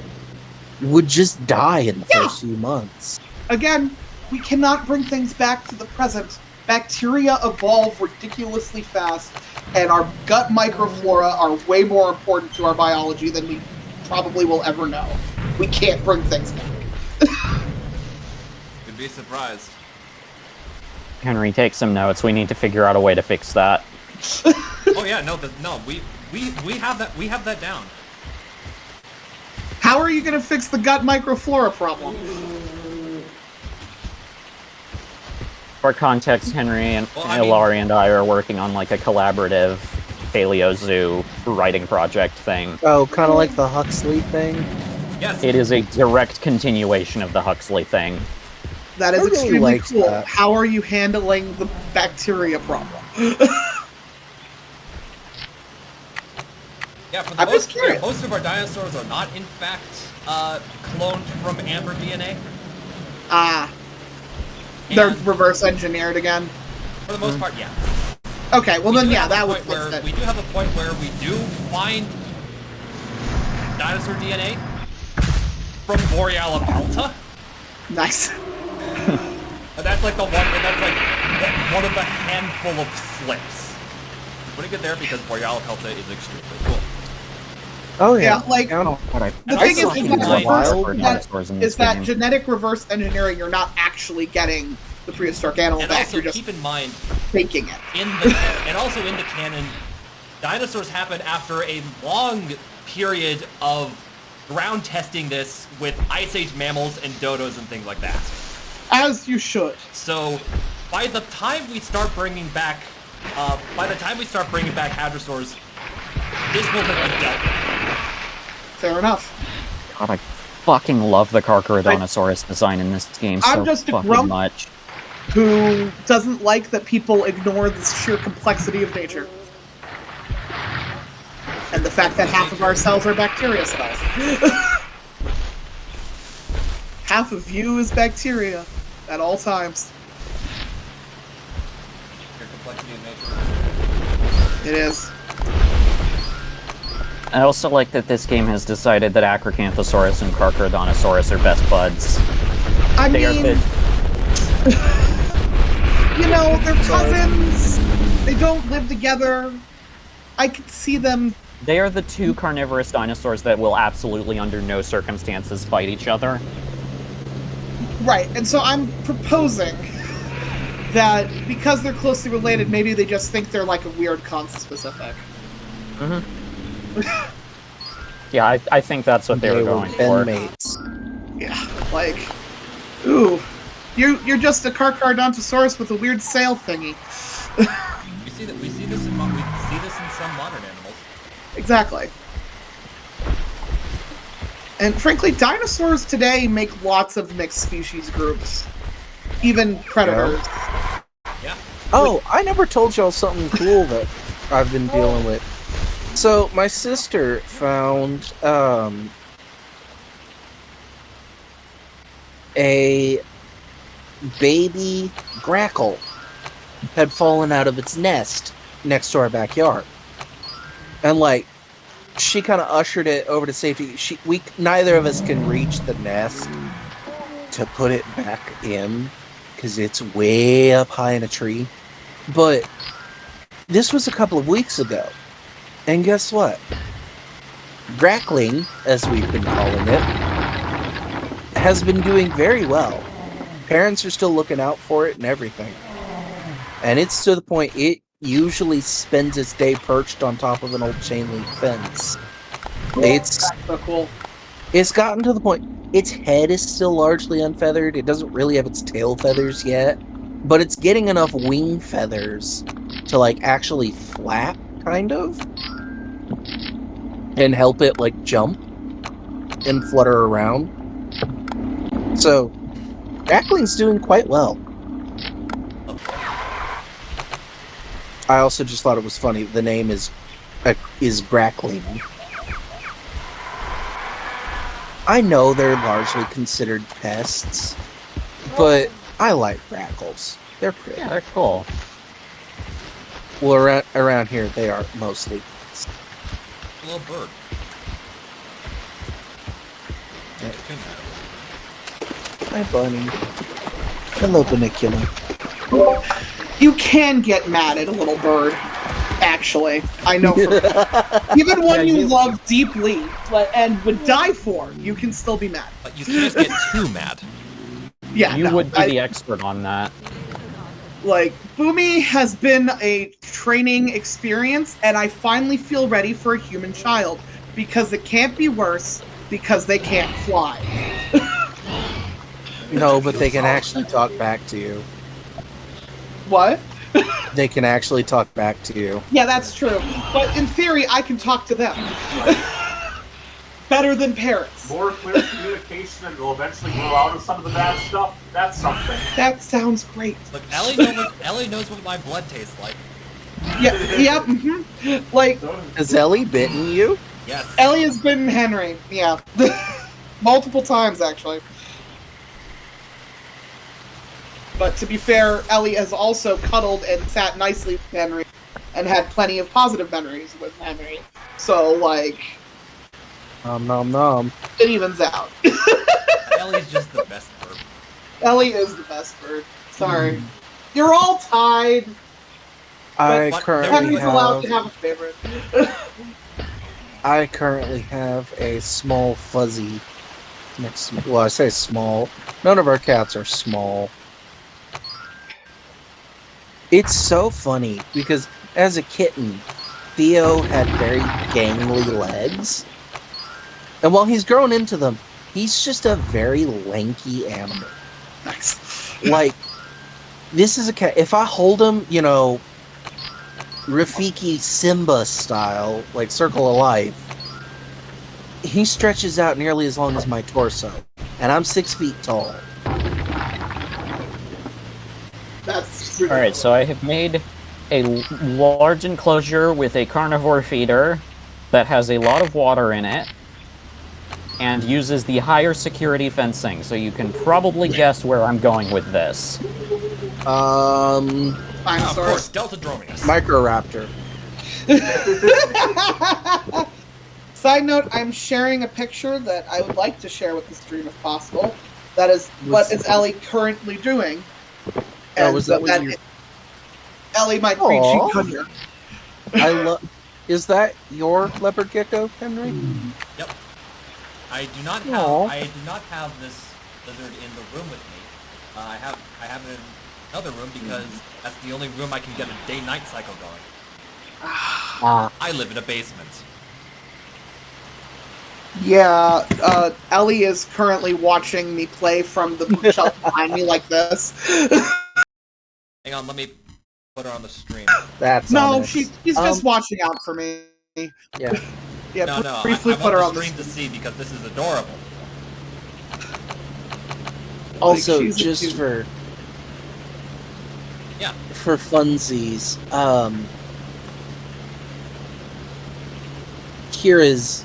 would just die in the first few months. Again, we cannot bring things back to the present. Bacteria evolve ridiculously fast, and our gut microflora are way more important to our biology than we probably will ever know. We can't bring things back. You'd be surprised. Henry, take some notes. We need to figure out a way to fix that. Oh yeah, we have that. We have that down. How are you going to fix the gut microflora problem? For context, Henry and Ilari and I are working on like a collaborative paleo zoo writing project thing. Oh, kind of like the Huxley thing? Yes. It is a direct continuation of the Huxley thing. That is really extremely like cool. that. How are you handling the bacteria problem? Yeah, for the most of our dinosaurs are not, in fact, cloned from amber DNA. They're reverse engineered again? For the most part, yeah. Okay, well then, yeah, that would fix it. We do have a point where we do find dinosaur DNA from Boreala pelta. Nice. And that's like one of the handful of slips. I'm putting it there because Boreala pelta is extremely cool. Oh yeah, like the thing is that genetic reverse engineering, you're not actually getting the prehistoric animal back. Also, you're just keep in mind, faking it. And also in the canon, dinosaurs happen after a long period of ground testing this with Ice Age mammals and dodos and things like that. As you should. So, by the time we start bringing back hadrosaurs, this will have been dealt with. Fair enough. God, I fucking love the Carcharodontosaurus design in this game so fucking much. Who doesn't like that people ignore the sheer complexity of nature. And the fact that half of our cells are bacteria cells. Half of you is bacteria at all times. Sheer complexity of nature. It is. I also like that this game has decided that Acrocanthosaurus and Carcharodontosaurus are best buds. You know, they're cousins. They don't live together. I could see them. They are the two carnivorous dinosaurs that will absolutely under no circumstances fight each other. Right, and so I'm proposing that because they're closely related, maybe they just think they're like a weird conspecific. Mm-hmm. Yeah, I think that's what they were going for. Mates. Yeah, like, ooh, you're just a Carcharodontosaurus with a weird sail thingy. We see this in some modern animals. Exactly. And frankly, dinosaurs today make lots of mixed species groups, even predators. Yeah. Oh, I never told y'all something cool that I've been dealing with. So my sister found a baby grackle had fallen out of its nest next to our backyard, and like she kind of ushered it over to safety. Neither of us can reach the nest to put it back in because it's way up high in a tree. But this was a couple of weeks ago, and guess what? Grackling, as we've been calling it, has been doing very well. Parents are still looking out for it and everything. And it's to the point it usually spends its day perched on top of an old chain link fence. It's so cool. It's gotten to the point its head is still largely unfeathered. It doesn't really have its tail feathers yet, but it's getting enough wing feathers to like actually flap, kind of, and help it like jump and flutter around. So Grackling's doing quite well. I also just thought it was funny. The name is Grackling. I know they're largely considered pests, but I like grackles. They're pretty. Yeah, they're cool. Well, around here, they are mostly pests. A little bird. Hi, Bunny. Hello, Banicula. You can get mad at a little bird, actually. I know for even one you love deeply and would die for, you can still be mad. But you can't get too mad. Yeah, you would be the expert on that. Like, Boomy has been a training experience, and I finally feel ready for a human child, because it can't be worse, because they can't fly. No, but they can actually talk back to you. What? They can actually talk back to you. Yeah, that's true. But in theory, I can talk to them. Better than parrots. More clear communication, and they'll eventually grow out of some of the bad stuff. That's something. That sounds great. Look, Ellie knows what my blood tastes like. Yeah, yep. Mm-hmm. Like, has Ellie bitten you? Yes. Ellie has bitten Henry. Yeah, multiple times actually. But to be fair, Ellie has also cuddled and sat nicely with Henry and had plenty of positive memories with Henry. So, like... Nom nom. It evens out. Ellie's just the best bird. Ellie is the best bird. Sorry. You're all tied. I currently Henry's allowed to have a favorite. I currently have a small fuzzy next to me. Well, I say small. None of our cats are small. It's so funny because as a kitten, Theo had very gangly legs. And while he's grown into them, he's just a very lanky animal. Like, this is a cat. If I hold him, you know, Rafiki Simba style, like Circle of Life, he stretches out nearly as long as my torso. And I'm 6 feet tall. That's Alright, so I have made a large enclosure with a carnivore feeder that has a lot of water in it and uses the higher security fencing, so you can probably guess where I'm going with this. Dinosaurs. Of course, Deltadromeus. Microraptor. Side note, I'm sharing a picture that I would like to share with the stream if possible. That is what is Ellie currently doing. And was that what you... Ellie might be cheat here. I love. Is that your leopard gecko, Henry? Yep. I do not have this lizard in the room with me. I have it in another room because that's the only room I can get a day-night cycle going. I live in a basement. Yeah, Ellie is currently watching me play from the bookshelf behind me like this. Hang on, let me put her on the stream. That's no, ominous. she's just watching out for me. Yeah. Yeah, no, briefly I put her want on the stream to see because this is adorable. Also, Like, just for here is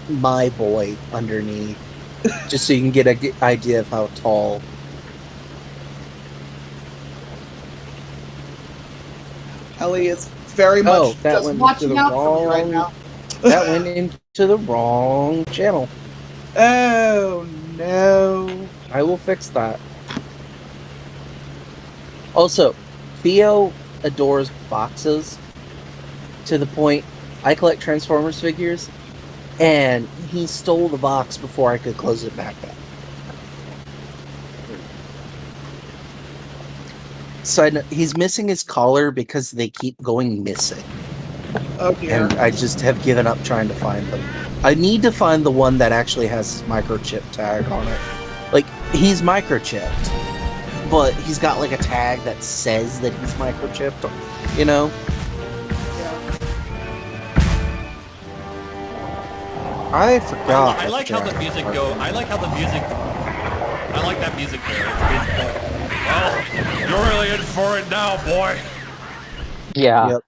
my boy underneath, just so you can get an idea of how tall. Ellie is very much that just went watching into the out for me right wrong. now. That went into the wrong channel. Oh no! I will fix that. Also, Theo adores boxes to the point I collect Transformers figures, and he stole the box before I could close it back up. Side note, he's missing his collar because they keep going missing. Oh dear. And I just have given up trying to find them. I need to find the one that actually has his microchip tag on it. Like, he's microchipped, but he's got like a tag that says that he's microchipped, you know? I forgot. I like how the music go. I like how the music. I like that music there. Well, you're really in for it now, boy. Yeah. Yep.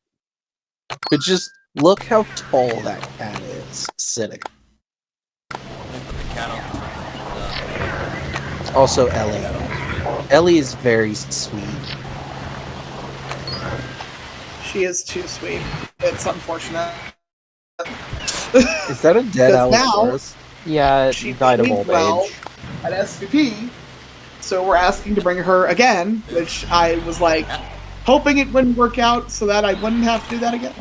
But just look how tall that cat is sitting. Also, Ellie. Ellie is very sweet. She is too sweet. It's unfortunate. Is that a dead Allosaurus? Yeah, She died of did old well age. at SVP, so we're asking to bring her again, which I was like hoping it wouldn't work out so that I wouldn't have to do that again.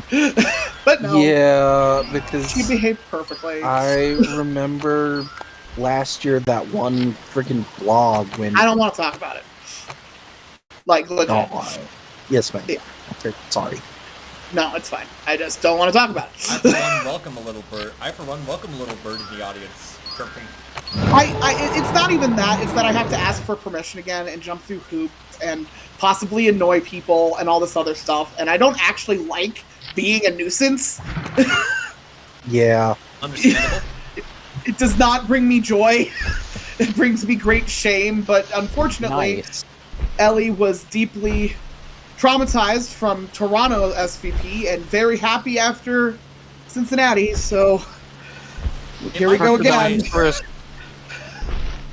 But no. Yeah, because she behaved perfectly. I remember last year that one freaking blog when I don't want to talk about it. Like legit. Oh, yes, ma'am. Yeah. Okay, sorry. No, it's fine. I just don't want to talk about it. I for one welcome a little bird. In the audience. Chirping. It's not even that. It's that I have to ask for permission again and jump through hoops and possibly annoy people and all this other stuff. And I don't actually like being a nuisance. Yeah. Understandable. It does not bring me joy. It brings me great shame. But unfortunately, Nice. Ellie was deeply traumatized from Toronto SVP and very happy after Cincinnati. So here we go again.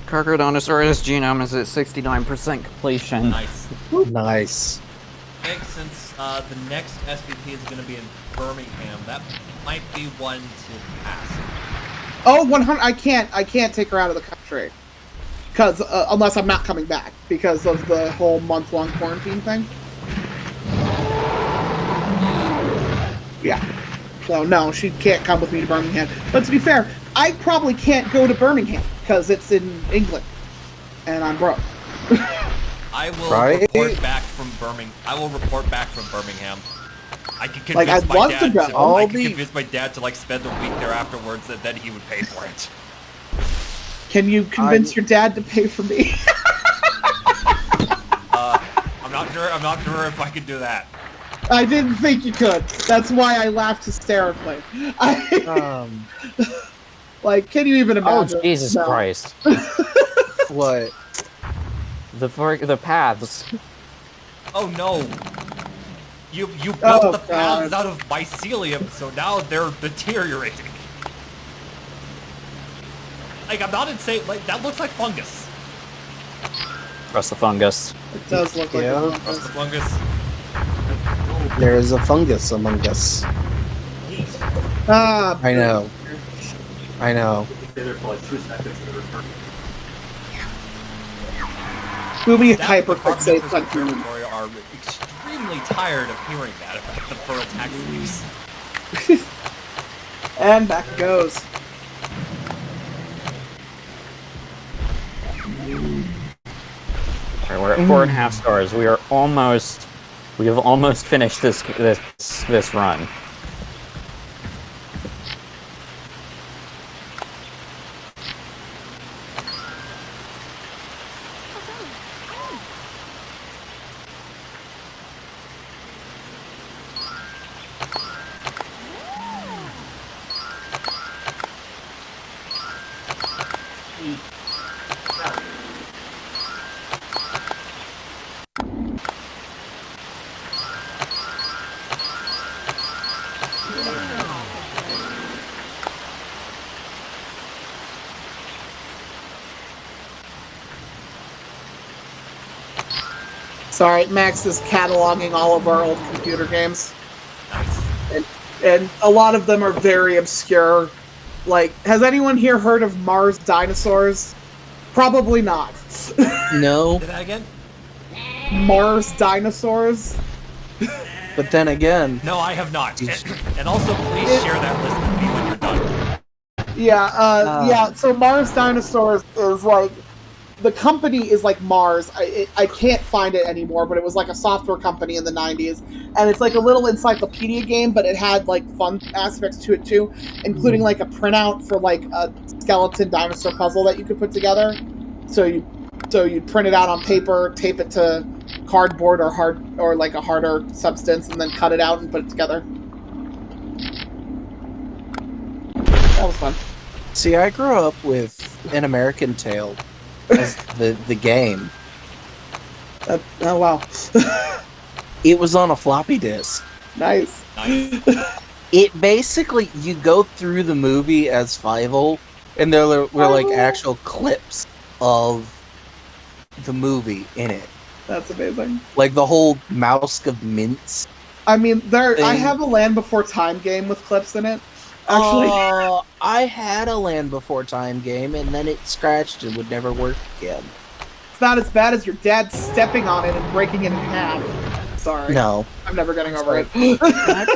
Crocodontosaurus genome is at 69% completion. Nice. Nice. I think since the next SVP is going to be in Birmingham, that might be one to pass. Oh, 100. I can't take her out of the country because unless I'm not coming back because of the whole month-long quarantine thing. Yeah. So no, she can't come with me to Birmingham. But to be fair, I probably can't go to Birmingham because it's in England, and I'm broke. I will report back from Birmingham. I can convince I'd my love dad to go. I can convince my dad to spend the week there afterwards, and then he would pay for it. Can you convince your dad to pay for me? I'm not sure if I can do that. I didn't think you could. That's why I laughed hysterically. Can you even imagine? Oh, Jesus Christ. What? The paths. Oh no! You built the paths out of mycelium, so now they're deteriorating. I'm not insane. That looks like fungus. Trust the fungus. It does look like a fungus. Trust the fungus. There is a fungus among us. I know. We'll be hyper-fixated on human. Are extremely tired of hearing that about the fur attack movies. And back it goes. Alright, we're at 4.5 stars. We have almost finished this run. Sorry, Max is cataloging all of our old computer games. And a lot of them are very obscure. Like, has anyone here heard of Mars Dinosaurs? Probably not. No. Say that again? Mars Dinosaurs? But then again... No, I have not. And also, please share that list with me when you're done. Yeah, so Mars Dinosaurs is like... The company is like Mars. I can't find it anymore, but it was like a software company in the 90s. And it's like a little encyclopedia game, but it had like fun aspects to it too, including like a printout for like a skeleton dinosaur puzzle that you could put together. So you'd print it out on paper, tape it to cardboard or like a harder substance, and then cut it out and put it together. That was fun. See, I grew up with An American Tail as the game. Oh, wow. It was on a floppy disk. Nice. It basically, you go through the movie as Fievel, and there were like actual clips of the movie in it. That's amazing. Like the whole Mouse of Mints. I mean, I have a Land Before Time game with clips in it. Actually, I had a Land Before Time game, and then it scratched and would never work again. It's not as bad as your dad stepping on it and breaking it in half. Sorry. No. I'm never getting over it. I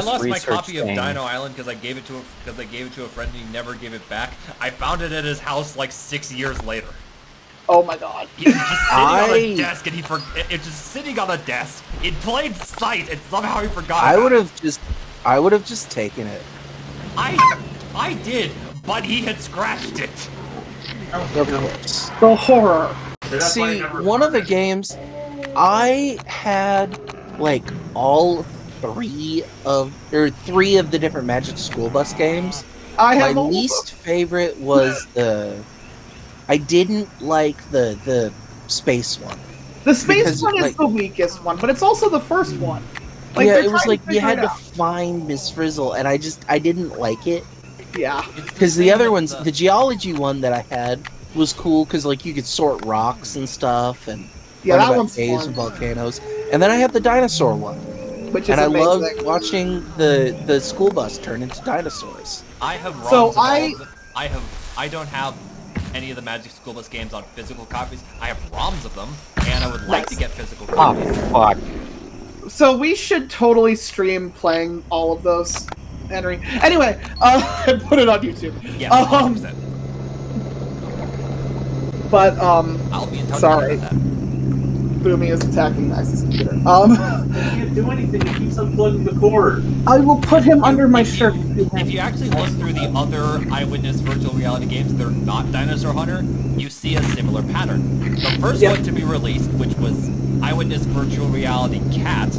lost my copy of Dino Island because I gave it to a friend and he never gave it back. I found it at his house like 6 years later. Oh my god. He was just sitting on a desk and it's just sitting on a desk in plain sight and somehow he forgot. I would have just taken it. I did, but he had scratched it. Of course. The horror. See, one of the games I had like all three of the different Magic School Bus games. My least favorite was I didn't like the space one. The space one is the weakest one, but it's also the first one. Yeah, it was like you had to find Miss Frizzle, and I didn't like it. Yeah. Because the other ones, the geology one that I had was cool because like you could sort rocks and stuff, and yeah, that one's caves fun. and volcanoes. And then I had the dinosaur one, which is and I amazing. loved watching the school bus turn into dinosaurs. I have ROMs I don't have any of the Magic School Bus games on physical copies. I have ROMs of them, and I would like to get physical copies. Oh, fuck. So we should totally stream playing all of those, Henry. Anyway, and put it on YouTube. Yeah, 100%. But I'll be in touch sorry. about that. Boomy is attacking Max's computer. He can't do anything. He keeps unplugging the cord. I will put him under my shirt. If you actually look through the other Eyewitness virtual reality games, they're not Dinosaur Hunter, you see a similar pattern. The first one to be released, which was Eyewitness Virtual Reality Cat,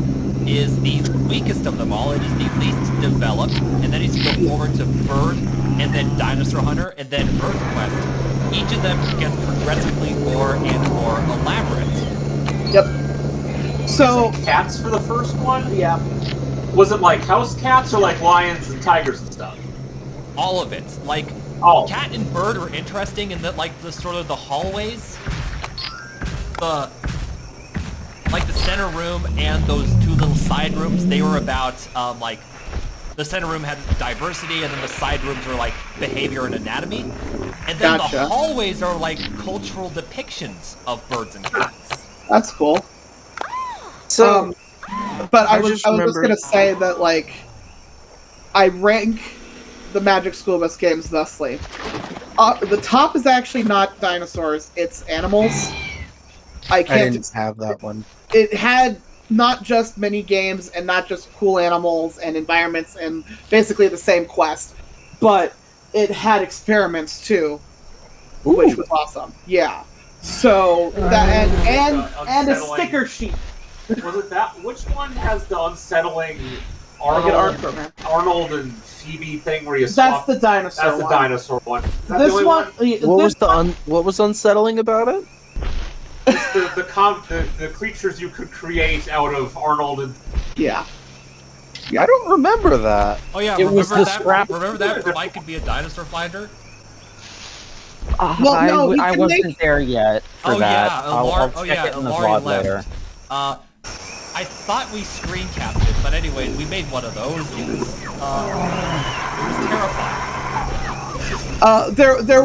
is the weakest of them all. It is the least developed, and then you go forward to Bird, and then Dinosaur Hunter, and then Earth Quest. Each of them gets progressively more and more elaborate. Yep. So cats for the first one? Yeah. Was it like house cats or like lions and tigers and stuff? All of it. Like cat and bird are interesting in that like the sort of the hallways. Like the center room and those two little side rooms, they were about like the center room had diversity and then the side rooms were like behavior and anatomy. And then the hallways are like cultural depictions of birds and cats. That's cool. So, but I was just gonna say that like I rank the Magic School Bus games thusly. The top is actually not dinosaurs; it's animals. I didn't have that one. It had not just mini games and not just cool animals and environments and basically the same quest, but it had experiments too, which was awesome. Yeah. So that and a sticker sheet. Was it that? Which one has the unsettling Arnold and Phoebe thing where you swap? That's the dinosaur. That's the one. Dinosaur one. Is that This the only one. What was unsettling about it? It's the creatures you could create out of Arnold and. Yeah. I don't remember that. Oh yeah, It was the scrap. Remember that Mike could be a dinosaur finder? I wasn't there yet for that. I'll check it in the vlog later. I thought we screen capped it, but anyway, we made one of those. It was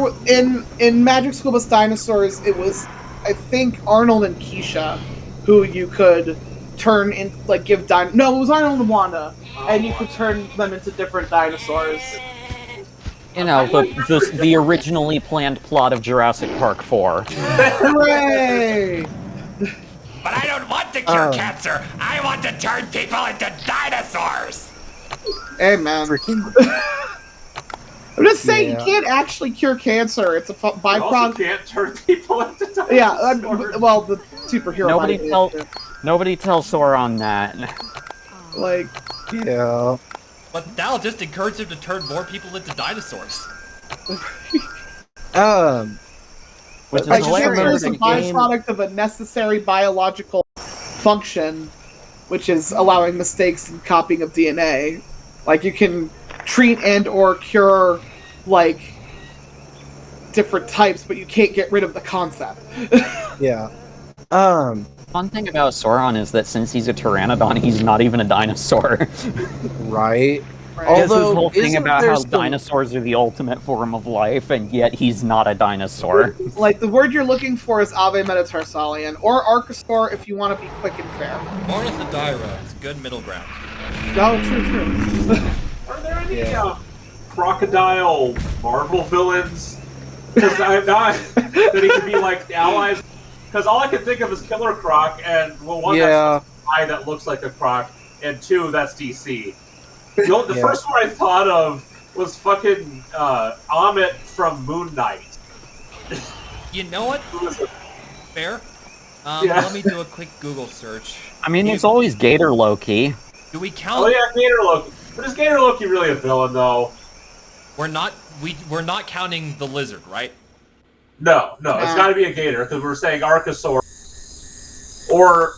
terrifying. In Magic School Bus Dinosaurs, it was, I think, Arnold and Keisha, who you could turn in, like, give no, it was Arnold and Wanda, and you could turn them into different dinosaurs. You know, the originally planned plot of Jurassic Park 4. Hooray! But I don't want to cure cancer. I want to turn people into dinosaurs. Hey, man. I'm just saying, you can't actually cure cancer. It's a byproduct. You also can't turn people into dinosaurs. Yeah, well, the superhero. Nobody tell Sauron that. Like, yeah. But that'll just encourage him to turn more people into dinosaurs. Which is hilarious. It's a byproduct of a necessary biological function, which is allowing mistakes in copying of DNA. Like, you can treat and or cure, like, different types, but you can't get rid of the concept. Yeah. Fun thing about Sauron is that since he's a pteranodon, he's not even a dinosaur. Right. There's this whole thing about how dinosaurs are the ultimate form of life, and yet he's not a dinosaur. Like, the word you're looking for is Ave Metatarsalian, or Archosaur if you want to be quick and fair. Ornithodyra is good middle ground. No, true. Are there any crocodile Marvel villains? Because I'm not that he could be like allies. Because all I can think of is Killer Croc, and well, one that's an eye that looks like a croc, and two that's DC. The first one I thought of was fucking Amit from Moon Knight. You know what? Fair. Let me do a quick Google search. I mean, there's always Gator Loki. Do we count? Oh yeah, Gator Loki. But is Gator Loki really a villain though? We're not counting the lizard, right? No, it's got to be a gator because we're saying Archosaur, or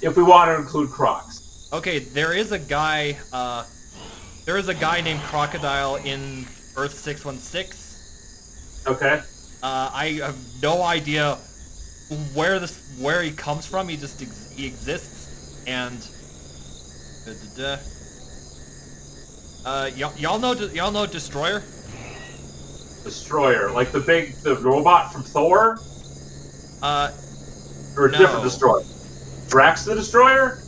if we want to include Crocs. Okay, there is a guy named Crocodile in Earth 616. Okay. I have no idea where he comes from. He exists, and y'all know Destroyer. Destroyer, like the robot from Thor? Or a different Destroyer? Drax the Destroyer?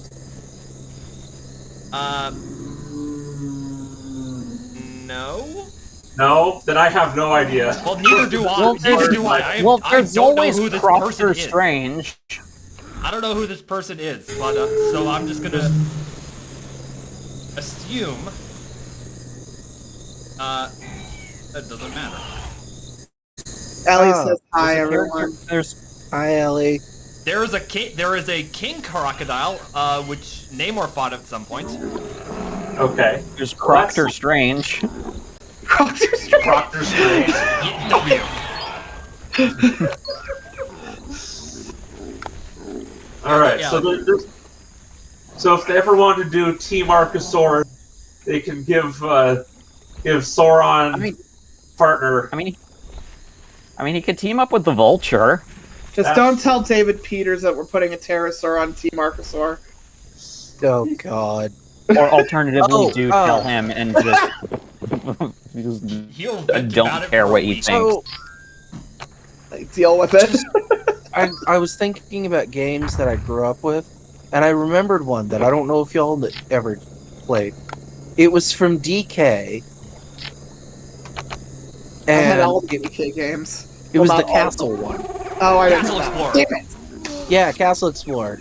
No. No? Then I have no idea. Well, neither do I. I there's don't know always who this Doctor person is. Strange. I don't know who this person is, but so I'm just gonna assume. That doesn't matter. Ellie says hi, everyone. Hi, Ellie. There is a king crocodile, which Namor fought at some point. Okay. There's Proctor Strange. Proctor Strange. Proctor Strange. W. All right. Yeah. So if they ever want to do Team Archosaur, they can give Sauron partner. I mean, he could team up with the Vulture. Just don't tell David Peters that we're putting a pterosaur on Team Archosaur. Oh God. Or alternatively, tell him and just don't care what he thinks. Deal with it. I was thinking about games that I grew up with, and I remembered one that I don't know if y'all ever played. It was from DK. I had all the DK games. It was the Castle one. Oh, I Castle Explorer. Damn it. Yeah, Castle Explorer.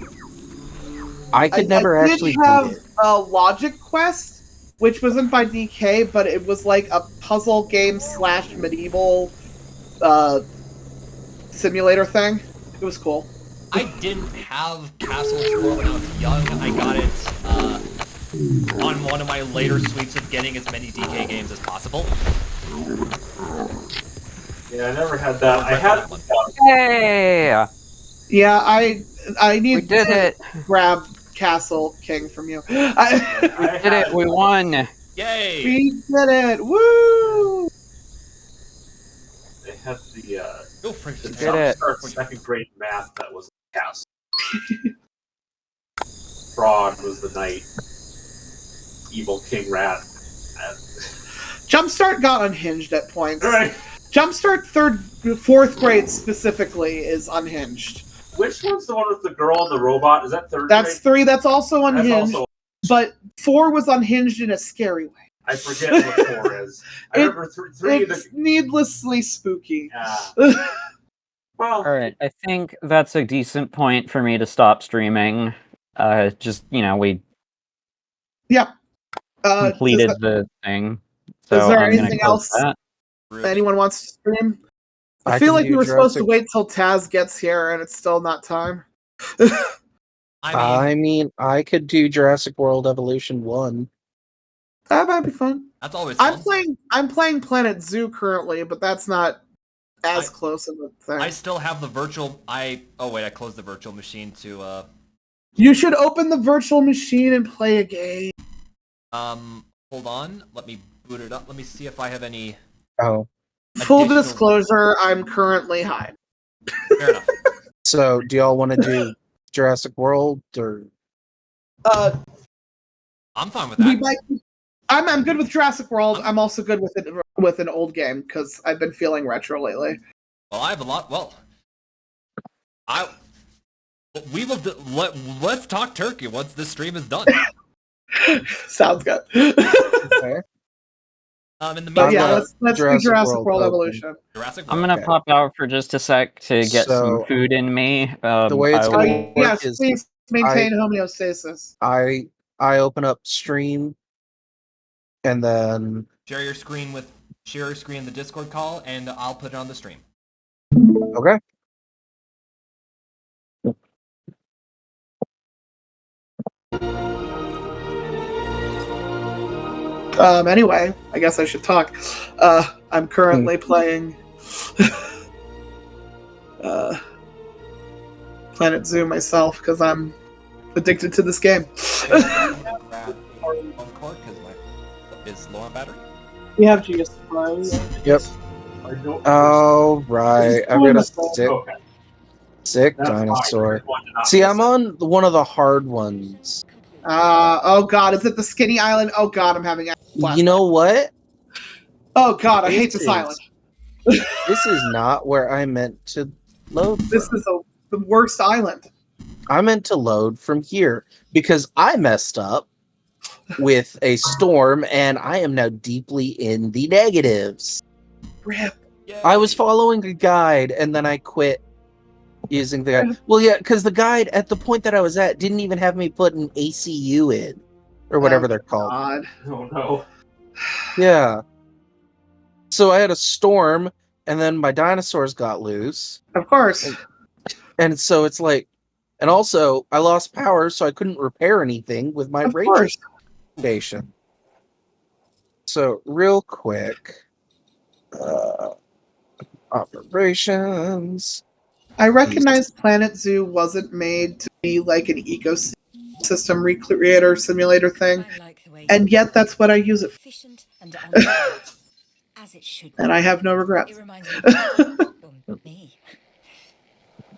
I never actually have beat it. A Logic Quest, which wasn't by DK, but it was like a puzzle game / medieval simulator thing. It was cool. I didn't have Castle Explorer when I was young. I got it on one of my later sweeps of getting as many DK games as possible. Yeah, I never had that. I had. Hey. Yeah, I need to grab Castle King from you. We did it. We won. Yay! We did it! Woo! had the it. Jumpstart second grade math that was a cast. Frog was the knight. Evil King Rat. Jumpstart got unhinged at points. Right. Jumpstart fourth grade specifically is unhinged. Which one's the one with the girl and the robot? Is that third That's grade? 3. That's also unhinged. But 4 was unhinged in a scary way. I forget what 4 is. I remember 3. It's needlessly spooky. Yeah. Well, all right. I think that's a decent point for me to stop streaming. Just we completed the thing. So is there I'm anything else anyone wants to stream? I feel like we were supposed to wait till Taz gets here, and it's still not time. I mean, I could do Jurassic World Evolution 1. That might be fun. That's always fun. I'm playing Planet Zoo currently, but that's not as close of a thing. I still have the virtual. I closed the virtual machine to. You should open the virtual machine and play a game. Hold on. Let me boot it up. Let me see if I have any. Oh. Full disclosure, I'm currently high. Fair enough. So, do y'all want to do Jurassic World or? I'm fine with that. I'm good with Jurassic World. I'm also good with an old game because I've been feeling retro lately. Well, I have a lot. Well, we will. Let's talk turkey once this stream is done. Sounds good. Okay. In the meantime, let's do Jurassic World Evolution. I'm gonna pop out for just a sec to get some food in me. The way it's going to work is please maintain homeostasis. I open up stream, and then share your screen in the Discord call, and I'll put it on the stream. Okay. Anyway, I guess I should talk. I'm currently playing Planet Zoo myself because I'm addicted to this game. Is low on battery? We have GS supplies. Yep. Oh right, I've got a sick dinosaur. See, I'm on one of the hard ones. Oh god, is it the skinny island? Oh god, I'm having. You know what? Oh god, I hate this island. This is not where I meant to load. This is the worst island. I meant to load from here because I messed up with a storm, and I am now deeply in the negatives. Rip. I was following a guide, and then I quit using the guide. Well, yeah, because the guide at the point that I was at didn't even have me put an ACU in, or whatever they're called. God. Oh no. Yeah. So I had a storm, and then my dinosaurs got loose. Of course. And so it's like, and also I lost power, so I couldn't repair anything with my radio station. So real quick, operations. I recognize Planet Zoo wasn't made to be like an ecosystem recreator simulator thing, and yet that's what I use it for. And I have no regrets.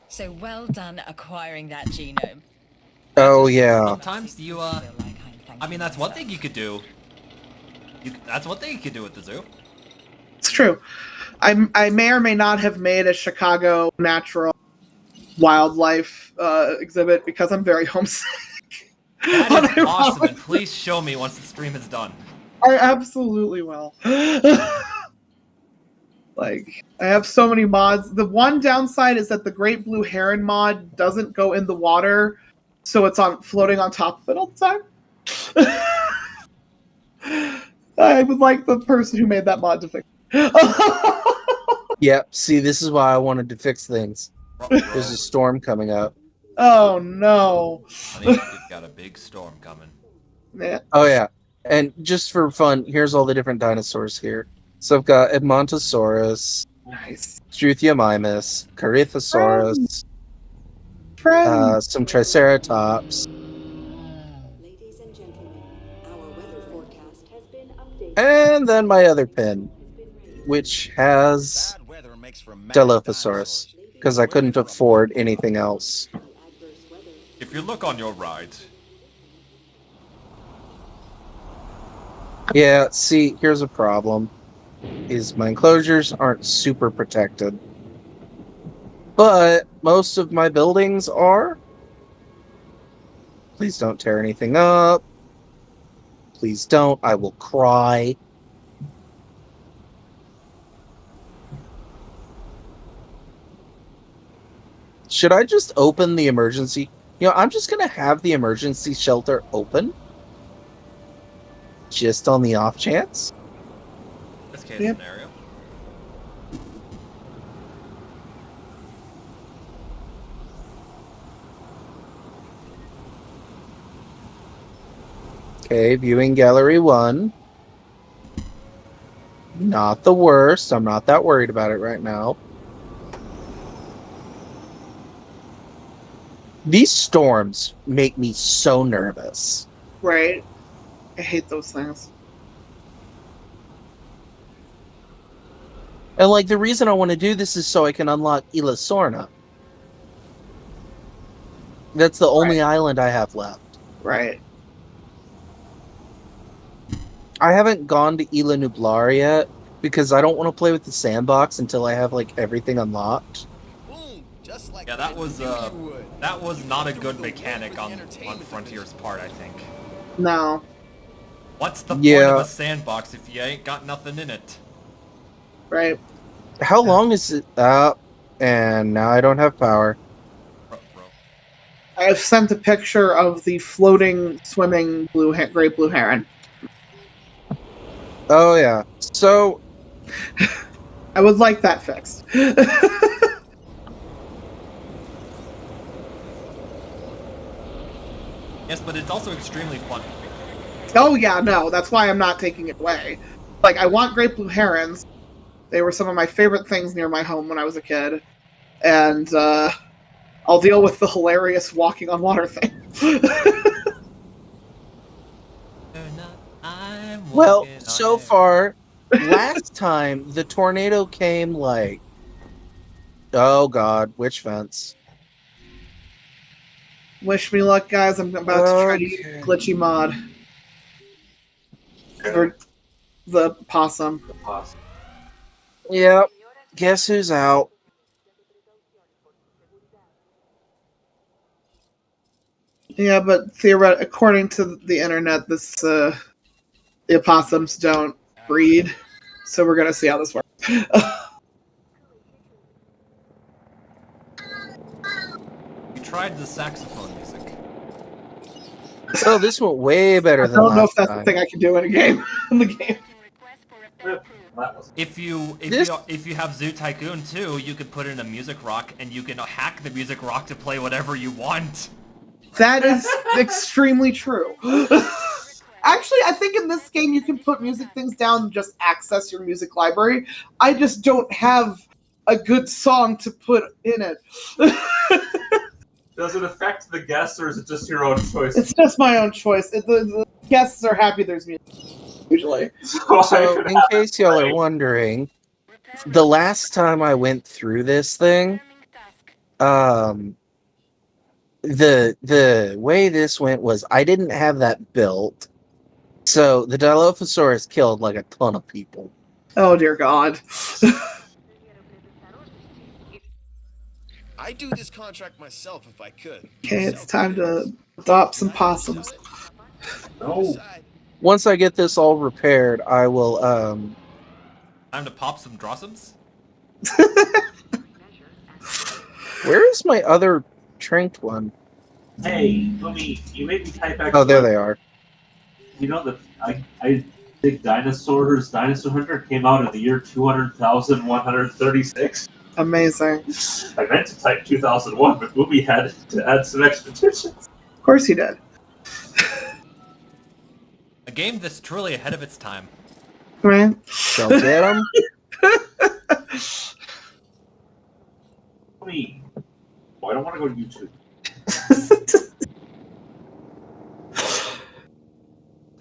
So well done acquiring that genome. Oh yeah. Sometimes you I mean, that's one thing you could do. That's one thing you could do with the zoo. It's true. I may or may not have made a Chicago natural wildlife exhibit because I'm very homesick. That is awesome, and please show me once the stream is done. I absolutely will. Like, I have so many mods. The one downside is that the Great Blue Heron mod doesn't go in the water, so it's floating on top of it all the time. I would like the person who made that mod to fix it. Yep, see, this is why I wanted to fix things. There's a storm coming up. Oh, no. Honey, you've got a big storm coming. Yeah. Oh, yeah. And just for fun, here's all the different dinosaurs here. So I've got Edmontosaurus, nice. Struthiomimus, Corythosaurus, some Triceratops, and then my other pin, which has Dilophosaurus, because I couldn't afford anything else. If you look on your right... Yeah, see, here's a problem. Is my enclosures aren't super protected. But most of my buildings are. Please don't tear anything up. Please don't. I will cry. Should I just open the emergency? You know, I'm just going to have the emergency shelter open. Just on the off chance. Best case scenario. Okay, viewing gallery 1. Not the worst. I'm not that worried about it right now. These storms make me so nervous. Right. I hate those things. And like the reason I want to do this is so I can unlock Isla Sorna. That's the only island I have left. Right. I haven't gone to Isla Nublar yet because I don't want to play with the sandbox until I have like everything unlocked. Yeah, that was not a good mechanic on Frontier's part, I think. No. What's the point of a sandbox if you ain't got nothing in it? Right. How long is it up? And now I don't have power. I've sent a picture of the floating, swimming great blue heron. Oh yeah. So I would like that fixed. Yes, but it's also extremely fun. Oh yeah, no, that's why I'm not taking it away. Like, I want great blue herons. They were some of my favorite things near my home when I was a kid. And I'll deal with the hilarious walking on water thing. well, so far, last time the tornado came like, oh god, witch fence. Wish me luck, guys. I'm about to try to use glitchy mod. Or the possum. Yep. Guess who's out? Yeah, but theoretically, according to the internet, the opossums don't breed. So we're gonna see how this works. We tried the saxophone music. Oh, this went way better than last time. I don't know if that's the thing I can do in a game. In the game. If you have Zoo Tycoon 2, you could put in a music rock and you can hack the music rock to play whatever you want. That is extremely true. Actually, I think in this game you can put music things down and just access your music library. I just don't have a good song to put in it. Does it affect the guests, or is it just your own choice? It's just my own choice. The guests are happy there's music, usually. So, in case y'all are wondering, the last time I went through this thing, the way this went was I didn't have that built, so the Dilophosaurus killed like a ton of people. Oh dear God. I'd do this contract myself if I could. Okay, it's time to adopt some possums. No. Once I get this all repaired, I will Time to pop some drossums? Where is my other tranked one? Hey, you made me type X. Oh, there they are. You know that I think Dinosaur Hunter came out in the year 200,136. Amazing. I meant to type 2001, but Booby had to add some extra digits. Of course he did. A game that's truly ahead of its time. Right. Don't get him. Me. Oh, I don't want to go to YouTube.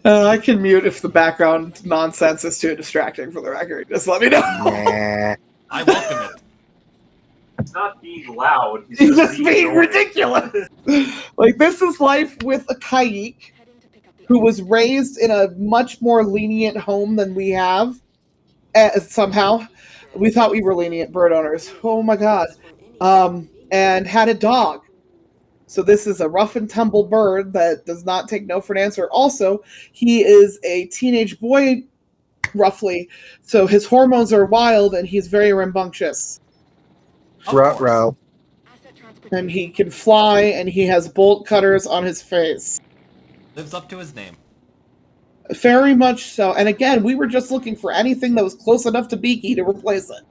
I can mute if the background nonsense is too distracting for the record. Just let me know. Nah. I welcome it. not being loud. He's just being ridiculous. Like, this is life with a Kaik who was raised in a much more lenient home than we have. Somehow. We thought we were lenient bird owners. Oh my god. And had a dog. So this is a rough and tumble bird that does not take no for an answer. Also, he is a teenage boy, roughly. So his hormones are wild and he's very rambunctious. Ruh-roh. And he can fly and he has bolt cutters on his face. Lives up to his name. Very much so. And again, we were just looking for anything that was close enough to Beaky to replace it.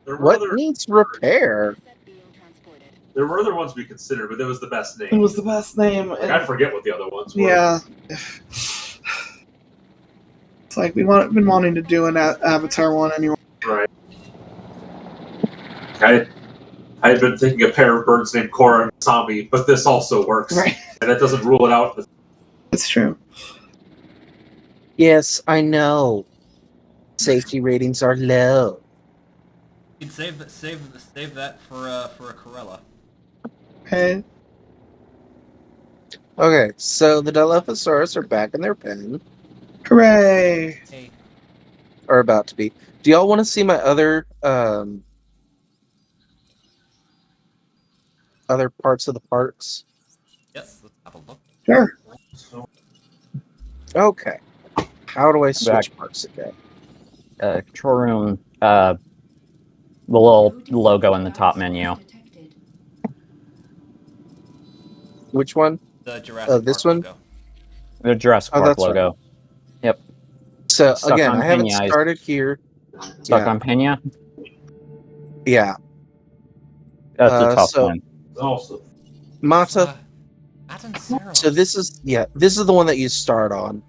What needs repair? There were other ones we considered, but that was the best name. It was the best name. Like, I forget what the other ones were. Yeah. It's like we've been wanting to do an Avatar one anyway. Right. I had been thinking a pair of birds named Korra and Sami, but this also works. Right. And that doesn't rule it out. It's true. Yes, I know. Safety ratings are low. You'd save that for a Corella. Okay. Okay, so the Dilophosaurus are back in their pen. Hooray! Hey. Or about to be. Do y'all want to see my other parts of the parks? Yes, let's have a look. Sure. Okay. How do I switch parks again? Control room, the little logo in the top menu. Which one? The Jurassic this Park one? logo. The Jurassic Park that's logo. right. Yep. So, Stuck again, on I haven't Pena. started here. Stuck on Pena? Yeah. That's a tough so- one. Also. Mata. Dinosaur. So this is the one that you start on.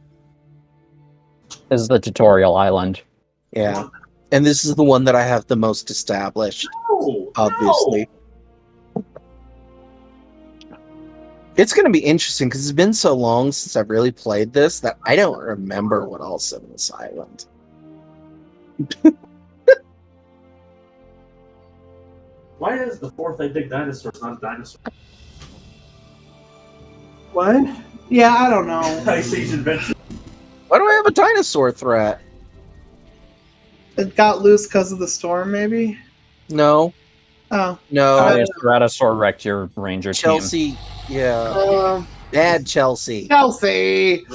This is the tutorial island. Yeah. And this is the one that I have the most established. Obviously. It's going to be interesting because it's been so long since I've really played this that I don't remember what else in this island. Why is the fourth I Dig Dinosaur not a dinosaur? What? Yeah, I don't know. Ice Age Adventure. Why do I have a dinosaur threat? It got loose because of the storm, maybe? No. Oh. No. Stratosaur wrecked your ranger Chelsea, team. yeah. Bad Chelsea. Chelsea!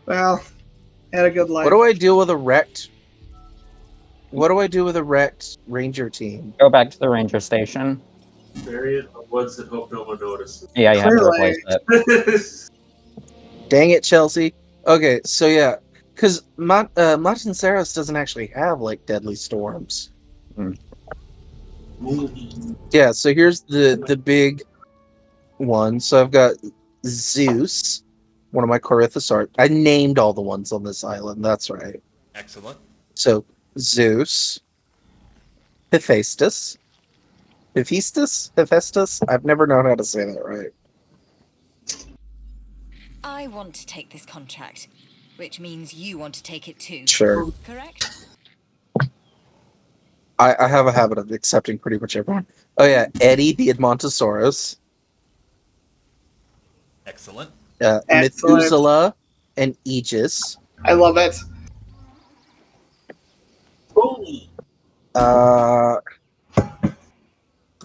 Well, had a good life. What do I do with a wrecked? What do I do with a wrecked ranger team? Go back to the ranger station. Bury it in the woods and hope no one notices. Yeah, you have to replace it. Dang it, Chelsea. Okay, so yeah, because Matanceros doesn't actually have like deadly storms. Yeah, so here's the big one. So I've got Zeus, one of my Corythosaurs. I named all the ones on this island. That's right. Excellent. So Zeus, Hephaestus. I've never known how to say that right. I want to take this contract, which means you want to take it too. Sure. Correct? I have a habit of accepting pretty much everyone. Oh yeah, Eddie the Edmontosaurus. Excellent. Methuselah and Aegis. I love it.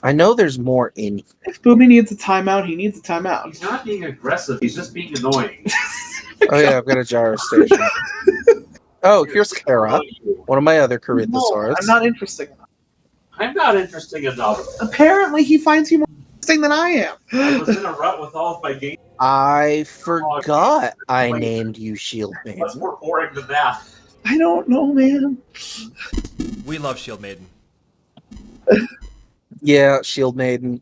I know there's more in here. If Boomy needs a timeout, he needs a timeout. He's not being aggressive, he's just being annoying. Oh yeah, I've got a gyro station. Oh, here's Kara, one of my other Corythosaurs. No, I'm not interesting enough. I'm not interesting enough. Apparently, he finds you more interesting than I am. I was in a rut with all of my games. I forgot I named you Shield What's Maiden. more boring than that? I don't know, man. We love Shield Maiden. Yeah, Shield Maiden.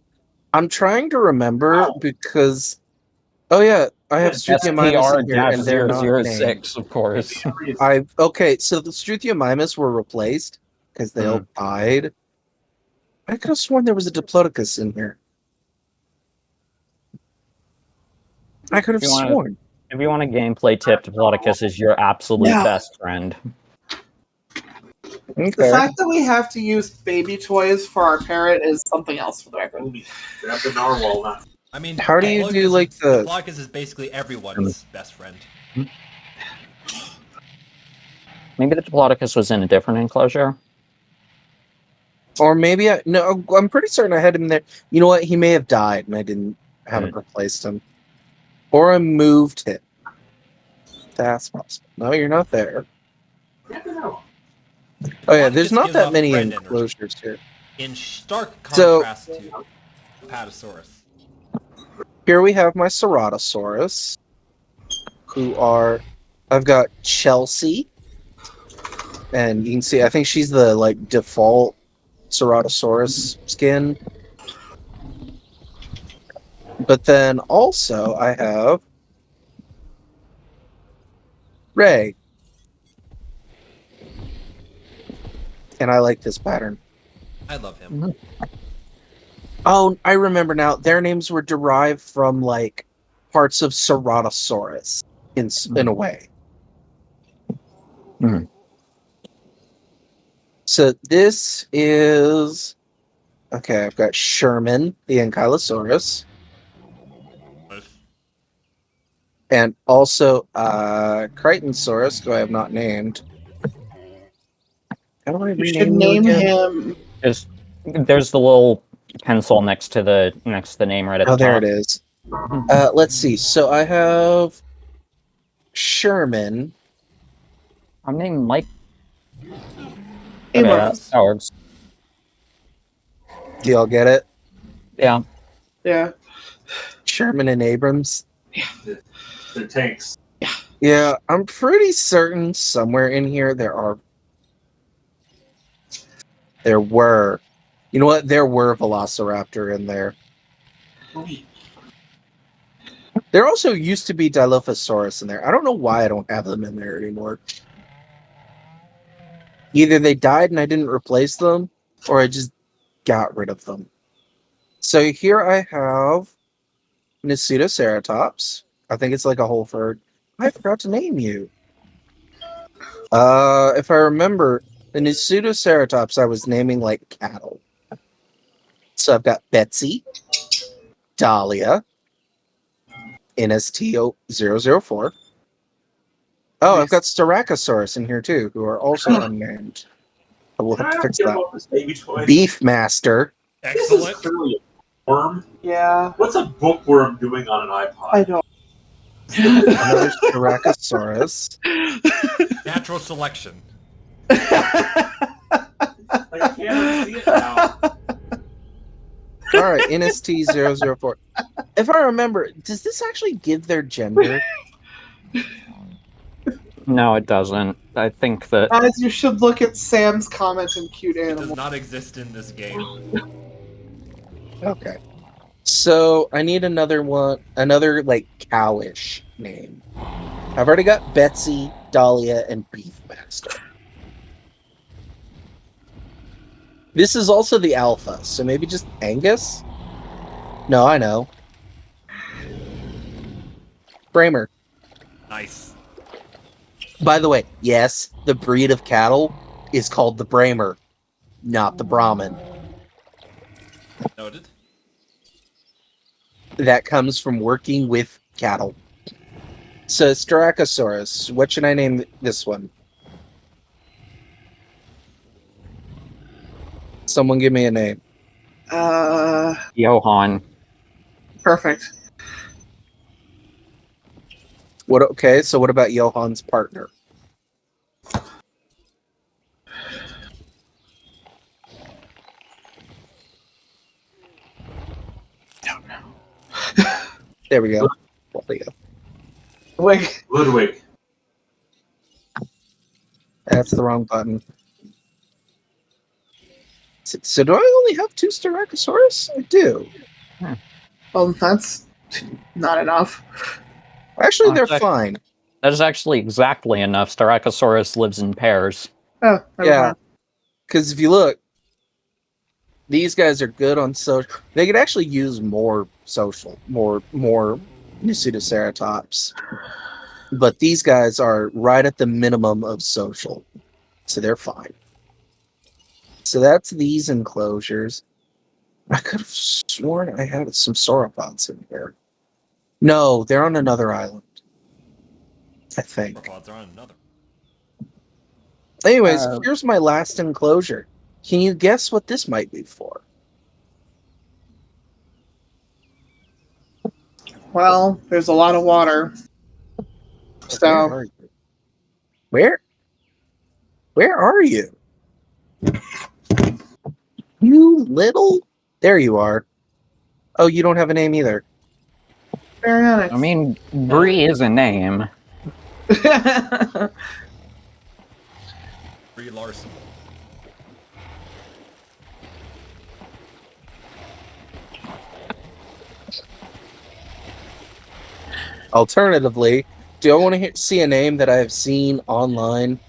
I'm trying to remember because... Oh yeah, I have Struthiomimus in here, and they're not named. 006, of course. Okay, so the Struthiomimus were replaced because they all died. I could have sworn there was a Diplodocus in here. I could have sworn. If you want a gameplay tip, Diplodocus is your absolute best friend. The fact that we have to use baby toys for our parrot is something else for the record. Grab the narwhal now. I mean, how do you do like the Diplodocus is basically everyone's best friend. Maybe the Diplodocus was in a different enclosure. Or maybe I'm pretty certain I had him there. You know what? He may have died and I haven't replaced him. Or I moved him. That's possible. No, you're not there. Oh yeah, there's not that many enclosures here. In stark contrast to Apatosaurus. Here we have my Ceratosaurus, I've got Chelsea, and you can see, I think she's the like default Ceratosaurus skin. But then also I have Ray. And I like this pattern. I love him. Oh, I remember now. Their names were derived from like parts of Ceratosaurus in a way. Mm. So this is okay. I've got Sherman, the Ankylosaurus, and also Crichtonsaurus, who I have not named. How do I You should name him. There's the little pencil next to the name right at the top. Oh, there it is. Let's see. So I have Sherman. I'm named Mike. Abrams. That works. Do y'all get it? Yeah. Yeah. Sherman and Abrams. They're tanks. Yeah, I'm pretty certain somewhere in here there were. You know what? There were Velociraptor in there. There also used to be Dilophosaurus in there. I don't know why I don't have them in there anymore. Either they died and I didn't replace them, or I just got rid of them. So here I have Nisutoceratops. I think it's like a whole bird. I forgot to name you. If I remember, the Nisutoceratops I was naming like cattle. So I've got Betsy, Dahlia, NST004. Oh, I've got Styracosaurus in here too, who are also unnamed. I will have to fix that. Beefmaster. Excellent. Worm? Yeah. What's a bookworm doing on an iPod? I don't. Another Styracosaurus. Natural selection. I can't see it now. Alright, NST004. If I remember, does this actually give their gender? No, it doesn't. I think that... As you should look at Sam's comment in Cute Animal. It does not exist in this game. Okay. So, I need another like, cowish name. I've already got Betsy, Dahlia, and Beefmaster. This is also the alpha, so maybe just Angus? No, I know. Bramer. Nice. By the way, yes, the breed of cattle is called the Bramer, not the Brahmin. Noted. That comes from working with cattle. So, Styracosaurus, what should I name this one? Someone give me a name. Johann. Perfect. Okay, so what about Johann's partner? Don't know. There we go. Ludwig. That's the wrong button. So do I only have 2 Styracosaurus? I do. Well, that's not enough. Actually, they're fine. That is actually exactly enough. Styracosaurus lives in pairs. Oh, yeah. Because if you look, these guys are good on social. They could actually use more social, more Nisutoceratops. But these guys are right at the minimum of social. So they're fine. So that's these enclosures. I could have sworn I had some sauropods in here. No, they're on another island. I think. Sauropods are on another. Anyways, here's my last enclosure. Can you guess what this might be for? Well, there's a lot of water. So Where are you? You little... There you are. Oh, you don't have a name either. Baryonyx. I mean, Bree is a name. Brie Larson. Alternatively, do I want to see a name that I have seen online?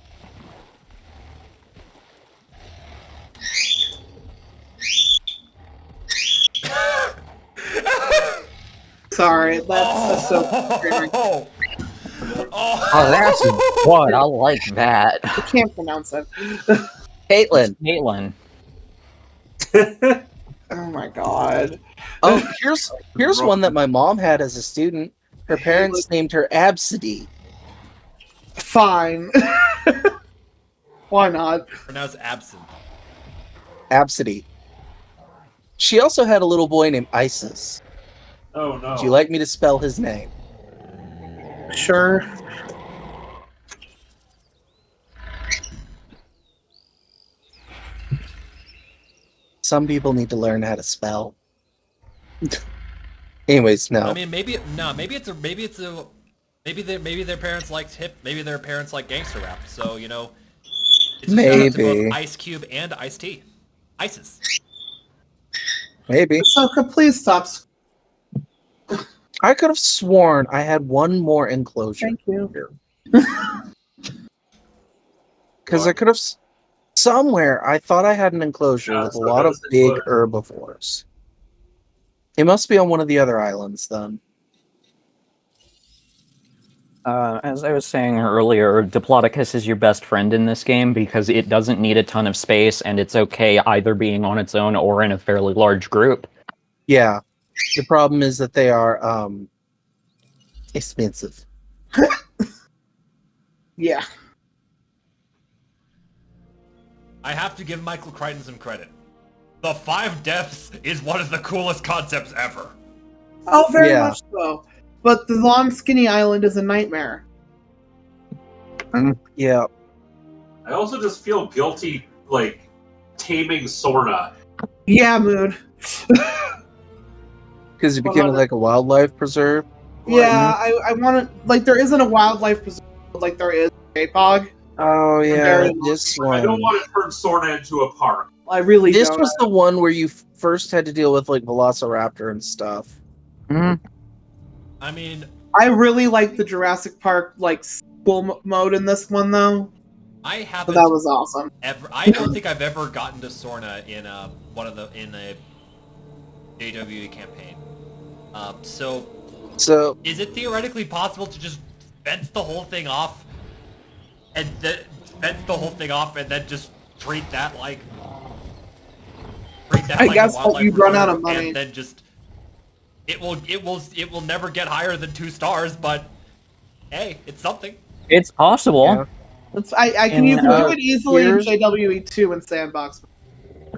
Sorry, that's so. Oh, that's what I like that. I can't pronounce it. Caitlin. Oh my god. Oh, here's one that my mom had as a student. Her parents named her Absidy. Fine. Why not? Pronounced absent. Absidy. She also had a little boy named Isis. Oh no. Would you like me to spell his name? Sure. Some people need to learn how to spell. Anyways, no. I mean, maybe their parents liked maybe their parents like gangster rap. So you know, it's a shout out to both Ice Cube and Ice T. ISIS. Maybe. So please stop. I could have sworn I had one more enclosure. Thank you. Because I could have... Somewhere, I thought I had an enclosure with a lot of big herbivores. It must be on one of the other islands, then. As I was saying earlier, Diplodocus is your best friend in this game because it doesn't need a ton of space, and it's okay either being on its own or in a fairly large group. Yeah. The problem is that they are expensive. Yeah. I have to give Michael Crichton some credit. The 5 Deaths is one of the coolest concepts ever. Oh, very much so. But the long, skinny island is a nightmare. Yeah. I also just feel guilty, like, taming Sorna. Yeah, Mood. Because it became like a wildlife preserve? Yeah, I want to... Like, there isn't a wildlife preserve like there is J-Pog. Oh, yeah, this one. I don't want to turn Sorna into a park. I really This don't. was the one where you first had to deal with, like, Velociraptor and stuff. I mean... I really like the Jurassic Park, like, school mode in this one, though. I haven't... So that was awesome. I don't think I've ever gotten to Sorna in a JWE campaign. So is it theoretically possible to just fence the whole thing off and then just treat that like I guess you'd run out of money. and then just it will never get higher than 2 stars, but hey, it's something. It's possible. Yeah. You can do it easily in JWE2 and Sandbox.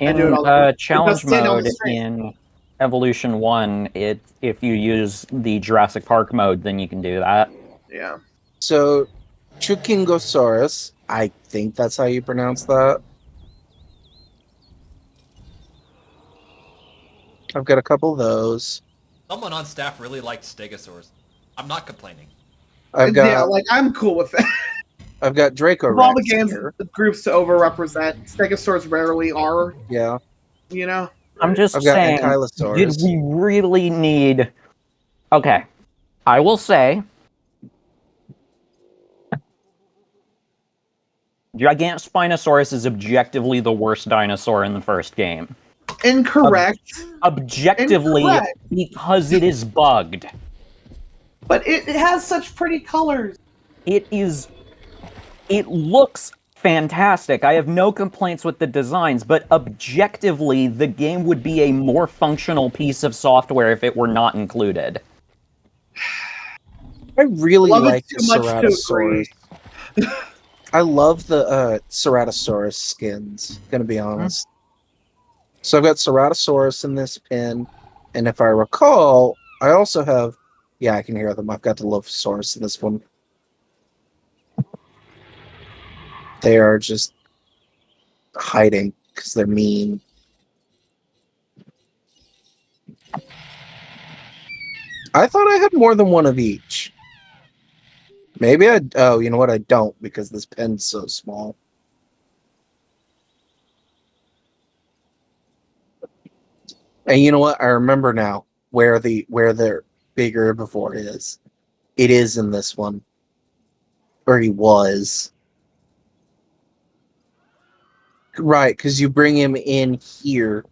In challenge mode in Evolution 1, if you use the Jurassic Park mode, then you can do that. Yeah. So, Chukingosaurus, I think that's how you pronounce that. I've got a couple of those. Someone on staff really liked Stegosaurus. I'm not complaining. I'm cool with that. I've got Draco. Of all the games, the groups to overrepresent, Stegosaurs rarely are. Yeah. You know? I'm just saying, did we really need... Okay, I will say... Gigantospinosaurus is objectively the worst dinosaur in the first game. Incorrect. Objectively, Incorrect. Because it is bugged. But it has such pretty colors. It looks fantastic. I have no complaints with the designs, but objectively, the game would be a more functional piece of software if it were not included. I really Love it like too the much to Ceratosaurus. I love the Ceratosaurus skins, gonna be honest. So I've got Ceratosaurus in this pin, and if I recall, I also have, yeah, I can hear them. I've got the Lophosaurus in this one. They are just hiding because they're mean. I thought I had more than one of each. Maybe oh, you know what? I don't, because this pen's so small. And you know what? I remember now where the bigger before is. It is in this one. Where he was. Right, because you bring him in here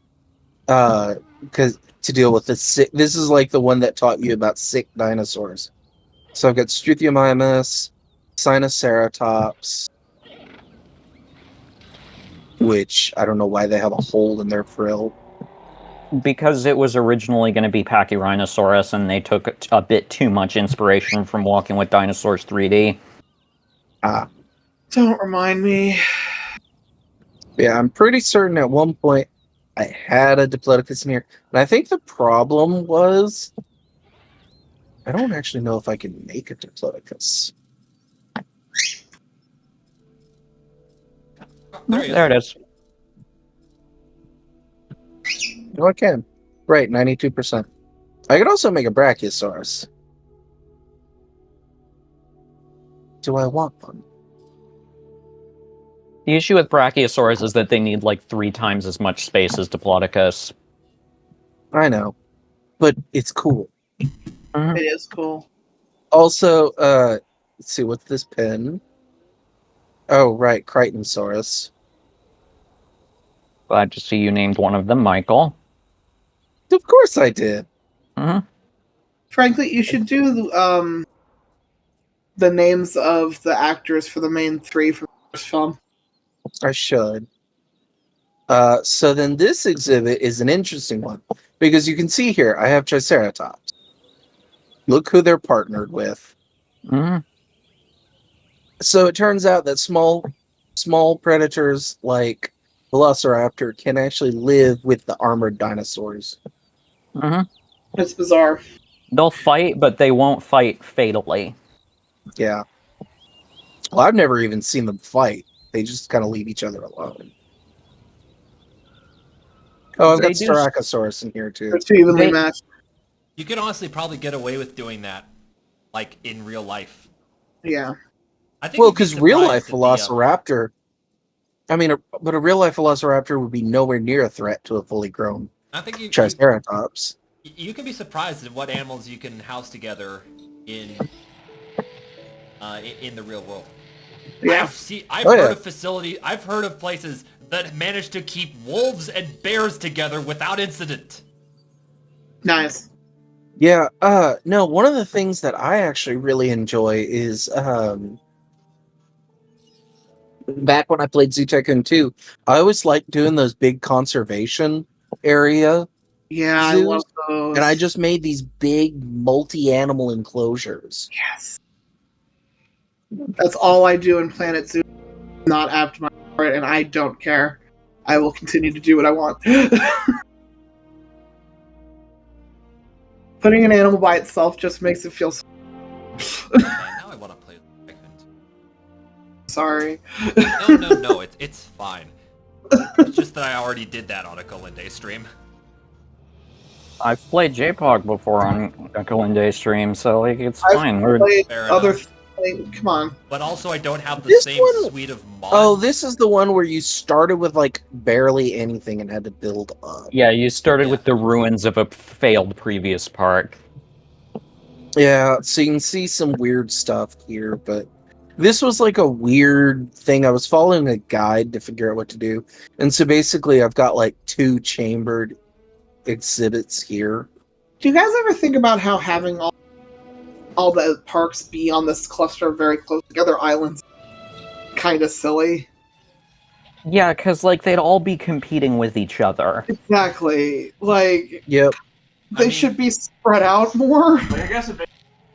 because to deal with the sick. This is like the one that taught you about sick dinosaurs. So I've got Struthiomimus, Sinoceratops, which I don't know why they have a hole in their frill. Because it was originally going to be Pachyrhinosaurus, and they took a bit too much inspiration from Walking with Dinosaurs 3D. Don't remind me. Yeah, I'm pretty certain at one point I had a Diplodocus in here. And I think the problem was I don't actually know if I can make a Diplodocus. There it is. No, I can. Right, 92%. I could also make a Brachiosaurus. Do I want one? The issue with Brachiosaurus is that they need like 3 times as much space as Diplodocus. I know, but it's cool. It is cool. Also, let's see, what's this pin? Oh, right, Crichtonsaurus. Glad to see you named one of them Michael. Of course I did. Frankly, you should do the names of the actors for the main 3 from the first film. I should. So then this exhibit is an interesting one, because you can see here, I have Triceratops. Look who they're partnered with. So it turns out that small predators like Velociraptor can actually live with the armored dinosaurs. It's bizarre. They'll fight, but they won't fight fatally. Yeah. Well, I've never even seen them fight. They just kind of leave each other alone. Oh, I've got Styracosaurus in here too. They're too evenly matched. You could honestly probably get away with doing that, like in real life. Yeah. I think Well, because real life Velociraptor, but a real life Velociraptor would be nowhere near a threat to a fully grown Triceratops. You can be surprised at what animals you can house together in the real world. Yeah. I've heard of places that manage to keep wolves and bears together without incident. Nice. Yeah, no, one of the things that I actually really enjoy is back when I played Zoo Tycoon 2, I always liked doing those big conservation area Yeah, zoos, I love those. and I just made these big multi-animal enclosures. Yes. That's all I do in Planet Zoo. Not apt for it, and I don't care. I will continue to do what I want. Putting an animal by itself just makes it feel so... Now I want to play Sorry. No, it's fine. It's just that I already did that on a Kulinday stream. I've played J-Pog before on a Kulinday stream, so like it's fine. Come on. But also, I don't have the This same one- suite of mods. Oh, this is the one where you started with like barely anything and had to build up. Yeah, you started with the ruins of a failed previous park. Yeah, so you can see some weird stuff here, but this was like a weird thing. I was following a guide to figure out what to do. And so basically I've got like 2 chambered exhibits here. Do you guys ever think about how having all the parks be on this cluster of very close together islands kind of silly? Yeah, because they'd all be competing with each other. Exactly. Yep. They should be spread out more. I guess it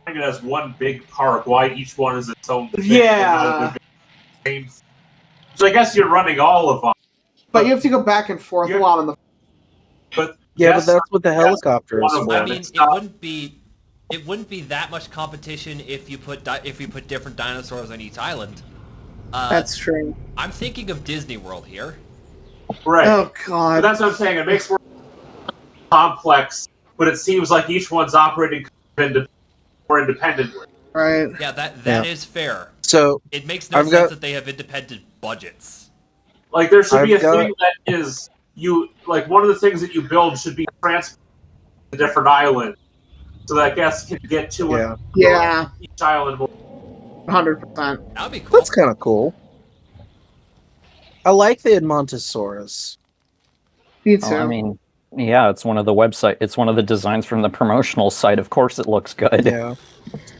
as one big park. Why each one is its own thing? Yeah. So I guess you're running all of them. But you have to go back and forth a lot on the. But but that's what the helicopter is for. I mean, it wouldn't be that much competition if you put different dinosaurs on each island. That's true. I'm thinking of Disney World here. Right. Oh God. But that's what I'm saying. It makes more complex, but it seems like each one's operating more independently. Right. Yeah, that is fair. So it makes no sense that they have independent budgets. Like there should be a thing that is one of the things that you build should be transported to different islands, so that guests can get to it. Yeah. Each island. 100%. That'd be cool. That's kind of cool. I like the Edmontosaurus. Me too. I mean, yeah, it's one of the designs from the promotional site. Of course it looks good. Yeah.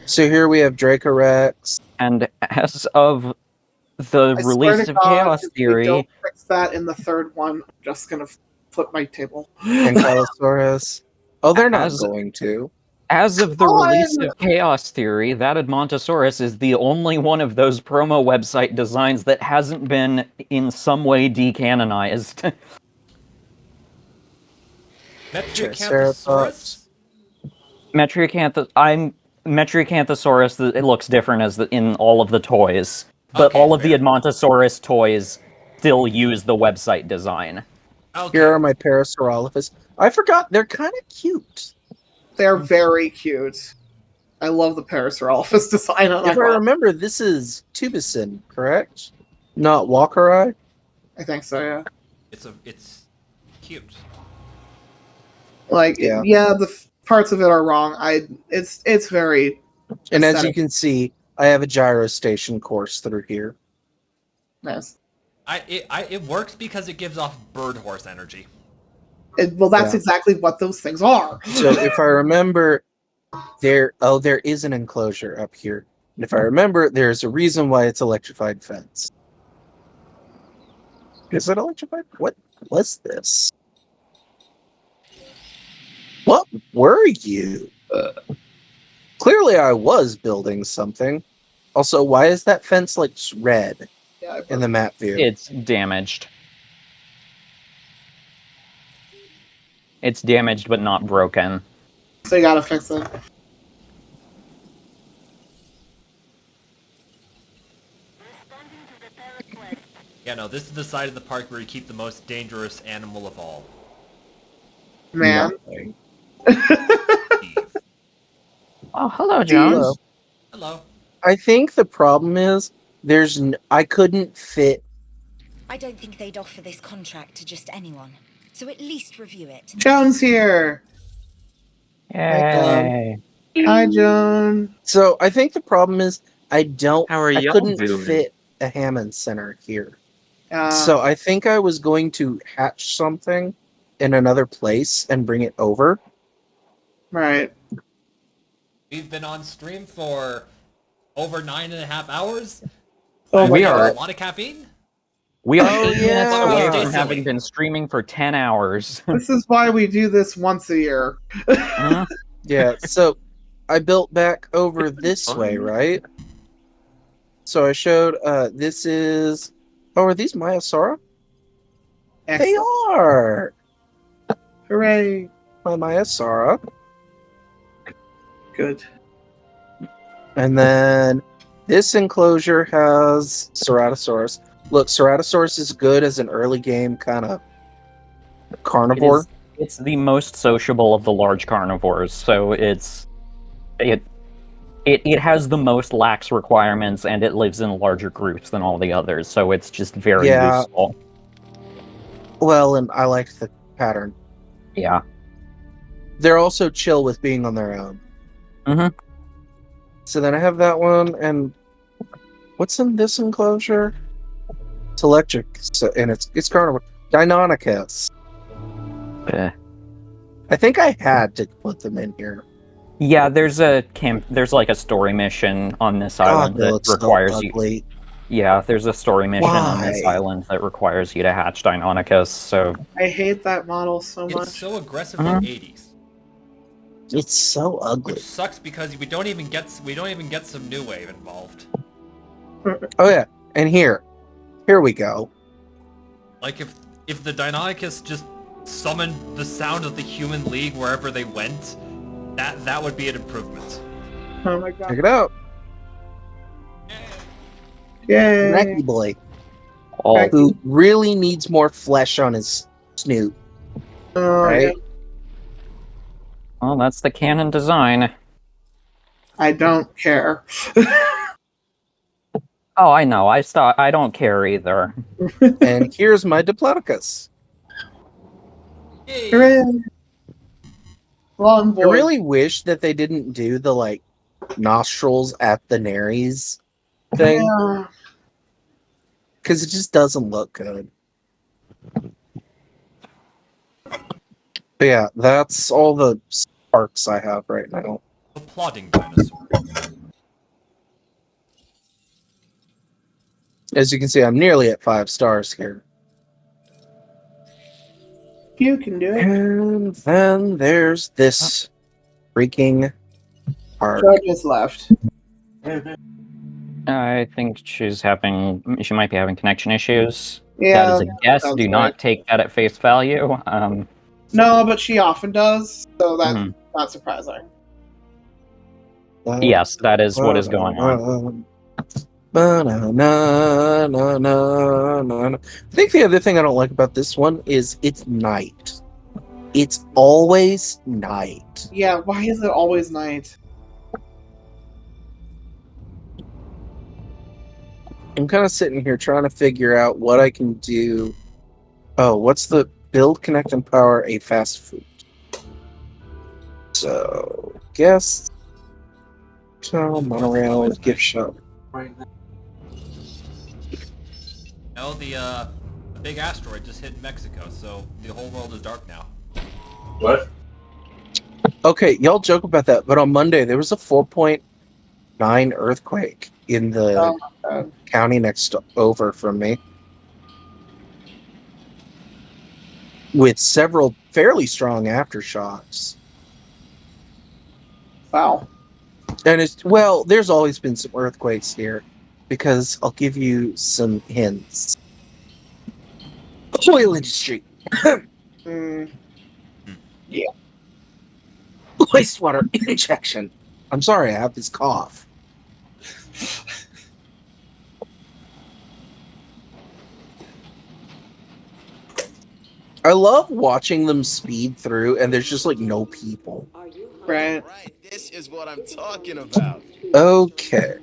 So here we have Dracorex. And as of the release of Chaos Theory... If we don't fix that in the third one, I'm just going to flip my table. Ankylosaurus. Oh, they're not going to. As of the release of Chaos Theory, that Edmontosaurus is the only one of those promo website designs that hasn't been in some way decanonized. Metriacanthosaurus? Metriacanthosaurus, it looks different in all of the toys. But all of the Edmontosaurus toys still use the website design. Okay. Here are my Parasaurolophus. I forgot, they're kind of cute. They're very cute. I love the Parasaurolophus design on If I remember, this is Tubicin, correct? Not Walkeri? I think so, yeah. It's cute. The parts of it are wrong. It's very. And as you can see, I have a gyro station course through here. Nice. It works because it gives off bird horse energy. That's exactly what those things are. So if I remember, there is an enclosure up here. And if I remember, there's a reason why it's electrified fence. Is it electrified? What was this? What were you? Clearly I was building something. Also, why is that fence red in the map view? It's damaged. It's damaged but not broken. So you gotta fix it. Yeah, no, this is the side of the park where you keep the most dangerous animal of all. Man. Oh, hello, Jones. Hello. I think the problem is I couldn't fit. I don't think they'd offer this contract to just anyone. So at least review it. Joan's here. Yay. Hi, Joan. So I think the problem is I couldn't doing? fit a Hammond Center here. So I think I was going to hatch something in another place and bring it over. Right. We've been on stream for over 9.5 hours. Oh, we are are a lot of caffeine. We are yeah. away from having been streaming for 10 hours. This is why we do this once a year. Yeah, so I built back over this way, right? So I showed, this is... Oh, are these Maiasaura? They are! Hooray! My Maiasaura. Good. And then this enclosure has Ceratosaurus. Look, Ceratosaurus is good as an early game kind of carnivore. It's the most sociable of the large carnivores, so it has the most lax requirements, and it lives in larger groups than all the others, so it's just very useful. Well, and I like the pattern. Yeah. They're also chill with being on their own. Mm-hmm. So then I have that one, and what's in this enclosure? It's electric, and it's carnivore. Deinonychus. I think I had to put them in here. Yeah, there's a story mission on this island that requires you. Yeah, there's a story mission on this Why? island that requires you to hatch Deinonychus, so... I hate that model so much. It's so aggressively 80s. It's so ugly. Which sucks because we don't even get some new wave involved. Oh yeah, and here we go. Like if the Deinonychus just summoned the sound of the Human League wherever they went, that would be an improvement. Oh my god. Check it out. Yay. Racky boy. Oh. Who really needs more flesh on his snoot. Right? Yeah. Well, that's the canon design. I don't care. Oh, I know. I don't care either. And here's my Diplodocus. Long boy. I really wish that they didn't do the like nostrils at the nares thing. Yeah. Because it just doesn't look good. But yeah, that's all the sparks I have right now. Applauding dinosaur. As you can see, I'm nearly at 5 stars here. You can do it. And then there's this freaking park. George just left. I think she might be having connection issues. Yeah, that is a guess. sounds Do right. not take that at face value. No, but she often does, so that's not surprising. Yes, that is what is going on. I think the other thing I don't like about this one is it's night. It's always night. Yeah, why is it always night? I'm kind of sitting here trying to figure out what I can do. Oh, what's the build, connect, and power a fast food? So, guess monorail gift shop. No, the big asteroid just hit Mexico, so the whole world is dark now. What? Okay, y'all joke about that, but on Monday there was a 4.9 earthquake in the county next over from me, with several fairly strong aftershocks. Wow. And there's always been some earthquakes here, because I'll give you some hints. Oil industry. Yeah. Wastewater injection. I'm sorry, I have this cough. I love watching them speed through, and there's just like no people. Right. This is what I'm talking about. Okay.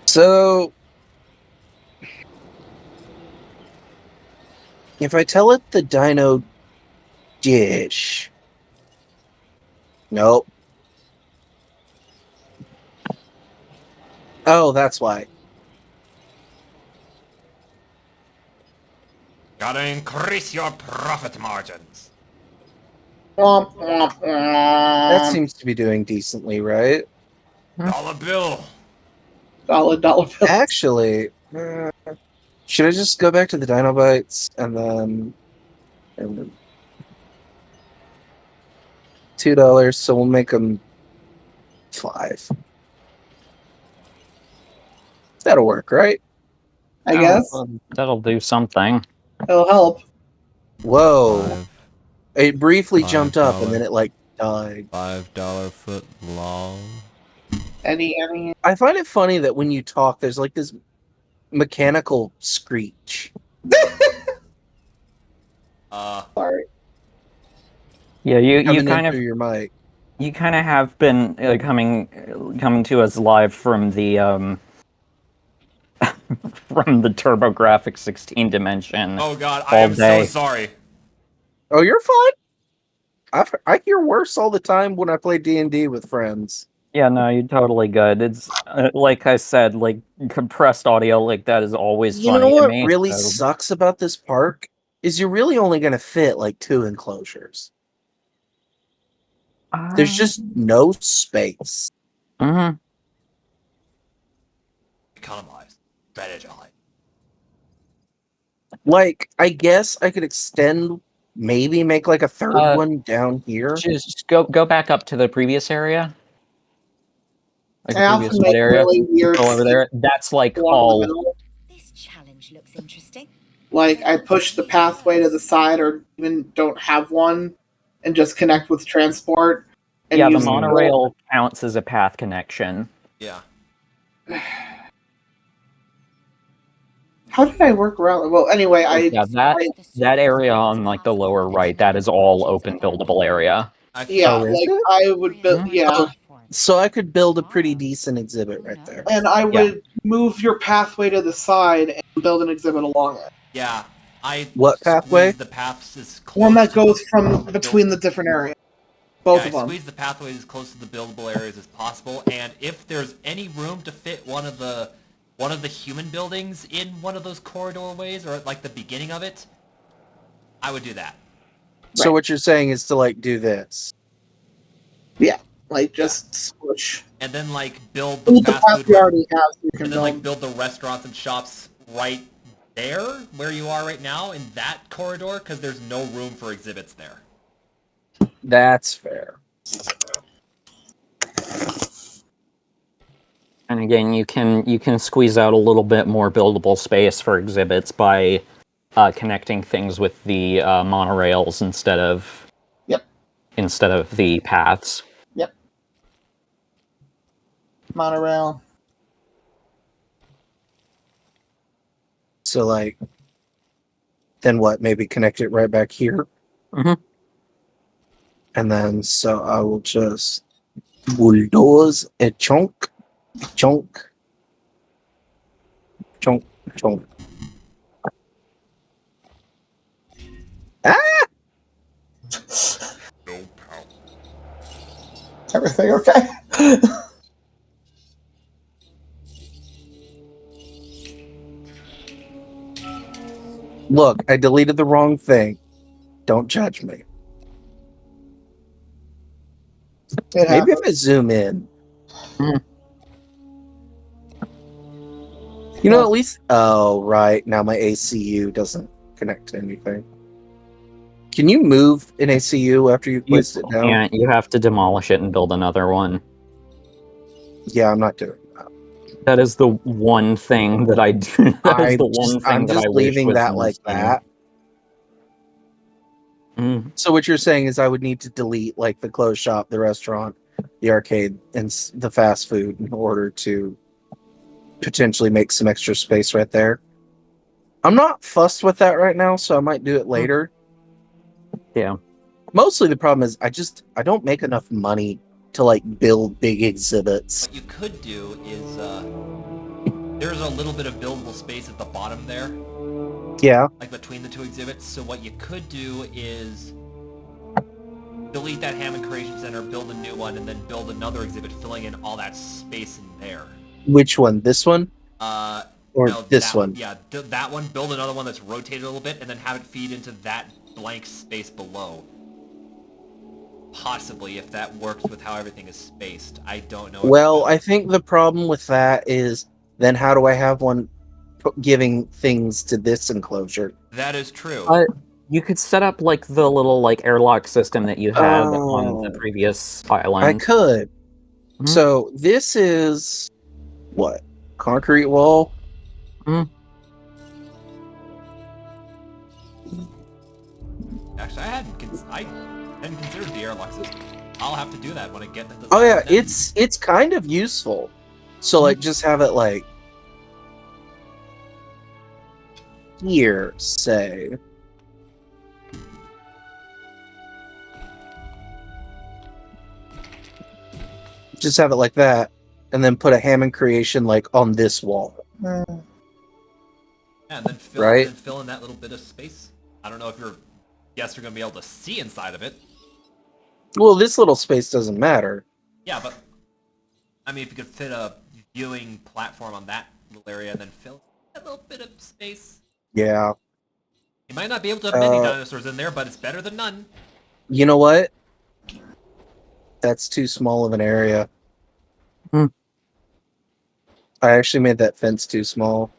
So, if I tell it the dino dish. Nope. Oh, that's why. Gotta increase your profit margins. That seems to be doing decently, right? Dollar bill. Dollar bill. Actually, should I just go back to the Dinobytes and then $2, so we'll make them 5. That'll work, right? I guess. That'll do something. It'll help. Whoa. It briefly jumped up and then it like died. $5 foot long. Any. I find it funny that when you talk, there's like this mechanical screech. Sorry. Yeah, you Coming kind in of through your mic. You kind of have been coming to us live from the from the TurboGrafx 16 dimension. Oh god, I am so sorry. Oh, you're fine. I hear worse all the time when I play D&D with friends. Yeah, no, you're totally good. It's like I said, like compressed audio like that is always You funny know what to me. really so- sucks about this park is you're really only going to fit like 2 enclosures. There's just no space. Mm-hmm. Economize. strategize. Like, I guess I could extend, maybe make like a third one down here. Just go back up to the previous area. Like I the often previous make area. really weird Go over there. That's like along the all. middle. This challenge looks interesting. Like, I push the pathway to the side or even don't have one and just connect with transport. And Yeah, the use monorail counts as a path connection. Yeah. How did I work around? Well, anyway, that area on like the lower right, that is all open buildable area. I would build. Yeah, so I could build a pretty decent exhibit right there. and I would move your pathway to the side and build an exhibit along it. Yeah, I what pathway? The paths as close One that to goes from between the different areas. Both I of them. squeeze the pathways as close to the buildable areas as possible, and if there's any room to fit one of the human buildings in one of those corridor ways, or at like the beginning of it, I would do that. So what you're saying is to like do this. Yeah, like just switch. And then like build the fast path food we already have. So you can and then build. like build the restaurants and shops right there where you are right now in that corridor, because there's no room for exhibits there. That's fair. And again, you can squeeze out a little bit more buildable space for exhibits by connecting things with the monorails instead of the paths. Yep. Monorail. So like, then what? Maybe connect it right back here. Mm-hmm. And then so I will just bulldoze a chunk. Chunk. Ah! Everything okay? Look, I deleted the wrong thing. Don't judge me. Maybe if I zoom in. You know, at least... Oh, right. Now my ACU doesn't connect to anything. Can you move an ACU after you've placed it down? Yeah, you have to demolish it and build another one. Yeah, I'm not doing that. That is the one thing that I do. I'm just leaving that like that. So what you're saying is I would need to delete like the clothes shop, the restaurant, the arcade, and the fast food in order to potentially make some extra space right there. I'm not fussed with that right now, so I might do it later. Yeah. Mostly the problem is I don't make enough money to like build big exhibits. What you could do is there's a little bit of buildable space at the bottom there. Yeah. Like between the two exhibits. So what you could do is delete that Hammond Creation Center, build a new one, and then build another exhibit filling in all that space in there. Which one? This one? Or no, this one? Yeah, that one. Build another one that's rotated a little bit, and then have it feed into that blank space below. Possibly, if that works with how everything is spaced. I don't know. Well, I think the problem with that is then how do I have one giving things to this enclosure? That is true. You could set up like the little like airlock system that you had on the previous island. I could. So this is what? Concrete wall? Actually, I hadn't considered the airlock system. I'll have to do that when I get into. Oh yeah, it's kind of useful. So like just have it like here, say. Just have it like that, and then put a Hammond Creation like on this wall. Yeah, and then fill in that little bit of space. I don't know if your guests are going to be able to see inside of it. Well, this little space doesn't matter. Yeah, but I mean, if you could fit a viewing platform on that little area and then fill a little bit of space. Yeah. You might not be able to have many dinosaurs in there, but it's better than none. You know what? That's too small of an area. I actually made that fence too small.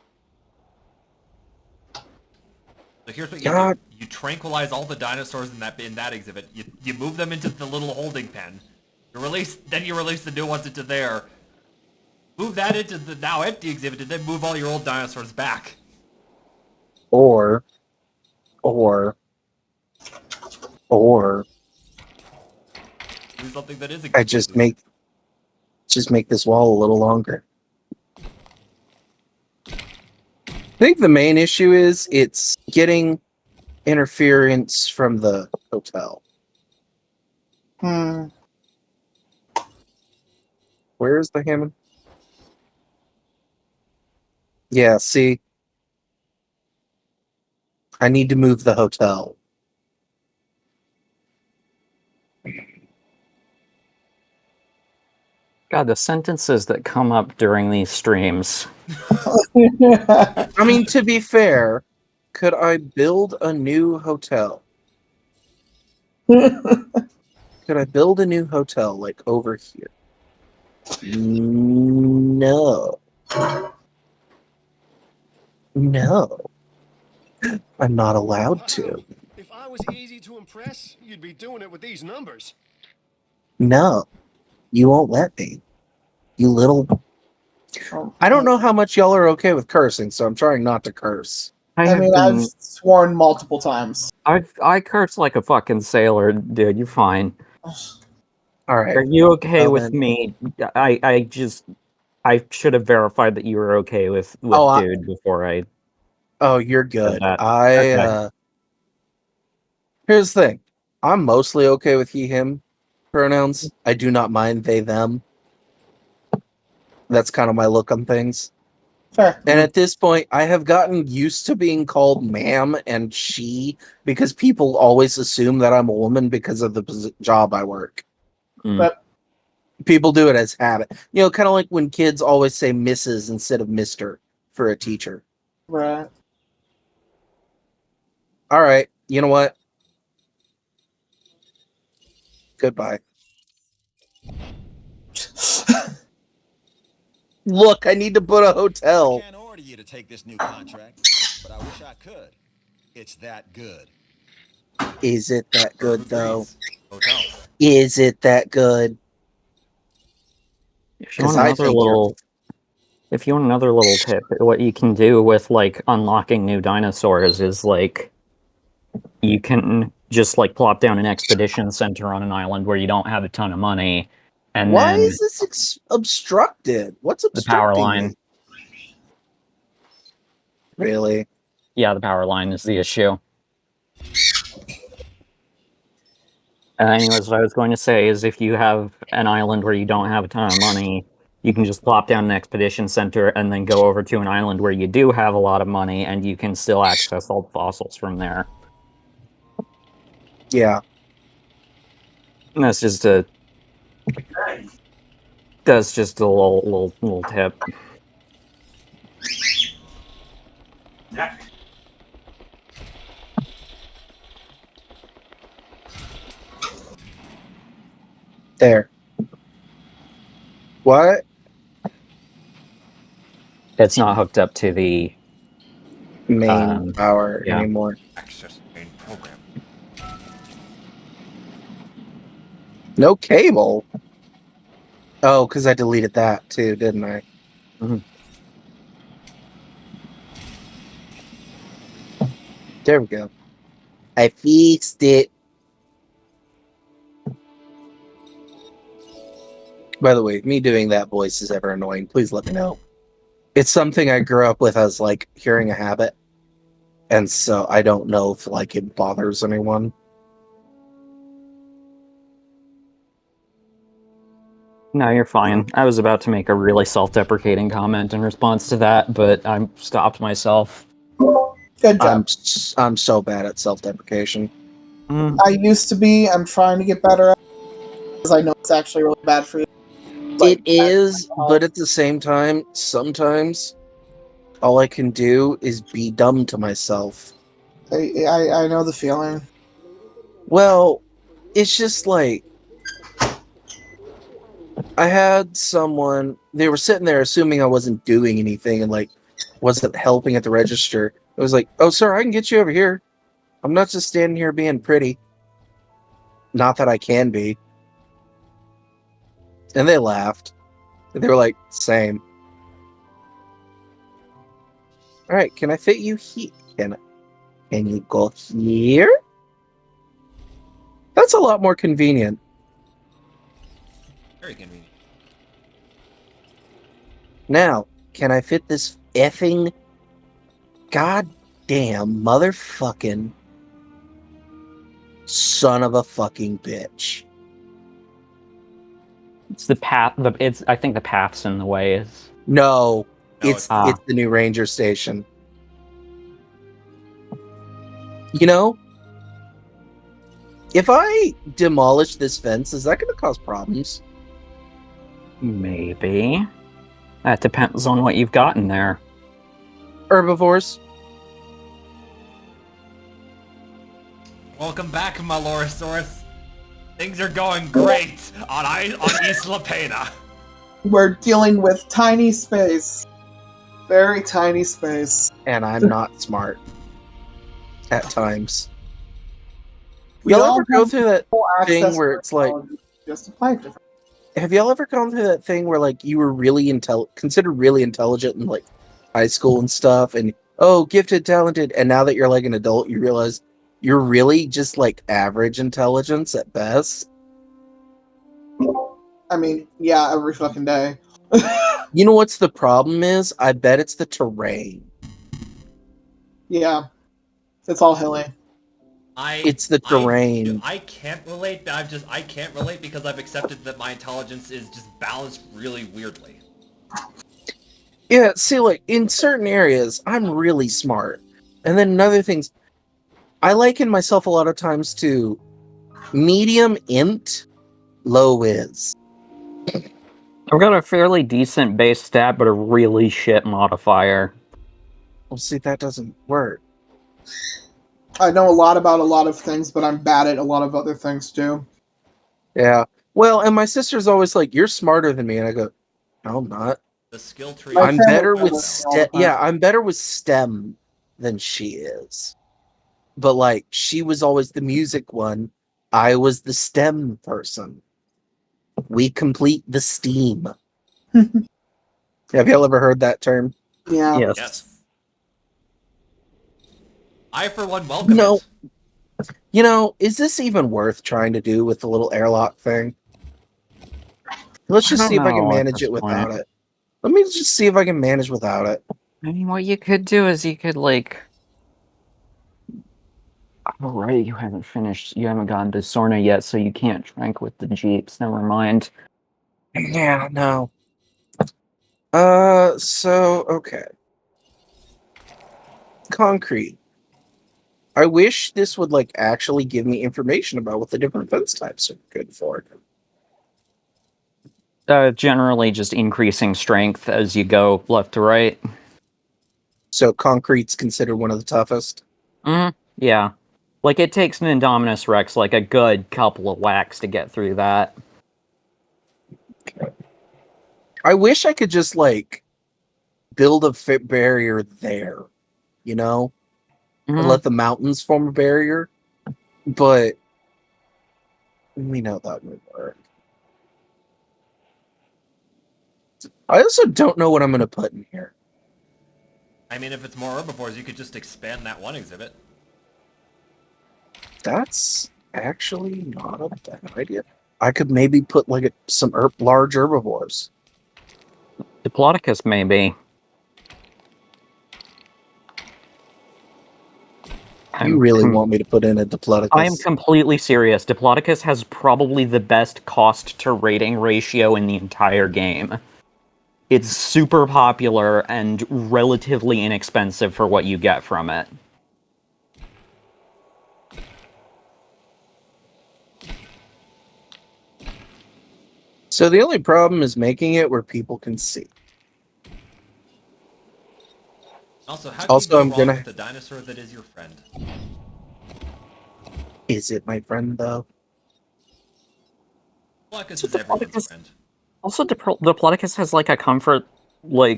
here's what you do: you tranquilize all the dinosaurs in that exhibit. You move them into the little holding pen. You release the new ones into there. Move that into the now empty exhibit, and then move all your old dinosaurs back. Or do something that is I just make this wall a little longer. I think the main issue is it's getting interference from the hotel. Where's the Hammond? Yeah, see? I need to move the hotel. God, the sentences that come up during these streams. I mean, to be fair, could I build a new hotel? Could I build a new hotel, like, over here? No. No. I'm not allowed to. If I was easy to impress, you'd be doing it with these numbers. No. You won't let me. You little... I don't know how much y'all are okay with cursing, so I'm trying not to curse. I've sworn multiple times. I curse like a fucking sailor, dude. You're fine. All right. Are you okay with then. me? I should have verified that you were okay with dude before I. Oh, you're good. Okay. Here's the thing. I'm mostly okay with he, him pronouns. I do not mind they, them. That's kind of my look on things. Fair. And at this point, I have gotten used to being called ma'am and she because people always assume that I'm a woman because of the job I work. But people do it as habit. You know, kind of like when kids always say Mrs. instead of Mr. for a teacher. Right. All right. You know what? Goodbye. Look, I need to put a hotel. I can't order you to take this new contract, but I wish I could. It's that good. Is it that good, though? Is it that good? If you want another little tip, what you can do with like unlocking new dinosaurs is like you can just like plop down an expedition center on an island where you don't have a ton of money, and why then is this obstructed? What's obstructing the power line? me? Really? Yeah, the power line is the issue. Anyways, what I was going to say is if you have an island where you don't have a ton of money, you can just plop down an expedition center and then go over to an island where you do have a lot of money and you can still access all the fossils from there. Yeah. And that's just a little tip. There. What? It's not hooked up to the main power anymore. Access main program. No cable. Oh, because I deleted that too, didn't I? Mm-hmm. There we go. I fixed it. By the way, if me doing that voice is ever annoying, please let me know. It's something I grew up with as like hearing a habit. And so I don't know if like it bothers anyone. No, you're fine. I was about to make a really self-deprecating comment in response to that, but I stopped myself. Good job. I'm so bad at self-deprecation. I used to be. I'm trying to get better at it because I know it's actually really bad for you. It is, but at the same time, sometimes all I can do is be dumb to myself. I know the feeling. Well, it's just like I had someone, they were sitting there assuming I wasn't doing anything and like wasn't helping at the register. It was like, oh, sir, I can get you over here. I'm not just standing here being pretty. Not that I can be. And they laughed. They were like, same. All right, can I fit you here? Can you go here? That's a lot more convenient. Very convenient. Now, can I fit this effing goddamn motherfucking son of a fucking bitch? It's the path. I think the path's in the way. No, it's the new ranger station. You know, if I demolish this fence, is that going to cause problems? Maybe. That depends on what you've got in there. Herbivores. Welcome back, Malorosaurus. Things are going great on Isla Pena. We're dealing with tiny space. Very tiny space. And I'm not smart. At times. We Y'all all ever go have through that full thing access where to it's like... just apply different. Have y'all ever gone through that thing where like you were really considered really intelligent in like high school and stuff, and gifted, talented, and now that you're like an adult, you realize you're really just like average intelligence at best? I mean, yeah, every fucking day. You know what's the problem is? I bet it's the terrain. Yeah. It's all hilly. It's the terrain. I can't relate, but I can't relate because I've accepted that my intelligence is just balanced really weirdly. Yeah, see, like, in certain areas, I'm really smart. And then in other things, I liken myself a lot of times to medium int, low whiz. I've got a fairly decent base stat, but a really shit modifier. Well, see, that doesn't work. I know a lot about a lot of things, but I'm bad at a lot of other things too. Yeah. Well, and my sister's always like, "You're smarter than me," and I go, "No, I'm not." The skill tree. I'm better with STEM. Yeah, I'm better with STEM than she is. But like, she was always the music one. I was the STEM person. We complete the STEAM. Have y'all ever heard that term? Yeah. Yes. I, for one, welcome it. You know, is this even worth trying to do with the little airlock thing? Let's just see if I can manage it without it. Let me just see if I can manage without it. I mean, what you could do is you could, like... Oh, right, you haven't finished. You haven't gotten to Sorna yet, so you can't trank with the Jeeps. Never mind. Yeah, no. Okay. Concrete. I wish this would, like, actually give me information about what the different fence types are good for. Generally just increasing strength as you go left to right. So concrete's considered one of the toughest? Yeah. Like, it takes an Indominus Rex, like, a good couple of whacks to get through that. I wish I could just, like, build a fit barrier there, you know? And let the mountains form a barrier. But we know that would work. I also don't know what I'm going to put in here. I mean, if it's more herbivores, you could just expand that one exhibit. That's actually not a bad idea. I could maybe put like some large herbivores. Diplodocus, maybe. You really want me to put in a Diplodocus? I am completely serious. Diplodocus has probably the best cost to rating ratio in the entire game. It's super popular and relatively inexpensive for what you get from it. So the only problem is making it where people can see. Also, how do you go wrong with the dinosaur that is your friend? Is it my friend, though? Diplodocus is everyone's friend. Also, Diplodocus has like a comfort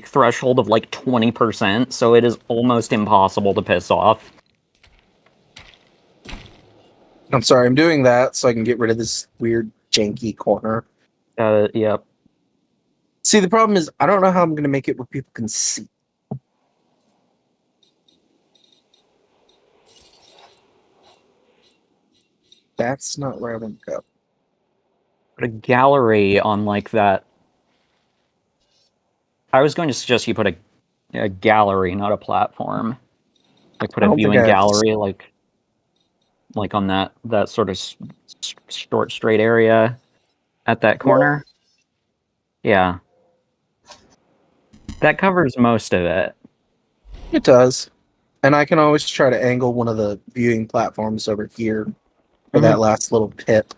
threshold of like 20%, so it is almost impossible to piss off. I'm sorry, I'm doing that so I can get rid of this weird janky corner. Yep. See, the problem is I don't know how I'm going to make it where people can see. That's not where I want to go. Put a gallery on like that. I was going to suggest you put a gallery, not a platform. Like put a viewing gallery, like on that sort of short, straight area at that corner. Yeah. That covers most of it. It does. And I can always try to angle one of the viewing platforms over here for that last little pit.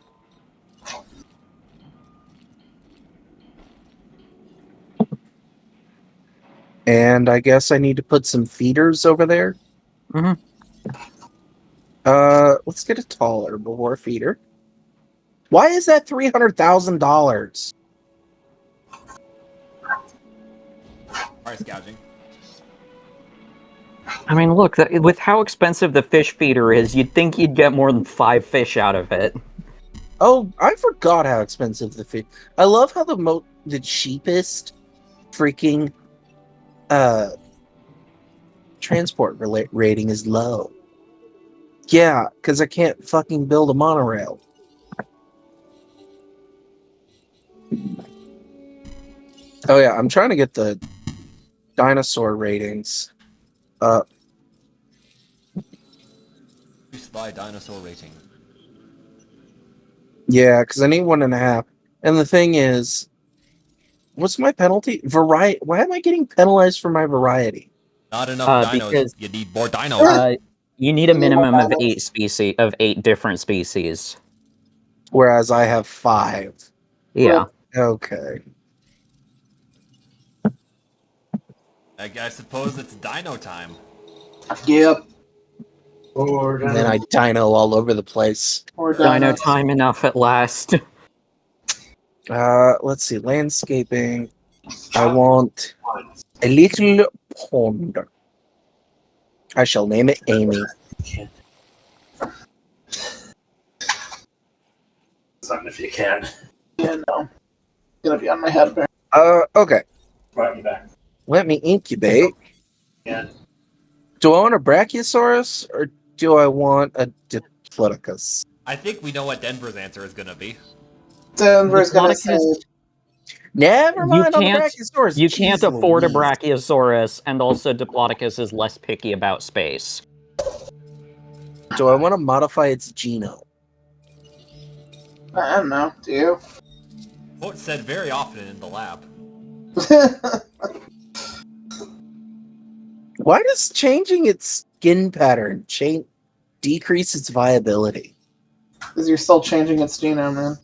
And I guess I need to put some feeders over there. Let's get a taller before feeder. Why is that $300,000? Price gouging. I mean, look, with how expensive the fish feeder is, you'd think you'd get more than 5 fish out of it. Oh, I forgot how expensive the fish. I love how the cheapest freaking transport rating is low. Yeah, because I can't fucking build a monorail. Oh yeah, I'm trying to get the dinosaur ratings up. By dinosaur rating. Yeah, because I need 1.5. And the thing is, what's my penalty? Variety. Why am I getting penalized for my variety? Not enough dinos. Because, you need more dinos. You need a minimum of 8 different species. Whereas I have 5. Yeah. Okay. I suppose it's dino time. Yep. And then I dino all over the place. Dino time enough at last. Let's see. Landscaping. I want a little pond. I shall name it Amy. Something if you can. Yeah, no. Gonna be on my head. Okay. Brought me back. Let me incubate. Yeah. Do I want a Brachiosaurus or do I want a Diplodocus? I think we know what Denver's answer is gonna be. Denver's gonna say. Never mind on the Brachiosaurus. You can't afford a Brachiosaurus, and also Diplodocus is less picky about space. Do I want to modify its genome? I don't know. Do you? Quote said very often in the lab. Why does changing its skin pattern decrease its viability? Because you're still changing its genome, man.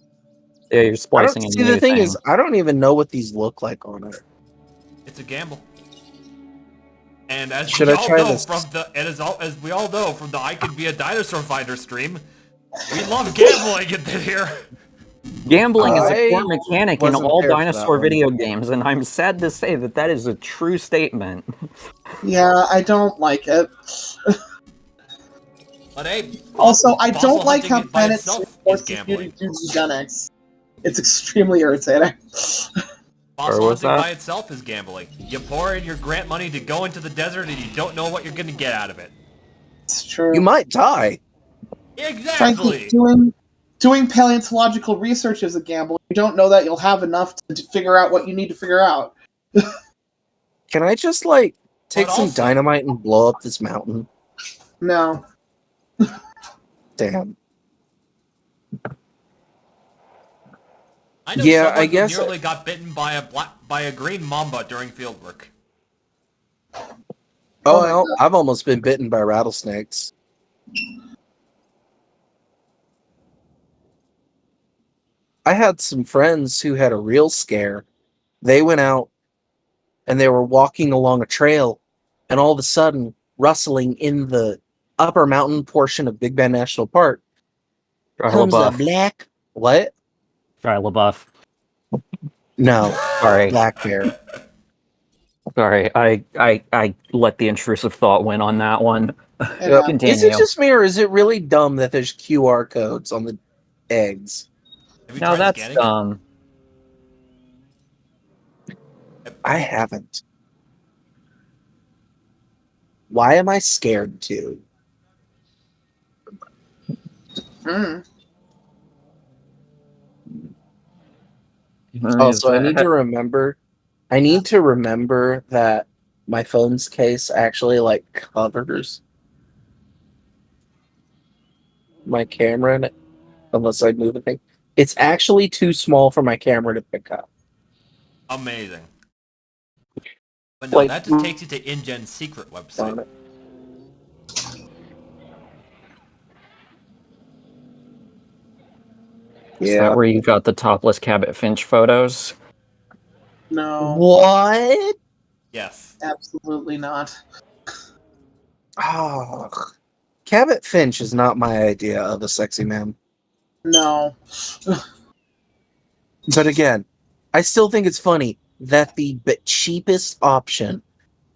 Yeah, you're splicing a See, new the thing is, I don't even know what these look like on it. It's a gamble. And as Should we I all try know this? from the as we all know from the I Could Be a Dinosaur Finder stream, we love gambling in here. Gambling is a core mechanic in wasn't all prepared for that dinosaur one. video games, and I'm sad to say that is a true statement. Yeah, I don't like it. But hey, Also, I fossil don't like how hunting by Planet itself forces is you to gambling. do eugenics. It's extremely irritating. Fossil hunting by itself is gambling. You pour in your grant money to go into the desert and you don't know what you're going to get out of it. It's true. You might die. Exactly. Frankly, doing paleontological research is a gamble. You don't know that you'll have enough to figure out what you need to figure out. Can I just, take some dynamite and blow up this mountain? No. Damn. I know Yeah, someone I guess who nearly got bitten by a green mamba during fieldwork. Oh, well, I've almost been bitten by rattlesnakes. I had some friends who had a real scare. They went out and they were walking along a trail, and all of a sudden, rustling in the upper mountain portion of Big Bend National Park comes a black... What? Shia LaBeouf. No. Sorry. Black bear. Sorry, I let the intrusive thought win on that one. Continue. Is it just me, or is it really dumb that there's QR codes on the eggs? No, that's scanning? dumb. I haven't. Why am I scared to? Also, I need to remember. I need to remember that my phone's case actually like covers my camera, unless I move the thing. It's actually too small for my camera to pick up. Amazing. But no, that just takes you to InGen's secret website. Is that where you got the topless Cabot Finch photos? No. What? Yes. Absolutely not. Oh, Cabot Finch is not my idea of a sexy man. No. But again, I still think it's funny that the cheapest option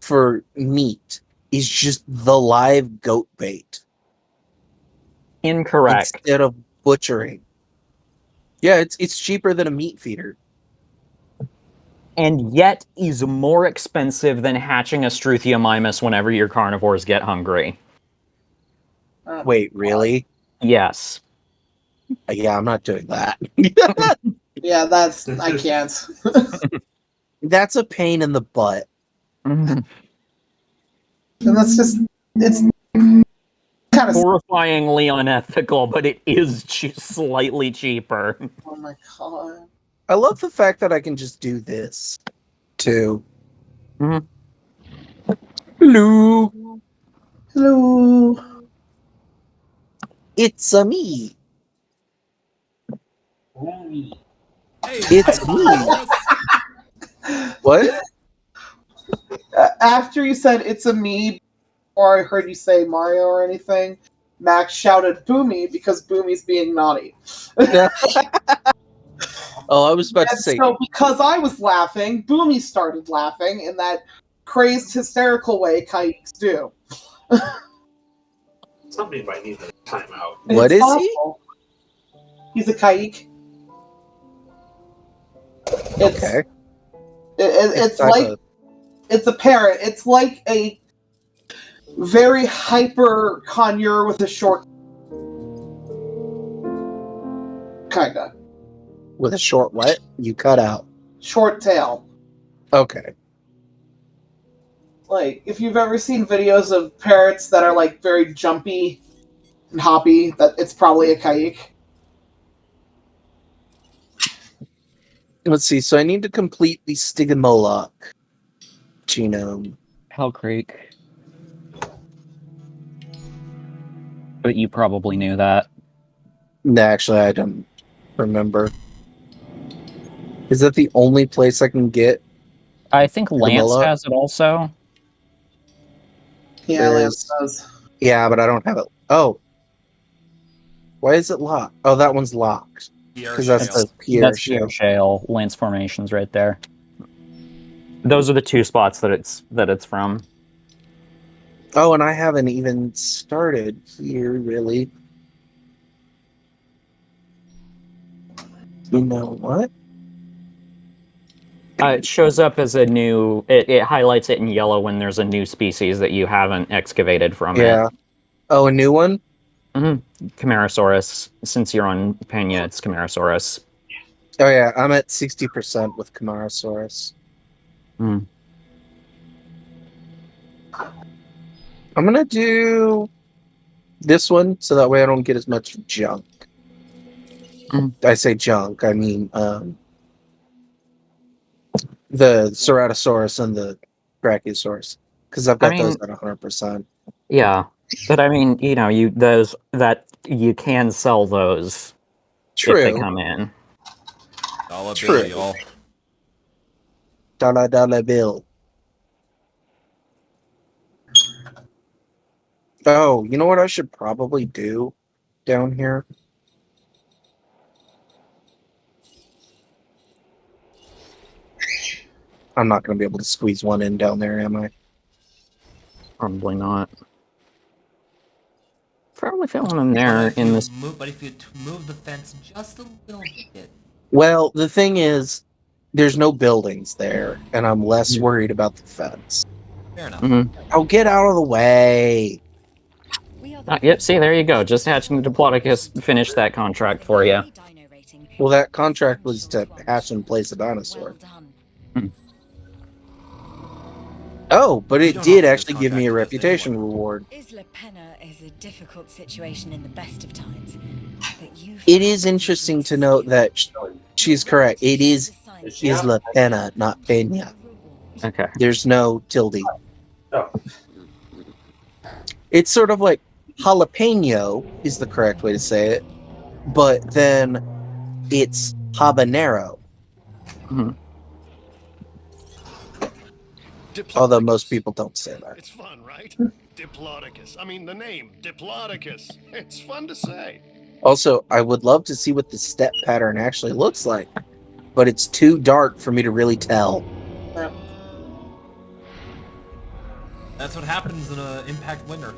for meat is just the live goat bait. Incorrect. Instead of butchering. Yeah, it's cheaper than a meat feeder. And yet is more expensive than hatching a Struthiomimus whenever your carnivores get hungry. Wait, really? Yes. Yeah, I'm not doing that. Yeah, I can't. That's a pain in the butt. And that's it's kind of horrifyingly unethical, but it is slightly cheaper. Oh my god. I love the fact that I can just do this, too. Hello. Hello. It's a me. It's me. What? After you said it's a me, or I heard you say Mario or anything, Max shouted Boomy because Boomy's being naughty. Oh, I was about to say. So because I was laughing, Boomy started laughing in that crazed, hysterical way kayaks do. Somebody might need a timeout. What is he? He's a kayak. Okay. It's like it's a parrot. It's like a very hyper conure with a short, kinda. With a short what? You cut out. Short tail. Okay. Like, if you've ever seen videos of parrots that are, like, very jumpy and hoppy, that it's probably a kayak. Let's see. So I need to complete the Stygimoloch genome. Hell Creek. But you probably knew that. No, actually, I don't remember. Is that the only place I can get? I think Lance has it also. Yeah, Lance does. Yeah, but I don't have it. Oh. Why is it locked? Oh, that one's locked. Because that's the Pierre Shale. Lance Formation's right there. Those are the two spots that it's from. Oh, and I haven't even started here, really. You know what? It shows up as a new... It highlights it in yellow when there's a new species that you haven't excavated from it. Yeah. Oh, a new one? Mm-hmm. Camarasaurus. Since you're on Pena, it's Camarasaurus. Oh, yeah. I'm at 60% with Camarasaurus. Mm. I'm going to do this one so that way I don't get as much junk. I say junk, I mean the Ceratosaurus and the Brachiosaurus, because I've got those at 100%. Yeah, but I mean, you know, you can sell those if they come in. Dollar bill, y'all. Dollar bill. Oh, you know what I should probably do down here? I'm not going to be able to squeeze one in down there, am I? Probably not. Probably fit one in there in this. But if you move the fence just a little bit. Well, the thing is, there's no buildings there, and I'm less worried about the fence. Fair enough. Oh, get out of the way! Yep, see, there you go. Just hatching Diplodocus finished that contract for you. Well, that contract was to hatch and place a dinosaur. Oh, but it did actually give me a reputation reward. Isla Penna is a difficult situation in the best of times. But It is interesting to note that she's correct. It is Isla Penna, not Peña. Okay. There's no tilde. Oh. It's sort of like jalapeno is the correct way to say it, but then it's habanero. Although most people don't say that. It's fun, right? Diplodocus. I mean, the name, Diplodocus. It's fun to say. Also, I would love to see what the step pattern actually looks like, but it's too dark for me to really tell. That's what happens in an Impact winter.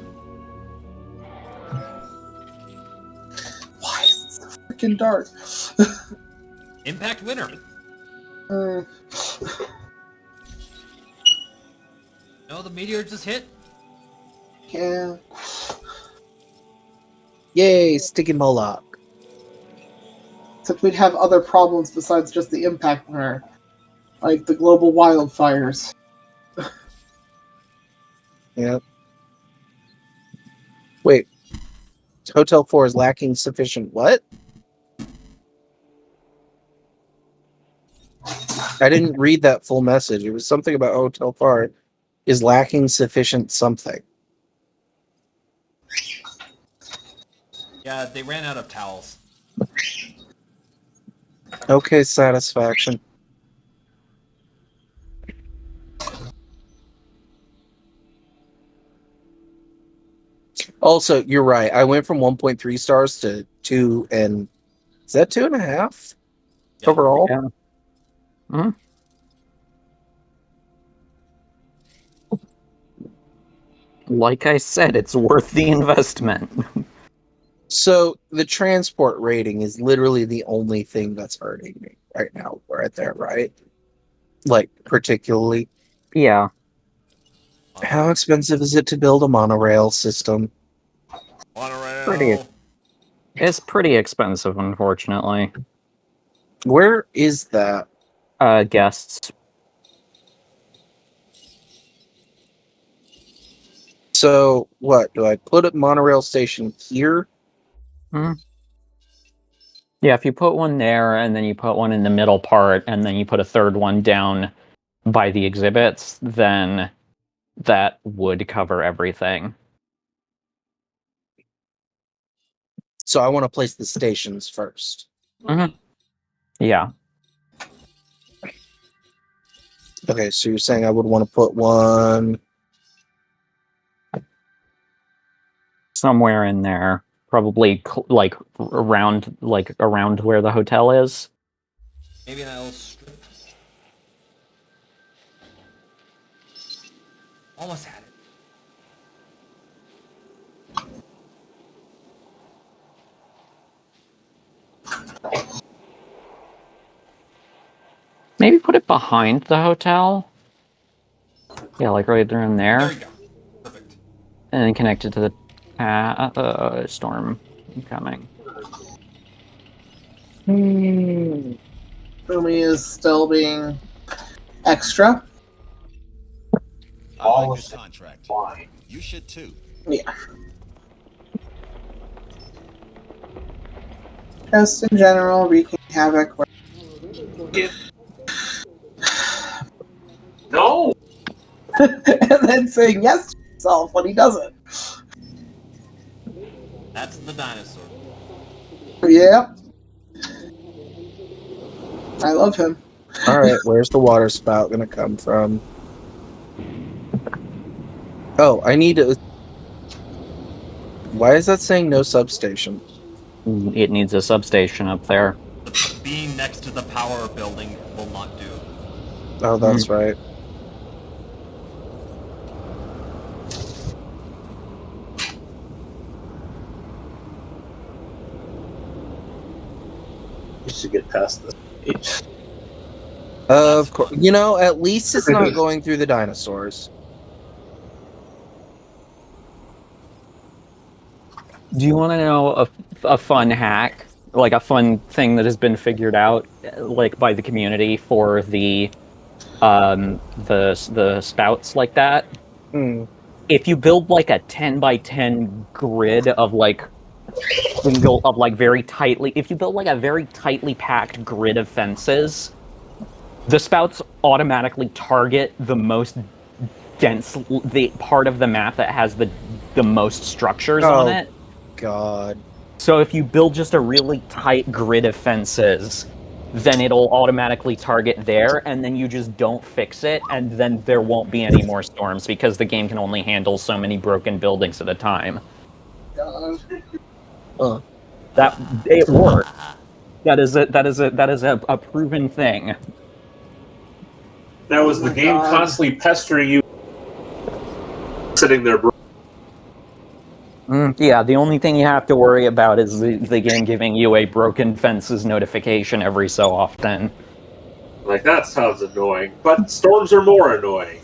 Why is it so freaking dark? Impact winter. No, the meteor just hit. Yeah. Yay, sticky Moloch. Except we'd have other problems besides just the impact winter. Like the global wildfires. Yep. Wait. Hotel 4 is lacking sufficient what? I didn't read that full message. It was something about Hotel 4 is lacking sufficient something. Yeah, they ran out of towels. Okay, satisfaction. Also, you're right. I went from 1.3 stars to 2 and... Is that 2.5? Yeah. Overall? Yeah. Like I said, it's worth the investment. So, the transport rating is literally the only thing that's hurting me right now. Right there, right? Like, particularly. Yeah. How expensive is it to build a monorail system? It's pretty expensive, unfortunately. Where is that? Guests. So, what? Do I put a monorail station here? Yeah, if you put one there, and then you put one in the middle part, and then you put a third one down by the exhibits, then that would cover everything. So I want to place the stations first. Yeah. Okay, so you're saying I would want to put one... somewhere in there. Probably like around where the hotel is. Maybe that little strip. Almost had it. Maybe put it behind the hotel. Yeah, like right there and there. There you go. Perfect. And then connect it to the storm coming. Boomy is still being extra. I like this contract. You should too. Yeah. Just in general, wreaking havoc. No! And then saying yes to himself when he doesn't. That's the dinosaur. Yep. I love him. Alright, where's the water spout gonna come from? Oh, I need to... Why is that saying no substation? It needs a substation up there. Being next to the power building will not do. Oh, that's right. We should get past this stage. Of course. You know, at least it's not going through the dinosaurs. Do you want to know a fun hack? Like a fun thing that has been figured out, like by the community for the spouts like that? If you build like a 10 by 10 grid of like very tightly, if you build like a very tightly packed grid of fences, the spouts automatically target the most dense, the part of the map that has the most structures on it. God. So if you build just a really tight grid of fences, then it'll automatically target there, and then you just don't fix it, and then there won't be any more storms because the game can only handle so many broken buildings at a time. That it works. That is a proven thing. That was the game constantly pestering you, sitting there. Yeah, the only thing you have to worry about is the game giving you a broken fences notification every so often. Like, that sounds annoying, but storms are more annoying.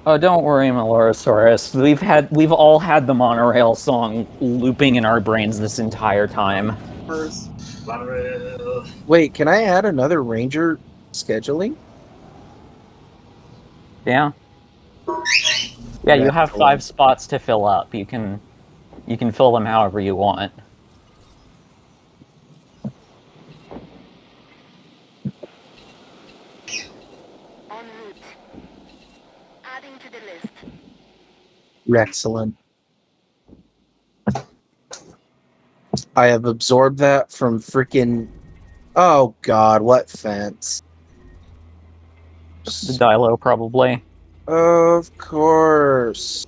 Oh, don't worry, Melorosaurus. We've all had the monorail song looping in our brains this entire time. Wait, can I add another ranger scheduling? Yeah. Yeah, you have 5 spots to fill up. You can fill them however you want. En route. Adding to the list. Excellent. I have absorbed that from freaking... Oh God, what fence? The Dilo, probably. Of course.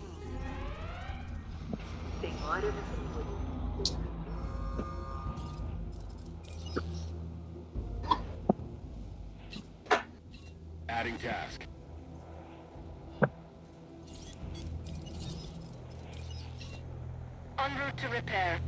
Adding task. En route to repair.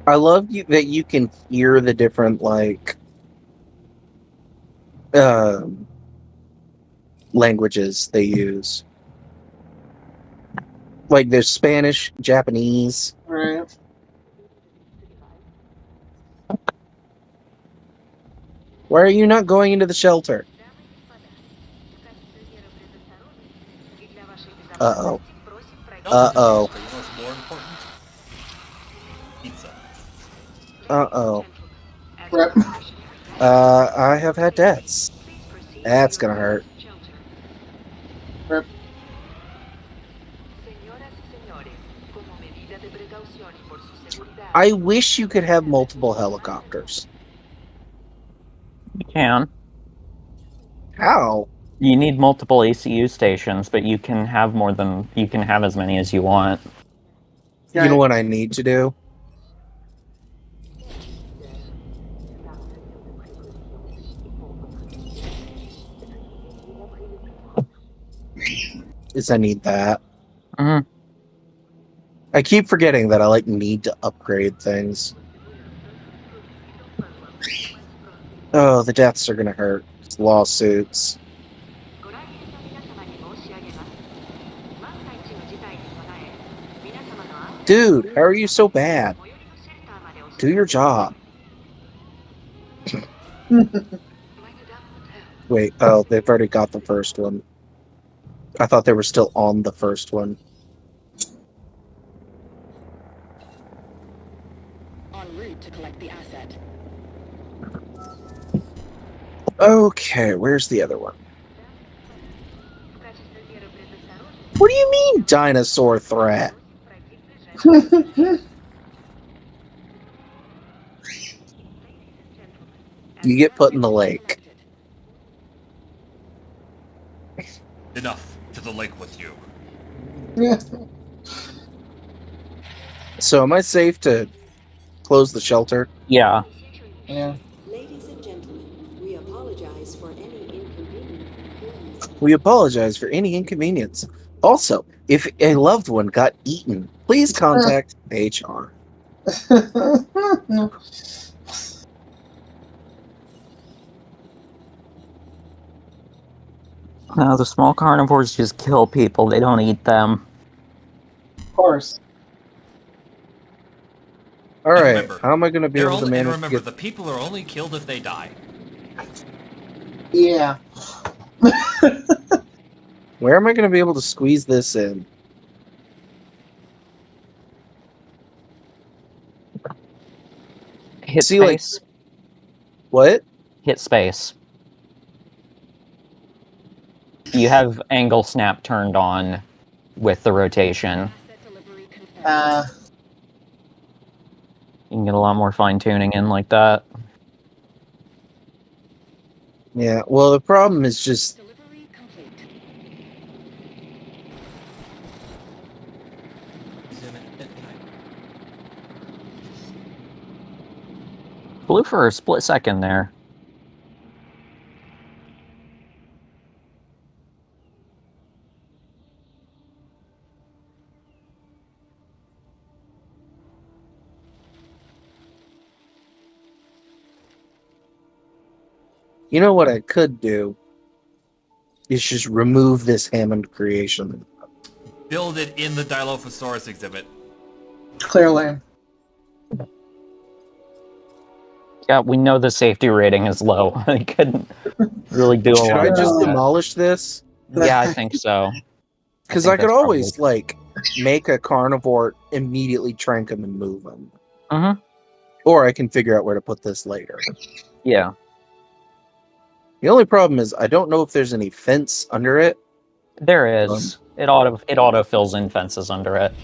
I love that you can hear the different, like, languages they use. Like, there's Spanish, Japanese. Right. Why are you not going into the shelter? Uh-oh. Uh-oh. You know what's more important? Pizza. Uh-oh. I have had deaths. That's gonna hurt. I wish you could have multiple helicopters. You can. How? You need multiple ACU stations, but you can have as many as you want. You know what I need to do? Is I need that. I keep forgetting that I need to upgrade things. Oh, the deaths are gonna hurt. It's lawsuits. Dude, how are you so bad? Do your job. Wait, oh, they've already got the first one. I thought they were still on the first one. En route to collect the asset. Okay, where's the other one? What do you mean, dinosaur threat? You get put in the lake. Enough to the lake with you. So am I safe to close the shelter? Yeah. Yeah. Ladies and gentlemen, we apologize for any inconvenience. We apologize for any inconvenience. Also, if a loved one got eaten, please contact HR. No, the small carnivores just kill people. They don't eat them. Of course. All right. Remember, How am I going to be able to manage? And remember, the people are only killed if they die. Yeah. Where am I going to be able to squeeze this in? Hit space. What? Hit space. You have angle snap turned on with the rotation. You can get a lot more fine tuning in like that. Yeah, well, the problem is just... Blew for a split second there. You know what I could do? Is just remove this Hammond creation. Build it in the Dilophosaurus exhibit. Clearly. Yeah, we know the safety rating is low. I couldn't really do a lot. Should I just demolish this? Yeah, I think so. Because I could always, like, make a carnivore, immediately trank him and move him. Mm-hmm. Or I can figure out where to put this later. Yeah. The only problem is I don't know if there's any fence under it. There is. It auto fills in fences under it.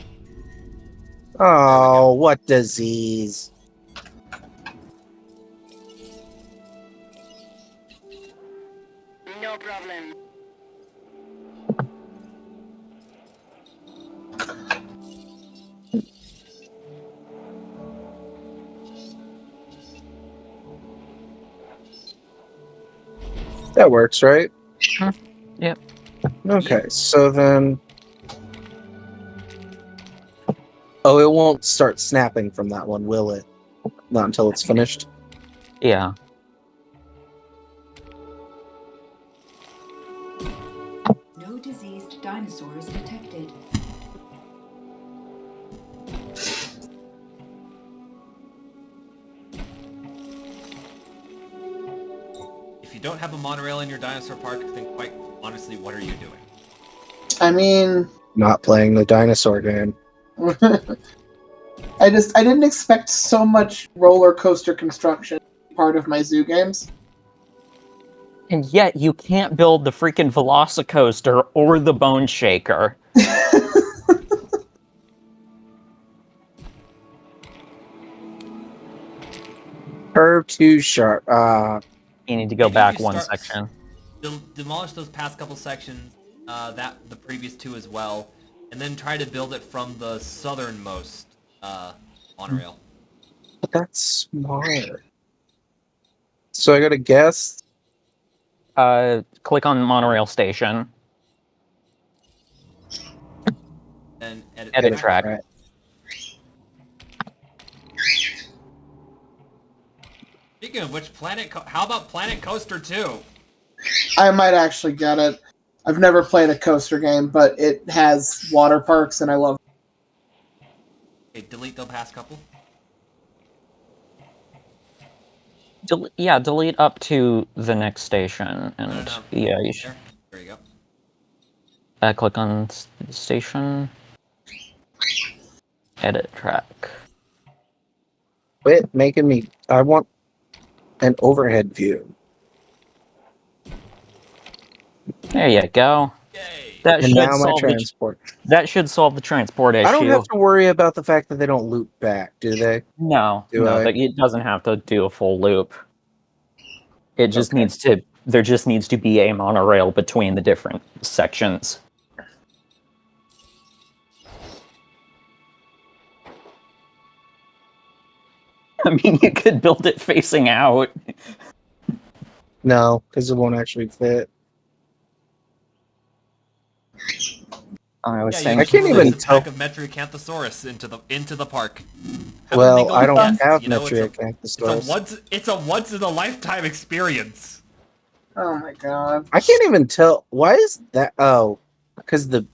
Oh, what disease. No problem. That works, right? Yep. Okay, so then... Oh, it won't start snapping from that one, will it? Not until it's finished? Yeah. No diseased dinosaurs detected. If you don't have a monorail in your dinosaur park, then quite honestly, what are you doing? I mean... Not playing the dinosaur game. I didn't expect so much roller coaster construction part of my zoo games. And yet you can't build the freaking Velocicoaster or the Bone Shaker. Curve too sharp. You need to go back one section. Demolish those past couple sections, the previous two as well, and then try to build it from the southernmost monorail. But that's smart. So I gotta guess. Click on monorail station. And edit track. Right. Speaking of which, how about Planet Coaster 2? I might actually get it. I've never played a coaster game, but it has water parks, and I love it. Okay, delete the past couple. Delete up to the next station, and yeah, you should. There you go. Click on station. Edit track. Quit making me. I want an overhead view. There you go. That and should now my solve transport. That should solve the transport issue. I don't have to worry about the fact that they don't loop back, do they? No, Do I? It doesn't have to do a full loop. It just needs to There just needs to be a monorail between the different sections. I mean, you could build it facing out. No, because it won't actually fit. I was Yeah, saying I can't even tell. Pack of Metriacanthosaurus into the park. Well, I don't guests, have you know, Metriacanthosaurus. It's a once in a lifetime experience. Oh my god. I can't even tell. Why is that? Oh, because the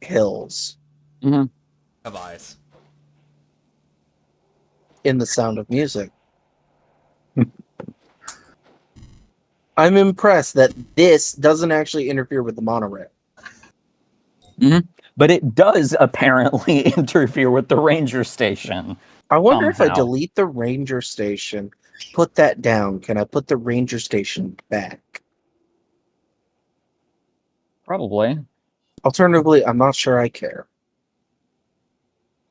hills Mm-hmm. Have eyes. in The Sound of Music. I'm impressed that this doesn't actually interfere with the monorail. Mm-hmm. But it does apparently interfere with the ranger station. I wonder if I somehow. delete the ranger station, put that down, can I put the ranger station back? Probably. Alternatively, I'm not sure I care.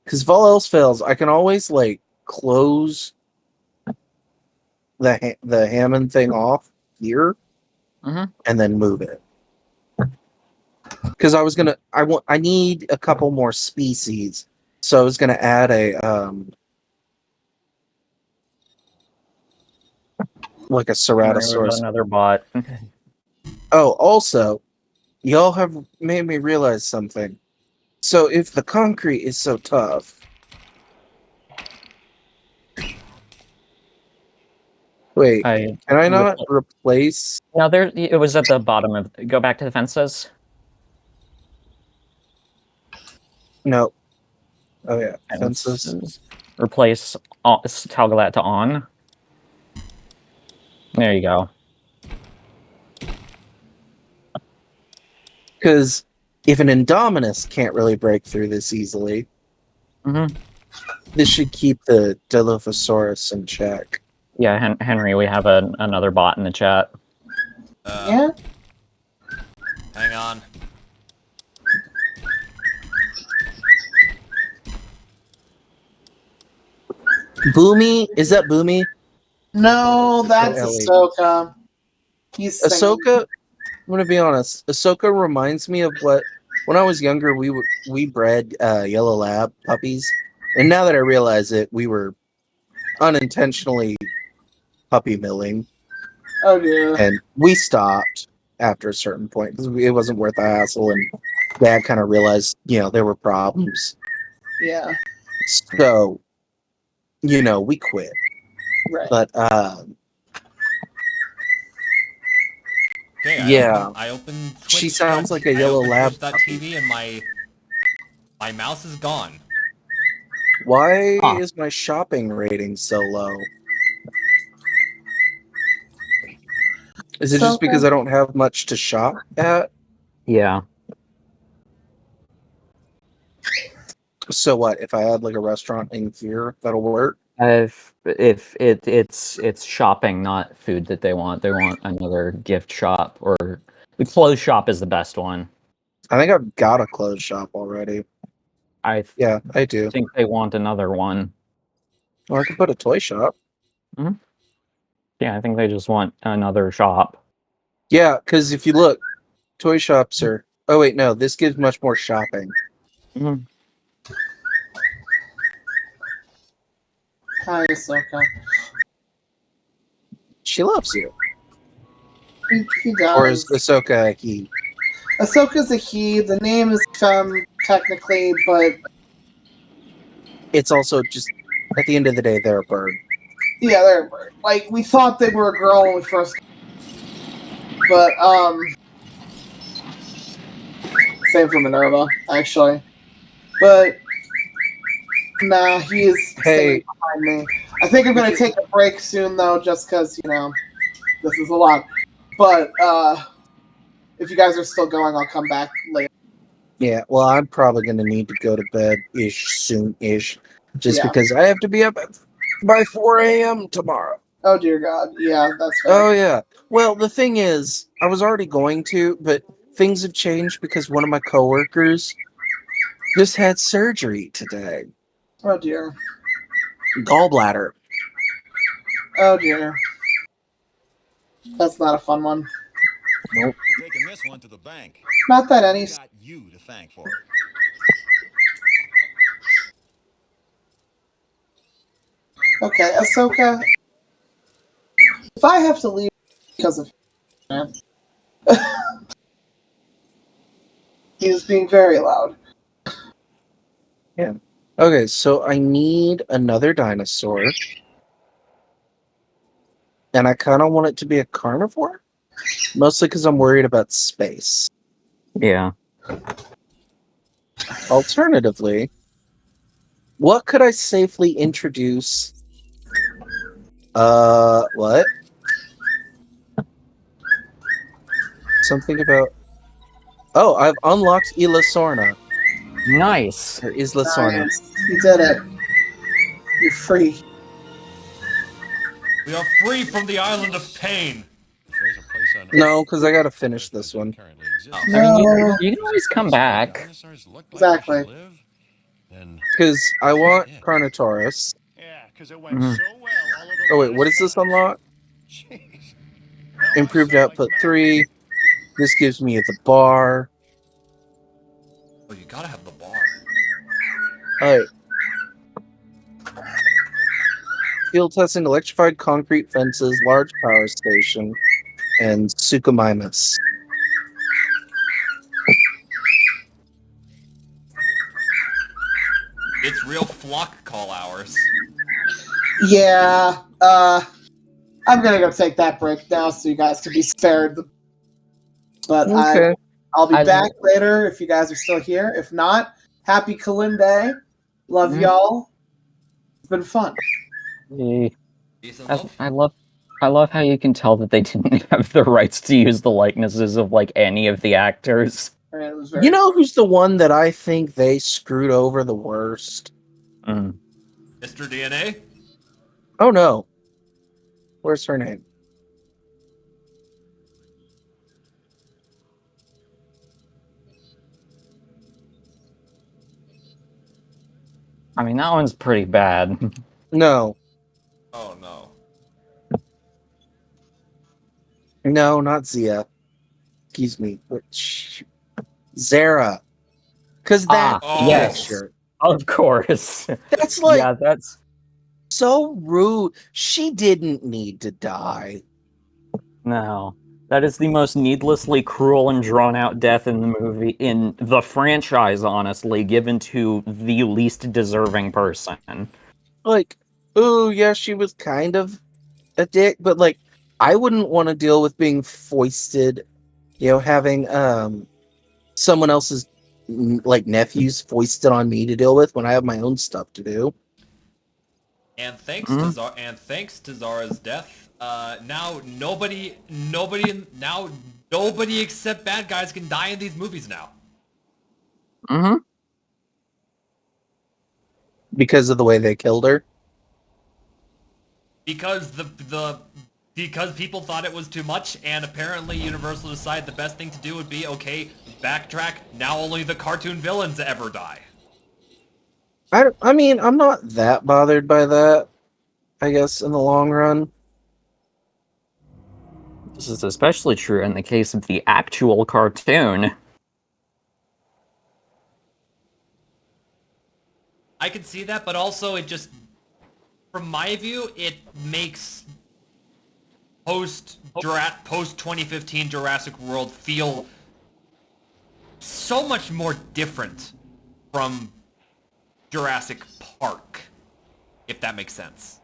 Because if all else fails, I can always, like, close the Hammond thing off here and then move it. Because I need a couple more species. So I was gonna add a like a Ceratosaurus. Another bot. Oh, also, y'all have made me realize something. So if the concrete is so tough, wait, can I not replace? No, there. It was at the bottom of. Go back to the fences. No. Oh yeah, fences. Replace toggle that to on. There you go. Because if an Indominus can't really break through this easily, this should keep the Dilophosaurus in check. Yeah, Henry, we have another bot in the chat. Yeah? Hang on. Boomy? Is that Boomy? No, that's Ellie. Ahsoka. He's singing. Ahsoka, I'm gonna be honest. Ahsoka reminds me of what when I was younger we bred yellow lab puppies, and now that I realize it, we were unintentionally puppy milling, Oh dear. and we stopped after a certain point because it wasn't worth the hassle, and Dad kind of realized there were problems. Yeah. So, we quit. Right. But Okay, yeah, I opened Twitch. she sounds like a yellow lab. Twitch.tv and my mouse is gone. Why is my shopping rating so low? Is it just because I don't have much to shop at? Yeah. So what? If I add like a restaurant in here, that'll work. If it's shopping, not food that they want. They want another gift shop, or the clothes shop is the best one. I think I've got a clothes shop already. Yeah, I do. I think they want another one. Or I could put a toy shop. Yeah, I think they just want another shop. Yeah, because if you look, toy shops are. Oh wait, no, this gives much more shopping. Hi, Ahsoka. She loves you. He does. Or is Ahsoka a he? Ahsoka's a he. The name is technically, but It's also just at the end of the day, they're a bird. yeah, they're a bird. Like we thought they were a girl when we first, but same for Minerva actually, but nah, he is staying behind me. I think I'm gonna take a break soon though, just because this is a lot. But if you guys are still going, I'll come back later. Yeah, well, I'm probably going to need to go to bed-ish soon-ish, just Yeah. because I have to be up by 4 a.m. tomorrow. Oh, dear God. Yeah, that's fair. Oh, yeah. Well, the thing is, I was already going to, but things have changed because one of my coworkers just had surgery today. Oh, dear. Gallbladder. Oh, dear. That's not a fun one. Nope. Taking this one to the bank. Not that any. Got you to thank for it. Okay, Ahsoka. If I have to leave because of him, he is being very loud. Yeah. Okay, so I need another dinosaur. And I kind of want it to be a carnivore. Mostly because I'm worried about space. Yeah. Alternatively, what could I safely introduce? What? Something about... Oh, I've unlocked Isla Sorna. Nice. Or Isla Sorna. Nice. You did it. You're free. We are free from the island of pain. No, because I gotta finish this one. Oh. I mean, you can always come back. Exactly. Because I want Carnotaurus. Yeah, because it went so well. Oh wait, what is this unlock? Improved output 3. This gives me the bar. Oh, you gotta have the bar. Alright. Field testing electrified concrete fences, large power station, and Suchomimus. It's real flock call hours. Yeah. I'm gonna go take that break now, so you guys can be spared. But Okay. I'll be back later if you guys are still here. If not, happy Kulinday. Love y'all. It's been fun. I love how you can tell that they didn't have the rights to use the likenesses of like any of the actors. You know who's the one that I think they screwed over the worst? Mr. DNA? Oh no. Where's her name? I mean, that one's pretty bad. No. Oh no. No, not Zia. Excuse me. Zara. Because that picture. Of course. That's like... Yeah, that's... so rude. She didn't need to die. No. That is the most needlessly cruel and drawn-out death in the movie, in the franchise, honestly, given to the least deserving person. Like, oh, yeah, she was kind of a dick, but, like, I wouldn't want to deal with being foisted, you know, having someone else's, like, nephews foisted on me to deal with when I have my own stuff to do. And thanks to Zara's death, now nobody except bad guys can die in these movies now. Mm-hmm. Because of the way they killed her? Because because people thought it was too much, and apparently Universal decided the best thing to do would be, okay, backtrack, now only the cartoon villains ever die. I mean, I'm not that bothered by that, I guess, in the long run. This is especially true in the case of the actual cartoon. I can see that, but also it just, from my view, it makes post 2015 Jurassic World feel so much more different from Jurassic Park, if that makes sense.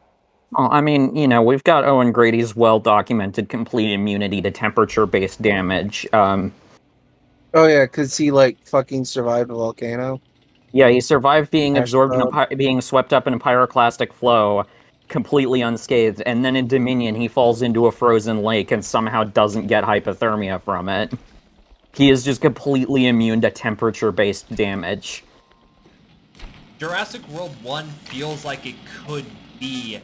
Well, I mean, you know, we've got Owen Grady's well-documented complete immunity to temperature-based damage. Oh yeah, because he, like, fucking survived a volcano? Yeah, he survived being absorbed in being swept up in a pyroclastic flow, completely unscathed, and then in Dominion he falls into a frozen lake and somehow doesn't get hypothermia from it. He is just completely immune to temperature-based damage. Jurassic World 1 feels like it could be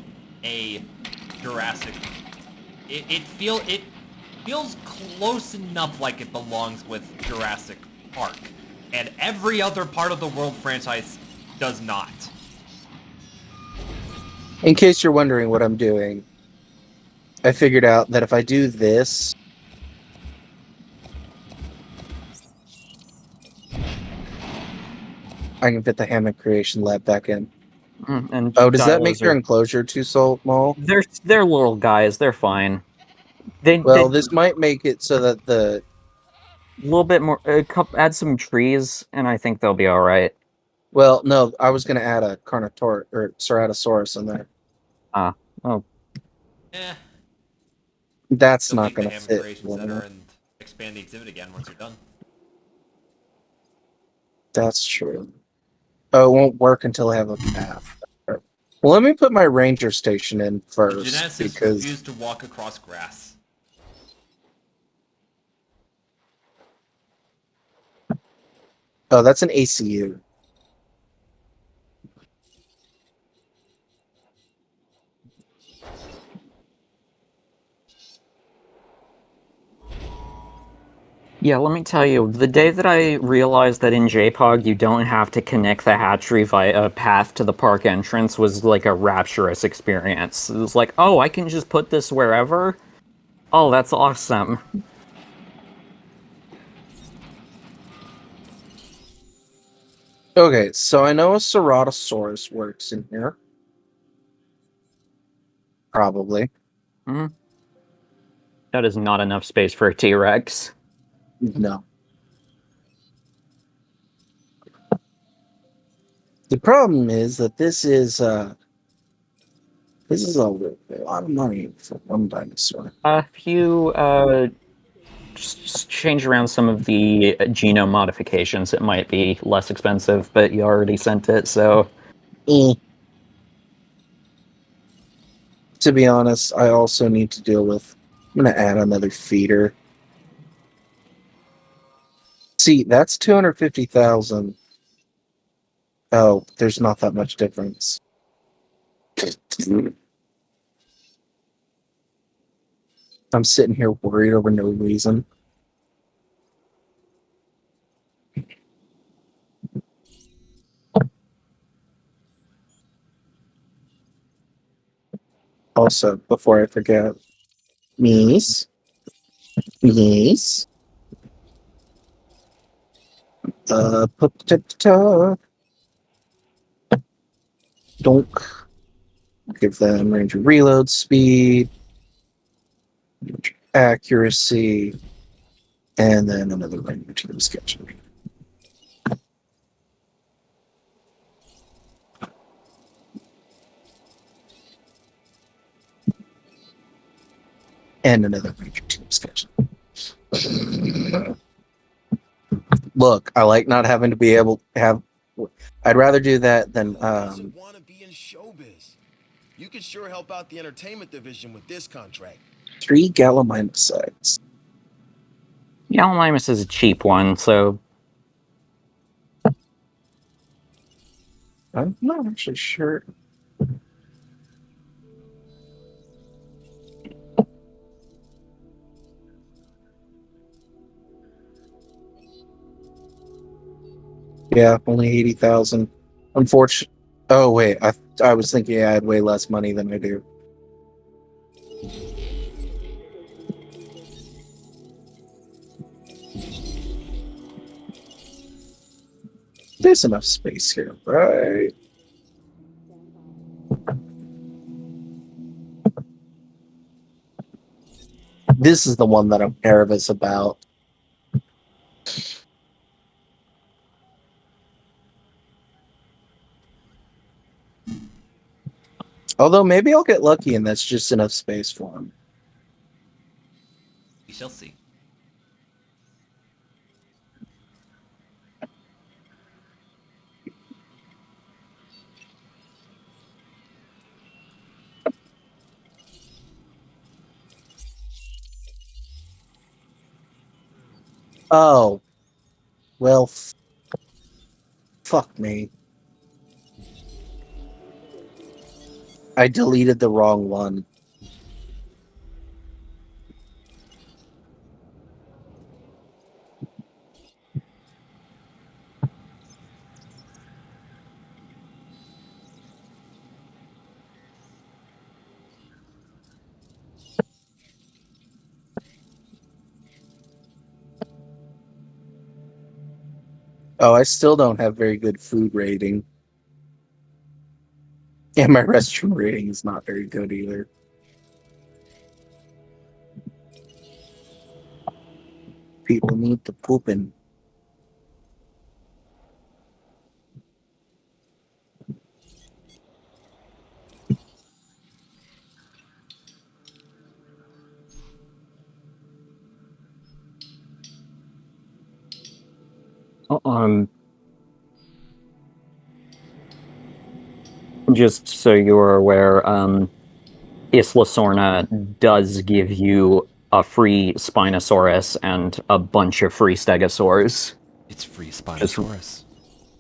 a Jurassic. It feels close enough like it belongs with Jurassic Park, and every other part of the World franchise does not. In case you're wondering what I'm doing, I figured out that if I do this, I can fit the Hammock Creation Lab back in. And oh, does that make dialos your enclosure too small? They're little guys. They're fine. Well, this might make it so that the little bit more. Add some trees, and I think they'll be all right. Well, no, I was going to add a Carnotaur or Ceratosaurus in there. Ah, oh. Eh. That's Still not make the going to Hammond fit. Creation Center and expand the exhibit again once you're done. That's true. Oh, it won't work until I have a path. Well, let me put my ranger station in first. Genesis because refused to walk across grass. Oh, that's an ACU. Yeah, let me tell you, the day that I realized that in JPOG you don't have to connect the hatchery via a path to the park entrance was like a rapturous experience. It was like, oh, I can just put this wherever? Oh, that's awesome. Okay, so I know a Ceratosaurus works in here. Probably. Mm-hmm. That is not enough space for a T-Rex. No. The problem is that this is a lot of money for one dinosaur. If you just change around some of the genome modifications, it might be less expensive, but you already sent it, so... To be honest, I also need to deal with... I'm going to add another feeder. See, that's 250,000. Oh, there's not that much difference. I'm sitting here worried over no reason. Also, before I forget, Mies. Donk. Give them range of reload speed, accuracy, and then another range team sketching. And another range team sketching. Look, I like not having to be able to have. I'd rather do that than. Want to be in showbiz. You could sure help out the entertainment division with this contract. 3 Gallimimus. Gallimimus is a cheap one, so... I'm not actually sure. Yeah, only 80,000. Unfortunately. Oh wait, I was thinking I had way less money than I do. There's enough space here, right? This is the one that I'm nervous about. Although maybe I'll get lucky and that's just enough space for him. We shall see. Oh. Well, fuck me. I deleted the wrong one. Oh, I still don't have very good food rating. And my restroom rating is not very good either. People need to poopin'. Just so you're aware, Isla Sorna does give you a free Spinosaurus and a bunch of free Stegosaurs. It's free Spinosaurus.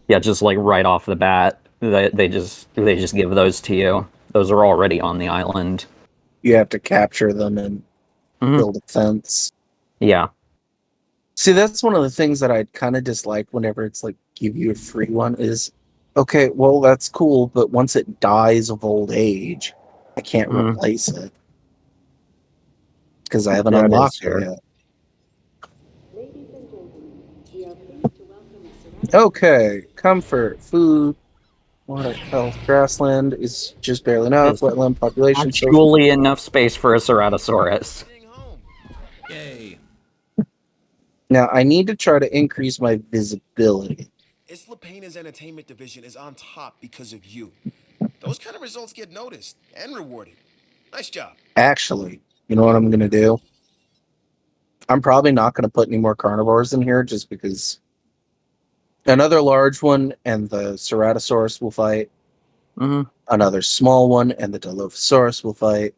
Just like right off the bat, they just give those to you. Those are already on the island. You have to capture them and build a fence. Yeah. See, that's one of the things that I kind of dislike whenever it's like give you a free one is, okay, well, that's cool, but once it dies of old age, I can't replace it. Because I haven't unlocked it yet. Okay, comfort, food, water, health, grassland is just barely enough, wetland population. Actually enough space for a Ceratosaurus. Yay. Now, I need to try to increase my visibility. Isla Pena's entertainment division is on top because of you. Those kind of results get noticed and rewarded. Nice job. Actually, you know what I'm going to do? I'm probably not going to put any more carnivores in here just because another large one and the Ceratosaurus will fight. Another small one and the Dilophosaurus will fight.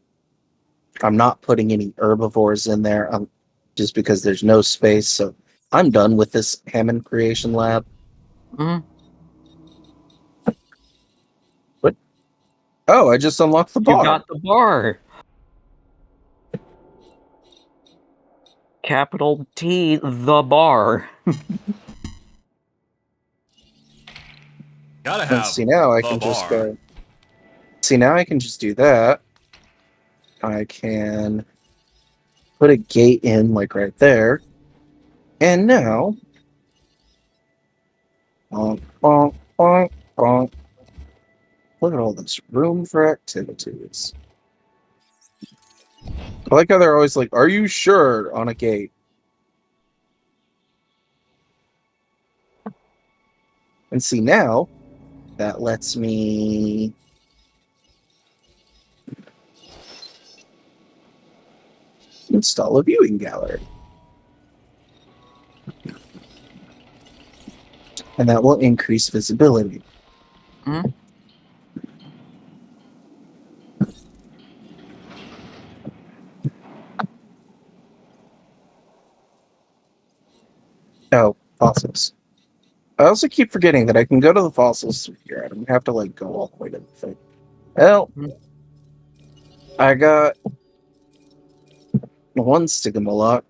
I'm not putting any herbivores in there just because there's no space. So I'm done with this Hammond Creation Lab. What? Oh, I just unlocked the bar. You got the bar. Capital T, the bar. Gotta have. See, now I can just go. See, now I can just do that. I can put a gate in, like right there. And now. Bonk, bonk, bonk, bonk. Look at all this room for activities. I like how they're always like, "Are you sure?" on a gate. And see, now that lets me install a viewing gallery. And that will increase visibility. Oh, fossils. I also keep forgetting that I can go to the fossils through here. I don't have to like go all the way to the thing. Well, I got one Stigmalock.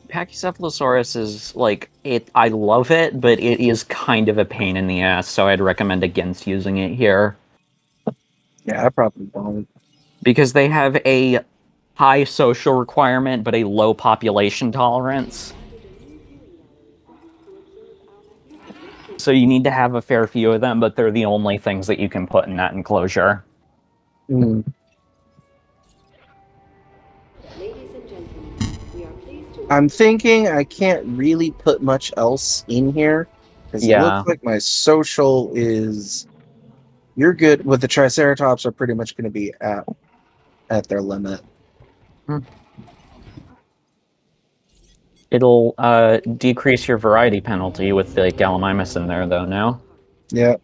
Pachycephalosaurus is like it. I love it, but it is kind of a pain in the ass. So I'd recommend against using it here. Yeah, I probably won't. Because they have a high social requirement, but a low population tolerance. So you need to have a fair few of them, but they're the only things that you can put in that enclosure. I'm thinking I can't really put much else in here. Because it looks like my social is... You're good with the Triceratops are pretty much going to be at their limit. It'll decrease your variety penalty with the Gallimimus in there, though, now. Yeah.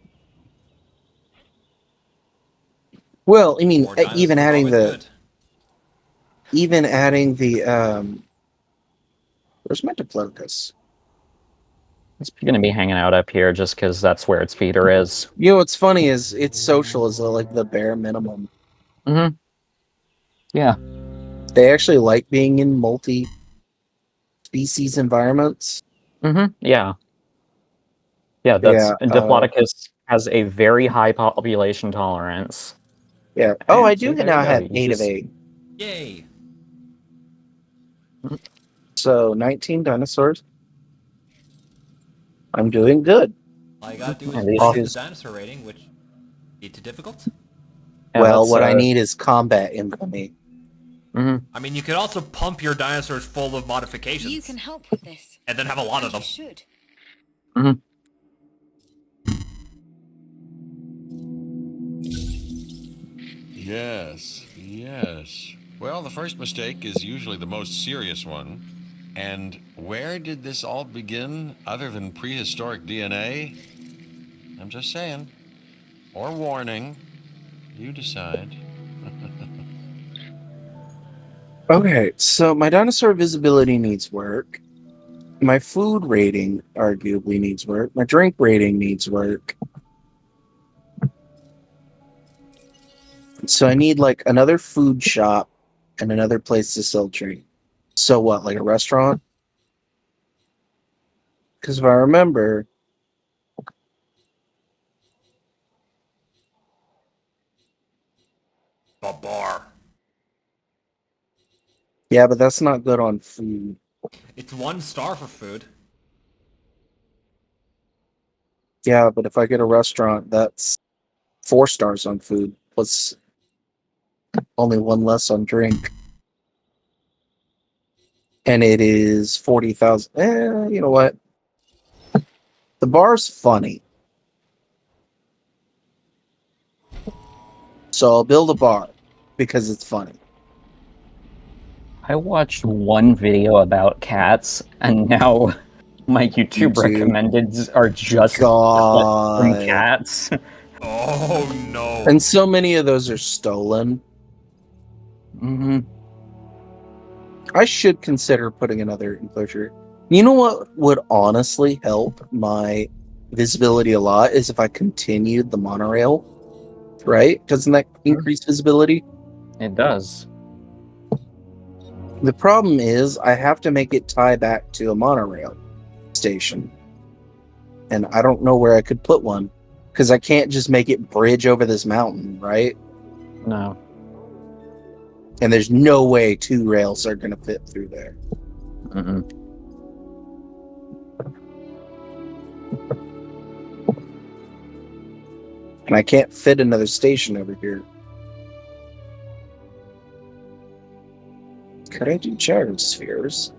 Well, I mean, even adding the... Even adding the... Where's my Diplodocus? It's going to be hanging out up here just because that's where its feeder is. You know what's funny is its social is like the bare minimum. Yeah. They actually like being in multi-species environments. Yeah. Yeah, Diplodocus has a very high population tolerance. Yeah. Oh, I do now have 8 of 8. Yay. So 19 dinosaurs. I'm doing good. All you gotta do is And bump the issues. dinosaur rating, which need too difficult. Well, what I need is combat infamy. I mean, you could also pump your dinosaurs full of modifications. You can help with this. And then have a lot of You them. should. Yes, yes. Well, the first mistake is usually the most serious one. And where did this all begin other than prehistoric DNA? I'm just saying. Or warning. You decide. Okay, so my dinosaur visibility needs work. My food rating arguably needs work. My drink rating needs work. So I need like another food shop and another place to sell drink. So what, like a restaurant? Because if I remember, A bar. yeah, but that's not good on food. It's 1 star for food. Yeah, but if I get a restaurant, that's 4 stars on food, plus only 1 less on drink. And it is 40,000. You know what? The bar's funny. So I'll build a bar because it's funny. I watched one video about cats, and now my YouTube recommendeds are just from cats. Oh no. And so many of those are stolen. I should consider putting another enclosure. You know what would honestly help my visibility a lot is if I continued the monorail, right? Doesn't that increase visibility? It does. The problem is I have to make it tie back to a monorail station. And I don't know where I could put one because I can't just make it bridge over this mountain, right? No. And there's no way 2 rails are going to fit through there. And I can't fit another station over here. Could I do gyrospheres?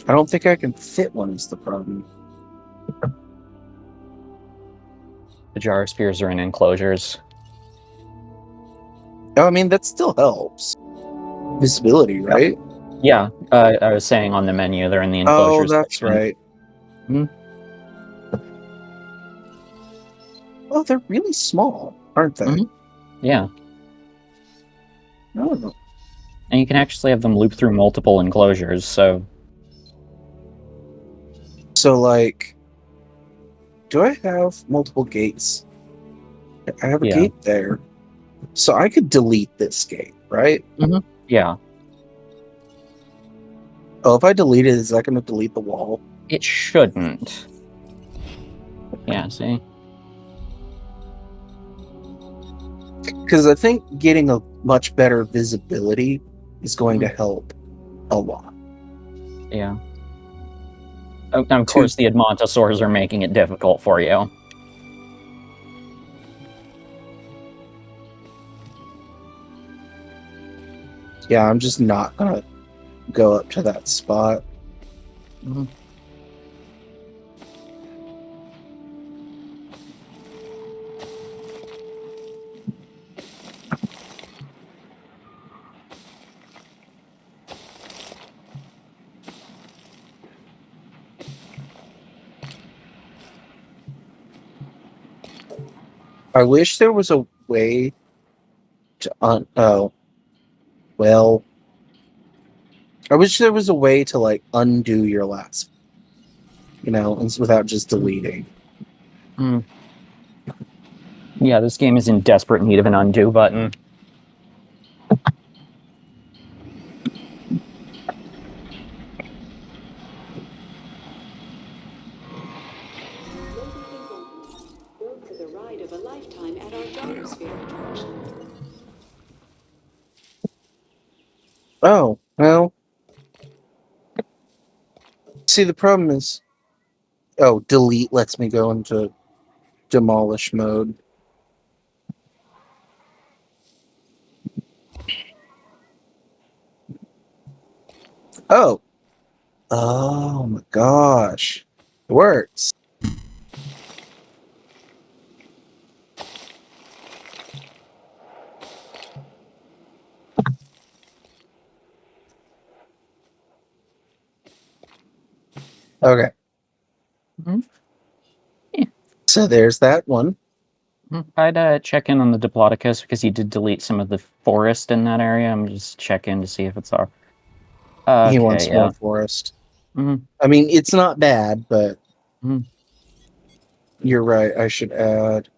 I don't think I can fit one is the problem. The gyrospheres are in enclosures. I mean, that still helps. Visibility, right? Yeah, I was saying on the menu, they're in the enclosures. Oh, that's right. Oh, they're really small, aren't they? Yeah. Oh. And you can actually have them loop through multiple enclosures, so... So, like... Do I have multiple gates? I have a gate there. So I could delete this gate, right? Yeah. Oh, if I delete it, is that going to delete the wall? It shouldn't. Yeah, see? Because I think getting a much better visibility is going to help a lot. Yeah. Of course, the Edmontosaurs are making it difficult for you. Yeah, I'm just not going to go up to that spot. I wish there was a way to well, I wish there was a way to like undo your last, without just deleting. Yeah, this game is in desperate need of an undo button. For the ride of a lifetime at our gyrosphere attraction. Oh, well. See, the problem is Oh, delete lets me go into demolish mode. Oh. Oh my gosh. It works. Okay. So there's that one. I'd check in on the Diplodocus because he did delete some of the forest in that area. I'm just check in to see if it's all. He wants more forest. Mhm. I mean, it's not bad, but Mhm. you're right. I should add.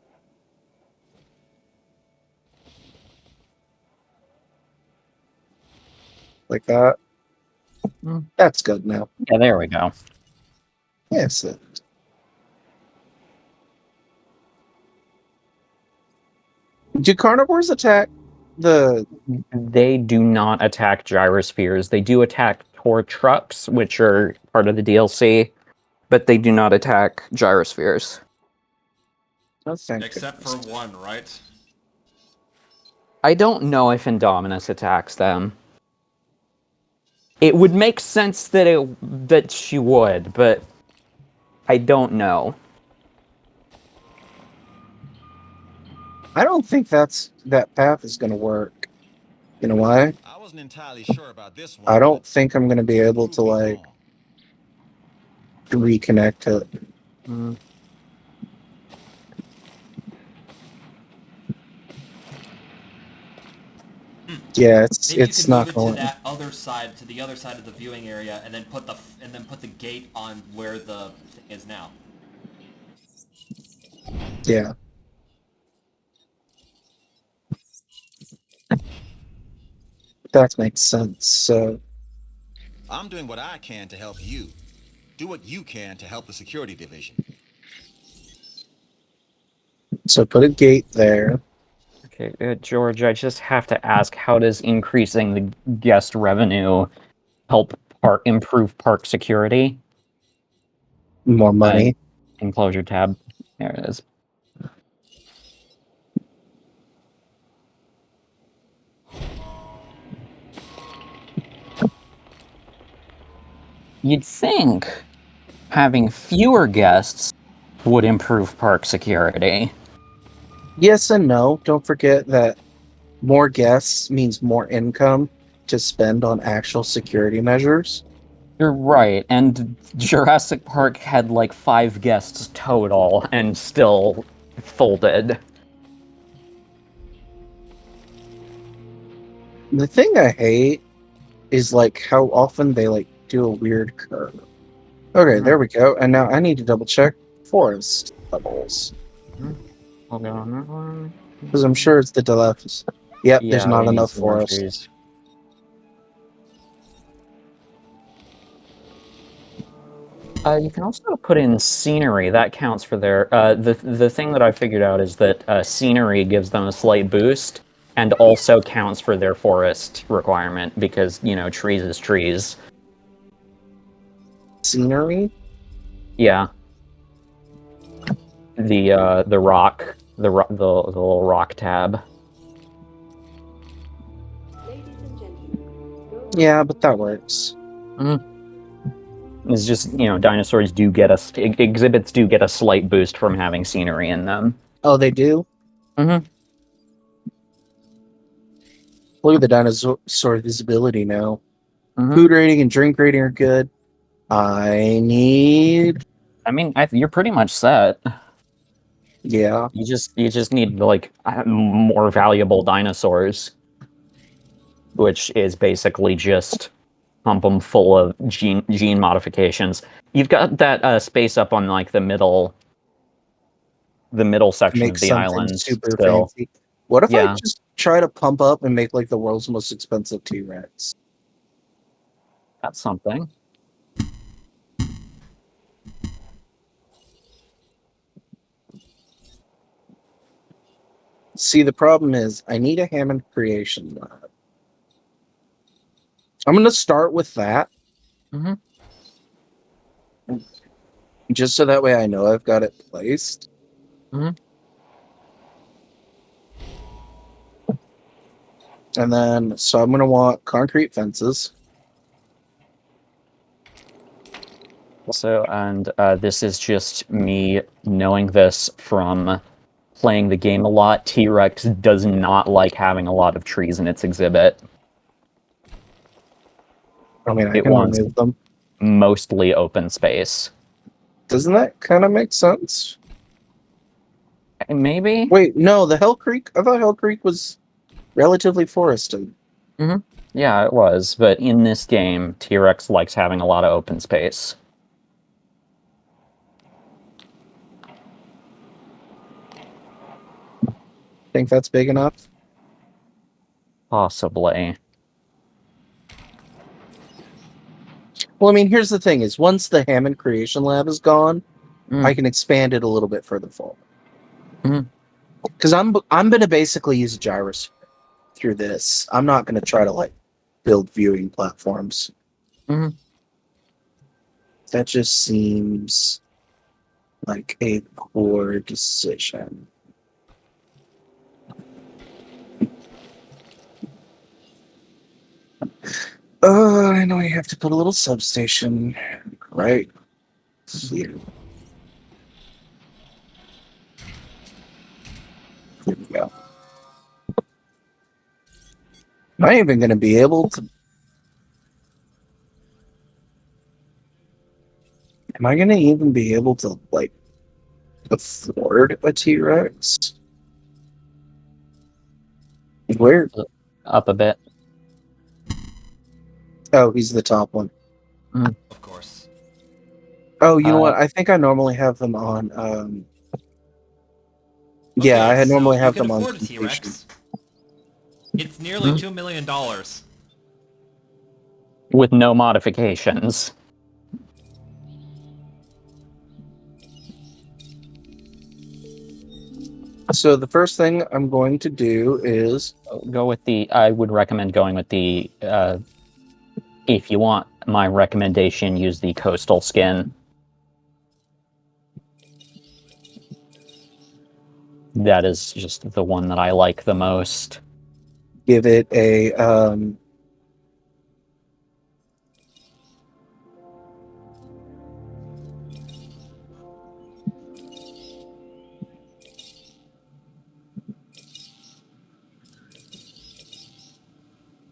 Like that. That's good now. Yeah, there we go. Yes. Do carnivores attack the... They do not attack gyrospheres. They do attack tour trucks, which are part of the DLC, but they do not attack gyrospheres. Except for one, right? I don't know if Indominus attacks them. It would make sense that she would, but I don't know. I don't think that path is going to work. You know why? I wasn't entirely sure about this one. I don't think I'm going to be able to, like, reconnect it. Yeah, Maybe it's you can not move it going. to that other side, to the other side of the viewing area, and then put the gate on where the thing is now. Yeah. That makes sense. So I'm doing what I can to help you. Do what you can to help the security division. So put a gate there. Okay, George, I just have to ask, how does increasing the guest revenue help improve park security? More money. Enclosure tab. There it is. You'd think having fewer guests would improve park security. Yes and no. Don't forget that more guests means more income to spend on actual security measures. You're right, and Jurassic Park had like 5 guests total and still folded. The thing I hate is like how often they like do a weird curve. Okay, there we go. And now I need to double check forest levels. I'll go on that one. Because I'm sure it's the Deluxe. Yep, Yeah, there's not we need enough some more forest. trees. You can also put in scenery. That counts for their... the thing that I figured out is that scenery gives them a slight boost and also counts for their forest requirement because, you know, trees is trees. Scenery? Yeah. The rock, the little rock tab. Yeah, but that works. It's just, you know, dinosaurs do get exhibits do get a slight boost from having scenery in them. Oh, they do? Mm-hmm. Look at the dinosaur visibility now. Food rating and drink rating are good. I mean, you're pretty much set. Yeah. You just need like more valuable dinosaurs, which is basically just pump them full of gene modifications. You've got that space up on like the middle section make of the something island super still. fancy. What if I Yeah. just try to pump up and make like the world's most expensive T-Rex? That's something. See, the problem is I need a Hammond creation lab. I'm going to start with that. Just so that way I know I've got it placed. Mm-hmm. And then, so I'm going to want concrete fences. Also, and this is just me knowing this from playing the game a lot. T-Rex does not like having a lot of trees in its exhibit. I mean, I It can wants remove them. mostly open space. Doesn't that kind of make sense? Maybe? Wait, no, the Hell Creek? I thought Hell Creek was relatively forested. Mm-hmm. Yeah, it was, but in this game, T-Rex likes having a lot of open space. Think that's big enough? Possibly. Well, I mean, here's the thing: is once the Hammond Creation Lab is gone, I can expand it a little bit further forward. Because I'm going to basically use a gyrus through this. I'm not going to try to like build viewing platforms. Mm-hmm. That just seems like a poor decision. I know you have to put a little substation right here. There we go. Am I even going to be able to... Am I going to even be able to, like, afford a T-Rex? Where? Up a bit. Oh, he's the top one. Of course. Oh, you know what? I think I normally have them on, yeah, I had normally have them on afford a T-Rex. It's nearly $2 million. With no modifications. So the first thing I'm going to do is... Go with the... I would recommend going with the... if you want my recommendation, use the coastal skin. That is just the one that I like the most. Give it a...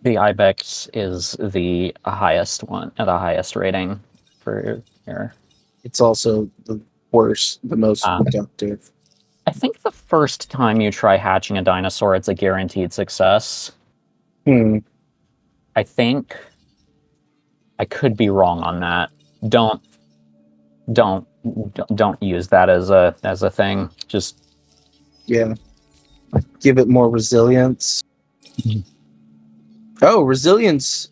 The Ibex is the highest one, the highest rating for here. It's also the worst, the most productive. I think the first time you try hatching a dinosaur, it's a guaranteed success. I think. I could be wrong on that. Don't use that as a thing. Just give it more resilience. Oh, resilience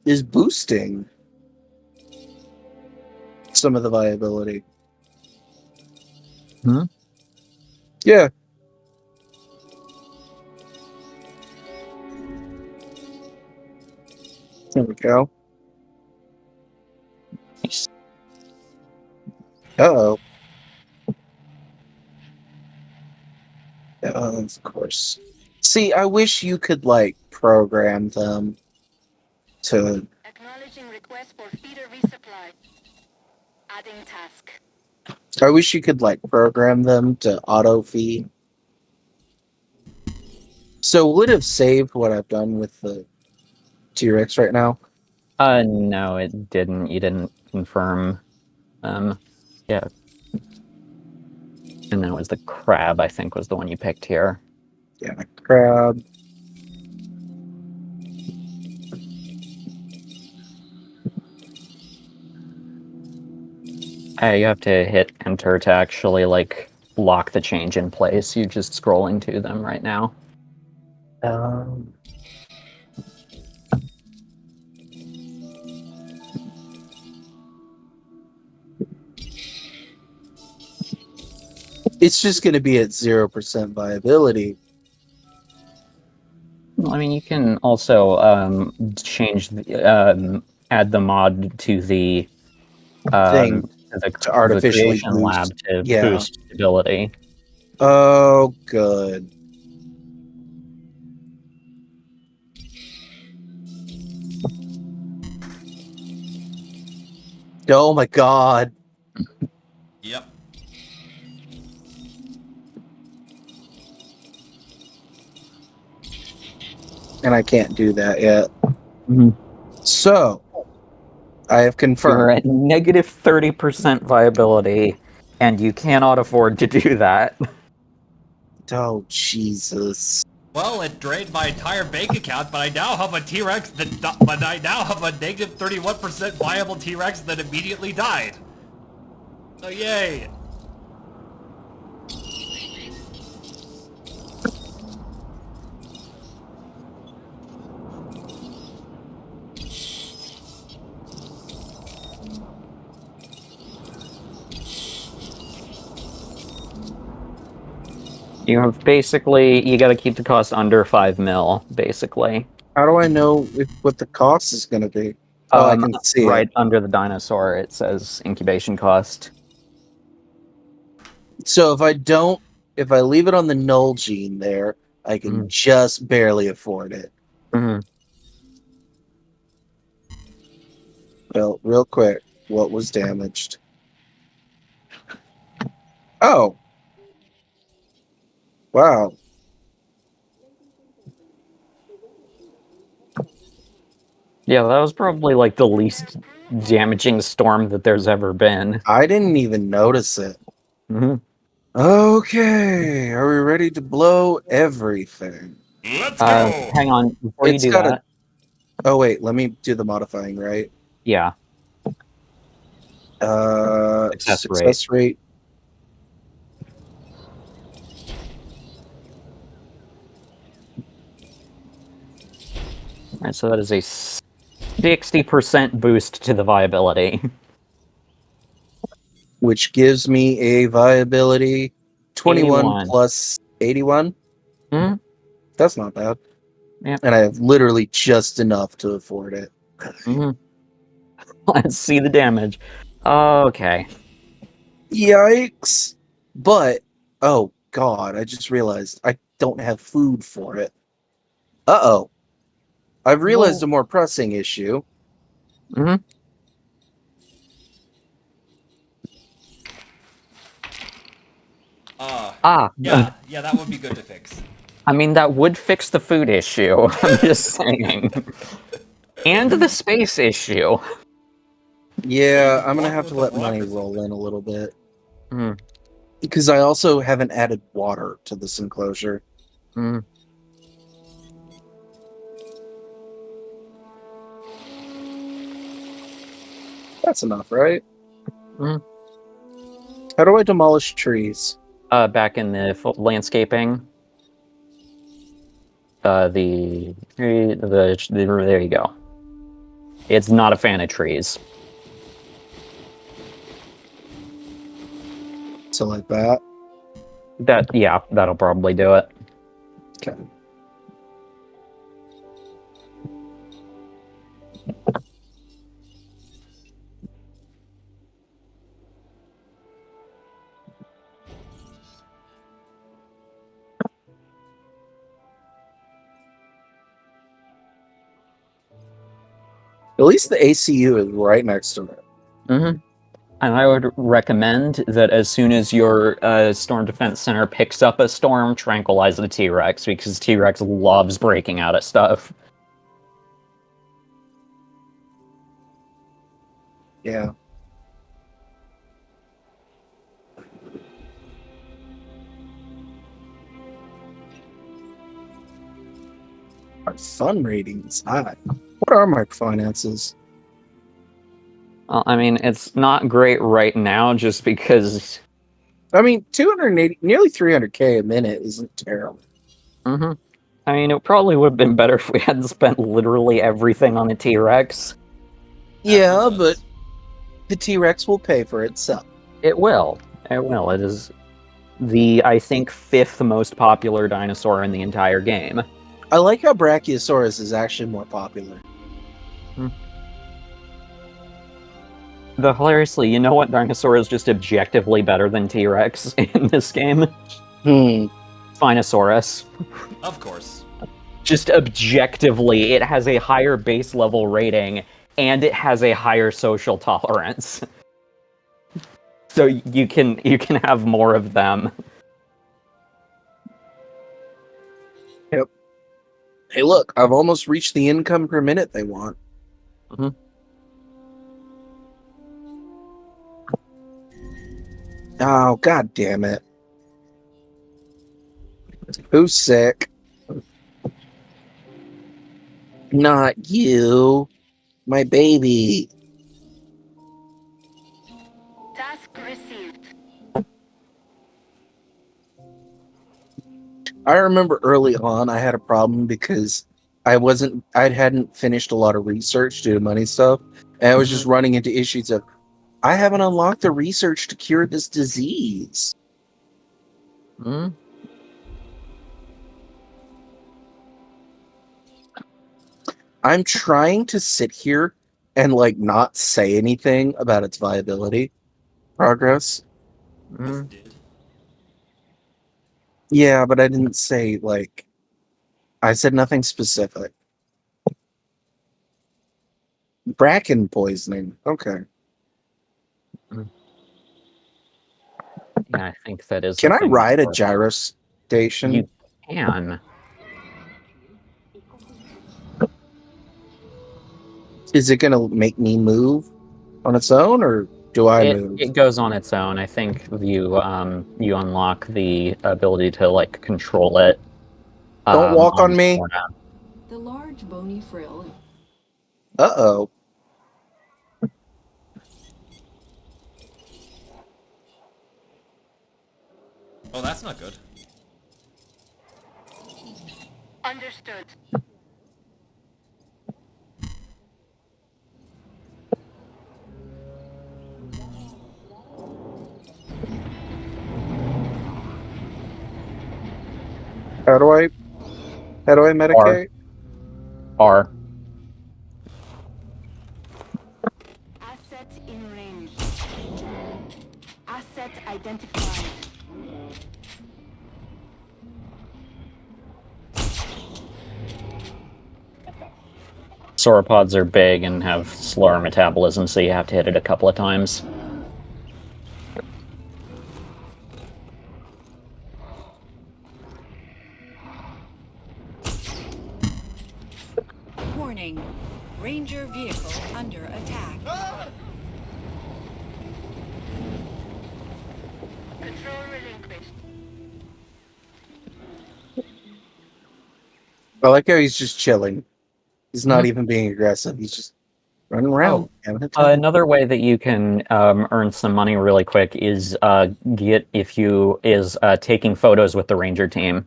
is boosting some of the viability. Yeah. There we go. Uh-oh. Of course. See, I wish you could, like, program them to... Acknowledging request for feeder resupply. Adding task. I wish you could, like, program them to auto-feed. So would it have saved what I've done with the T-Rex right now? No, it didn't. You didn't confirm. Yeah. And that was the crab, I think, was the one you picked here. Yeah, crab. You have to hit enter to actually, like, lock the change in place. You're just scrolling to them right now. It's just going to be at 0% viability. Well, I mean, you can also change, add the mod to the thing. to artificially creation lab to boost stability. Oh, good. Oh my god. Yep. And I can't do that yet. Mm-hmm. So, I have confirmed. You're at negative 30% viability, and you cannot afford to do that. Oh, Jesus. Well, it drained my entire bank account, but I now have a T-Rex but I now have a negative 31% viable T-Rex that immediately died. So yay. You have basically, you gotta keep the cost under 5 mil, basically. How do I know what the cost is going to be? Oh, I can see right it. under the dinosaur, it says incubation cost. So if I leave it on the null gene there, I can just barely afford it. Mm-hmm. Well, real quick, what was damaged? Oh. Wow. Yeah, that was probably like the least damaging storm that there's ever been. I didn't even notice it. Mm-hmm. Okay, are we ready to blow everything? Let's go! Hang on, before you do that. Oh wait, let me do the modifying, right? Yeah. Success rate. Alright, so that is a 60% boost to the viability. Which gives me a viability 21 81. plus 81. Mm-hmm. That's not bad. Yeah. And I have literally just enough to afford it. Mm-hmm. Let's see the damage. Okay. Yikes. But, oh god, I just realized I don't have food for it. Uh-oh. I've realized a more pressing issue. Mm-hmm. Yeah, that would be good to fix. I mean, that would fix the food issue. I'm just saying. And the space issue. Yeah, I'm gonna have to let money roll in a little bit. Mm. Because I also haven't added water to this enclosure. Mm. That's enough, right? Mm. How do I demolish trees? Back in the landscaping. There you go. It's not a fan of trees. So like that? Yeah, that'll probably do it. Okay. At least the ACU is right next to it. Mm-hmm. And I would recommend that as soon as your Storm Defense Center picks up a storm, tranquilize the T-Rex, because T-Rex loves breaking out of stuff. Yeah. Our fun ratings high. What are my finances? Well, I mean, it's not great right now, just because. I mean, 280, nearly 300k a minute isn't terrible. Mm-hmm. I mean, it probably would have been better if we hadn't spent literally everything on the T-Rex. Yeah, but the T-Rex will pay for itself. It will. It will. It is the, I think, 5th most popular dinosaur in the entire game. I like how Brachiosaurus is actually more popular. Though hilariously, you know what dinosaur is just objectively better than T-Rex in this game? Spinosaurus. Of course. Just objectively, it has a higher base level rating, and it has a higher social tolerance. So you can have more of them. Yep. Hey, look, I've almost reached the income per minute they want. Mm-hmm. Oh, god damn it. Who's sick? Not you. My baby. Task received. I remember early on I had a problem because I hadn't finished a lot of research due to money stuff, and I was just running into issues of I haven't unlocked the research to cure this disease. Mm. I'm trying to sit here and like not say anything about its viability progress. Mm. Yeah, but I didn't say like I said nothing specific. Bracken poisoning. Okay. Yeah, I think that is. Can I thing ride a for- gyro station? You can. Is it gonna make me move on its own, or do I move? It goes on its own. I think you unlock the ability to like control it. Don't walk on me. The large bony frill. Uh-oh. Oh, that's not good. Understood. How do I medicate? R. Asset in range. Asset identified. Sauropods are big and have slower metabolism, so you have to hit it a couple of times. Warning. Ranger vehicle under attack. Control relinquished. I like how he's just chilling. He's not even being aggressive. He's just running around. Another way that you can earn some money really quick is taking photos with the ranger team.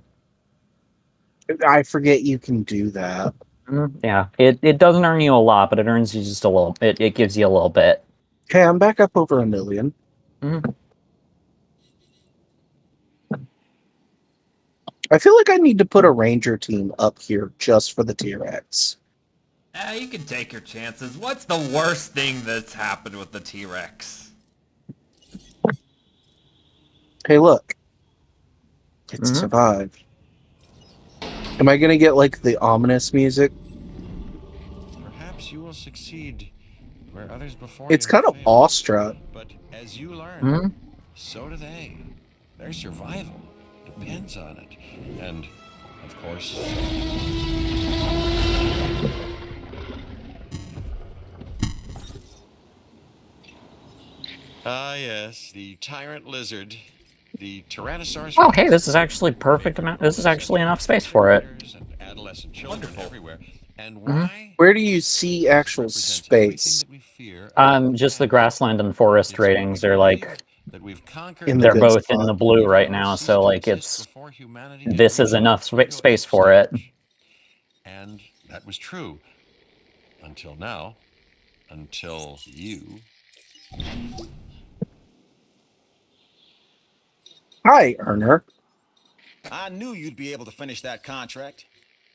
I forget you can do that. Yeah, it doesn't earn you a lot, but it earns you just a little. It gives you a little bit. Okay, I'm back up over 1 million. I feel like I need to put a ranger team up here just for the T-Rex. You can take your chances. What's the worst thing that's happened with the T-Rex? Hey, look. It survived. Am I gonna get like the ominous music? Perhaps you will succeed where others before It's you kind have of failed. awestruck. But as you learn, so do they. Their survival depends on it. And, of course... Ah, yes, the tyrant lizard, the Tyrannosaurus... Oh, hey, this is actually perfect amount. This is actually enough space for it. Adolescent children everywhere. And why? Where do you see actual space? Just the grassland and forest ratings are like In the they're good both spot. in the blue right now, so like this is enough space for it. And that was true. Until now. Until you. Hi, Erner. I knew you'd be able to finish that contract.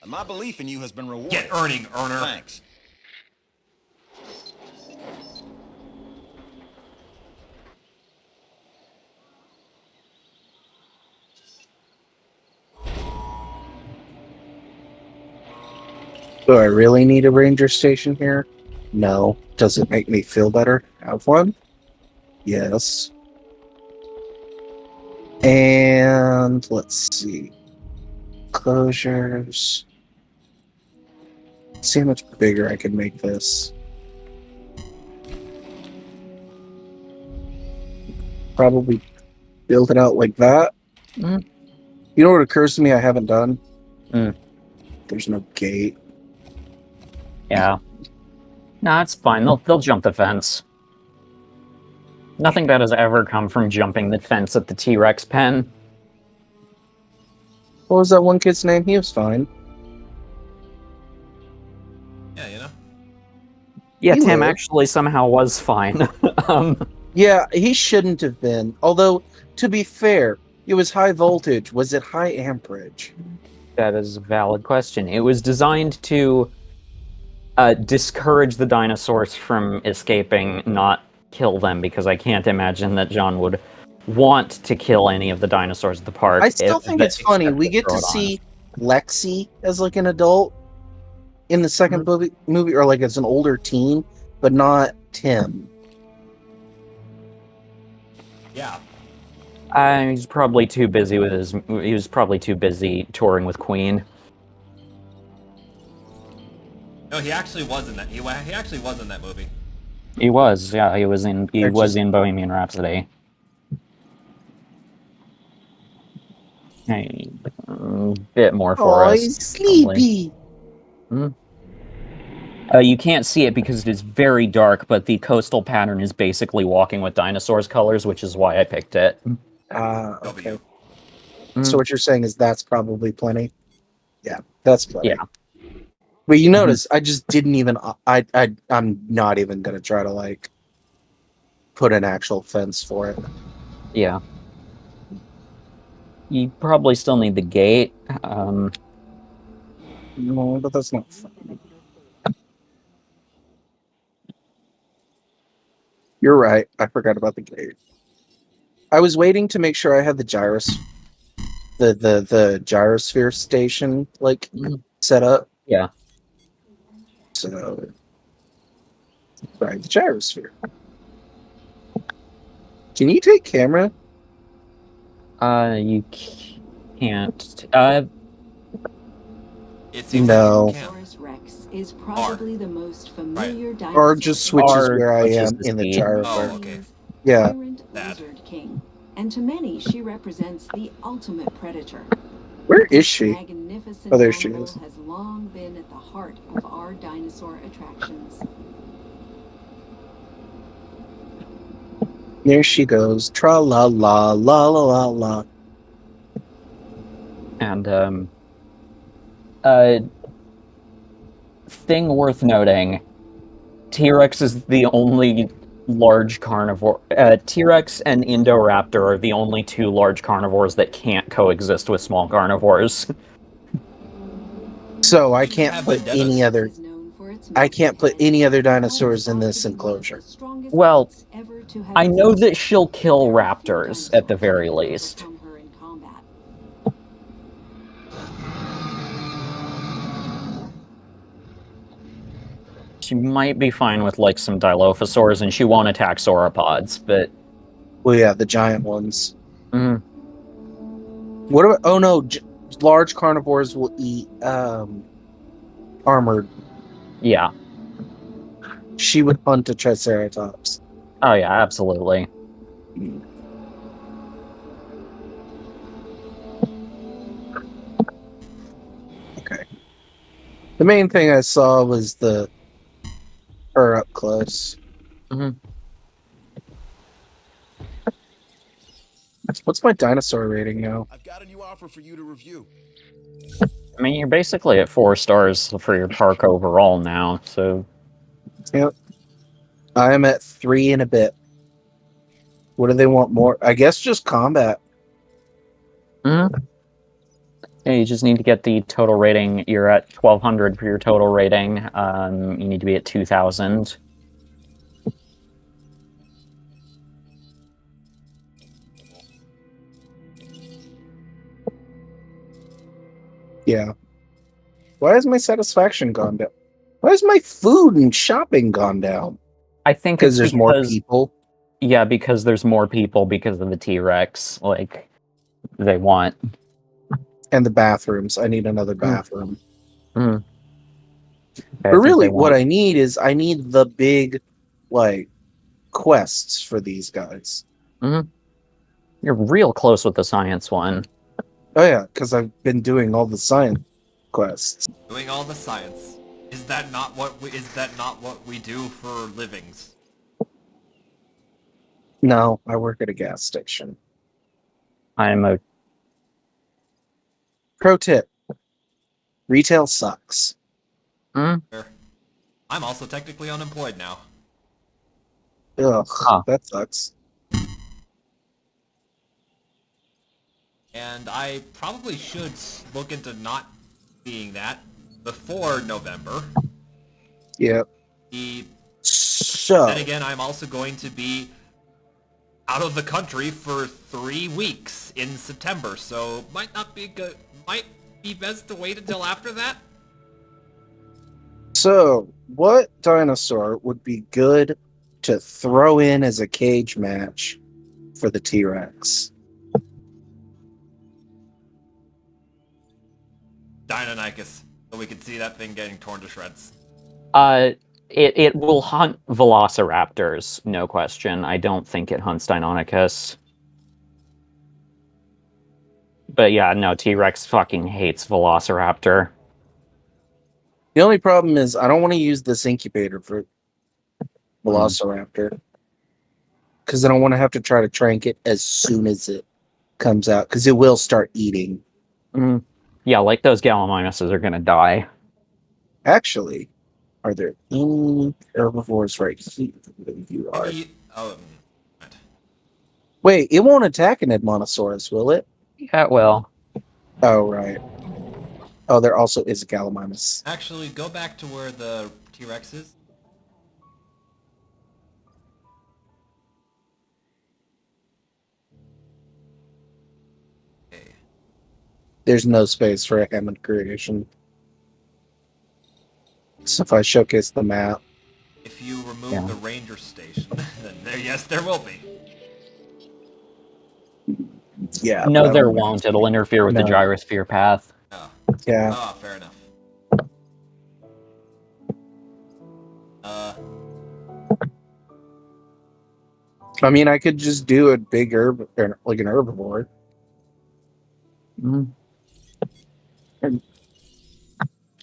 My belief in you has been rewarded. Get earning, Erner. Thanks. Do I really need a ranger station here? No. Does it make me feel better? Have one? Yes. And let's see. Closures. See how much bigger I can make this. Probably build it out like that. Mm. You know what occurs to me I haven't done? Mm. There's no gate. Yeah. Nah, it's fine. They'll jump the fence. Nothing bad has ever come from jumping the fence at the T-Rex pen. What was that one kid's name? He was fine. Yeah, you know? Yeah, He Tim lived. actually somehow was fine. Yeah, he shouldn't have been. Although, to be fair, it was high voltage. Was it high amperage? That is a valid question. It was designed to discourage the dinosaurs from escaping, not kill them, because I can't imagine that John would want to kill any of the dinosaurs at the park. I still think it's funny. We get to see Lexi as like an adult in the second movie, or like as an older teen, but not Tim. Yeah. He's probably too busy with his. He was probably too busy touring with Queen. No, he actually was in that. He actually was in that movie. He was, yeah. He was in. He was in Bohemian Rhapsody. Hey, bit more for us. He's sleepy. You can't see it because it is very dark, but the coastal pattern is basically Walking with Dinosaurs colors, which is why I picked it. Okay. So what you're saying is that's probably plenty? Yeah, that's plenty. Yeah. But you notice, I just didn't even... I'm not even going to try to, like, put an actual fence for it. Yeah. You probably still need the gate. No, but that's not fun. You're right. I forgot about the gate. I was waiting to make sure I had the the gyrosphere station like set up. Yeah. So right, the gyrosphere. Can you take camera? You can't. It seems no. like you Dinosaurus Rex is probably the most familiar Or dinosaur. just switches R where I switches am the in the speed. gyrosphere. Oh, okay. Yeah. Tyrant Lizard King, and to many she represents the ultimate predator. Where is she? Magnificent Oh, there she animal is. has long been at the heart of our dinosaur attractions. There she goes. Tra la la la la la la. And thing worth noting, T-Rex is the only large carnivore. T-Rex and Indoraptor are the only two large carnivores that can't coexist with small carnivores. So I can't put any other. I can't put any other dinosaurs in this enclosure. Well, I know that she'll kill raptors at the very least. She might be fine with like some Dilophosaurs, and she won't attack sauropods, but... Well, yeah, the giant ones. Mm. What about... Oh, no. Large carnivores will eat armored. Yeah. She would hunt a Triceratops. Oh, yeah, absolutely. Okay. The main thing I saw was her up close. Mm-hmm. What's my dinosaur rating now? I've got a new offer for you to review. I mean, you're basically at 4 stars for your park overall now, so... Yep. I'm at 3 and a bit. What do they want more? I guess just combat. Mm-hmm. Yeah, you just need to get the total rating. You're at 1,200 for your total rating. You need to be at 2,000. Yeah. Why has my satisfaction gone down? Why has my food and shopping gone down? I think because there's more people. Yeah, because there's more people because of the T-Rex. Like, they want. And the bathrooms. I need another bathroom. Mm. But really, what I need is I need the big, like, quests for these guys. Mm-hmm. You're real close with the science one. Oh yeah, because I've been doing all the science quests. Doing all the science. Is that not what we do for livings? No, I work at a gas station. I'm a pro tip. Retail sucks. I'm also technically unemployed now. Ugh, that sucks. And I probably should look into not being that before November. Yep. Then again, I'm also going to be out of the country for 3 weeks in September, so might not be good. Might be best to wait until after that. So, what dinosaur would be good to throw in as a cage match for the T-Rex? Deinonychus, so we can see that thing getting torn to shreds. It will hunt velociraptors, no question. I don't think it hunts Deinonychus. But yeah, no, T-Rex fucking hates velociraptor. The only problem is I don't want to use this incubator for velociraptor. Because I don't want to have to try to trank it as soon as it comes out. Because it will start eating. Yeah, like those gallimimuses are going to die. Actually, are there any herbivores right here? You are. Wait, it won't attack an Edmontosaurus, will it? Yeah, it will. Oh, right. Oh, there also is a Gallimimus. Actually, go back to where the T-Rex is. There's no space for a Hammond creation. So if I showcase the map. If you remove the ranger station, then there will be. Yeah. No, there won't. It'll interfere with the gyrosphere path. Oh. Yeah. Oh, fair enough. I mean, I could just do a big like an herbivore.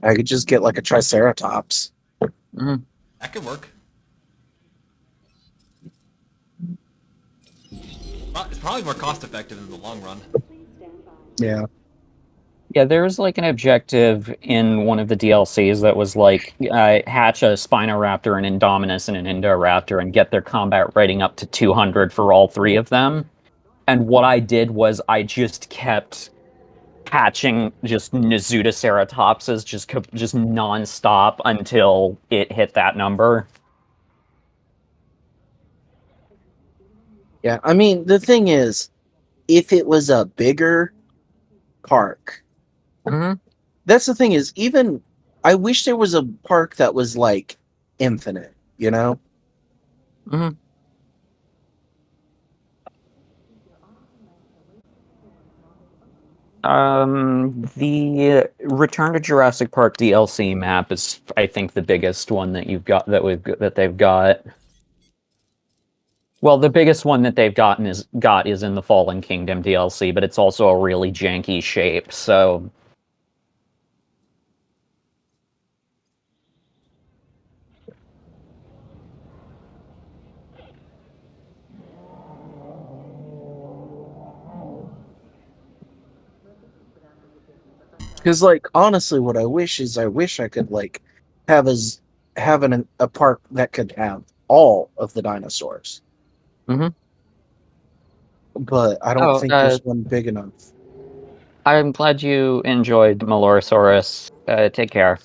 I could just get like a Triceratops. That could work. Well, it's probably more cost effective in the long run. Yeah. Yeah, there was like an objective in one of the DLCs that was like hatch a Spinoraptor, an Indominus, and an Indoraptor and get their combat rating up to 200 for all 3 of them. And what I did was I just kept hatching just Nizutaceratopses just non-stop until it hit that number. Yeah, I mean, the thing is, if it was a bigger park, that's the thing is, even I wish there was a park that was like infinite, you know? The Return to Jurassic Park DLC map is, I think, the biggest one that you've got that they've got. Well, the biggest one that they've is in the Fallen Kingdom DLC, but it's also a really janky shape, so. Because, like, honestly, what I wish is I could, like, have a park that could have all of the dinosaurs. But I don't think there's one big enough. I'm glad you enjoyed Melorosaurus. Take care.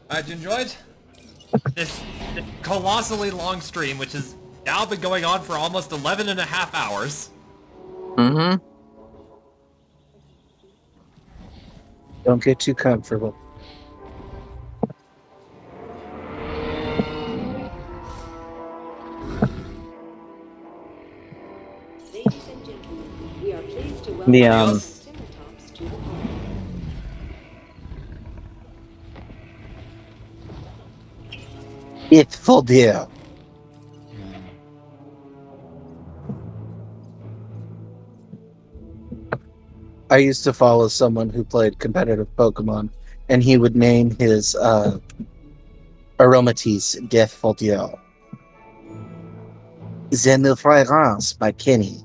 Alright, you enjoyed? This colossally long stream, which has now been going on for almost 11 and a half hours. Don't get too comfortable. Ladies and gentlemen, we are pleased to welcome The Triceratops to the party. It's full deal. I used to follow someone who played competitive Pokemon, and he would name his Aromatisse Death Voldial. Zenilfrance by Kenny.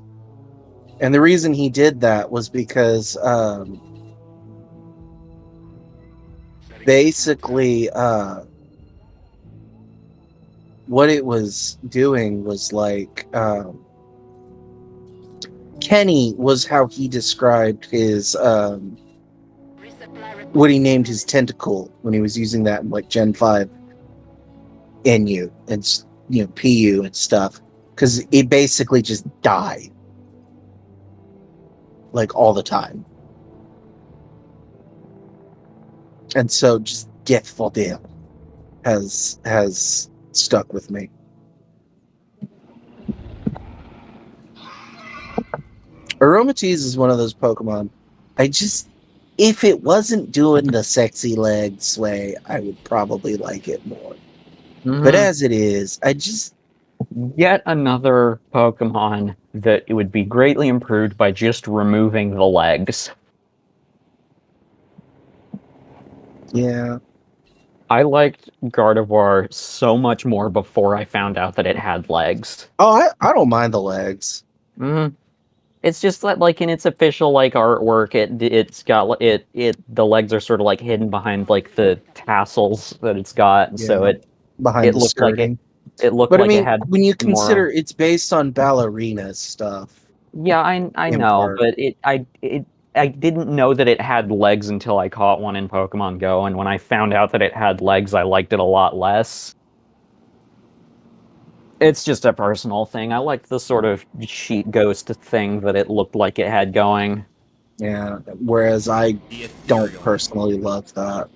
And the reason he did that was because basically what it was doing was like Kenny was how he described his what he named his tentacle when he was using that in like Gen 5 NU and PU and stuff, because it basically just died like all the time. And so just Death Voldial has stuck with me. Aromatisse is one of those Pokemon. If it wasn't doing the sexy leg sway, I would probably like it more. Mm-hmm. But as it is, yet another Pokemon that it would be greatly improved by just removing the legs. Yeah. I liked Gardevoir so much more before I found out that it had legs. Oh, I don't mind the legs. Mm-hmm. It's just that, like, in its official like artwork, it's got the legs are sort of like hidden behind like the tassels that it's got, so it behind the looked like skirting. it looked But like I mean, it had when you more. consider it's based on ballerina stuff. Yeah, I know, but I didn't know that it had legs until I caught one in Pokemon Go, and when I found out that it had legs, I liked it a lot less. It's just a personal thing. I liked the sort of sheet ghost thing that it looked like it had going. Yeah, whereas I don't personally love that.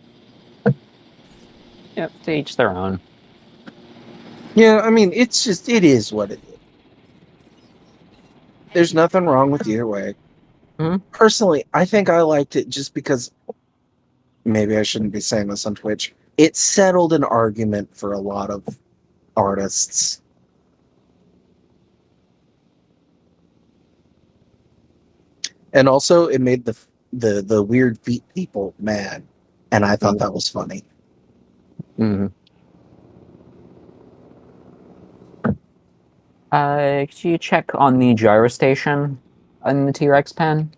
Yep, to each their own. Yeah, I mean, it is what it is. There's nothing wrong with either way. Mm-hmm. Personally, I think I liked it just because, maybe I shouldn't be saying this on Twitch, it settled an argument for a lot of artists. And also, it made the weird feet people mad, and I thought that was funny. Mm-hmm. Could you check on the gyro station in the T-Rex pen?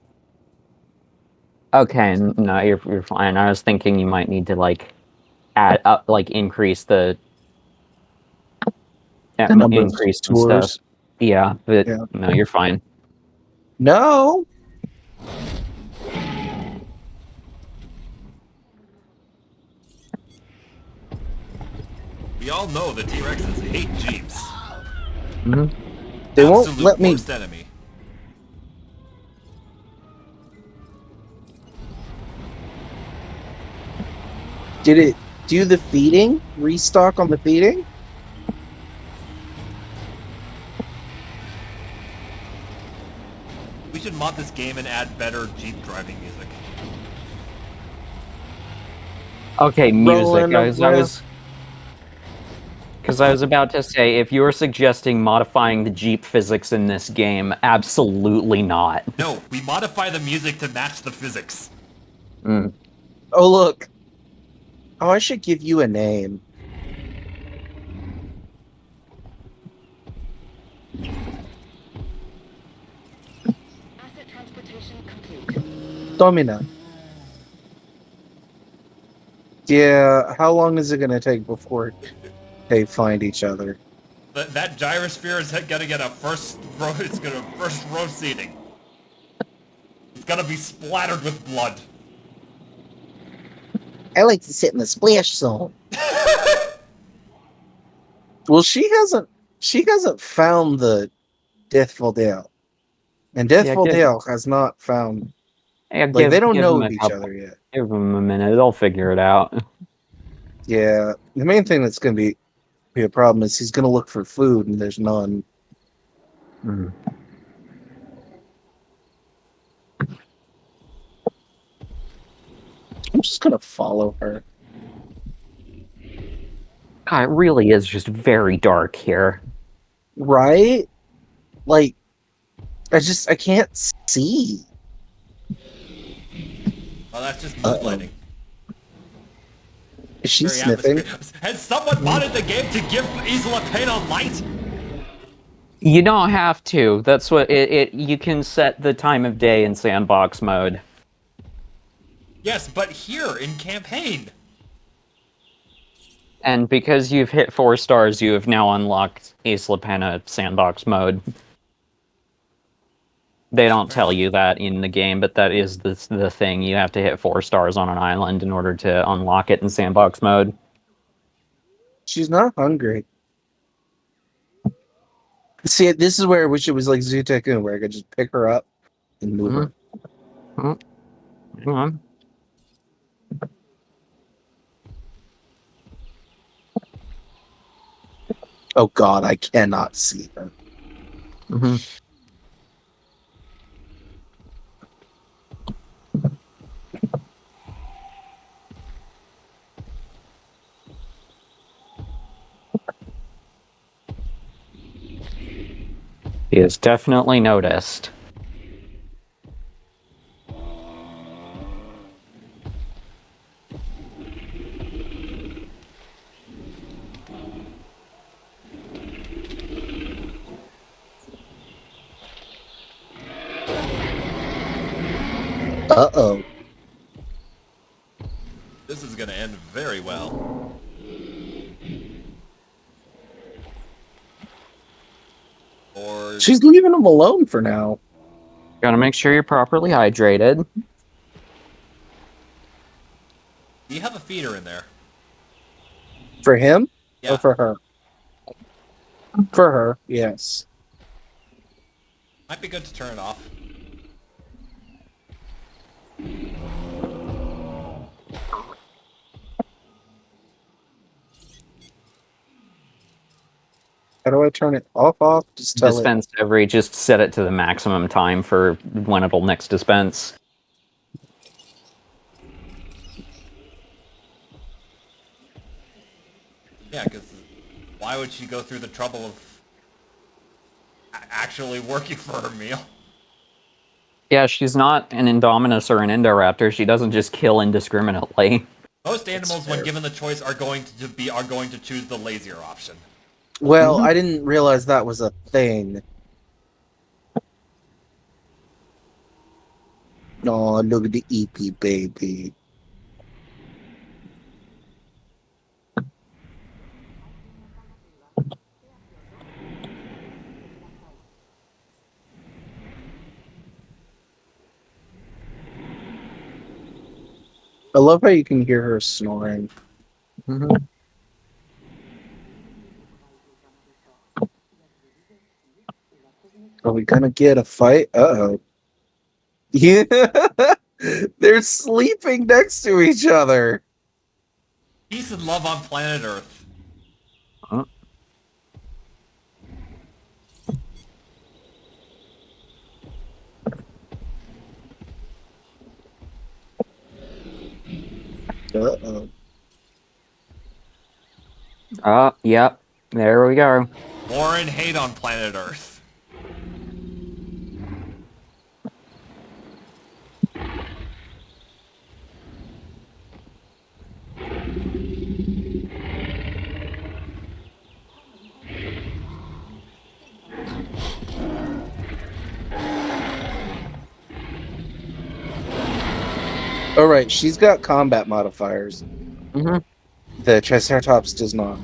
Okay, no, you're fine. I was thinking you might need to like add up, like increase the number of increase and tours. stuff. Yeah, but no, you're fine. No. We all know the T-Rexes hate Jeeps. Mm-hmm. They won't let me. Worst enemy. Did it do the feeding? Restock on the feeding? We should mod this game and add better Jeep driving music. Okay, music. Because I was about to say, if you were suggesting modifying the Jeep physics in this game, absolutely not. No, we modify the music to match the physics. Mm. Oh, look. Oh, I should give you a name. Asset transportation complete. Domina. Yeah, how long is it going to take before they find each other? That gyrosphere is gonna get a first row. It's gonna first row seating. It's gonna be splattered with blood. I like to sit in the splash zone. Well, she hasn't found the Death Voldial. And Death Voldial has not found... Yeah, they don't give know them of each other yet. Give them a minute; they'll figure it out. Yeah, the main thing that's going to be a problem is he's going to look for food and there's none. Mm. I'm just going to follow her. God, it really is just very dark here. Right? Like, I can't see. Well, that's just moonlighting. Is she Very sniffing? Has someone modded the game to give Isla Pena light? You don't have to. That's what you can set the time of day in sandbox mode. Yes, but here in campaign. And because you've hit 4 stars, you have now unlocked Isla Pena sandbox mode. They don't tell you that in the game, but that is the thing. You have to hit 4 stars on an island in order to unlock it in sandbox mode. She's not hungry. See, this is where I wish it was like Zoo Tycoon, where I could just pick her up and move her. Hang on. Oh god, I cannot see her. He has definitely noticed. Uh-oh. This is gonna end very well. Or she's leaving him alone for now. Gotta make sure you're properly hydrated. do you have a feeder in there? For him? Yeah. Or for her? For her, yes. Might be good to turn it off. How do I turn it off? Just tell Dispense just set it to the maximum time for when it'll next dispense. Yeah, because why would she go through the trouble of actually working for her meal? Yeah, she's not an Indominus or an Indoraptor. She doesn't just kill indiscriminately. Most animals, when given the choice, are going to choose the lazier option. Well, I didn't realize that was a thing. Oh, look at the EP baby. I love how you can hear her snoring. Are we gonna get a fight? Uh-oh. Yeah, they're sleeping next to each other. Peace and love on planet Earth. Uh-oh. Yep. There we go. War and hate on planet Earth. All right, she's got combat modifiers. The Triceratops does not.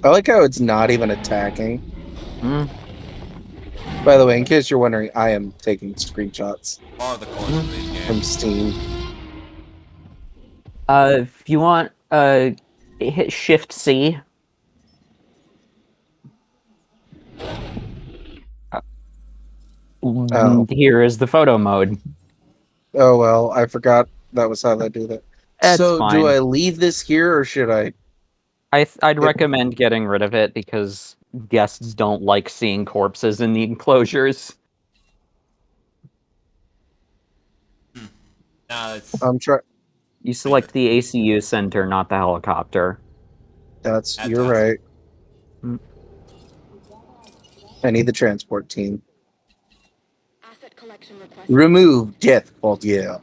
I like how it's not even attacking. By the way, in case you're wondering, I am taking screenshots from Steam. If you want, hit Shift C. Oh. Here is the photo mode. Oh well, I forgot that was how they do that. It's so fine. do I leave this here or should I? I'd recommend getting rid of it because guests don't like seeing corpses in the enclosures. I'm trying. You select the ACU center, not the helicopter. You're right. I need the transport team. Remove death fault, yeah.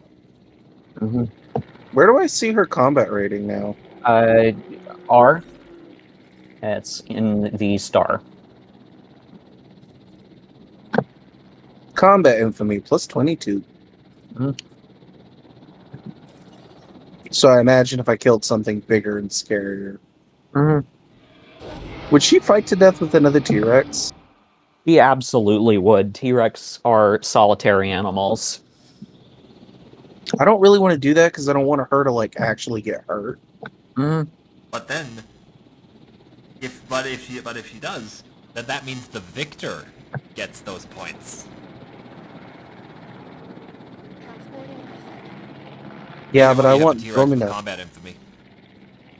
Where do I see her combat rating now? R. It's in the star. Combat infamy plus 22. So I imagine if I killed something bigger and scarier. Would she fight to death with another T-Rex? He absolutely would. T-Rex are solitary animals. I don't really want to do that because I don't want her to like actually get hurt. But then, if she does, then that means the victor gets those points. Yeah, but I want T-Rex with combat infamy.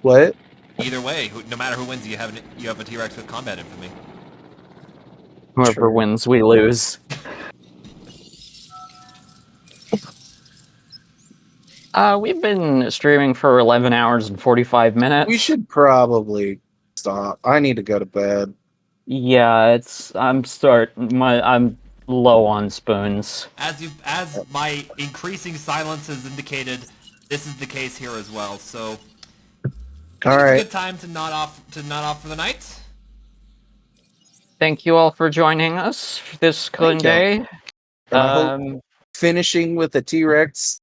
What? Either way, no matter who wins, you have a T-Rex with combat infamy. Whoever wins, we lose. We've been streaming for 11 hours and 45 minutes. We should probably stop. I need to go to bed. Yeah, I'm low on spoons. As my increasing silence has indicated, this is the case here as well. So, all right, it's a good time to nod off for the night. Thank you all for joining us for this Kulinday. Finishing with a T-Rex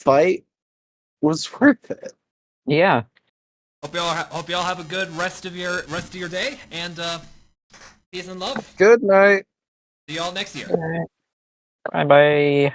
fight was worth it. Yeah. Hope y'all have a good rest of your day, and peace and love. Good night. See y'all next year. Bye bye.